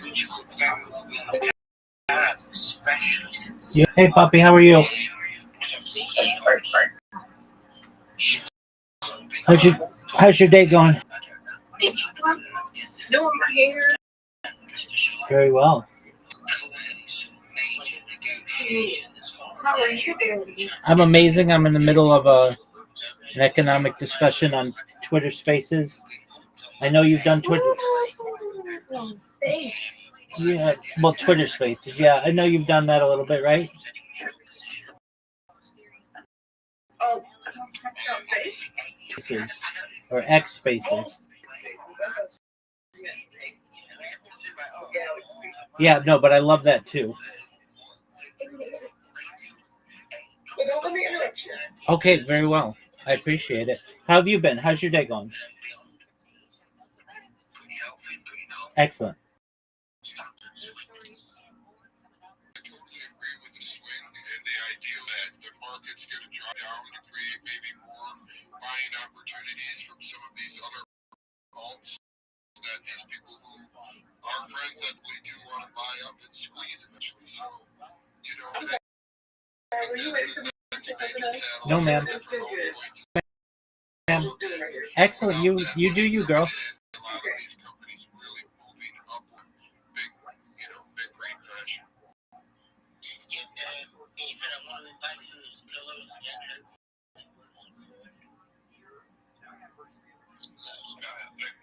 Which could very well be looked at, especially since. Hey, puppy, how are you? How's your day going? No, I'm here. Very well. How are you doing? I'm amazing. I'm in the middle of an economic discussion on Twitter Spaces. I know you've done Twitter. Yeah, well, Twitter Spaces. Yeah, I know you've done that a little bit, right? Oh, Spaces or X Spaces. Yeah, no, but I love that too. Okay, very well. I appreciate it. How have you been? How's your day going? Excellent. Market's going to drop down to create maybe more buying opportunities from some of these other alts that these people who are friends that we do want to buy up and squeeze eventually. So, No, ma'am. ma'am. Excellent. You do you, girl. A lot of these companies really moving upward. Big green fashion.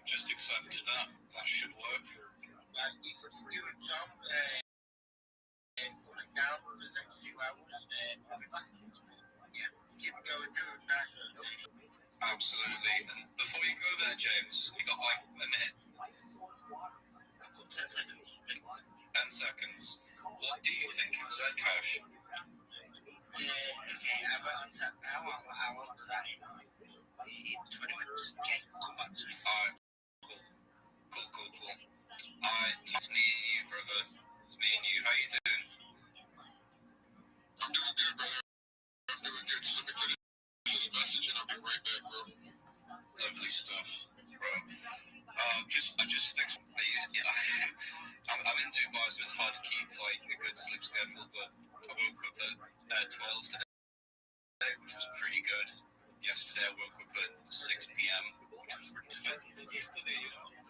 Just accepted that. That should work. Absolutely. And before you go there, James, we got like a minute. 10 seconds. What do you think of Zcash? Cool. It's me and you, brother. It's me and you. How you doing? I'm doing good, brother. I'm doing good. Just let me finish this message and I'll be right back, bro. Lovely stuff, bro. I just fixed. I'm in Dubai, so it's hard to keep like a good sleep schedule. But I woke up at 12 today, which was pretty good. Yesterday I woke up at 6 p.m., which was pretty good.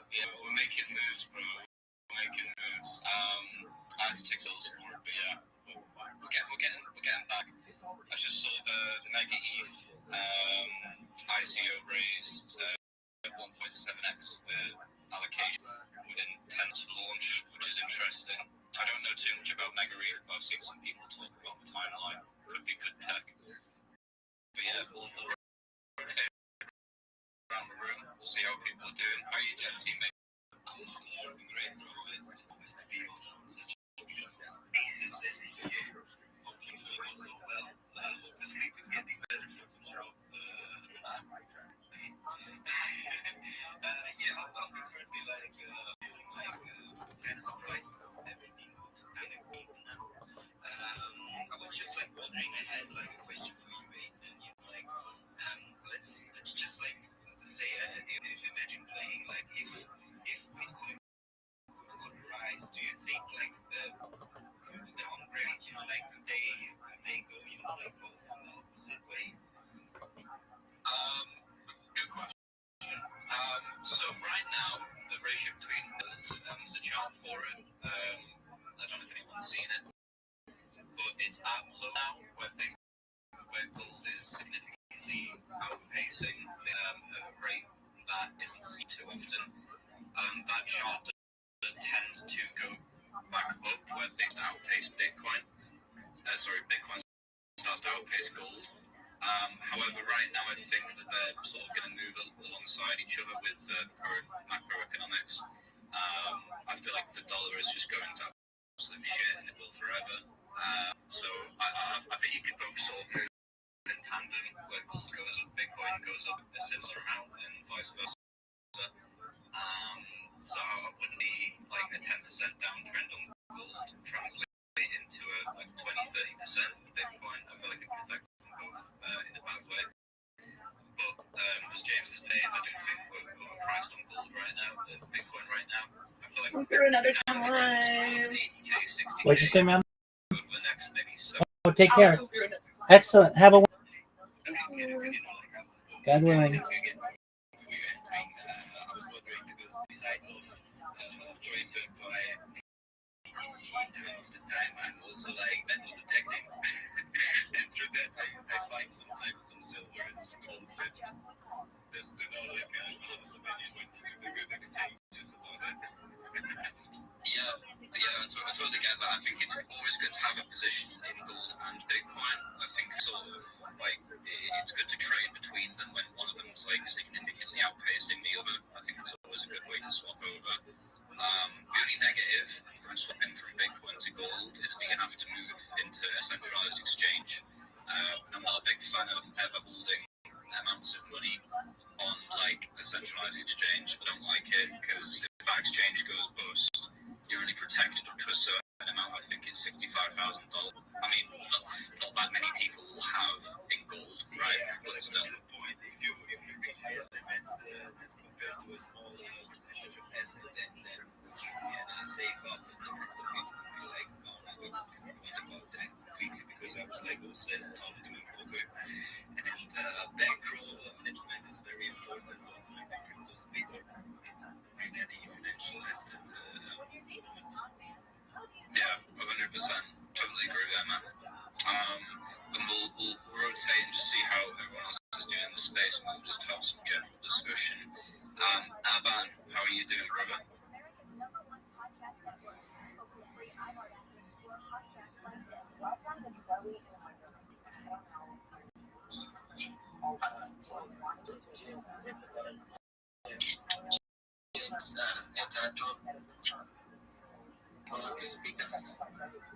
Yeah, we're making moves, bro. We're making moves. I had to take those for it, but yeah, we're getting back. I just saw the Mega ETH ICO raised 1.7x the allocation within 10 to launch, which is interesting. I don't know too much about Mega ETH, but I've seen some people talk about the timeline. Could be good tech. But yeah, we'll rotate around the room. We'll see how people are doing. How are you doing, teammate? I'm doing great, bro. This week is getting better for control. Yeah, I'll be currently like kind of like everything looks kind of cool now. I was just like wondering, I had like a question for you, Ethan. Let's just like say imagine playing like if Bitcoin would rise, do you think like the downgrade, like could they go, like go from the opposite way? Good question. So right now, the ratio between there's a chart for it. I don't know if anyone's seen it, but it's at low now where gold is significantly outpacing a rate that isn't seen too often. That chart does tend to go back up where things outpace Bitcoin. Bitcoin starts to outpace gold. However, right now I think that they're sort of going to move alongside each other with the current macroeconomics. I feel like the dollar is just going to absolute shit and it will forever. So I think you can both sort of move in tandem where gold goes up, Bitcoin goes up a similar amount and vice versa. So I wouldn't be like a 10% downtrend on gold translate into a 20-30% Bitcoin. I feel like it can affect them both in a bad way. But as James is saying, I do think we're priced on gold right now, Bitcoin right now. I feel like we're through another time. What'd you say, ma'am? Oh, take care. Excellent. Have a God willing. I'm also like metal detecting. And through that, I find sometimes some silver and some gold. Just to know, like, it's a good exchange about it. Yeah, I totally get that. I think it's always good to have a position in gold and Bitcoin. I think sort of like it's good to trade between them when one of them's like significantly outpacing the other. I think it's always a good way to swap over. The only negative from swapping from Bitcoin to gold is that you have to move into a centralized exchange. I'm not a big fan of ever holding amounts of money on like a centralized exchange. I don't like it because if that exchange goes bust, you're only protected up to a certain amount. I think it's $65,000. I mean, not that many people will have in gold, right? But still. If you reach higher limits, that's compared to a small percentage of asset, then save up and the rest of it will be like, no, about that completely because I was like, what's this? How to do it over? And bankroll management is very And we'll rotate and just see how everyone else is doing in the space, and we'll just have some general discussion. Aban, how are you doing, brother?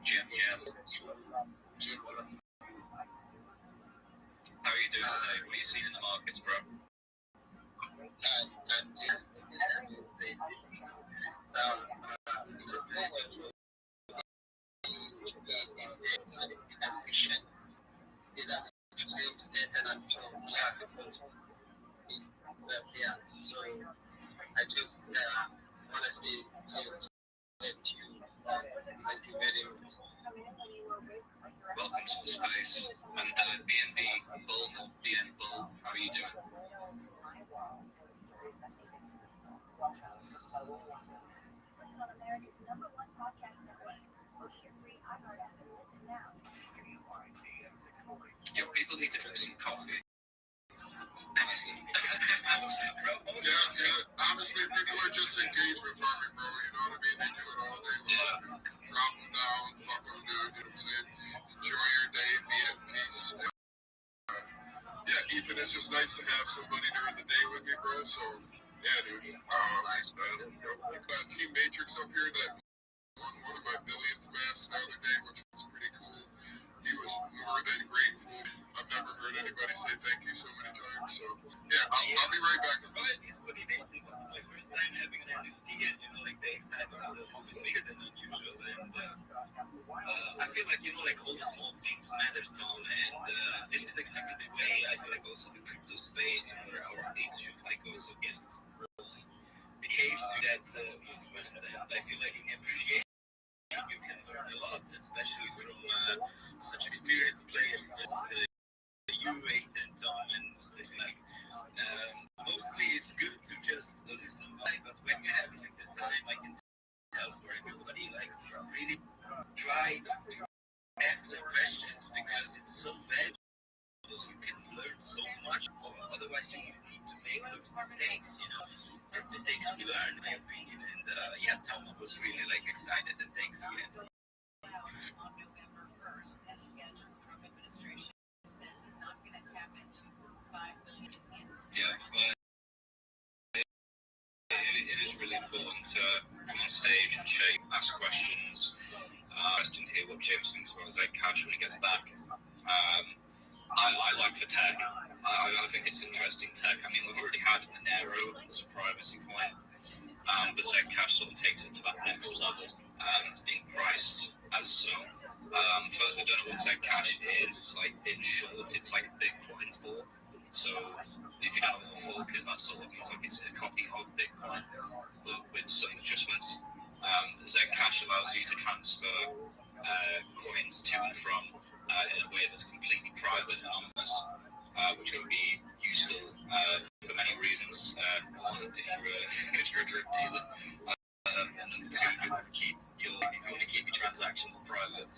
Jim, yes. How are you doing today? What are you seeing in the markets, bro? I just honestly thank you very much. Welcome to the space. And BNB Bull, BN Bull, how are you doing? Yo, people need to drink some coffee. Honestly, people are just engagement farming, bro. You know what I mean? They do it all day long. Drop them down, fuck them, dude. You know what I'm saying? Enjoy your day, be at peace. Yeah, Ethan, it's just nice to have somebody during the day with me, bro. So, yeah, dude. Nice, man. We've got Team Matrix up here that won one of my billionth masks the other day, which was pretty cool. He was more than grateful. I've never heard anybody say thank you so many times. So, yeah, I'll be right back. It's what it is. It was my first time having an NFT, and like the excitement was a bit bigger than usual. And I feel like like all the small things matter, Tom. And this is exactly the way I feel like also the crypto space, where our things should like also get behave to that movement. And I feel like in appreciation you can learn a lot, especially from such experienced players as you, Ethan, Tom, and like. Mostly it's good to just listen by, but when you have like the time, I can tell for everybody, like really try to ask the questions because it's so valuable. You can learn so much, otherwise you need to make those mistakes, Those mistakes we learn, in my opinion. And yeah, Tom was really like excited, and thanks again. On November 1st, as scheduled, Trump administration says it's not going to tap into $5 billion in. Yeah, well, it is really important to come on stage and ask questions. To hear what James thinks about Zcash when he gets back. I like the tech. I think it's interesting tech. I mean, we've already had Monero as a privacy coin, but Zcash sort of takes it to that next level. It's being priced as so. First, we don't know what Zcash is. Like, in short, it's like Bitcoin fork. So, if you don't know what fork is, that sort of means like it's a copy of Bitcoin, but with some adjustments. Zcash allows you to transfer coins to and from in a way that's completely private and anonymous, which can be useful for many reasons. One, if you're a drug dealer, and then two, if you want to keep your transactions private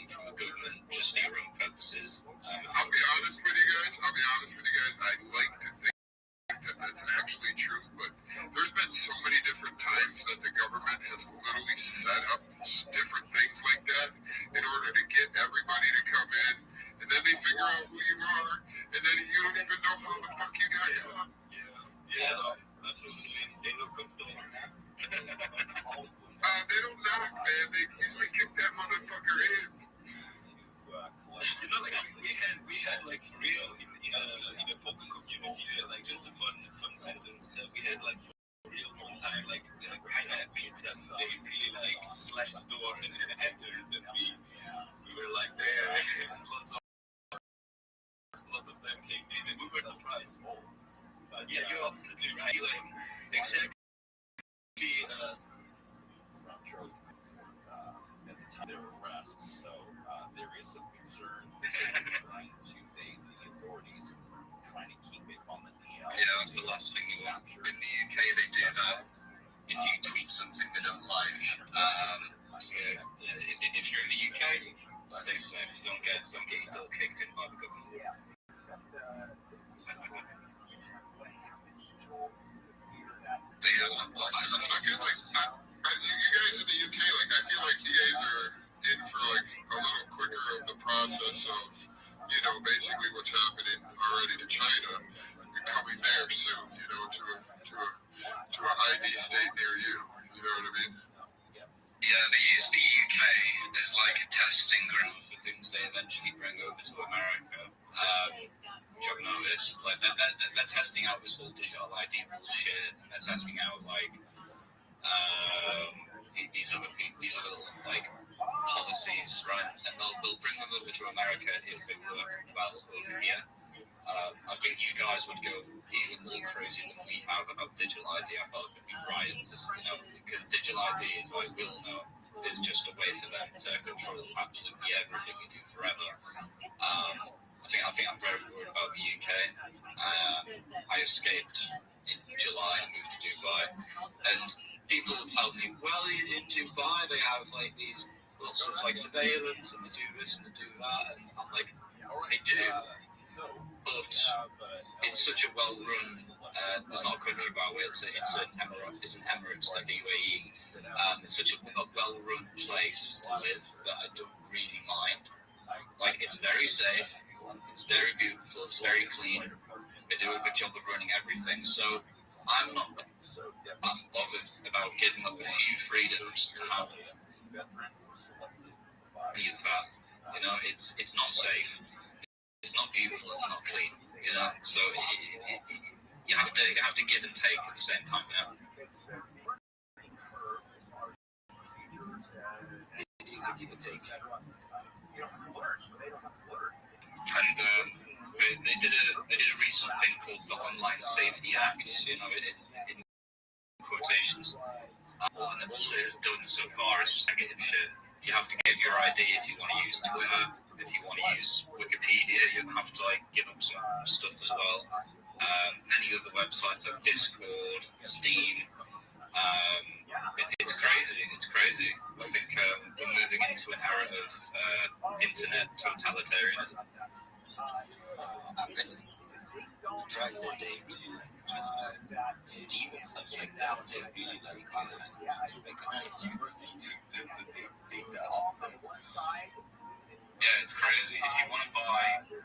from the government, just for your own purposes. I'll be honest with you guys. I like to think that that's actually true, but there's been so many different times that the government has literally set up different things like that in order to get everybody to come in, and then they figure out who you are, and then you don't even know how the fuck you got caught. Yeah, absolutely. They don't come to they don't knock, man. They usually kick that motherfucker in. We had like real in the poker community, like just a fun sentence. We had like real one time, like kind of pizza. They really like slashed the door and entered, and we were like there, and lots of them came in, and we were surprised. But yeah, you're absolutely right. Like exactly. At the time of their arrests, so there is some concern trying to evade the authorities, trying to keep it on the DL. Yeah, that's the last thing you want. In the UK, they do that. If you tweet something they don't like, if you're in the UK, stay safe. Don't get process of, basically what's happening already to China and coming there soon, to an ID state near you. You know what I mean? Yeah, they use the UK as like a testing ground for things they eventually bring over to America. Which I've noticed, like they're testing out this whole digital ID bullshit, and they're testing out like these other like policies, right? And they'll bring them over to America if they work well over here. I think you guys would go even more crazy than we have about digital ID. I thought it would be riots, because digital ID, as I will know, is just a way for them to control absolutely everything you do forever. I think I'm very worried about the UK. I escaped in July and moved to Dubai, and people will tell me, well, in Dubai they have like these lots of like surveillance, and they do this and they do that, and I'm like, they do, but it's such a well-run. It's not a country, by the way. It's an emirate. It's an Emirates like the UAE. It's such a well-run place to live that I don't really mind. Like, it's very safe. It's very beautiful. It's very clean. They do a good job of running everything. So I'm not bothered about giving up a few freedoms to have any of that. It's not safe. It's not beautiful. It's not clean. So you have to give and take at the same time. It's a give and take. You don't have to learn. They don't have to learn. And they did a recent thing called the Online Safety Act. In quotations. And all it has done so far is just negative shit. You have to give your ID if you want to use Twitter. If you want to use Wikipedia, you have to give up some stuff as well. Many other websites like Discord, Steam. It's crazy. It's crazy. I think we're moving into an era of internet totalitarianism. I'm surprised that they really just Steam and stuff like that. They really to recognize you. Yeah, it's crazy. If you want to buy 18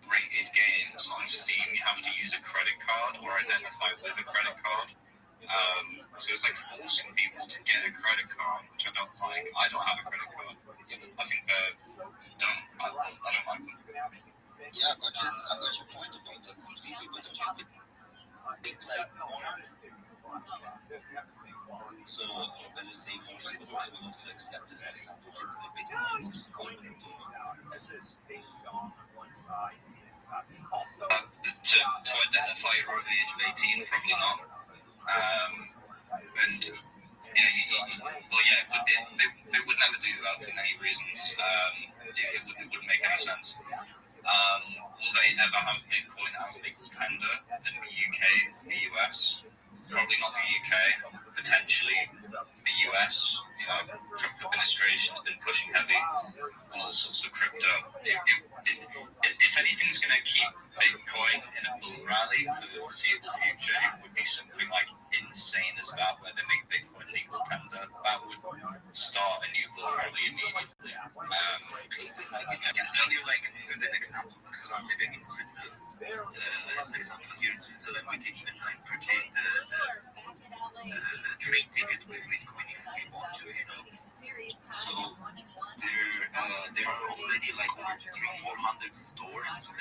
rated games on Steam, you have to use a credit card or identify with a credit card. So it's like forcing people to get a credit card, which I don't like. I don't have a credit card. I think I don't like them. Yeah, I've got your point about that. People don't use it. It's like so when you say more stores, we also accept this, for example, like they do more stores. To identify you're over the age of 18, probably not. And they would never do that for many reasons. It wouldn't make any sense. Will they ever have Bitcoin as a big contender in the UK, the US? Probably not the UK. Potentially the US. Trump administration has been pushing heavy on all sorts of crypto. If anything's going to keep Bitcoin in a bull rally for the foreseeable future, it would be something like insane as that, where they make Bitcoin legal tender. That would start a new bull rally immediately. I can tell you like a good example because I'm living in Switzerland. As an example, here in Switzerland, we can even purchase the train ticket with Bitcoin if we want to. So there are already like over 300-400 stores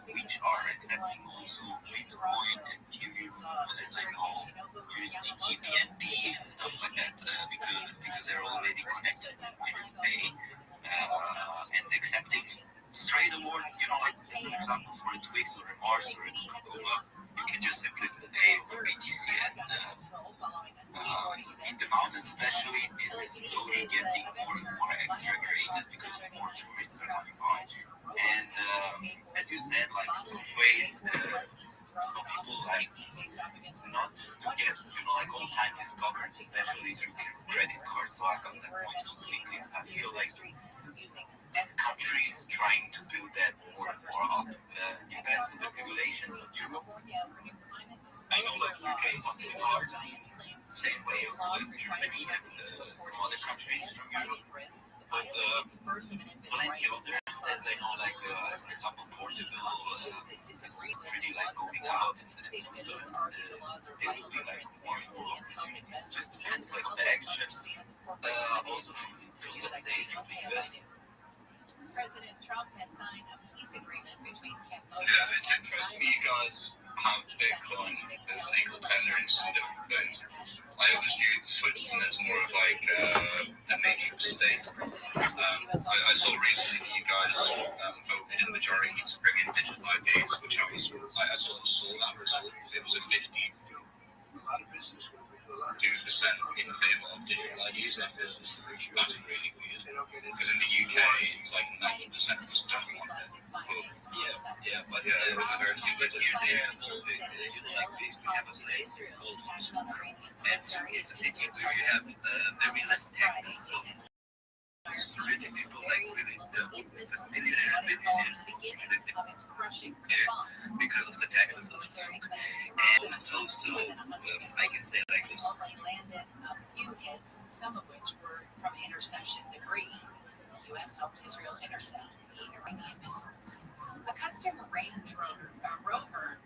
which are accepting also Bitcoin, Ethereum, as I know, USDT, BNB and stuff like that because they're already connected with Binance Pay and accepting straight away, like as an example for a Twix or a Mars or a Coca-Cola, you can just simply pay for BTC and in the mountains especially, this is slowly getting more and more exaggerated because more tourists are coming by. And as you said, like some ways, some people like not to get, like all time discovered, especially through credit cards. So I got that point completely. I feel like this country is trying to build that more and more up. Depends on the regulations of Europe. I know like UK wants to hard, same way also as Germany and some other countries from Europe. But plenty of others, as I know, like for example, Portugal, really like going out and so on. There will be like more and more opportunities. Just depends like on the actions. Also from let's say from the US. President Trump has signed a peace agreement between Cambodia. Yeah, it's interesting you guys have Bitcoin as legal tender in some different things. I always viewed Switzerland as more of like a matrix state. I saw recently that you guys voted in the majority to bring in digital IDs, which I sort of saw that result. It was a 52% in favour of digital IDs. I feel that's really weird. Because in the UK, it's like 90% just don't want it. But I've seen that here they have all the, like we have a place called Moscow, and it's a city where you have very less taxes, so most really people like really the millionaires and billionaires because of the taxes of it. And also, I can say like this. Only landed a few hits, some of which were from interception debris. The U.S. helped Israel intercept the Iranian missiles. A custom Range Rover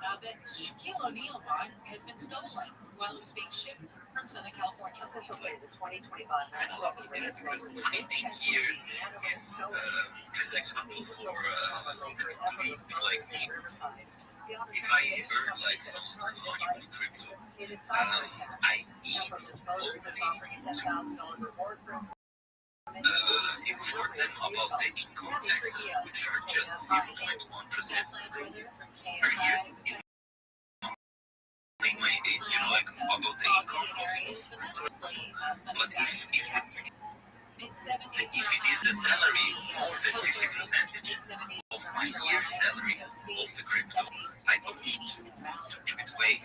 that Shaquille O'Neal bought has been stolen while it was being shipped from Southern California. Officials say the 2025 Kind of lucky there because I think here is an example for like me. If I earn like some money with crypto, I need inform them about the income taxes, which are just 0.1% per year. Like about the income of but if it is the salary more than 50% of my year's salary of the crypto, I don't need to give it away,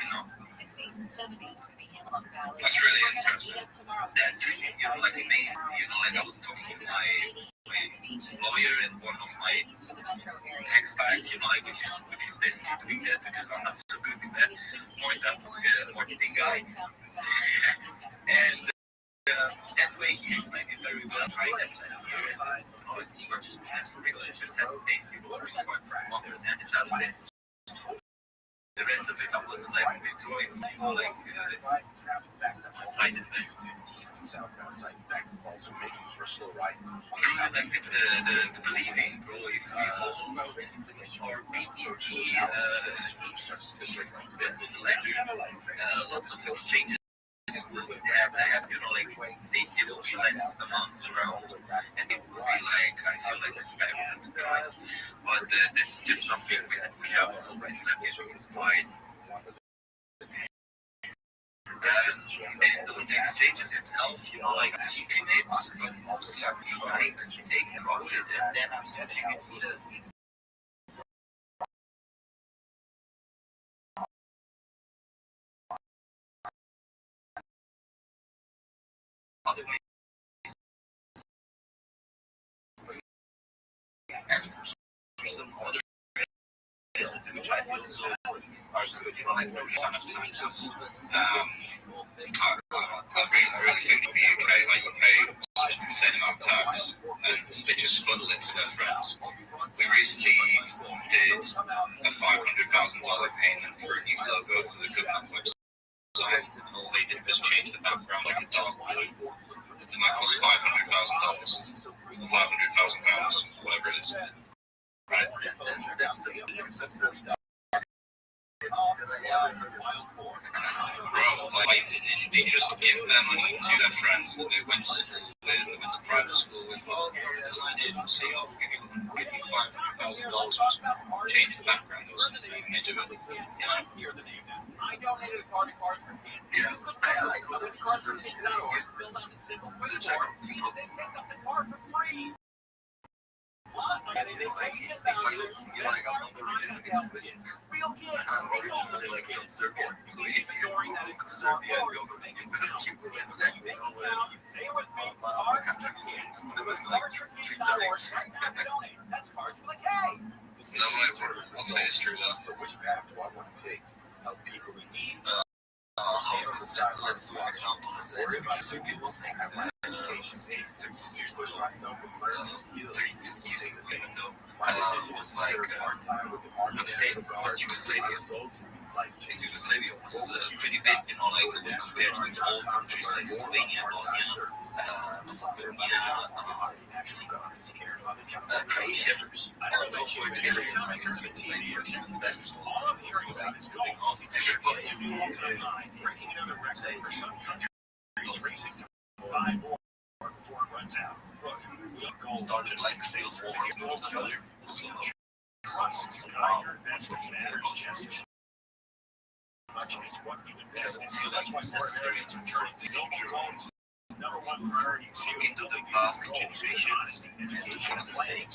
60s and 70s for the Antelope Valley. That's really interesting. That's really, like amazing. Like I was talking to my lawyer and one of my tax guys, like which is basically doing that because I'm not so good with that. More than marketing guy. And that way he explained it very well. Right? That it's purchase financial relationships had basically 1% out of it. The rest of it I wasn't like withdrawing, like side investment. Also making personal right. Like the believing, bro, if we all our BTC lots of exchanges will have, like they will be less amounts around, and it will be like, I feel like skyrocketing price. But that's just something we have already getting inspired. And with the exchanges itself, like keeping it, but mostly I'm trying to take profit, and then I'm setting it for the other way. Some other reasons which I feel so are good, like no ton of taxes. I really think in the UK, like you pay such an insane amount of tax, and they just funnel it to their friends. We recently did a $500,000 payment for a new logo for the government website, and all they did was change the background like a dark blue, and that cost $500,000, or £500,000, whatever it is. Right? Bro, like, they just give their money to their friends that they went to school with, they went to private school with, design agency, or give you $500,000, just change the background or something, and they do it, I donated a car to Cards for Kids. Yeah. Cards for Kids built on a simple billboard. They picked up the car for free. Plus, I got a vacation value. Real kids. I'm originally like from Serbia, so Ignoring that it's Serbia, they can stay with me. Cards for Kids. CardsForKids.org. Right now, donate. That's Cards for the K. I'll say it's true though. So which path do I want to take? Help people in need. Let's do an example. Worry about some people think I want education. Push myself and learn new skills. Yugoslavia was pretty big, you know, like it was compared with old countries like Slovenia, Bosnia, Serbia, Croatia, all those were together in like 17 years. Basketball, started like sales war together. Look into the past generations and to do the same.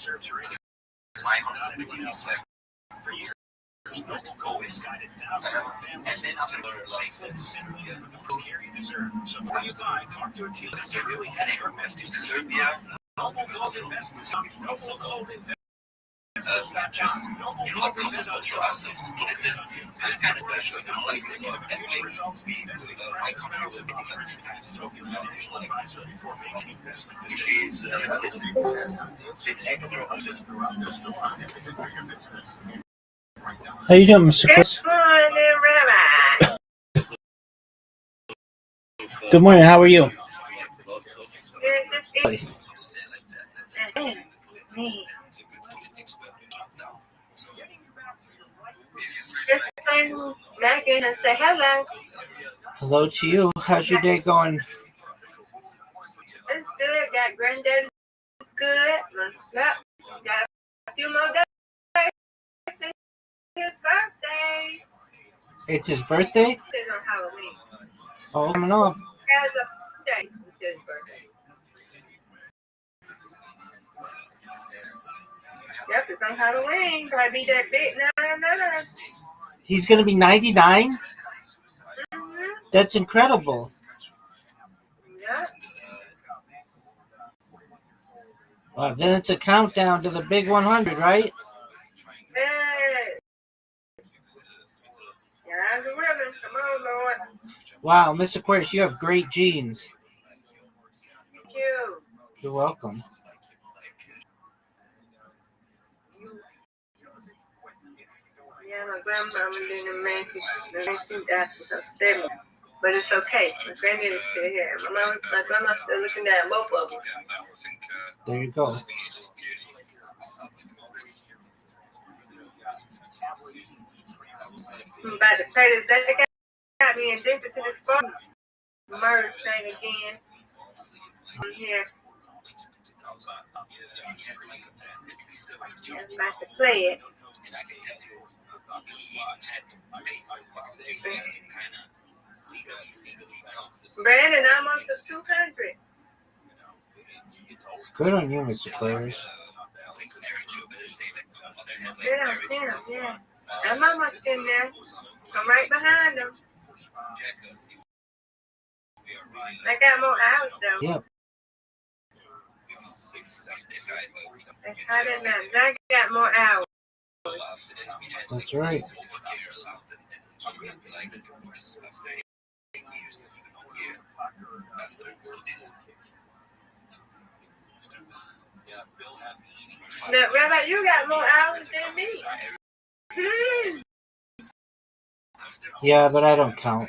My hostility is like always. And then after like Serbia, just not possible. So I was kind of special, you know, like that makes me my country will be she's a bit extra. How you doing, Mr. Chris? Good morning, Rabbi. Good morning. How are you? Just back in and say hello. Hello to you. How's your day going? It's good. Got granddaddy. It's good. Got a few more days. It's his birthday. It's his birthday? It's on Halloween. Oh, coming up. As a day, it's his birthday. Yep, it's on Halloween. Probably be that big now. He's going to be 99? Mm-hmm. That's incredible. Yep. Well, then it's a countdown to the big 100, right? Hey. Yeah, the rhythm. Come on, Lord. Wow, Mr. Aquarius, you have great genes. Thank you. You're welcome. Yeah, my grandmama didn't make it. She died for 70. But it's okay. My granddaddy's still here. My grandma's still looking at both of them. There you go. I'm about to pay this. They got me addicted to this phone. Murder thing again. I'm here. I'm about to play it. Brandon, almost to 200. Good on you, Mr. Aquarius. Yeah. I'm almost in there. I'm right behind them. I got more hours though. Yep. That's how they now. I got more hours. That's right. Now, Rabbi, you got more hours than me. Yeah, but I don't count.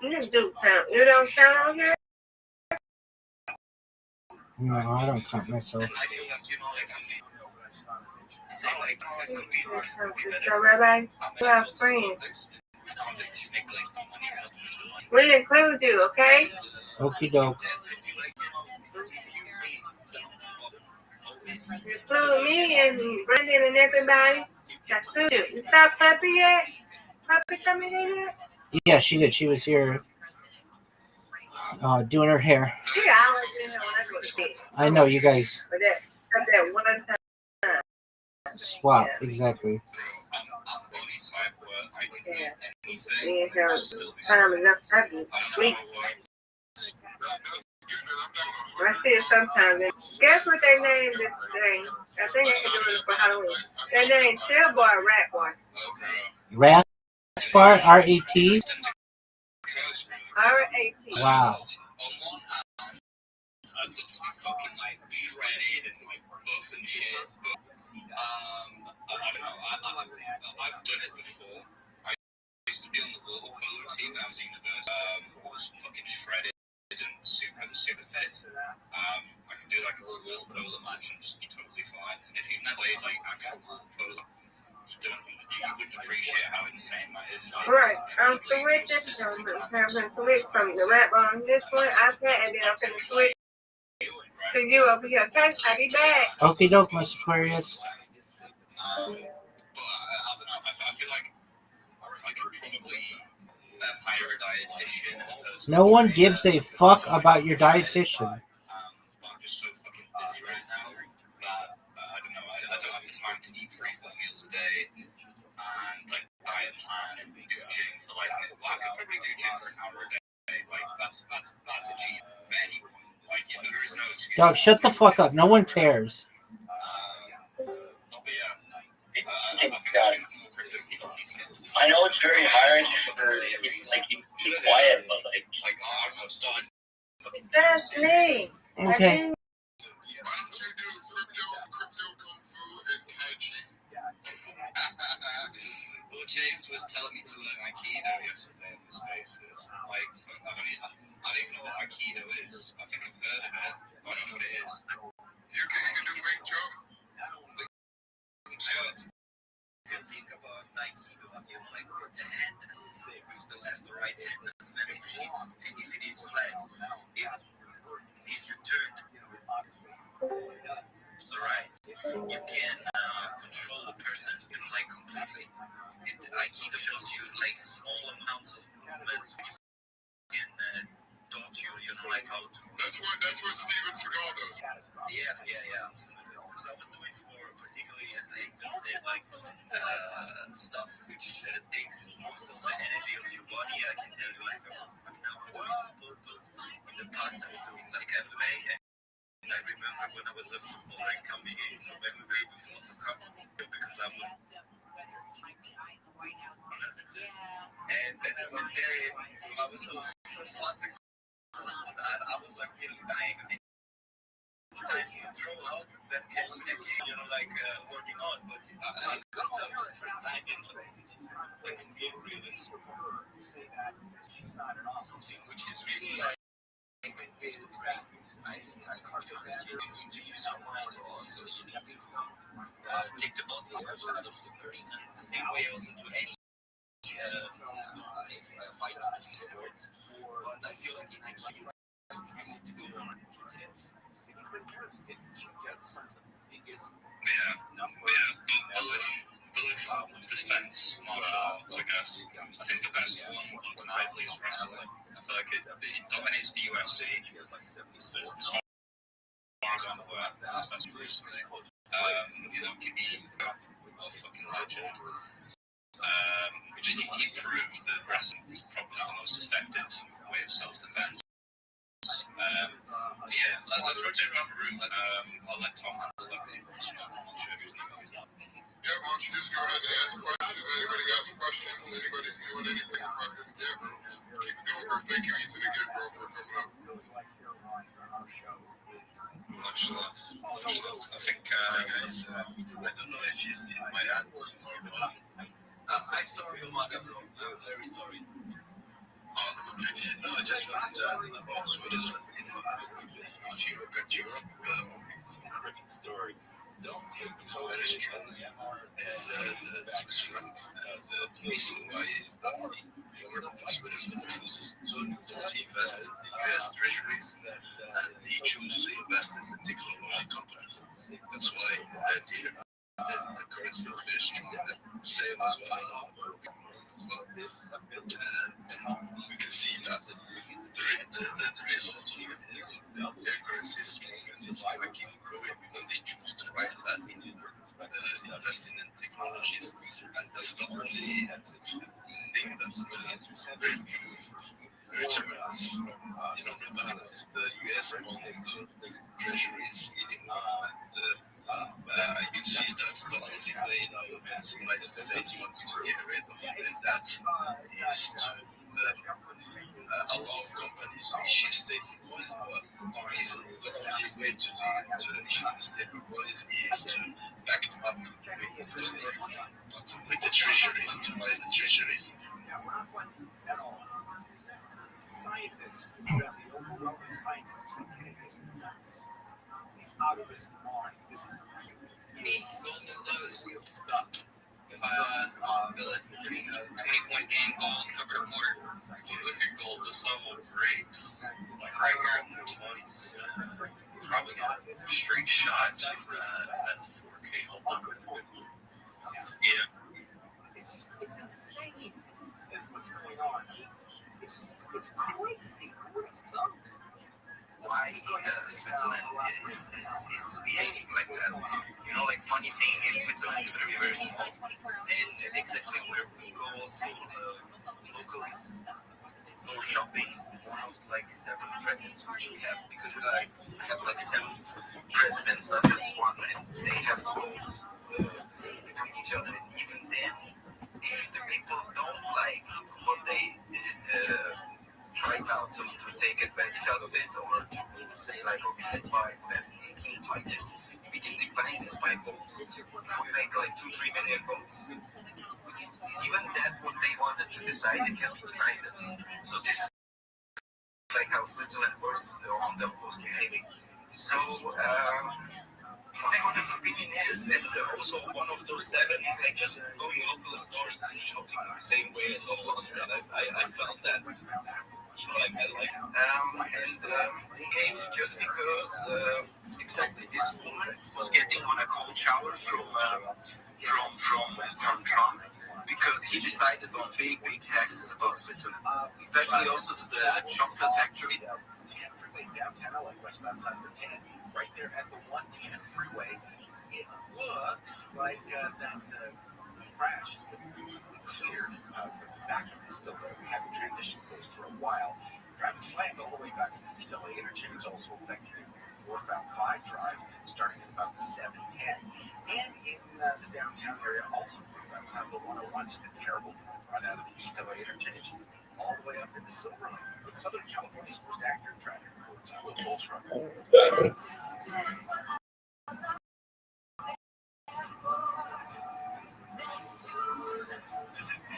You do count. You don't count on here? No, I don't count myself. So, Rabbi, you have friends. We include you, okay? Okie doke. Include me and Brendan and everybody. Include you. You saw Puppy yet? Puppy coming in here? Yeah, she did. She was here doing her hair. She always in here when I go to bed. I know, you guys But that one time. swap, exactly. Yeah. Me and her time enough I can sleep. I see it sometimes. Guess what they named this thing? I think they can do it for Halloween. They named Chill Boy Rat Boy. Rat Bar, R-A-T? R-A-T. Wow. I'd love to be fucking like shredded and like buff and shit. But I don't know. I've done it before. I used to be on the water polo team when I was at university. I was fucking shredded and super fit. I could do like a little water polo match and just be totally fine. And if you've never played like actual water polo, you wouldn't appreciate how insane that is. Like, right. I'm switching. I'm going to switch from the rap on this one, iPad, and then I'm going to switch to you over here. Okay, I'll be back. Okie doke, Miss Aquarius. But I don't know. I feel like I could probably hire a dietitian. No one gives a fuck about your dietitian. I'm just so fucking busy right now that I don't know. I don't have the time to eat 3-4 meals a day and like diet plan and do gym for like I could probably do gym for an hour a day. Like that's achievable for anyone. Like there is no excuse. Dog, shut the fuck up. No one cares. I know it's very hard for like you to be quiet, but like I'm not starting. That's me. Okay. Well, James was telling me to learn Aikido yesterday in the Spaces. Like, I don't even know what Aikido is. I think I've heard of it, but I don't know what it is. You can do Wing Chun. You think about Aikido, you know, like with the hand, with the left or right hand, and if it is flat, if you turn to the right, you can control the person, you know, like completely. Aikido shows you like small amounts of movements which can taught you, you know, like how to. That's what Steven Seagal does. Yeah. Because I was doing for particularly as they did like stuff which takes most of the energy of your body. I can tell you like I'm doing purpose. In the past I was doing like MMA, and I remember when I was a footballer coming into MMA before the cup because I was. And then I went there and I was so plastic. I was like really dying. If you throw out, then you know, like working on, but I got the first time in like in real reasons to say that she's not an awesome thing, which is really like I cardio better to use our mind also take the body out of the person. Same way also to any fight sports. But I feel like in Aikido, it's been years. She gets some of the biggest numbers. Bullish defense martial arts, I guess. I think the best one undeniably is wrestling. I feel like it dominates the UFC as far as I'm aware, especially recently. You know, Khabib, a fucking legend. He proved that wrestling is probably the most effective way of self-defense. Let's rotate around the room and I'll let Tom handle that because he wants to know. I'm not sure who's next. Yeah, why don't you just go ahead and ask questions? Anybody got some questions? Anybody's doing anything fucking, yeah, bro. Just keep it going, bro. Thank you, Ethan, again, bro, for coming up. Much love. I think, guys, I don't know if you see my aunt. I saw your mother, bro. I'm very sorry. No, I just wanted to about Swedish, you know, if you look at Europe, great story. Don't take Swedish strong as the Swiss franc. The reason why is that the word of Swedish is to invest in the US treasuries and they choose to invest in the technology companies. That's why the currency is very strong. Same as well. We can see that the result of it is their currency is strong and it's keep growing when they choose to write that investing in technologies. And that's the only thing that really rich Americans, you know, realize the US bonds, the treasuries eating more, and you can see that's the only way now the United States wants to get rid of that is to allow companies to issue state bonds, but the reason the way to the mission statement is to back them up with the treasuries, to buy the treasuries. Now, we're not fighting at all. Scientists, the overwhelming scientists, say Kennedy is nuts. He's out of his mind. This real stuff. If I build a 20-point game ball and cover a quarter, you look at gold, the level breaks like right here in the 20s. Probably got a straight shot at 4K. Yeah. It's insane. Is what's going on. It's crazy. Who would have thunk? Why Switzerland is behaving like that? You know, like funny thing is Switzerland is very, very small, and exactly where we go also locally go shopping. One of like 7 presidents which we have, because we have like 7 presidents, not just one, and they have to go between each other. And even then, if the people don't like what they try out to take advantage out of it, or to say like, okay, let's buy 18 fighters, we can decline it by votes. If we make like 2-3 million votes, even that's what they wanted to decide, they can decline it. So this is like how Switzerland works on the most behaving. So my honest opinion is that also one of those 7 is like just going local stores and shopping the same way as all of them. I found that. You know, like that, and just because exactly this woman was getting on a cold shower from Trump, because he decided on big taxes about Switzerland, especially also to the chocolate factory. Freeway downtown LA, westbound side of the 10, right there at the 110 freeway. It looks like that crash has been completely cleared. The back end is still there. We had the transition closed for a while. Traffic slammed all the way back to the East LA interchange, also affecting northbound 5 drive, starting at about the 710. And in the downtown area, also northbound side of the 101, just a terrible run out of the East LA interchange, all the way up into Silver Lake. But Southern California's most accurate traffic reports. Will Boltron.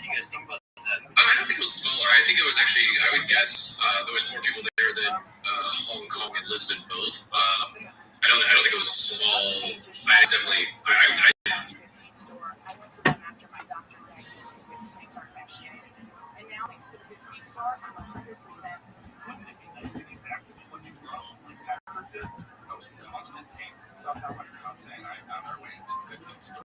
You guys think about that? I don't think it was smaller. I think it was actually, I would guess there was more people there than Hong Kong and Lisbon both. I don't think it was small. I definitely, I went to them after my doctor diagnosed me with plantar fasciitis. And now, thanks to the Good Feet store, I'm 100%. Wouldn't it be nice to get back to what you love, like Patrick did? I was in constant pain. Somehow my fiance and I found our way into the Good Feet store.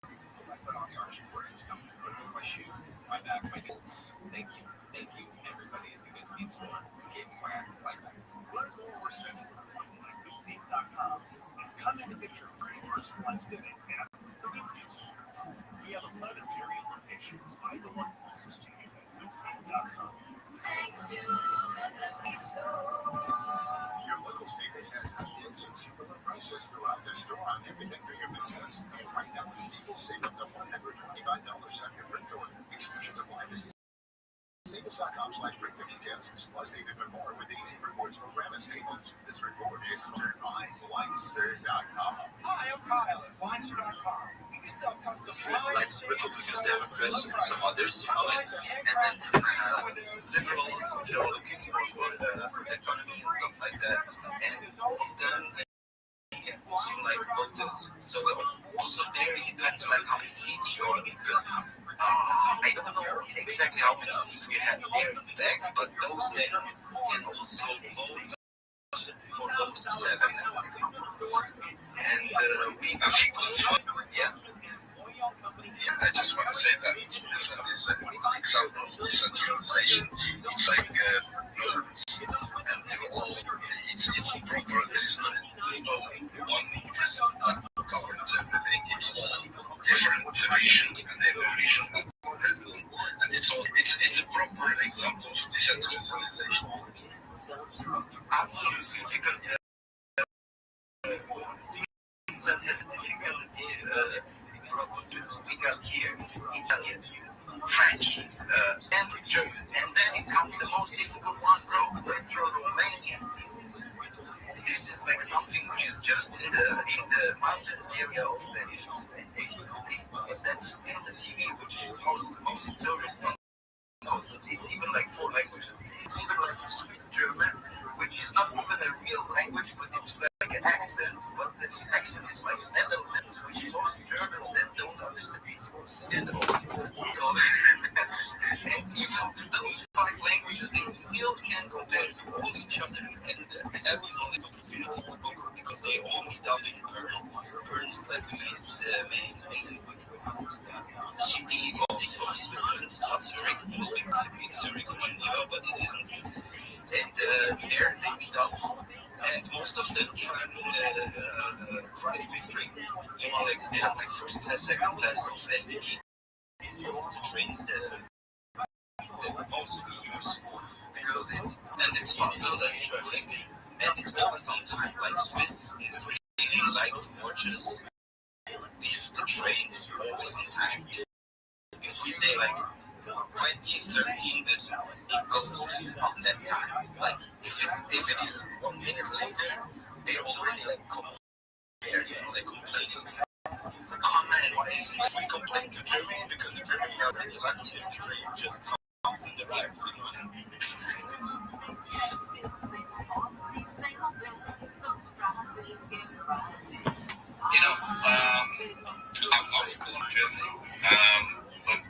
Put my foot on the arch support system, put on my shoes, my back, my heels. Thank you, everybody at the Good Feet store. You gave me my active life back. Learn more or schedule an appointment at goodfeet.com. Come in and get your free personalized fitting at the Good Feet store. We have 11 area locations. Find the one closest to you at goodfeet.com. Thanks to the Good Feet store. Your local Staples has deals and super low prices throughout their store on everything for your business. And right now at Staples, save up to $125 off your print order. Exclusions apply. Visit Staples.com/print for details. Plus, save even more with the Easy Rewards program at Staples. This report is sponsored by Weinster.com. Hi, I'm Kyle at Weinster.com. We sell custom like Republicans, Democrats, and some others, you know, and then liberals, which are looking more for the economy and stuff like that. And then they get also like voters. So also there it depends like how many seats you are, because I don't know exactly how many seats we have there in the back, but those then can also vote for those 7. And we the people, yeah. I just want to say that Switzerland is an example of decentralization. It's like norms, and they're all, it's proper. There's no one president that governs everything. It's all different regions, and every region has a president, and it's a proper example of decentralization. Absolutely, because Switzerland has a difficulty problem to speak up here, Italian, French, and German. And then it comes the most difficult one, Retro Romanian. This is like there they meet up, and most of them try victory. You know, like they have like first class, second class of SDG. The trains they're supposed to use because it's faster than traveling, and it's always on time. Like Swiss is really like to purchase the trains always on time. If we say like 2013, it goes on that time. Like if it is 1 minute later, they already like compare, you know, they complain. It's like, oh man, why is we complain to Germany? Because the Germany are really lucky if the train just comes and arrives, you know. You know, I was born in Germany, but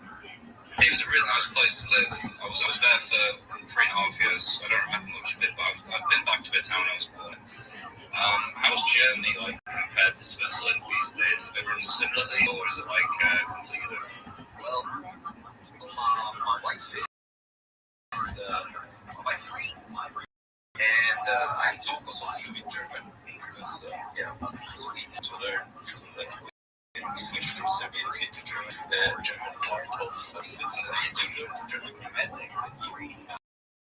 it was a really nice place to live. I was there for 3.5 years. I don't remember much of it, but I've been back to the town I was born. How's Germany like compared to Switzerland these days? Are they run similarly, or is it like completely different? Well, my wife is and I talk also a few in German because so we need to learn. Switch from Serbian into German, German part of Switzerland to learn German grammatic.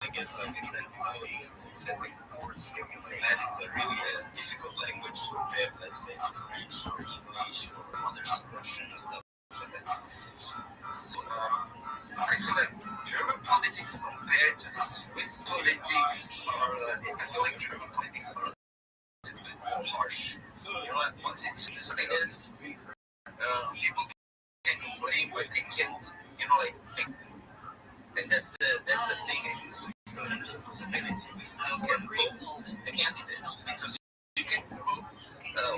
I guess like exactly grammatics are really a difficult language compared, let's say, to French or English or other Russian and stuff like that. So I feel like German politics compared to the Swiss politics are, I feel like German politics are a little bit more harsh. You know, like once it's decided, people can complain, but they can't, you know, like, and that's the thing. We still can vote against it because you can Google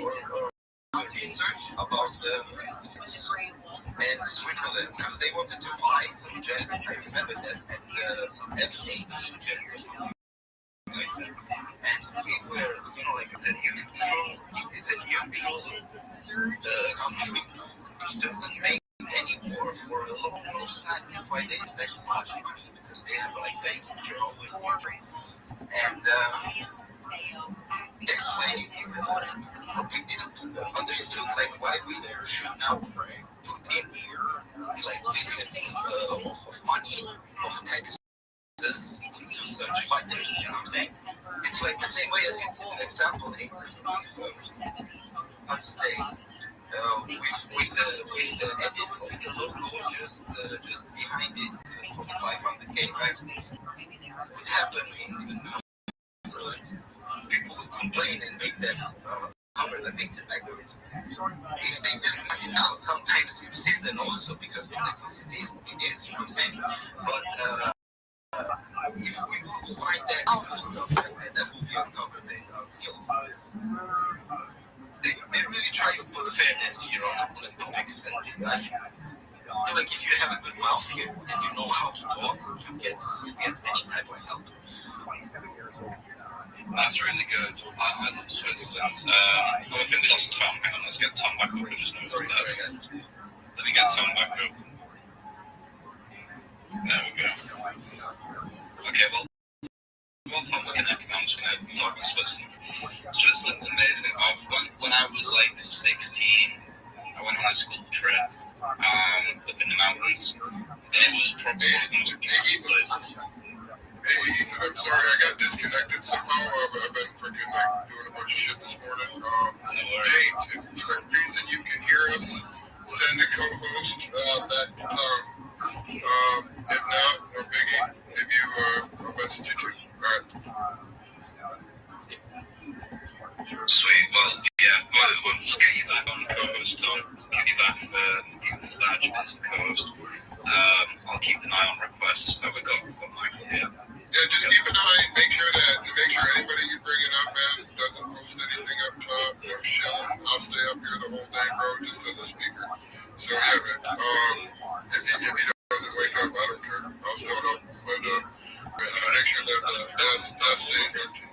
or research about and Switzerland because they wanted to buy some jets. I remember that, and some F-18 jets or something like that. And we were, you know, like it's a neutral country. It doesn't make any war for a long time. That's why they stack so much money because they have like banks which are always neutral. And that way, we didn't understood like why we should now put in like billions of money of taxes into such fighters. You know what I'm saying? It's like the same way as an example. How to say? With the edit of the logo just behind it for 500K, right? What happened in Switzerland? People would complain and make that cover that make the algorithm. If they will cut it out, sometimes it's hidden also because politics is what it is, you know what I'm saying? But if we will find that out and stuff like that, that will be uncovered. They really try to put fairness here on the topics, and I feel like if you have a good mouth here and you know how to talk, you get any type of help. 27 years old. That's really good. I love Switzerland. I think we lost Tom. Hang on, let's get Tom back up. I just noticed that. Sorry, guys. Let me get Tom back up. There we go. Okay, well, Tom's connected. I'm just going to talk about Switzerland. Switzerland's amazing. When I was like 16, I went on a school trip up in the mountains, and it was probably one of the most beautiful places. Hey Ethan, I'm sorry I got disconnected somehow. I've been freaking like doing a bunch of shit this morning. James, if for some reason you can hear us, send a co-host that if not, no biggie. If you I'll message you too. Alright. Sweet, well, yeah, we'll get you back on the co-host, Tom. Get you back for beautiful badge as a co-host. I'll keep an eye on requests. We've got Michael here. Yeah, just keep an eye. Make sure anybody you bringing up, man, doesn't post anything up top. No shilling. I'll stay up here the whole day, bro, just as a speaker. So yeah, man. If he doesn't wake up, I don't care. I'll still help. But just make sure that stays empty.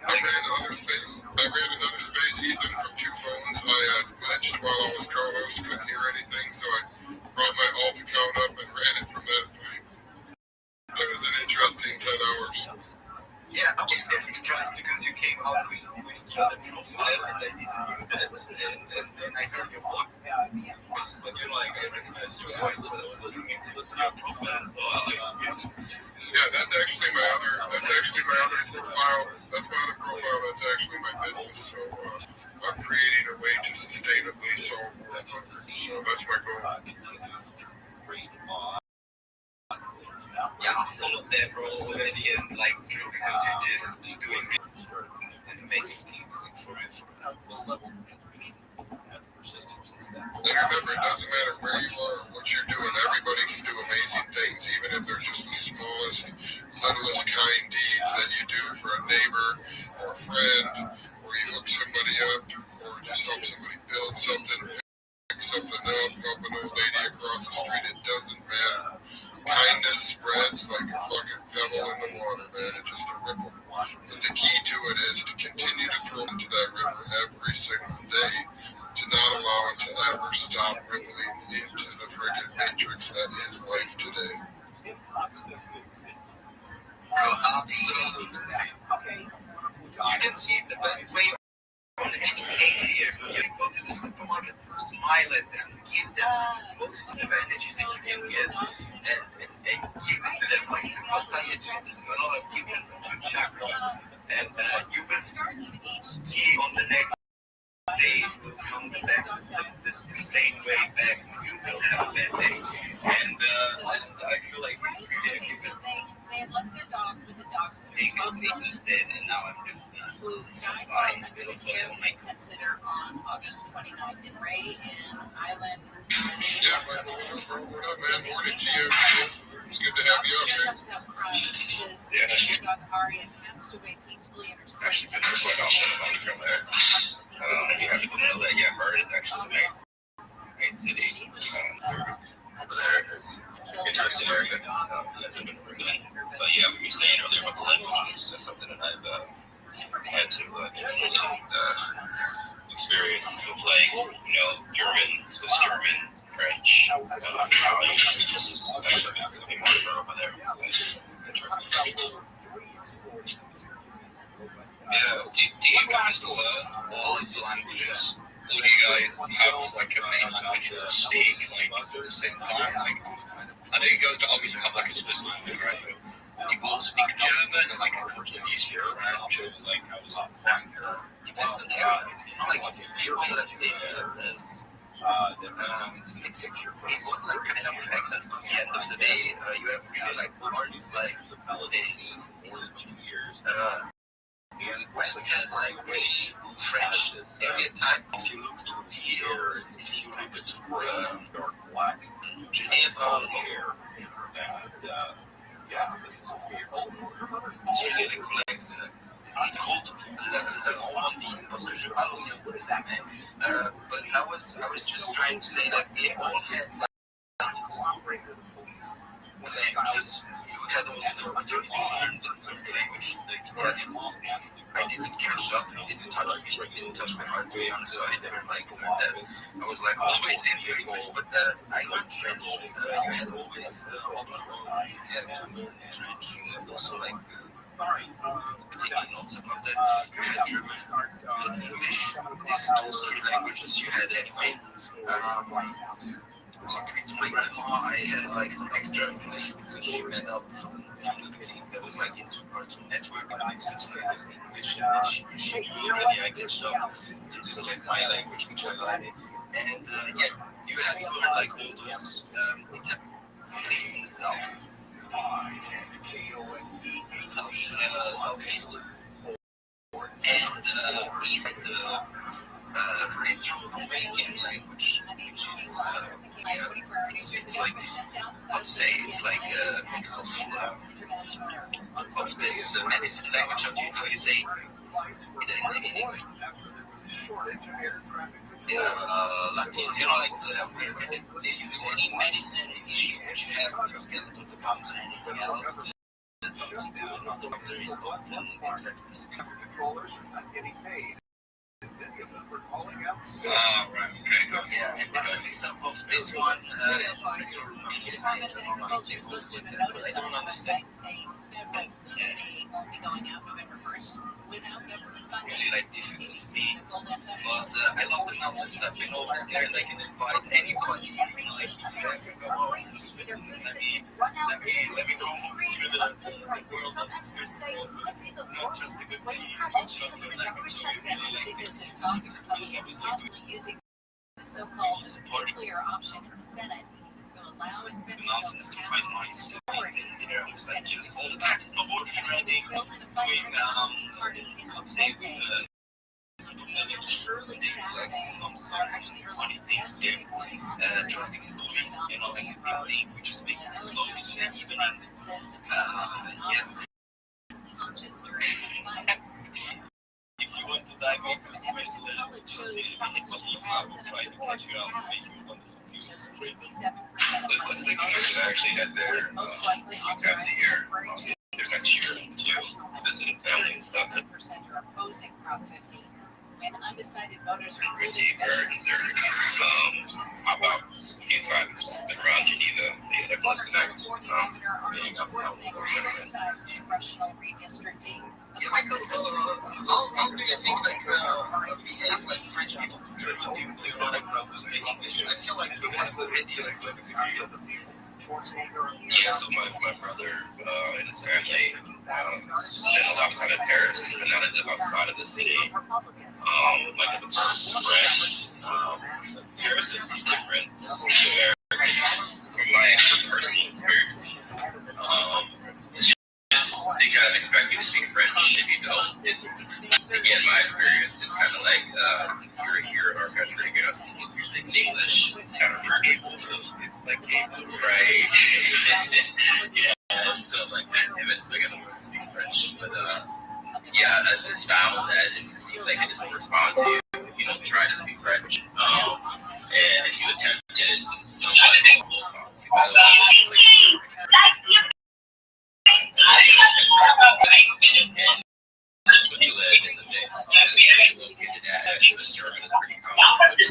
I ran another space, Ethan, from 2 phones. I glitched while I was co-host, couldn't hear anything, so I brought my alt account up and other profile, and I didn't know that, and then I heard your voice. But you know, like, I recognized your voice, but I was looking into your profile, so Yeah, that's actually my other profile. That's my other profile. That's actually my business. So I'm creating a way to sustainably solve world hunger. So that's my goal. Yeah, I followed that role already and like through because you're just doing amazing things for it. And remember, it doesn't matter where you are, what you're doing. Everybody can do amazing things, even if they're just the smallest, littlest kind deeds that you do for a neighbor or a friend, or you hook somebody up, or just help somebody build something, pick something up, help an old lady across the street. It doesn't matter. Kindness spreads like a fucking pebble in the water, man. It's just a ripple. But the key to it is to continue to throw into that river every single day, to not allow it to ever stop rippling into the freaking matrix that is life today. Absolutely. You can see the best way on any day here. You go to the supermarket, smile at them, give them most advantages that you can get, and give it to them like the first time you do this, you know, give them some good chakra, and you will see on the next day come back the same way back. You will have a bad day, and I feel like it's really amazing. They had left their dog with the dog sitter. Because dead, and now I'm just surviving. Consider on August 29th in Ray and Island. Yeah, what up, man? Morning, Gio. It's good to have you up, man. Your dog Aria passed away peacefully in her sleep. Actually, been there quite often about the girl there. You have to know that, yeah, her is actually main city. Over there is interesting area. But yeah, we were saying earlier about the language. That's something that I've had to experience playing, German, Swiss German, French, Italian. It's just something more over there. Yeah, do you guys learn all of the languages? Or do you guys have like a main language or speak like at the same time? Like, I know you guys don't obviously have like a Swiss language, right? Do you all speak German? Like a couple of you speak French? Like I was on French. Depends on the area. Like if you're let's say it was like kind of access, but at the end of the day, you have really like words like let's say West has like really French area time. If you look to here, if you look to Geneva, it's really cool. It's called the Normandie parce que je parle aussi un peu de ça, mais but I was just trying to say that we all had like languages. You had all the opportunity to learn the different languages. Like Italian, I didn't catch up. It didn't touch my heart, to be honest. So I never like learned that. I was like always in English, but I learned French. You had always you had to learn French. You had also like taking notes about that. You had German, you had English. Those three languages you had anyway. Luckily to my grandma, I had like some extra English because she met up from the beginning. That was like into Cartoon Network and Switzerland with English, and she really I get stuff to just like my language, which I like. And yeah, you had to learn like all those Italian in the south. And east it's Romanian language, which is it's like I'd say it's like a mix of this medicine language. How you say it in English? Latin, like where they use any medicine issue you have with skeletal bones and anything else. The doctor is open controllers are not getting paid. Many of them were calling out sick. Right, okay. Yeah, and that's an example of this one. I don't understand. Won't be going out November 1st. really like difficult to me. But I love the mountains. I've been over there, like, and invite anybody, like, if you ever go over, let me go through the world of this world, not just the good things, but also, like, I'm so really, like, Using the so-called nuclear option in the Senate will allow a spending bill to pass with majority instead of 60 votes. doing, Early Saturday, actually funny things there. Traffic and bullying, you know, like the big thing, we just make it slow, so that's winning. Yeah. If you want to dive into the first level, just see the people who try to catch you out and make you wonderful future. Let's take a look at actually had their few times a year. Their next year too, visiting family and stuff. When undecided voters are Routine gardens or pop-outs a few times. Been around Geneva, the Let's Connect. Being up congressional redistricting. Yeah, Michael, how do you think, like, behave like French people in terms of people, you know, like, I feel like you have already, like, some degree of yeah, so my brother and his family spent a lot of time in Paris, and now they live outside of the city. Like in the Paris, Paris is different from my personal experience. They kind of expect you to speak French if you don't. It's, again, my experience, it's kind of like you're here in our country, you're not speaking usually English. It's kind of cable, so it's like cable, right? Yeah, so like, it's big enough to speak French. But yeah, I just found that it seems like they just don't respond to you if you don't try to speak French. And if you attempt it, somewhat difficult to talk to you.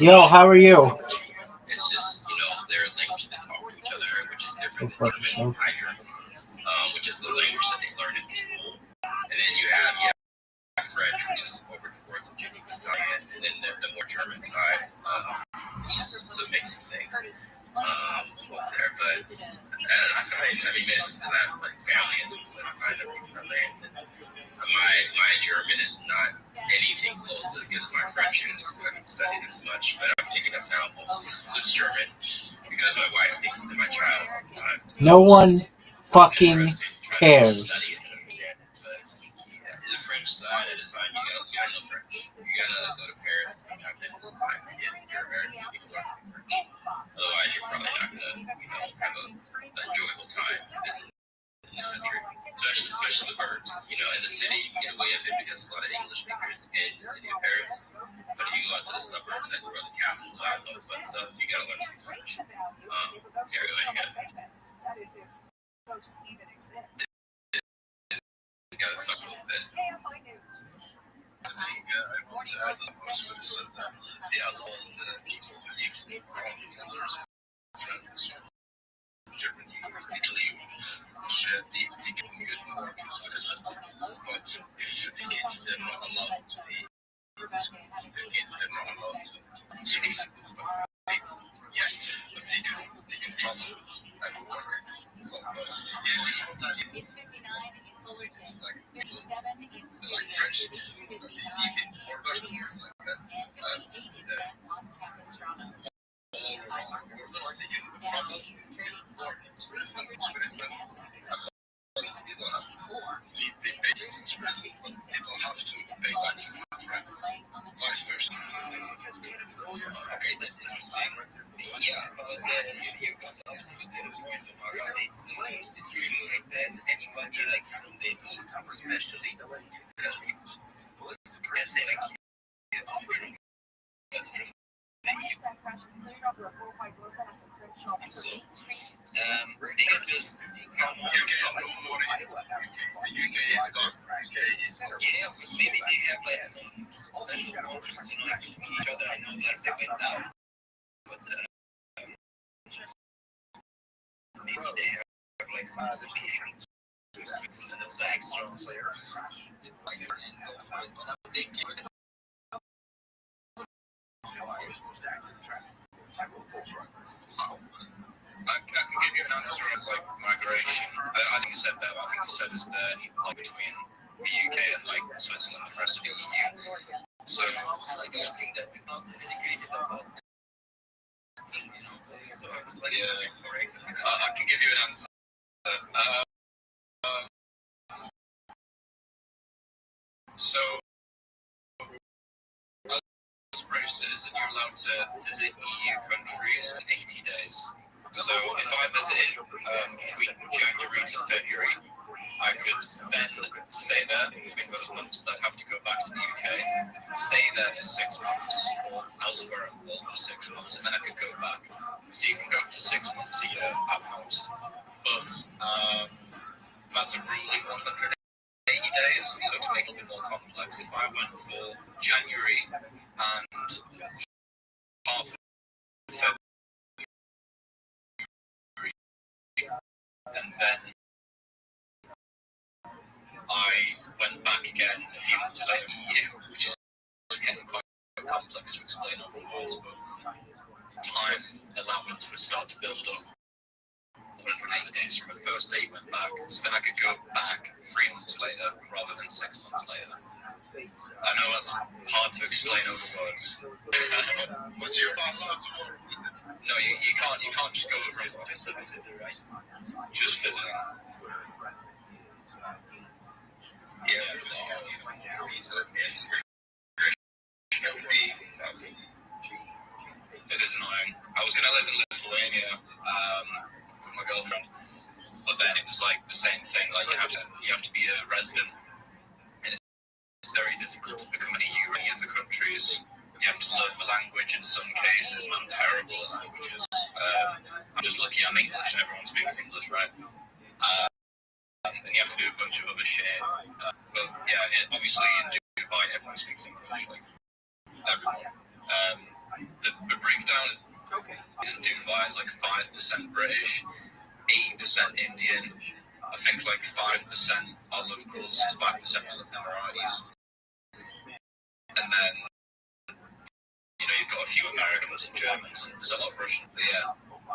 Yo, how are you? It's just, you know, their language they talk to each other, which is different from which is the language that they learn in school. And then you have French, which is over towards the Geneva side, and then the more German side. It's just a mix of things over there. But I mean, it's just that like family and things that I find that people are learning. My German is not anything close to as good as my French is. I haven't studied as much, but I'm picking up now most this German because my wife speaks to my child all the time. So no one fucking cares. The French side, it is fine. You gotta know French. You gotta go to Paris to have it. It's fine. You're American, people are French. Otherwise, you're probably not gonna, have an enjoyable time in this country. Especially the burbs. You know, in the city, you can get away with it because a lot of English speakers in the city of Paris. But if you go out to the suburbs, like where the castles are, all that fun stuff, you gotta learn French. Everywhere you go. You gotta suck a little bit. Germany, Italy, they can be good markets for this, but if kids they're not allowed to be in the schools, the kids they're not allowed to speak stuff. Yes, but they can travel and work. So It's 59 in Fullerton, 57 in French, Studios, 59 in Whittier, and 58 in San Juan Capistrano. Nowadays, trading up 300 points in NASDAQ is up 364. People have to pay taxes in France, vice versa. Okay, that's interesting. Yeah, but you got obviously it's really like that. Anybody like from the east, especially, let's say like they can just come on. Yeah, maybe they have like special contracts, you know, like between each other. I know like they went down, but maybe they have like some behaviors. And it's an extra flair. I can give you an answer of like migration. I think you said that. I think you said it's there like between the UK and like Switzerland and the rest of the EU. So I can give you an answer. So as British citizen, you're allowed to visit EU countries in 80 days. So if I visited between January to February, I could then stay there between those months. I'd have to go back to the UK, stay there for 6 months, or elsewhere in the world for 6 months, and then I could go back. So you can go up to 6 months a year at most. But that's a ruling 180 days. So to make it a bit more complex, if I went for January and half of February, and then I went back again a few months later, which is getting quite complex to explain over words, but time allowance would start to build up. 180 days from the first day you went back, so then I could go back 3 months later rather than 6 months later. I know that's hard to explain over words. What's your No, you can't just go over it. Just visiting. Yeah. It is annoying. I was going to live in Lithuania with my girlfriend, but then it was like the same thing. Like you have to be a resident, and it's very difficult to become an EU in any of the countries. You have to learn the language in some cases, and I'm terrible at languages. I'm just lucky I'm English and everyone speaks English, right? And you have to do a bunch of other shit. But yeah, obviously in Dubai everyone speaks English, like everyone. The breakdown in Dubai is like 5% British, 8% Indian. I think like 5% are locals, 5% are Emiratis. And then, you've got a few Americans and Germans, and there's a lot of Russians. But yeah,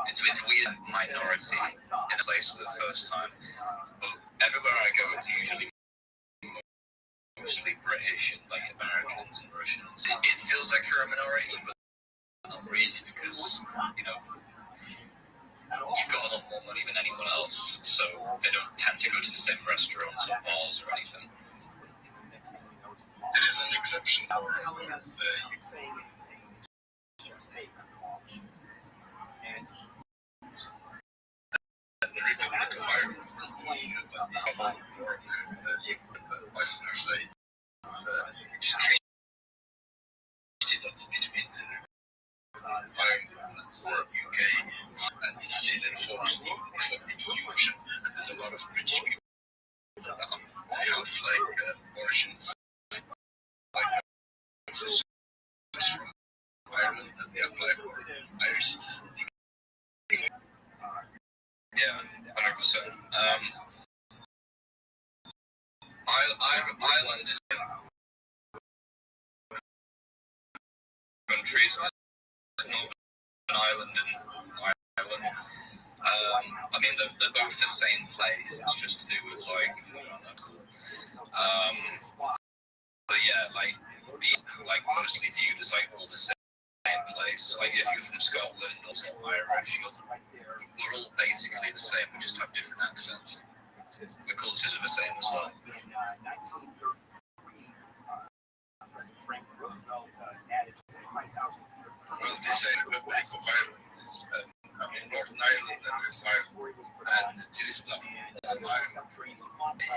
it's a weird minority in a place for the first time. But everywhere I go, it's usually mostly British and like Americans and Russians. It feels like you're a minority, but not really, because you've got a lot more money than anyone else, so they don't tend to go to the same restaurants or bars or anything. It is an exception for the Republic of Ireland, Western states, it's treated as independent for UK, and it's still enforced in the ocean. And there's a lot of British people that they have like origins, like sisters from Ireland, and they apply for Irish citizenship. Yeah, 100%. Ireland is countries, Northern Ireland and Ireland. I mean, they're both the same place. It's just to do with but yeah, these mostly viewed as all the same place. Like if you're from Scotland or Irish, we're all basically the same. We just have different accents. The cultures are the same as well. Well, they say the Republic of Ireland is Northern Ireland and until it's done.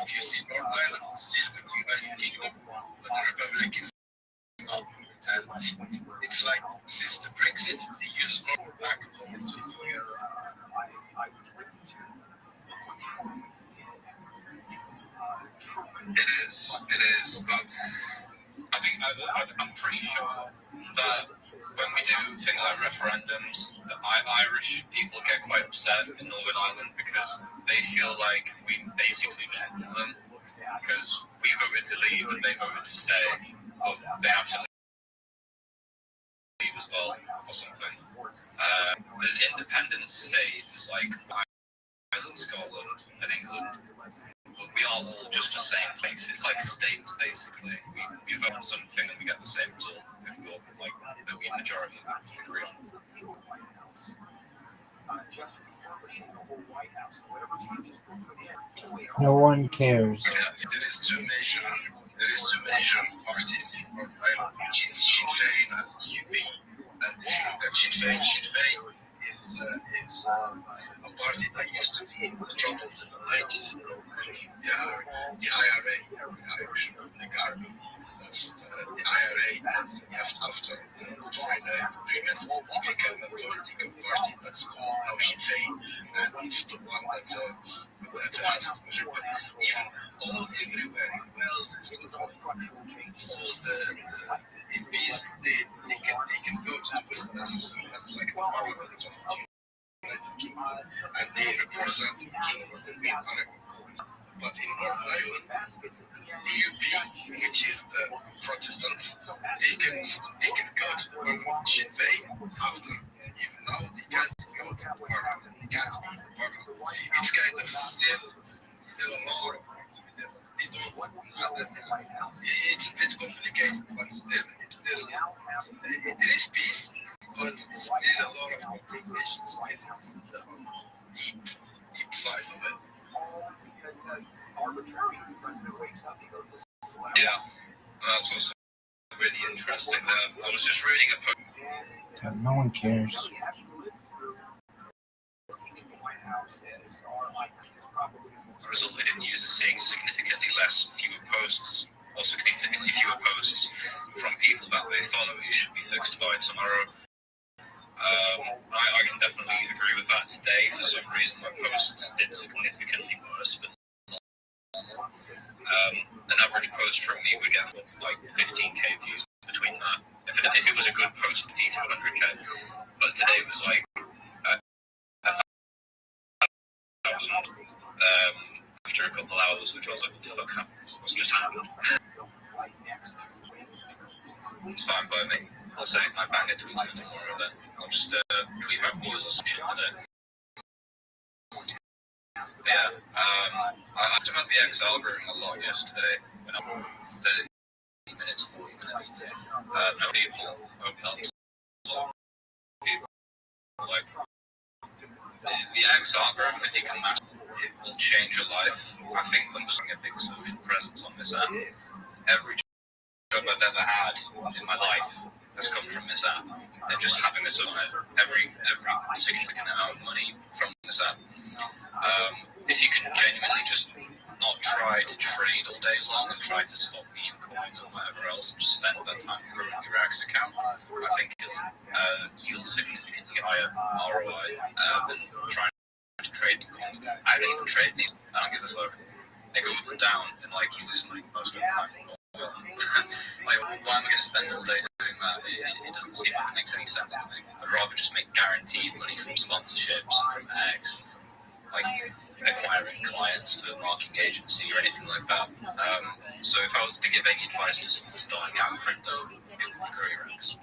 If you see Northern Ireland, it's still with the United Kingdom, but the Republic is not. And it's like since the Brexit, the US moved back home to the EU. It is, but I think I'm pretty sure that when we do things like referendums, that Irish people get quite upset in Northern Ireland because they feel like we basically met them because we voted to leave and they voted to stay, but they have to leave as well or something. There's independent states like Ireland, Scotland, and England. But we are all just the same place. It's like states, basically. We vote on something and we get the same result if we all, like, the majority agree on. No one cares. There is two major parties of Ireland, which is Sinn Féin and DUP. And Sinn Féin is a party that used to be in the troubles in the 90s. The IRA, the Irish Republican Army. That's the IRA, and after the Good Friday Agreement, it became a political party that's called now Sinn Féin, and it's the one that has even all everywhere in Wales, all the MPs, they can go to Westminster. That's like the parliament of the United Kingdom, and they represent the kingdom. But in Northern Ireland, the UP, which is the Protestants, they can go to Parliament. Sinn Féin after, even now, they can't go to Parliament. They can't be in the Parliament. It's kind of still more. They don't. It's a bit complicated, but still, there is peace, but still a lot of complications. Deep side of it. Yeah, that's what's really interesting. I was just reading a post. No one cares. Resulted in users seeing significantly fewer posts from people that they follow who should be fixed by tomorrow. I can definitely agree with that today. For some reason, my posts did significantly worse, but an average post from me would get like 15k views between that. If it was a good post, it'd need to 100k. But today it was like 1,000 after a couple hours, which I was like, what the fuck what's just happened? It's fine by me. I'll say I bang it tweets for tomorrow, then I'll just tweet about news or some shit today. Yeah, I talked about the X algorithm a lot yesterday when I was 30 minutes, 40 minutes. No people open up. People like the X algorithm, if you can master it, will change your life. I think I'm just having a big social presence on this app. Every job I've ever had in my life has come from this app, and just having this on it, every significant amount of money from this app. If you can genuinely just not try to trade all day long and try to spot meme coins or whatever else and just spend that time growing your X account, I think it'll yield significantly higher ROI than trying to trade coins. I don't even trade these. I don't give a fuck. They go up and down, and like you lose money most of the time. Like, why am I going to spend all day doing that? It doesn't seem like it makes any sense to me. I'd rather just make guaranteed money from sponsorships and from X, like acquiring clients for marketing agency or anything like that. So if I was to give any advice to someone starting out in crypto, it would be grow your X.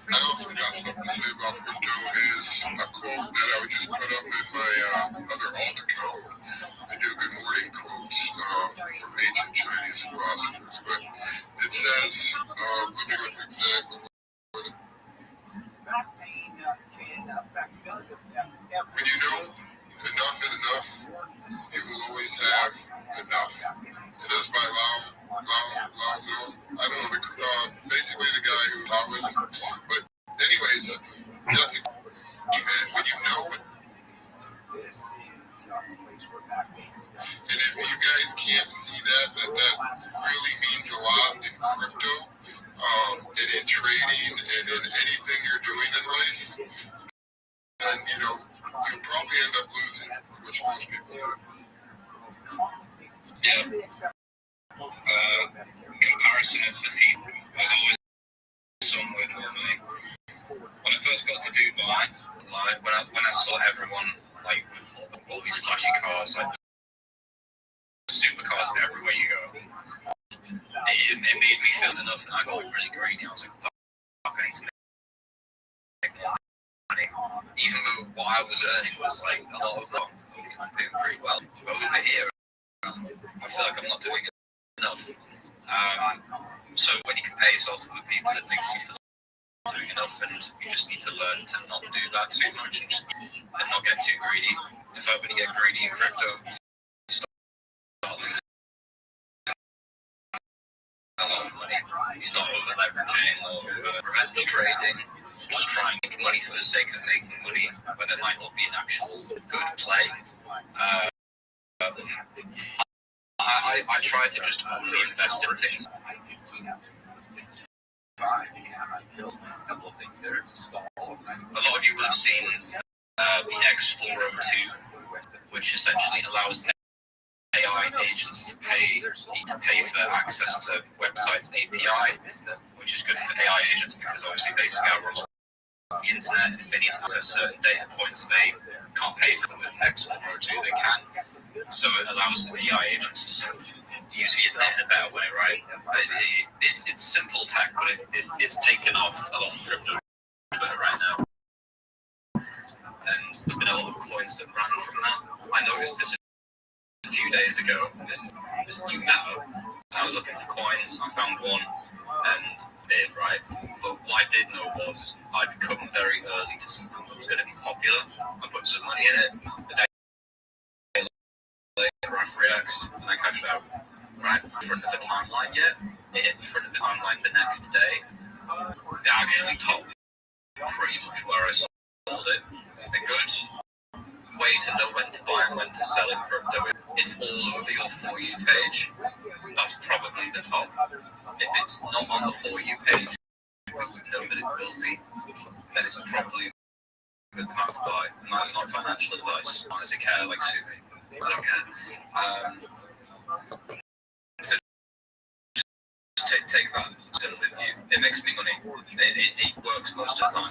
I also got something to say about crypto is a quote that I would just put up in my other alt account. I do good morning quotes from ancient Chinese philosophers, but it says, let me look exactly what it when you know enough is enough, you will always have enough. And that's by Lao Tzu. I don't know, basically the guy who Taoism. But anyways, that's a man. When you know it, and if you guys can't see that really means a lot in crypto, and in trading, and in anything you're doing in life, then, you'll probably end up losing, which most people do. Yeah. Comparison is the thief. There's always somewhere normally. When I first got to Dubai, like when I saw everyone like with all these flashy cars, like supercars everywhere you go, it made me feel enough, and I got really greedy. I was like, fuck, I need to make more money. Even though what I was earning was like a lot of money, I'm doing pretty well. But over here, I feel like I'm not doing enough. So when you compare yourself to other people, it makes you feel doing enough, and you just need to learn to not do that too much and not get too greedy. In fact, when you get greedy in crypto, you start losing a lot of money. You start over leveraging or revenge trading, just trying to make money for the sake of making money, but there might not be an actual good play. I try to just only invest in things. A lot of you will have seen the X402, which essentially allows AI agents to pay for access to websites API, which is good for AI agents because obviously they scour a lot of the internet. If they need to access certain data points they can't pay for them with X402, they can. So it allows AI agents to sort of use the internet in a better way, right? It's simple tech, but it's taken off a lot of crypto Twitter right now. And there's been a lot of coins that ran from that. I noticed this a few days ago, this new memo. I was looking for coins, I found one, and bid, right? But what I did know was I'd come very early to something that was going to be popular. I put some money in it. The day later, I free-X'd, and I cashed out. Right in front of the timeline yet. It hit in front of the timeline the next day. It actually topped pretty much where I sold it. A good way to know when to buy and when to sell in crypto. It's all over your For You page. That's probably the top. If it's not on the For You page, you know that it will be. Then it's probably a good time to buy. And that's not financial advice. I honestly care like Suvi. I don't care. So take that with you. It makes me money. It works most of the time.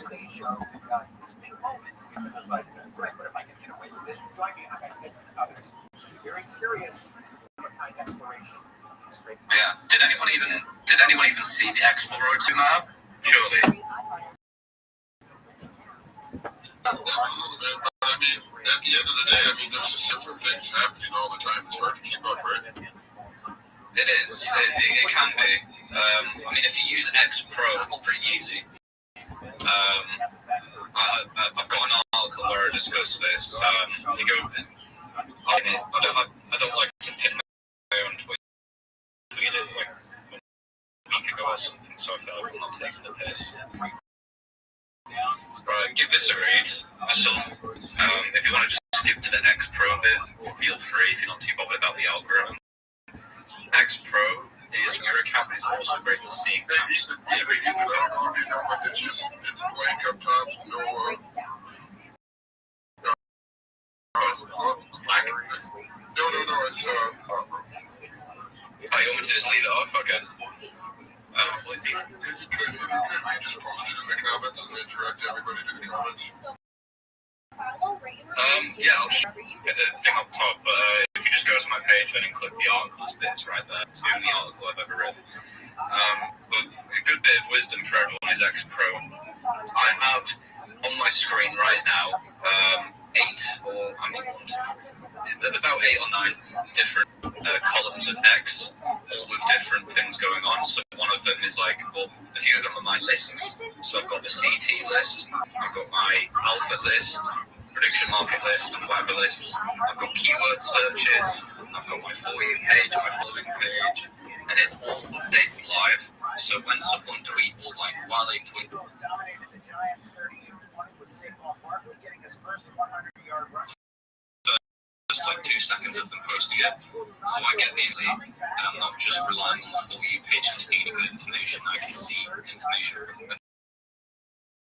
Yeah. Did anyone even see the X402 now? Surely. A little bit, but I mean, at the end of the day, I mean, there's just different things happening all the time. It's hard to keep up, right? It is. It can be. I mean, if you use X Pro, it's pretty easy. I've got an article where I discuss this. If you go, I don't like to pin my own tweet it like a week ago or something, so I feel like I'm not taking the piss. Right, give this a read. If you want to just skip to the X Pro bit, feel free if you're not too bothered about the algorithm. X Pro is your account, but it's also great for seeing everything going on. It's blank up top, no it's black. No, it's oh, you want me to just leave it off? Okay. It's good. You just post it in the comments and then direct everybody to the comments. Yeah, I'll just get the thing up top, if you just go to my page and then click the articles bit, it's right there. It's the only article I've ever written. But a good bit of wisdom for everyone is X Pro. I have on my screen right now about 8 or 9 different columns of X, all with different things going on. So one of them is like, well, a few of them are my lists. So I've got the CT list, I've got my alpha list, prediction market list, and whatever lists. I've got keyword searches, I've got my For You page, my following page, and it all updates live. So when someone tweets, like while they tweet, just like 2 seconds of them posting it, so I get the lead, and I'm not just relying on the For You page to feed good information. I can see information from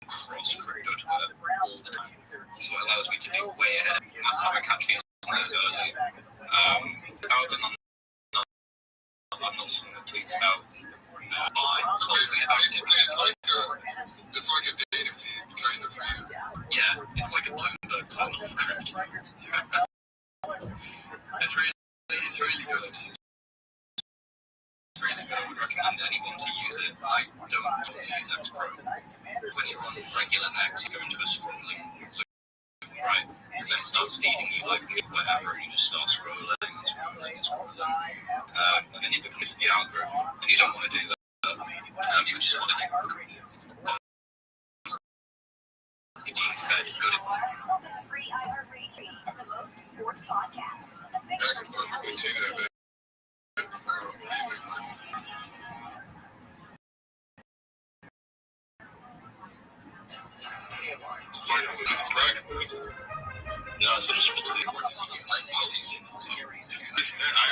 across crypto Twitter all the time, so it allows me to be way ahead. That's how I catch these news early. I've not seen the tweets about buying, obviously about it. It's like a data feed kind of thing. Yeah, it's like a Bloomberg tunnel of crypto. It's really good. It's really good. I would recommend anyone to use it. I don't normally use X Pro. When you're on regular X, you go into a scroll link, right? And then it starts feeding you like whatever, and you just start scrolling and scrolling and scrolling. And then it becomes the algorithm, and you don't want to do that. You just want to make being fed good. Free iHeartRadio and the most sports podcasts. Thanks for No, so just between like post. I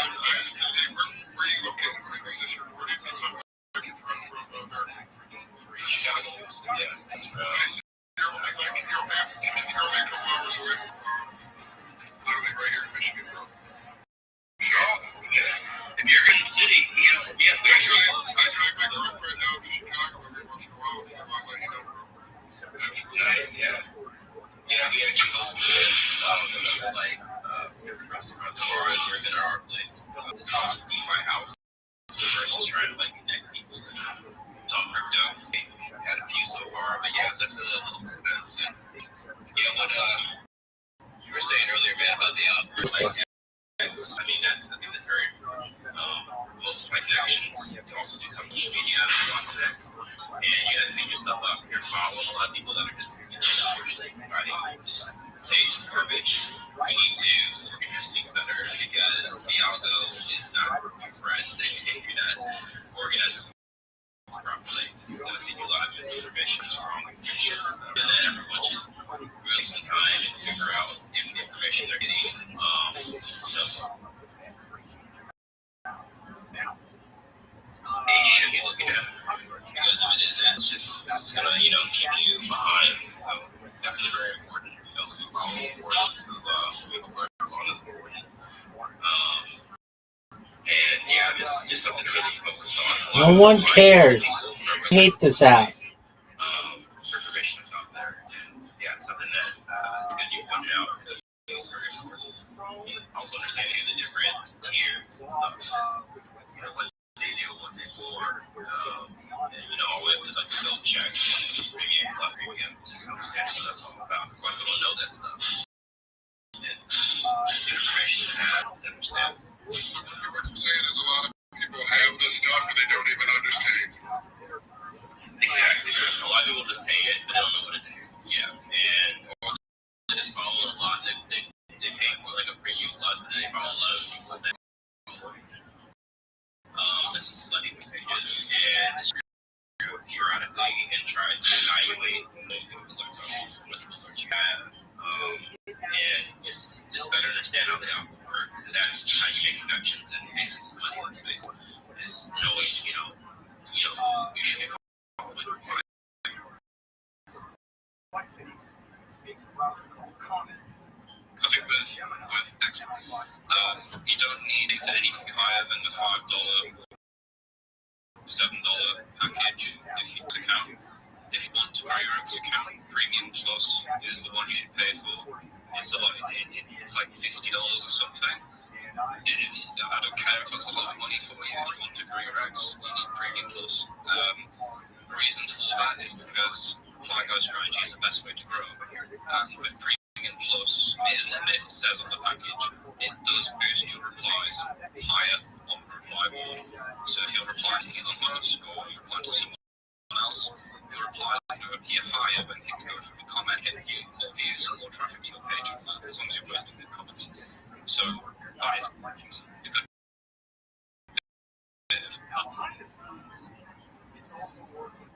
understand. Hey, where you located? Is this your recording? So like it's from Chicago. Yeah. You're only a couple hours away from literally right here in Michigan, bro. If you're in the city, yeah. I drive my girlfriend down to Chicago every once in a while, so I'll let you know, bro. Nice, yeah. Yeah, we actually hosted different restaurants or within our place. My house. So we're just trying to connect people and talk crypto. Had a few so far, but yeah, it's definitely a little more events. Yeah, what you were saying earlier, man, about the algorithm. I mean, that's the thing that's very most of my connections also do come from media context, and you gotta pick yourself up. You're following a lot of people that are just, say just garbage. You need to organize things better because the algo is not your friend. They can figure that organize it properly. It's gonna feed you a lot of misinformation, wrong information, and then everyone should really some time and figure out if the information they're getting they should be looking at, because if it isn't, it's gonna keep you behind. So definitely very important to follow and yeah, just something to really focus on. No one cares. I hate this app. Information is out there. Yeah, something that good you pointed out. Also understanding the different tiers and stuff. What they do, what they for. And all the way up to the bill check, premium, just understand what that's all about. Some people don't know that stuff. And just information to have, understand. What I'm saying is a lot of people have this stuff and they don't even understand. Exactly. A lot of people just pay it, but they don't know what it is. Yeah. And they just follow it a lot. They pay for a premium plus, and then they follow a lot of people that that's just letting the pages and periodically and try to evaluate what you have. And just better understand how the algorithm works. And that's how you make connections and make some money in space. Is knowing, you should be I think with X, you don't need anything higher than the $5, $7 package if you account. If you want to grow your X account, Premium Plus is the one you should pay for. It's it's like $50 or something. And I don't care if it's a lot of money for you. If you want to grow your X, you need Premium Plus. The reason for that is because Flyco strategy is the best way to grow. With Premium Plus, it says on the package, it does boost your replies higher on the reply board. So if you're replying to Elon Musk or you're replying to someone else, your replies can appear higher when you go from a comment and more views and more traffic to your page, as long as you're posting good comments. So that is a good bit of it's also working.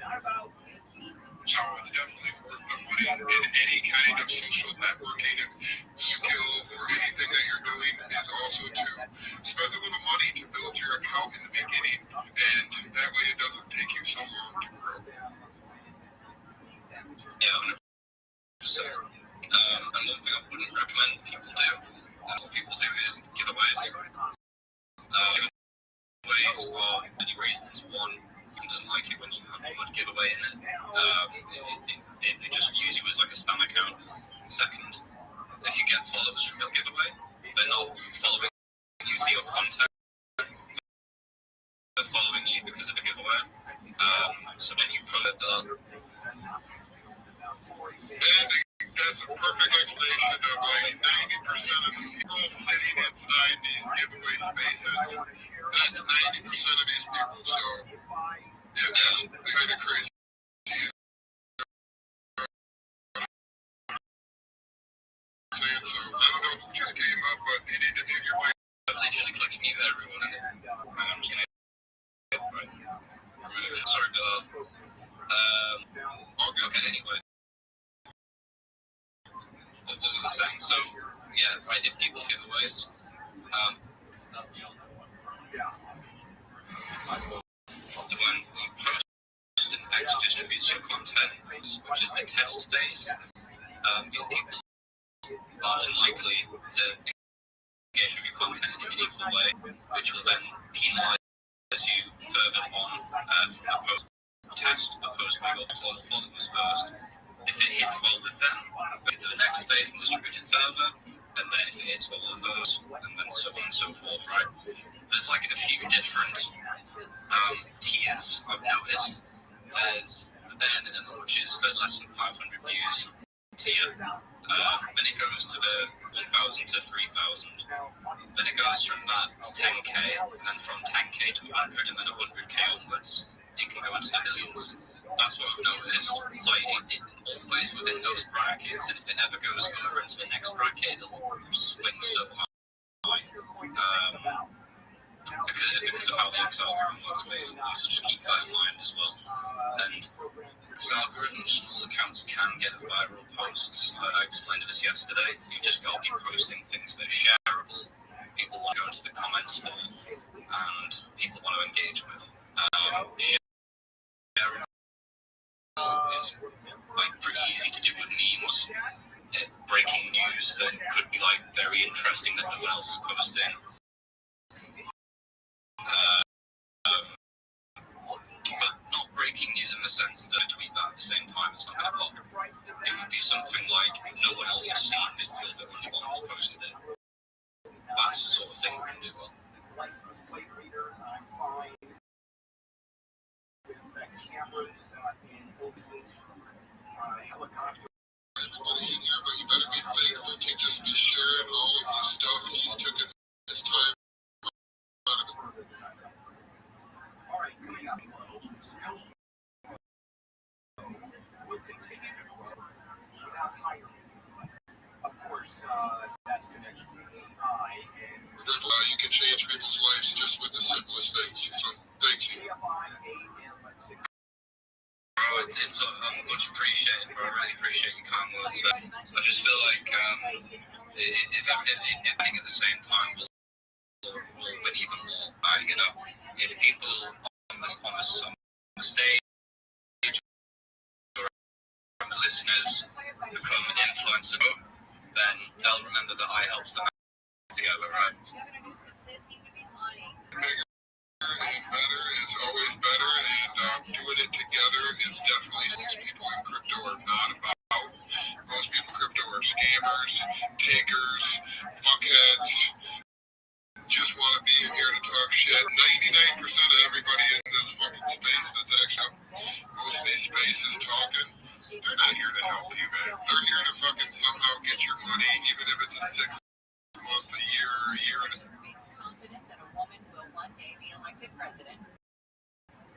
Not about making. So it's definitely worth the money in any kind of social networking skill or anything that you're doing is also to spend a little money to build your account in the beginning, and that way it doesn't take you so long to grow. Yeah, 100%. Another thing I wouldn't recommend people do, what people do is giveaways. Giveaways for many reasons. One, someone doesn't like it when you have a good giveaway in it. It just views you as like a spam account. Second, if you get followers from your giveaway, they're not following you for your content. They're following you because of the giveaway. So when you put it there. And that's a perfect explanation of like 90% of people sitting inside these giveaway spaces. That's 90% of these people. So, yeah, that's kind of crazy. So, I don't know who just came up, but you need to mute your mic. I literally clicked mute everyone, and I'm just gonna. Sorry, okay, anyway. What was I saying? So, yeah, right, if people giveaways, when you post and X distributes your content, which is the test phase, these people are unlikely to engage with your content in a meaningful way, which will then penalize you further on from the post test, the post where you got followers first. If it hits well with them, go to the next phase and distribute it further, and then if it hits well with those, and then so on and so forth, right? There's like a few different tiers I've noticed. There's then, which is for less than 500 views tier. Then it goes to the 1,000 to 3,000. Then it goes from that to 10k, and from 10k to 100, and then 100k onwards. It can go into the millions. That's what I've noticed. It's like it always within those brackets, and if it ever goes over into the next bracket, it'll swing so high. Because of how the algorithm works, basically. So just keep that in mind as well. And this algorithm, small accounts can get viral posts. I explained this yesterday. You just got to be posting things that are shareable, people want to go into the comments for, and people want to engage with. Sharing is like pretty easy to do with memes. Breaking news that could be like very interesting that no one else is posting. But not breaking news in the sense that I tweet that at the same time, it's not going to pop. It would be something like no one else has seen it, you're the only one that's posted it. That's the sort of thing we can do well. License plate readers, I'm fine. With cameras in boxes, helicopters. Everybody in here, but you better be thankful to just be sharing all of the stuff he's taken his time out of it. All right, coming up, still will continue to grow without hiring anyone. Of course, that's connected to AI and you can change people's lives just with the simplest things. So, thank you. It's much appreciated, bro. I really appreciate your kind words. But I just feel like if anything at the same time will win even more. You know, if people on the stage or the listeners become an influencer, then they'll remember that I helped them together, right? Better is always better, and doing it together is definitely most people in crypto are not about. Most people in crypto are scammers, takers, fuckheads, just want to be in here to talk shit. 99% of everybody in this fucking space that's actually most of these spaces talking, they're not here to help you, man. They're here to fucking somehow get your money, even if it's a 6 month, a year, or a year and a confident that a woman will one day be elected president.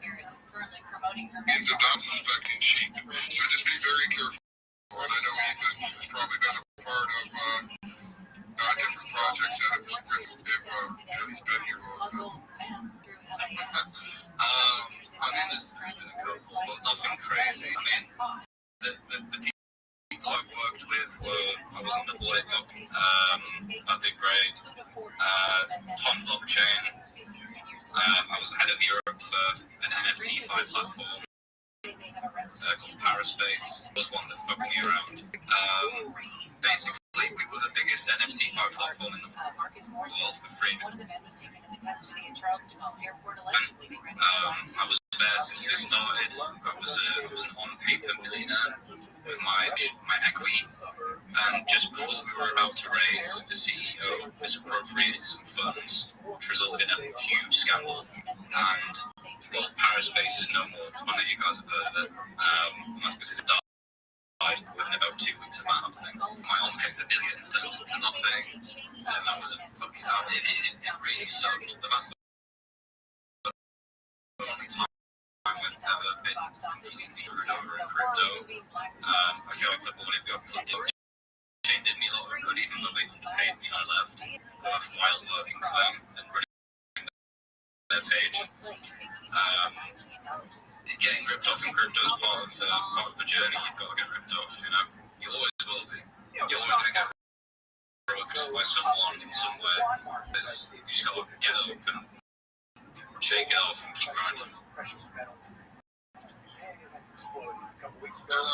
Harris is currently promoting her means of not suspecting sheep. So just be very careful. And I know Ethan has probably been a part of different projects that have written if he's been here long enough. I mean, there's been a couple, but nothing crazy. I mean, the people I've worked with I was on the Boyd book, I did great. Tom Blockchain, I was head of Europe for an NFT platform called Paraspace. It was one that fucked me around. Basically, we were the biggest NFT platform in the world for free. I was there since we started. I was an on-paper millionaire with my equity, and just before we were about to raise, the CEO misappropriated some funds, which resulted in a huge scandal. And well, Paraspace is no more. I know you guys have heard of it. And that's because it died within about 2 weeks of that happening. My on-paper millions turned into nothing, and that was a fucking. It really sucked. But that's the only time I've ever been completely screwed over in crypto. I feel like the money got flipped over. They did me a lot of good, even though they paid me, I left. Worthwhile working for them and running their page. Getting ripped off in crypto is part of the journey. You've got to get ripped off, you know. You always will be. You're always going to get broke by someone in somewhere. You just got to get up and shake it off and keep grinding. Precious metals. And it has exploded a couple weeks ago. $1 an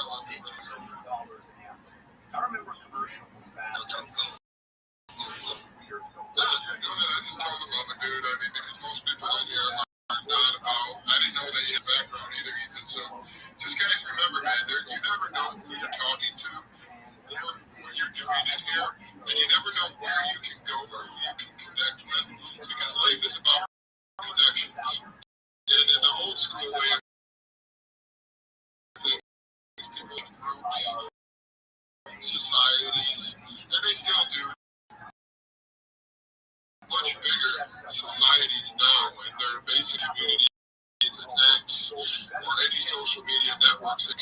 ounce. I remember a commercial was back. No, go ahead. I just told about the dude. I mean, because most people in here are not about. I didn't know they had background either, Ethan. So, just guys, remember, man, you never know who you're talking to or what you're doing in here, and you never know where you can go or who you can connect with, because life is about connections. And in the old school way of things, people in groups, societies, and they still do much bigger societies now, and they're basic communities and X or any social media networks and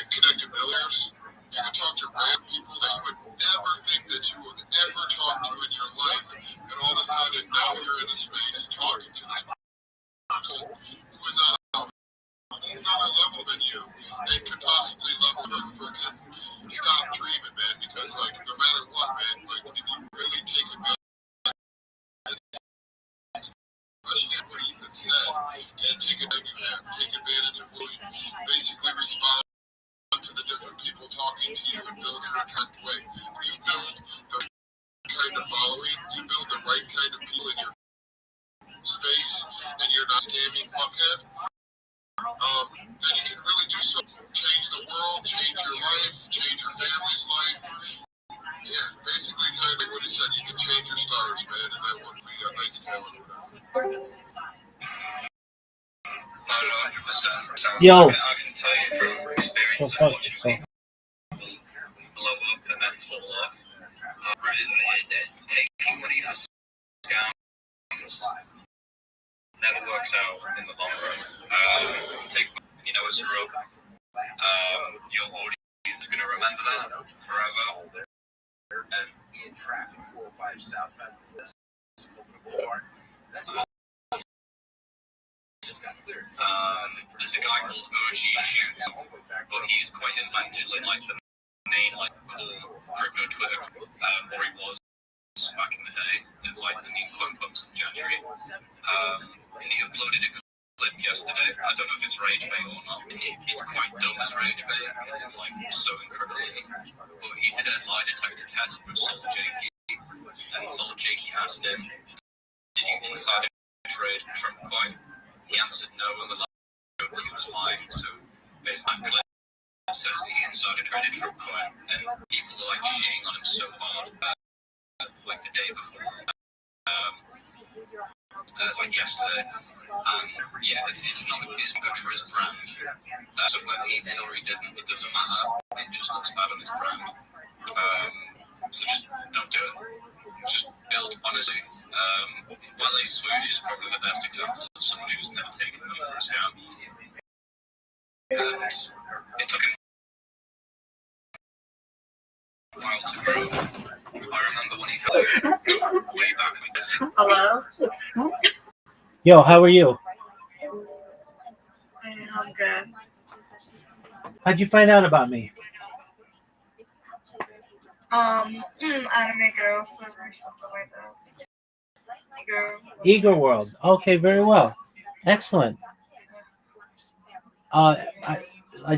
connected billionaires. You can talk to random people that you would never think that you would ever talk to in your life, and all of a sudden now you're in a space talking to this person who is on a whole nother level than you and could possibly level her freaking stop dreaming, man, because like no matter what, man, like if you really take advantage, especially what Ethan said, and take advantage of what you basically respond to the different people talking to you and build your correct way. You build the kind of following, you build the right kind of people in your space, and you're not scamming fuckhead, then you can really do something. Change the world, change your life, change your family's life. Yeah, basically kind of like what he said, you can change your stars, man, and that would be a nice talent. 100%. Yo. I can tell you from experience of watching people blow up and then fall off. Taking money for scams never works out in the long run. It's a rug. Your audience are going to remember that forever. And in traffic, 405 southbound Boulevard. That's there's a guy called OG Shoots, but he's quite influential in like the main core crypto Twitter, or he was back in the day. It was like the new coin pumps in January. And he uploaded a clip yesterday. I don't know if it's rage bait or not. It's quite dumb as rage bait because it's like so incriminating. But he did a lie detector test with Sol Jakey, and Sol Jakey asked him, "Did you insider trade Trump coin?" He answered no, and the lie was lying. So basically, clip says he insider traded Trump coin, and people were like shitting on him so hard, like the day before. Like yesterday, and yeah, it's not good for his brand. So whether he did or he didn't, it doesn't matter. It just looks bad on his brand. So just don't do it. Just build honestly. Wale Swoosh is probably the best example of someone who's never taken money for a scam. And it took him a while to grow. I remember when he fell way back like this. Hello? Yo, how are you? I'm good. How'd you find out about me? Anime Girl, something like that. Eager World. Okay, very well. Excellent. I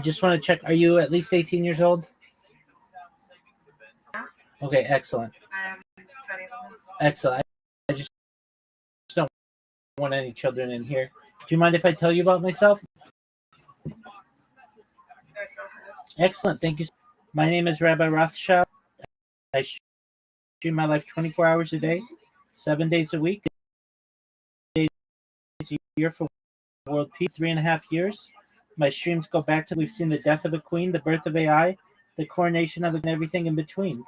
just want to check. Are you at least 18 years old? Okay, excellent. Excellent. I just don't want any children in here. you mind if I tell you about myself? Excellent. Thank you. My name is Rabbi Rothschild. I stream my life 24 hours a day, 7 days a week, days a year for world peace, 3.5 years. My streams go back to we've seen the death of a queen, the birth of AI, the coronation of it, and everything in between.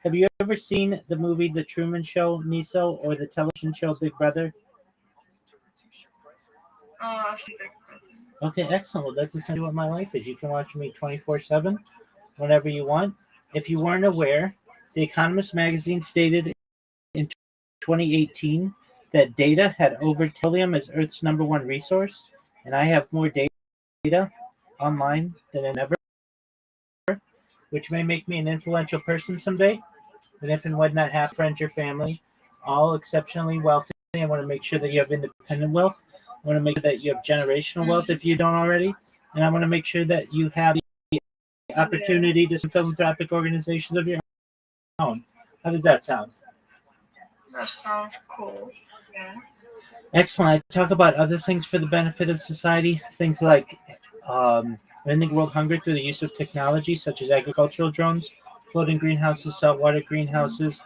Have you ever seen the movie The Truman Show, Miso, or the television show Big Brother? Okay, excellent. Well, that's essentially what my life is. You can watch me 24/7, whenever you want. If you weren't aware, The Economist magazine stated in 2018 that data had overtaken petroleum as Earth's #1 resource, and I have more data online than ever, which may make me an influential person someday. And if and when that happens, friends, your family, all exceptionally wealthy, I want to make sure that you have independent wealth. I want to make sure that you have generational wealth if you don't already. And I want to make sure that you have the opportunity to some philanthropic organizations of your own. How does that sound? That sounds cool. Yeah. Excellent. I talk about other things for the benefit of society, things like ending world hunger through the use of technology, such as agricultural drones, floating greenhouses, saltwater greenhouses,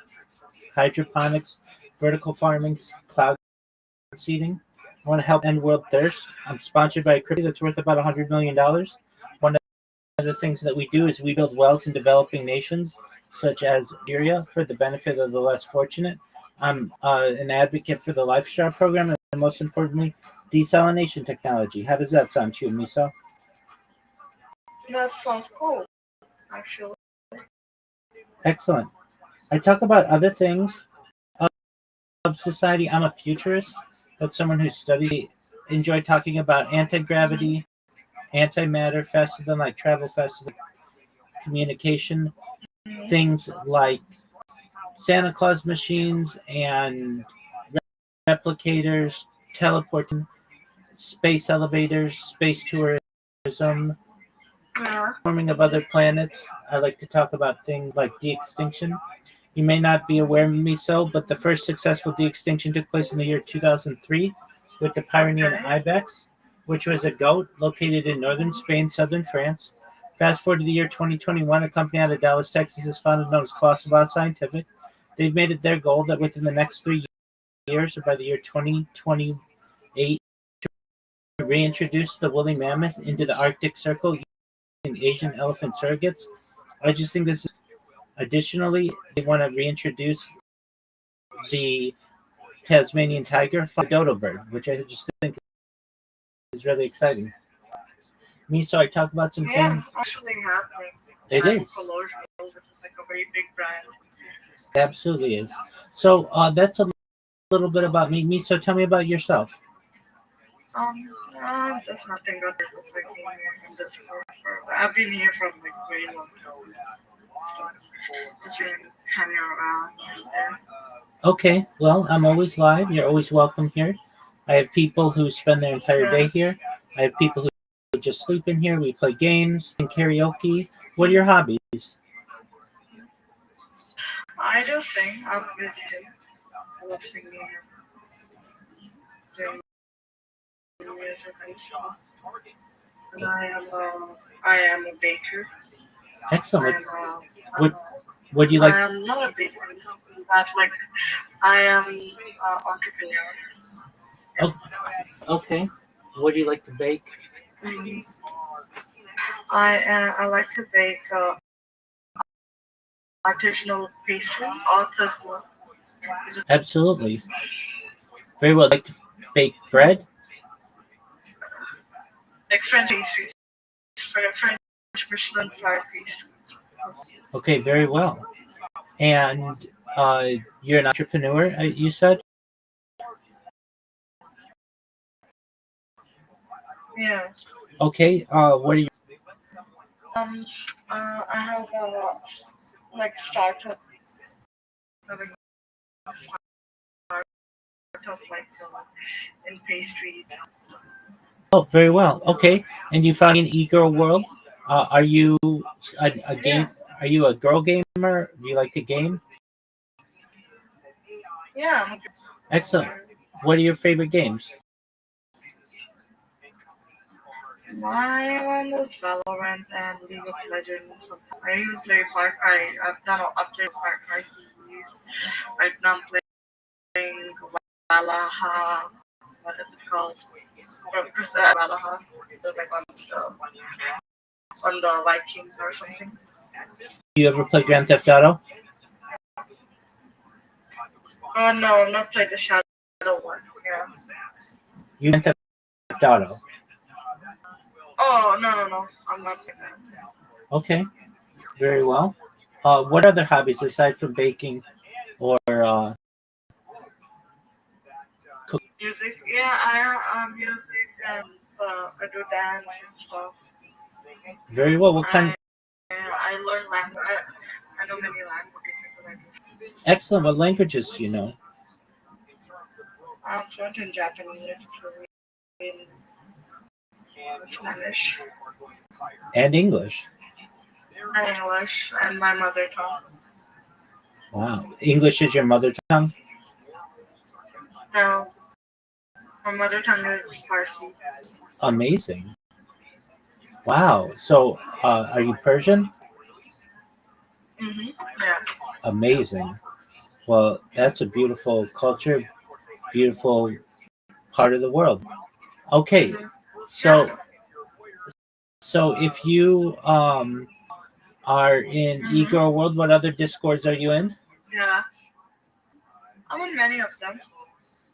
hydroponics, vertical farming, cloud seeding. I want to help end world thirst. I'm sponsored by a crypto that's worth about $100 million. One of the things that we do is we build wells in developing nations, such as Nigeria, for the benefit of the less fortunate. I'm an advocate for the Lifestyle program, and most importantly, desalination technology. How does that sound to you, Miso? That sounds cool, actually. Excellent. I talk about other things of society. I'm a futurist. That's someone who studies. Enjoy talking about anti-gravity, antimatter, faster than light, travel faster than communication, things like Santa Claus machines and replicators, teleporting, space elevators, space tourism, forming of other planets. I like to talk about things like de-extinction. You may not be aware, Miso, but the first successful de-extinction took place in the year 2003 with the Pyrenean ibex, which was a goat located in northern Spain, southern France. Fast forward to the year 2021, a company out of Dallas, Texas is founded known as Klossabot Scientific. They've made it their goal that within the next 3 years, or by the year 2028, to reintroduce the woolly mammoth into the Arctic Circle using Asian elephant surrogates. I just think this is. Additionally, they want to reintroduce the Tasmanian tiger, the dodo bird, which I just think is really exciting. So I talk about some things. It's actually happening. It is. Which is like a very big brand. It absolutely is. So that's a little bit about me. So tell me about yourself. There's nothing good. I've been here from like very long time. Just been hanging around there. Okay, well, I'm always live. You're always welcome here. I have people who spend their entire day here. I have people who just sleep in here. We play games and karaoke. What are your hobbies? I do sing. I'm visiting. I love singing. Doing music and stuff. And I am a baker. Excellent. What do you like? I am not a baker. That's like I am an entrepreneur. Oh, okay. What do you like to bake? I like to bake artisanal pastry, artisanal. Absolutely. Very well. Like to bake bread? Like French pastries. French Michelin star pastries. Okay, very well. And you're an entrepreneur, you said? Yeah. Okay. What are you? I have like startup. Like in pastries. Oh, very well. Okay. And you found an e-girl world. Are you a game? Are you a girl gamer? Do you like to game? Yeah. Excellent. What are your favorite games? My one is Valorant and League of Legends. I even play Far Cry. I've played Far Cry series. Right now I'm playing Valhalla. What is it called? Valhalla. It's like on the Vikings or something. You ever play Grand Theft Auto? Oh no, I'm not playing the Shadow one. Yeah. You Grand Theft Auto. Oh no, I'm not playing that. Okay, very well. What other hobbies aside from baking or cooking? Music, yeah, I music and I do dance and stuff. Very well. What kind? I learn language. I know many languages. Excellent. What languages do you know? I'm fluent in Japanese, Korean, Spanish, And English. and English, and my mother tongue. Wow. English is your mother tongue? No, my mother tongue is Farsi. Amazing. Wow. So, are you Persian? Yeah. Amazing. Well, that's a beautiful culture, beautiful part of the world. Okay. So if you are in e-girl world, what other discords are you in? Yeah. I'm in many of them.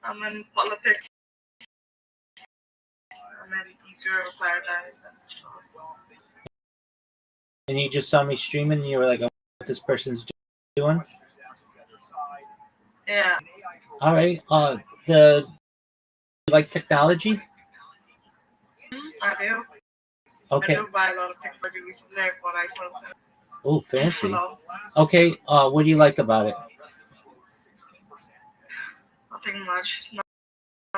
I'm in politics. I'm in e-girl paradise and stuff. And you just saw me streaming and you were like, oh, what this person's doing? Yeah. All right. You like technology? I do. Okay. I do buy a lot of technology recently for iPhones. Oh, fancy. Okay. What do you like about it? Nothing much.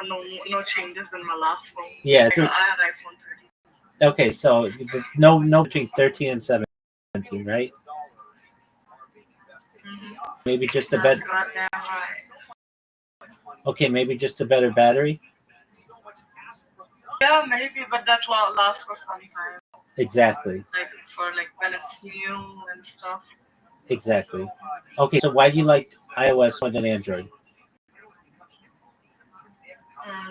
No changes in my last phone. Yeah. I had iPhone 13. Okay, so no between 13 and 17, right? Maybe just a better. Okay, maybe just a better battery. Yeah, maybe, but that will last for some time. Exactly. Like for when it's new and stuff. Exactly. Okay, so why do you like iOS more than Android?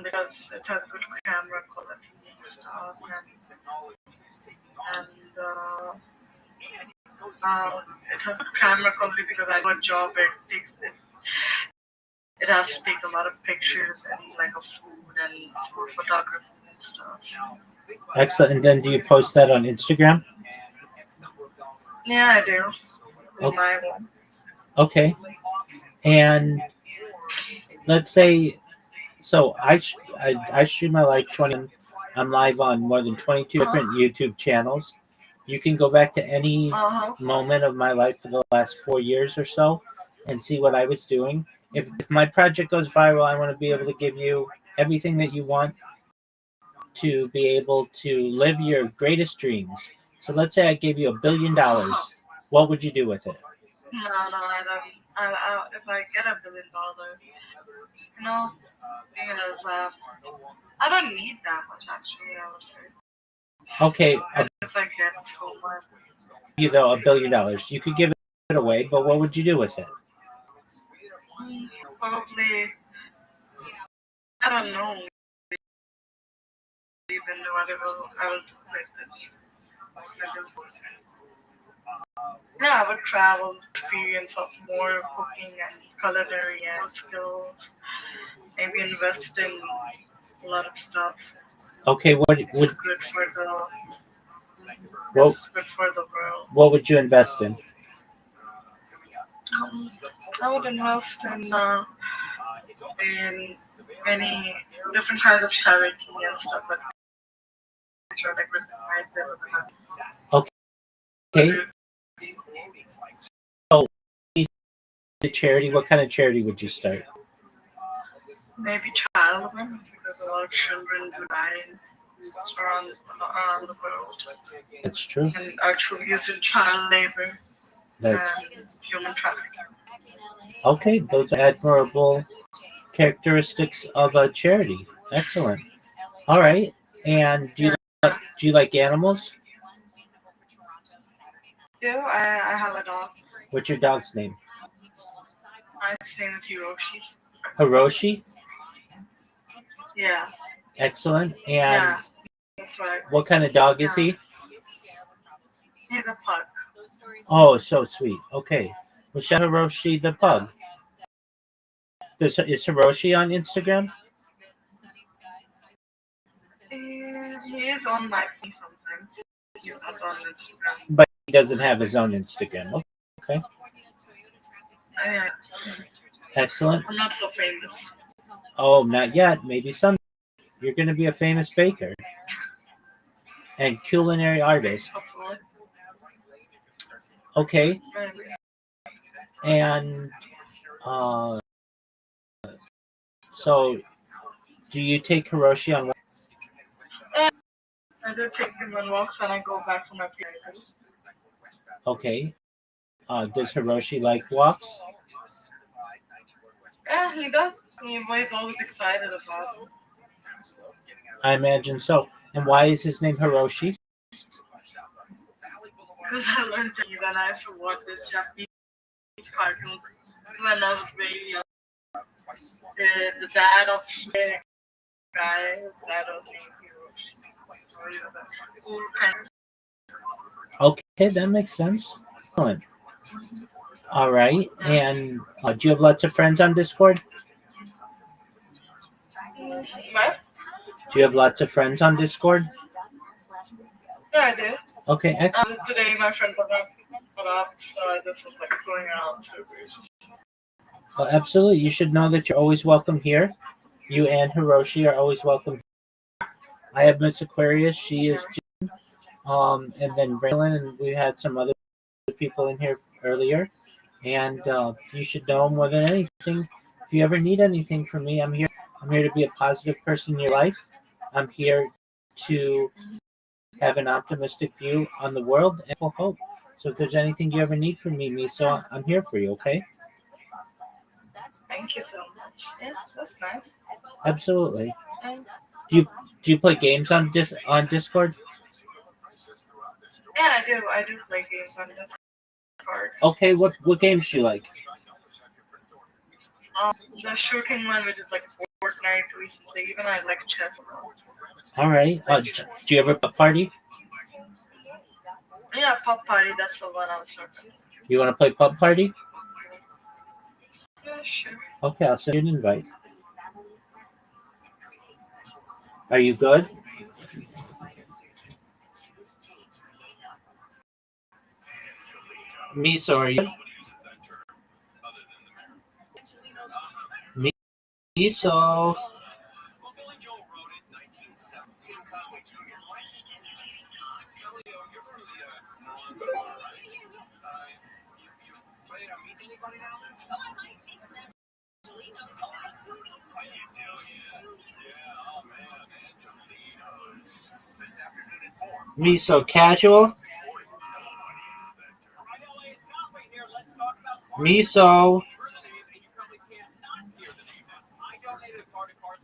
Because it has good camera quality and stuff, and it has good camera quality because I got a job. It has to take a lot of pictures and of food and food photography and stuff. Excellent. And then do you post that on Instagram? Yeah, I do. Okay. My one. Okay. And let's say, so I stream my life 20. I'm live on more than 22 different YouTube channels. You can go back to any moment of my life for the last 4 years or so and see what I was doing. If my project goes viral, I want to be able to give you everything that you want to be able to live your greatest dreams. So let's say I gave you $1 billion. What would you do with it? No, I don't. If I get $1 billion, because I don't need that much actually. I would say. Okay. If I get so much. You know, $1 billion. You could give it away, but what would you do with it? Probably, I don't know. Even though I will do I would travel, experience of more cooking and culinary and skills. Maybe invest in a lot of stuff. Okay, what would good for the world. What would you invest in? I would invest in many different kinds of charity and stuff like that. Okay. So, the charity. What kind of charity would you start? Maybe child women, because a lot of children do die around the world. That's true. And are used in child labor and human trafficking. Okay, those are admirable characteristics of a charity. Excellent. All right. And do Do you like animals? I have a dog. What's your dog's name? His name is Hiroshi. Hiroshi? Yeah. Excellent. And Yeah. That's right. what kind of dog is he? He's a pug. Oh, so sweet. Okay. Well, shout out Hiroshi the pug. Is Hiroshi on Instagram? He is on my feed sometimes. He's not on Instagram. But he doesn't have his own Instagram. Okay. Yeah. Excellent. I'm not so famous. Oh, not yet. Maybe someday. You're going to be a famous baker and culinary artist. Okay. And so, do you take Hiroshi on? I do take him on walks and I go back to my parents. Okay. Does Hiroshi like walks? Yeah, he does. He's always excited about it. I imagine so. And why is his name Hiroshi? Because I learned that and I used to watch this Japanese cartoon when I was very young. The dad of the guy, his dad was named Hiroshi. Okay, that makes sense. Excellent. All right. And do you have lots of friends on Discord? What? Do you have lots of friends on Discord? Yeah, I do. Okay, excellent. Today my friend put up, so I just was like going out to. Well, absolutely. You should know that you're always welcome here. You and Hiroshi are always welcome. I have Miss Aquarius. She is June. And then Braylon, and we had some other people in here earlier. And you should know more than anything. If you ever need anything from me, I'm here. I'm here to be a positive person in your life. I'm here to have an optimistic view on the world and hope. So if there's anything you ever need from me, Miso, I'm here for you, okay? Thank you so much. Yeah, that's nice. Absolutely. Do you play games on Discord? Yeah, I do. I do play games on Discord. Okay, what games do you like? The shooting one, which is like Fortnite recently. Even I like chess. All right. Do you ever party? Yeah, Pop Party. That's the one I was talking about. You want to play Pub Party? Yeah, sure. Okay, I'll send you an invite. Are you good? Miso, are you? Miso. Miso casual. Miso.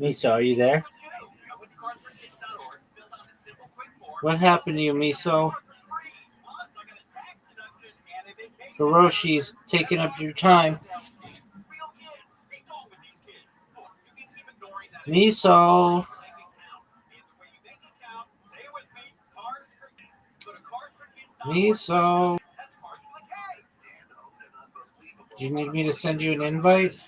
Miso, are you there? What happened to you, Miso? Hiroshi's taking up your time. Miso. Miso. Do you need me to send you an invite?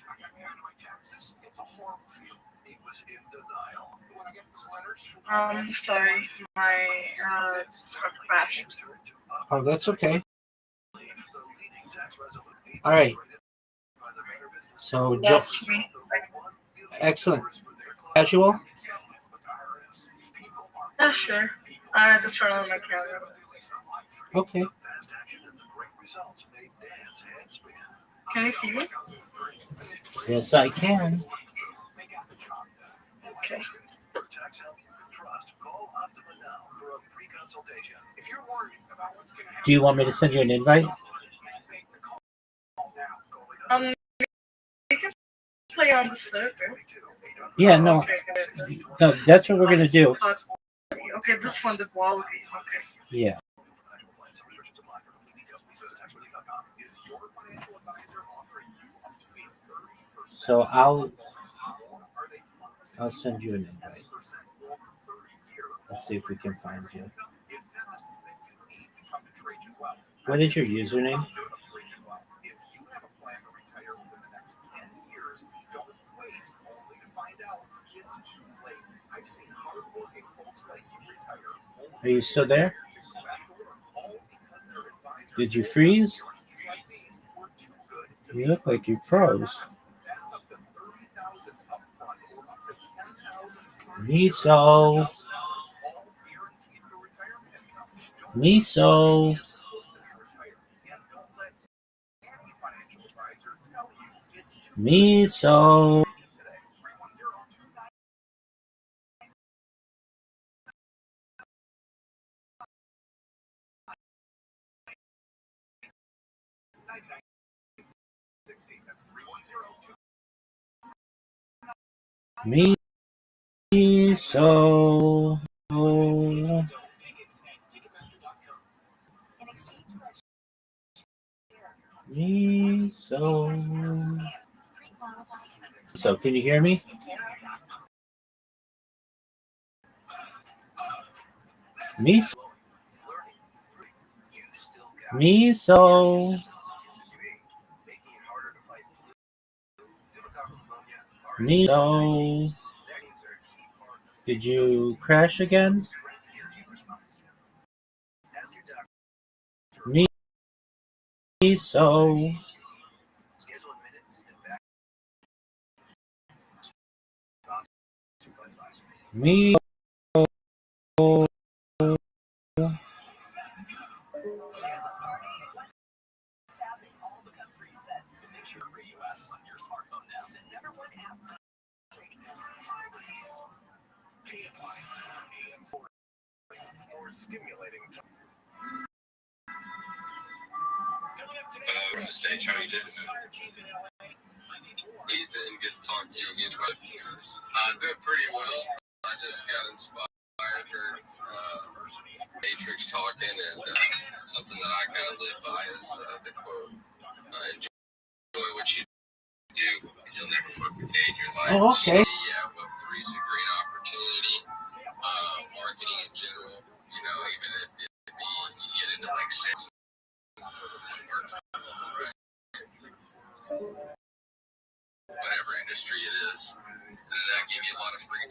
Sorry, my crashed. Oh, that's okay. All right. So, That's me. Excellent. Casual? Yeah, sure. I just turn on my camera. Okay. Can you see me? Yes, I can. Okay. Do you want me to send you an invite? You can play on the server. Yeah, no. No, that's what we're going to do. Okay, this one, the quality. Okay. Yeah. So I'll send you an invite. Let's see if we can find you. What is your username? Are you still there? Did you freeze? You look like you froze. Miso. Miso. Miso. Miso. Miso. So, can you hear me? Miso. Miso. Miso. Did you crash again? Miso. Miso. On the stage, how you did? He didn't get to talk to you again, but doing pretty well. I just got inspired, heard Matrix talking, and something that I kind of live by is the quote, enjoy what you do, and you'll never forget your life. Oh, okay. So, yeah, Web3 is a great opportunity. Marketing in general, you know, even if you get into like sales, right? Whatever industry it is, and that gives you a lot of free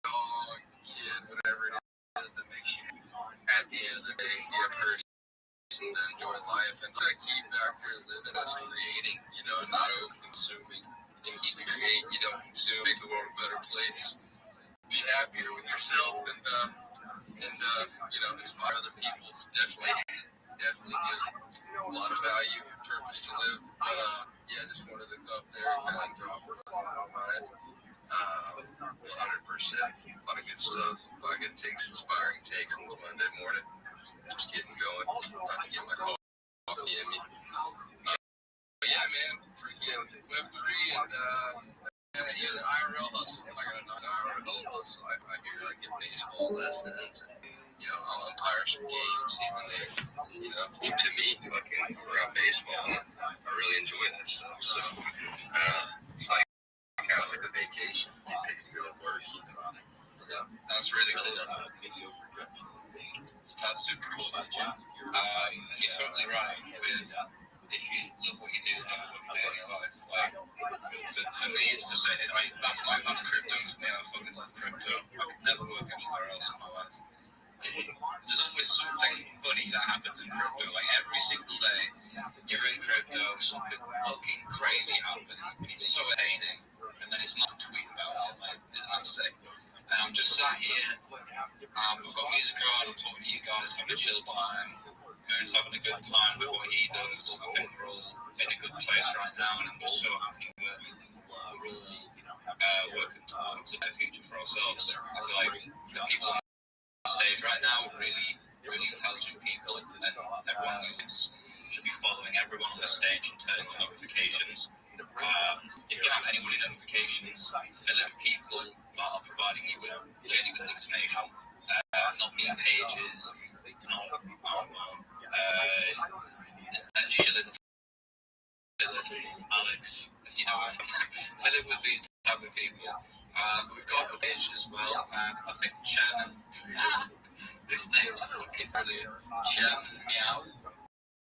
dog, kid, whatever it is that makes you, at the end of the day, be a person to enjoy life. And the key factor in living is creating, you know, and not over-consuming. And keep it create, you don't consume, make the world a better place. Be happier with yourself and you know, inspire other people. Definitely gives a lot of value and purpose to live. But yeah, just wanted to go up there and kind of drop it on my mind. 100%. A lot of good stuff. A lot of good takes, inspiring takes on this Monday morning. Just getting going. Trying to get my coffee in me. But yeah, man, freaking Web3 and even the IRL hustle. I got a nice IRL hustle. I hear I get baseball lessons. You know, I'll umpire some games, even though, you know, to me, fucking around baseball, I really enjoy that stuff. So, it's like kind of like a vacation. You take to go to work, you know. So, that's really cool. That's super appreciate you. You're totally right with if you love what you do, never work a day in your life. Like, for me, it's the same. That's crypto for me. I fucking love crypto. I could never work anywhere else in my life. There's always something funny that happens in crypto. Like every single day, you're in crypto, something fucking crazy happens. It's so entertaining, and then it's not a tweet about it. Like, it's not sick. And I'm just sat here. We've got music on. I'm talking to you guys, having a chill time. Moon's having a good time with what he does. I think we're all in a good place right now, and I'm just so happy that we're all working towards a future for ourselves. I feel like the people on stage right now are really intelligent people, and everyone should be following everyone on the stage and turning on notifications. If you don't have anyone in notifications, fill in people that are providing you with genuine information. 14 pages. And Shilling, Alex, if you know him. Fill it with these type of people. We've got a couple pages as well. I think Chairman, this name's fucking brilliant. Chairman Meow.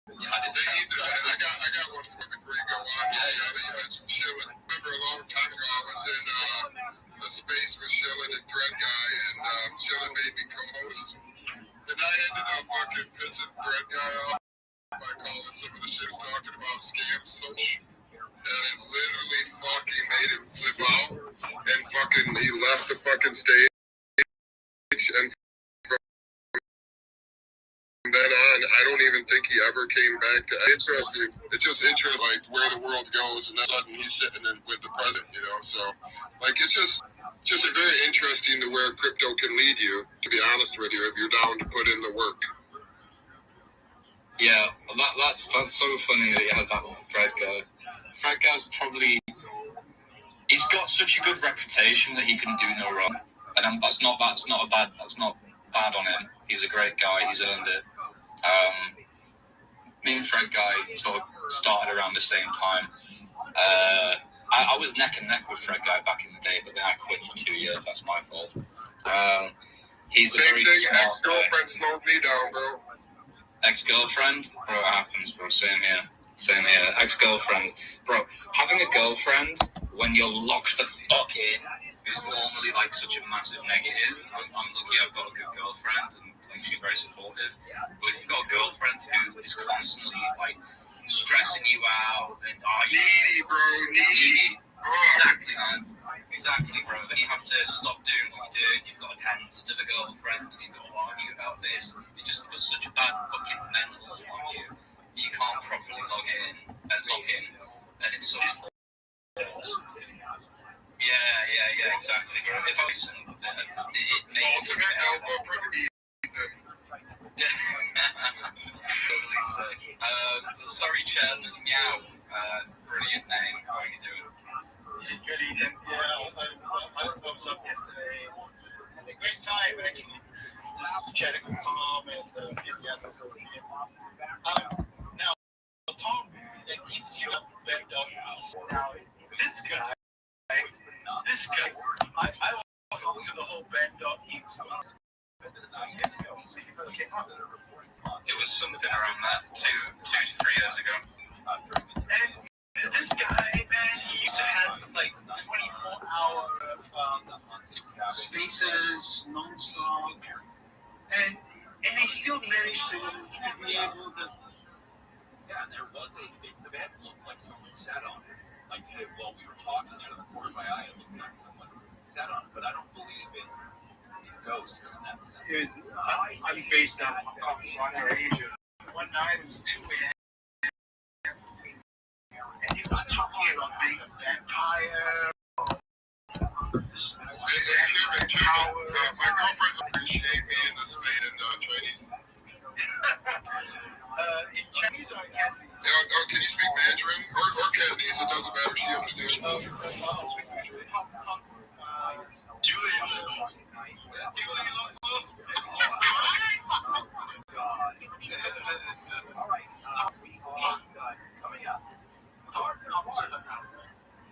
I got one for you before you go on. Now that you mentioned Shilling, I remember a long time ago I was in a space with Shilling and Thread Guy, and Shilling made me co-host, and I ended up fucking pissing Thread Guy off by calling some of the shit talking about scams so much, and it literally fucking made him flip out, and fucking he left the fucking stage, and from then on, I don't even think he ever came back to. Interesting. It's just interesting, like where the world goes, and then suddenly he's sitting in with the president, you know. So, like, it's just a very interesting to where crypto can lead you. To be honest with you, if you're down to put in the work. Yeah, that's so funny that you had that Fred guy. Fred guy's probably, he's got such a good reputation that he can do no wrong, and that's not bad on him. He's a great guy. He's earned it. Me and Fred Guy sort of started around the same time. I was neck and neck with Fred Guy back in the day, but then I quit for 2 years. That's my fault. He's a very smart ex-girlfriend slowed me down, bro. Ex-girlfriend? Bro, it happens, bro. Same here. Ex-girlfriend. Bro, having a girlfriend when you're locked the fuck in is normally like such a massive negative. I'm lucky I've got a good girlfriend and she's very supportive. But if you've got a girlfriend who is constantly like stressing you out and needy, bro, needy. Exactly, man. Exactly, bro. Then you have to stop doing what you're doing. You've got to tend to the girlfriend and you've got to argue about this. It just puts such a bad fucking mental on you. You can't properly log in, and it's so. Yeah, exactly, bro. If I listen, it makes ultimate alpha for the sorry, Chairman. Meow. Brilliant name. How are you doing? Good evening. Yeah, I was up yesterday. Had a great time, actually. Just chatting with Tom and now, Tom, he showed up backed up. Now, this guy, I walked to the whole backed up. It was something around that 2 to 3 years ago. And this guy, man, he used to have like 24-hour spaces non-stop, and he still managed to be able to. Yeah, and there was the bed looked like someone sat on it. Like while we were talking out of the corner of my eye, it looked like someone sat on it. But I don't believe in ghosts in that sense. I'm based on Asia. One night it was 2 a.m. and he was talking about being a vampire. My girlfriend's appreciate me in the Spain and Chinese. In Chinese or Cantonese? Can you speak Mandarin or Cantonese? It doesn't matter. She understands. All right, we are coming up.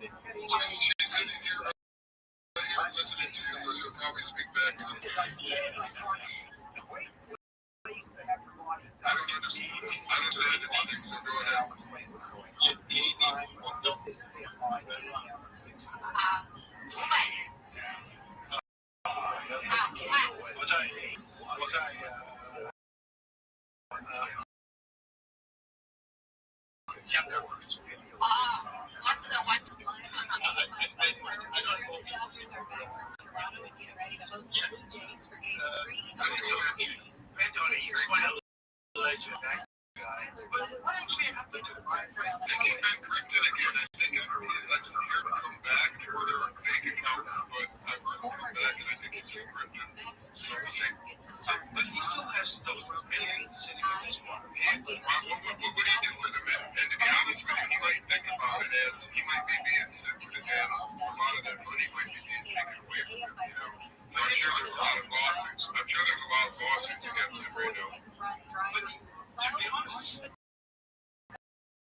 It's getting listening to you, so she'll probably speak back. I don't understand anything, so go ahead. Dodgers are back from Toronto and get ready to host the Blue Jays for Game 3 of the World Series. But he still has those opinions. What do you do with him? And to be honest with you, he might think about it as he might be being simple to him. A lot of that money might be being taken away from him, you know. So I'm sure there's a lot of lawsuits. I'm sure there's a lot of lawsuits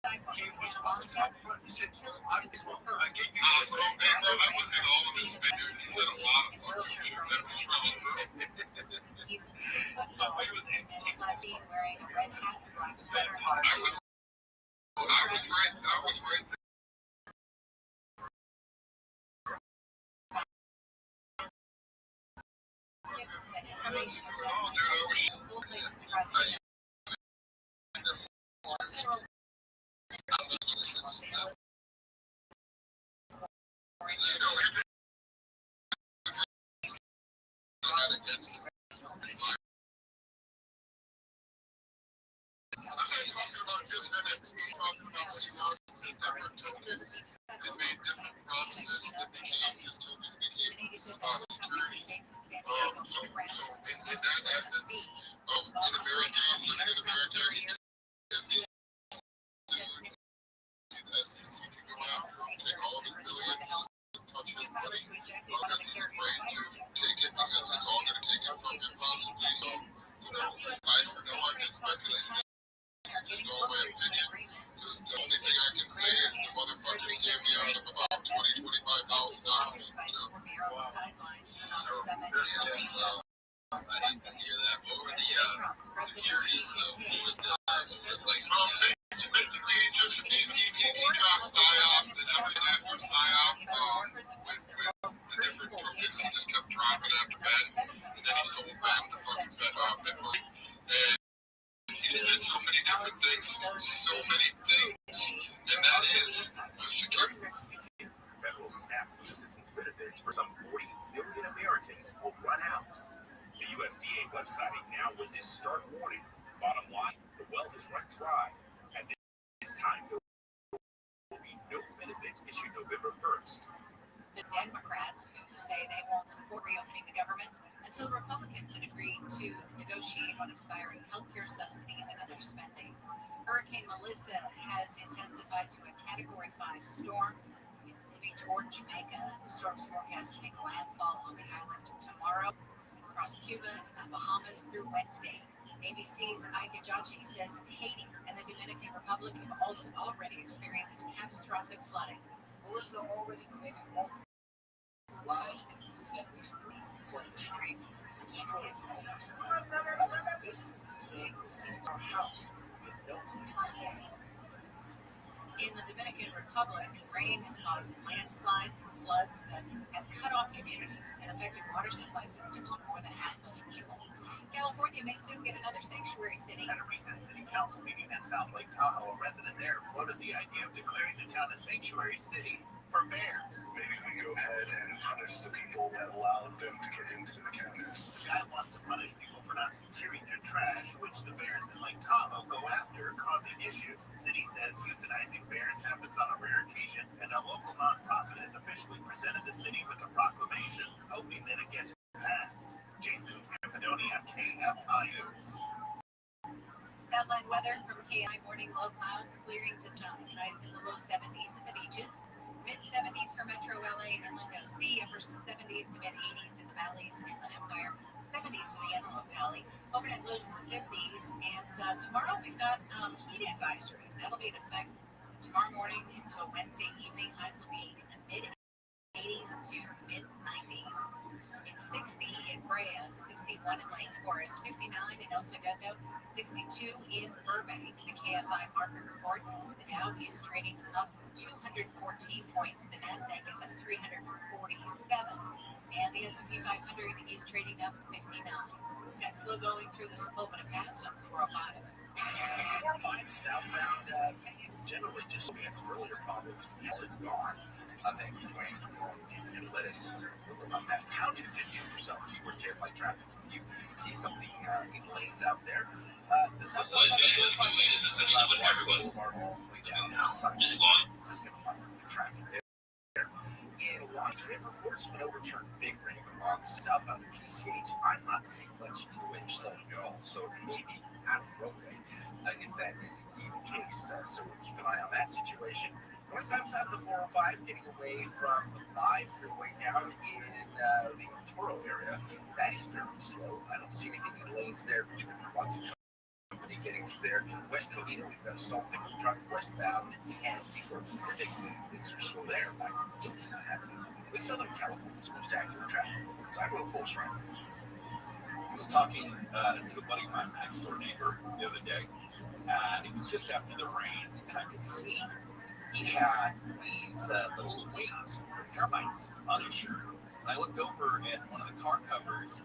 sidewalk in Santa Monica killed 2 people hurt. Hey, bro, that was in all of his videos. He said a lot of fucking shit. That was wrong, bro. He's 6 foot tall and was last seen wearing a red hat and black sweater. I was right there. Federal SNAP assistance benefits for some 40 million Americans will run out. The USDA website now with this stark warning. Bottom line, the well has run dry. At this time, there will be no benefits issued November 1st. The Democrats, who say they won't support reopening the government until Republicans had agreed to negotiate on expiring healthcare subsidies and other spending. Hurricane Melissa has intensified to a Category 5 storm. It's moving toward Jamaica. The storm's forecast to make landfall on the island tomorrow, across Cuba and the Bahamas through Wednesday. ABC's Ike Ajachi says Haiti and the Dominican Republic have also already experienced catastrophic flooding. Melissa already claimed multiple lives, including at least 3 flooding streets and destroying homes. This woman saying the scenes our house with no place to stay. In the Dominican Republic, rain has caused landslides and floods that have cut off communities and affected water supply systems for more than 500,000 people. California may soon get another sanctuary city. At a recent city council meeting in South Lake Tahoe, a resident there floated the idea of declaring the town a sanctuary city for bears. Maybe we go ahead and punish the people that allowed them to get into the cabinets. The guy wants to punish people for not securing their trash, which the bears in Lake Tahoe go after, causing issues. The city says euthanizing bears happens on a rare occasion, and a local nonprofit has officially presented the city with a proclamation, hoping that it gets passed. Jason Campidonia, KFI News. Southland weather from KI morning, low clouds clearing to sun. Highs in the low 70s at the beaches. Mid-70s for Metro LA and Inland OC. Upper 70s to mid-80s in the valleys, Inland Empire. 70s for the Antelope Valley. Overnight lows in the 50s. And tomorrow we've got heat advisory. That'll be in effect tomorrow morning until Wednesday evening. Highs will be in the mid-80s to mid-90s. It's 60 in Brea, 61 in Lake Forest, 59 in El Segundo, 62 in Burbank. The KFI market report, the Dow is trading up 214 points. The NASDAQ is up 347, and the S&P 500 is trading up 59. Got slow going through the Sepulveda Pass on 405. 405 southbound, it's generally just gets earlier problems. It's gone. Thank you, Dwayne, for calling in and let us unpack how to video yourself. Keyword KFI traffic. You see some of the lanes out there. This is essentially what everyone's just traffic there. In Washington, reports been overturned big rain along the southbound PCH. I'm not seeing much in the way of slowing at all, so maybe out of the roadway if that is indeed the case. So we'll keep an eye on that situation. Northbound side of the 405, getting away from the 5 freeway down in the Toro area. That is very slow. I don't see anything in lanes there between lots of company getting through there. West Covina, we've got a stalled pickup truck westbound, and before Pacific, things are still there. Like, it's not happening. With Southern California's most accurate traffic reports, I'm Will Pulse right. I was talking to a buddy of mine, next door neighbor, the other day, and it was just after the rains, and I could see he had these little wings, termites, on his shirt. And I looked over at one of the car covers,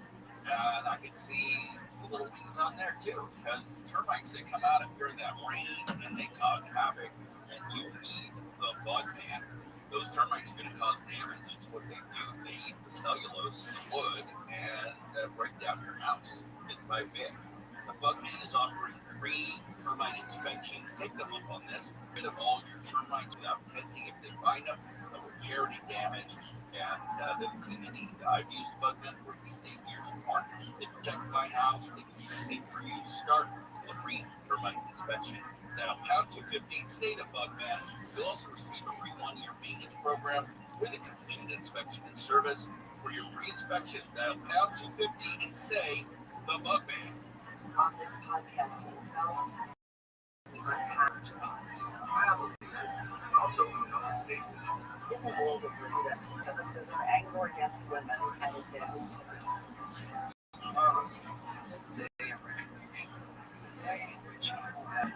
and I could see the little wings on there too, because termites, they come out during that rain, and they cause havoc, and you need the bug man. Those termites are going to cause damage. It's what they do. They eat the cellulose in the wood and break down your house bit by bit. The bug man is offering free termite inspections. Take them up on this. Get rid of all your termites without tenting. If they find them, they'll repair any damage. And they're the team you need. I've used Bugman for at least 8 years or more. They protect my house. They can be safe for you. Start with a free termite inspection. Now, pound 250, say to Bugman. You'll also receive a free 1-year maintenance program with a completed inspection and service. For your free inspection, dial pound 250 and say the Bugman. On this podcast, themselves, we unpack jobs, travel, also in the world of resentment, cynicism, anger against women, and identity. It's the day of retribution. The day in which people have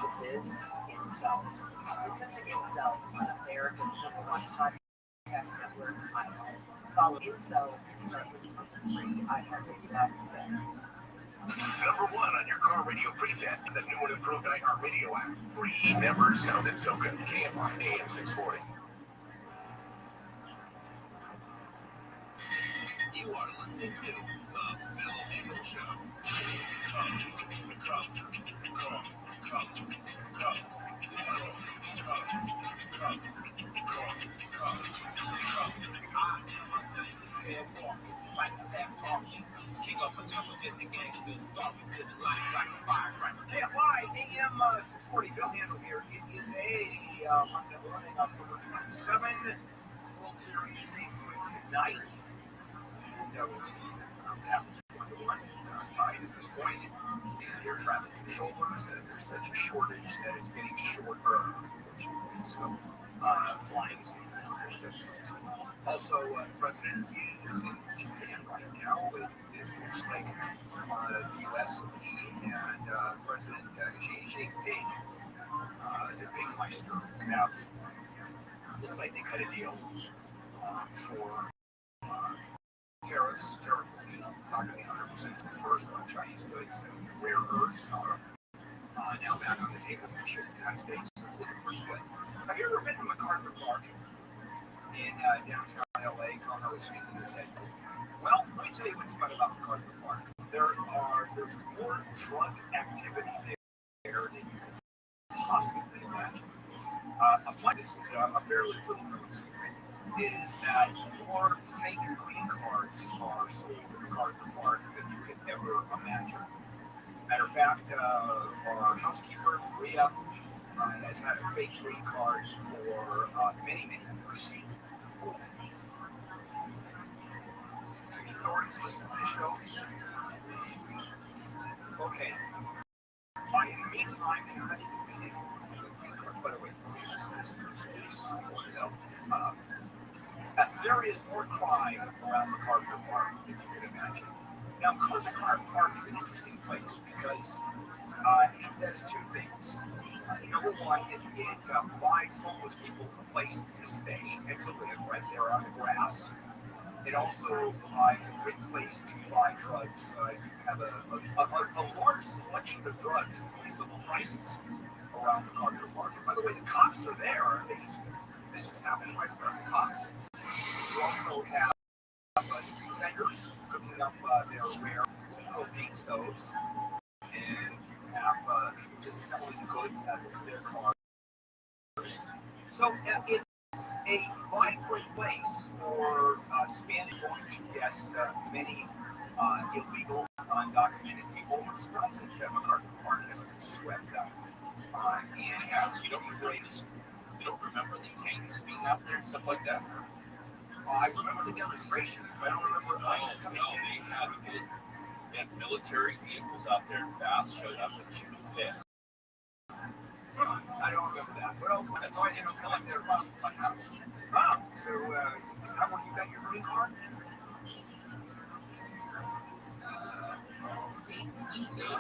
this is Incels. Listen to Incels on America's #1 podcast network, iHeart. Follow Incels and start listening on the free iHeartRadio app today. Number 1 on your car radio preset, the new and improved iHeartRadio app. Free, never sounded so good. KFI AM 640. You are listening to The Bill Hagel Show. Come. Psychopath talking, king of materialistic gangsters, stalking, living life like a firecracker. KFI AM 640, Bill Handel here. It is a Monday morning, October 27. World Series Game 3 tonight. And we'll see how this is going to run tied at this point. And air traffic controllers, there's such a shortage that it's getting shorter, unfortunately. So flying is getting more difficult. Also, the president is in Japan right now. It looks like the U.S. and President Xi Jinping, the Pingmeister, have, looks like they cut a deal for tariff relief. Talking 100% the first on Chinese goods and rare earths are now back on the table for the ship in the United States. So it's looking pretty good. Have you ever been to MacArthur Park in downtown LA? Connor was shaking his head. Well, let me tell you what's fun about MacArthur Park. There's more drug activity there than you could possibly imagine. This is a fairly little known secret, is that more fake green cards are sold at MacArthur Park than you could ever imagine. Matter of fact, our housekeeper, Maria, has had a fake green card for many years. Do the authorities listen to this show? Okay. In the meantime, they're not even meaning green cards. By the way, here's just this in case you want to know. There is more crime around MacArthur Park than you could imagine. Now, MacArthur Park is an interesting place because it does two things. Number one, it provides homeless people a place to stay and to live right there on the grass. It also provides a great place to buy drugs. You have a large selection of drugs at reasonable prices around MacArthur Park. And by the way, the cops are there. This just happens right in front of the cops. You also have street vendors cooking up their rare propane stoves, and you have people just selling goods out of their cars. So it's a vibrant place for Spanish going to guess many illegal, undocumented people. I'm surprised that MacArthur Park hasn't been swept up. And you don't remember the tanks being out there and stuff like that? I remember the demonstrations, but I don't remember ICE coming in. and military vehicles out there fast showed up and she was pissed. I don't remember that. Well, that's why they don't come up there across my house. Oh, so is that when you got your green card?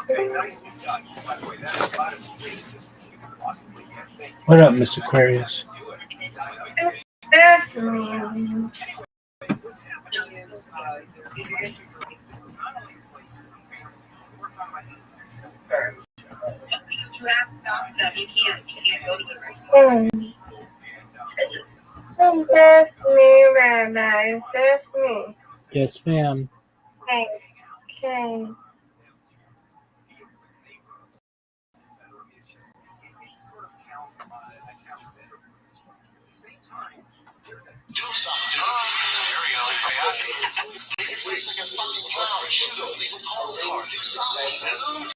Okay, nicely done. By the way, that is about as racist as you could possibly get. Thank you. What up, Miss Aquarius? That's me. What's happening is this is not only a place for families. We're talking about English. That's me, Rabbi. That's me. Yes, ma'am. Okay. Do something. There we go. It's like a fucking clown. Shoot him. Leave him cold. Do something, dude.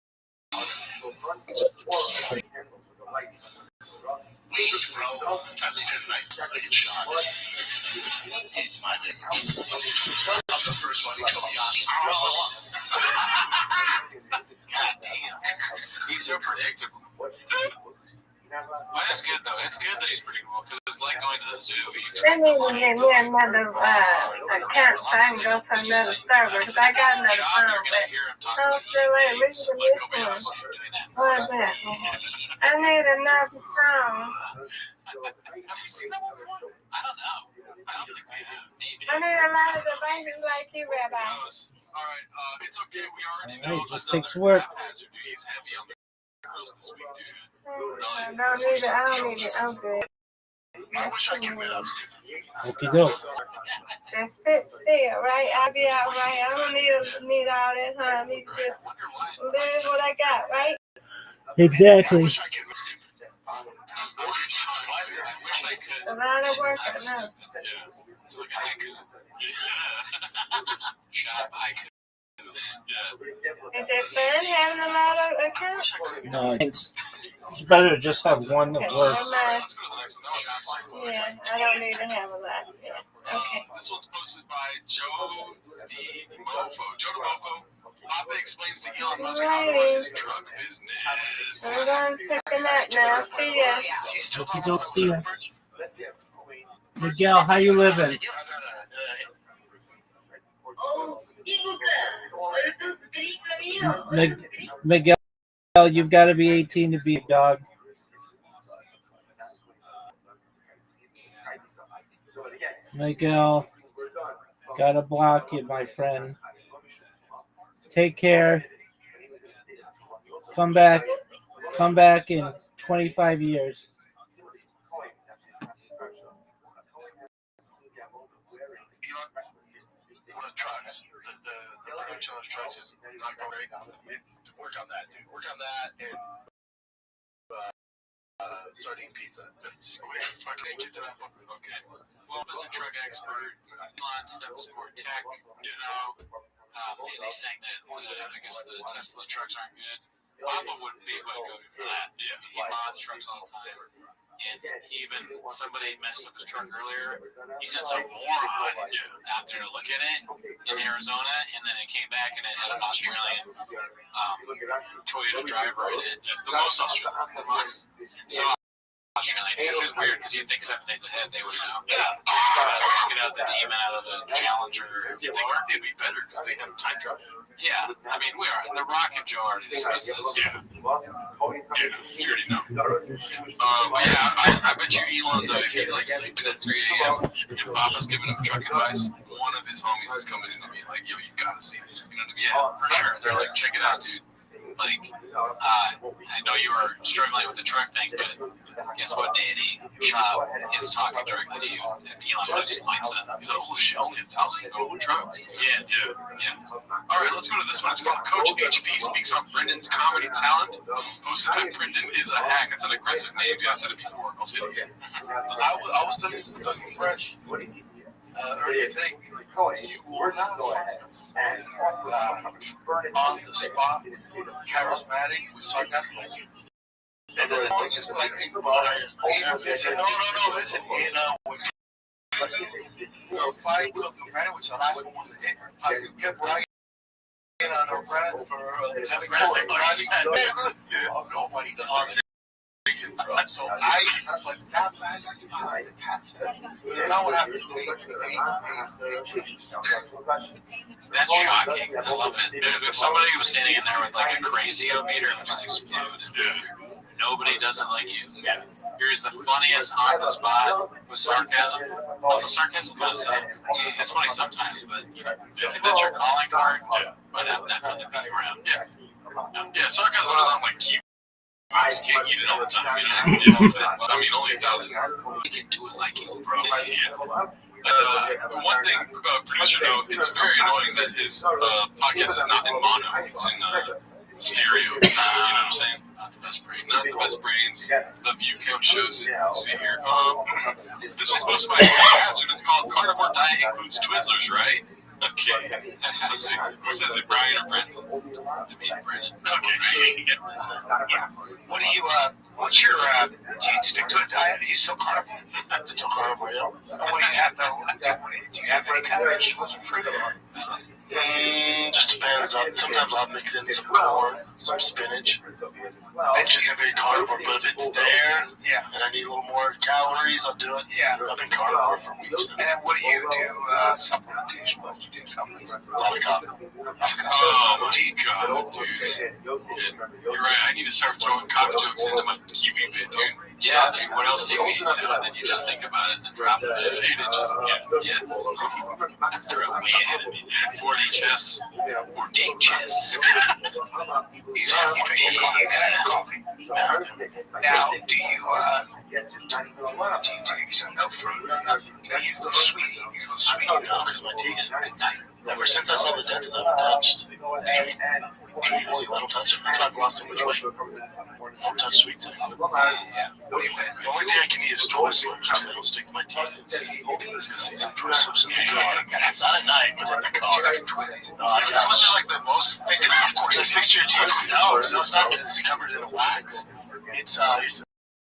Wait, bro. I think I get shot. It's my name. I'm the first one to kill Yashi. God damn. He's so predictable. Well, that's good, though. It's good that he's predictable, because it's like going to the zoo. They need to get me another account so I can go to another server, because I got another phone, but I don't feel like losing this one. What is that? I need another phone. Have you seen that one? I don't know. I don't think we have. Maybe. I need a lot of devices like you, Rabbi. All right, it's okay. We already Hey, know it just another takes work. haphazard duty is heavy on the girls this week, dude. I don't need it. I don't need it. I'm good. I wish I could get upstairs. Okie doke. Just sit still, right? I'll be all right. I don't need all that, huh? I need to just live what I got, right? Exactly. A lot of work, I know. Is it fun having a lot of accounts? No, it's better to just have one that works. Yeah, I don't need to have a lot. Yeah. Okay. This one's posted by Joe DeMofo. Joe DeMofo. Papa explains to Elon Musk how to run his drug business. I'm going to take a nap now. See ya. Okie doke, see ya. Miguel, how you living? Miguel, you've got to be 18 to be a dog. Miguel, gotta block you, my friend. Take care. Come back in 25 years. Trucks. The production of those trucks is not great. Work on that, dude. Work on that and starting pizza. Okay. Well, as a truck expert, Elon stuff is for tech, you know. He's saying that I guess the Tesla trucks aren't good. Papa would be able to go for that. Yeah. He mods trucks all the time. And even somebody messed up his truck earlier. He sent some moron out there to look at it in Arizona, and then it came back and it had an Australian Toyota driver in it. The most Australian. So Australian. It's just weird because you'd think 7 days ahead they would know. Yeah. Get out the demon out of the Challenger. You'd think it'd be better because they have time travel. Yeah. I mean, we are. The Rock and Joe already discussed this. Yeah. You already know. I bet you Elon, though, if he's like sleeping at 3 a.m. and Papa's giving him truck advice, one of his homies is coming in to be like, yo, you gotta see this. You know what I mean? Yeah, for sure. They're like, check it out, dude. Like, I know you were struggling with the truck thing, but guess what, Danny? Chop is talking directly to you. And Elon just lights up. He's like, holy shit, only 1,000 gold trucks. Yeah. All right, let's go to this one. It's called Coach HP Speaks on Brendan's Comedy Talent. Hosted by Brendan is a hack. It's an aggressive name. Yeah, I said it before. I'll say it again. I was looking fresh. Earlier today, you were not on the spot, charismatic, sarcastic. And then the thing is, like, no, listen, fight with the man, which I one to hit, how you kept right on her friend for nobody does it. So I like that fact. You know what happened to me? That's shocking. I love it. If somebody was standing in there with like a crazy meter, it would just explode. Nobody doesn't like you. Here's the funniest on the spot with sarcasm. Also, sarcasm kind of sucks. It's funny sometimes, but if that's your calling card, but have nothing being around. Yeah, sarcasm is not like cute. You can't eat it all the time. You know, I mean, only 1,000. You can do it like you, bro. One thing, producer note, it's very annoying that his podcast is not in mono. It's in stereo. You know what I'm saying? Not the best brains. The view count shows it. Let's see here. This one's posted by Hazard. It's called Carnivore Diet Includes Twizzlers, right? Okay. Let's see. Who says it, Brian or Brent? I mean, Brennan. Okay. What do you, what's your, do you stick to a diet? Are you still carnivore? Still carnivore, yeah. What do you have, though? Do you have any kind of vegetables or fruit? Just depends. Sometimes I'll mix in some corn, some spinach. It isn't very carnivore, but if it's there and I need a little more calories, I'll do it. Yeah. I've been carnivore for weeks. And then what do you do supplementation? What do you do supplements? A lot of coffee. Oh my god, dude. You're right, I need to start throwing cock jokes into my Kiwi bit, dude. Yeah, dude, what else do you eat? And then you just think about it and then drop it. 8 inches. Yeah. They're way ahead of me. 40 chests. 14 chests. You said you drink your coffee. Now, do you take some no fruit? You go sweet. No, because my teeth. Ever since I saw the dentist, I haven't touched teeth. I don't touch them. That's why I've lost so much weight. I don't touch sweets anymore. The only thing I can eat is Twizzlers because they don't stick to my teeth. See some Twizzlers in the car. Not at night, but in the car. Twizzlers like the most, of course, it sticks to your teeth. No, it's not because it's covered in a wax. It's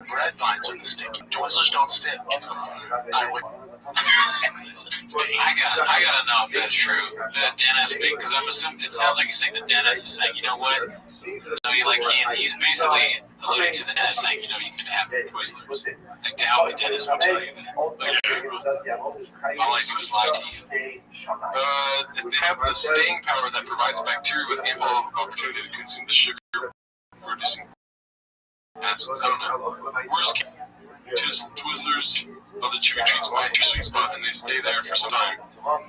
bread vines on the sticky. Twizzlers don't stick. I would. I gotta know if that's true. The dentist, because I'm assuming it sounds like he's saying the dentist is saying, you know what? No, he's basically alluding to the dentist saying, you know, you can have Twizzlers. Like the healthy dentist will tell you that. But all I do is lie to you. They have the staying power that provides bacteria with ample opportunity to consume the sugar, producing acids. I don't know. Worst case, just Twizzlers or the chewy treats might your sweet spot, and they stay there for some time.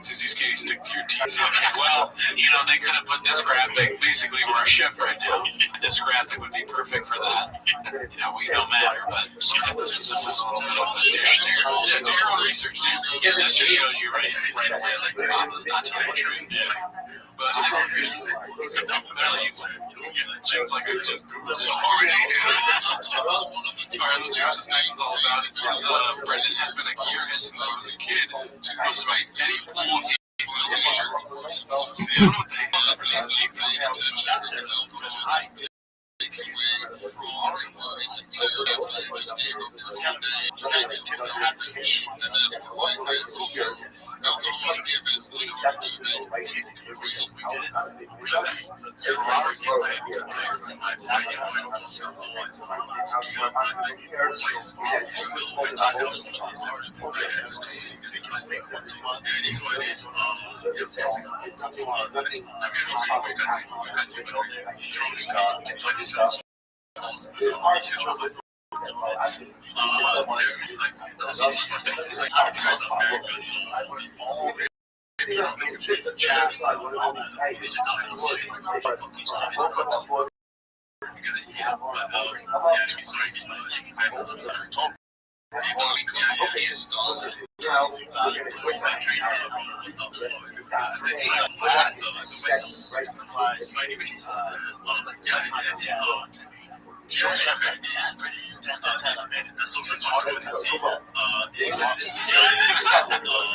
Since these candies stick to your teeth. Okay, well, you know, they could have put this graphic. Basically, we're a chef right now. This graphic would be perfect for that. You know, we don't matter, but this is a little bit of a dish there. Yeah, do your own research. Yeah, this just shows you right away, like the top is not telling the truth. But I don't really. Jim's like, I just Googled it. Alright, let's see what this next one's all about. It says, Brendan has been a gearhead since he was a kid. Goes by Eddie Pool. See, I don't know what the heck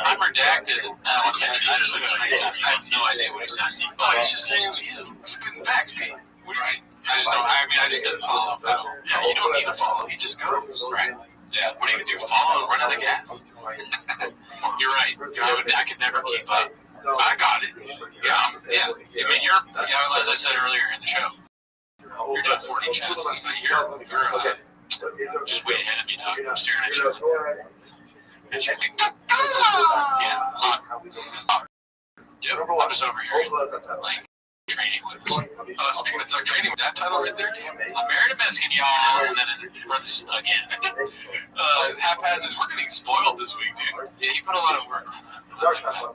I'm redacted. I have no idea what he's saying. Oh, he's just saying he's spitting facts, Pete. Right. I just didn't follow. Yeah, you don't need to follow. He just goes. Right. Yeah. What do you do? Follow and run out of gas? You're right. I could never keep up. I got it. Yeah. It mean, as I said earlier in the show, you're doing 40 chats. You're just way ahead of me now. I'm staring at you. And you're thinking, yeah, hot. Yep, I'm just over here, like, training with. Speaking of training with that title right there, I'm married to Mexican, y'all, and then brothers again. Haphaz is we're getting spoiled this week, dude. Yeah, you put a lot of work on that.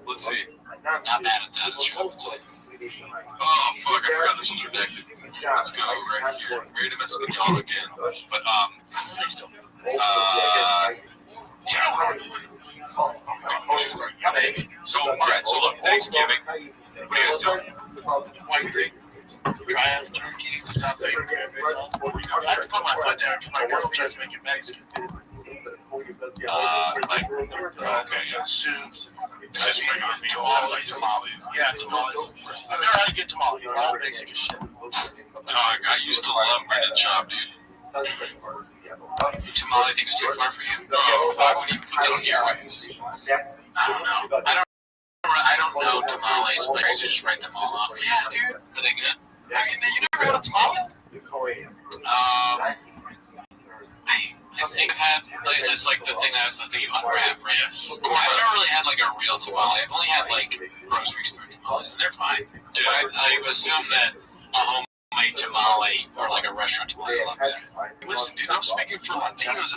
Let's see. Not mad at that. Oh, fuck, I forgot this was redacted. Let's go right here. Married to Mexican, y'all again. But, yeah. Maybe. So, alright, so look, Thanksgiving. What are you guys doing? One thing. Trials, turkey, stuff. I put my foot down because my girl tries to make it Mexican. Okay, yeah, soups. It's just regular tamales. Yeah, tamales. I've never had to get tamales. They're all basic as shit. Dog, I used to love breaded chop, dude. Tamale thing is too far for you? No, why would you put that on your ways? I don't know. I don't know tamales, but I used to just write them all off. Yeah, dude. Are they good? I mean, you never had a tamale? I think I've had, like, it's like the thing that was the thing you unwrap, right? Yes. I've never really had, like, a real tamale. I've only had, like, grocery store tamales, and they're fine. Dude, I assume that a homemade tamale or, like, a restaurant tamale is a lot better. Listen, dude, I'm speaking for Latinos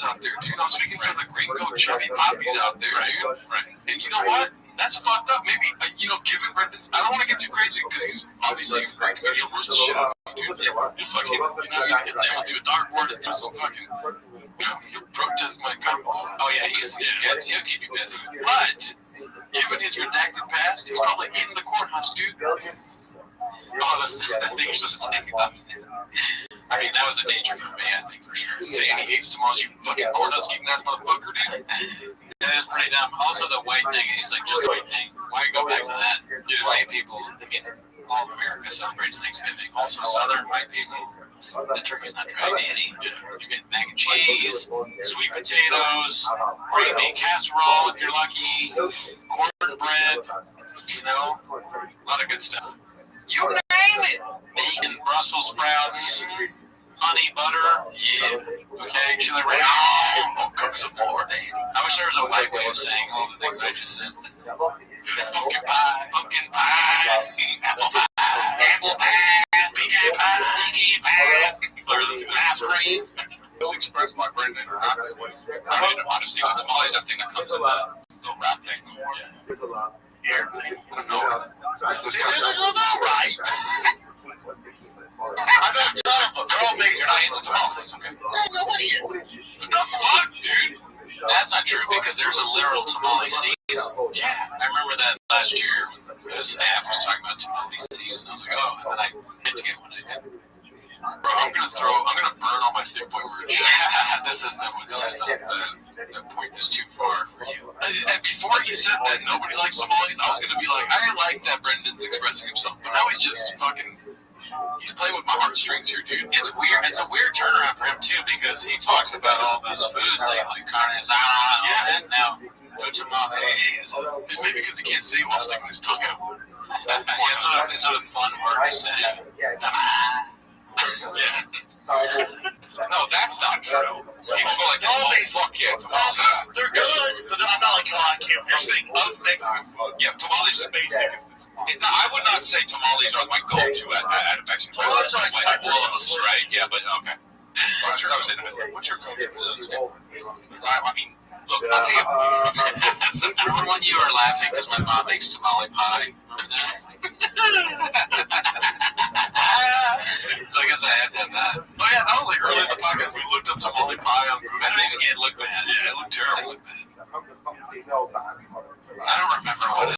out there, dude. I'm speaking for the gringo chubby poppies out there, dude. Right. And you know what? That's fucked up. Maybe, given Brendan's, I don't want to get too crazy because he's obviously a great comedian. He'll roast the shit out of you, dude. You fucking, you hit nail to a dartboard and do some fucking, he'll protest my comment. Oh, yeah, he'll keep you busy. But, given his redacted past, he's probably in the courthouse, dude. Oh, that's the thing you're supposed to take about. I mean, that was a danger for me, I think, for sure. Saying he hates tamales, you fucking courthouse keeping that motherfucker, dude. That is pretty dumb. Also, the white thing, he's like, just the white thing. Why you go back to that? Dude, white people, I mean, all of America celebrates Thanksgiving. Also, Southern white people. The turkey's not dry any. You get mac and cheese, sweet potatoes, green bean casserole if you're lucky, cornbread, a lot of good stuff. You name it. Bacon, Brussels sprouts, honey, butter, yeah. Okay, chili red. Oh, cook some more. I wish there was a white way of saying all the things I just said. Pumpkin pie, apple pie, pecan pie, ice cream. Just express my brain in I mean, honestly, the tamales, that thing that comes in the little wrap thing. There's a lot. Yeah, I don't know. Right. I've had a ton of them. They're all made into tamales. Nobody is. What the fuck, dude? That's not true because there's a literal tamale season. Yeah, I remember that last year. The staff was talking about tamale season. I was like, oh, and then I meant to get one. I did. Bro, I'm gonna burn all my thick boy words. Yeah, this is the point that's too far for you. And before he said that nobody likes tamales, I was gonna be like, I like that Brendan's expressing himself, but now he's just fucking. He's playing with my heartstrings here, dude. It's weird. It's a weird turnaround for him too because he talks about all those foods like carne asada, and now no tamales. Maybe because he can't say while sticking his tongue out. It's a fun word to say. Yeah. No, that's not true. People go like, oh, fuck yeah, tamales. They're good, but I'm not like, oh, I can't think of Mexican food. Yeah, tamales is basic. I would not say tamales are my go-to at a Mexican food. Tamales are like my wolves, right? Yeah, but okay. What's your go-to? I mean, look, I'll tell you. Remember when you were laughing because my mom makes tamale pie? So I guess I had to have that. Oh yeah, that was like early in the podcast. We looked up tamale pie on Google. I don't even get it looked bad. Yeah, it looked terrible. I don't remember what it